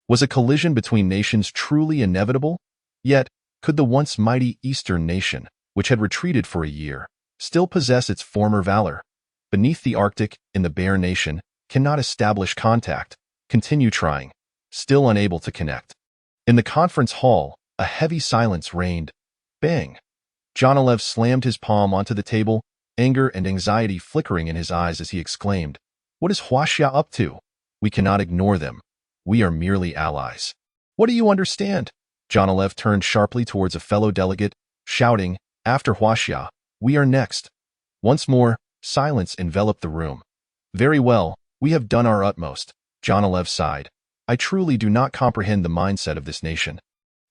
Was a collision between nations truly inevitable? Yet, could the once mighty Eastern nation, which had retreated for a year, still possess its former valor? Beneath the Arctic, in the Bear Nation, cannot establish contact, continue trying, still unable to connect. In the conference hall, a heavy silence reigned. Bang! Jonolev slammed his palm onto the table, anger and anxiety flickering in his eyes as he exclaimed, "What is Huaxia up to? We cannot ignore them. We are merely allies." "What do you understand?" Jonolev turned sharply towards a fellow delegate, shouting, "After Huaxia, we are next." Once more, silence enveloped the room. "Very well, we have done our utmost," Jonolev sighed. "I truly do not comprehend the mindset of this nation.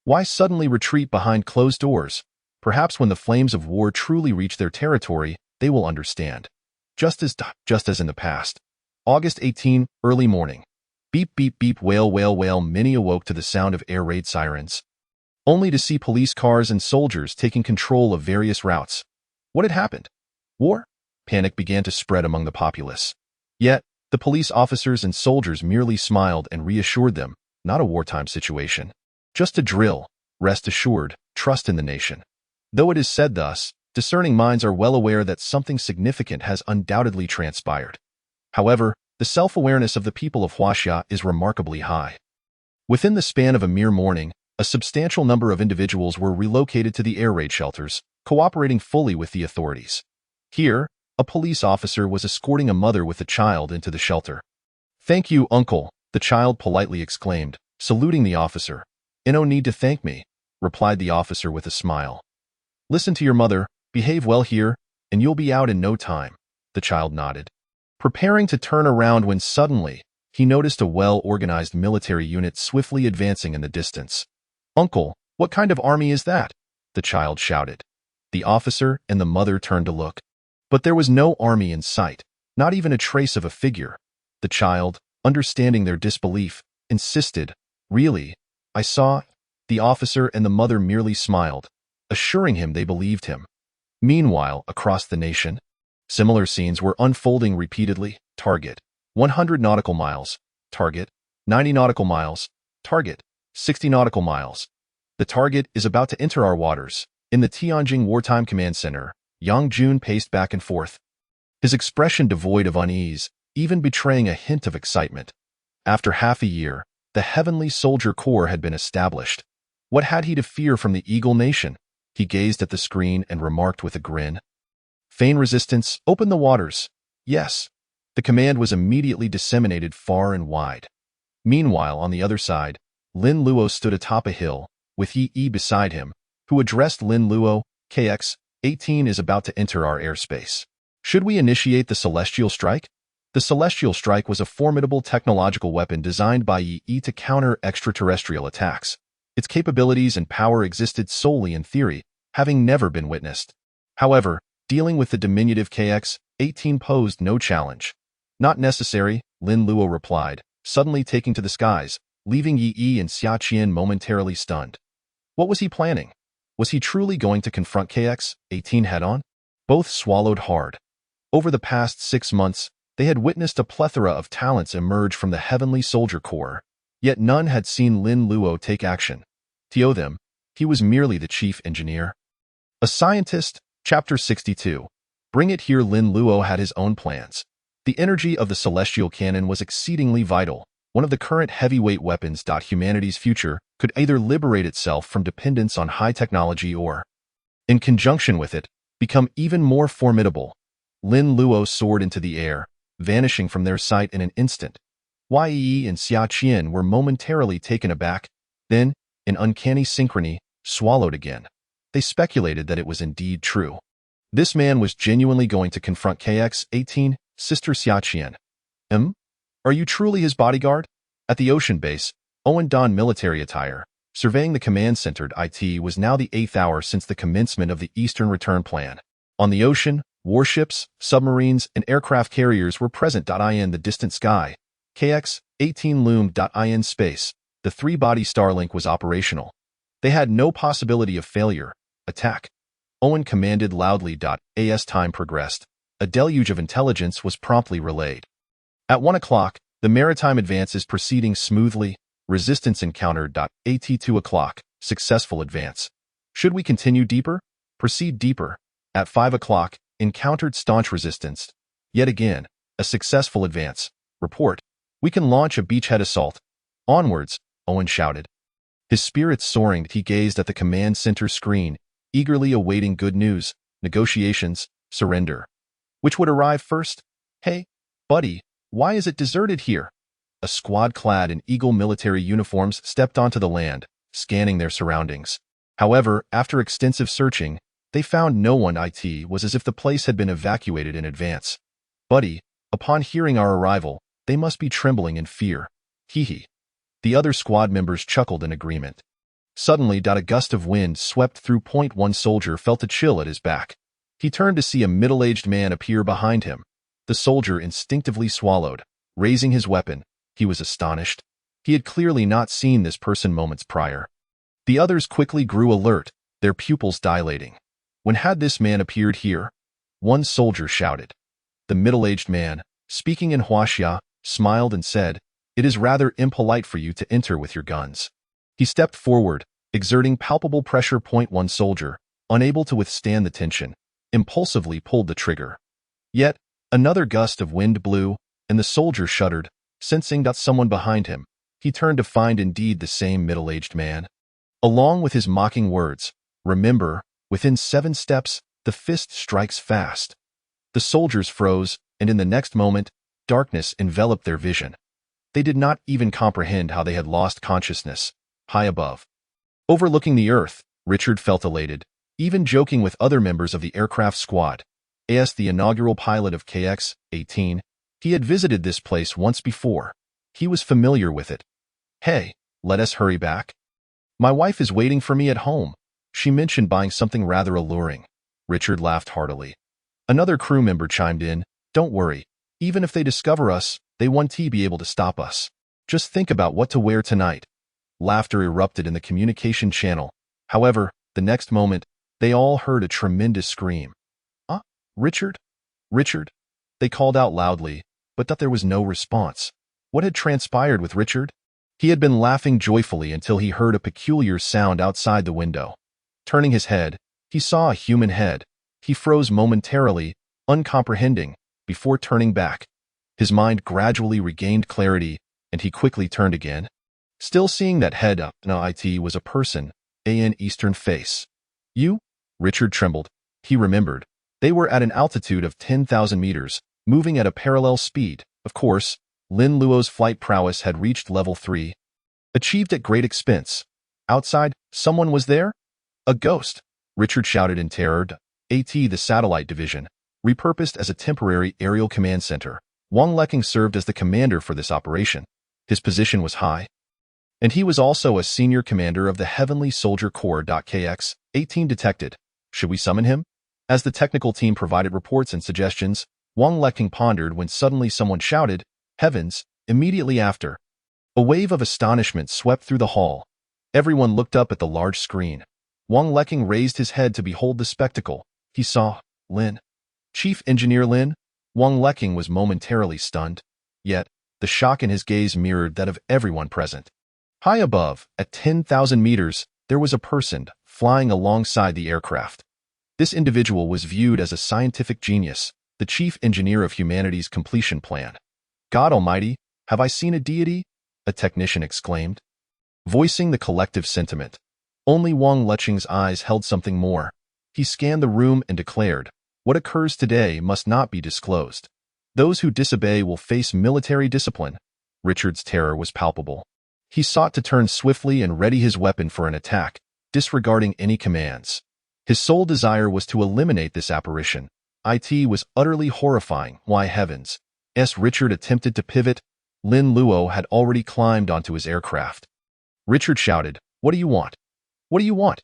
Why suddenly retreat behind closed doors? Perhaps when the flames of war truly reach their territory, they will understand. Just as in the past. August 18, early morning. Beep, beep, beep, wail, wail, wail. Many awoke to the sound of air raid sirens, only to see police cars and soldiers taking control of various routes. What had happened? War? Panic began to spread among the populace. Yet, the police officers and soldiers merely smiled and reassured them, not a wartime situation. Just a drill. Rest assured, trust in the nation. Though it is said thus, discerning minds are well aware that something significant has undoubtedly transpired. However, the self-awareness of the people of Huaxia is remarkably high. Within the span of a mere morning, a substantial number of individuals were relocated to the air raid shelters, cooperating fully with the authorities. Here, a police officer was escorting a mother with a child into the shelter. "Thank you, uncle," the child politely exclaimed, saluting the officer. "No need to thank me," replied the officer with a smile. "Listen to your mother, behave well here, and you'll be out in no time," the child nodded, preparing to turn around when suddenly, he noticed a well-organized military unit swiftly advancing in the distance. "Uncle, what kind of army is that?" the child shouted. The officer and the mother turned to look. But there was no army in sight, not even a trace of a figure. The child, understanding their disbelief, insisted, "Really? I saw." The officer and the mother merely smiled, assuring him they believed him. Meanwhile, across the nation, similar scenes were unfolding repeatedly. Target, 100 nautical miles. Target, 90 nautical miles. Target, 60 nautical miles. The target is about to enter our waters. In the Tianjin Wartime Command Center, Yang Jun paced back and forth, his expression devoid of unease, even betraying a hint of excitement. After half a year, the Heavenly Soldier Corps had been established. What had he to fear from the Eagle Nation? He gazed at the screen and remarked with a grin, "Feign resistance, open the waters." Yes. The command was immediately disseminated far and wide. Meanwhile, on the other side, Lin Luo stood atop a hill, with Yi beside him, who addressed Lin Luo, "KX-18 is about to enter our airspace. Should we initiate the Celestial Strike?" The Celestial Strike was a formidable technological weapon designed by Yi to counter extraterrestrial attacks. Its capabilities and power existed solely in theory, having never been witnessed. However, dealing with the diminutive KX-18 posed no challenge. "Not necessary," Lin Luo replied, suddenly taking to the skies, leaving Yi and Xia Qian momentarily stunned. What was he planning? Was he truly going to confront KX-18 head-on? Both swallowed hard. Over the past 6 months, they had witnessed a plethora of talents emerge from the Heavenly Soldier Corps, yet none had seen Lin Luo take action. To them, he was merely the chief engineer. A scientist, Chapter 62. Bring it here. Lin Luo had his own plans. The energy of the celestial cannon was exceedingly vital, one of the current heavyweight weapons. Humanity's future could either liberate itself from dependence on high technology or, in conjunction with it, become even more formidable. Lin Luo soared into the air, vanishing from their sight in an instant. Yi and Xia Qian were momentarily taken aback, then, in uncanny synchrony, swallowed again. They speculated that it was indeed true. This man was genuinely going to confront KX-18, Sister Xia Qian. Are you truly his bodyguard? At the ocean base, Owen donned military attire, surveying the command-centered IT was now the 8th hour since the commencement of the Eastern Return Plan. On the ocean, warships, submarines, and aircraft carriers were present. In the distant sky, KX-18 loomed. In space, the three-body Starlink was operational. They had no possibility of failure. Attack. Owen commanded loudly. As time progressed, a deluge of intelligence was promptly relayed. At 1 o'clock, the maritime advance is proceeding smoothly. Resistance encountered. At 2 o'clock, successful advance. Should we continue deeper? Proceed deeper. At 5 o'clock, encountered staunch resistance. Yet again, a successful advance. Report. We can launch a beachhead assault. Onwards, Owen shouted. His spirits soaring, he gazed at the command center screen, eagerly awaiting good news, negotiations, surrender. Which would arrive first? Hey, buddy, why is it deserted here? A squad clad in eagle military uniforms stepped onto the land, scanning their surroundings. However, after extensive searching, they found no one. It was as if the place had been evacuated in advance. Buddy, upon hearing our arrival, they must be trembling in fear. Hee. The other squad members chuckled in agreement. Suddenly, a gust of wind swept through. One soldier felt a chill at his back. He turned to see a middle-aged man appear behind him. The soldier instinctively swallowed, raising his weapon. He was astonished. He had clearly not seen this person moments prior. The others quickly grew alert, their pupils dilating. When had this man appeared here? One soldier shouted. The middle-aged man, speaking in Huaxia, smiled and said, "It is rather impolite for you to enter with your guns." He stepped forward, exerting palpable pressure. One soldier, unable to withstand the tension, impulsively pulled the trigger. Yet, another gust of wind blew, and the soldier shuddered, sensing someone behind him. He turned to find indeed the same middle-aged man. Along with his mocking words, "Remember, within 7 steps, the fist strikes fast." The soldiers froze, and in the next moment, darkness enveloped their vision. They did not even comprehend how they had lost consciousness. High above, overlooking the earth, Richard felt elated, even joking with other members of the aircraft squad. As the inaugural pilot of KX-18, he had visited this place once before. He was familiar with it. "Hey, let us hurry back. My wife is waiting for me at home." She mentioned buying something rather alluring. Richard laughed heartily. Another crew member chimed in, "Don't worry. Even if they discover us, they won't be able to stop us. Just think about what to wear tonight." Laughter erupted in the communication channel. However, the next moment, they all heard a tremendous scream. Richard? Richard?" They called out loudly, but there was no response. What had transpired with Richard? He had been laughing joyfully until he heard a peculiar sound outside the window. Turning his head, he saw a human head. He froze momentarily, uncomprehending, before turning back. His mind gradually regained clarity, and he quickly turned again. Still seeing that head up, it was a person, an Eastern face. "You?" Richard trembled. He remembered. They were at an altitude of 10,000 meters, moving at a parallel speed. Of course, Lin Luo's flight prowess had reached level 3. Achieved at great expense. Outside, someone was there? A ghost, Richard shouted in terror. The satellite division, repurposed as a temporary aerial command center. Wang Leqing served as the commander for this operation. His position was high. And he was also a senior commander of the Heavenly Soldier Corps. KX-18 detected. Should we summon him? As the technical team provided reports and suggestions, Wang Leqing pondered when suddenly someone shouted, "Heavens!" Immediately after, a wave of astonishment swept through the hall. Everyone looked up at the large screen. Wang Leqing raised his head to behold the spectacle. He saw Lin. Chief Engineer Lin. Wang Leqing was momentarily stunned. Yet, the shock in his gaze mirrored that of everyone present. High above, at 10,000 meters, there was a person flying alongside the aircraft. This individual was viewed as a scientific genius, the chief engineer of humanity's completion plan. "God Almighty, have I seen a deity?" a technician exclaimed. Voicing the collective sentiment. Only Wang Leqing's eyes held something more. He scanned the room and declared, "What occurs today must not be disclosed. Those who disobey will face military discipline." Richard's terror was palpable. He sought to turn swiftly and ready his weapon for an attack, disregarding any commands. His sole desire was to eliminate this apparition. It was utterly horrifying. Why heavens? Richard attempted to pivot. Lin Luo had already climbed onto his aircraft. Richard shouted, "What do you want? What do you want?"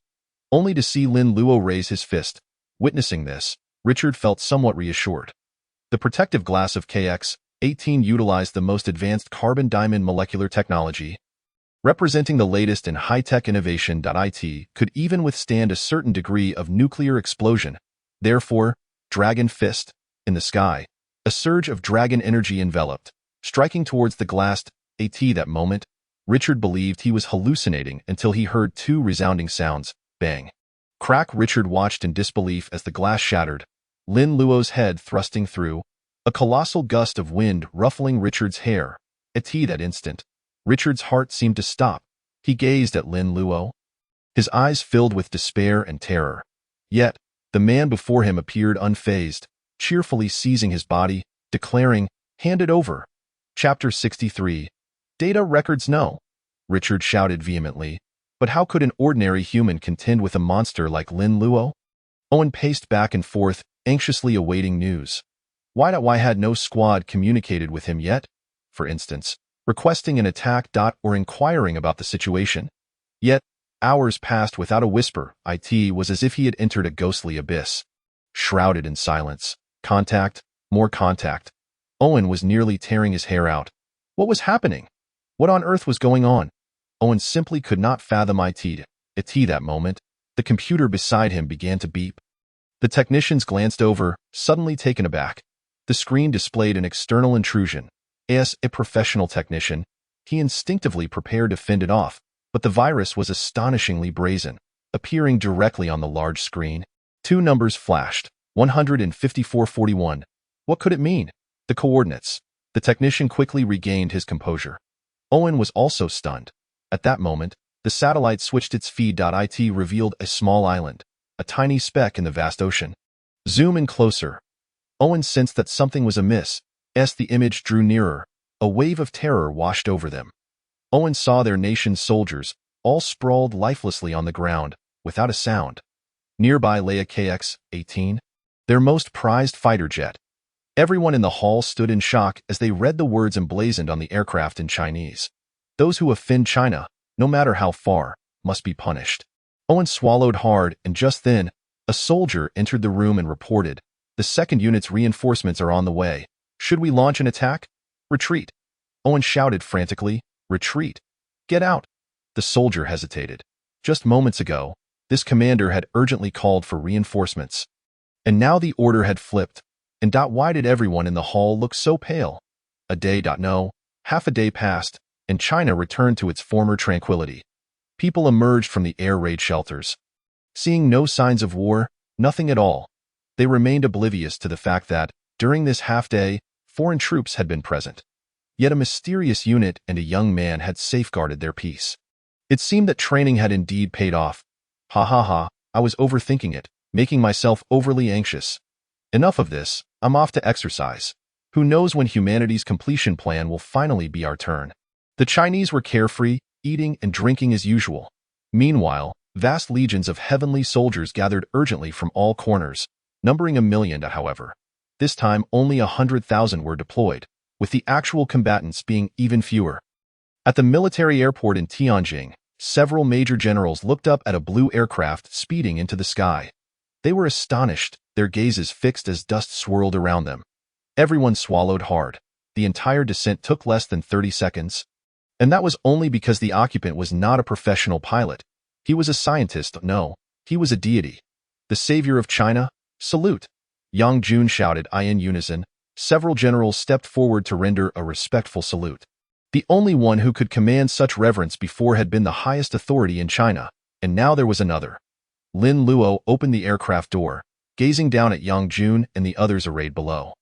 Only to see Lin Luo raise his fist. Witnessing this, Richard felt somewhat reassured. The protective glass of KX-18 utilized the most advanced carbon diamond molecular technology, representing the latest in high-tech innovation. It could even withstand a certain degree of nuclear explosion. Therefore, Dragon Fist, in the sky, a surge of dragon energy enveloped, striking towards the glass. That moment, Richard believed he was hallucinating until he heard two resounding sounds, bang, crack. Richard watched in disbelief as the glass shattered, Lin Luo's head thrusting through, a colossal gust of wind ruffling Richard's hair. At that instant, Richard's heart seemed to stop. He gazed at Lin Luo, his eyes filled with despair and terror. Yet, the man before him appeared unfazed, cheerfully seizing his body, declaring, "Hand it over." Chapter 63. Data records no. Richard shouted vehemently. But how could an ordinary human contend with a monster like Lin Luo? Owen paced back and forth, anxiously awaiting news. Why had no squad communicated with him yet? For instance, requesting an attack. Or inquiring about the situation. Yet, hours passed without a whisper. It was as if he had entered a ghostly abyss. Shrouded in silence. Contact, more contact. Owen was nearly tearing his hair out. What was happening? What on earth was going on? Owen simply could not fathom it. That moment, the computer beside him began to beep. The technicians glanced over, suddenly taken aback. The screen displayed an external intrusion. As a professional technician, he instinctively prepared to fend it off, but the virus was astonishingly brazen, appearing directly on the large screen. Two numbers flashed, 15441. What could it mean? The coordinates. The technician quickly regained his composure. Owen was also stunned. At that moment, the satellite switched its feed. It revealed a small island, a tiny speck in the vast ocean. Zoom in closer. Owen sensed that something was amiss. As the image drew nearer, a wave of terror washed over them. Owen saw their nation's soldiers, all sprawled lifelessly on the ground, without a sound. Nearby lay a KX-18, their most prized fighter jet. Everyone in the hall stood in shock as they read the words emblazoned on the aircraft in Chinese. Those who offend China, no matter how far, must be punished. Owen swallowed hard, and just then, a soldier entered the room and reported, "The second unit's reinforcements are on the way. Should we launch an attack? Retreat." Owen shouted frantically, "Retreat! Get out!" The soldier hesitated. Just moments ago, this commander had urgently called for reinforcements. And now the order had flipped. And why did everyone in the hall look so pale? A day. No, half a day passed, and China returned to its former tranquility. People emerged from the air raid shelters. Seeing no signs of war, nothing at all, they remained oblivious to the fact that, during this half-day, foreign troops had been present. Yet a mysterious unit and a young man had safeguarded their peace. It seemed that training had indeed paid off. Ha, I was overthinking it, making myself overly anxious. Enough of this, I'm off to exercise. Who knows when humanity's completion plan will finally be our turn. The Chinese were carefree, eating and drinking as usual. Meanwhile, vast legions of heavenly soldiers gathered urgently from all corners, numbering 1,000,000. However, this time only 100,000 were deployed, with the actual combatants being even fewer. At the military airport in Tianjin, several major generals looked up at a blue aircraft speeding into the sky. They were astonished, their gazes fixed as dust swirled around them. Everyone swallowed hard. The entire descent took less than 30 seconds. And that was only because the occupant was not a professional pilot. He was a scientist. No, he was a deity. The savior of China? Salute! Yang Jun shouted in unison. Several generals stepped forward to render a respectful salute. The only one who could command such reverence before had been the highest authority in China, and now there was another. Lin Luo opened the aircraft door, gazing down at Yang Jun and the others arrayed below.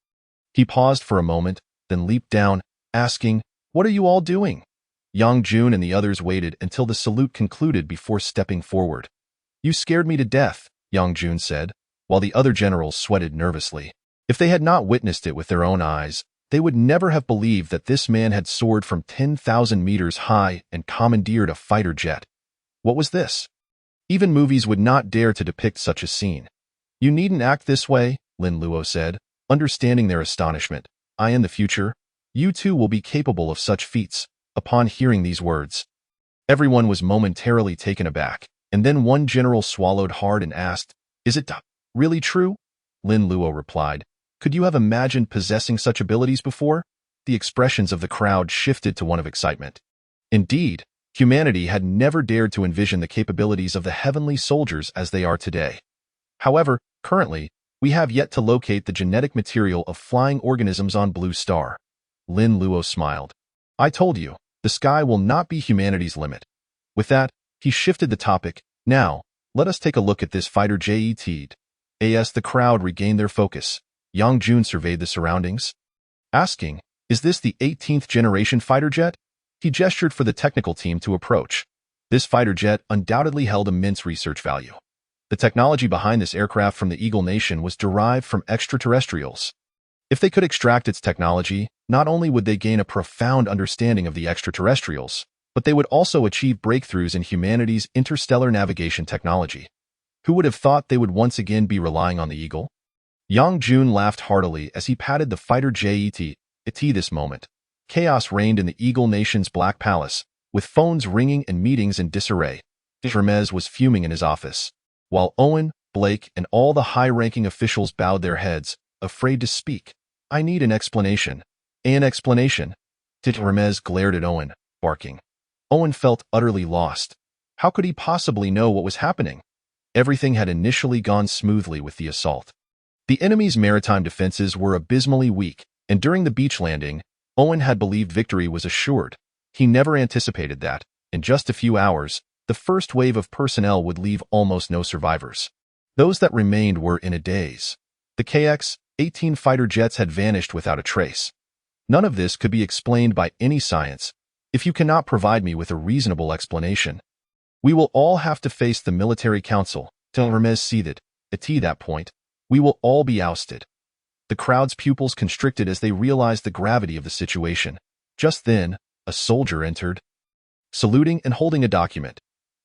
He paused for a moment, then leaped down, asking, "What are you all doing?" Yang Jun and the others waited until the salute concluded before stepping forward. "You scared me to death," Yang Jun said, while the other generals sweated nervously. If they had not witnessed it with their own eyes, they would never have believed that this man had soared from 10,000 meters high and commandeered a fighter jet. What was this? Even movies would not dare to depict such a scene. You needn't act this way, Lin Luo said, understanding their astonishment. In the future, you too will be capable of such feats. Upon hearing these words, everyone was momentarily taken aback, and then one general swallowed hard and asked, "Is it really true?" Lin Luo replied, "Could you have imagined possessing such abilities before?" The expressions of the crowd shifted to one of excitement. Indeed, humanity had never dared to envision the capabilities of the heavenly soldiers as they are today. However, currently, we have yet to locate the genetic material of flying organisms on Blue Star. Lin Luo smiled. "I told you, the sky will not be humanity's limit." With that, he shifted the topic. "Now, let us take a look at this fighter jet." As the crowd regained their focus, Yang Jun surveyed the surroundings, asking, "Is this the 18th generation fighter jet?" He gestured for the technical team to approach. This fighter jet undoubtedly held immense research value. The technology behind this aircraft from the Eagle Nation was derived from extraterrestrials. If they could extract its technology, not only would they gain a profound understanding of the extraterrestrials, but they would also achieve breakthroughs in humanity's interstellar navigation technology. Who would have thought they would once again be relying on the Eagle? Yang Jun laughed heartily as he patted the fighter jet. At this moment, chaos reigned in the Eagle Nation's Black Palace, with phones ringing and meetings in disarray. Hermes was fuming in his office, while Owen, Blake, and all the high-ranking officials bowed their heads, afraid to speak. "I need an explanation." "An explanation?" Hermes glared at Owen, barking. Owen felt utterly lost. How could he possibly know what was happening? Everything had initially gone smoothly with the assault. The enemy's maritime defenses were abysmally weak, and during the beach landing, Owen had believed victory was assured. He never anticipated that, in just a few hours, the first wave of personnel would leave almost no survivors. Those that remained were in a daze. The KX-18 fighter jets had vanished without a trace. None of this could be explained by any science. If you cannot provide me with a reasonable explanation, we will all have to face the military council. Hermes seethed. At that point, we will all be ousted. The crowd's pupils constricted as they realized the gravity of the situation. Just then, a soldier entered, saluting and holding a document.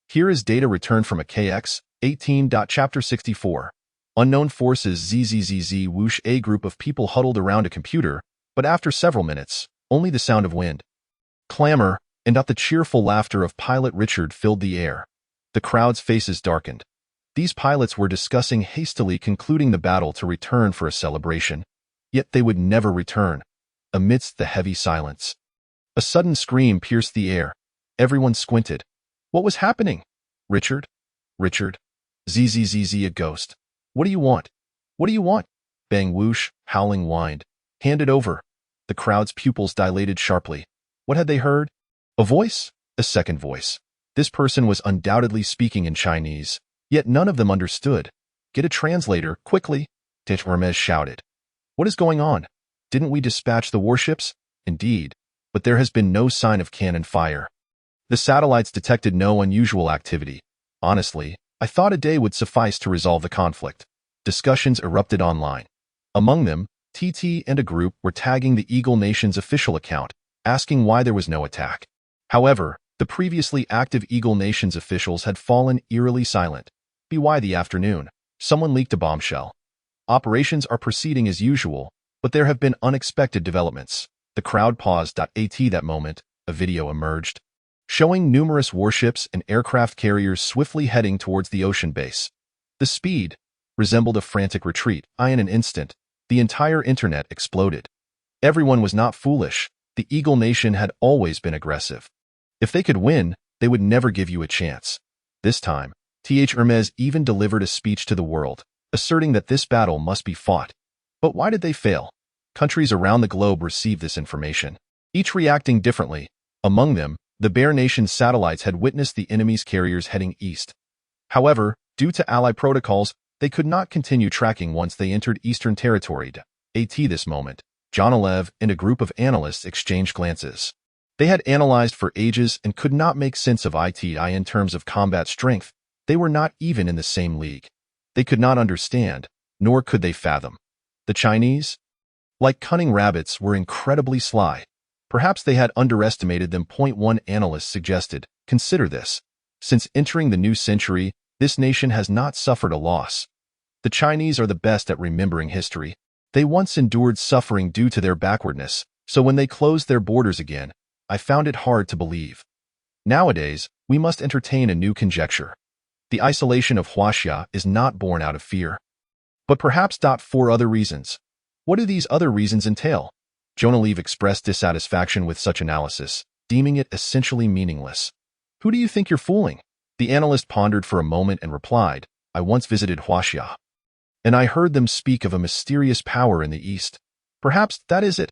"Here is data returned from a KX-18. Chapter 64. Unknown forces ZZZZ whoosh." A group of people huddled around a computer, but after several minutes, only the sound of wind, clamor, and not the cheerful laughter of pilot Richard filled the air. The crowd's faces darkened. These pilots were discussing hastily concluding the battle to return for a celebration, yet they would never return. Amidst the heavy silence, a sudden scream pierced the air. Everyone squinted. What was happening? "Richard? Richard? ZZZZ, a ghost. What do you want? What do you want?" Bang whoosh, howling whined. "Hand it over." The crowd's pupils dilated sharply. What had they heard? A voice? A second voice. This person was undoubtedly speaking in Chinese, yet none of them understood. "Get a translator, quickly," Hermes shouted. "What is going on? Didn't we dispatch the warships?" "Indeed, but there has been no sign of cannon fire. The satellites detected no unusual activity. Honestly, I thought a day would suffice to resolve the conflict." Discussions erupted online. Among them, TT and a group were tagging the Eagle Nation's official account, asking why there was no attack. However, the previously active Eagle Nation's officials had fallen eerily silent. By the afternoon, someone leaked a bombshell. Operations are proceeding as usual, but there have been unexpected developments. The crowd paused. At that moment, a video emerged, showing numerous warships and aircraft carriers swiftly heading towards the ocean base. The speed resembled a frantic retreat. In an instant, the entire internet exploded. Everyone was not foolish. The Eagle Nation had always been aggressive. If they could win, they would never give you a chance. This time, Hermes even delivered a speech to the world, asserting that this battle must be fought. But why did they fail? Countries around the globe received this information, each reacting differently. Among them, the Bear Nation's satellites had witnessed the enemy's carriers heading east. However, due to ally protocols, they could not continue tracking once they entered Eastern territory. At this moment, John Alev and a group of analysts exchanged glances. They had analyzed for ages and could not make sense of ITI in terms of combat strength. They were not even in the same league. they could not understand, nor could they fathom. The Chinese, like cunning rabbits, were incredibly sly. Perhaps they had underestimated them. One analyst suggested, consider this. Since entering the new century, this nation has not suffered a loss. The Chinese are the best at remembering history. They once endured suffering due to their backwardness, so when they closed their borders again, I found it hard to believe. Nowadays, we must entertain a new conjecture. The isolation of Huaxia is not born out of fear. But perhaps. 4 other reasons. What do these other reasons entail? Jonalive expressed dissatisfaction with such analysis, deeming it essentially meaningless. Who do you think you're fooling? The analyst pondered for a moment and replied, I once visited Huaxia, and I heard them speak of a mysterious power in the east. Perhaps that is it.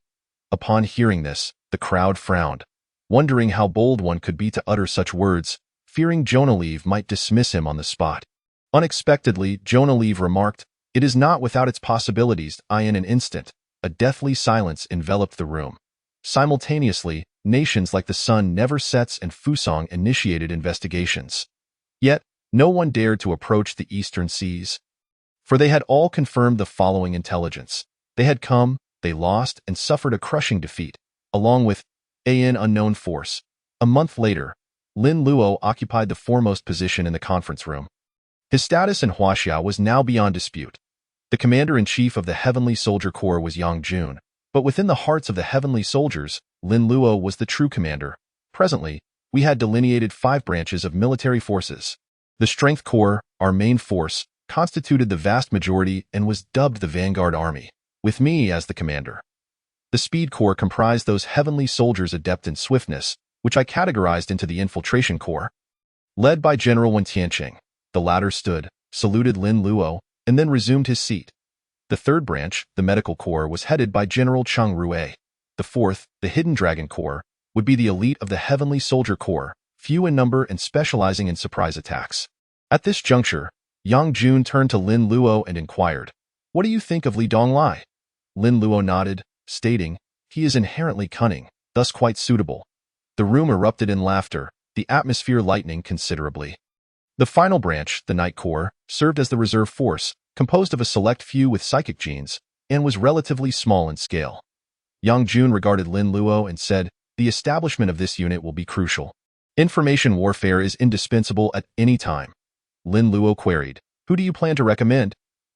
Upon hearing this, the crowd frowned, wondering how bold one could be to utter such words, fearing Jonalive might dismiss him on the spot. Unexpectedly, Jonalive remarked, It is not without its possibilities. In an instant, a deathly silence enveloped the room. Simultaneously, nations like the sun never sets and Fusang initiated investigations. Yet, no one dared to approach the eastern seas. For they had all confirmed the following intelligence. They had come, they lost, and suffered a crushing defeat, along with an unknown force. A month later, Lin Luo occupied the foremost position in the conference room. His status in Huaxia was now beyond dispute. The commander-in-chief of the Heavenly Soldier Corps was Yang Jun, but within the hearts of the Heavenly Soldiers, Lin Luo was the true commander. Presently, we had delineated 5 branches of military forces. The Strength Corps, our main force, constituted the vast majority and was dubbed the Vanguard Army, with me as the commander. The Speed Corps comprised those Heavenly Soldiers adept in swiftness, which I categorized into the Infiltration Corps. Led by General Wen Tianqing, the latter stood, saluted Lin Luo, and then resumed his seat. The third branch, the Medical Corps, was headed by General Cheng Rue. The fourth, the Hidden Dragon Corps, would be the elite of the Heavenly Soldier Corps, few in number and specializing in surprise attacks. At this juncture, Yang Jun turned to Lin Luo and inquired, What do you think of Li Donglai? Lin Luo nodded, stating, He is inherently cunning, thus quite suitable. The room erupted in laughter, the atmosphere lightening considerably. The final branch, the Night Corps, served as the reserve force, composed of a select few with psychic genes, and was relatively small in scale. Yang Jun regarded Lin Luo and said, The establishment of this unit will be crucial. Information warfare is indispensable at any time. Lin Luo queried, Who do you plan to recommend?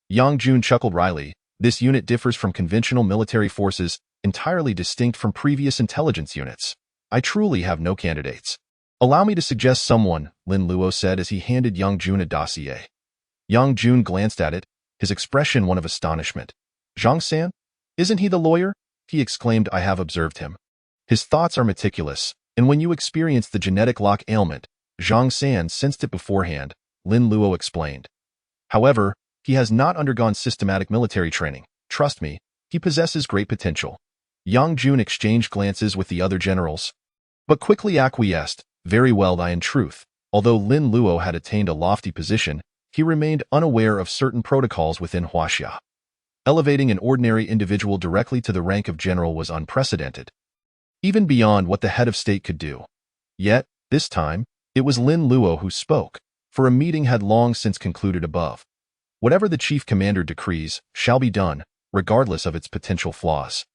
Yang Jun chuckled wryly, This unit differs from conventional military forces, entirely distinct from previous intelligence units. I truly have no candidates. Allow me to suggest someone, Lin Luo said as he handed Yang Jun a dossier. Yang Jun glanced at it, his expression one of astonishment. Zhang San? Isn't he the lawyer? He exclaimed, I have observed him. His thoughts are meticulous, and when you experience the genetic lock ailment, Zhang San sensed it beforehand, Lin Luo explained. However, he has not undergone systematic military training. Trust me, he possesses great potential. Yang Jun exchanged glances with the other generals, but quickly acquiesced. Very well. In truth, although Lin Luo had attained a lofty position, he remained unaware of certain protocols within Huaxia. Elevating an ordinary individual directly to the rank of general was unprecedented, even beyond what the head of state could do. Yet, this time, it was Lin Luo who spoke, for a meeting had long since concluded above. Whatever the chief commander decrees shall be done, regardless of its potential flaws.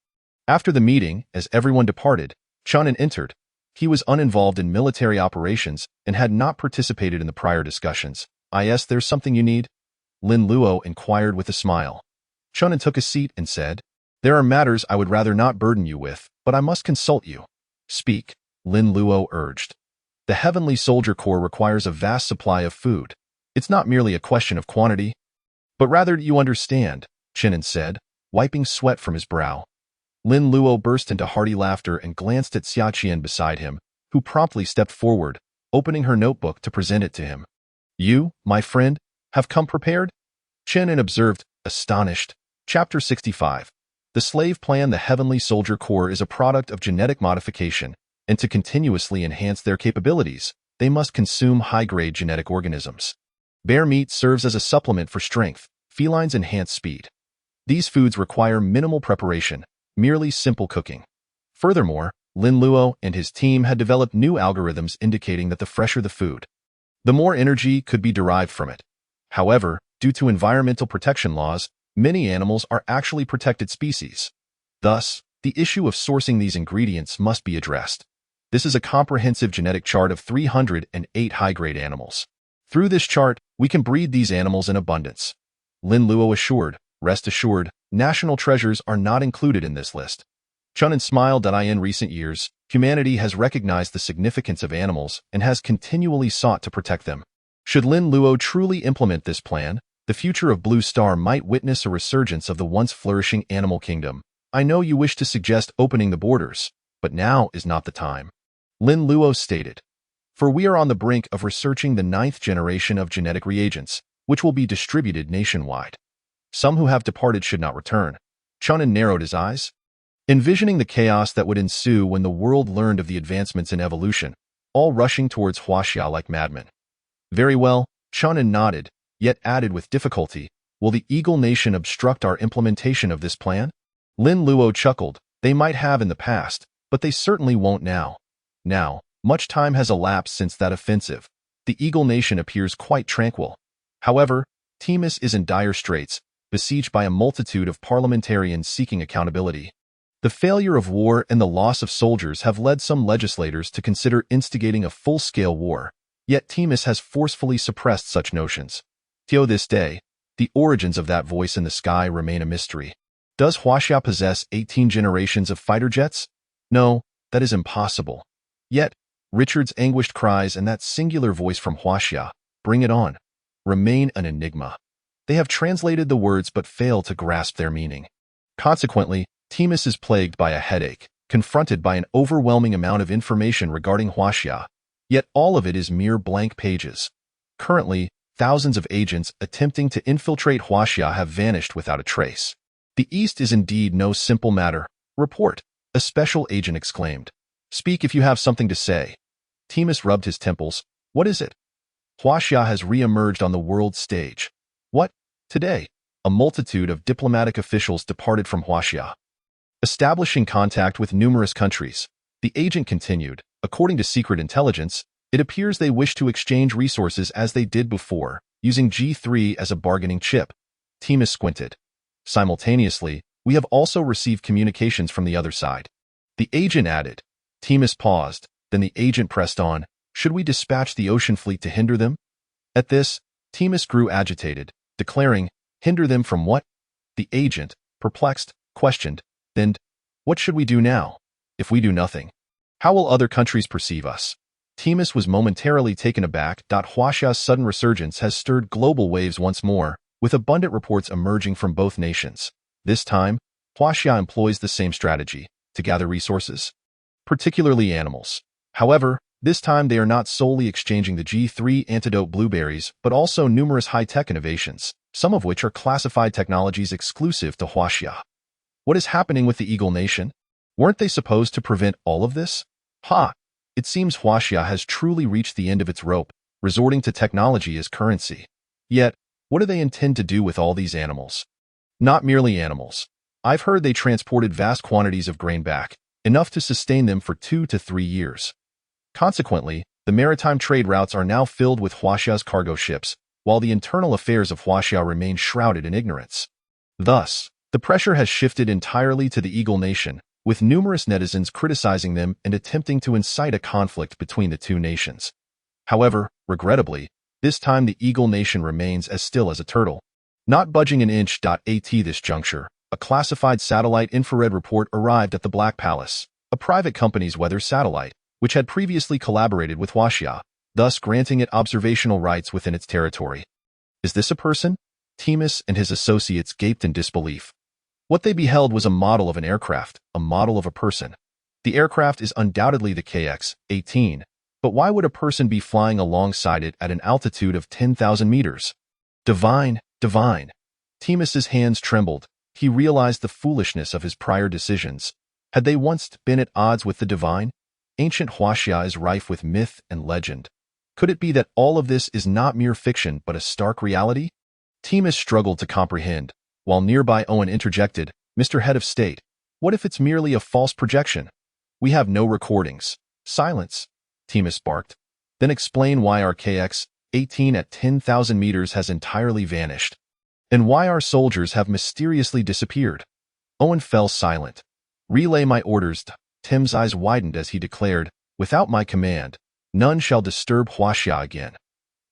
After the meeting, as everyone departed, Chunin entered. He was uninvolved in military operations and had not participated in the prior discussions. There's something you need? Lin Luo inquired with a smile. Chunin took a seat and said, There are matters I would rather not burden you with, but I must consult you. Speak, Lin Luo urged. The Heavenly Soldier Corps requires a vast supply of food. It's not merely a question of quantity, but rather you understand, Chunin said, wiping sweat from his brow. Lin Luo burst into hearty laughter and glanced at Xia Qian beside him, who promptly stepped forward, opening her notebook to present it to him. You, my friend, have come prepared? Chunin observed, astonished. Chapter 65. The Slave Plan. The Heavenly Soldier Corps is a product of genetic modification, and to continuously enhance their capabilities, they must consume high-grade genetic organisms. Bear meat serves as a supplement for strength, felines enhance speed. These foods require minimal preparation, merely simple cooking. Furthermore, Lin Luo and his team had developed new algorithms indicating that the fresher the food, the more energy could be derived from it. However, due to environmental protection laws, many animals are actually protected species. Thus, the issue of sourcing these ingredients must be addressed. This is a comprehensive genetic chart of 308 high-grade animals. Through this chart, we can breed these animals in abundance. Lin Luo assured, rest assured, national treasures are not included in this list. Chunin smiled. In recent years, humanity has recognized the significance of animals and has continually sought to protect them. Should Lin Luo truly implement this plan, the future of Blue Star might witness a resurgence of the once flourishing animal kingdom. I know you wish to suggest opening the borders, but now is not the time. Lin Luo stated, for we are on the brink of researching the 9th generation of genetic reagents, which will be distributed nationwide. Some who have departed should not return. Chunin narrowed his eyes, envisioning the chaos that would ensue when the world learned of the advancements in evolution, all rushing towards Huaxia like madmen. Very well, Chunin nodded, yet added with difficulty, will the Eagle Nation obstruct our implementation of this plan? Lin Luo chuckled, they might have in the past, but they certainly won't now. Now, much time has elapsed since that offensive. The Eagle Nation appears quite tranquil. However, Timus is in dire straits, besieged by a multitude of parliamentarians seeking accountability. The failure of war and the loss of soldiers have led some legislators to consider instigating a full-scale war, yet Timus has forcefully suppressed such notions. Till this day, the origins of that voice in the sky remain a mystery. Does Huaxia possess 18 generations of fighter jets? No, that is impossible. Yet, Richard's anguished cries and that singular voice from Huaxia, bring it on, remain an enigma. They have translated the words but fail to grasp their meaning. Consequently, Timus is plagued by a headache, confronted by an overwhelming amount of information regarding Huaxia, yet all of it is mere blank pages. Currently, thousands of agents attempting to infiltrate Huaxia have vanished without a trace. The East is indeed no simple matter. Report, a special agent exclaimed. Speak if you have something to say. Timus rubbed his temples. What is it? Huaxia has re-emerged on the world stage. What? Today, a multitude of diplomatic officials departed from Huaxia, establishing contact with numerous countries. The agent continued, according to secret intelligence, it appears they wish to exchange resources as they did before, using G3 as a bargaining chip. Timus squinted. Simultaneously, we have also received communications from the other side. The agent added. Timus paused, then the agent pressed on. Should we dispatch the ocean fleet to hinder them? At this, Timus grew agitated, declaring, hinder them from what? The agent, perplexed, questioned, then, what should we do now? If we do nothing, how will other countries perceive us? Timus was momentarily taken aback. Huaxia's sudden resurgence has stirred global waves once more, with abundant reports emerging from both nations. This time, Huaxia employs the same strategy, to gather resources, particularly animals. However, this time they are not solely exchanging the G3 antidote blueberries, but also numerous high-tech innovations, some of which are classified technologies exclusive to Huaxia. What is happening with the Eagle Nation? Weren't they supposed to prevent all of this? It seems Huaxia has truly reached the end of its rope, resorting to technology as currency. Yet, what do they intend to do with all these animals? Not merely animals. I've heard they transported vast quantities of grain back, enough to sustain them for 2 to 3 years. Consequently, the maritime trade routes are now filled with Huaxia's cargo ships, while the internal affairs of Huaxia remain shrouded in ignorance. Thus, the pressure has shifted entirely to the Eagle Nation, with numerous netizens criticizing them and attempting to incite a conflict between the two nations. However, regrettably, this time the Eagle Nation remains as still as a turtle, not budging an inch. At this juncture, a classified satellite infrared report arrived at the Black Palace, a private company's weather satellite, which had previously collaborated with Huaxia, thus granting it observational rights within its territory. Is this a person? Timus and his associates gaped in disbelief. What they beheld was a model of an aircraft, a model of a person. The aircraft is undoubtedly the KX-18, but why would a person be flying alongside it at an altitude of 10,000 meters? Divine, divine. Timus's hands trembled. He realized the foolishness of his prior decisions. Had they once been at odds with the divine? Ancient Huaxia is rife with myth and legend. Could it be that all of this is not mere fiction but a stark reality? Timus struggled to comprehend, while nearby Owen interjected, Mr. Head of State, what if it's merely a false projection? We have no recordings. Silence, Timus barked. Then explain why our KX 18 at 10,000 meters has entirely vanished. And why our soldiers have mysteriously disappeared. Owen fell silent. Relay my orders. Tim's eyes widened as he declared, without my command, none shall disturb Huaxia again.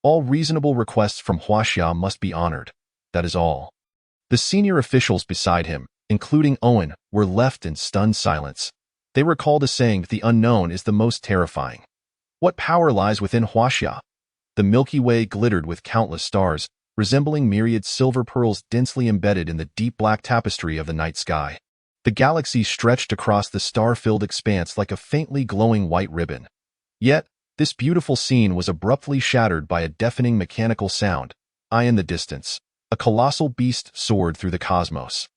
All reasonable requests from Huaxia must be honored. That is all. The senior officials beside him, including Owen, were left in stunned silence. They recalled a saying that the unknown is the most terrifying. What power lies within Huaxia? The Milky Way glittered with countless stars, resembling myriad silver pearls densely embedded in the deep black tapestry of the night sky. The galaxy stretched across the star-filled expanse like a faintly glowing white ribbon. Yet, this beautiful scene was abruptly shattered by a deafening mechanical sound. In the distance, a colossal beast soared through the cosmos,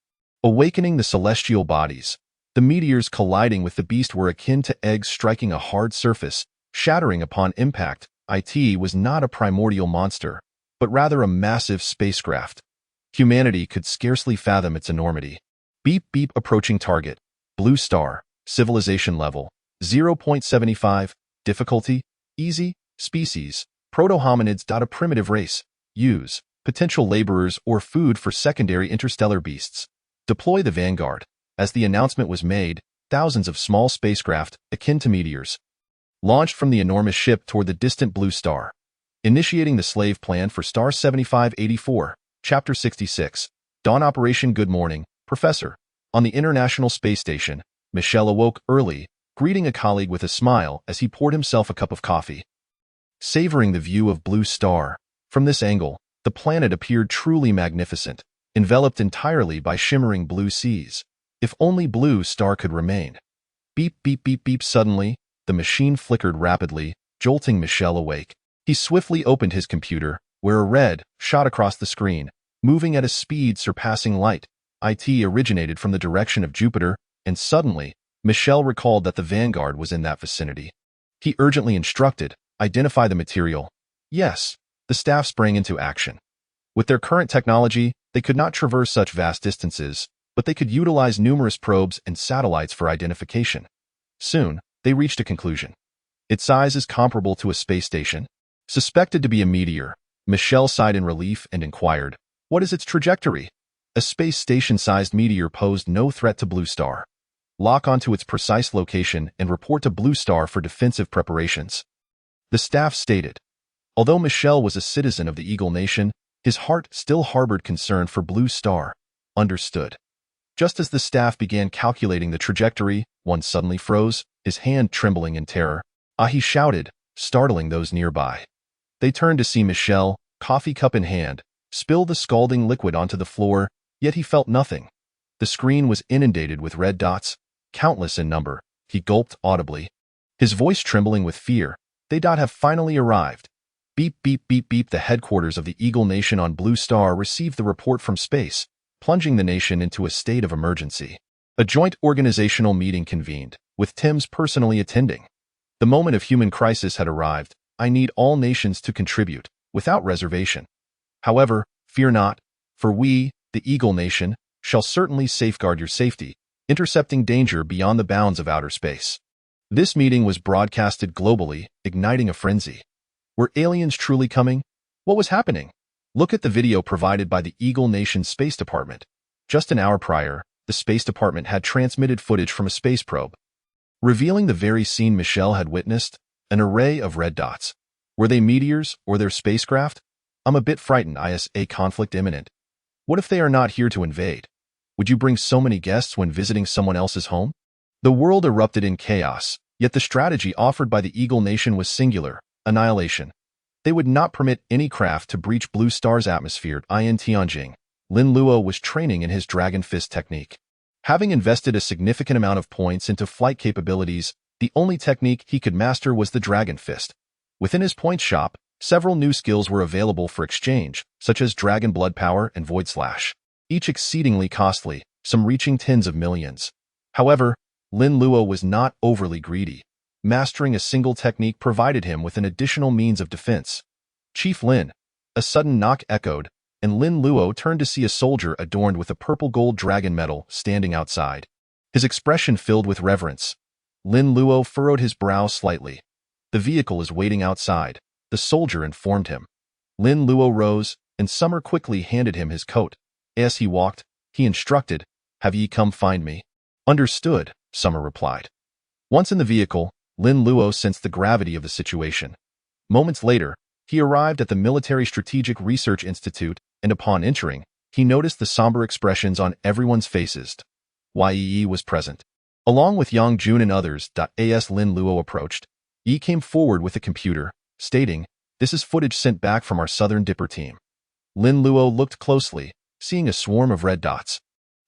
awakening the celestial bodies. The meteors colliding with the beast were akin to eggs striking a hard surface, shattering upon impact. It was not a primordial monster, but rather a massive spacecraft. Humanity could scarcely fathom its enormity. Beep beep approaching target. Blue star. Civilization level. 0.75. Difficulty. Easy. Species. Proto-hominids. A primitive race. Use. Potential laborers or food for secondary interstellar beasts. Deploy the vanguard. As the announcement was made, thousands of small spacecraft, akin to meteors, launched from the enormous ship toward the distant blue star. Initiating the slave plan for Star 7584, Chapter 66. Dawn Operation. Good morning, Professor. On the International Space Station, Michel awoke early, greeting a colleague with a smile as he poured himself a cup of coffee. Savoring the view of blue star. From this angle, the planet appeared truly magnificent, enveloped entirely by shimmering blue seas. If only blue star could remain. Beep, beep, beep, beep. Suddenly, the machine flickered rapidly, jolting Michel awake. He swiftly opened his computer, where a red shot across the screen, moving at a speed surpassing light. It originated from the direction of Jupiter, and suddenly, Michel recalled that the vanguard was in that vicinity. He urgently instructed, identify the material. Yes, the staff sprang into action. With their current technology, they could not traverse such vast distances, but they could utilize numerous probes and satellites for identification. Soon, they reached a conclusion. Its size is comparable to a space station. Suspected to be a meteor, Michel sighed in relief and inquired, what is its trajectory? A space station-sized meteor posed no threat to Blue Star. Lock onto its precise location and report to Blue Star for defensive preparations. The staff stated. Although Michel was a citizen of the Eagle Nation, his heart still harbored concern for Blue Star. Understood. Just as the staff began calculating the trajectory, one suddenly froze, his hand trembling in terror. He shouted, startling those nearby. They turned to see Michel, coffee cup in hand, spill the scalding liquid onto the floor, yet he felt nothing. The screen was inundated with red dots, countless in number. He gulped audibly, his voice trembling with fear. They have finally arrived. Beep, beep, beep, beep. The headquarters of the Eagle Nation on Blue Star received the report from space, plunging the nation into a state of emergency. A joint organizational meeting convened, with Tim's personally attending. The moment of human crisis had arrived. I need all nations to contribute, without reservation. However, fear not, for we, the Eagle Nation, shall certainly safeguard your safety, intercepting danger beyond the bounds of outer space. This meeting was broadcasted globally, igniting a frenzy. Were aliens truly coming? What was happening? Look at the video provided by the Eagle Nation Space Department. Just an hour prior, the Space Department had transmitted footage from a space probe, revealing the very scene Michel had witnessed, an array of red dots. Were they meteors or their spacecraft? I'm a bit frightened. Is a conflict imminent? What if they are not here to invade? Would you bring so many guests when visiting someone else's home? The world erupted in chaos, yet the strategy offered by the Eagle Nation was singular: annihilation. They would not permit any craft to breach Blue Star's atmosphere. In Tianjin, Lin Luo was training in his Dragon Fist technique. Having invested a significant amount of points into flight capabilities, the only technique he could master was the Dragon Fist. Within his points shop, several new skills were available for exchange, such as Dragon Blood Power and Void Slash, each exceedingly costly, some reaching tens of millions. However, Lin Luo was not overly greedy. Mastering a single technique provided him with an additional means of defense. Chief Lin. A sudden knock echoed, and Lin Luo turned to see a soldier adorned with a purple-gold dragon medal standing outside. His expression filled with reverence. Lin Luo furrowed his brow slightly. The vehicle is waiting outside, the soldier informed him. Lin Luo rose, and Summer quickly handed him his coat. As he walked, he instructed, "Have ye come find me?" "Understood," Summer replied. Once in the vehicle, Lin Luo sensed the gravity of the situation. Moments later, he arrived at the Military Strategic Research Institute, and upon entering, he noticed the somber expressions on everyone's faces. Yi was present. Along with Yang Jun and others, as Lin Luo approached, Yi came forward with a computer, stating, "This is footage sent back from our Southern Dipper team." Lin Luo looked closely, seeing a swarm of red dots,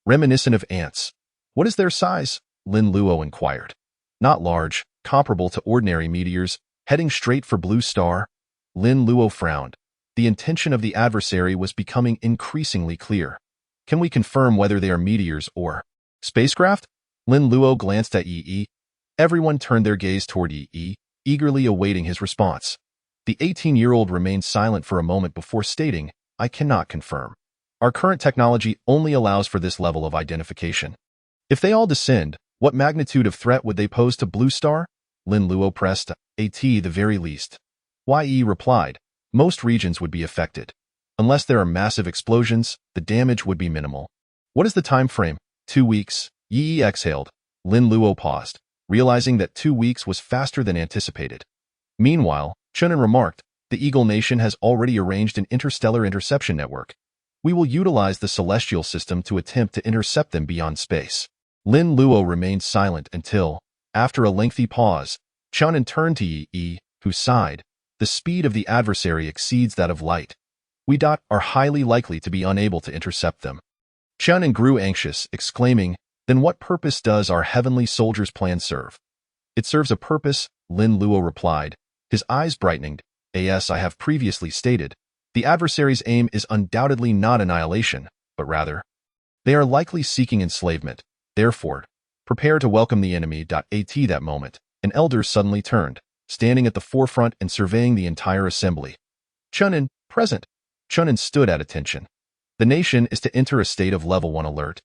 reminiscent of ants. "What is their size?" Lin Luo inquired. "Not large, comparable to ordinary meteors, heading straight for Blue Star." Lin Luo frowned. The intention of the adversary was becoming increasingly clear. "Can we confirm whether they are meteors or spacecraft?" Lin Luo glanced at Yi. Everyone turned their gaze toward Yi, eagerly awaiting his response. The 18-year-old remained silent for a moment before stating, "I cannot confirm. Our current technology only allows for this level of identification. If they all descend, what magnitude of threat would they pose to Blue Star?" Lin Luo pressed, "At the very least." Yi replied, "Most regions would be affected. Unless there are massive explosions, the damage would be minimal." "What is the time frame?" 2 weeks. Yi exhaled. Lin Luo paused, realizing that 2 weeks was faster than anticipated. Meanwhile, Chunin remarked, "The Eagle Nation has already arranged an interstellar interception network. We will utilize the celestial system to attempt to intercept them beyond space." Lin Luo remained silent until, after a lengthy pause, Chunin turned to Yi, who sighed, "The speed of the adversary exceeds that of light. We are highly likely to be unable to intercept them." Chunin grew anxious, exclaiming, "Then what purpose does our heavenly soldier's plan serve?" "It serves a purpose," Lin Luo replied, his eyes brightening. "As I have previously stated, the adversary's aim is undoubtedly not annihilation, but rather, they are likely seeking enslavement. Therefore, prepare to welcome the enemy." At that moment, an elder suddenly turned, standing at the forefront and surveying the entire assembly. "Chunin, present." Chunin stood at attention. "The nation is to enter a state of level 1 alert.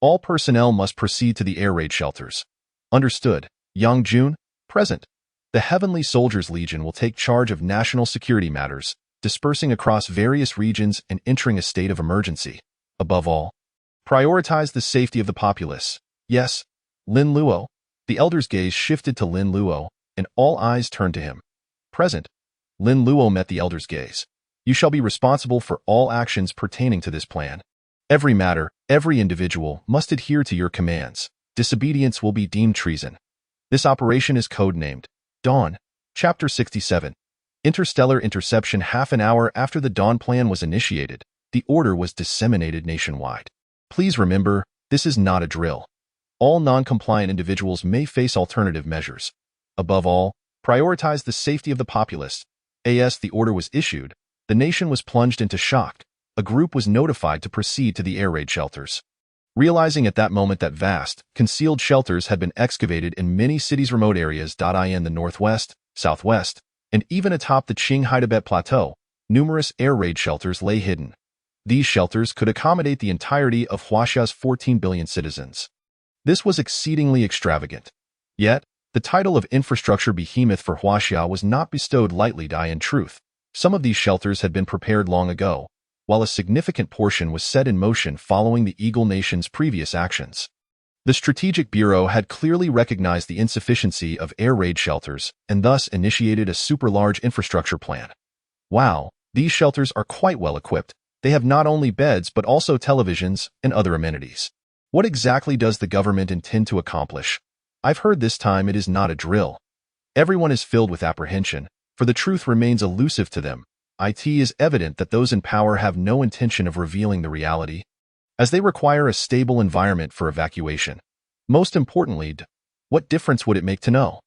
All personnel must proceed to the air raid shelters." "Understood." Yang Jun, present. "The Heavenly Soldiers Legion will take charge of national security matters, dispersing across various regions and entering a state of emergency. Above all, prioritize the safety of the populace." "Yes." Lin Luo. The elder's gaze shifted to Lin Luo, and all eyes turned to him. "Present." Lin Luo met the elder's gaze. "You shall be responsible for all actions pertaining to this plan. Every matter, every individual must adhere to your commands. Disobedience will be deemed treason. This operation is codenamed Dawn." Chapter 67. Interstellar Interception. Half an hour after the Dawn plan was initiated, the order was disseminated nationwide. "Please remember, this is not a drill. All non-compliant individuals may face alternative measures. Above all, prioritize the safety of the populace." As the order was issued, the nation was plunged into shock. A group was notified to proceed to the air raid shelters. Realizing at that moment that vast, concealed shelters had been excavated in many cities' remote areas in the northwest, southwest, and even atop the Qinghai Tibet Plateau, numerous air raid shelters lay hidden. These shelters could accommodate the entirety of Huaxia's 14 billion citizens. This was exceedingly extravagant. Yet, the title of infrastructure behemoth for Huaxia was not bestowed lightly. In truth, some of these shelters had been prepared long ago, while a significant portion was set in motion following the Eagle Nation's previous actions. The Strategic Bureau had clearly recognized the insufficiency of air raid shelters and thus initiated a super-large infrastructure plan. "Wow, these shelters are quite well equipped. They have not only beds but also televisions and other amenities. What exactly does the government intend to accomplish? I've heard this time it is not a drill." Everyone is filled with apprehension, for the truth remains elusive to them. It is evident that those in power have no intention of revealing the reality, as they require a stable environment for evacuation. Most importantly, what difference would it make to know?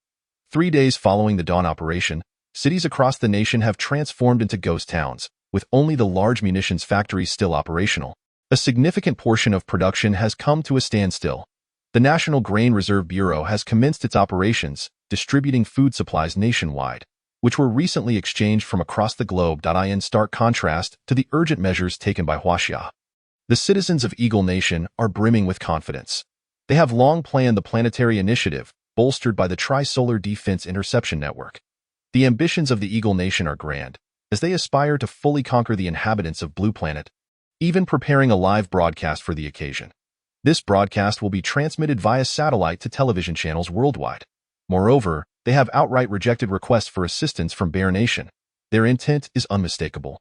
3 days following the Dawn operation, cities across the nation have transformed into ghost towns, with only the large munitions factories still operational. A significant portion of production has come to a standstill. The National Grain Reserve Bureau has commenced its operations, distributing food supplies nationwide, which were recently exchanged from across the globe. In stark contrast to the urgent measures taken by Huaxia, the citizens of Eagle Nation are brimming with confidence. They have long planned the planetary initiative, bolstered by the Tri-Solar Defense Interception Network. The ambitions of the Eagle Nation are grand. as they aspire to fully conquer the inhabitants of Blue Planet, even preparing a live broadcast for the occasion. This broadcast will be transmitted via satellite to television channels worldwide. Moreover, they have outright rejected requests for assistance from Bear Nation. Their intent is unmistakable.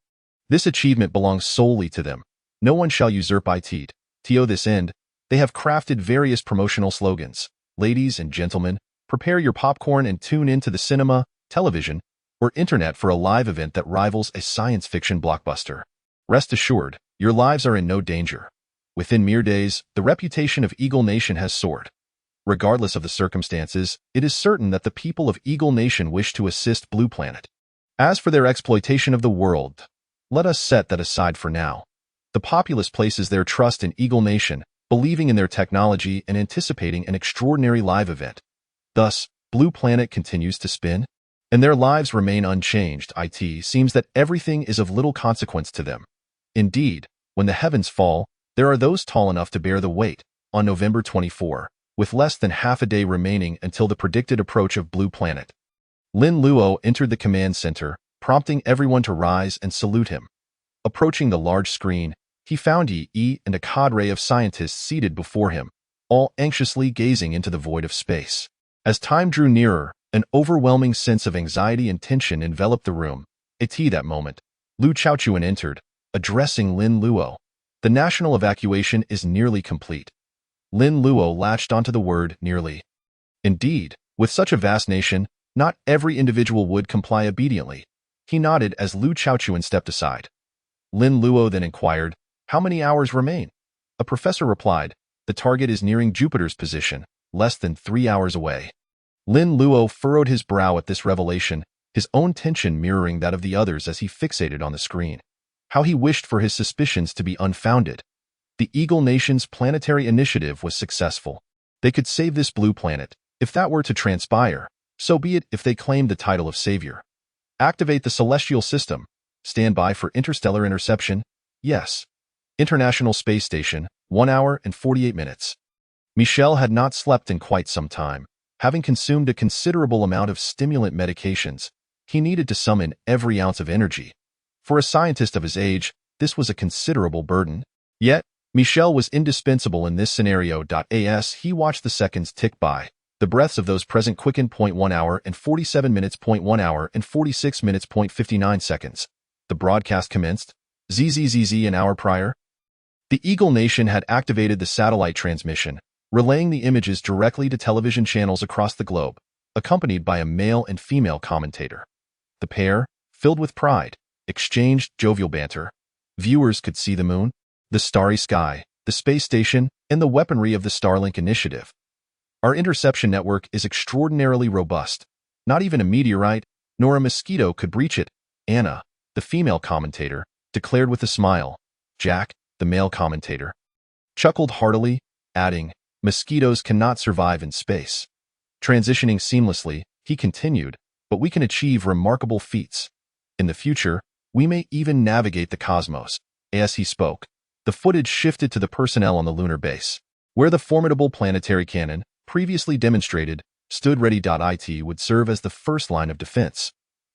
This achievement belongs solely to them. No one shall usurp it. To this end, they have crafted various promotional slogans. Ladies and gentlemen, prepare your popcorn and tune in to the cinema, television, or internet for a live event that rivals a science fiction blockbuster. Rest assured, your lives are in no danger. Within mere days, the reputation of Eagle Nation has soared. Regardless of the circumstances, it is certain that the people of Eagle Nation wish to assist Blue Planet. As for their exploitation of the world, let us set that aside for now. The populace places their trust in Eagle Nation, believing in their technology and anticipating an extraordinary live event. Thus, Blue Planet continues to spin, and their lives remain unchanged. It seems that everything is of little consequence to them. Indeed, when the heavens fall, there are those tall enough to bear the weight. On November 24, with less than half a day remaining until the predicted approach of Blue Planet, Lin Luo entered the command center, prompting everyone to rise and salute him. Approaching the large screen, he found Yi and a cadre of scientists seated before him, all anxiously gazing into the void of space. As time drew nearer, an overwhelming sense of anxiety and tension enveloped the room. At that moment, Lu Chaochuan entered, addressing Lin Luo. The national evacuation is nearly complete. Lin Luo latched onto the word nearly. Indeed, with such a vast nation, not every individual would comply obediently. He nodded as Lu Chaochuan stepped aside. Lin Luo then inquired, "How many hours remain?" A professor replied, "The target is nearing Jupiter's position, less than 3 hours away." Lin Luo furrowed his brow at this revelation, his own tension mirroring that of the others as he fixated on the screen. How he wished for his suspicions to be unfounded. The Eagle Nation's planetary initiative was successful. They could save this Blue Planet. If that were to transpire, so be it. If they claimed the title of savior. Activate the celestial system. Stand by for interstellar interception. Yes. International Space Station, 1 hour and 48 minutes. Michel had not slept in quite some time. Having consumed a considerable amount of stimulant medications, he needed to summon every ounce of energy. For a scientist of his age, this was a considerable burden. Yet, Michel was indispensable in this scenario. As he watched the seconds tick by, the breaths of those present quickened. 1 hour and 47 minutes. 1 hour and 46 minutes. 59 seconds. The broadcast commenced. ZZZZ an hour prior. The Eagle Nation had activated the satellite transmission, relaying the images directly to television channels across the globe, accompanied by a male and female commentator. The pair, filled with pride, exchanged jovial banter. Viewers could see the moon, the starry sky, the space station, and the weaponry of the Starlink initiative. Our interception network is extraordinarily robust. Not even a meteorite, nor a mosquito could breach it, Anna, the female commentator, declared with a smile. Jack, the male commentator, chuckled heartily, adding, "Mosquitoes cannot survive in space." Transitioning seamlessly, he continued, "But we can achieve remarkable feats. In the future, we may even navigate the cosmos." As he spoke, the footage shifted to the personnel on the lunar base, where the formidable planetary cannon, previously demonstrated, stood ready. It would serve as the first line of defense.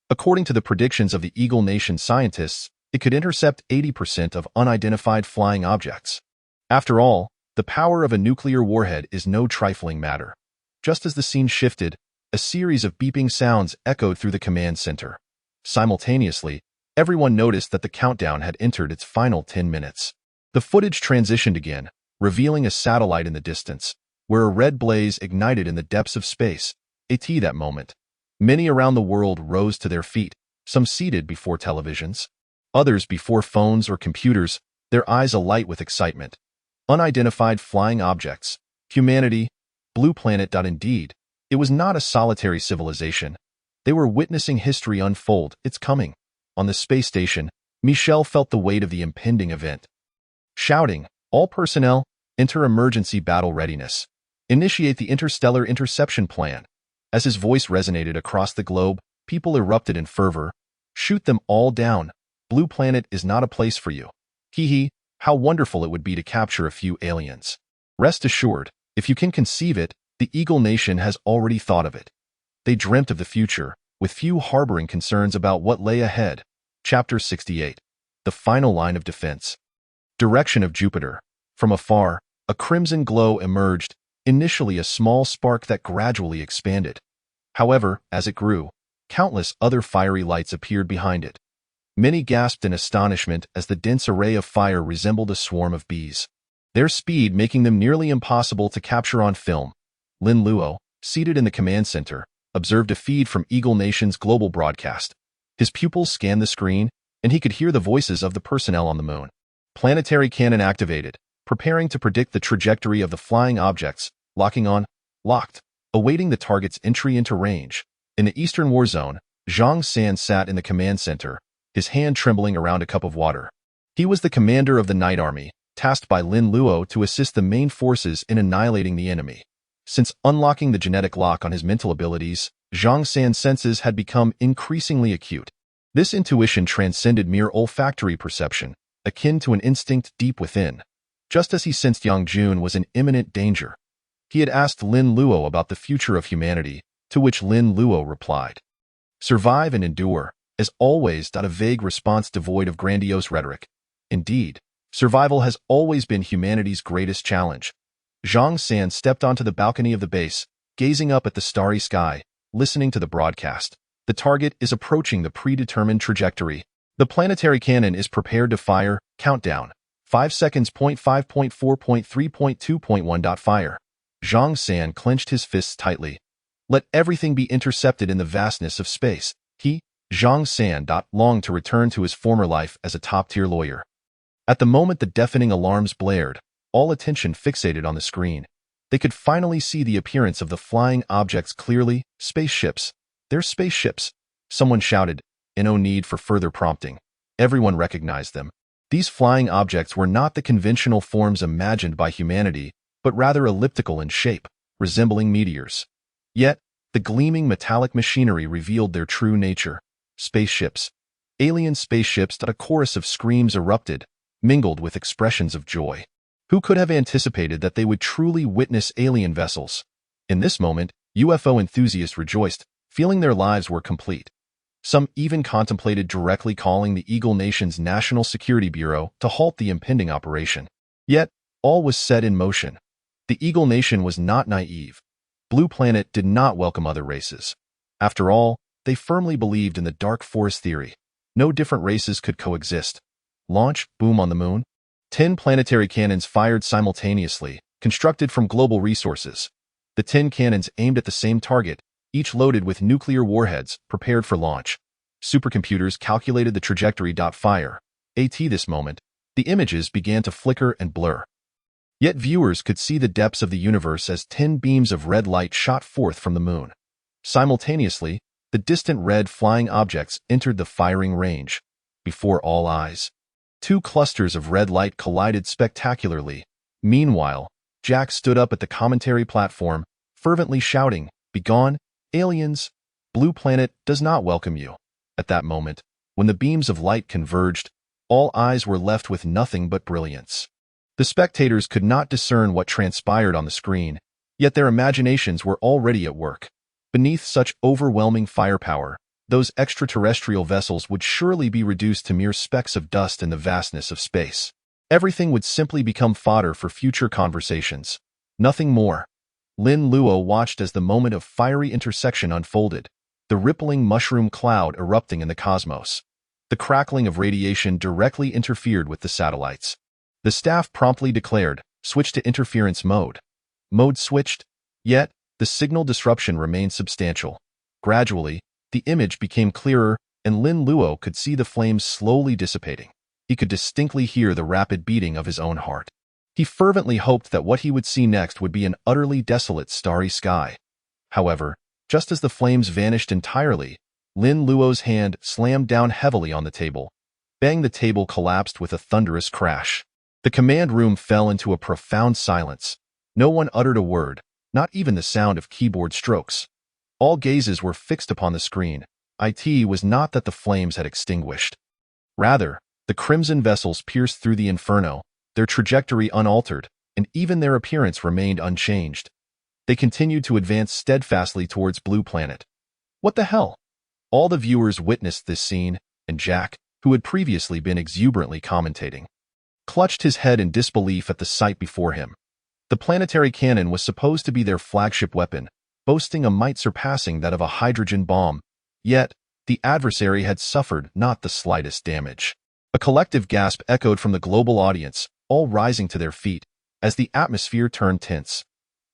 According to the predictions of the Eagle Nation scientists, it could intercept 80% of unidentified flying objects. After all, the power of a nuclear warhead is no trifling matter. Just as the scene shifted, a series of beeping sounds echoed through the command center. Simultaneously, everyone noticed that the countdown had entered its final 10 minutes. The footage transitioned again, revealing a satellite in the distance, where a red blaze ignited in the depths of space. At that moment, many around the world rose to their feet, some seated before televisions, others before phones or computers, their eyes alight with excitement. Unidentified flying objects, humanity, Blue Planet. Indeed, it was not a solitary civilization. They were witnessing history unfold. Its coming. On the space station, Michel felt the weight of the impending event. Shouting, "All personnel, enter emergency battle readiness. Initiate the interstellar interception plan." As his voice resonated across the globe, people erupted in fervor. "Shoot them all down. Blue Planet is not a place for you. Hee, how wonderful it would be to capture a few aliens. Rest assured, if you can conceive it, the Eagle Nation has already thought of it." They dreamt of the future, with few harboring concerns about what lay ahead. Chapter 68. The Final Line of Defense. Direction of Jupiter. From afar, a crimson glow emerged, initially a small spark that gradually expanded. However, as it grew, countless other fiery lights appeared behind it. Many gasped in astonishment as the dense array of fire resembled a swarm of bees, their speed making them nearly impossible to capture on film. Lin Luo, seated in the command center, observed a feed from Eagle Nation's global broadcast. His pupils scanned the screen, and he could hear the voices of the personnel on the moon. Planetary cannon activated, preparing to predict the trajectory of the flying objects, locking on, locked, awaiting the target's entry into range. In the eastern war zone, Zhang San sat in the command center, his hand trembling around a cup of water. He was the commander of the Night Army, tasked by Lin Luo to assist the main forces in annihilating the enemy. Since unlocking the genetic lock on his mental abilities, Zhang San's senses had become increasingly acute. This intuition transcended mere olfactory perception, akin to an instinct deep within. Just as he sensed Yang Jun was in imminent danger, he had asked Lin Luo about the future of humanity, to which Lin Luo replied, "Survive and endure," as always. A vague response devoid of grandiose rhetoric. Indeed, survival has always been humanity's greatest challenge. Zhang San stepped onto the balcony of the base, gazing up at the starry sky, listening to the broadcast. The target is approaching the predetermined trajectory. The planetary cannon is prepared to fire. Countdown. 5 seconds. 5.4.3.2.1. Fire. Zhang San clenched his fists tightly. Let everything be intercepted in the vastness of space. Zhang San, longed to return to his former life as a top-tier lawyer. At the moment the deafening alarms blared, all attention fixated on the screen. They could finally see the appearance of the flying objects clearly. Spaceships. They're spaceships. Someone shouted, in no need for further prompting. Everyone recognized them. These flying objects were not the conventional forms imagined by humanity, but rather elliptical in shape, resembling meteors. Yet, the gleaming metallic machinery revealed their true nature. Spaceships. Alien spaceships. A chorus of screams erupted, mingled with expressions of joy. Who could have anticipated that they would truly witness alien vessels? In this moment, UFO enthusiasts rejoiced, feeling their lives were complete. Some even contemplated directly calling the Eagle Nation's National Security Bureau to halt the impending operation. Yet, all was set in motion. The Eagle Nation was not naive. Blue Planet did not welcome other races. After all, they firmly believed in the dark forest theory. No different races could coexist. Launch, boom on the moon. 10 planetary cannons fired simultaneously, constructed from global resources. The 10 cannons aimed at the same target, each loaded with nuclear warheads, prepared for launch. Supercomputers calculated the trajectory. Fire. At this moment, the images began to flicker and blur. Yet viewers could see the depths of the universe as 10 beams of red light shot forth from the moon. Simultaneously, the distant red flying objects entered the firing range. Before all eyes, 2 clusters of red light collided spectacularly. Meanwhile, Jack stood up at the commentary platform, fervently shouting, "Begone, aliens! Blue Planet does not welcome you." At that moment, when the beams of light converged, all eyes were left with nothing but brilliance. The spectators could not discern what transpired on the screen, yet their imaginations were already at work. Beneath such overwhelming firepower, those extraterrestrial vessels would surely be reduced to mere specks of dust in the vastness of space. Everything would simply become fodder for future conversations. Nothing more. Lin Luo watched as the moment of fiery intersection unfolded, the rippling mushroom cloud erupting in the cosmos. The crackling of radiation directly interfered with the satellites. The staff promptly declared, "Switch to interference mode." Mode switched, yet the signal disruption remained substantial. Gradually, the image became clearer, and Lin Luo could see the flames slowly dissipating. He could distinctly hear the rapid beating of his own heart. He fervently hoped that what he would see next would be an utterly desolate starry sky. However, just as the flames vanished entirely, Lin Luo's hand slammed down heavily on the table. Bang! The table collapsed with a thunderous crash. The command room fell into a profound silence. No one uttered a word, not even the sound of keyboard strokes. All gazes were fixed upon the screen. It was not that the flames had extinguished. Rather, the crimson vessels pierced through the inferno, their trajectory unaltered, and even their appearance remained unchanged. They continued to advance steadfastly towards Blue Planet. What the hell? All the viewers witnessed this scene, and Jack, who had previously been exuberantly commentating, clutched his head in disbelief at the sight before him. The planetary cannon was supposed to be their flagship weapon, boasting a might surpassing that of a hydrogen bomb. Yet, the adversary had suffered not the slightest damage. A collective gasp echoed from the global audience, all rising to their feet, as the atmosphere turned tense.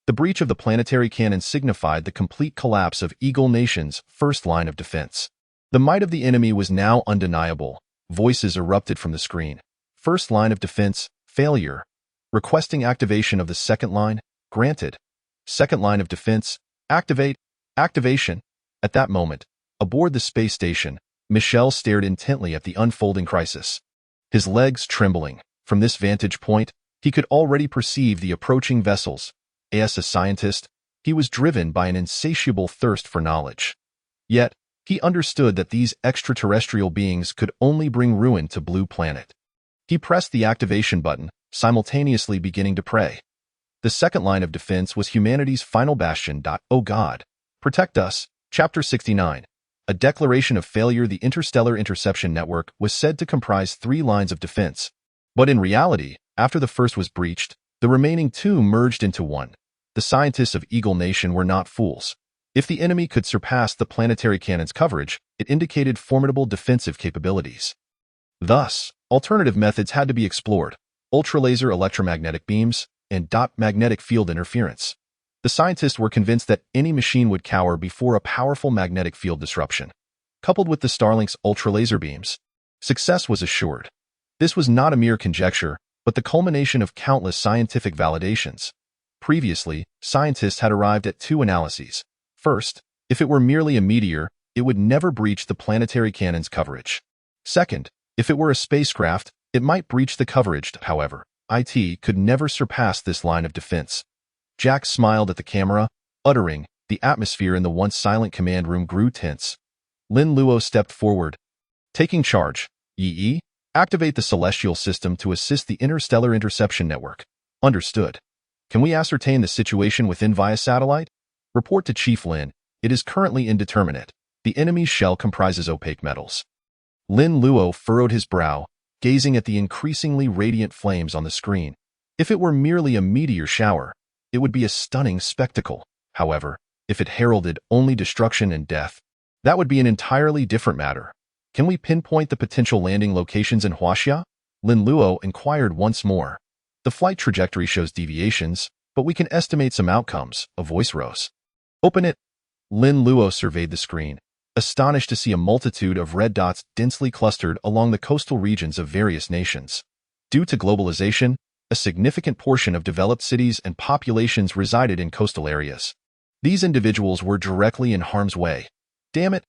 The breach of the planetary cannon signified the complete collapse of Eagle Nation's first line of defense. The might of the enemy was now undeniable. Voices erupted from the screen. First line of defense, failure. Requesting activation of the second line, granted. Second line of defense, activation. At that moment, aboard the space station, Michel stared intently at the unfolding crisis. His legs trembling. From this vantage point, he could already perceive the approaching vessels. As a scientist, he was driven by an insatiable thirst for knowledge. Yet, he understood that these extraterrestrial beings could only bring ruin to Blue Planet. He pressed the activation button, simultaneously beginning to pray. The second line of defense was humanity's final bastion. Oh God, protect us. Chapter 69. A declaration of failure. The Interstellar Interception Network was said to comprise 3 lines of defense. But in reality, after the first was breached, the remaining 2 merged into one. The scientists of Eagle Nation were not fools. If the enemy could surpass the planetary cannon's coverage, it indicated formidable defensive capabilities. Thus, alternative methods had to be explored: ultralaser electromagnetic beams and magnetic field interference. The scientists were convinced that any machine would cower before a powerful magnetic field disruption. Coupled with the Starlink's ultralaser beams, success was assured. This was not a mere conjecture, but the culmination of countless scientific validations. Previously, scientists had arrived at 2 analyses. First, if it were merely a meteor, it would never breach the planetary cannon's coverage. Second, if it were a spacecraft, it might breach the coverage. However, IT could never surpass this line of defense. Jack smiled at the camera, uttering. The atmosphere in the once silent command room grew tense. Lin Luo stepped forward. Taking charge. Yi, activate the celestial system to assist the Interstellar Interception Network. Understood. Can we ascertain the situation within via satellite? Report to Chief Lin. It is currently indeterminate. The enemy's shell comprises opaque metals. Lin Luo furrowed his brow, gazing at the increasingly radiant flames on the screen. If it were merely a meteor shower, it would be a stunning spectacle. However, if it heralded only destruction and death, that would be an entirely different matter. Can we pinpoint the potential landing locations in Huaxia? Lin Luo inquired once more. The flight trajectory shows deviations, but we can estimate some outcomes. A voice rose. Open it. Lin Luo surveyed the screen, astonished to see a multitude of red dots densely clustered along the coastal regions of various nations. Due to globalization, a significant portion of developed cities and populations resided in coastal areas. These individuals were directly in harm's way. Damn it!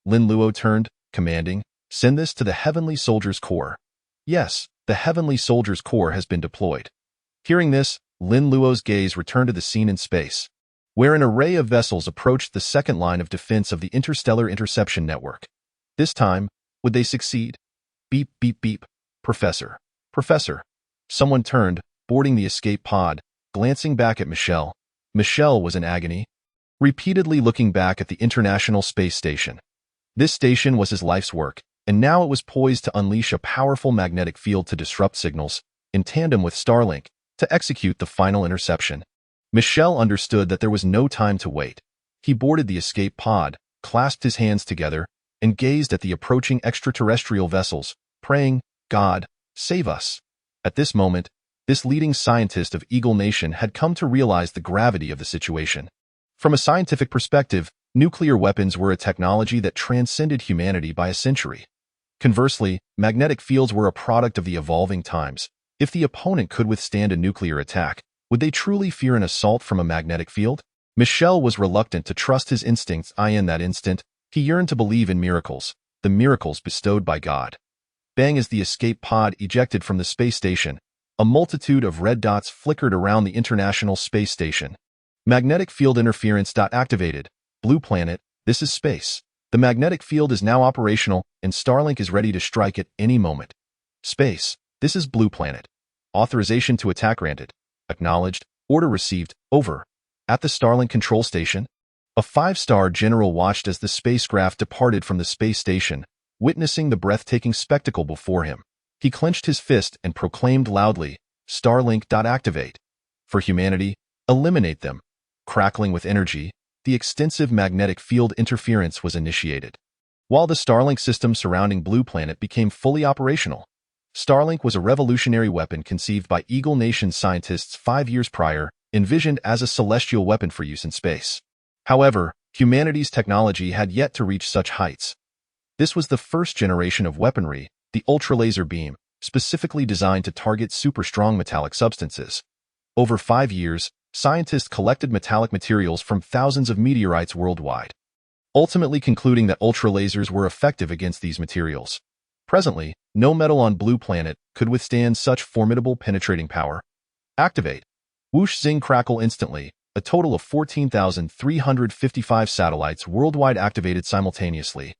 Lin Luo turned, commanding, send this to the Heavenly Soldiers Corps. Yes, the Heavenly Soldiers Corps has been deployed. Hearing this, Lin Luo's gaze returned to the scene in space, where an array of vessels approached the second line of defense of the Interstellar Interception Network. This time, would they succeed? Beep, beep, beep. Professor. Someone turned, boarding the escape pod, glancing back at Michel. Michel was in agony, repeatedly looking back at the International Space Station. This station was his life's work, and now it was poised to unleash a powerful magnetic field to disrupt signals, in tandem with Starlink, to execute the final interception. Michel understood that there was no time to wait. He boarded the escape pod, clasped his hands together, and gazed at the approaching extraterrestrial vessels, praying, God, save us. At this moment, this leading scientist of Eagle Nation had come to realize the gravity of the situation. From a scientific perspective, nuclear weapons were a technology that transcended humanity by a century. Conversely, magnetic fields were a product of the evolving times. If the opponent could withstand a nuclear attack, would they truly fear an assault from a magnetic field? Michel was reluctant to trust his instincts. In that instant, he yearned to believe in miracles, the miracles bestowed by God. Bang! As the escape pod ejected from the space station, a multitude of red dots flickered around the International Space Station. Magnetic field interference. Activated. Blue Planet, this is space. The magnetic field is now operational, and Starlink is ready to strike at any moment. Space, this is Blue Planet. Authorization to attack granted. Acknowledged. Order received. Over. At the Starlink control station, a 5-star general watched as the spacecraft departed from the space station, Witnessing the breathtaking spectacle before him, he clenched his fist and proclaimed loudly, "Starlink. Activate. For humanity, eliminate them." Crackling with energy, the extensive magnetic field interference was initiated. While the Starlink system surrounding Blue Planet became fully operational, Starlink was a revolutionary weapon conceived by Eagle Nation scientists 5 years prior, envisioned as a celestial weapon for use in space. However, humanity's technology had yet to reach such heights. This was the first generation of weaponry, the ultra-laser beam, specifically designed to target super-strong metallic substances. Over 5 years, scientists collected metallic materials from thousands of meteorites worldwide, ultimately concluding that ultra-lasers were effective against these materials. Presently, no metal on Blue Planet could withstand such formidable penetrating power. Activate. Whoosh, zing, crackle. Instantly, a total of 14,355 satellites worldwide activated simultaneously.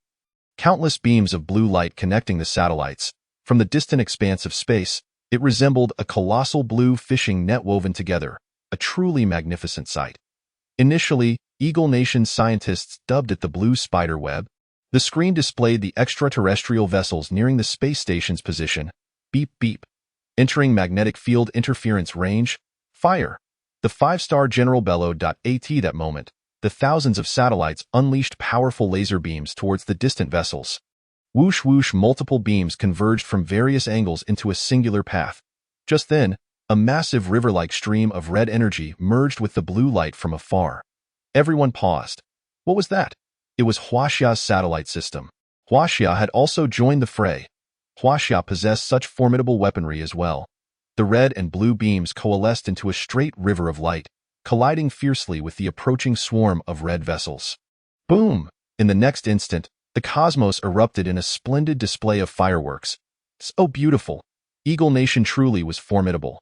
Countless beams of blue light connecting the satellites. From the distant expanse of space, it resembled a colossal blue fishing net woven together, a truly magnificent sight. Initially, Eagle Nation scientists dubbed it the Blue Spider Web. The screen displayed the extraterrestrial vessels nearing the space station's position. Beep, beep. Entering magnetic field interference range. Fire. The 5-star general bellowed. At that moment, the thousands of satellites unleashed powerful laser beams towards the distant vessels. Whoosh, whoosh, multiple beams converged from various angles into a singular path. Just then, a massive river-like stream of red energy merged with the blue light from afar. Everyone paused. What was that? It was Huaxia's satellite system. Huaxia had also joined the fray. Huaxia possessed such formidable weaponry as well. The red and blue beams coalesced into a straight river of light, colliding fiercely with the approaching swarm of red vessels. Boom! In the next instant, the cosmos erupted in a splendid display of fireworks. So beautiful! Eagle Nation truly was formidable.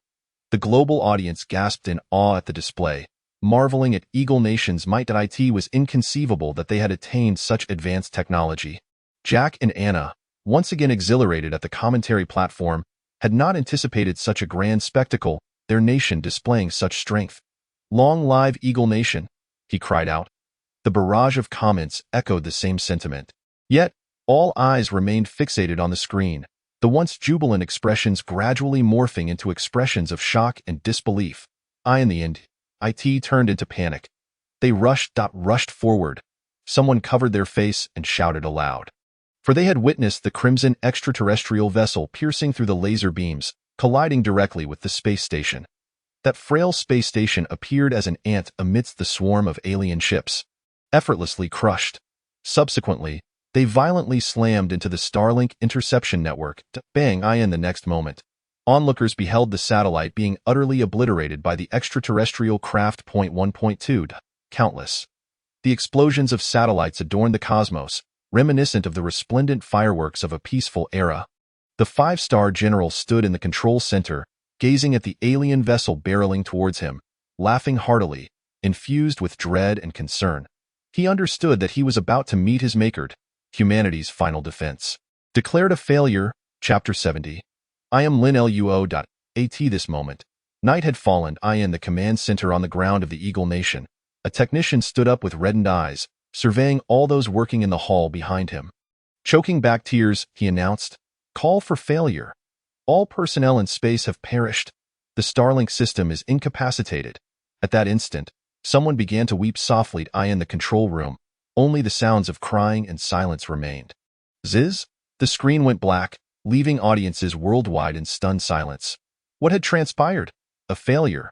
The global audience gasped in awe at the display, marveling at Eagle Nation's might. It was inconceivable that they had attained such advanced technology. Jack and Anna, once again exhilarated at the commentary platform, had not anticipated such a grand spectacle, their nation displaying such strength. "Long live Eagle Nation," he cried out. The barrage of comments echoed the same sentiment. Yet, all eyes remained fixated on the screen, the once jubilant expressions gradually morphing into expressions of shock and disbelief. In the end, it turned into panic. They rushed forward. Someone covered their face and shouted aloud. For they had witnessed the crimson extraterrestrial vessel piercing through the laser beams, colliding directly with the space station. That frail space station appeared as an ant amidst the swarm of alien ships, effortlessly crushed. Subsequently, they violently slammed into the Starlink interception network. Bang! In the next moment, onlookers beheld the satellite being utterly obliterated by the extraterrestrial craft. 1.2. Countless. The explosions of satellites adorned the cosmos, reminiscent of the resplendent fireworks of a peaceful era. The 5-star general stood in the control center, gazing at the alien vessel barreling towards him, laughing heartily, infused with dread and concern. He understood that he was about to meet his maker. Humanity's final defense. Declared a failure. Chapter 70. I am Lin Luo. At this moment, night had fallen. In the command center on the ground of the Eagle Nation, a technician stood up with reddened eyes, surveying all those working in the hall behind him. Choking back tears, he announced, "Call for failure. All personnel in space have perished. The Starlink system is incapacitated." At that instant, someone began to weep softly. In the control room, only the sounds of crying and silence remained. Ziz! The screen went black, leaving audiences worldwide in stunned silence. What had transpired? A failure?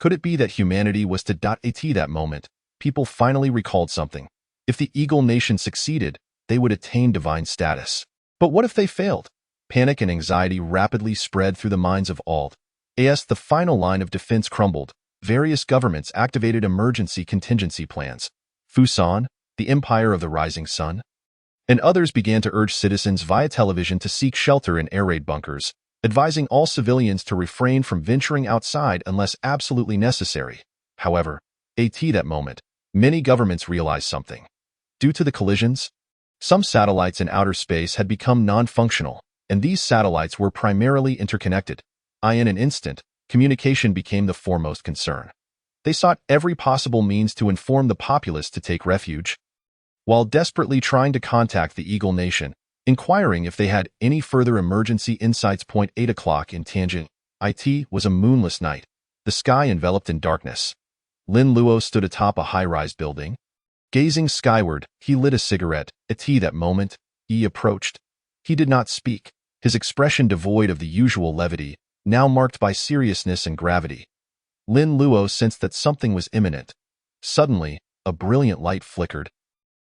Could it be that humanity was to that moment, people finally recalled something. If the Eagle Nation succeeded, they would attain divine status. But what if they failed? Panic and anxiety rapidly spread through the minds of all. As the final line of defense crumbled, various governments activated emergency contingency plans. Fusan, the empire of the rising sun, and others began to urge citizens via television to seek shelter in air raid bunkers, advising all civilians to refrain from venturing outside unless absolutely necessary. However, at that moment, many governments realized something. Due to the collisions, some satellites in outer space had become non-functional, and these satellites were primarily interconnected. In an instant, communication became the foremost concern. They sought every possible means to inform the populace to take refuge. While desperately trying to contact the Eagle Nation, inquiring if they had any further emergency insights. 8 o'clock in Tianjin. It was a moonless night, the sky enveloped in darkness. Lin Luo stood atop a high-rise building. Gazing skyward, he lit a cigarette. That moment, he approached. He did not speak, his expression devoid of the usual levity, now marked by seriousness and gravity. Lin Luo sensed that something was imminent. Suddenly, a brilliant light flickered,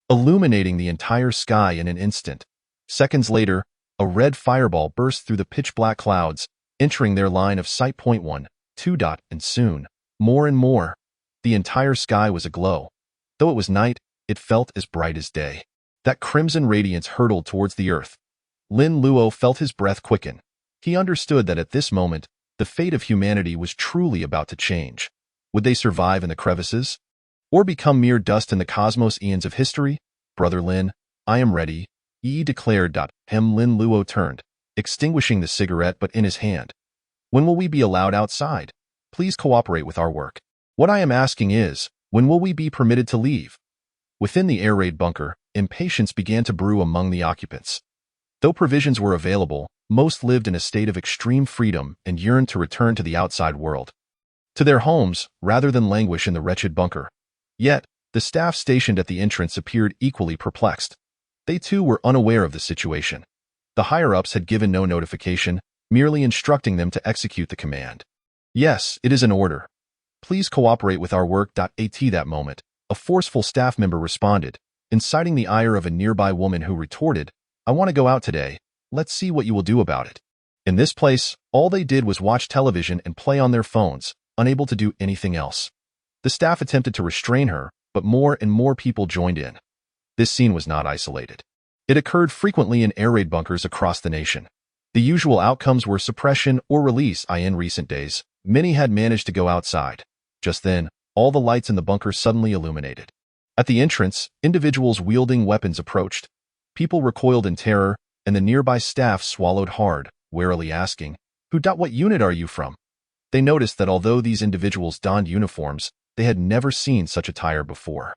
illuminating the entire sky in an instant. Seconds later, a red fireball burst through the pitch-black clouds, entering their line of sight. 1, 2. And soon, more and more, the entire sky was aglow. Though it was night, it felt as bright as day. That crimson radiance hurtled towards the earth. Lin Luo felt his breath quicken. He understood that at this moment, the fate of humanity was truly about to change. Would they survive in the crevices, or become mere dust in the cosmos? Eons of history? Brother Lin, I am ready, he declared. Lin Luo turned, extinguishing the cigarette but in his hand. When will we be allowed outside? Please cooperate with our work. What I am asking is, when will we be permitted to leave? Within the air raid bunker, impatience began to brew among the occupants. Though provisions were available, most lived in a state of extreme freedom and yearned to return to the outside world, to their homes, rather than languish in the wretched bunker. Yet, the staff stationed at the entrance appeared equally perplexed. They too were unaware of the situation. The higher-ups had given no notification, merely instructing them to execute the command. Yes, it is an order. Please cooperate with our work. At that moment, a forceful staff member responded, inciting the ire of a nearby woman who retorted, I want to go out today. Let's see what you will do about it. In this place, all they did was watch television and play on their phones, unable to do anything else. The staff attempted to restrain her, but more and more people joined in. This scene was not isolated. It occurred frequently in air raid bunkers across the nation. The usual outcomes were suppression or release. In recent days, many had managed to go outside. Just then, all the lights in the bunker suddenly illuminated. At the entrance, individuals wielding weapons approached. People recoiled in terror, and the nearby staff swallowed hard, warily asking, What unit are you from? They noticed that although these individuals donned uniforms, they had never seen such attire before.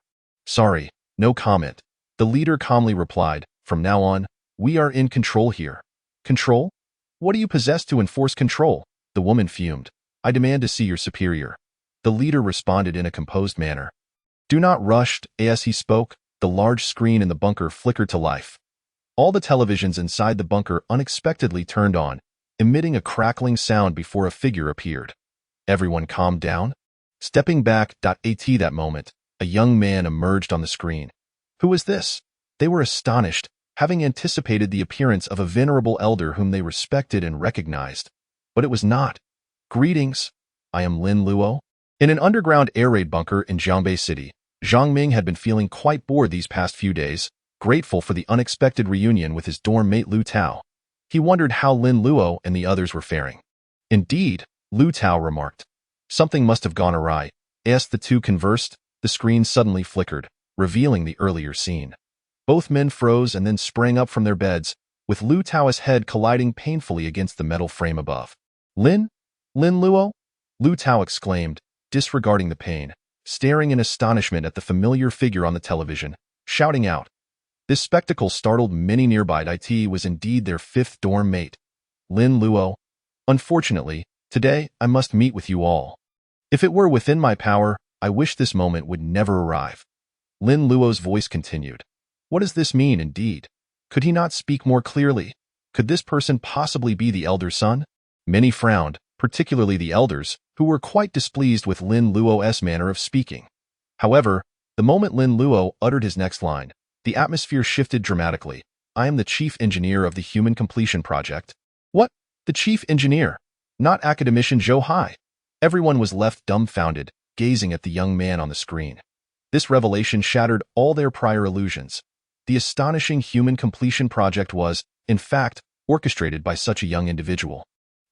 Sorry, no comment. The leader calmly replied, From now on, we are in control here. Control? What do you possess to enforce control? The woman fumed. I demand to see your superior. The leader responded in a composed manner. Do not rush. As he spoke, the large screen in the bunker flickered to life. All the televisions inside the bunker unexpectedly turned on, emitting a crackling sound before a figure appeared. Everyone calmed down. Stepping back. At that moment, a young man emerged on the screen. Who was this? They were astonished, having anticipated the appearance of a venerable elder whom they respected and recognized. But it was not. Greetings. I am Lin Luo. In an underground air raid bunker in Jiangbei City, Zhang Ming had been feeling quite bored these past few days, grateful for the unexpected reunion with his dorm mate Lu Tao. He wondered how Lin Luo and the others were faring. Indeed, Lu Tao remarked. Something must have gone awry. As the two conversed, the screen suddenly flickered, revealing the earlier scene. Both men froze and then sprang up from their beds, with Lu Tao's head colliding painfully against the metal frame above. Lin Luo? Lu Tao exclaimed, disregarding the pain, staring in astonishment at the familiar figure on the television, shouting out. This spectacle startled many nearby. It was indeed their fifth dorm mate. Lin Luo. Unfortunately, today I must meet with you all. If it were within my power, I wish this moment would never arrive. Lin Luo's voice continued. What does this mean indeed? Could he not speak more clearly? Could this person possibly be the elder son? Many frowned, particularly the elders, who were quite displeased with Lin Luo's manner of speaking. However, the moment Lin Luo uttered his next line, the atmosphere shifted dramatically. I am the chief engineer of the Human Completion Project. What? The chief engineer? Not academician Zhou Hai? Everyone was left dumbfounded, gazing at the young man on the screen. This revelation shattered all their prior illusions. The astonishing Human Completion Project was, in fact, orchestrated by such a young individual.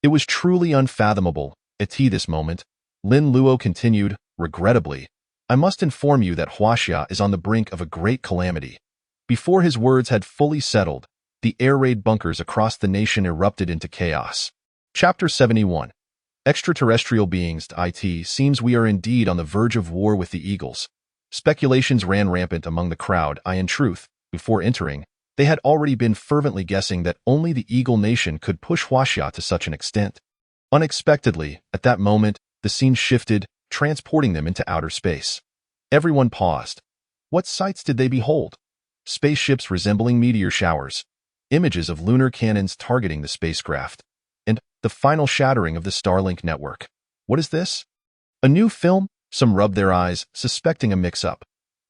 It was truly unfathomable. At this moment, Lin Luo continued, regrettably, I must inform you that Huaxia is on the brink of a great calamity. Before his words had fully settled, the air raid bunkers across the nation erupted into chaos. Chapter 71. Extraterrestrial beings. It seems we are indeed on the verge of war with the Eagles. Speculations ran rampant among the crowd. In truth, before entering, They had already been fervently guessing that only the Eagle Nation could push Huaxia to such an extent. Unexpectedly, at that moment, the scene shifted, transporting them into outer space. Everyone paused. What sights did they behold? Spaceships resembling meteor showers, images of lunar cannons targeting the spacecraft, and the final shattering of the Starlink network. What is this? A new film? Some rubbed their eyes, suspecting a mix-up.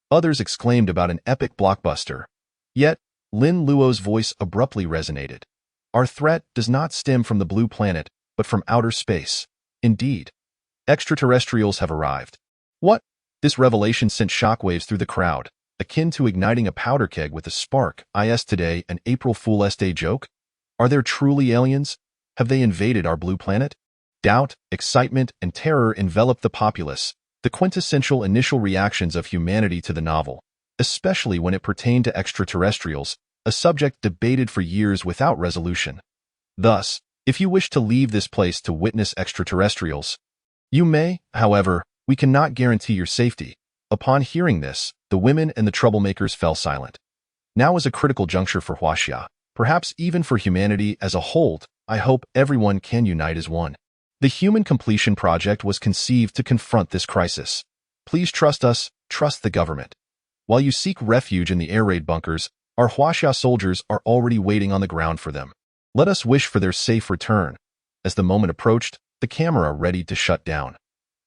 Others exclaimed about an epic blockbuster. Yet, Lin Luo's voice abruptly resonated. Our threat does not stem from the blue planet, but from outer space. Indeed, extraterrestrials have arrived. What? This revelation sent shockwaves through the crowd, akin to igniting a powder keg with a spark. Is today an April Fool's Day joke? Are there truly aliens? Have they invaded our blue planet? Doubt, excitement, and terror enveloped the populace, the quintessential initial reactions of humanity to the novel, especially when it pertained to extraterrestrials, a subject debated for years without resolution. Thus, if you wish to leave this place to witness extraterrestrials, you may. However, we cannot guarantee your safety. Upon hearing this, the women and the troublemakers fell silent. Now is a critical juncture for Huaxia, perhaps even for humanity as a whole. I hope everyone can unite as one. The Human Completion Project was conceived to confront this crisis. Please trust us, trust the government. While you seek refuge in the air raid bunkers, our Huaxia soldiers are already waiting on the ground for them. Let us wish for their safe return. As the moment approached, the camera readied to shut down.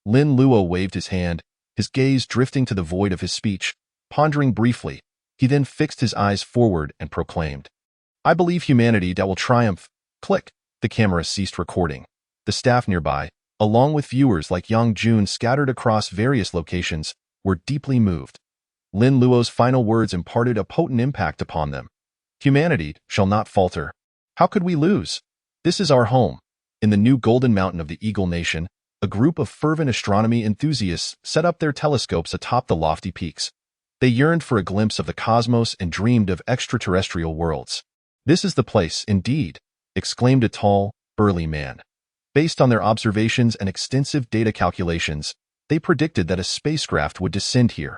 Lin Luo waved his hand, his gaze drifting to the void of his speech. Pondering briefly, he then fixed his eyes forward and proclaimed, I believe humanity that will triumph. Click. The camera ceased recording. The staff nearby, along with viewers like Yang Jun scattered across various locations, were deeply moved. Lin Luo's final words imparted a potent impact upon them. Humanity shall not falter. How could we lose? This is our home. In the new Golden Mountain of the Eagle Nation, a group of fervent astronomy enthusiasts set up their telescopes atop the lofty peaks. They yearned for a glimpse of the cosmos and dreamed of extraterrestrial worlds. This is the place, indeed, exclaimed a tall, burly man. Based on their observations and extensive data calculations, they predicted that a spacecraft would descend here.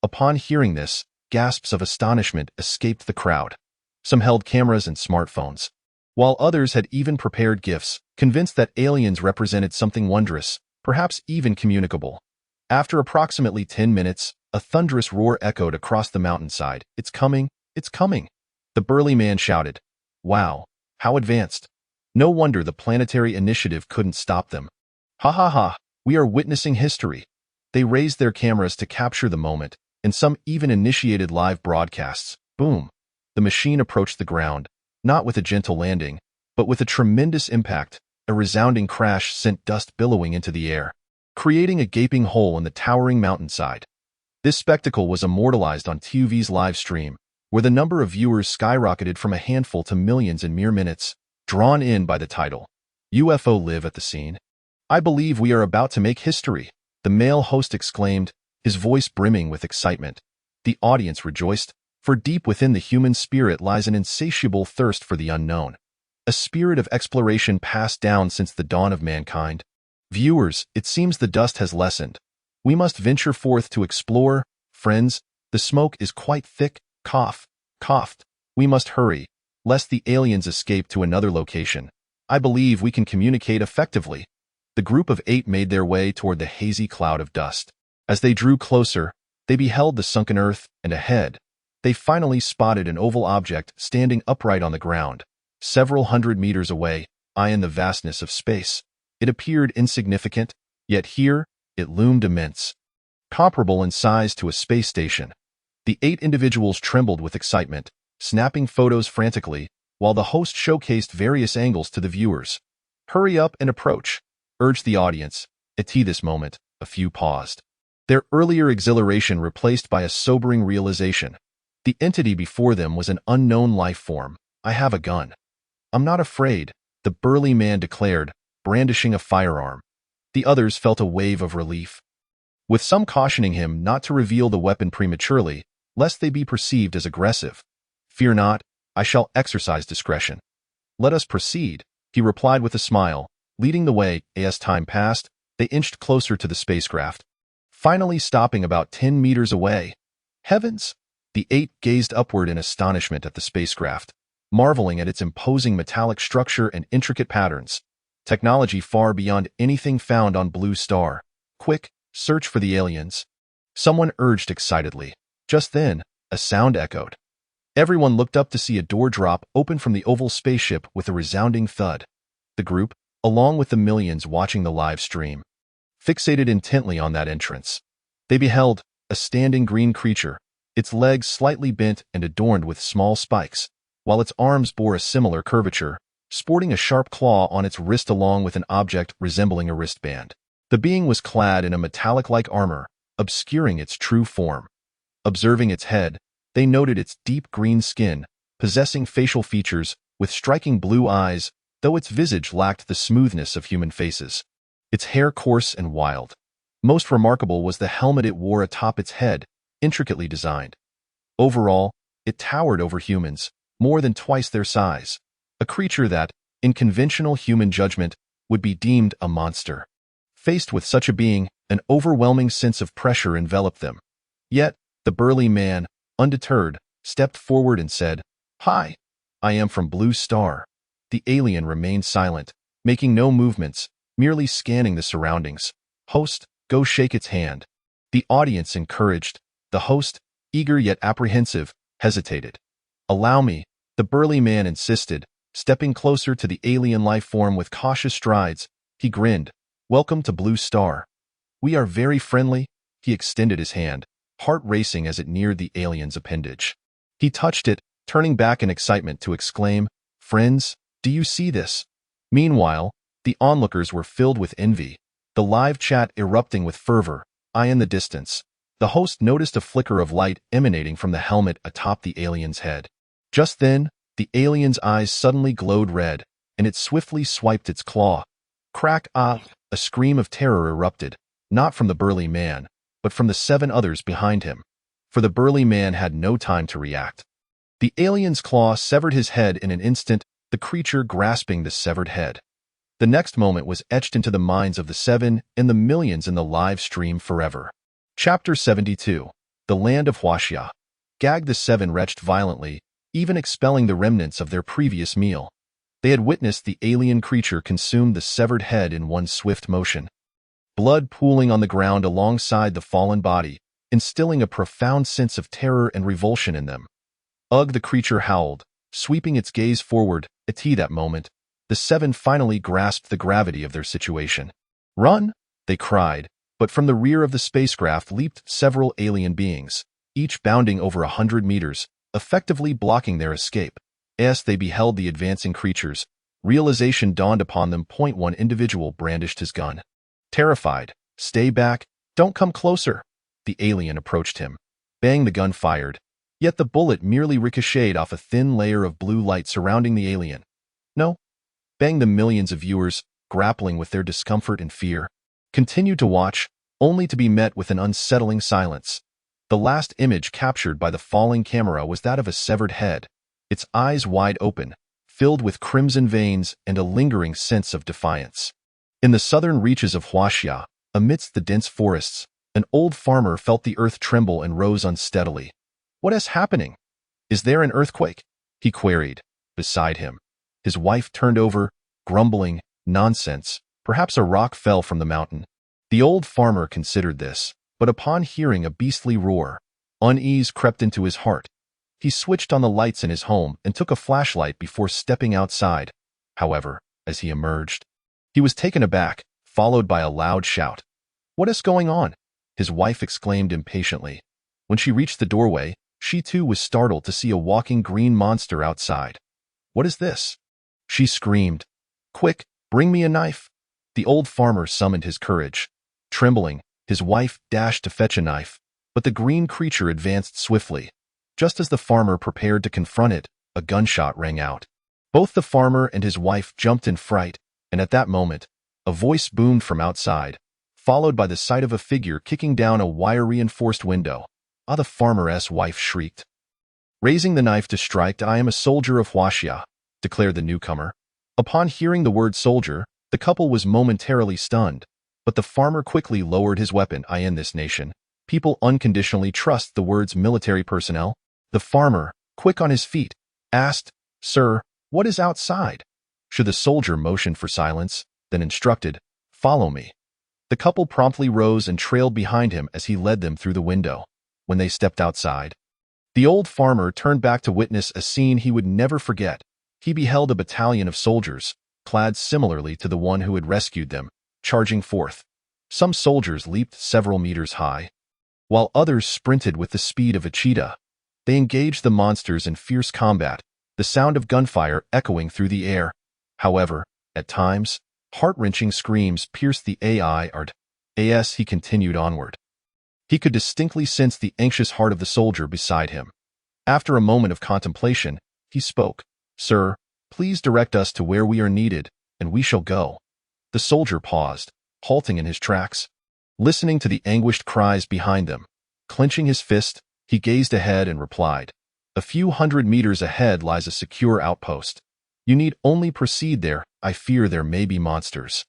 Upon hearing this, gasps of astonishment escaped the crowd. Some held cameras and smartphones, while others had even prepared gifts, convinced that aliens represented something wondrous, perhaps even communicable. After approximately 10 minutes, a thunderous roar echoed across the mountainside. It's coming, it's coming. The burly man shouted. Wow, how advanced. No wonder the planetary initiative couldn't stop them. Ha ha ha, we are witnessing history. They raised their cameras to capture the moment, and some even initiated live broadcasts. Boom. The machine approached the ground, not with a gentle landing, but with a tremendous impact. A resounding crash sent dust billowing into the air, creating a gaping hole in the towering mountainside. This spectacle was immortalized on TV's live stream, where the number of viewers skyrocketed from a handful to millions in mere minutes, drawn in by the title, UFO Live at the Scene. I believe we are about to make history, the male host exclaimed, his voice brimming with excitement. The audience rejoiced, for deep within the human spirit lies an insatiable thirst for the unknown, a spirit of exploration passed down since the dawn of mankind. Viewers, it seems the dust has lessened. We must venture forth to explore. Friends, the smoke is quite thick. Cough, coughed. We must hurry, lest the aliens escape to another location. I believe we can communicate effectively. The group of 8 made their way toward the hazy cloud of dust. As they drew closer, they beheld the sunken earth, and ahead, they finally spotted an oval object standing upright on the ground, several hundred meters away, in the vastness of space. It appeared insignificant, yet here, it loomed immense, comparable in size to a space station. The 8 individuals trembled with excitement, snapping photos frantically, while the host showcased various angles to the viewers. Hurry up and approach, urged the audience. At this moment, a few paused. Their earlier exhilaration replaced by a sobering realization. The entity before them was an unknown life form. I have a gun. I'm not afraid, the burly man declared, brandishing a firearm. The others felt a wave of relief, with some cautioning him not to reveal the weapon prematurely, lest they be perceived as aggressive. Fear not, I shall exercise discretion. Let us proceed, he replied with a smile, leading the way. As time passed, they inched closer to the spacecraft, finally stopping about 10 meters away. Heavens! The 8 gazed upward in astonishment at the spacecraft, marveling at its imposing metallic structure and intricate patterns. Technology far beyond anything found on Blue Star. Quick, search for the aliens. Someone urged excitedly. Just then, a sound echoed. Everyone looked up to see a door drop open from the oval spaceship with a resounding thud. The group, along with the millions watching the live stream, fixated intently on that entrance. They beheld a standing green creature, its legs slightly bent and adorned with small spikes, while its arms bore a similar curvature, sporting a sharp claw on its wrist along with an object resembling a wristband. The being was clad in a metallic-like armor, obscuring its true form. Observing its head, they noted its deep green skin, possessing facial features with striking blue eyes, though its visage lacked the smoothness of human faces. Its hair coarse and wild. Most remarkable was the helmet it wore atop its head, intricately designed. Overall, it towered over humans, more than twice their size, a creature that, in conventional human judgment, would be deemed a monster. Faced with such a being, an overwhelming sense of pressure enveloped them. Yet, the burly man, undeterred, stepped forward and said, "Hi, I am from Blue Star." The alien remained silent, making no movements, merely scanning the surroundings. "Host, go shake its hand." The audience encouraged. The host, eager yet apprehensive, hesitated. "Allow me," the burly man insisted, stepping closer to the alien life form with cautious strides. He grinned. "Welcome to Blue Star. We are very friendly." He extended his hand, heart racing as it neared the alien's appendage. He touched it, turning back in excitement to exclaim, "Friends, do you see this?" Meanwhile, the onlookers were filled with envy, the live chat erupting with fervor. In the distance, the host noticed a flicker of light emanating from the helmet atop the alien's head. Just then, the alien's eyes suddenly glowed red, and it swiftly swiped its claw. Crack! Ah! A scream of terror erupted, not from the burly man, but from the 7 others behind him. For the burly man had no time to react. The alien's claw severed his head in an instant, the creature grasping the severed head. The next moment was etched into the minds of the 7 and the millions in the live stream forever. Chapter 72. The Land of Huaxia. Gagged, the 7 retched violently, even expelling the remnants of their previous meal. They had witnessed the alien creature consume the severed head in one swift motion. Blood pooling on the ground alongside the fallen body, instilling a profound sense of terror and revulsion in them. Ugh, the creature howled, sweeping its gaze forward. At that moment, the 7 finally grasped the gravity of their situation. "Run!" they cried, but from the rear of the spacecraft leaped several alien beings, each bounding over 100 meters, effectively blocking their escape. As they beheld the advancing creatures, realization dawned upon them. One individual brandished his gun. Terrified, "Stay back, don't come closer." The alien approached him. Bang, the gun fired, yet the bullet merely ricocheted off a thin layer of blue light surrounding the alien. "No." Bang, the millions of viewers, grappling with their discomfort and fear, continued to watch, only to be met with an unsettling silence. The last image captured by the falling camera was that of a severed head, its eyes wide open, filled with crimson veins and a lingering sense of defiance. In the southern reaches of Huaxia, amidst the dense forests, an old farmer felt the earth tremble and rose unsteadily. "What is happening? Is there an earthquake?" he queried. Beside him, his wife turned over, grumbling, "Nonsense, perhaps a rock fell from the mountain." The old farmer considered this, but upon hearing a beastly roar, unease crept into his heart. He switched on the lights in his home and took a flashlight before stepping outside. However, as he emerged, he was taken aback, followed by a loud shout. "What is going on?" his wife exclaimed impatiently. When she reached the doorway, she too was startled to see a walking green monster outside. "What is this?" she screamed. "Quick, bring me a knife." The old farmer summoned his courage. Trembling, his wife dashed to fetch a knife, but the green creature advanced swiftly. Just as the farmer prepared to confront it, a gunshot rang out. Both the farmer and his wife jumped in fright, and at that moment, a voice boomed from outside, followed by the sight of a figure kicking down a wire-reinforced window. "Ah!" the farmer's wife shrieked. Raising the knife to strike, "I am a soldier of Huaxia," declared the newcomer. Upon hearing the word soldier, the couple was momentarily stunned, but the farmer quickly lowered his weapon. "In this nation, people unconditionally trust the words military personnel." The farmer, quick on his feet, asked, "Sir, what is outside?" Should the soldier motioned for silence, then instructed, "Follow me." The couple promptly rose and trailed behind him as he led them through the window. When they stepped outside, the old farmer turned back to witness a scene he would never forget. He beheld a battalion of soldiers, clad similarly to the one who had rescued them, charging forth. Some soldiers leaped several meters high, while others sprinted with the speed of a cheetah. They engaged the monsters in fierce combat, the sound of gunfire echoing through the air. However, at times, heart-wrenching screams pierced the air as he continued onward. He could distinctly sense the anxious heart of the soldier beside him. After a moment of contemplation, he spoke, "Sir, please direct us to where we are needed, and we shall go." The soldier paused, halting in his tracks, listening to the anguished cries behind them. Clenching his fist, he gazed ahead and replied, "A few hundred meters ahead lies a secure outpost. You need only proceed there. I fear there may be monsters."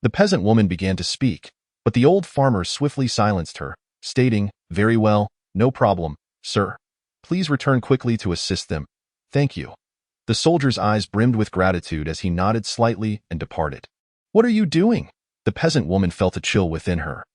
The peasant woman began to speak, but the old farmer swiftly silenced her, stating, "Very well, no problem, sir. Please return quickly to assist them. Thank you." The soldier's eyes brimmed with gratitude as he nodded slightly and departed. "What are you doing?" The peasant woman felt a chill within her.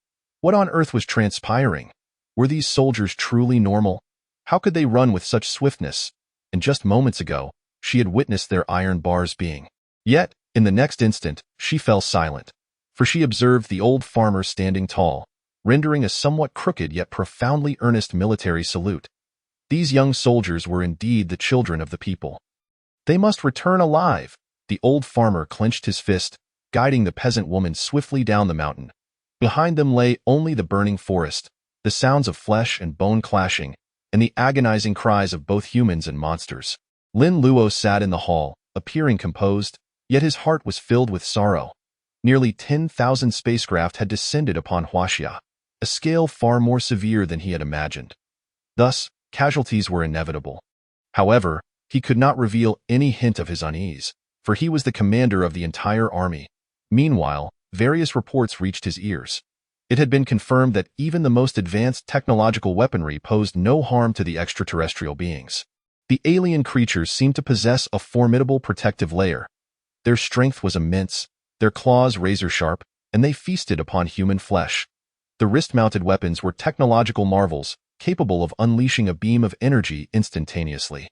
What on earth was transpiring? Were these soldiers truly normal? How could they run with such swiftness? And just moments ago, she had witnessed their iron bars being. Yet, in the next instant, she fell silent, for she observed the old farmer standing tall, rendering a somewhat crooked yet profoundly earnest military salute. These young soldiers were indeed the children of the people. They must return alive. The old farmer clenched his fist, guiding the peasant woman swiftly down the mountain. Behind them lay only the burning forest, the sounds of flesh and bone clashing, and the agonizing cries of both humans and monsters. Lin Luo sat in the hall, appearing composed, yet his heart was filled with sorrow. Nearly 10,000 spacecraft had descended upon Huaxia, a scale far more severe than he had imagined. Thus, casualties were inevitable. However, he could not reveal any hint of his unease, for he was the commander of the entire army. Meanwhile, various reports reached his ears. It had been confirmed that even the most advanced technological weaponry posed no harm to the extraterrestrial beings. The alien creatures seemed to possess a formidable protective layer. Their strength was immense, their claws razor-sharp, and they feasted upon human flesh. The wrist-mounted weapons were technological marvels, capable of unleashing a beam of energy instantaneously.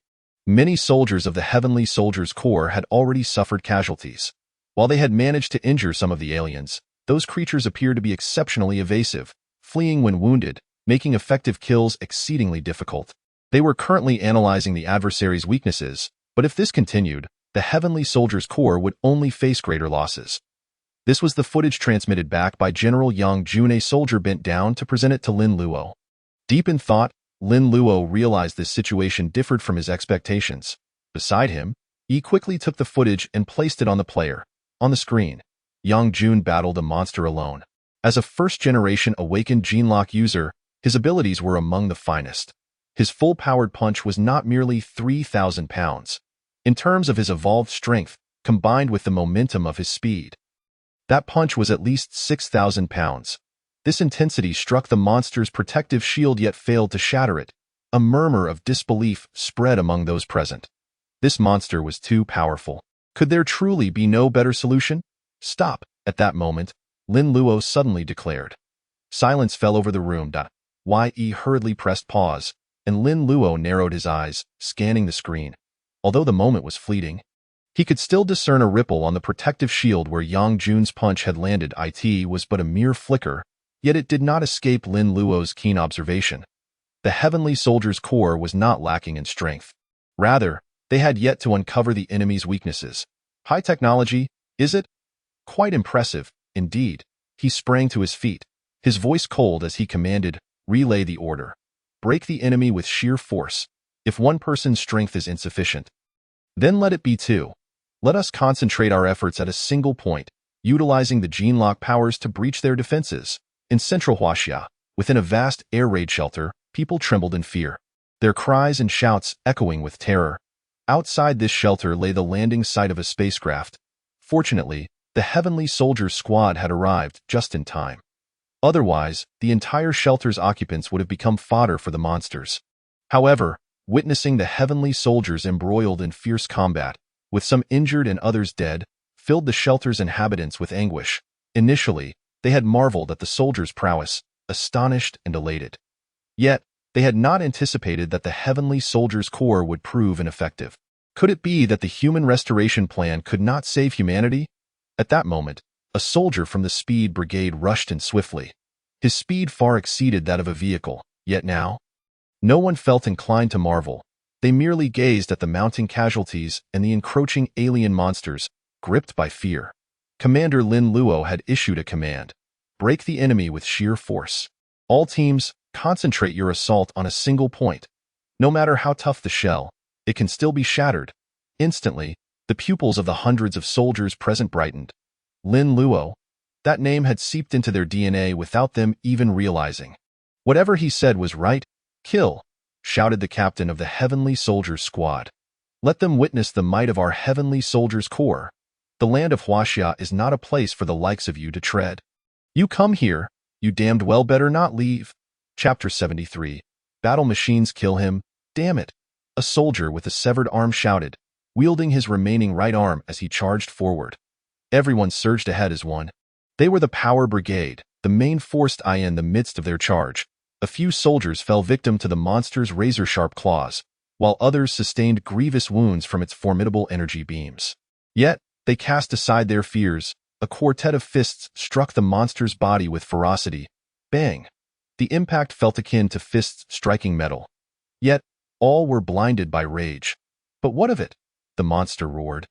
Many soldiers of the Heavenly Soldiers Corps had already suffered casualties. While they had managed to injure some of the aliens, those creatures appeared to be exceptionally evasive, fleeing when wounded, making effective kills exceedingly difficult. They were currently analyzing the adversary's weaknesses, but if this continued, the Heavenly Soldiers Corps would only face greater losses. This was the footage transmitted back by General Yang Jun. A soldier bent down to present it to Lin Luo. Deep in thought, Lin Luo realized this situation differed from his expectations. Beside him, he quickly took the footage and placed it on the player. On the screen, Yang Jun battled a monster alone. As a first-generation awakened Genlock user, his abilities were among the finest. His full-powered punch was not merely 3,000 pounds. In terms of his evolved strength, combined with the momentum of his speed, that punch was at least 6,000 pounds. This intensity struck the monster's protective shield yet failed to shatter it. A murmur of disbelief spread among those present. This monster was too powerful. Could there truly be no better solution? Stop. At that moment, Lin Luo suddenly declared. Silence fell over the room. Ye hurriedly pressed pause, and Lin Luo narrowed his eyes, scanning the screen. Although the moment was fleeting, he could still discern a ripple on the protective shield where Yang Jun's punch had landed. It was but a mere flicker, yet it did not escape Lin Luo's keen observation. The Heavenly Soldiers Corps was not lacking in strength. Rather, they had yet to uncover the enemy's weaknesses. High technology, is it? Quite impressive, indeed. He sprang to his feet, his voice cold as he commanded, "Relay the order. Break the enemy with sheer force. If one person's strength is insufficient, then let it be two. Let us concentrate our efforts at a single point, utilizing the Genlock powers to breach their defenses." In central Huaxia, within a vast air raid shelter, people trembled in fear, their cries and shouts echoing with terror. Outside this shelter lay the landing site of a spacecraft. Fortunately, the Heavenly Soldiers squad had arrived just in time. Otherwise, the entire shelter's occupants would have become fodder for the monsters. However, witnessing the heavenly soldiers embroiled in fierce combat, with some injured and others dead, filled the shelter's inhabitants with anguish. Initially, they had marveled at the soldiers' prowess, astonished and elated. Yet, they had not anticipated that the heavenly soldiers' corps would prove ineffective. Could it be that the human restoration plan could not save humanity? At that moment, a soldier from the Speed Brigade rushed in swiftly. His speed far exceeded that of a vehicle, yet now, no one felt inclined to marvel. They merely gazed at the mounting casualties and the encroaching alien monsters, gripped by fear. Commander Lin Luo had issued a command: break the enemy with sheer force. All teams, concentrate your assault on a single point. No matter how tough the shell, it can still be shattered. Instantly, the pupils of the hundreds of soldiers present brightened. Lin Luo, that name had seeped into their DNA without them even realizing. Whatever he said was right. Kill, shouted the captain of the Heavenly Soldiers Squad. Let them witness the might of our Heavenly Soldiers Corps. The land of Huaxia is not a place for the likes of you to tread. You come here, you damned well better not leave. Chapter 73. Battle machines kill him, damn it. A soldier with a severed arm shouted, wielding his remaining right arm as he charged forward. Everyone surged ahead as one. They were the Power Brigade, the main force in the midst of their charge. A few soldiers fell victim to the monster's razor-sharp claws, while others sustained grievous wounds from its formidable energy beams. Yet, they cast aside their fears. A quartet of fists struck the monster's body with ferocity. Bang! The impact felt akin to fists striking metal. Yet, all were blinded by rage. But what of it? The monster roared,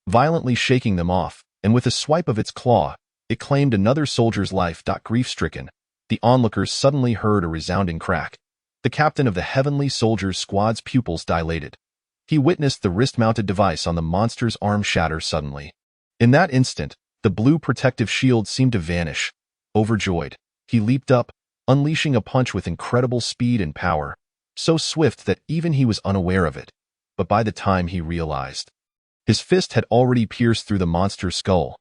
violently shaking them off, and with a swipe of its claw, it claimed another soldier's life. Grief-stricken, the onlookers suddenly heard a resounding crack. The captain of the Heavenly Soldiers Squad's pupils dilated. He witnessed the wrist-mounted device on the monster's arm shatter suddenly. In that instant, the blue protective shield seemed to vanish. Overjoyed, he leaped up, unleashing a punch with incredible speed and power, so swift that even he was unaware of it. But by the time he realized, his fist had already pierced through the monster's skull.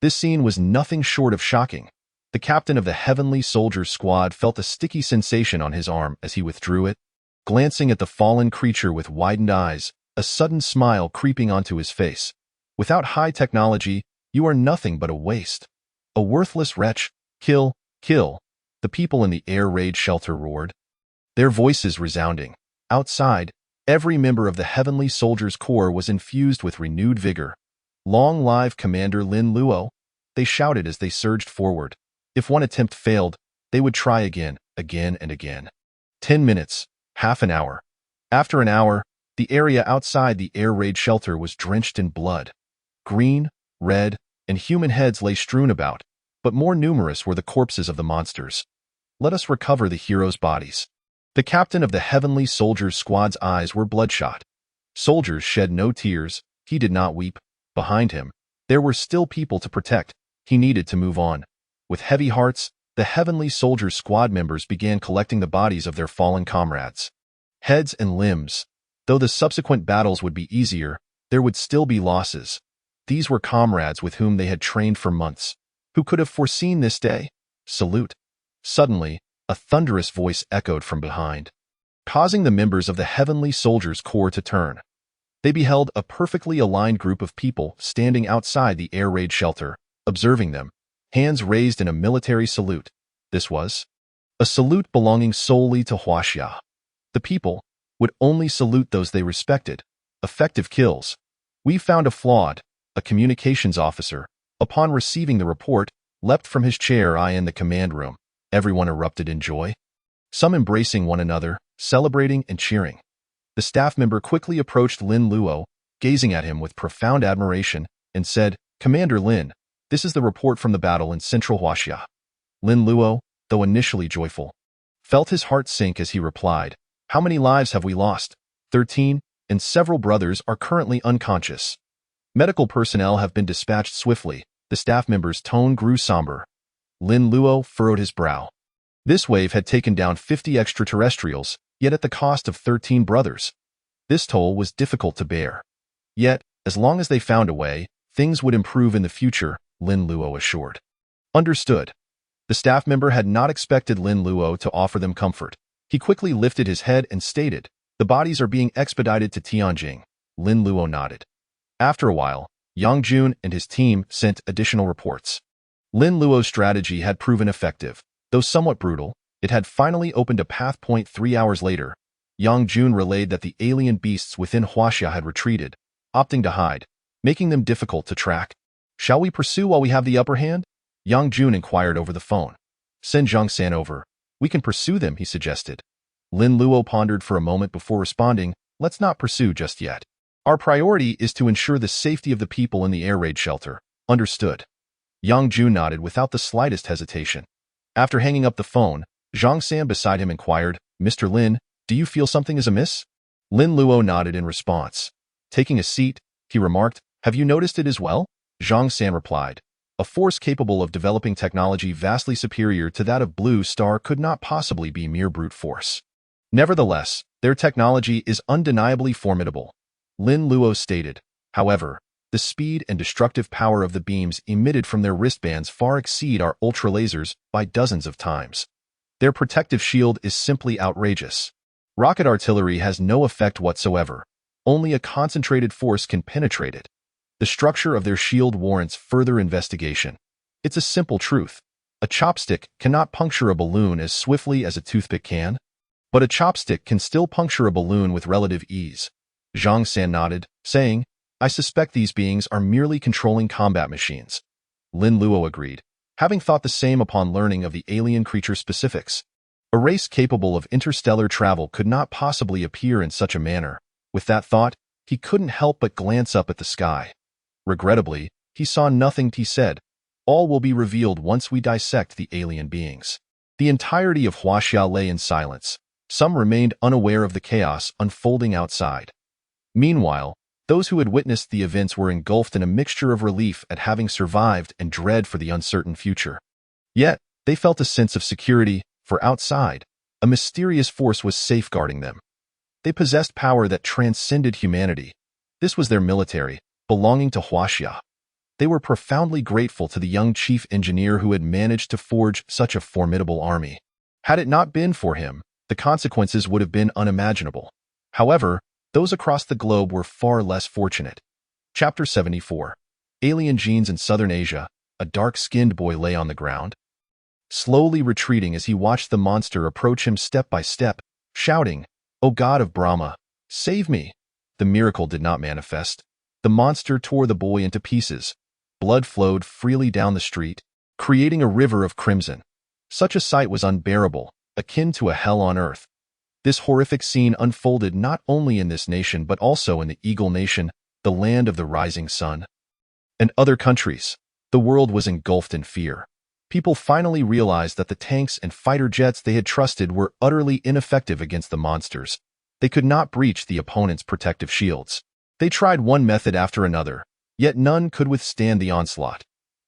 This scene was nothing short of shocking. The captain of the Heavenly Soldiers Squad felt a sticky sensation on his arm as he withdrew it. Glancing at the fallen creature with widened eyes, a sudden smile creeping onto his face. Without high technology, you are nothing but a waste. A worthless wretch. Kill, kill, the people in the air raid shelter roared, their voices resounding. Outside, every member of the Heavenly Soldiers Corps was infused with renewed vigor. Long live Commander Lin Luo, they shouted as they surged forward. If one attempt failed, they would try again, again and again. 10 minutes, half an hour. After an hour, the area outside the air raid shelter was drenched in blood. Green, red, and human heads lay strewn about, but more numerous were the corpses of the monsters. Let us recover the heroes' bodies. The captain of the Heavenly Soldiers Squad's eyes were bloodshot. Soldiers shed no tears. He did not weep. Behind him, there were still people to protect. He needed to move on. With heavy hearts, the Heavenly Soldiers Squad members began collecting the bodies of their fallen comrades. Heads and limbs. Though the subsequent battles would be easier, there would still be losses. These were comrades with whom they had trained for months. Who could have foreseen this day? Salute. Suddenly, a thunderous voice echoed from behind, causing the members of the Heavenly Soldiers Corps to turn. They beheld a perfectly aligned group of people standing outside the air raid shelter, observing them, hands raised in a military salute. This was a salute belonging solely to Huaxia. The people would only salute those they respected. Effective kills. We found a flawed, a communications officer, upon receiving the report, leapt from his chair in the command room. Everyone erupted in joy, some embracing one another, celebrating and cheering. The staff member quickly approached Lin Luo, gazing at him with profound admiration, and said, Commander Lin, this is the report from the battle in central Huaxia. Lin Luo, though initially joyful, felt his heart sink as he replied, How many lives have we lost? 13, and several brothers are currently unconscious. Medical personnel have been dispatched swiftly. The staff member's tone grew somber. Lin Luo furrowed his brow. This wave had taken down 50 extraterrestrials, yet at the cost of 13 brothers. This toll was difficult to bear. Yet, as long as they found a way, things would improve in the future, Lin Luo assured. Understood. The staff member had not expected Lin Luo to offer them comfort. He quickly lifted his head and stated, The bodies are being expedited to Tianjin. Lin Luo nodded. After a while, Yang Jun and his team sent additional reports. Lin Luo's strategy had proven effective. Though somewhat brutal, it had finally opened a path. 3 hours later, Yang Jun relayed that the alien beasts within Huaxia had retreated, opting to hide, making them difficult to track. Shall we pursue while we have the upper hand? Yang Jun inquired over the phone. Send Zhang San over. We can pursue them, he suggested. Lin Luo pondered for a moment before responding, let's not pursue just yet. Our priority is to ensure the safety of the people in the air raid shelter. Understood. Yang Jun nodded without the slightest hesitation. After hanging up the phone, Zhang San beside him inquired, Mr. Lin, do you feel something is amiss? Lin Luo nodded in response. Taking a seat, he remarked, have you noticed it as well? Zhang San replied. A force capable of developing technology vastly superior to that of Blue Star could not possibly be mere brute force. Nevertheless, their technology is undeniably formidable. Lin Luo stated. However, the speed and destructive power of the beams emitted from their wristbands far exceed our ultralasers by dozens of times. Their protective shield is simply outrageous. Rocket artillery has no effect whatsoever. Only a concentrated force can penetrate it. The structure of their shield warrants further investigation. It's a simple truth. A chopstick cannot puncture a balloon as swiftly as a toothpick can, but a chopstick can still puncture a balloon with relative ease. Zhang San nodded, saying, I suspect these beings are merely controlling combat machines. Lin Luo agreed, having thought the same upon learning of the alien creature specifics. A race capable of interstellar travel could not possibly appear in such a manner. With that thought, he couldn't help but glance up at the sky. Regrettably, he saw nothing. He said, all will be revealed once we dissect the alien beings. The entirety of Huaxia lay in silence. Some remained unaware of the chaos unfolding outside. Meanwhile, those who had witnessed the events were engulfed in a mixture of relief at having survived and dread for the uncertain future. Yet, they felt a sense of security, for outside, a mysterious force was safeguarding them. They possessed power that transcended humanity. This was their military, belonging to Huaxia. They were profoundly grateful to the young chief engineer who had managed to forge such a formidable army. Had it not been for him, the consequences would have been unimaginable. However, those across the globe were far less fortunate. Chapter 74. Alien Genes in Southern Asia. A dark-skinned boy lay on the ground, slowly retreating as he watched the monster approach him step by step, shouting, O God of Brahma, save me! The miracle did not manifest. The monster tore the boy into pieces. Blood flowed freely down the street, creating a river of crimson. Such a sight was unbearable, akin to a hell on earth. This horrific scene unfolded not only in this nation but also in the Eagle Nation, the land of the rising sun, and other countries. The world was engulfed in fear. People finally realized that the tanks and fighter jets they had trusted were utterly ineffective against the monsters. They could not breach the opponent's protective shields. They tried one method after another, yet none could withstand the onslaught.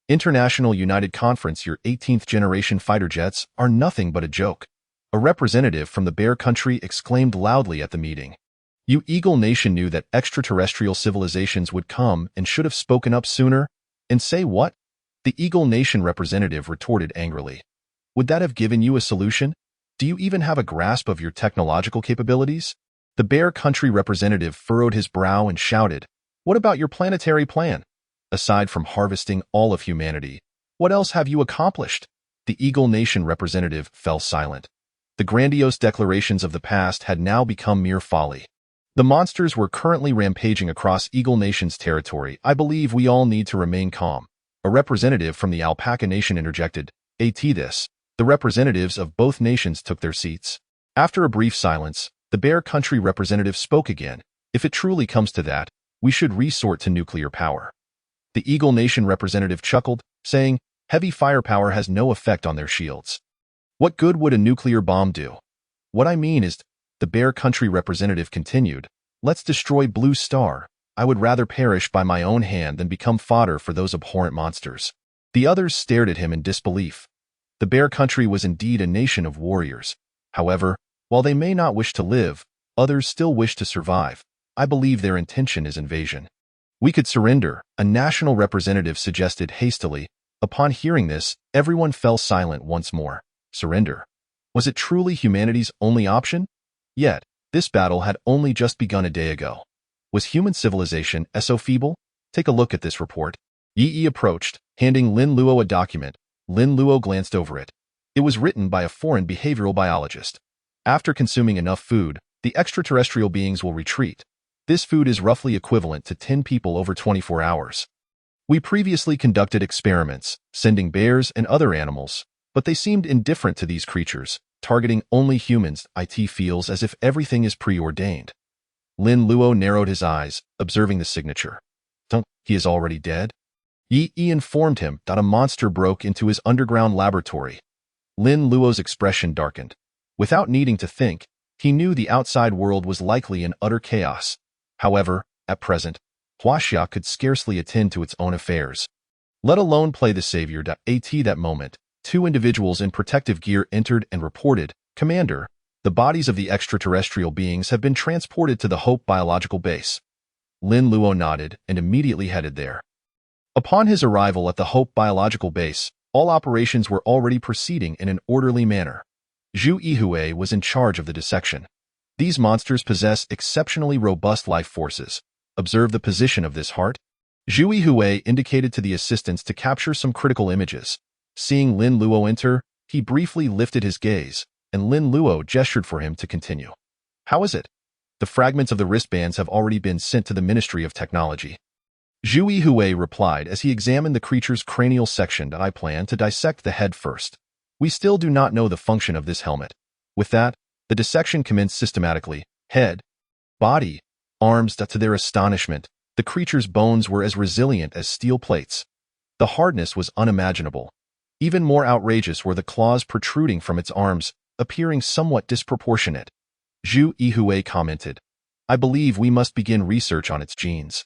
International United Conference, your 18th generation fighter jets are nothing but a joke. A representative from the Bear Country exclaimed loudly at the meeting. You Eagle Nation knew that extraterrestrial civilizations would come and should have spoken up sooner. And say what? The Eagle Nation representative retorted angrily. Would that have given you a solution? Do you even have a grasp of your technological capabilities? The Bear Country representative furrowed his brow and shouted, What about your planetary plan? Aside from harvesting all of humanity, what else have you accomplished? The Eagle Nation representative fell silent. The grandiose declarations of the past had now become mere folly. The monsters were currently rampaging across Eagle Nation's territory. I believe we all need to remain calm. A representative from the Alpaca Nation interjected. This. The representatives of both nations took their seats. After a brief silence, the Bear Country representative spoke again. If it truly comes to that, we should resort to nuclear power. The Eagle Nation representative chuckled, saying, Heavy firepower has no effect on their shields. What good would a nuclear bomb do? What I mean is, the Bear Country representative continued, let's destroy Blue Star. I would rather perish by my own hand than become fodder for those abhorrent monsters. The others stared at him in disbelief. The Bear Country was indeed a nation of warriors. However, while they may not wish to live, others still wish to survive. I believe their intention is invasion. We could surrender, a national representative suggested hastily. Upon hearing this, everyone fell silent once more. Surrender. Was it truly humanity's only option? Yet, This battle had only just begun a day ago. Was human civilization so feeble? Take a look at this report. Yi approached, handing Lin Luo a document. Lin Luo glanced over it. It was written by a foreign behavioral biologist. After consuming enough food, the extraterrestrial beings will retreat. This food is roughly equivalent to 10 people over 24 hours. We previously conducted experiments, sending bears and other animals, but they seemed indifferent to these creatures, targeting only humans. It feels as if everything is preordained. Lin Luo narrowed his eyes, observing the signature. He is already dead? Yi informed him that a monster broke into his underground laboratory. Lin Luo's expression darkened. Without needing to think, he knew the outside world was likely in utter chaos. However, at present, Huaxia could scarcely attend to its own affairs, let alone play the savior. At that moment, two individuals in protective gear entered and reported, "Commander, the bodies of the extraterrestrial beings have been transported to the Hope biological base." Lin Luo nodded and immediately headed there. Upon his arrival at the Hope biological base, all operations were already proceeding in an orderly manner. Zhu Yihui was in charge of the dissection. These monsters possess exceptionally robust life forces. Observe the position of this heart. Zhu Yihui indicated to the assistants to capture some critical images. Seeing Lin Luo enter, he briefly lifted his gaze, and Lin Luo gestured for him to continue. "How is it?" "The fragments of the wristbands have already been sent to the Ministry of Technology." Zhu Yihui replied as he examined the creature's cranial section. "I plan to dissect the head first. We still do not know the function of this helmet." With that, the dissection commenced systematically. Head, body, arms. To their astonishment, the creature's bones were as resilient as steel plates. The hardness was unimaginable. Even more outrageous were the claws protruding from its arms, appearing somewhat disproportionate. Zhu Yihui commented, "I believe we must begin research on its genes."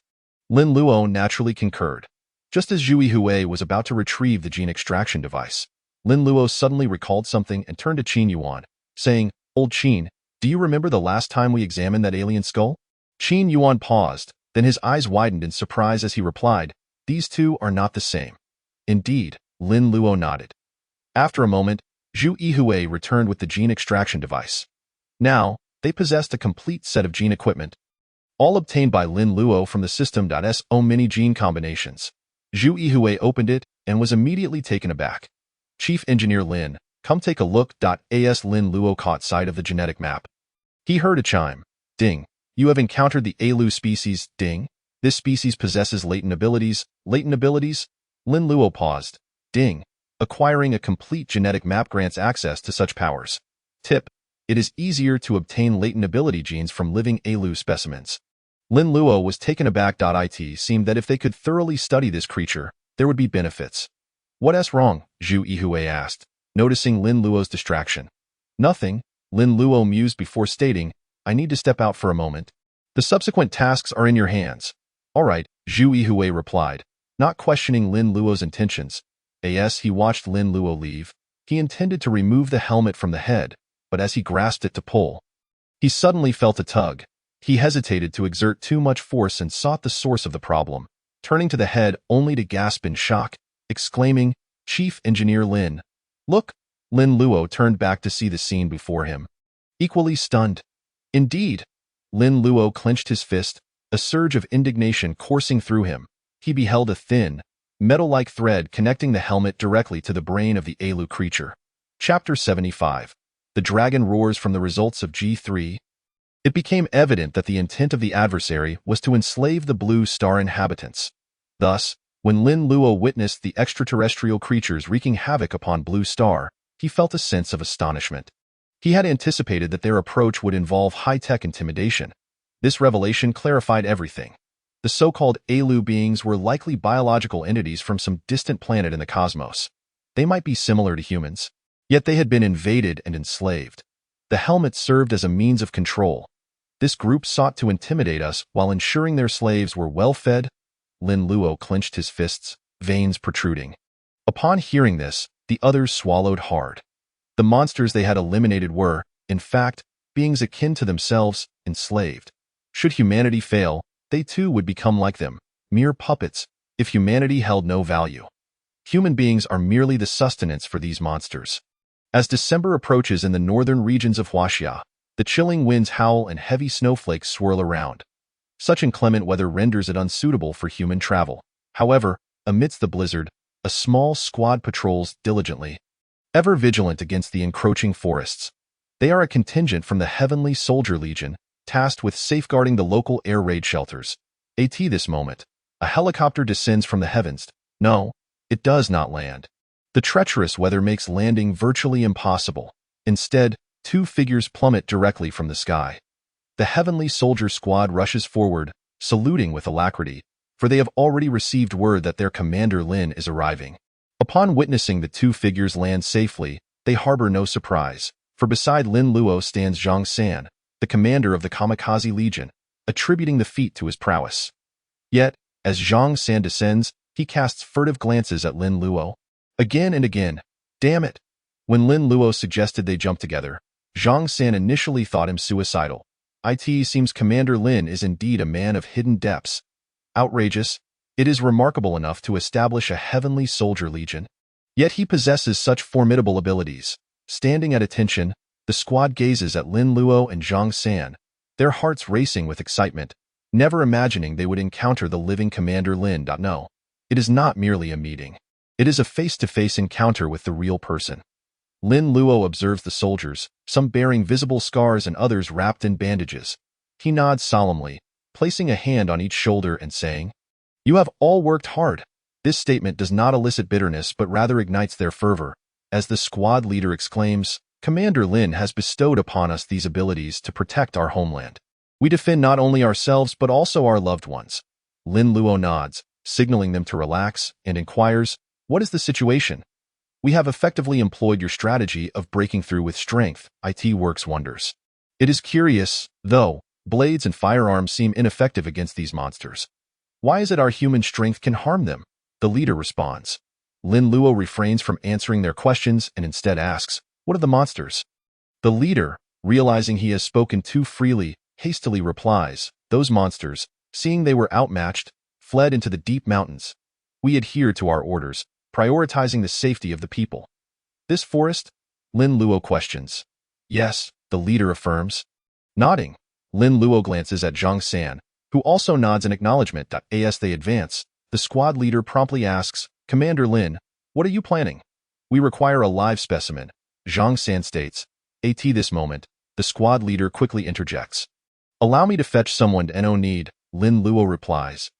Lin Luo naturally concurred. Just as Zhu Yihui was about to retrieve the gene extraction device, Lin Luo suddenly recalled something and turned to Qin Yuan, saying, "Old Qin, do you remember the last time we examined that alien skull?" Qin Yuan paused, then his eyes widened in surprise as he replied, "These two are not the same." "Indeed," Lin Luo nodded. After a moment, Zhu Yihui returned with the gene extraction device. Now, they possessed a complete set of gene equipment, all obtained by Lin Luo from the system's own many gene combinations. Zhu Yihui opened it and was immediately taken aback. "Chief Engineer Lin, come take a look." As Lin Luo caught sight of the genetic map, he heard a chime. "Ding. You have encountered the Alu species. Ding. This species possesses latent abilities." "Latent abilities?" Lin Luo paused. "Ding. Acquiring a complete genetic map grants access to such powers. Tip. It is easier to obtain latent ability genes from living Alu specimens." Lin Luo was taken aback. It seemed that if they could thoroughly study this creature, there would be benefits. "What's wrong?" Zhu Yihui asked, noticing Lin Luo's distraction. "Nothing," Lin Luo mused before stating, "I need to step out for a moment. The subsequent tasks are in your hands." "All right," Zhu Yihui replied, not questioning Lin Luo's intentions. As he watched Lin Luo leave, he intended to remove the helmet from the head, but as he grasped it to pull, he suddenly felt a tug. He hesitated to exert too much force and sought the source of the problem, turning to the head only to gasp in shock, exclaiming, "Chief Engineer Lin, look!" Lin Luo turned back to see the scene before him, equally stunned. Indeed, Lin Luo clenched his fist, a surge of indignation coursing through him. He beheld a thin, metal-like thread connecting the helmet directly to the brain of the Alu creature. Chapter 75. The dragon roars from the results of G3. It became evident that the intent of the adversary was to enslave the Blue Star inhabitants. Thus, when Lin Luo witnessed the extraterrestrial creatures wreaking havoc upon Blue Star, he felt a sense of astonishment. He had anticipated that their approach would involve high-tech intimidation. This revelation clarified everything. The so-called Alu beings were likely biological entities from some distant planet in the cosmos. They might be similar to humans, yet they had been invaded and enslaved. The helmet served as a means of control. This group sought to intimidate us while ensuring their slaves were well-fed. Lin Luo clenched his fists, veins protruding. Upon hearing this, the others swallowed hard. The monsters they had eliminated were, in fact, beings akin to themselves, enslaved. Should humanity fail, they too would become like them, mere puppets, if humanity held no value. Human beings are merely the sustenance for these monsters. As December approaches in the northern regions of Huaxia, The chilling winds howl and heavy snowflakes swirl around. Such inclement weather renders it unsuitable for human travel. However, amidst the blizzard, a small squad patrols diligently, ever vigilant against the encroaching forests. They are a contingent from the Heavenly Soldier Legion, tasked with safeguarding the local air raid shelters. At this moment, a helicopter descends from the heavens. No, it does not land. The treacherous weather makes landing virtually impossible. Instead, two figures plummet directly from the sky. The Heavenly Soldier Squad rushes forward, saluting with alacrity, for they have already received word that their Commander Lin is arriving. Upon witnessing the two figures land safely, they harbor no surprise, for beside Lin Luo stands Zhang San, the commander of the Kamikaze Legion, attributing the feat to his prowess. Yet, as Zhang San descends, he casts furtive glances at Lin Luo. Again and again. Damn it! When Lin Luo suggested they jump together, Zhang San initially thought him suicidal. It seems Commander Lin is indeed a man of hidden depths. Outrageous, it is remarkable enough to establish a Heavenly Soldier Legion. Yet he possesses such formidable abilities. Standing at attention, the squad gazes at Lin Luo and Zhang San, their hearts racing with excitement, never imagining they would encounter the living Commander Lin. No, it is not merely a meeting. It is a face-to-face encounter with the real person. Lin Luo observes the soldiers, some bearing visible scars and others wrapped in bandages. He nods solemnly, placing a hand on each shoulder and saying, "You have all worked hard." This statement does not elicit bitterness but rather ignites their fervor, as the squad leader exclaims, "Commander Lin has bestowed upon us these abilities to protect our homeland. We defend not only ourselves but also our loved ones." Lin Luo nods, signaling them to relax, and inquires, "What is the situation?" "We have effectively employed your strategy of breaking through with strength. It works wonders. It is curious, though, blades and firearms seem ineffective against these monsters. Why is it our human strength can harm them?" The leader responds. Lin Luo refrains from answering their questions and instead asks, "What of the monsters?" The leader, realizing he has spoken too freely, hastily replies, "Those monsters, seeing they were outmatched, fled into the deep mountains. We adhered to our orders, prioritizing the safety of the people." "This forest?" Lin Luo questions. "Yes," the leader affirms. Nodding, Lin Luo glances at Zhang San, who also nods in acknowledgement. As they advance, the squad leader promptly asks, "Commander Lin, what are you planning?" "We require a live specimen," Zhang San states. At this moment, the squad leader quickly interjects. "Allow me to fetch someone to no need," Lin Luo replies.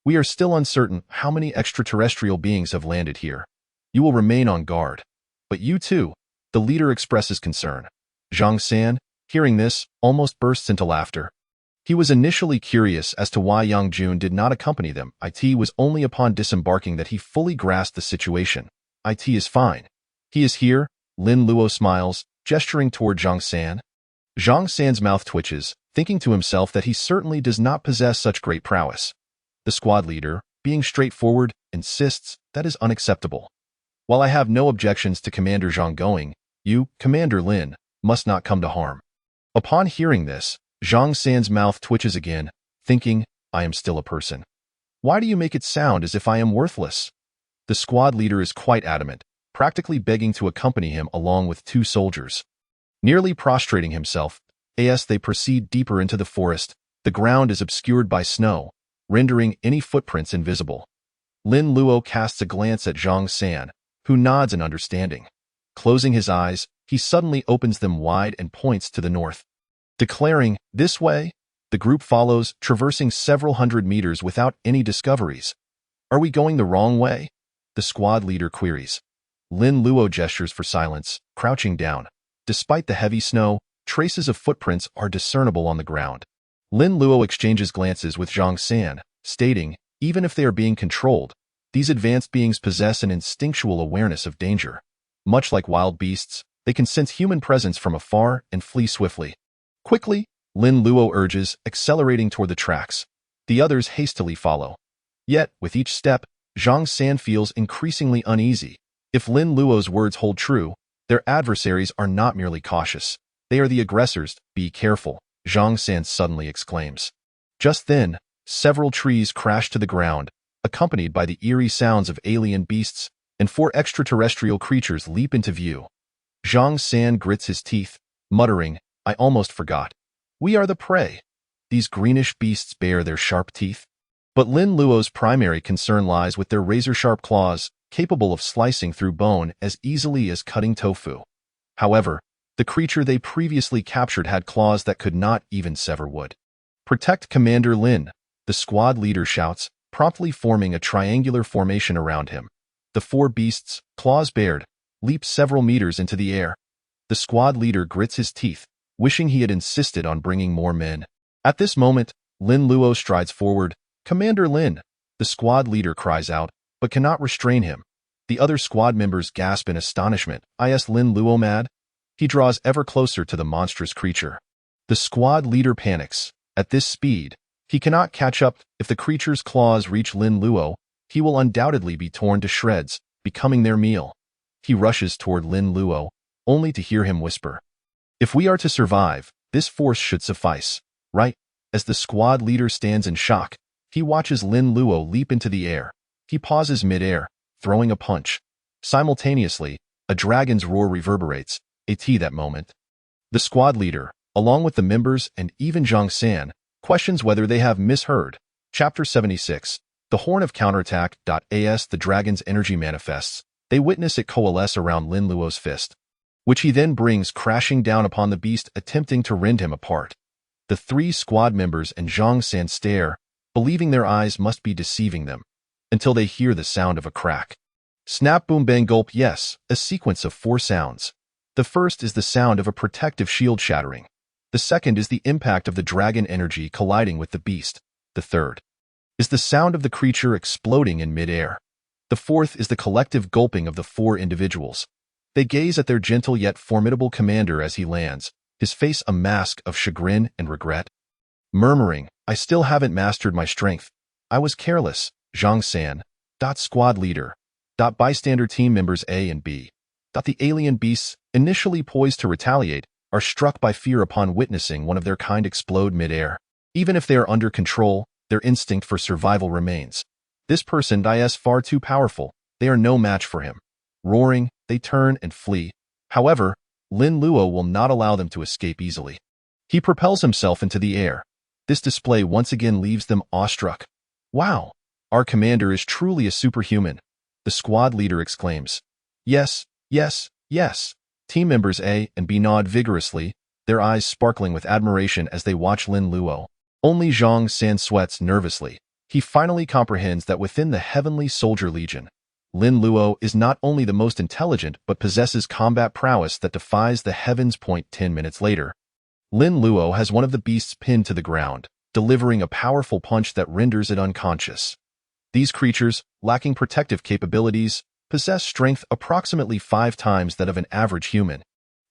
"We are still uncertain how many extraterrestrial beings have landed here. You will remain on guard." "But you too," the leader expresses concern. Zhang San, hearing this, almost bursts into laughter. He was initially curious as to why Yang Jun did not accompany them. It was only upon disembarking that he fully grasped the situation. "It is fine. He is here," Lin Luo smiles, gesturing toward Zhang San. Zhang San's mouth twitches, thinking to himself that he certainly does not possess such great prowess. The squad leader, being straightforward, insists that is unacceptable. "While I have no objections to Commander Zhang going, you, Commander Lin, must not come to harm." Upon hearing this, Zhang San's mouth twitches again, thinking, "I am still a person. Why do you make it sound as if I am worthless?" The squad leader is quite adamant, practically begging to accompany him along with two soldiers. Nearly prostrating himself, as they proceed deeper into the forest, the ground is obscured by snow, rendering any footprints invisible. Lin Luo casts a glance at Zhang San, who nods in understanding. Closing his eyes, he suddenly opens them wide and points to the north. Declaring, "This way," the group follows, traversing several hundred meters without any discoveries. "Are we going the wrong way?" the squad leader queries. Lin Luo gestures for silence, crouching down. Despite the heavy snow, traces of footprints are discernible on the ground. Lin Luo exchanges glances with Zhang San, stating, "Even if they are being controlled, these advanced beings possess an instinctual awareness of danger. Much like wild beasts, they can sense human presence from afar and flee swiftly." "Quickly," Lin Luo urges, accelerating toward the tracks. The others hastily follow. Yet, with each step, Zhang San feels increasingly uneasy. If Lin Luo's words hold true, their adversaries are not merely cautious. They are the aggressors. "Be careful," Zhang San suddenly exclaims. Just then, several trees crash to the ground, accompanied by the eerie sounds of alien beasts, and four extraterrestrial creatures leap into view. Zhang San grits his teeth, muttering, I almost forgot. We are the prey. These greenish beasts bare their sharp teeth. But Lin Luo's primary concern lies with their razor-sharp claws, capable of slicing through bone as easily as cutting tofu. However, the creature they previously captured had claws that could not even sever wood. "Protect Commander Lin," the squad leader shouts, promptly forming a triangular formation around him. The four beasts, claws bared, leap several meters into the air. The squad leader grits his teeth, wishing he had insisted on bringing more men. At this moment, Lin Luo strides forward. "Commander Lin," the squad leader cries out, but cannot restrain him. The other squad members gasp in astonishment. Is Lin Luo mad? He draws ever closer to the monstrous creature. The squad leader panics. At this speed, he cannot catch up. If the creature's claws reach Lin Luo, he will undoubtedly be torn to shreds, becoming their meal. He rushes toward Lin Luo, only to hear him whisper, "If we are to survive, this force should suffice, right?" As the squad leader stands in shock, he watches Lin Luo leap into the air. He pauses mid-air, throwing a punch. Simultaneously, a dragon's roar reverberates, that moment. The squad leader, along with the members and even Zhang San, questions whether they have misheard. Chapter 76. The Horn of Counterattack. As the dragon's energy manifests, they witness it coalesce around Lin Luo's fist, which he then brings crashing down upon the beast, attempting to rend him apart. The three squad members and Zhang San stare, believing their eyes must be deceiving them, until they hear the sound of a crack. Snap, boom, bang, gulp. Yes, a sequence of 4 sounds. The first is the sound of a protective shield shattering. The second is the impact of the dragon energy colliding with the beast. The third is the sound of the creature exploding in mid-air. The fourth is the collective gulping of the 4 individuals. They gaze at their gentle yet formidable commander as he lands, his face a mask of chagrin and regret. Murmuring, "I still haven't mastered my strength. I was careless." Zhang San. Squad leader. Bystander team members A and B. The alien beasts, initially poised to retaliate, are struck by fear upon witnessing one of their kind explode mid-air. Even if they are under control, their instinct for survival remains. This person is far too powerful. They are no match for him. Roaring, they turn and flee. However, Lin Luo will not allow them to escape easily. He propels himself into the air. This display once again leaves them awestruck. "Wow, our commander is truly a superhuman," the squad leader exclaims. "Yes, yes, yes." Team members A and B nod vigorously, their eyes sparkling with admiration as they watch Lin Luo. Only Zhang San sweats nervously. He finally comprehends that within the Heavenly Soldier Legion, Lin Luo is not only the most intelligent but possesses combat prowess that defies the heavens. 10 minutes later, Lin Luo has one of the beasts pinned to the ground, delivering a powerful punch that renders it unconscious. These creatures, lacking protective capabilities, possess strength approximately 5 times that of an average human.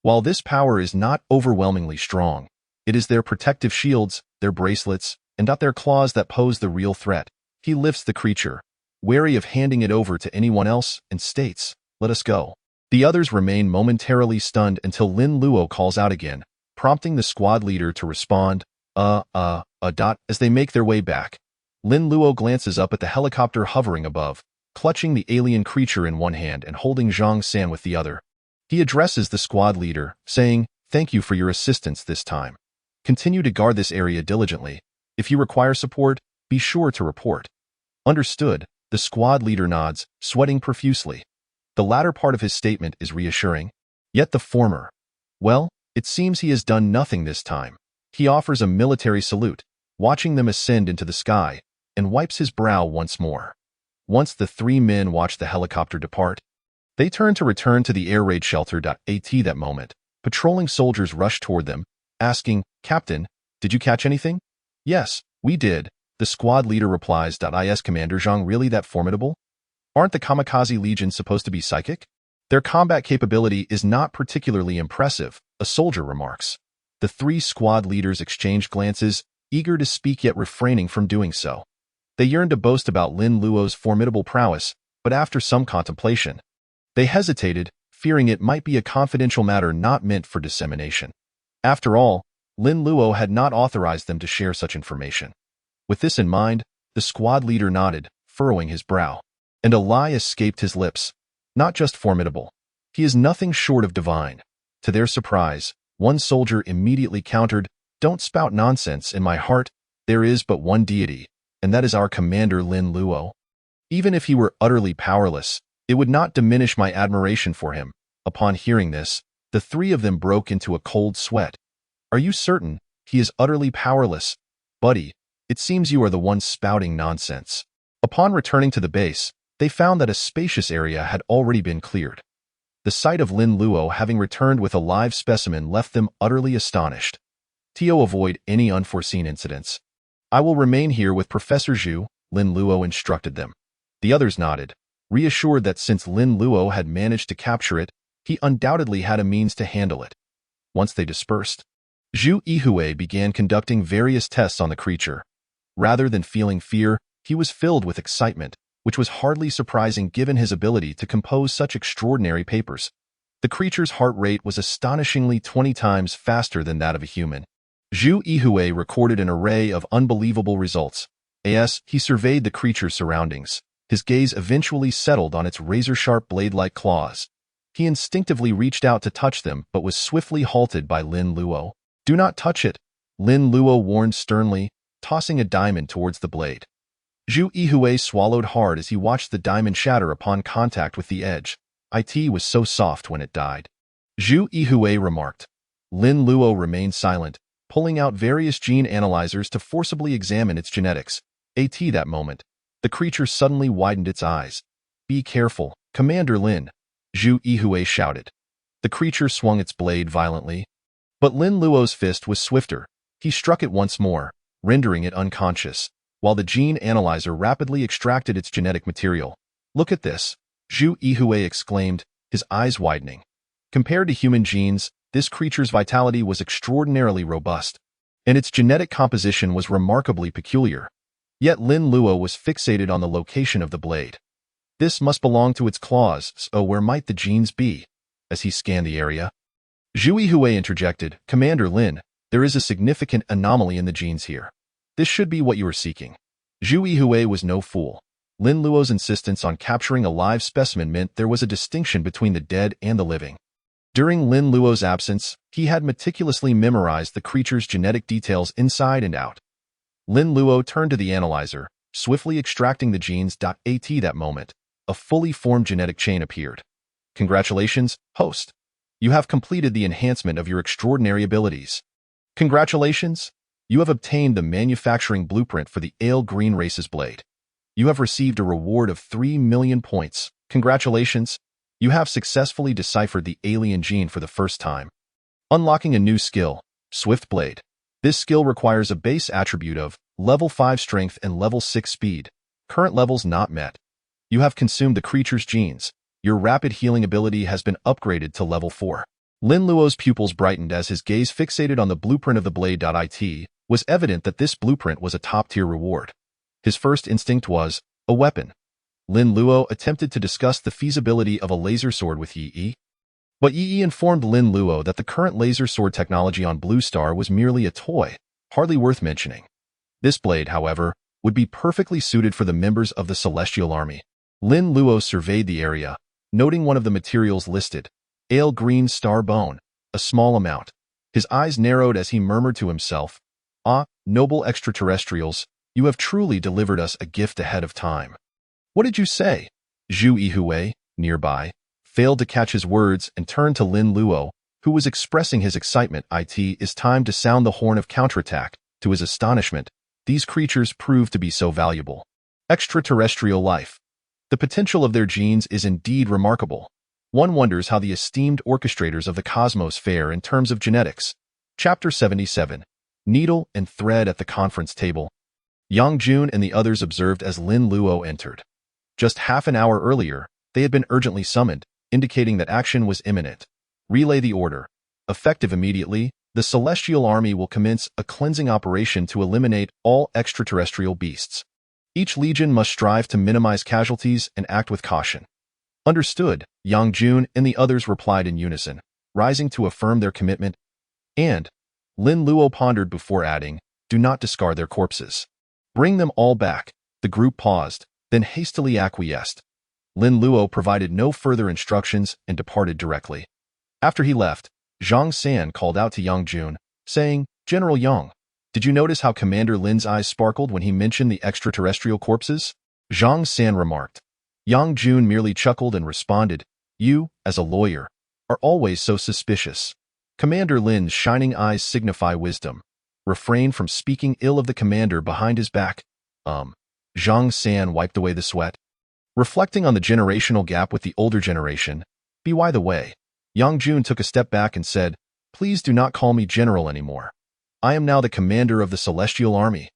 While this power is not overwhelmingly strong, it is their protective shields, their bracelets, and their claws that pose the real threat. He lifts the creature, wary of handing it over to anyone else, and states, "Let us go." The others remain momentarily stunned until Lin Luo calls out again, prompting the squad leader to respond, as they make their way back. Lin Luo glances up at the helicopter hovering above, clutching the alien creature in one hand and holding Zhang San with the other. He addresses the squad leader, saying, "Thank you for your assistance this time. Continue to guard this area diligently. If you require support, be sure to report." "Understood," the squad leader nods, sweating profusely. The latter part of his statement is reassuring. Yet the former, well, it seems he has done nothing this time. He offers a military salute, watching them ascend into the sky, and wipes his brow once more. Once the 3 men watch the helicopter depart, they turn to return to the air raid shelter. That moment, patrolling soldiers rush toward them, asking, "Captain, did you catch anything?" "Yes, we did," the squad leader replies. Is Commander Zhang really that formidable? Aren't the Kamikaze Legion supposed to be psychic? Their combat capability is not particularly impressive, a soldier remarks. The 3 squad leaders exchange glances, eager to speak yet refraining from doing so. They yearn to boast about Lin Luo's formidable prowess, but after some contemplation, they hesitated, fearing it might be a confidential matter not meant for dissemination. After all, Lin Luo had not authorized them to share such information. With this in mind, the squad leader nodded, furrowing his brow, and a lie escaped his lips. Not just formidable. He is nothing short of divine. To their surprise, One soldier immediately countered, "Don't spout nonsense. In my heart, there is but one deity, and that is our commander Lin Luo. Even if he were utterly powerless, it would not diminish my admiration for him." Upon hearing this, the three of them broke into a cold sweat. "Are you certain he is utterly powerless? Buddy, it seems you are the one spouting nonsense." Upon returning to the base, they found that a spacious area had already been cleared. The sight of Lin Luo having returned with a live specimen left them utterly astonished. "To avoid any unforeseen incidents, I will remain here with Professor Zhu," Lin Luo instructed them. The others nodded, reassured that since Lin Luo had managed to capture it, he undoubtedly had a means to handle it. Once they dispersed, Zhu Yihue began conducting various tests on the creature. Rather than feeling fear, he was filled with excitement, which was hardly surprising given his ability to compose such extraordinary papers. The creature's heart rate was astonishingly 20 times faster than that of a human. Zhu Yihue recorded an array of unbelievable results. As he surveyed the creature's surroundings, his gaze eventually settled on its razor-sharp blade-like claws. He instinctively reached out to touch them but was swiftly halted by Lin Luo. "Do not touch it," Lin Luo warned sternly, tossing a diamond towards the blade. Zhu Yihue swallowed hard as he watched the diamond shatter upon contact with the edge. "It was so soft when it died," Zhu Yihue remarked. Lin Luo remained silent, pulling out various gene analyzers to forcibly examine its genetics. At that moment, the creature suddenly widened its eyes. "Be careful, Commander Lin," Zhu Yihue shouted. The creature swung its blade violently, but Lin Luo's fist was swifter. He struck it once more, rendering it unconscious, while the gene analyzer rapidly extracted its genetic material. "Look at this," Zhu Yihue exclaimed, his eyes widening. Compared to human genes, this creature's vitality was extraordinarily robust, and its genetic composition was remarkably peculiar. Yet Lin Luo was fixated on the location of the blade. "This must belong to its claws, so where might the genes be?" As he scanned the area, Zhu Yihue interjected, "Commander Lin, there is a significant anomaly in the genes here. This should be what you are seeking." Zhu Yihue was no fool. Lin Luo's insistence on capturing a live specimen meant there was a distinction between the dead and the living. During Lin Luo's absence, he had meticulously memorized the creature's genetic details inside and out. Lin Luo turned to the analyzer, swiftly extracting the genes. At that moment, a fully formed genetic chain appeared. "Congratulations, host. You have completed the enhancement of your extraordinary abilities. Congratulations. You have obtained the manufacturing blueprint for the Ale Green Race's blade. You have received a reward of 3 million points. Congratulations. You have successfully deciphered the alien gene for the first time. Unlocking a new skill, Swift Blade. This skill requires a base attribute of level 5 strength and level 6 speed. Current levels not met. You have consumed the creature's genes. Your rapid healing ability has been upgraded to level 4. Lin Luo's pupils brightened as his gaze fixated on the blueprint of the blade. It was evident that this blueprint was a top-tier reward. His first instinct was a weapon. Lin Luo attempted to discuss the feasibility of a laser sword with Yi, but Yi informed Lin Luo that the current laser sword technology on Blue Star was merely a toy, hardly worth mentioning. This blade, however, would be perfectly suited for the members of the Celestial Army. Lin Luo surveyed the area, noting one of the materials listed, Ale Green Star Bone, a small amount. His eyes narrowed as he murmured to himself, "Ah, noble extraterrestrials, you have truly delivered us a gift ahead of time." "What did you say?" Zhu Yihue, nearby, failed to catch his words and turned to Lin Luo, who was expressing his excitement. "It is time to sound the horn of counterattack." To his astonishment, these creatures proved to be so valuable. Extraterrestrial life. The potential of their genes is indeed remarkable. One wonders how the esteemed orchestrators of the cosmos fare in terms of genetics. Chapter 77. Needle and Thread at the Conference Table. Yang Jun and the others observed as Lin Luo entered. Just half an hour earlier, they had been urgently summoned, indicating that action was imminent. Relay the order. Effective immediately, the Celestial Army will commence a cleansing operation to eliminate all extraterrestrial beasts. Each legion must strive to minimize casualties and act with caution. Understood, Yang Jun and the others replied in unison, rising to affirm their commitment. And Lin Luo pondered before adding, "Do not discard their corpses. Bring them all back." The group paused, then hastily acquiesced. Lin Luo provided no further instructions and departed directly. After he left, Zhang San called out to Yang Jun, saying, "General Yang, did you notice how Commander Lin's eyes sparkled when he mentioned the extraterrestrial corpses?" Zhang San remarked. Yang Jun merely chuckled and responded, "You, as a lawyer, are always so suspicious." Commander Lin's shining eyes signify wisdom. Refrain from speaking ill of the commander behind his back. Zhang San wiped away the sweat. Reflecting on the generational gap with the older generation, by the way, Yang Jun took a step back and said, "Please do not call me general anymore. I am now the commander of the Celestial Army."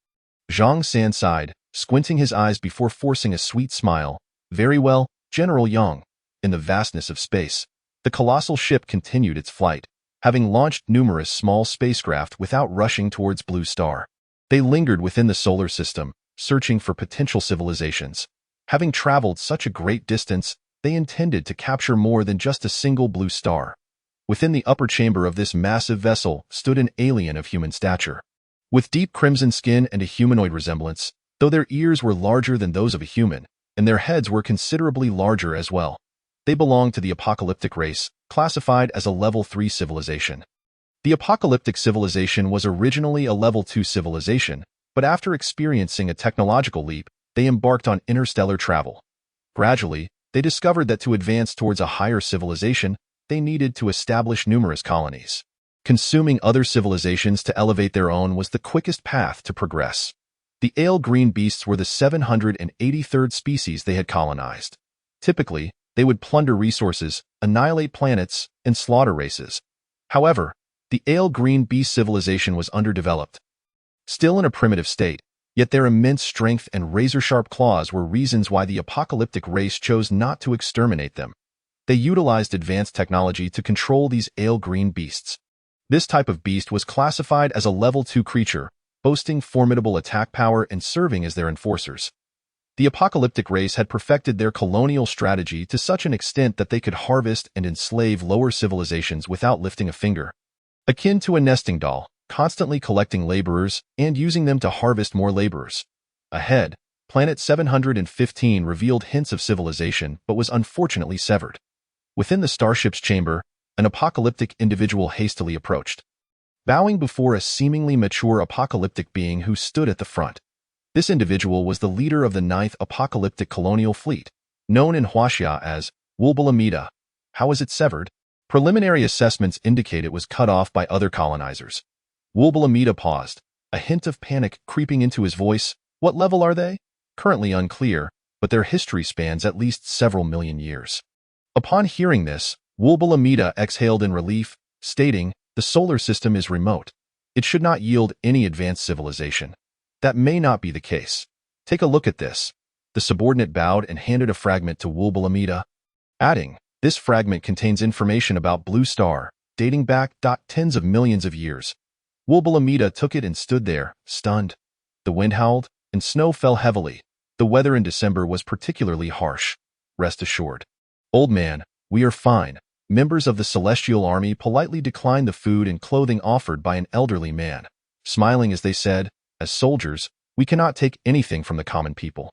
Zhang San sighed, squinting his eyes before forcing a sweet smile. "Very well, General Yang." In the vastness of space, the colossal ship continued its flight, having launched numerous small spacecraft without rushing towards Blue Star. They lingered within the solar system, searching for potential civilizations. Having traveled such a great distance, they intended to capture more than just a single blue star. Within the upper chamber of this massive vessel stood an alien of human stature. With deep crimson skin and a humanoid resemblance, though their ears were larger than those of a human, and their heads were considerably larger as well. They belonged to the apocalyptic race, classified as a level 3 civilization. The apocalyptic civilization was originally a level 2 civilization, but after experiencing a technological leap, they embarked on interstellar travel. Gradually, they discovered that to advance towards a higher civilization, they needed to establish numerous colonies. Consuming other civilizations to elevate their own was the quickest path to progress. The ale green beasts were the 783rd species they had colonized. Typically, they would plunder resources, annihilate planets, and slaughter races. However, the ale green beast civilization was underdeveloped. Still in a primitive state, yet their immense strength and razor-sharp claws were reasons why the apocalyptic race chose not to exterminate them. They utilized advanced technology to control these ale green beasts. This type of beast was classified as a level 2 creature, boasting formidable attack power and serving as their enforcers. The apocalyptic race had perfected their colonial strategy to such an extent that they could harvest and enslave lower civilizations without lifting a finger. Akin to a nesting doll, constantly collecting laborers and using them to harvest more laborers. Ahead, Planet 715 revealed hints of civilization but was unfortunately severed. Within the starship's chamber, an apocalyptic individual hastily approached, bowing before a seemingly mature apocalyptic being who stood at the front. This individual was the leader of the 9th Apocalyptic Colonial Fleet, known in Huaxia as Wulbalamida. How is it severed? Preliminary assessments indicate it was cut off by other colonizers. Wulbalamida paused, a hint of panic creeping into his voice. What level are they? Currently unclear, but their history spans at least several million years. Upon hearing this, Wulbalamida exhaled in relief, stating, "The solar system is remote. It should not yield any advanced civilization." That may not be the case. Take a look at this. The subordinate bowed and handed a fragment to Wulbalamida, adding, "This fragment contains information about Blue Star, dating back tens of millions of years." Wulbalamida took it and stood there, stunned. The wind howled, and snow fell heavily. The weather in December was particularly harsh. Rest assured. "Old man, we are fine." Members of the Celestial Army politely declined the food and clothing offered by an elderly man, smiling as they said, "As soldiers, we cannot take anything from the common people."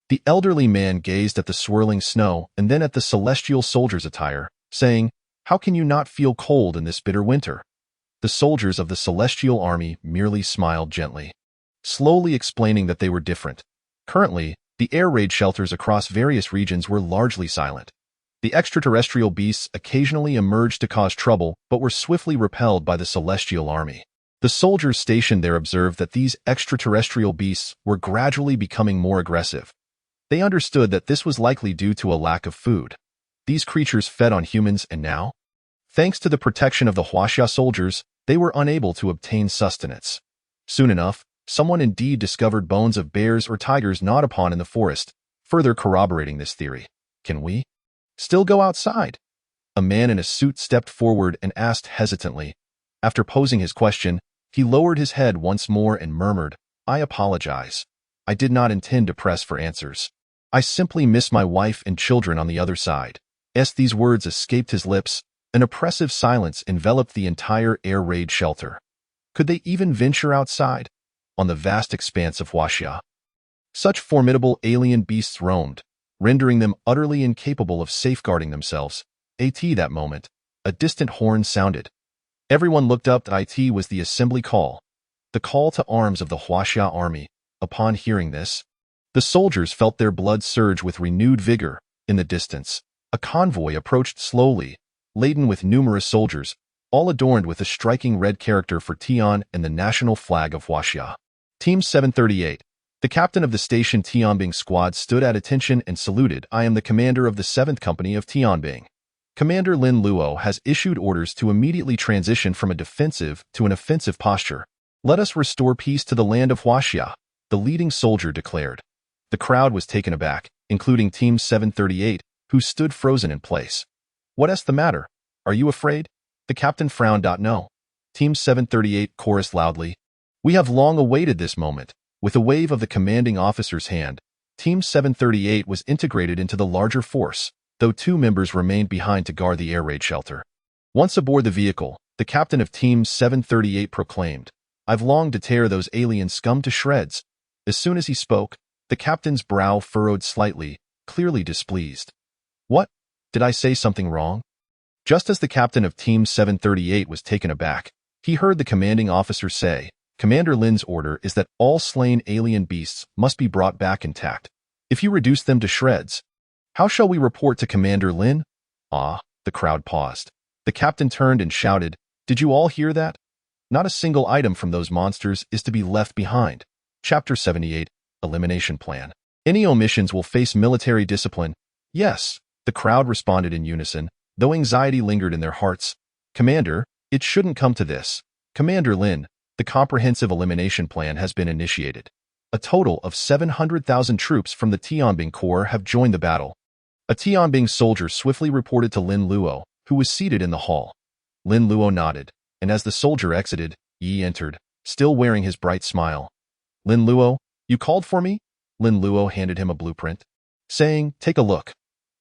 The elderly man gazed at the swirling snow and then at the celestial soldier's attire, saying, "How can you not feel cold in this bitter winter?" The soldiers of the Celestial Army merely smiled gently, slowly explaining that they were different. Currently, the air raid shelters across various regions were largely silent. The extraterrestrial beasts occasionally emerged to cause trouble but were swiftly repelled by the Celestial Army. The soldiers stationed there observed that these extraterrestrial beasts were gradually becoming more aggressive. They understood that this was likely due to a lack of food. These creatures fed on humans and now, thanks to the protection of the Huaxia soldiers, they were unable to obtain sustenance. Soon enough, someone indeed discovered bones of bears or tigers gnawed upon in the forest, further corroborating this theory. "Can we still go outside?" A man in a suit stepped forward and asked hesitantly. After posing his question, he lowered his head once more and murmured, "I apologize. I did not intend to press for answers. I simply miss my wife and children on the other side." As these words escaped his lips, an oppressive silence enveloped the entire air raid shelter. Could they even venture outside? On the vast expanse of Huaxia, such formidable alien beasts roamed, rendering them utterly incapable of safeguarding themselves. At that moment, a distant horn sounded. Everyone looked up. It was the assembly call, the call to arms of the Huaxia army. Upon hearing this, the soldiers felt their blood surge with renewed vigor. In the distance, a convoy approached slowly, laden with numerous soldiers, all adorned with a striking red character for Tian and the national flag of Huaxia. Team 738. The captain of the station Tianbing squad stood at attention and saluted. I am the commander of the 7th Company of Tianbing. Commander Lin Luo has issued orders to immediately transition from a defensive to an offensive posture. Let us restore peace to the land of Huaxia, the leading soldier declared. The crowd was taken aback, including Team 738, who stood frozen in place. What's the matter? Are you afraid? The captain frowned. No. Team 738 chorused loudly. We have long awaited this moment. With a wave of the commanding officer's hand, Team 738 was integrated into the larger force, though 2 members remained behind to guard the air raid shelter. Once aboard the vehicle, the captain of Team 738 proclaimed, I've longed to tear those alien scum to shreds. As soon as he spoke, the captain's brow furrowed slightly, clearly displeased. What? Did I say something wrong? Just as the captain of Team 738 was taken aback, he heard the commanding officer say, Commander Lin's order is that all slain alien beasts must be brought back intact. If you reduce them to shreds, how shall we report to Commander Lin? Ah, the crowd paused. The captain turned and shouted, Did you all hear that? Not a single item from those monsters is to be left behind. Chapter 78, Elimination Plan. Any omissions will face military discipline. Yes, the crowd responded in unison, though anxiety lingered in their hearts. Commander, it shouldn't come to this. Commander Lin, the comprehensive elimination plan has been initiated. A total of 700,000 troops from the Tianbing Corps have joined the battle. A Tianbing soldier swiftly reported to Lin Luo, who was seated in the hall. Lin Luo nodded, and as the soldier exited, Yi entered, still wearing his bright smile. Lin Luo, you called for me? Lin Luo handed him a blueprint, saying, Take a look.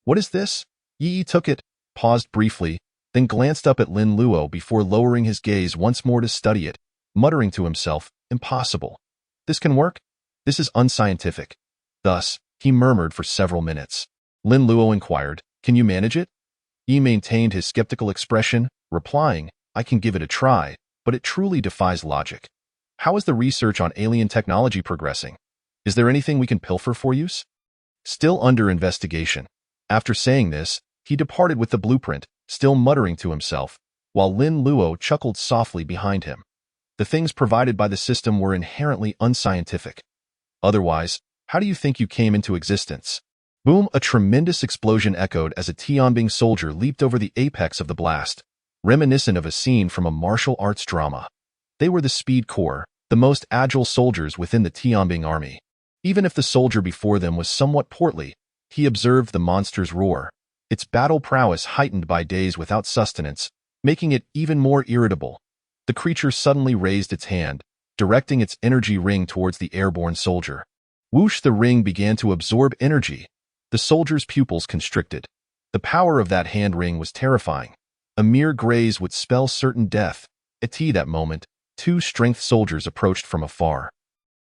What is this? Yi took it, paused briefly, then glanced up at Lin Luo before lowering his gaze once more to study it, muttering to himself, Impossible. This can work? This is unscientific. Thus, he murmured for several minutes. Lin Luo inquired, Can you manage it? Yi maintained his skeptical expression, replying, I can give it a try, but it truly defies logic. How is the research on alien technology progressing? Is there anything we can pilfer for use? Still under investigation. After saying this, he departed with the blueprint, still muttering to himself, while Lin Luo chuckled softly behind him. The things provided by the system were inherently unscientific. Otherwise, how do you think you came into existence? Boom! A tremendous explosion echoed as a Tianbing soldier leaped over the apex of the blast, reminiscent of a scene from a martial arts drama. They were the Speed Corps, the most agile soldiers within the Tianbing army. Even if the soldier before them was somewhat portly, he observed the monster's roar, its battle prowess heightened by days without sustenance, making it even more irritable. The creature suddenly raised its hand, directing its energy ring towards the airborne soldier. Whoosh! The ring began to absorb energy. The soldier's pupils constricted. The power of that hand ring was terrifying. A mere graze would spell certain death. At that moment, 2 strength soldiers approached from afar,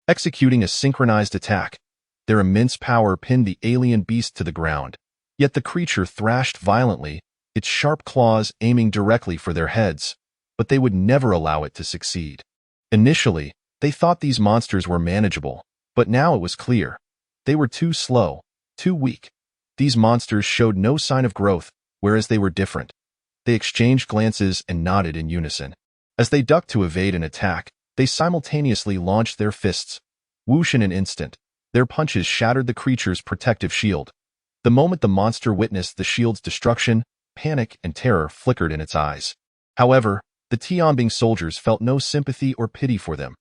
executing a synchronized attack. Their immense power pinned the alien beast to the ground. Yet the creature thrashed violently, its sharp claws aiming directly for their heads. But they would never allow it to succeed. Initially, they thought these monsters were manageable, but now it was clear. They were too slow, too weak. These monsters showed no sign of growth, whereas they were different. They exchanged glances and nodded in unison. As they ducked to evade an attack, they simultaneously launched their fists. Whoosh! In an instant, their punches shattered the creature's protective shield. The moment the monster witnessed the shield's destruction, panic and terror flickered in its eyes. However, the Tianbing soldiers felt no sympathy or pity for them.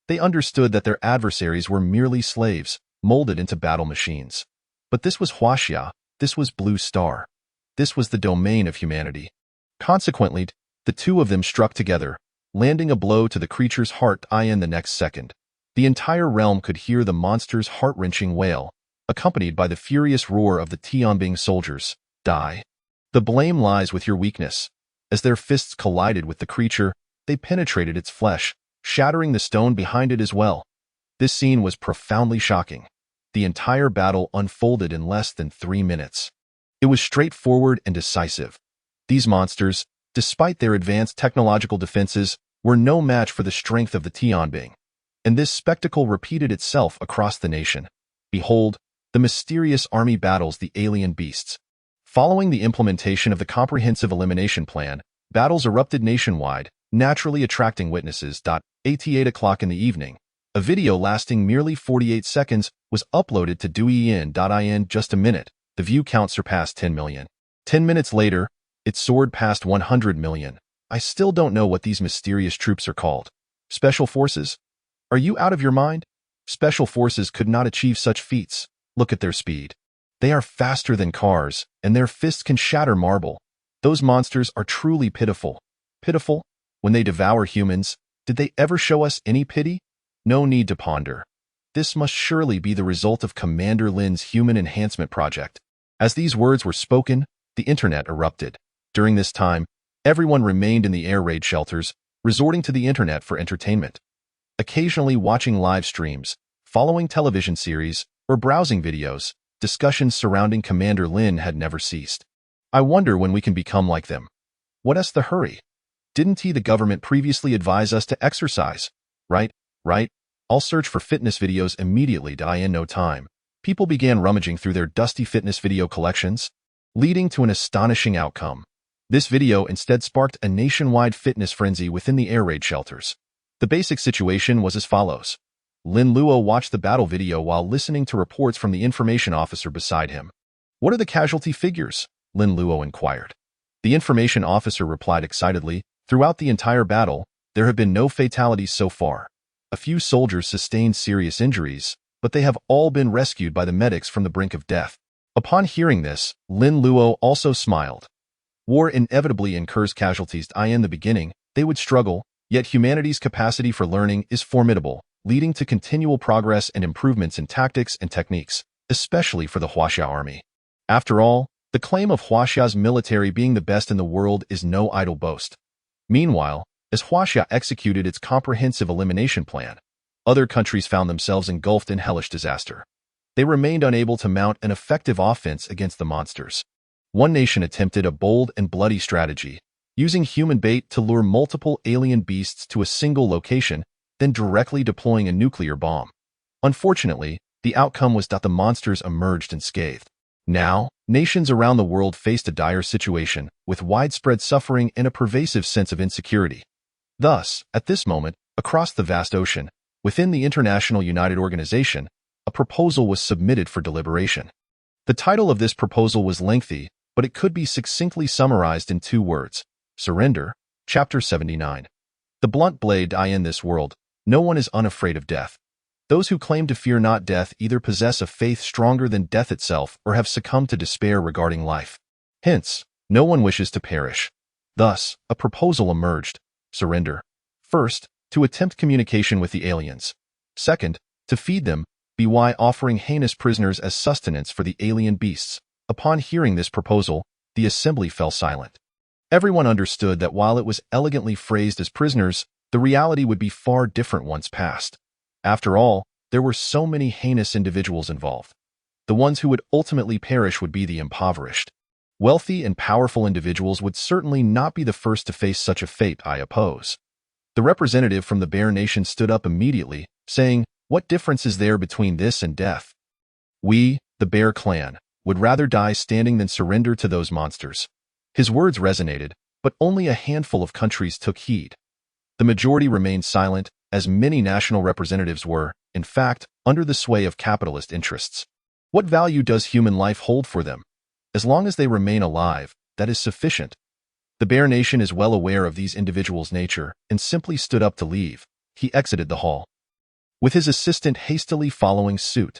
They understood that their adversaries were merely slaves, molded into battle machines. But this was Huaxia, this was Blue Star. This was the domain of humanity. Consequently, the 2 of them struck together, landing a blow to the creature's heart. In the next second, the entire realm could hear the monster's heart-wrenching wail, accompanied by the furious roar of the Tianbing soldiers. Die. The blame lies with your weakness. As their fists collided with the creature, they penetrated its flesh, shattering the stone behind it as well. This scene was profoundly shocking. The entire battle unfolded in less than 3 minutes. It was straightforward and decisive. These monsters, despite their advanced technological defenses, were no match for the strength of the Tianbing. And this spectacle repeated itself across the nation. Behold, the mysterious army battles the alien beasts. Following the implementation of the comprehensive elimination plan, battles erupted nationwide, naturally attracting witnesses. At 8 o'clock in the evening, a video lasting merely 48 seconds was uploaded to douyin. Just a minute, the view count surpassed 10 million. 10 minutes later, it soared past 100 million. I still don't know what these mysterious troops are called. Special forces? Are you out of your mind? Special forces could not achieve such feats. Look at their speed. They are faster than cars, and their fists can shatter marble. Those monsters are truly pitiful. Pitiful? When they devour humans, did they ever show us any pity? No need to ponder. This must surely be the result of Commander Lin's human enhancement project. As these words were spoken, the internet erupted. During this time, everyone remained in the air raid shelters, resorting to the internet for entertainment. Occasionally watching live streams, following television series, or browsing videos, discussions surrounding Commander Lin had never ceased. I wonder when we can become like them. What's the hurry? Didn't the government previously advise us to exercise? Right. I'll search for fitness videos immediately. In no time, people began rummaging through their dusty fitness video collections, leading to an astonishing outcome. This video instead sparked a nationwide fitness frenzy within the air raid shelters. The basic situation was as follows. Lin Luo watched the battle video while listening to reports from the information officer beside him. "What are the casualty figures?" Lin Luo inquired. The information officer replied excitedly, "Throughout the entire battle, there have been no fatalities so far. A few soldiers sustained serious injuries, but they have all been rescued by the medics from the brink of death." Upon hearing this, Lin Luo also smiled. War inevitably incurs casualties. In the beginning, they would struggle, yet humanity's capacity for learning is formidable, leading to continual progress and improvements in tactics and techniques, especially for the Huaxia army. After all, the claim of Huaxia's military being the best in the world is no idle boast. Meanwhile, as Huaxia executed its comprehensive elimination plan, other countries found themselves engulfed in hellish disaster. They remained unable to mount an effective offense against the monsters. One nation attempted a bold and bloody strategy, using human bait to lure multiple alien beasts to a single location, then directly deploying a nuclear bomb. Unfortunately, the outcome was that the monsters emerged unscathed. Now, nations around the world faced a dire situation, with widespread suffering and a pervasive sense of insecurity. Thus, at this moment, across the vast ocean, within the International United Organization, a proposal was submitted for deliberation. The title of this proposal was lengthy, but it could be succinctly summarized in 2 words. Surrender. Chapter 79. The blunt blade. In this world, no one is unafraid of death. Those who claim to fear not death either possess a faith stronger than death itself or have succumbed to despair regarding life. Hence, no one wishes to perish. Thus, a proposal emerged. Surrender. First, to attempt communication with the aliens. Second, to feed them, by offering heinous prisoners as sustenance for the alien beasts. Upon hearing this proposal, the assembly fell silent. Everyone understood that while it was elegantly phrased as prisoners, the reality would be far different once passed. After all, there were so many heinous individuals involved. The ones who would ultimately perish would be the impoverished. Wealthy and powerful individuals would certainly not be the first to face such a fate. I oppose. The representative from the Bear Nation stood up immediately, saying, "What difference is there between this and death? We, the Bear clan, would rather die standing than surrender to those monsters." His words resonated, but only a handful of countries took heed. The majority remained silent, as many national representatives were, in fact, under the sway of capitalist interests. What value does human life hold for them? As long as they remain alive, that is sufficient. The Bear Nation is well aware of these individuals' nature and simply stood up to leave. He exited the hall, with his assistant hastily following suit.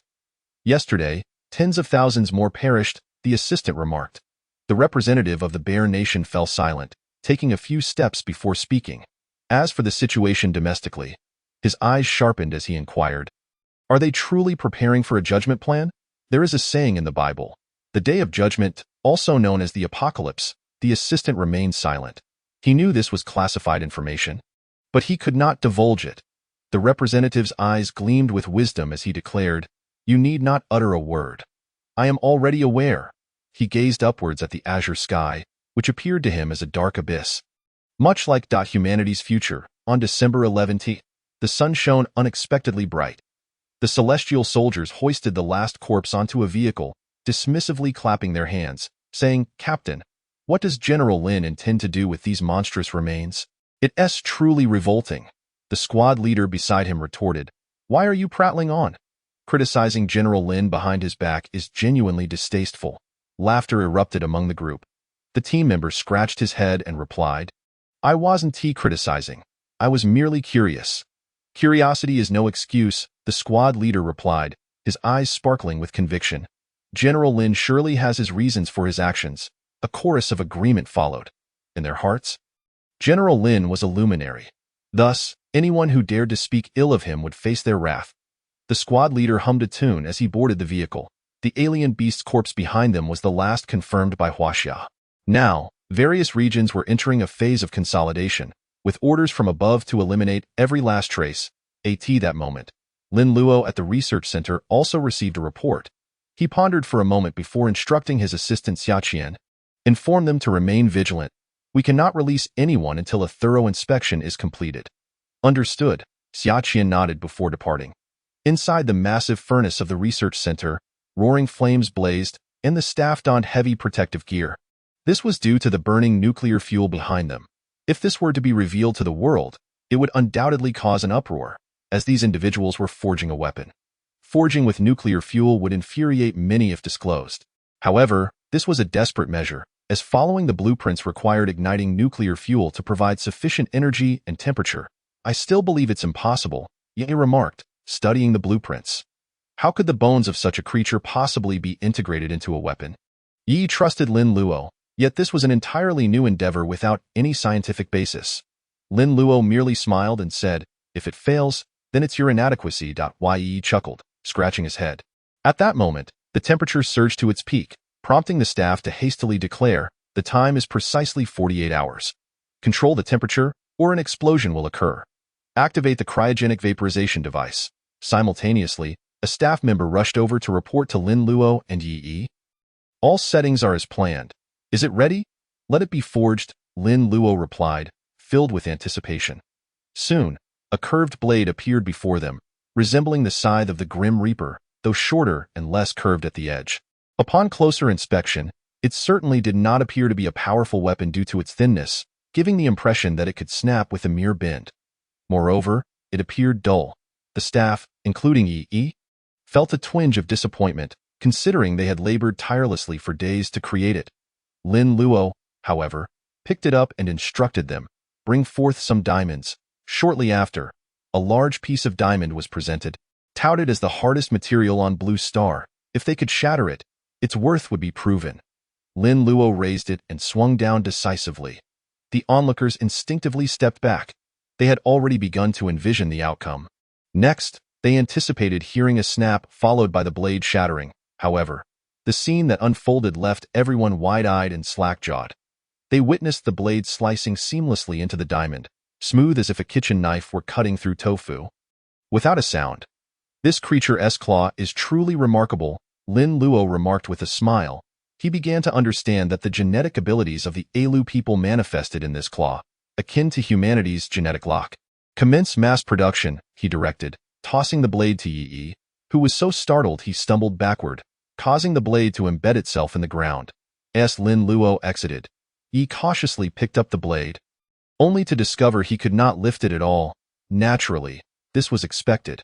"Yesterday, tens of thousands more perished," the assistant remarked. The representative of the Bear Nation fell silent, taking a few steps before speaking. As for the situation domestically, his eyes sharpened as he inquired, "Are they truly preparing for a judgment plan? There is a saying in the Bible, the day of judgment, also known as the apocalypse." The assistant remained silent. He knew this was classified information, but he could not divulge it. The representative's eyes gleamed with wisdom as he declared, "You need not utter a word. I am already aware." He gazed upwards at the azure sky, which appeared to him as a dark abyss. Much like humanity's future, on December 11th, the sun shone unexpectedly bright. The celestial soldiers hoisted the last corpse onto a vehicle, dismissively clapping their hands, saying, "Captain, what does General Lin intend to do with these monstrous remains? It's truly revolting." The squad leader beside him retorted, "Why are you prattling on? Criticizing General Lin behind his back is genuinely distasteful." Laughter erupted among the group. The team member scratched his head and replied, "I wasn't criticizing. I was merely curious." "Curiosity is no excuse," the squad leader replied, his eyes sparkling with conviction. "General Lin surely has his reasons for his actions." A chorus of agreement followed. In their hearts, General Lin was a luminary. Thus, anyone who dared to speak ill of him would face their wrath. The squad leader hummed a tune as he boarded the vehicle. The alien beast's corpse behind them was the last confirmed by Huaxia. Now, various regions were entering a phase of consolidation, with orders from above to eliminate every last trace. At that moment, Lin Luo at the research center also received a report. He pondered for a moment before instructing his assistant Xiaqian, "Inform them to remain vigilant. We cannot release anyone until a thorough inspection is completed." "Understood," Xiaqian nodded before departing. Inside the massive furnace of the research center, roaring flames blazed, and the staff donned heavy protective gear. This was due to the burning nuclear fuel behind them. If this were to be revealed to the world, it would undoubtedly cause an uproar, as these individuals were forging a weapon. Forging with nuclear fuel would infuriate many if disclosed. However, this was a desperate measure, as following the blueprints required igniting nuclear fuel to provide sufficient energy and temperature. "I still believe it's impossible," Ye remarked, studying the blueprints. "How could the bones of such a creature possibly be integrated into a weapon?" Yi trusted Lin Luo, yet this was an entirely new endeavor without any scientific basis. Lin Luo merely smiled and said, "If it fails, then it's your inadequacy." Yi chuckled, scratching his head. At that moment, the temperature surged to its peak, prompting the staff to hastily declare, "The time is precisely 48 hours. Control the temperature, or an explosion will occur. Activate the cryogenic vaporization device." Simultaneously, a staff member rushed over to report to Lin Luo and Yi. "All settings are as planned. Is it ready? Let it be forged," Lin Luo replied, filled with anticipation. Soon, a curved blade appeared before them, resembling the scythe of the Grim Reaper, though shorter and less curved at the edge. Upon closer inspection, it certainly did not appear to be a powerful weapon due to its thinness, giving the impression that it could snap with a mere bend. Moreover, it appeared dull. The staff, including Yi, felt a twinge of disappointment, considering they had labored tirelessly for days to create it. Lin Luo, however, picked it up and instructed them, "Bring forth some diamonds." Shortly after, a large piece of diamond was presented, touted as the hardest material on Blue Star. If they could shatter it, its worth would be proven. Lin Luo raised it and swung down decisively. The onlookers instinctively stepped back. They had already begun to envision the outcome. Next, they anticipated hearing a snap followed by the blade shattering. However, the scene that unfolded left everyone wide-eyed and slack-jawed. They witnessed the blade slicing seamlessly into the diamond, smooth as if a kitchen knife were cutting through tofu. Without a sound. "This creature's claw is truly remarkable," Lin Luo remarked with a smile. He began to understand that the genetic abilities of the Alu people manifested in this claw, akin to humanity's genetic lock. "Commence mass production," he directed, tossing the blade to Yi, who was so startled he stumbled backward, causing the blade to embed itself in the ground. As Lin Luo exited, Yi cautiously picked up the blade, only to discover he could not lift it at all. Naturally, this was expected.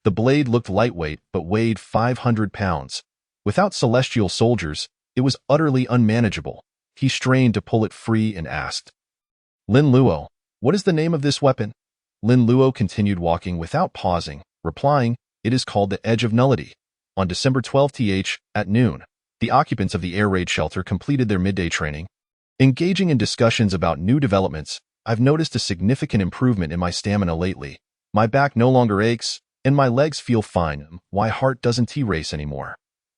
The blade looked lightweight but weighed 500 pounds. Without celestial soldiers, it was utterly unmanageable. He strained to pull it free and asked, "Lin Luo, what is the name of this weapon?" Lin Luo continued walking without pausing, replying, "It is called the Edge of Nullity." On December 12th at noon, the occupants of the air raid shelter completed their midday training. Engaging in discussions about new developments, "I've noticed a significant improvement in my stamina lately. My back no longer aches, and my legs feel fine. My heart doesn't race anymore."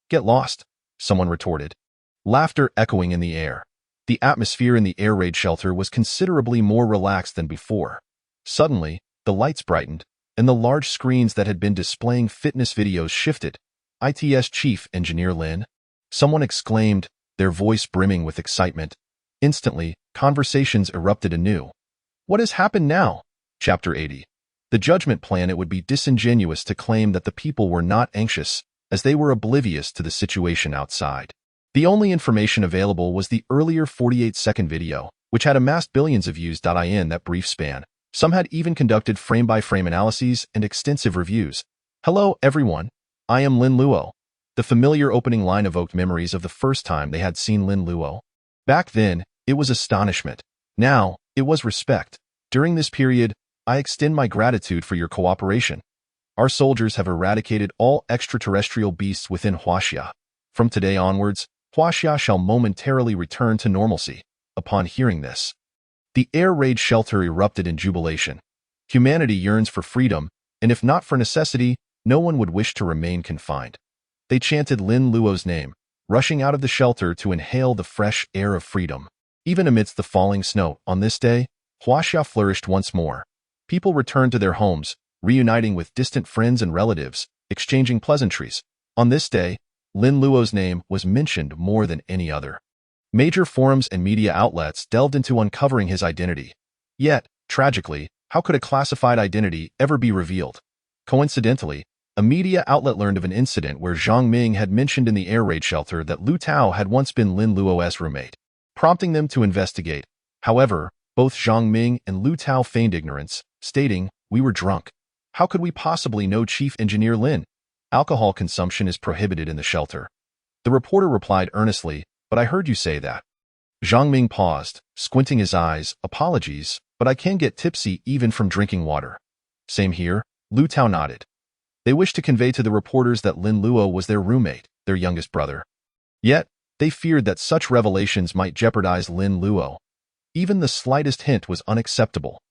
"Get lost," someone retorted. Laughter echoing in the air. The atmosphere in the air raid shelter was considerably more relaxed than before. Suddenly, the lights brightened, and the large screens that had been displaying fitness videos shifted. "ITS Chief Engineer Lin," someone exclaimed, their voice brimming with excitement. Instantly, conversations erupted anew. What has happened now? Chapter 80. The Judgment Plan. It would be disingenuous to claim that the people were not anxious, as they were oblivious to the situation outside. The only information available was the earlier 48-second video, which had amassed billions of views. In that brief span, some had even conducted frame-by-frame analyses and extensive reviews. Hello, everyone. I am Lin Luo. The familiar opening line evoked memories of the first time they had seen Lin Luo. Back then, it was astonishment. Now, it was respect. During this period, I extend my gratitude for your cooperation. Our soldiers have eradicated all extraterrestrial beasts within Huaxia. From today onwards, Huaxia shall momentarily return to normalcy. Upon hearing this, the air raid shelter erupted in jubilation. Humanity yearns for freedom, and if not for necessity, no one would wish to remain confined. They chanted Lin Luo's name, rushing out of the shelter to inhale the fresh air of freedom. Even amidst the falling snow, on this day, Huaxia flourished once more. People returned to their homes, reuniting with distant friends and relatives, exchanging pleasantries. On this day, Lin Luo's name was mentioned more than any other. Major forums and media outlets delved into uncovering his identity. Yet, tragically, how could a classified identity ever be revealed? Coincidentally, a media outlet learned of an incident where Zhang Ming had mentioned in the air raid shelter that Lu Tao had once been Lin Luo's roommate, prompting them to investigate. However, both Zhang Ming and Lu Tao feigned ignorance, stating, "We were drunk. How could we possibly know Chief Engineer Lin? Alcohol consumption is prohibited in the shelter." The reporter replied earnestly, "But I heard you say that." Zhang Ming paused, squinting his eyes. "Apologies, but I can get tipsy even from drinking water." "Same here," Lu Tao nodded. They wished to convey to the reporters that Lin Luo was their roommate, their youngest brother. Yet, they feared that such revelations might jeopardize Lin Luo. Even the slightest hint was unacceptable.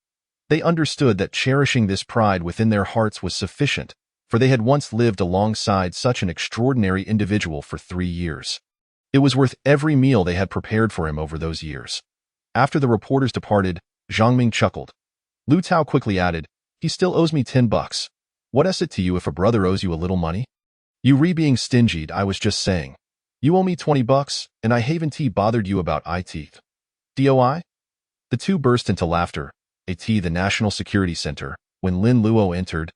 They understood that cherishing this pride within their hearts was sufficient, for they had once lived alongside such an extraordinary individual for 3 years. It was worth every meal they had prepared for him over those years. After the reporters departed, Zhang Ming chuckled. Lu Tao quickly added, "He still owes me $10. What is it to you if a brother owes you a little money?" "You being stingy, I was just saying. You owe me $20, and I haven't bothered you about it. DOI?" The two burst into laughter. The National Security Center. When Lin Luo entered,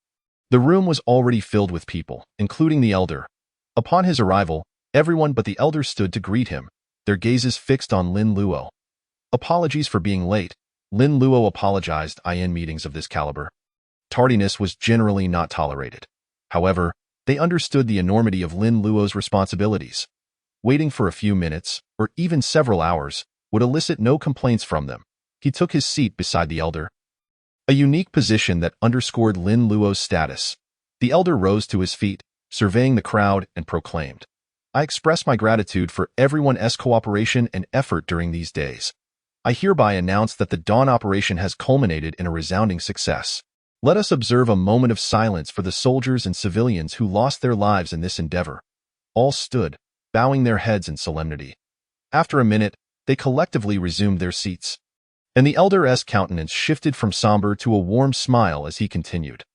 the room was already filled with people, including the elder. Upon his arrival, everyone but the elder stood to greet him, their gazes fixed on Lin Luo. "Apologies for being late," Lin Luo apologized. In meetings of this caliber, tardiness was generally not tolerated. However, they understood the enormity of Lin Luo's responsibilities. Waiting for a few minutes, or even several hours, would elicit no complaints from them. He took his seat beside the elder, a unique position that underscored Lin Luo's status. The elder rose to his feet, surveying the crowd, and proclaimed, "I express my gratitude for everyone's cooperation and effort during these days. I hereby announce that the Dawn operation has culminated in a resounding success. Let us observe a moment of silence for the soldiers and civilians who lost their lives in this endeavor." All stood, bowing their heads in solemnity. After a minute, they collectively resumed their seats, and the elder's countenance shifted from somber to a warm smile as he continued.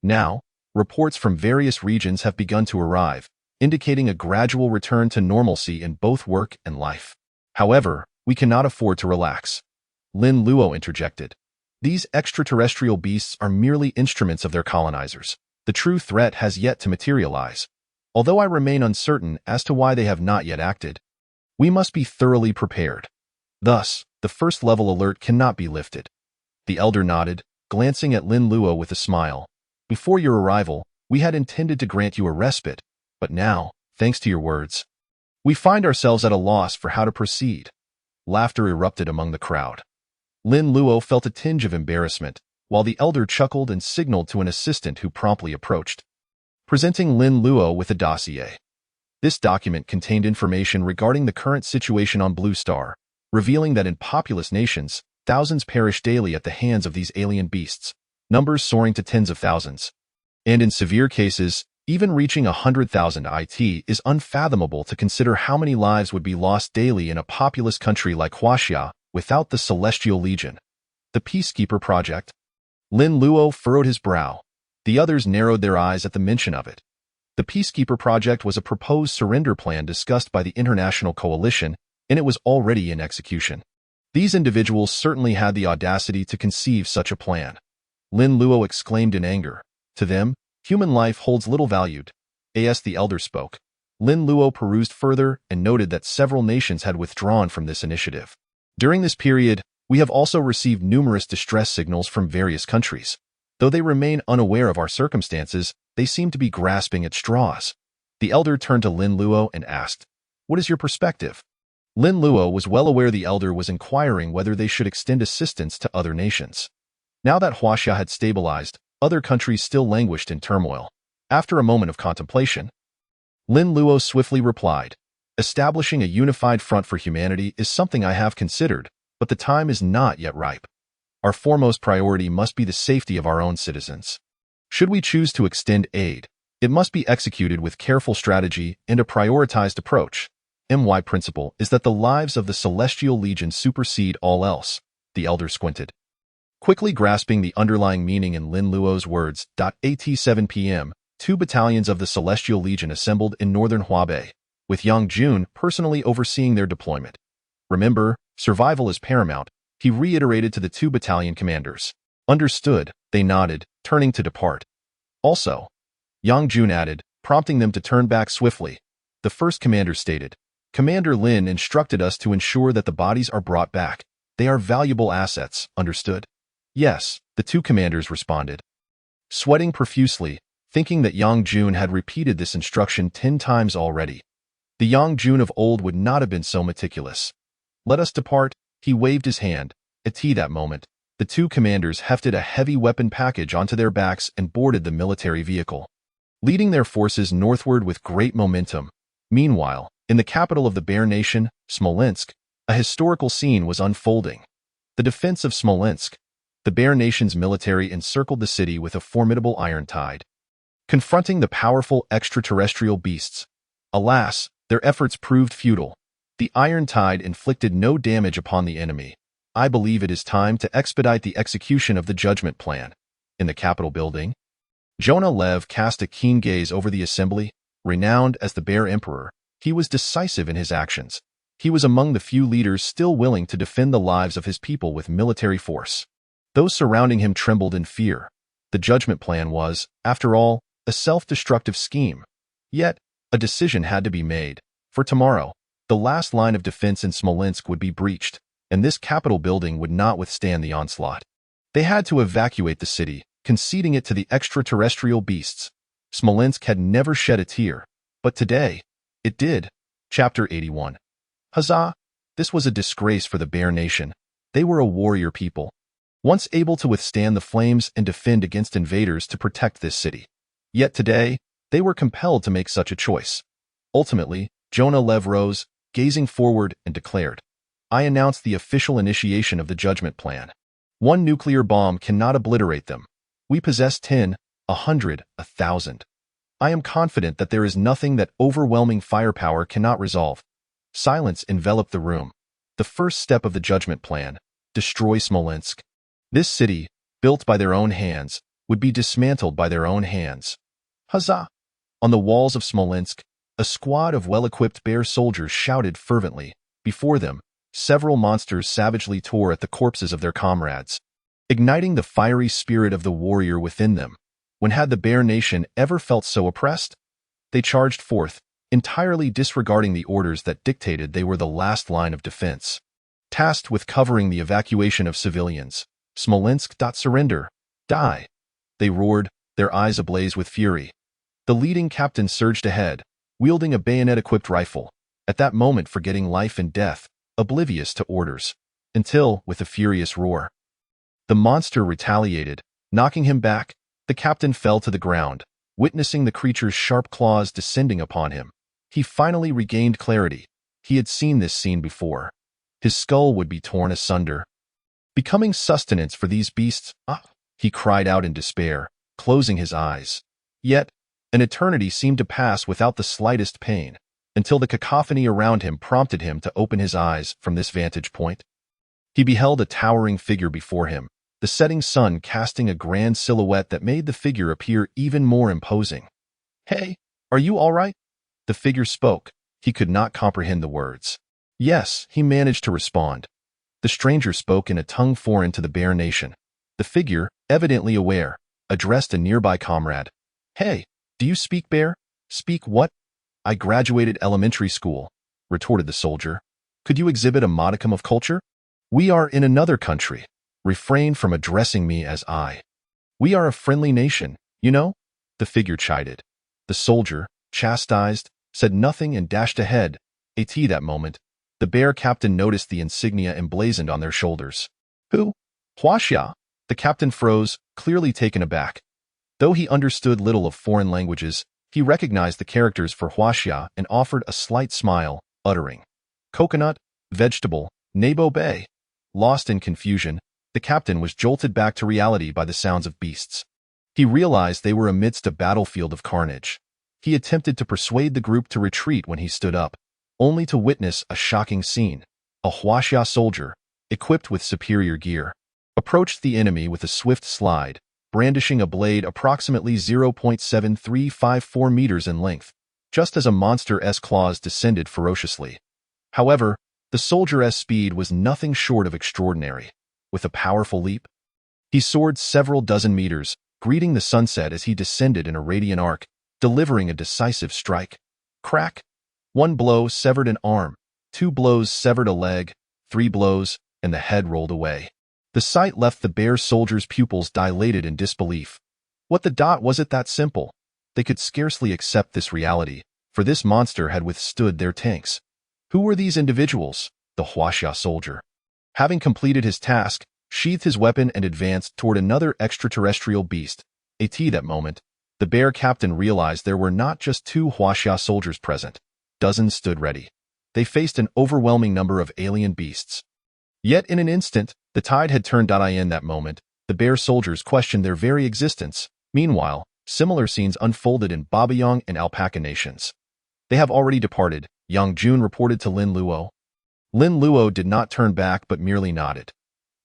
"Now, reports from various regions have begun to arrive, indicating a gradual return to normalcy in both work and life. However, we cannot afford to relax." Lin Luo interjected. "These extraterrestrial beasts are merely instruments of their colonizers. The true threat has yet to materialize. Although I remain uncertain as to why they have not yet acted, we must be thoroughly prepared. Thus, the first-level alert cannot be lifted." The elder nodded, glancing at Lin Luo with a smile. "Before your arrival, we had intended to grant you a respite, but now, thanks to your words, we find ourselves at a loss for how to proceed." Laughter erupted among the crowd. Lin Luo felt a tinge of embarrassment, while the elder chuckled and signaled to an assistant who promptly approached, presenting Lin Luo with a dossier. This document contained information regarding the current situation on Blue Star, revealing that in populous nations, thousands perish daily at the hands of these alien beasts, numbers soaring to tens of thousands. And in severe cases, even reaching 100,000. It is unfathomable to consider how many lives would be lost daily in a populous country like Huaxia without the Celestial Legion. The Peacekeeper Project? Lin Luo furrowed his brow. The others narrowed their eyes at the mention of it. The Peacekeeper Project was a proposed surrender plan discussed by the international coalition, and it was already in execution. These individuals certainly had the audacity to conceive such a plan. Lin Luo exclaimed in anger. To them, human life holds little value. As the elder spoke, Lin Luo perused further and noted that several nations had withdrawn from this initiative. During this period, we have also received numerous distress signals from various countries. Though they remain unaware of our circumstances, they seem to be grasping at straws. The elder turned to Lin Luo and asked, "What is your perspective?" Lin Luo was well aware the elder was inquiring whether they should extend assistance to other nations. Now that Huaxia had stabilized, other countries still languished in turmoil. After a moment of contemplation, Lin Luo swiftly replied, "Establishing a unified front for humanity is something I have considered, but the time is not yet ripe. Our foremost priority must be the safety of our own citizens. Should we choose to extend aid, it must be executed with careful strategy and a prioritized approach. My principle is that the lives of the Celestial Legion supersede all else." The elder squinted, quickly grasping the underlying meaning in Lin Luo's words. At 7 p.m., 2 battalions of the Celestial Legion assembled in northern Hubei, with Yang Jun personally overseeing their deployment. "Remember, survival is paramount," he reiterated to the 2 battalion commanders. "Understood," they nodded, turning to depart. "Also," Yang Jun added, prompting them to turn back swiftly. The first commander stated, "Commander Lin instructed us to ensure that the bodies are brought back. They are valuable assets, understood?" "Yes," the 2 commanders responded, sweating profusely, thinking that Yang Jun had repeated this instruction 10 times already. The Yang Jun of old would not have been so meticulous. "Let us depart," he waved his hand. At that moment, the 2 commanders hefted a heavy weapon package onto their backs and boarded the military vehicle, leading their forces northward with great momentum. Meanwhile, in the capital of the Bear Nation, Smolensk, a historical scene was unfolding. The defense of Smolensk. The Bear Nation's military encircled the city with a formidable iron tide, confronting the powerful extraterrestrial beasts. Alas, their efforts proved futile. The iron tide inflicted no damage upon the enemy. "I believe it is time to expedite the execution of the judgment plan." In the Capitol building, Jonah Lev cast a keen gaze over the assembly. Renowned as the Bear Emperor, he was decisive in his actions. He was among the few leaders still willing to defend the lives of his people with military force. Those surrounding him trembled in fear. The judgment plan was, after all, a self-destructive scheme. Yet, a decision had to be made. For tomorrow, the last line of defense in Smolensk would be breached, and this Capitol building would not withstand the onslaught. They had to evacuate the city, conceding it to the extraterrestrial beasts. Smolensk had never shed a tear, but today, it did. Chapter 81. Huzzah! This was a disgrace for the Bear Nation. They were a warrior people, once able to withstand the flames and defend against invaders to protect this city. Yet today, they were compelled to make such a choice. Ultimately, Jonah Lev rose, gazing forward, and declared, "I announce the official initiation of the judgment plan. One nuclear bomb cannot obliterate them. We possess 10, 100, 1,000. I am confident that there is nothing that overwhelming firepower cannot resolve." Silence enveloped the room. The first step of the judgment plan: destroy Smolensk. This city, built by their own hands, would be dismantled by their own hands. Huzzah! On the walls of Smolensk, a squad of well-equipped bear soldiers shouted fervently. Before them, several monsters savagely tore at the corpses of their comrades, igniting the fiery spirit of the warrior within them. When had the Bear Nation ever felt so oppressed? They charged forth, entirely disregarding the orders that dictated they were the last line of defense, tasked with covering the evacuation of civilians. "Smolensk, surrender, die!" they roared, their eyes ablaze with fury. The leading captain surged ahead, wielding a bayonet-equipped rifle, at that moment forgetting life and death, oblivious to orders, until, with a furious roar, the monster retaliated, knocking him back. The captain fell to the ground, witnessing the creature's sharp claws descending upon him. He finally regained clarity. He had seen this scene before. His skull would be torn asunder, becoming sustenance for these beasts. He cried out in despair, closing his eyes. Yet, an eternity seemed to pass without the slightest pain, until the cacophony around him prompted him to open his eyes from this vantage point. He beheld a towering figure before him, the setting sun casting a grand silhouette that made the figure appear even more imposing. "Hey, are you all right?" The figure spoke. He could not comprehend the words. "Yes," he managed to respond. The stranger spoke in a tongue foreign to the Bear Nation. The figure, evidently aware, addressed a nearby comrade. "Hey, do you speak Bear?" "Speak what?" "I graduated elementary school," retorted the soldier. "Could you exhibit a modicum of culture?" "We are in another country. Refrain from addressing me as I. We are a friendly nation, you know?" the figure chided. The soldier, chastised, said nothing and dashed ahead. That moment, the Bear captain noticed the insignia emblazoned on their shoulders. "Who? Huaxia?" The captain froze, clearly taken aback. Though he understood little of foreign languages, he recognized the characters for Huaxia and offered a slight smile, uttering, "Coconut, vegetable, Nebo Bay." Lost in confusion, the captain was jolted back to reality by the sounds of beasts. He realized they were amidst a battlefield of carnage. He attempted to persuade the group to retreat when he stood up, only to witness a shocking scene. A Huaxia soldier, equipped with superior gear, approached the enemy with a swift slide, brandishing a blade approximately 0.7354 meters in length, just as a monster's claws descended ferociously. However, the soldier's speed was nothing short of extraordinary. With a powerful leap, he soared several dozen meters, greeting the sunset as he descended in a radiant arc, delivering a decisive strike. Crack! One blow severed an arm, 2 blows severed a leg, 3 blows, and the head rolled away. The sight left the Bear soldiers' pupils dilated in disbelief. What the dot was it that simple? They could scarcely accept this reality, for this monster had withstood their tanks. Who were these individuals? The Huaxia soldier, having completed his task, sheathed his weapon and advanced toward another extraterrestrial beast. That moment, the Bear captain realized there were not just 2 Huaxia soldiers present. Dozens stood ready. They faced an overwhelming number of alien beasts. Yet in an instant, the tide had turned. In that moment, the Bear soldiers questioned their very existence. Meanwhile, similar scenes unfolded in Babayang and Alpaca nations. "They have already departed," Yang Jun reported to Lin Luo. Lin Luo did not turn back but merely nodded.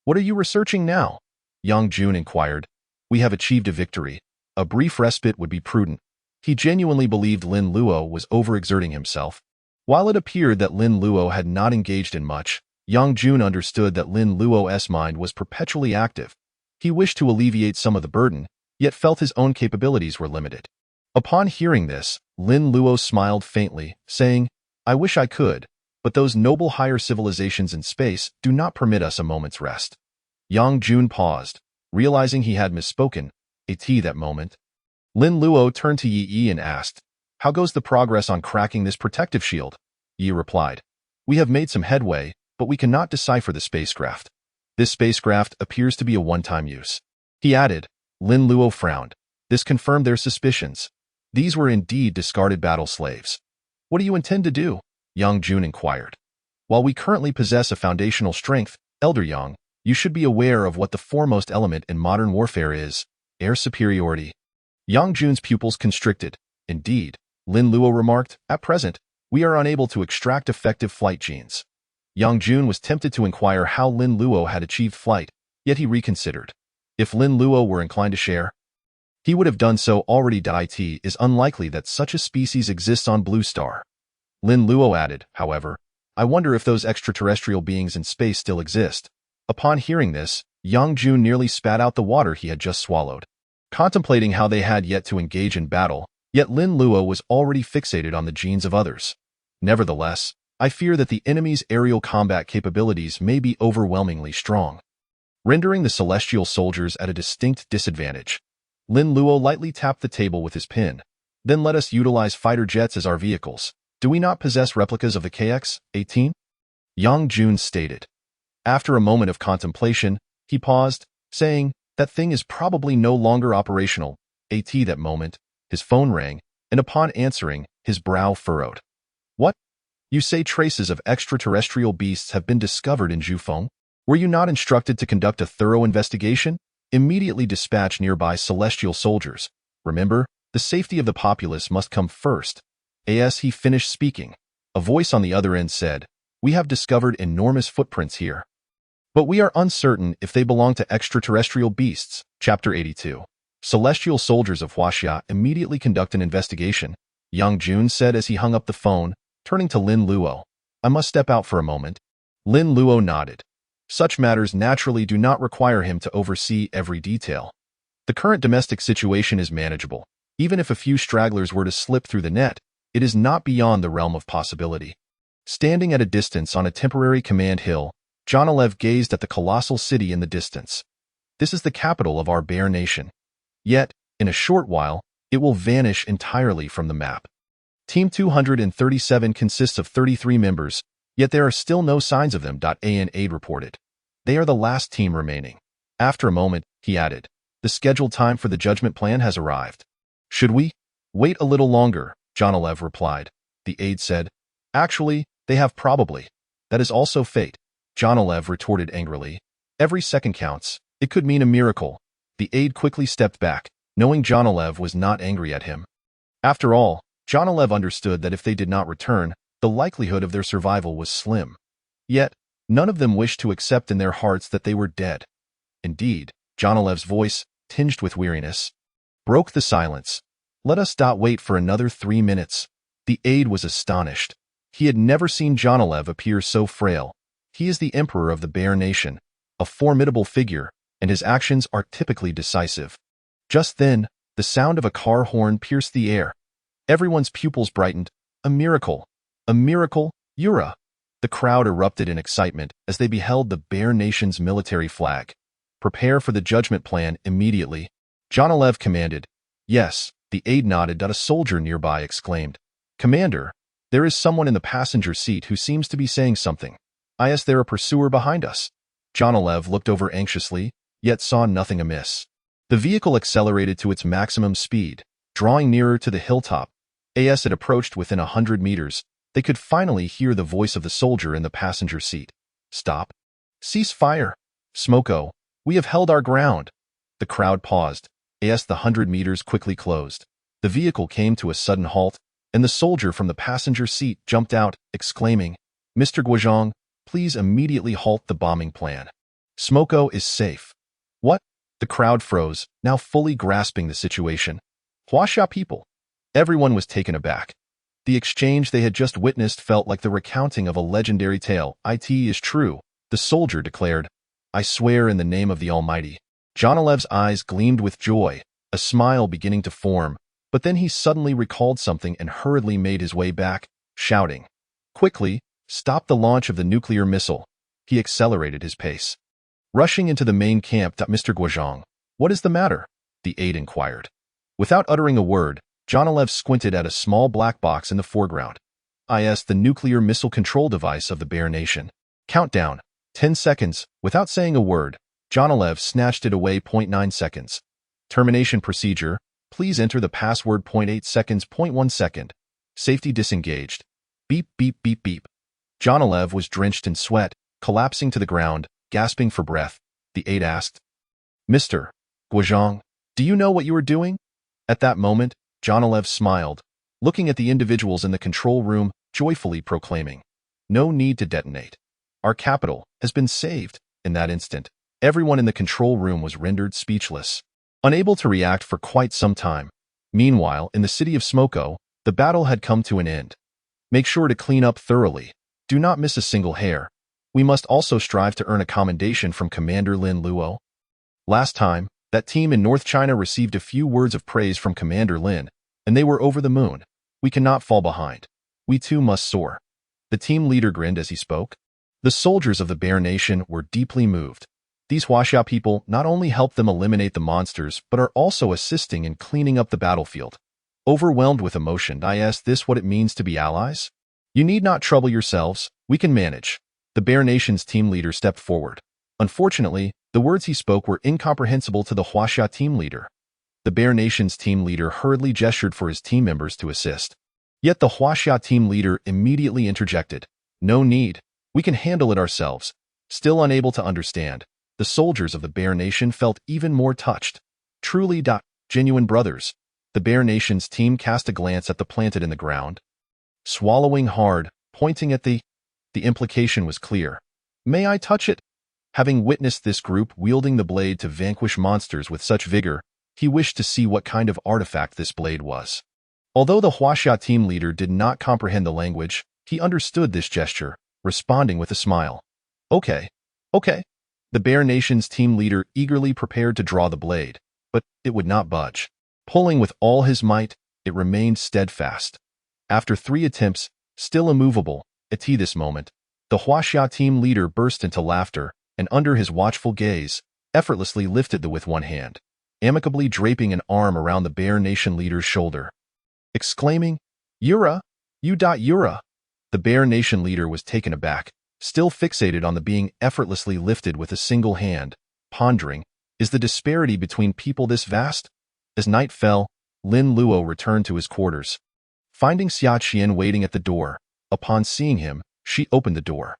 "What are you researching now?" Yang Jun inquired. "We have achieved a victory. A brief respite would be prudent." He genuinely believed Lin Luo was overexerting himself. While it appeared that Lin Luo had not engaged in much, Yang Jun understood that Lin Luo's mind was perpetually active. He wished to alleviate some of the burden, yet felt his own capabilities were limited. Upon hearing this, Lin Luo smiled faintly, saying, "I wish I could, but those noble higher civilizations in space do not permit us a moment's rest." Yang Jun paused, realizing he had misspoken. That moment, Lin Luo turned to Yi and asked, "How goes the progress on cracking this protective shield?" Yi replied, "We have made some headway, but we cannot decipher the spacecraft. This spacecraft appears to be a one-time use." He added. Lin Luo frowned. This confirmed their suspicions. These were indeed discarded battle slaves. "What do you intend to do?" Yang Jun inquired. "While we currently possess a foundational strength, Elder Yang, you should be aware of what the foremost element in modern warfare is: air superiority." Yang Jun's pupils constricted. "Indeed," Lin Luo remarked, "at present, we are unable to extract effective flight genes." Yang Jun was tempted to inquire how Lin Luo had achieved flight, yet he reconsidered. If Lin Luo were inclined to share, he would have done so already. It is unlikely that such a species exists on Blue Star. Lin Luo added, however, "I wonder if those extraterrestrial beings in space still exist." Upon hearing this, Yang Jun nearly spat out the water he had just swallowed. Contemplating how they had yet to engage in battle, yet Lin Luo was already fixated on the genes of others. "Nevertheless, I fear that the enemy's aerial combat capabilities may be overwhelmingly strong, rendering the celestial soldiers at a distinct disadvantage." Lin Luo lightly tapped the table with his pen. "Then let us utilize fighter jets as our vehicles. Do we not possess replicas of the KX-18? Yang Jun stated. After a moment of contemplation, he paused, saying, "That thing is probably no longer operational." That moment, his phone rang, and upon answering, his brow furrowed. "What? You say traces of extraterrestrial beasts have been discovered in Jufeng? Were you not instructed to conduct a thorough investigation? Immediately dispatch nearby celestial soldiers. Remember, the safety of the populace must come first." As he finished speaking, a voice on the other end said, "We have discovered enormous footprints here, but we are uncertain if they belong to extraterrestrial beasts." Chapter 82. Celestial soldiers of Huaxia immediately conduct an investigation, Yang Jun said as he hung up the phone, turning to Lin Luo. "I must step out for a moment." Lin Luo nodded. Such matters naturally do not require him to oversee every detail. The current domestic situation is manageable. Even if a few stragglers were to slip through the net, it is not beyond the realm of possibility. Standing at a distance on a temporary command hill, Jonolev gazed at the colossal city in the distance. This is the capital of our bear nation. Yet, in a short while, it will vanish entirely from the map. Team 237 consists of 33 members, yet there are still no signs of them. An aide reported. They are the last team remaining. After a moment, he added, the scheduled time for the judgment plan has arrived. Should we? Wait a little longer, Jonolev replied. The aide said, actually, they have probably. That is also fate, Jonolev retorted angrily. Every second counts. It could mean a miracle. The aide quickly stepped back, knowing Jonolev was not angry at him. After all, Jonolev understood that if they did not return, the likelihood of their survival was slim. Yet, none of them wished to accept in their hearts that they were dead. Indeed, Jonolev's voice, tinged with weariness, broke the silence. Let us wait for another 3 minutes. The aide was astonished. He had never seen Jonolev appear so frail. He is the emperor of the bear nation, a formidable figure, and his actions are typically decisive. Just then, the sound of a car horn pierced the air. Everyone's pupils brightened. A miracle! A miracle! Yura! The crowd erupted in excitement as they beheld the bear nation's military flag. Prepare for the judgment plan immediately, Jonolev commanded. Yes, the aide nodded. A soldier nearby exclaimed, Commander, there is someone in the passenger seat who seems to be saying something. Is there a pursuer behind us? Jonolev looked over anxiously, yet saw nothing amiss. The vehicle accelerated to its maximum speed, drawing nearer to the hilltop. As it approached within 100 meters, they could finally hear the voice of the soldier in the passenger seat. Stop. Cease fire. Smoko, we have held our ground. The crowd paused. As the 100 meters quickly closed, the vehicle came to a sudden halt, and the soldier from the passenger seat jumped out, exclaiming, Mr. Guozhang, please immediately halt the bombing plan. Smoko is safe. What? The crowd froze, now fully grasping the situation. Huaxia people. Everyone was taken aback. The exchange they had just witnessed felt like the recounting of a legendary tale. It is true, the soldier declared. I swear in the name of the Almighty. Jonolev's eyes gleamed with joy, a smile beginning to form, but then he suddenly recalled something and hurriedly made his way back, shouting, Quickly, stop the launch of the nuclear missile. He accelerated his pace. Rushing into the main camp. Mr. Guozhang, what is the matter? The aide inquired. Without uttering a word, Jonolev squinted at a small black box in the foreground. The nuclear missile control device of the bear nation. Countdown. 10 seconds. Without saying a word, Jonolev snatched it away. 0.9 seconds. Termination procedure. Please enter the password. 0.8 seconds. 0.1 second. Safety disengaged. Beep, beep, beep, beep. Jonolev was drenched in sweat, collapsing to the ground, gasping for breath. The aide asked, Mr. Guozhang, do you know what you are doing? At that moment, Jonolev smiled, looking at the individuals in the control room, joyfully proclaiming, No need to detonate. Our capital has been saved. In that instant, everyone in the control room was rendered speechless, unable to react for quite some time. Meanwhile, in the city of Smoko, the battle had come to an end. Make sure to clean up thoroughly. Do not miss a single hair. We must also strive to earn a commendation from Commander Lin Luo. Last time, that team in North China received a few words of praise from Commander Lin, and they were over the moon. We cannot fall behind. We too must soar. The team leader grinned as he spoke. The soldiers of the Bear Nation were deeply moved. These Huaxia people not only helped them eliminate the monsters, but are also assisting in cleaning up the battlefield. Overwhelmed with emotion, I asked this what it means to be allies? You need not trouble yourselves. We can manage. The Bear Nation's team leader stepped forward. Unfortunately, the words he spoke were incomprehensible to the Huaxia team leader. The Bear Nation's team leader hurriedly gestured for his team members to assist. Yet the Huaxia team leader immediately interjected. No need. We can handle it ourselves. Still unable to understand, the soldiers of the Bear Nation felt even more touched. Truly, genuine brothers. The Bear Nation's team cast a glance at the planted in the ground. Swallowing hard, pointing at the implication was clear. May I touch it? Having witnessed this group wielding the blade to vanquish monsters with such vigor, he wished to see what kind of artifact this blade was. Although the Huaxia team leader did not comprehend the language, he understood this gesture, responding with a smile. Okay, Okay. The Bear Nation's team leader eagerly prepared to draw the blade, but it would not budge. Pulling with all his might, it remained steadfast. After 3 attempts, still immovable, at this moment, the Huaxia team leader burst into laughter, and under his watchful gaze, effortlessly lifted with one hand, amicably draping an arm around the Bear Nation leader's shoulder. Exclaiming, "Yura! Yura!" The Bear Nation leader was taken aback, still fixated on the being effortlessly lifted with a single hand, pondering, is the disparity between people this vast? As night fell, Lin Luo returned to his quarters. Finding Xia Qian waiting at the door, upon seeing him, she opened the door.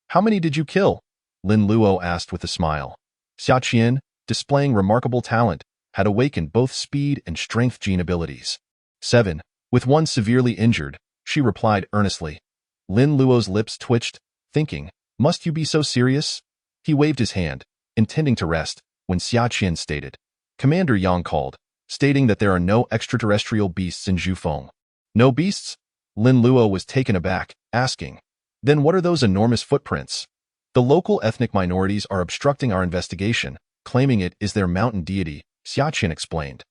"How many did you kill?" Lin Luo asked with a smile. Xia Qian, displaying remarkable talent, had awakened both speed and strength gene abilities. 7. With one severely injured, she replied earnestly. Lin Luo's lips twitched, thinking, must you be so serious? He waved his hand, intending to rest, when Xia Qian stated. Commander Yang called, stating that there are no extraterrestrial beasts in Zhufeng. No beasts? Lin Luo was taken aback, asking, then what are those enormous footprints? The local ethnic minorities are obstructing our investigation, claiming it is their mountain deity, Xia Qian explained.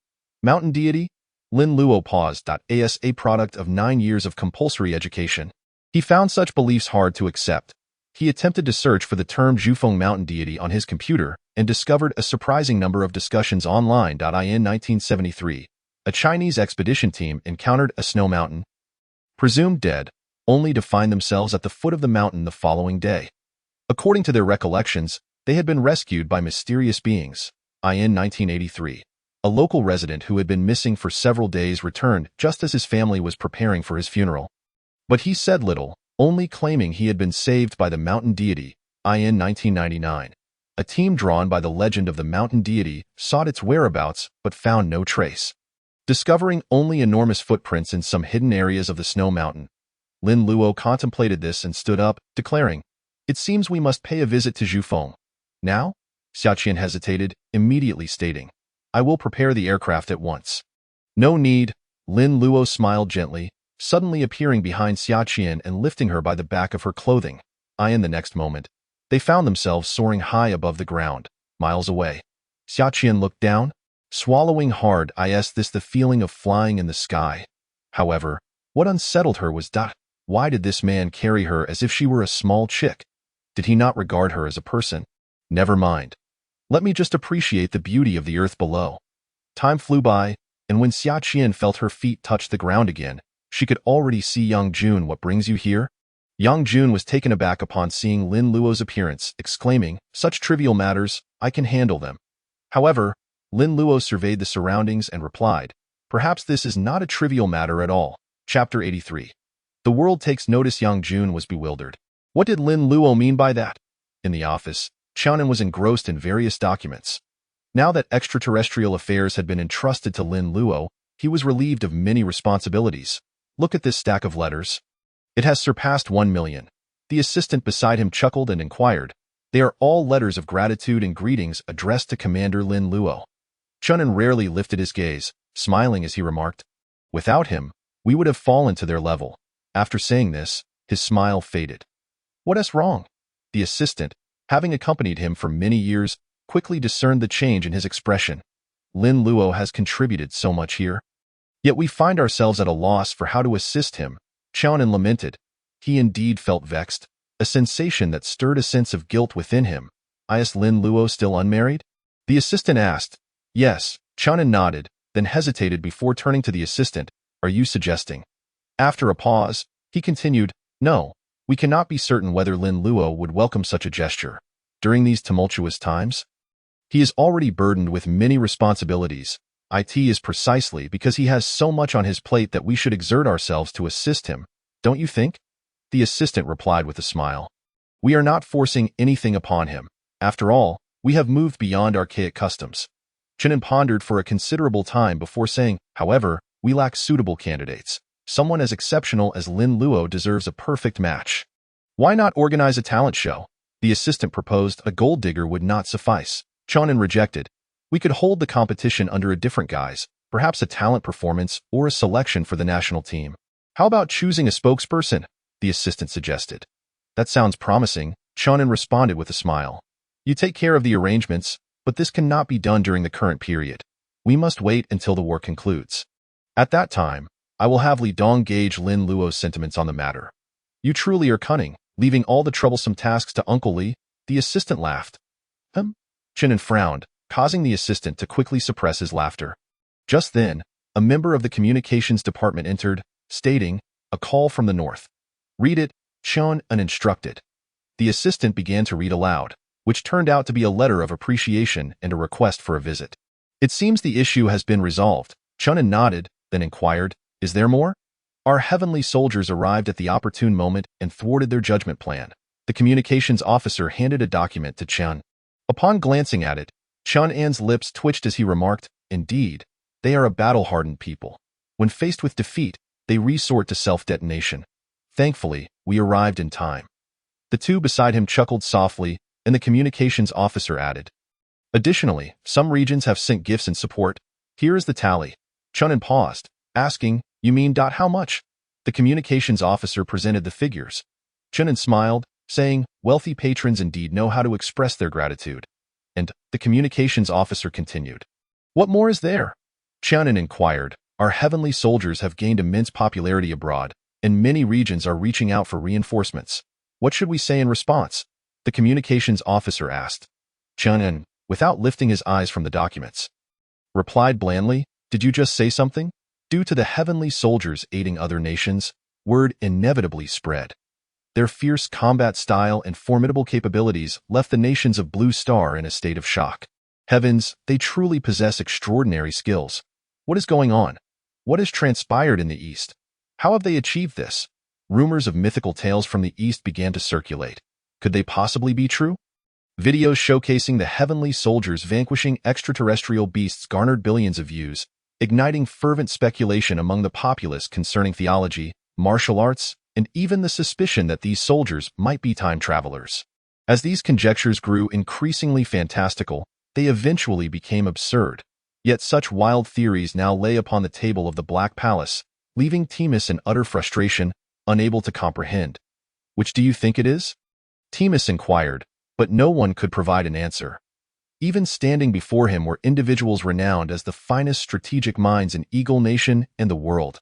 Mountain deity? Lin Luo paused. As a product of 9 years of compulsory education, he found such beliefs hard to accept. He attempted to search for the term Zhufeng mountain deity on his computer and discovered a surprising number of discussions online. In 1973, a Chinese expedition team encountered a snow mountain, presumed dead, only to find themselves at the foot of the mountain the following day. According to their recollections, they had been rescued by mysterious beings. In 1983, a local resident who had been missing for several days returned just as his family was preparing for his funeral. But he said little, only claiming he had been saved by the mountain deity. In 1999, a team drawn by the legend of the mountain deity sought its whereabouts but found no trace, discovering only enormous footprints in some hidden areas of the snow mountain. Lin Luo contemplated this and stood up, declaring, "It seems we must pay a visit to Zhufeng." Now? Xia Qian hesitated, immediately stating, "I will prepare the aircraft at once." "No need," Lin Luo smiled gently, suddenly appearing behind Xia Qian and lifting her by the back of her clothing. In the next moment, they found themselves soaring high above the ground, miles away. Xia Qian looked down, swallowing hard. Is this the feeling of flying in the sky? However, what unsettled her was why did this man carry her as if she were a small chick? Did he not regard her as a person? Never mind. Let me just appreciate the beauty of the earth below. Time flew by, and when Xia Qian felt her feet touch the ground again, she could already see Yang Jun. "What brings you here?" Yang Jun was taken aback upon seeing Lin Luo's appearance, exclaiming, "Such trivial matters, I can handle them." However, Lin Luo surveyed the surroundings and replied, "Perhaps this is not a trivial matter at all." Chapter 83. The world takes notice. Yang Jun was bewildered. What did Lin Luo mean by that? In the office, Qiaonan was engrossed in various documents. Now that extraterrestrial affairs had been entrusted to Lin Luo, he was relieved of many responsibilities. Look at this stack of letters. It has surpassed 1 million. The assistant beside him chuckled and inquired, "They are all letters of gratitude and greetings addressed to Commander Lin Luo." Qiaonan rarely lifted his gaze, smiling as he remarked, "Without him, we would have fallen to their level." After saying this, his smile faded. "What is wrong?" The assistant, having accompanied him for many years, quickly discerned the change in his expression. Lin Luo has contributed so much here, yet we find ourselves at a loss for how to assist him. Qiaonan lamented. He indeed felt vexed, a sensation that stirred a sense of guilt within him. Is Lin Luo still unmarried? The assistant asked. Yes, Qiaonan nodded, then hesitated before turning to the assistant. Are you suggesting? After a pause, he continued, No, we cannot be certain whether Lin Luo would welcome such a gesture. During these tumultuous times, he is already burdened with many responsibilities. It is precisely because he has so much on his plate that we should exert ourselves to assist him, don't you think? The assistant replied with a smile. We are not forcing anything upon him. After all, we have moved beyond archaic customs. Qiaonan pondered for a considerable time before saying, however, we lack suitable candidates. Someone as exceptional as Lin Luo deserves a perfect match. Why not organize a talent show? The assistant proposed. A gold digger would not suffice. Qiaonan rejected. We could hold the competition under a different guise, perhaps a talent performance or a selection for the national team. How about choosing a spokesperson? The assistant suggested. That sounds promising, Qiaonan responded with a smile. You take care of the arrangements, but this cannot be done during the current period. We must wait until the war concludes. At that time, I will have Li Dong gauge Lin Luo's sentiments on the matter. You truly are cunning, leaving all the troublesome tasks to Uncle Li. The assistant laughed. Chen frowned, causing the assistant to quickly suppress his laughter. Just then, a member of the communications department entered, stating, "A call from the north. Read it," Chen instructed. The assistant began to read aloud, which turned out to be a letter of appreciation and a request for a visit. "It seems the issue has been resolved," Chen nodded, then inquired, "Is there more?" "Our heavenly soldiers arrived at the opportune moment and thwarted their judgment plan." The communications officer handed a document to Chen. Upon glancing at it, Chen An's lips twitched as he remarked, "Indeed, they are a battle-hardened people. When faced with defeat, they resort to self-detonation. Thankfully, we arrived in time." The two beside him chuckled softly, and the communications officer added, "Additionally, some regions have sent gifts in support. Here is the tally." Chen paused, asking, "You mean how much?" The communications officer presented the figures. Chen smiled, saying, "Wealthy patrons indeed know how to express their gratitude." And the communications officer continued, "What more is there?" Chen inquired, "Our heavenly soldiers have gained immense popularity abroad, and many regions are reaching out for reinforcements. What should we say in response?" The communications officer asked. Chen, without lifting his eyes from the documents, replied blandly, "Did you just say something?" Due to the heavenly soldiers aiding other nations, word inevitably spread. Their fierce combat style and formidable capabilities left the nations of Blue Star in a state of shock. Heavens, they truly possess extraordinary skills. What is going on? What has transpired in the East? How have they achieved this? Rumors of mythical tales from the East began to circulate. Could they possibly be true? Videos showcasing the heavenly soldiers vanquishing extraterrestrial beasts garnered billions of views, igniting fervent speculation among the populace concerning theology, martial arts, and even the suspicion that these soldiers might be time travelers. As these conjectures grew increasingly fantastical, they eventually became absurd. Yet such wild theories now lay upon the table of the Black Palace, leaving Timus in utter frustration, unable to comprehend. "Which do you think it is?" Timus inquired, but no one could provide an answer. Even standing before him were individuals renowned as the finest strategic minds in Eagle Nation and the world.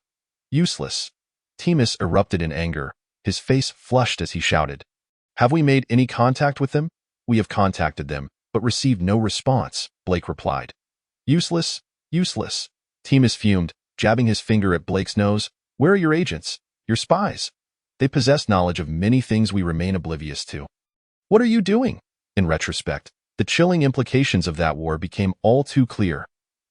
"Useless." Timus erupted in anger, his face flushed as he shouted, "Have we made any contact with them?" "We have contacted them, but received no response," Blake replied. "Useless, useless." Timus fumed, jabbing his finger at Blake's nose. "Where are your agents? Your spies? They possess knowledge of many things we remain oblivious to." "What are you doing?" In retrospect, the chilling implications of that war became all too clear.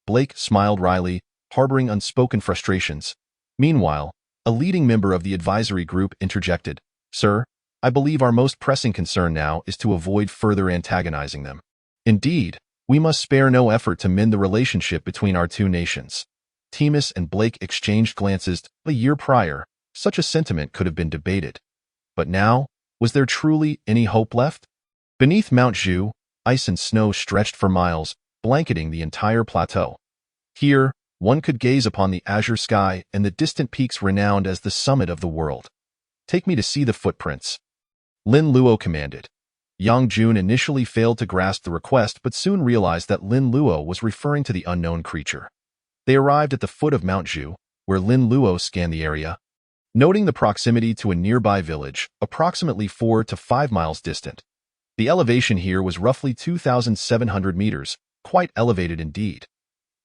Blake smiled wryly, harboring unspoken frustrations. Meanwhile, a leading member of the advisory group interjected, "Sir, I believe our most pressing concern now is to avoid further antagonizing them. Indeed, we must spare no effort to mend the relationship between our two nations." Timus and Blake exchanged glances. A year prior, such a sentiment could have been debated. But now, was there truly any hope left? Beneath Mount Zhu, ice and snow stretched for miles, blanketing the entire plateau. Here, one could gaze upon the azure sky and the distant peaks renowned as the summit of the world. "Take me to see the footprints," Lin Luo commanded. Yang Jun initially failed to grasp the request but soon realized that Lin Luo was referring to the unknown creature. They arrived at the foot of Mount Zhu, where Lin Luo scanned the area. Noting the proximity to a nearby village, approximately 4 to 5 miles distant. The elevation here was roughly 2,700 meters, quite elevated indeed.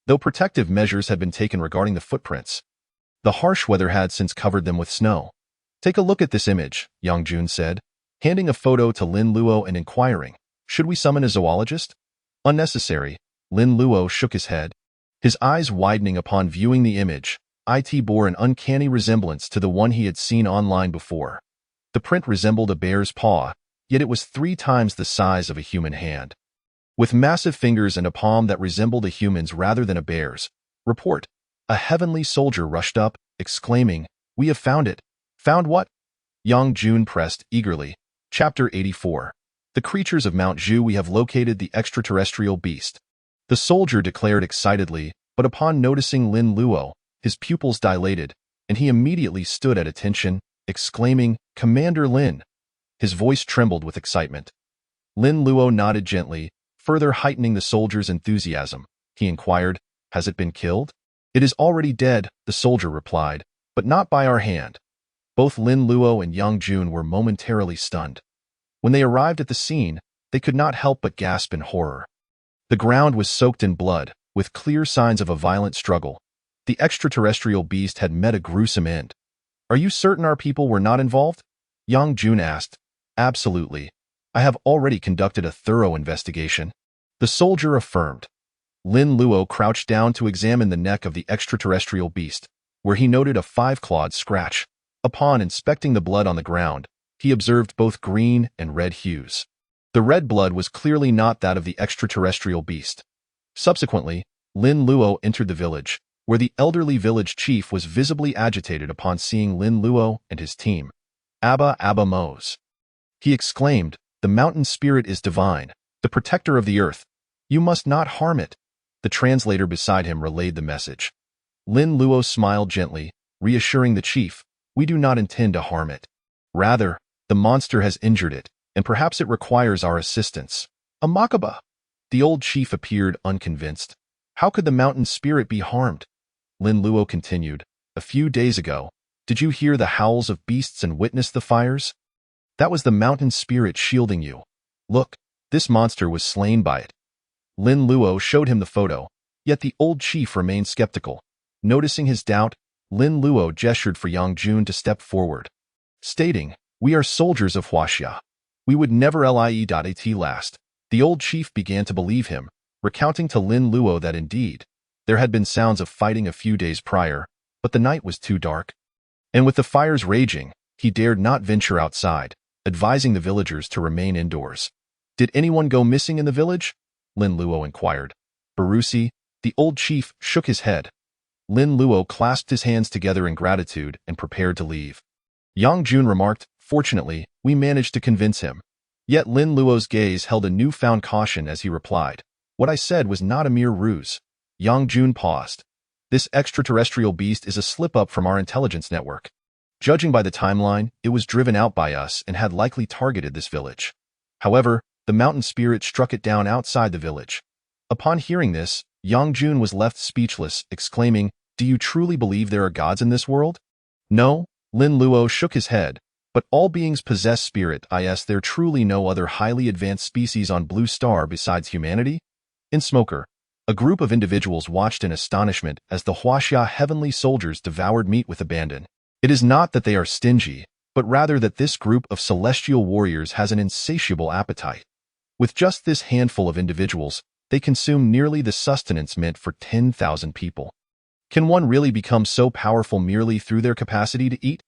Though protective measures had been taken regarding the footprints, the harsh weather had since covered them with snow. "Take a look at this image," Yang Jun said, handing a photo to Lin Luo and inquiring, "Should we summon a zoologist?" "Unnecessary," Lin Luo shook his head. His eyes widening upon viewing the image, it bore an uncanny resemblance to the one he had seen online before. The print resembled a bear's paw, yet it was 3 times the size of a human hand. With massive fingers and a palm that resembled a human's rather than a bear's. Report. A heavenly soldier rushed up, exclaiming, "We have found it." "Found what?" Yang Jun pressed eagerly. Chapter 84. The creatures of Mount Zhu. "We have located the extraterrestrial beast," the soldier declared excitedly, but upon noticing Lin Luo, his pupils dilated, and he immediately stood at attention, exclaiming, "Commander Lin." His voice trembled with excitement. Lin Luo nodded gently, further heightening the soldier's enthusiasm. He inquired, "Has it been killed?" "It is already dead," the soldier replied, "but not by our hand." Both Lin Luo and Yang Jun were momentarily stunned. When they arrived at the scene, they could not help but gasp in horror. The ground was soaked in blood, with clear signs of a violent struggle. The extraterrestrial beast had met a gruesome end. "Are you certain our people were not involved?" Yang Jun asked. "Absolutely. I have already conducted a thorough investigation," the soldier affirmed. Lin Luo crouched down to examine the neck of the extraterrestrial beast, where he noted a 5-clawed scratch. Upon inspecting the blood on the ground, he observed both green and red hues. The red blood was clearly not that of the extraterrestrial beast. Subsequently, Lin Luo entered the village, where the elderly village chief was visibly agitated upon seeing Lin Luo and his team. "Abba Mose," he exclaimed, "the mountain spirit is divine, the protector of the earth. You must not harm it." The translator beside him relayed the message. Lin Luo smiled gently, reassuring the chief, "We do not intend to harm it. Rather, the monster has injured it, and perhaps it requires our assistance." "A Makaba?" The old chief appeared unconvinced. "How could the mountain spirit be harmed?" Lin Luo continued, "A few days ago, did you hear the howls of beasts and witness the fires? That was the mountain spirit shielding you. Look, this monster was slain by it." Lin Luo showed him the photo, yet the old chief remained skeptical. Noticing his doubt, Lin Luo gestured for Yang Jun to step forward, stating, "We are soldiers of Huaxia. We would never lie.at last." The old chief began to believe him, recounting to Lin Luo that indeed, there had been sounds of fighting a few days prior, but the night was too dark. And with the fires raging, he dared not venture outside, advising the villagers to remain indoors. "Did anyone go missing in the village?" Lin Luo inquired. "Barusi," the old chief shook his head. Lin Luo clasped his hands together in gratitude and prepared to leave. Yang Jun remarked, "Fortunately, we managed to convince him." Yet Lin Luo's gaze held a newfound caution as he replied, "What I said was not a mere ruse." Yang Jun paused. "This extraterrestrial beast is a slip-up from our intelligence network. Judging by the timeline, it was driven out by us and had likely targeted this village. However, the mountain spirit struck it down outside the village." Upon hearing this, Yang Jun was left speechless, exclaiming, "Do you truly believe there are gods in this world?" "No," Lin Luo shook his head, "but all beings possess spirit. Is there truly no other highly advanced species on Blue Star besides humanity?" In Smoker, a group of individuals watched in astonishment as the Huaxia heavenly soldiers devoured meat with abandon. It is not that they are stingy, but rather that this group of celestial warriors has an insatiable appetite. With just this handful of individuals, they consume nearly the sustenance meant for 10,000 people. Can one really become so powerful merely through their capacity to eat?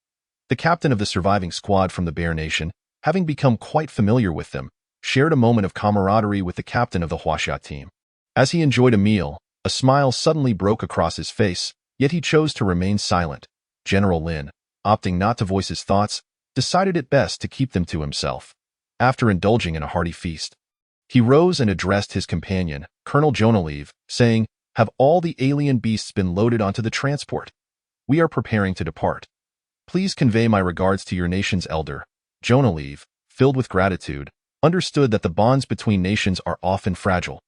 The captain of the surviving squad from the Bear Nation, having become quite familiar with them, shared a moment of camaraderie with the captain of the Huaxia team. As he enjoyed a meal, a smile suddenly broke across his face, yet he chose to remain silent. General Lin, opting not to voice his thoughts, decided it best to keep them to himself. After indulging in a hearty feast, he rose and addressed his companion, Colonel Jonalive, saying, "Have all the alien beasts been loaded onto the transport? We are preparing to depart. Please convey my regards to your nation's elder." Jonalive, filled with gratitude, understood that the bonds between nations are often fragile.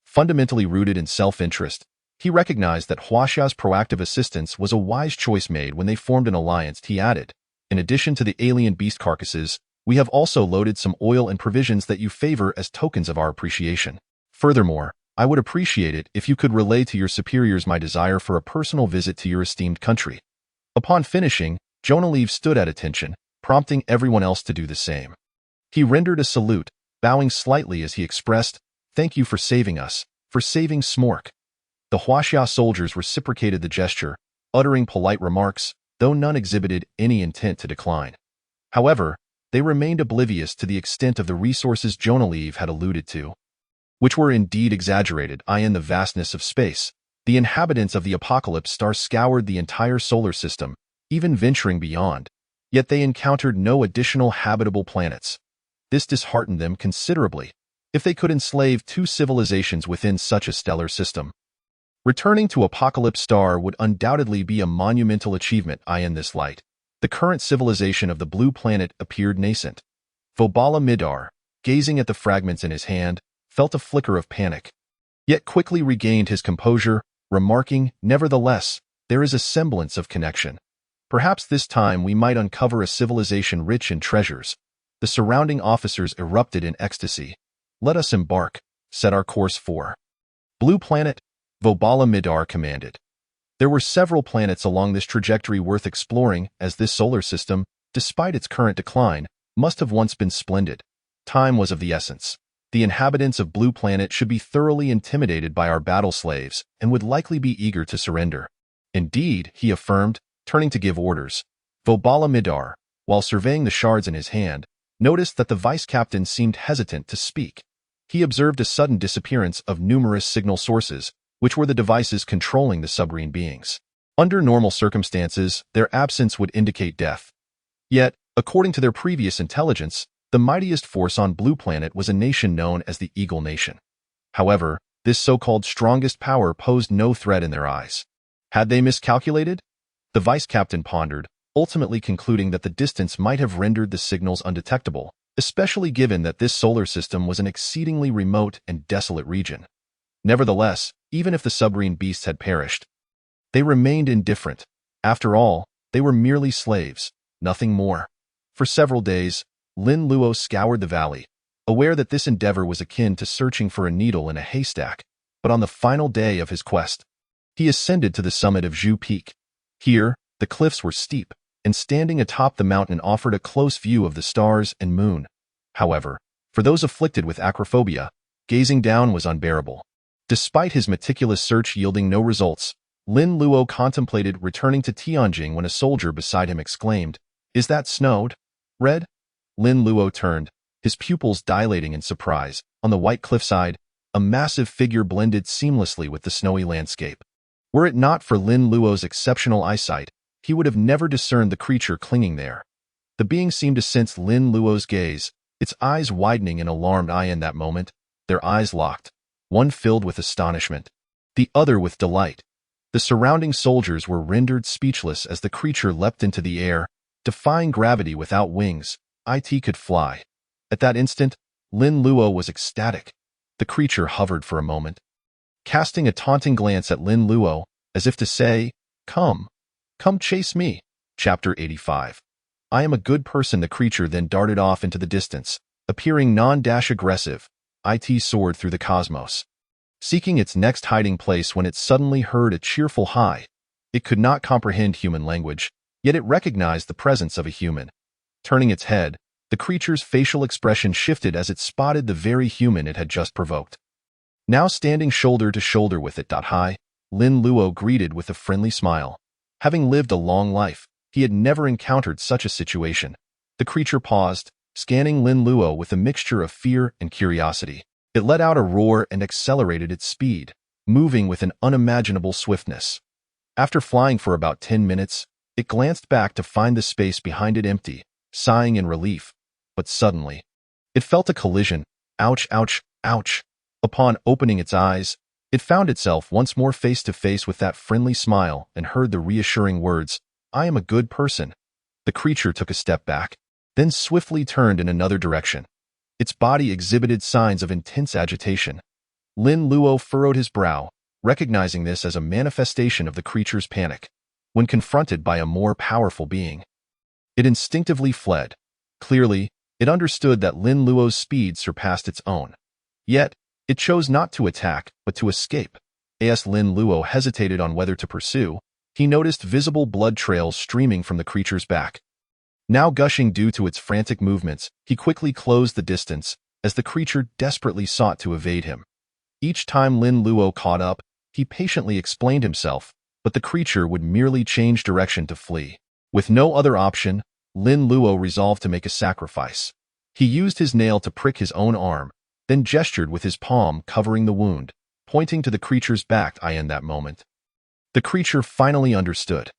Fundamentally rooted in self-interest, he recognized that Huaxia's proactive assistance was a wise choice made when they formed an alliance. He added, "In addition to the alien beast carcasses, we have also loaded some oil and provisions that you favor as tokens of our appreciation. Furthermore, I would appreciate it if you could relay to your superiors my desire for a personal visit to your esteemed country." Upon finishing, Jonalive stood at attention, prompting everyone else to do the same. He rendered a salute, bowing slightly as he expressed, "Thank you for saving us, for saving Smork." The Huaxia soldiers reciprocated the gesture, uttering polite remarks, though none exhibited any intent to decline. However, they remained oblivious to the extent of the resources Jonalive had alluded to, which were indeed exaggerated. In the vastness of space, the inhabitants of the Apocalypse Star scoured the entire solar system, even venturing beyond, yet they encountered no additional habitable planets. This disheartened them considerably. If they could enslave 2 civilizations within such a stellar system, returning to Apocalypse Star would undoubtedly be a monumental achievement. In this light, the current civilization of the blue planet appeared nascent. Vobala Midar, gazing at the fragments in his hand, felt a flicker of panic, yet quickly regained his composure, remarking, "Nevertheless, there is a semblance of connection. Perhaps this time we might uncover a civilization rich in treasures." The surrounding officers erupted in ecstasy. "Let us embark," set our course for Blue Planet, Vobala Midar commanded. There were several planets along this trajectory worth exploring, as this solar system, despite its current decline, must have once been splendid. Time was of the essence. The inhabitants of Blue Planet should be thoroughly intimidated by our battle slaves and would likely be eager to surrender. Indeed, he affirmed, turning to give orders. Vobala Midar, while surveying the shards in his hand, noticed that the vice-captain seemed hesitant to speak. He observed a sudden disappearance of numerous signal sources, which were the devices controlling the submarine beings. Under normal circumstances, their absence would indicate death. Yet, according to their previous intelligence, the mightiest force on Blue Planet was a nation known as the Eagle Nation. However, this so-called strongest power posed no threat in their eyes. Had they miscalculated? The vice-captain pondered, ultimately concluding that the distance might have rendered the signals undetectable, especially given that this solar system was an exceedingly remote and desolate region. Nevertheless, even if the submarine beasts had perished, they remained indifferent. After all, they were merely slaves, nothing more. For several days, Lin Luo scoured the valley, aware that this endeavor was akin to searching for a needle in a haystack, but on the final day of his quest, he ascended to the summit of Zhu Peak. Here, the cliffs were steep, and standing atop the mountain offered a close view of the stars and moon. However, for those afflicted with acrophobia, gazing down was unbearable. Despite his meticulous search yielding no results, Lin Luo contemplated returning to Tianjing when a soldier beside him exclaimed, "Is that snowed? Red?" Lin Luo turned, his pupils dilating in surprise. On the white cliffside, a massive figure blended seamlessly with the snowy landscape. Were it not for Lin Luo's exceptional eyesight, he would have never discerned the creature clinging there. The being seemed to sense Lin Luo's gaze, its eyes widening in alarmed eye in that moment. Their eyes locked, one filled with astonishment, the other with delight. The surrounding soldiers were rendered speechless as the creature leapt into the air, defying gravity without wings. It could fly. At that instant, Lin Luo was ecstatic. The creature hovered for a moment, casting a taunting glance at Lin Luo, as if to say, Come chase me." Chapter 85. "I am a good person." The creature then darted off into the distance, appearing non-aggressive. It soared through the cosmos, seeking its next hiding place when it suddenly heard a cheerful hi. It could not comprehend human language, yet it recognized the presence of a human. Turning its head, the creature's facial expression shifted as it spotted the very human it had just provoked. Now standing shoulder to shoulder with it. Hi, Lin Luo greeted with a friendly smile. Having lived a long life, he had never encountered such a situation. The creature paused, scanning Lin Luo with a mixture of fear and curiosity. It let out a roar and accelerated its speed, moving with an unimaginable swiftness. After flying for about 10 minutes, it glanced back to find the space behind it empty, sighing in relief. But suddenly, it felt a collision. Ouch, ouch, ouch. Upon opening its eyes, it found itself once more face to face with that friendly smile and heard the reassuring words, "I am a good person." The creature took a step back, then swiftly turned in another direction. Its body exhibited signs of intense agitation. Lin Luo furrowed his brow, recognizing this as a manifestation of the creature's panic. When confronted by a more powerful being, it instinctively fled. Clearly, it understood that Lin Luo's speed surpassed its own. Yet, it chose not to attack, but to escape. As Lin Luo hesitated on whether to pursue, he noticed visible blood trails streaming from the creature's back. Now gushing due to its frantic movements, he quickly closed the distance as the creature desperately sought to evade him. Each time Lin Luo caught up, he patiently explained himself, but the creature would merely change direction to flee. With no other option, Lin Luo resolved to make a sacrifice. He used his nail to prick his own arm, then gestured with his palm covering the wound, pointing to the creature's back. In that moment, the creature finally understood.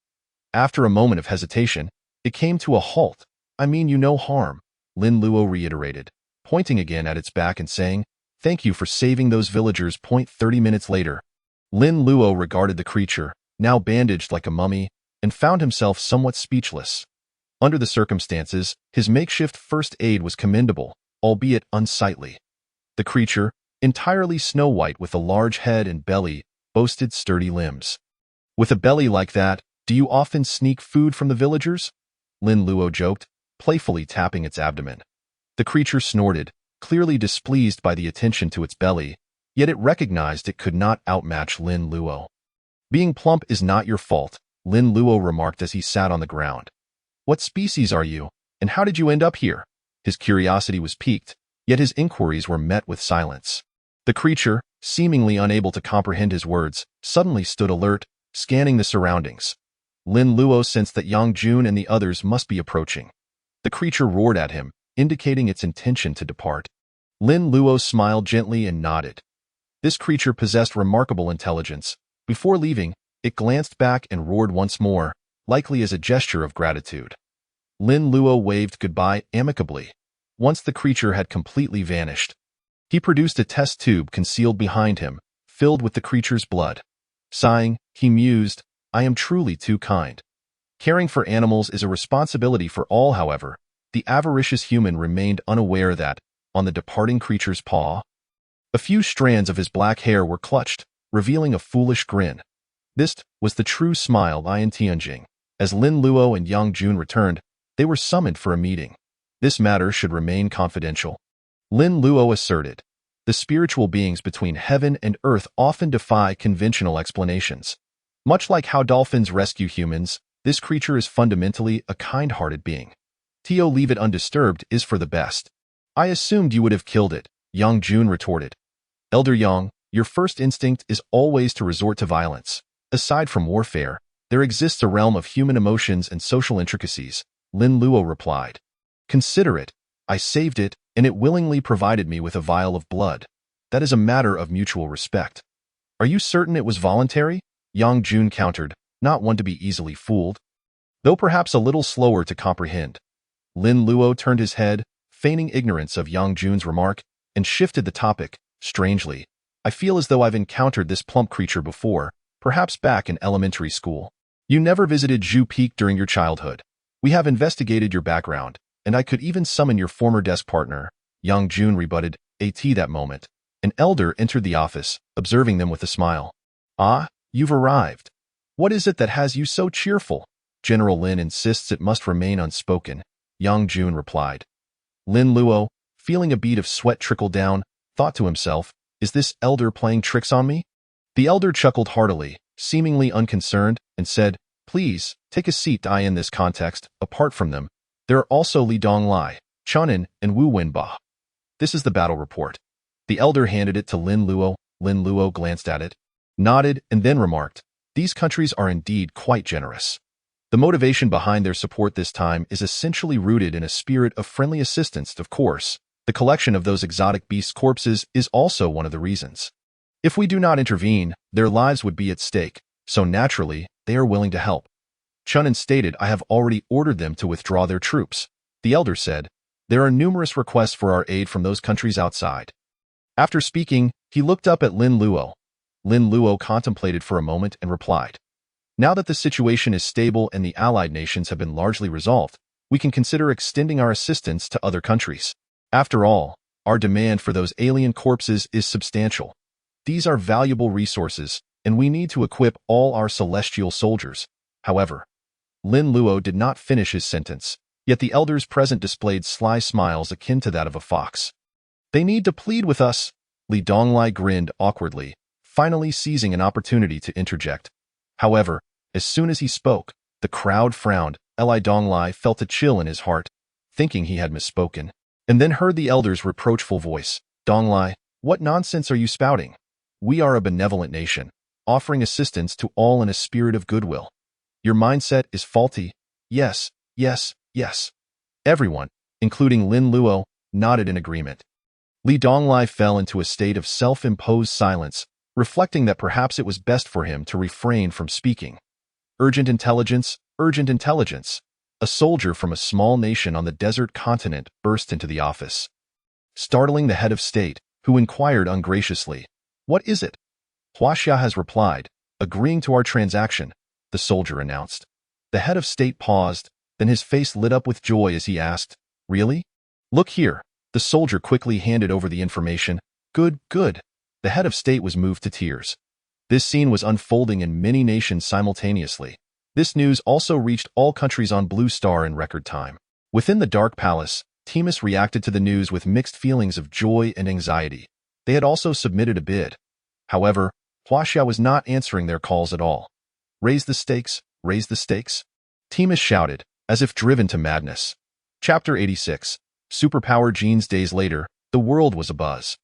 After a moment of hesitation, it came to a halt. "I mean you no harm," Lin Luo reiterated, pointing again at its back and saying, "Thank you for saving those villagers." 30 minutes later, Lin Luo regarded the creature, now bandaged like a mummy, and found himself somewhat speechless. Under the circumstances, his makeshift first aid was commendable, albeit unsightly. The creature, entirely snow-white with a large head and belly, boasted sturdy limbs. "With a belly like that, do you often sneak food from the villagers?" Lin Luo joked, playfully tapping its abdomen. The creature snorted, clearly displeased by the attention to its belly, yet it recognized it could not outmatch Lin Luo. "Being plump is not your fault," Lin Luo remarked as he sat on the ground. "What species are you, and how did you end up here?" His curiosity was piqued, yet his inquiries were met with silence. The creature, seemingly unable to comprehend his words, suddenly stood alert, scanning the surroundings. Lin Luo sensed that Yang Jun and the others must be approaching. The creature roared at him, indicating its intention to depart. Lin Luo smiled gently and nodded. This creature possessed remarkable intelligence. Before leaving, it glanced back and roared once more, likely as a gesture of gratitude. Lin Luo waved goodbye amicably. Once the creature had completely vanished, he produced a test tube concealed behind him, filled with the creature's blood. Sighing, he mused, "I am truly too kind." Caring for animals is a responsibility for all, however. The avaricious human remained unaware that, on the departing creature's paw, a few strands of his black hair were clutched, revealing a foolish grin. This was the true smile in Tianjing. As Lin Luo and Yang Jun returned, they were summoned for a meeting. This matter should remain confidential. Lin Luo asserted, "The spiritual beings between heaven and earth often defy conventional explanations. Much like how dolphins rescue humans, this creature is fundamentally a kind-hearted being. To leave it undisturbed is for the best." "I assumed you would have killed it," Yang Jun retorted. "Elder Yang, your first instinct is always to resort to violence. Aside from warfare, there exists a realm of human emotions and social intricacies," Lin Luo replied. "Consider it. I saved it, and it willingly provided me with a vial of blood. That is a matter of mutual respect." "Are you certain it was voluntary?" Yang Jun countered, not one to be easily fooled, though perhaps a little slower to comprehend. Lin Luo turned his head, feigning ignorance of Yang Jun's remark, and shifted the topic. "Strangely, I feel as though I've encountered this plump creature before, perhaps back in elementary school. You never visited Zhu Peak during your childhood. We have investigated your background, and I could even summon your former desk partner," Yang Jun rebutted. That moment, an elder entered the office, observing them with a smile. "Ah, you've arrived. What is it that has you so cheerful?" "General Lin insists it must remain unspoken," Yang Jun replied. Lin Luo, feeling a bead of sweat trickle down, thought to himself, "Is this elder playing tricks on me?" The elder chuckled heartily, seemingly unconcerned, and said, "Please, take a seat." In this context, apart from them, there are also Li Donglai, Chunin, and Wu Wenba. "This is the battle report." The elder handed it to Lin Luo. Lin Luo glanced at it, nodded, and then remarked, "These countries are indeed quite generous. The motivation behind their support this time is essentially rooted in a spirit of friendly assistance. Of course, the collection of those exotic beasts' corpses is also one of the reasons. If we do not intervene, their lives would be at stake, so naturally, they are willing to help." Chunin stated, "I have already ordered them to withdraw their troops." The elder said, "There are numerous requests for our aid from those countries outside." After speaking, he looked up at Lin Luo. Lin Luo contemplated for a moment and replied, "Now that the situation is stable and the allied nations have been largely resolved, we can consider extending our assistance to other countries. After all, our demand for those alien corpses is substantial. These are valuable resources, and we need to equip all our celestial soldiers." However, Lin Luo did not finish his sentence, yet the elders present displayed sly smiles akin to that of a fox. "They need to plead with us." Li Donglai grinned awkwardly, finally seizing an opportunity to interject. However, as soon as he spoke, the crowd frowned. Li Donglai felt a chill in his heart, thinking he had misspoken, and then heard the elder's reproachful voice. "Donglai, what nonsense are you spouting? We are a benevolent nation, offering assistance to all in a spirit of goodwill. Your mindset is faulty." "Yes, yes, yes." Everyone, including Lin Luo, nodded in agreement. Li Donglai fell into a state of self-imposed silence, reflecting that perhaps it was best for him to refrain from speaking. Urgent intelligence, urgent intelligence. A soldier from a small nation on the desert continent burst into the office, startling the head of state, who inquired ungraciously, "What is it?" "Huaxia has replied, agreeing to our transaction," the soldier announced. The head of state paused, then his face lit up with joy as he asked, "Really? Look here." The soldier quickly handed over the information. Good, good. The head of state was moved to tears. This scene was unfolding in many nations simultaneously. This news also reached all countries on Blue Star in record time. Within the Dark Palace, Timus reacted to the news with mixed feelings of joy and anxiety. They had also submitted a bid. However, Huaxia was not answering their calls at all. Raise the stakes, raise the stakes. Timus shouted, as if driven to madness. Chapter 86. Superpower Genes. Days later, the world was abuzz.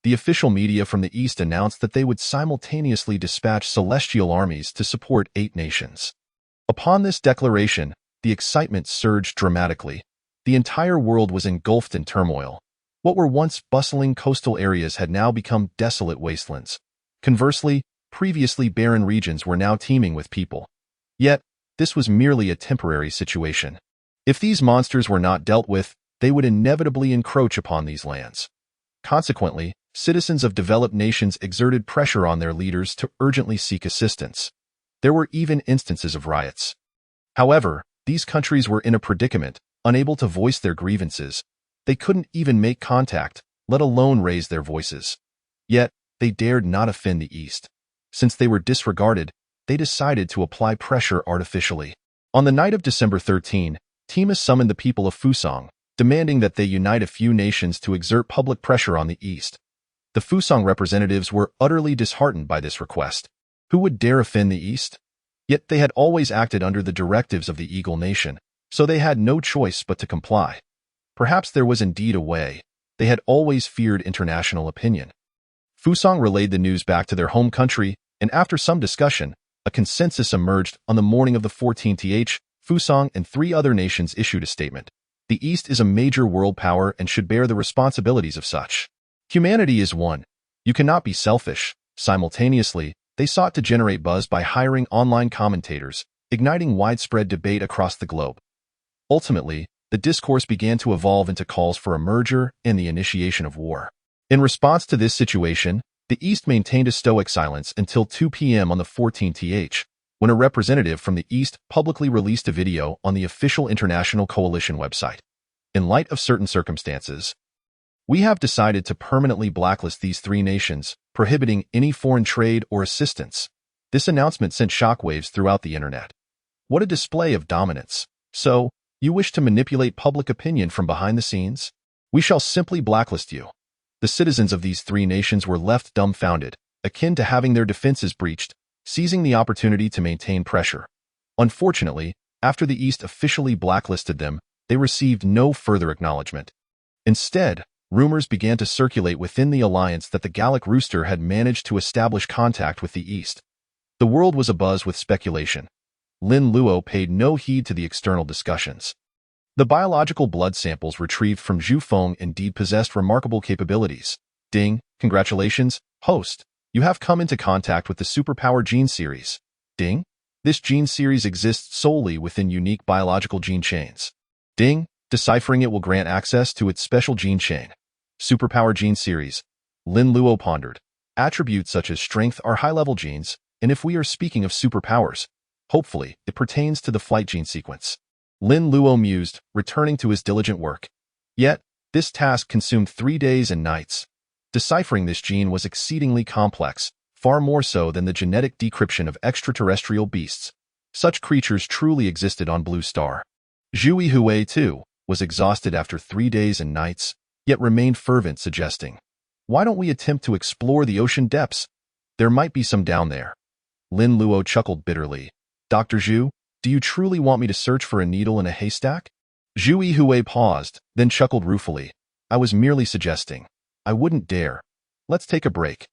The official media from the East announced that they would simultaneously dispatch celestial armies to support 8 nations. Upon this declaration, the excitement surged dramatically. The entire world was engulfed in turmoil. What were once bustling coastal areas had now become desolate wastelands. Conversely, previously barren regions were now teeming with people. Yet, this was merely a temporary situation. If these monsters were not dealt with, they would inevitably encroach upon these lands. Consequently, citizens of developed nations exerted pressure on their leaders to urgently seek assistance. There were even instances of riots. However, these countries were in a predicament, unable to voice their grievances. They couldn't even make contact, let alone raise their voices. Yet, they dared not offend the East. Since they were disregarded, they decided to apply pressure artificially. On the night of December 13, Timus summoned the people of Fusang, demanding that they unite a few nations to exert public pressure on the East. The Fusang representatives were utterly disheartened by this request. Who would dare offend the East? Yet they had always acted under the directives of the Eagle Nation, so they had no choice but to comply. Perhaps there was indeed a way. They had always feared international opinion. Fusang relayed the news back to their home country, and after some discussion, a consensus emerged. On the morning of the 14th, Fusang and 3 other nations issued a statement. The East is a major world power and should bear the responsibilities of such. Humanity is one. You cannot be selfish. Simultaneously, they sought to generate buzz by hiring online commentators, igniting widespread debate across the globe. Ultimately, the discourse began to evolve into calls for a merger and the initiation of war. In response to this situation, the East maintained a stoic silence until 2 p.m. on the 14th, when a representative from the East publicly released a video on the official International Coalition website. In light of certain circumstances, we have decided to permanently blacklist these 3 nations, prohibiting any foreign trade or assistance. This announcement sent shockwaves throughout the internet. What a display of dominance. So, you wish to manipulate public opinion from behind the scenes? We shall simply blacklist you. The citizens of these 3 nations were left dumbfounded, akin to having their defenses breached, seizing the opportunity to maintain pressure. Unfortunately, after the East officially blacklisted them, they received no further acknowledgement. Instead, rumors began to circulate within the alliance that the Gallic Rooster had managed to establish contact with the East. The world was abuzz with speculation. Lin Luo paid no heed to the external discussions. The biological blood samples retrieved from Zhu Feng indeed possessed remarkable capabilities. Ding, congratulations, host. You have come into contact with the superpower gene series. Ding. This gene series exists solely within unique biological gene chains. Ding. Deciphering it will grant access to its special gene chain. Superpower gene series. Lin Luo pondered. Attributes such as strength are high-level genes, and if we are speaking of superpowers, hopefully it pertains to the flight gene sequence. Lin Luo mused, returning to his diligent work. Yet, this task consumed 3 days and nights. Deciphering this gene was exceedingly complex, far more so than the genetic decryption of extraterrestrial beasts. Such creatures truly existed on Blue Star. Zhu Hui, too, was exhausted after 3 days and nights, yet remained fervent, suggesting, "Why don't we attempt to explore the ocean depths? There might be some down there." Lin Luo chuckled bitterly. "Dr. Zhu, do you truly want me to search for a needle in a haystack?" Zhu Hui paused, then chuckled ruefully. "I was merely suggesting. I wouldn't dare. Let's take a break."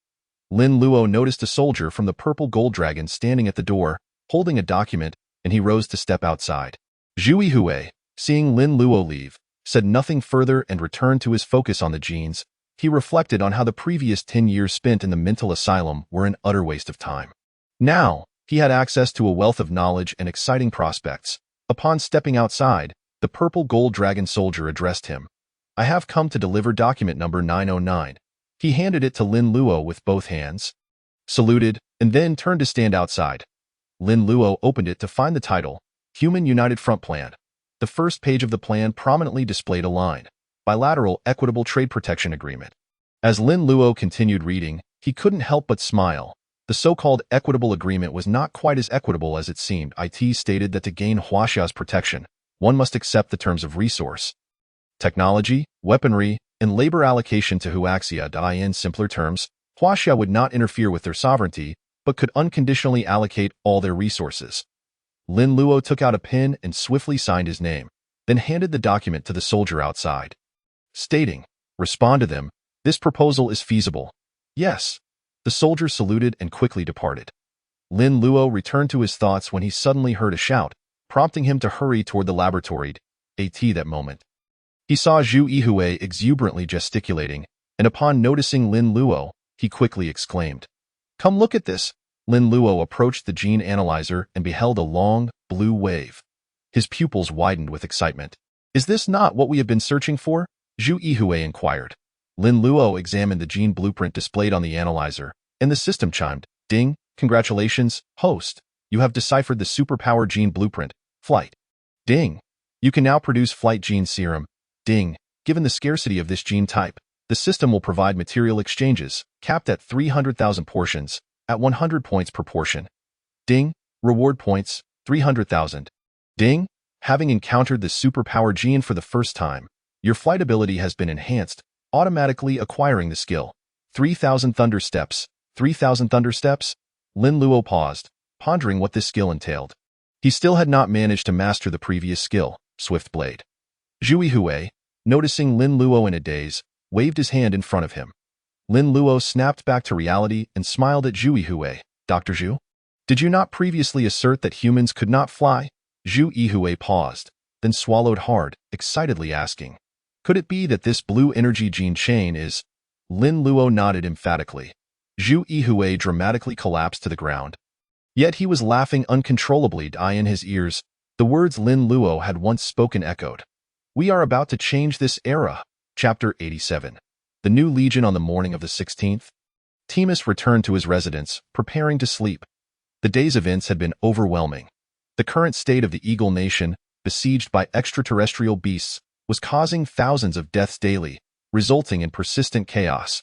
Lin Luo noticed a soldier from the Purple Gold Dragon standing at the door, holding a document, and he rose to step outside. Zhu Hui, seeing Lin Luo leave, said nothing further and returned to his focus on the genes. He reflected on how the previous 10 years spent in the mental asylum were an utter waste of time. Now, he had access to a wealth of knowledge and exciting prospects. Upon stepping outside, the Purple Gold Dragon soldier addressed him. "I have come to deliver document number 909. He handed it to Lin Luo with both hands, saluted, and then turned to stand outside. Lin Luo opened it to find the title, Human United Front Plan. The first page of the plan prominently displayed a line. bilateral equitable trade protection agreement. As Lin Luo continued reading, he couldn't help but smile. The so-called equitable agreement was not quite as equitable as it seemed. It stated that to gain Huaxia's protection, one must accept the terms of resource, technology, weaponry, and labor allocation to Huaxia. In simpler terms, Huaxia would not interfere with their sovereignty, but could unconditionally allocate all their resources. Lin Luo took out a pen and swiftly signed his name, then handed the document to the soldier outside, stating, "Respond to them. This proposal is feasible." "Yes." The soldier saluted and quickly departed. Lin Luo returned to his thoughts when he suddenly heard a shout, prompting him to hurry toward the laboratory. That moment, he saw Zhu Yihui exuberantly gesticulating, and upon noticing Lin Luo, he quickly exclaimed, "Come look at this." Lin Luo approached the gene analyzer and beheld a long, blue wave. His pupils widened with excitement. "Is this not what we have been searching for?" Zhu Yihui inquired. Lin Luo examined the gene blueprint displayed on the analyzer, and the system chimed, "Ding, congratulations, host. You have deciphered the superpower gene blueprint, flight. Ding. You can now produce flight gene serum. Ding. Given the scarcity of this gene type, the system will provide material exchanges, capped at 300,000 portions, at 100 points per portion. Ding. Reward points, 300,000. Ding. Having encountered the superpower gene for the first time, your flight ability has been enhanced, automatically acquiring the skill. 3,000 thunder steps. 3,000 thunder steps? Lin Luo paused, pondering what this skill entailed. He still had not managed to master the previous skill, Swift Blade. Zhu Yihui, noticing Lin Luo in a daze, waved his hand in front of him. Lin Luo snapped back to reality and smiled at Zhu Yihui. "Dr. Zhu? Did you not previously assert that humans could not fly?" Zhu Yihui paused, then swallowed hard, excitedly asking, "Could it be that this blue energy gene chain is—" Lin Luo nodded emphatically. Zhu Yihui dramatically collapsed to the ground. Yet he was laughing uncontrollably. In his ears, the words Lin Luo had once spoken echoed. "We are about to change this era." Chapter 87. The New Legion. On the morning of the 16th, Timus returned to his residence, preparing to sleep. The day's events had been overwhelming. The current state of the Eagle Nation, besieged by extraterrestrial beasts, was causing thousands of deaths daily, resulting in persistent chaos.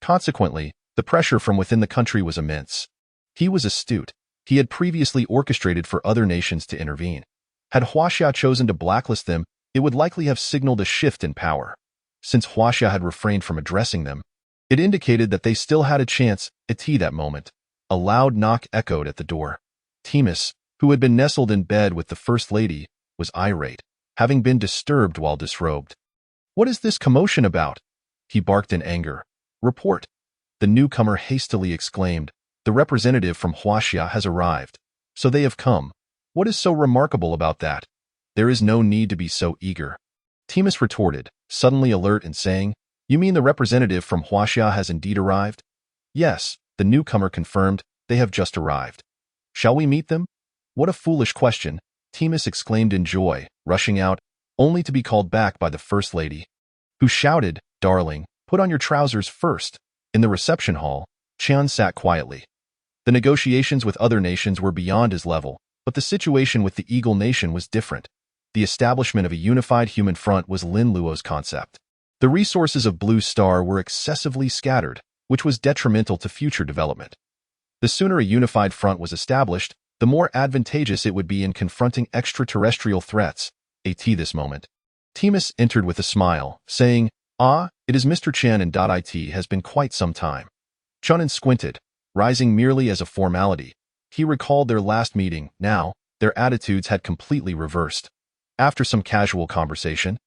Consequently, the pressure from within the country was immense. He was astute. He had previously orchestrated for other nations to intervene. Had Huaxia chosen to blacklist them, it would likely have signaled a shift in power. Since Huaxia had refrained from addressing them, it indicated that they still had a chance. At that moment, a loud knock echoed at the door. Timus, who had been nestled in bed with the First Lady, was irate, having been disturbed while disrobed. "What is this commotion about?" he barked in anger. "Report." The newcomer hastily exclaimed, "The representative from Huaxia has arrived." "So they have come. What is so remarkable about that?" "There is no need to be so eager," Timus retorted, suddenly alert and saying, "You mean the representative from Huaxia has indeed arrived?" "Yes," the newcomer confirmed, "they have just arrived." "Shall we meet them?" "What a foolish question," Timus exclaimed in joy, rushing out, only to be called back by the First Lady, who shouted, "Darling, put on your trousers first." In the reception hall, Qian sat quietly. The negotiations with other nations were beyond his level, but the situation with the Eagle Nation was different. The establishment of a unified human front was Lin Luo's concept. The resources of Blue Star were excessively scattered, which was detrimental to future development. The sooner a unified front was established, the more advantageous it would be in confronting extraterrestrial threats. At this moment, Timus entered with a smile, saying, "Ah, it is Mr. Chen and It has been quite some time." Chunin squinted, rising merely as a formality. He recalled their last meeting. Now, their attitudes had completely reversed. After some casual conversation,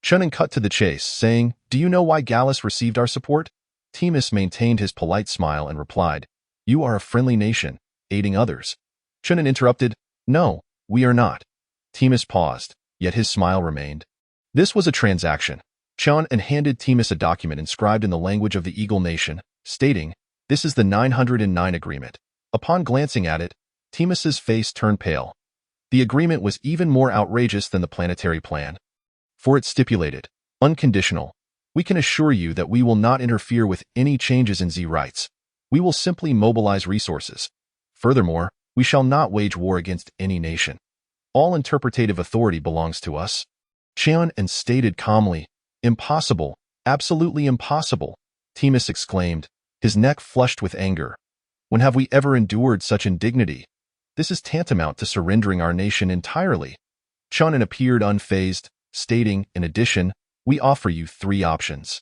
Chunin cut to the chase, saying, "Do you know why Gallus received our support?" Timus maintained his polite smile and replied, "You are a friendly nation, aiding others." Chunin interrupted, "No, we are not." Timus paused, yet his smile remained. This was a transaction. Chunin handed Timus a document inscribed in the language of the Eagle Nation, stating, "This is the 909 agreement." Upon glancing at it, Timus's face turned pale. The agreement was even more outrageous than the planetary plan. For it stipulated, unconditional, "We can assure you that we will not interfere with any changes in Z rights. We will simply mobilize resources. Furthermore, we shall not wage war against any nation. All interpretative authority belongs to us." Qian stated calmly, Impossible, absolutely impossible, Timus exclaimed, his neck flushed with anger. When have we ever endured such indignity? This is tantamount to surrendering our nation entirely. Chunin appeared unfazed, stating, in addition, we offer you 3 options.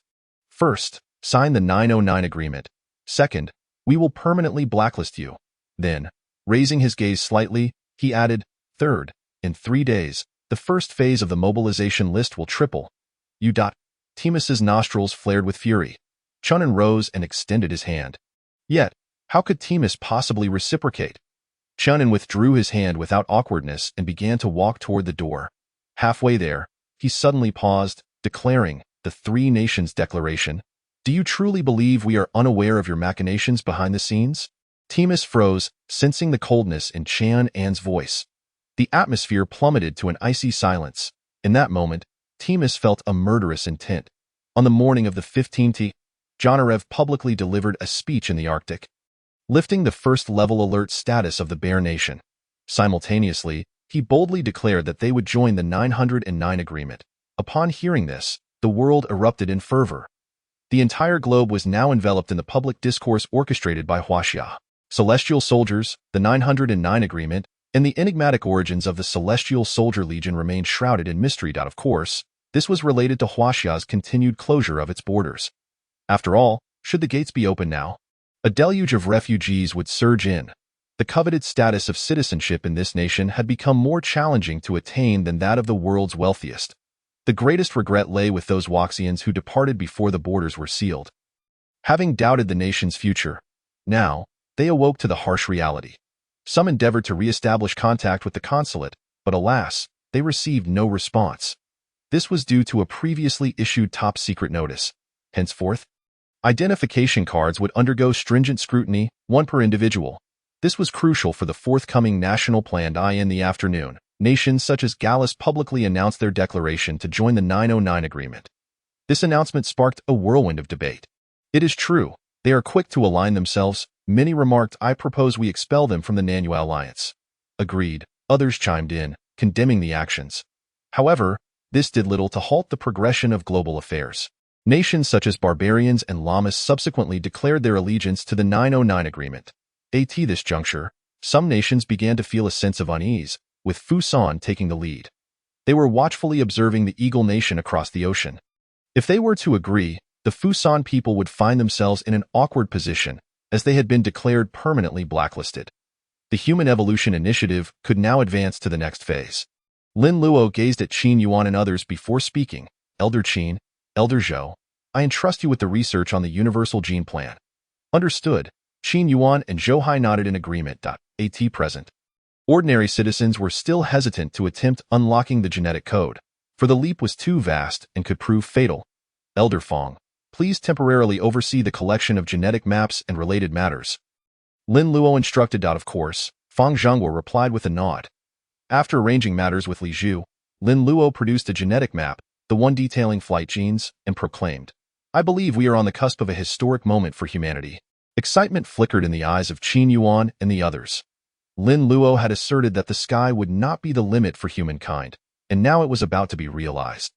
First, sign the 909 agreement. Second, we will permanently blacklist you. Then, raising his gaze slightly, he added, third, in 3 days, the first phase of the mobilization list will triple. You. Timus's nostrils flared with fury. Chunin rose and extended his hand. Yet, how could Timus possibly reciprocate? Chunin withdrew his hand without awkwardness and began to walk toward the door. Halfway there, he suddenly paused, declaring, the 3 Nations Declaration. Do you truly believe we are unaware of your machinations behind the scenes? Timus froze, sensing the coldness in Chan An's voice. The atmosphere plummeted to an icy silence. In that moment, Timus felt a murderous intent. On the morning of the 15th, Jonarev publicly delivered a speech in the Arctic, lifting the first-level alert status of the Bear Nation. Simultaneously, he boldly declared that they would join the 909 agreement. Upon hearing this, the world erupted in fervor. The entire globe was now enveloped in the public discourse orchestrated by Huaxia. Celestial soldiers, the 909 agreement, and the enigmatic origins of the Celestial Soldier Legion remained shrouded in mystery. Of course, this was related to Huaxia's continued closure of its borders. After all, should the gates be open now? A deluge of refugees would surge in. The coveted status of citizenship in this nation had become more challenging to attain than that of the world's wealthiest. The greatest regret lay with those Waxians who departed before the borders were sealed. Having doubted the nation's future, now, they awoke to the harsh reality. Some endeavored to re-establish contact with the consulate, but alas, they received no response. This was due to a previously issued top-secret notice. Henceforth, identification cards would undergo stringent scrutiny, 1 per individual. This was crucial for the forthcoming national plan. In the afternoon, nations such as Gallus publicly announced their declaration to join the 909 agreement. This announcement sparked a whirlwind of debate. It is true, they are quick to align themselves. Many remarked, I propose we expel them from the Nanua alliance. Agreed, others chimed in, condemning the actions. However, this did little to halt the progression of global affairs. Nations such as Barbarians and Lamas subsequently declared their allegiance to the 909 agreement. At this juncture, some nations began to feel a sense of unease, with Fusan taking the lead. They were watchfully observing the Eagle Nation across the ocean. If they were to agree, the Fusan people would find themselves in an awkward position, as they had been declared permanently blacklisted. The Human Evolution Initiative could now advance to the next phase. Lin Luo gazed at Qin Yuan and others before speaking. Elder Qin, Elder Zhou, I entrust you with the research on the Universal Gene Plan. Understood. Qin Yuan and Zhou Hai nodded in agreement. At present, ordinary citizens were still hesitant to attempt unlocking the genetic code, for the leap was too vast and could prove fatal. Elder Fong, please temporarily oversee the collection of genetic maps and related matters. Lin Luo instructed. Of course, Fong Zhongguo replied with a nod. After arranging matters with Li Zhu, Lin Luo produced a genetic map, the one detailing flight genes, and proclaimed, I believe we are on the cusp of a historic moment for humanity. Excitement flickered in the eyes of Qin Yuan and the others. Lin Luo had asserted that the sky would not be the limit for humankind, and now it was about to be realized.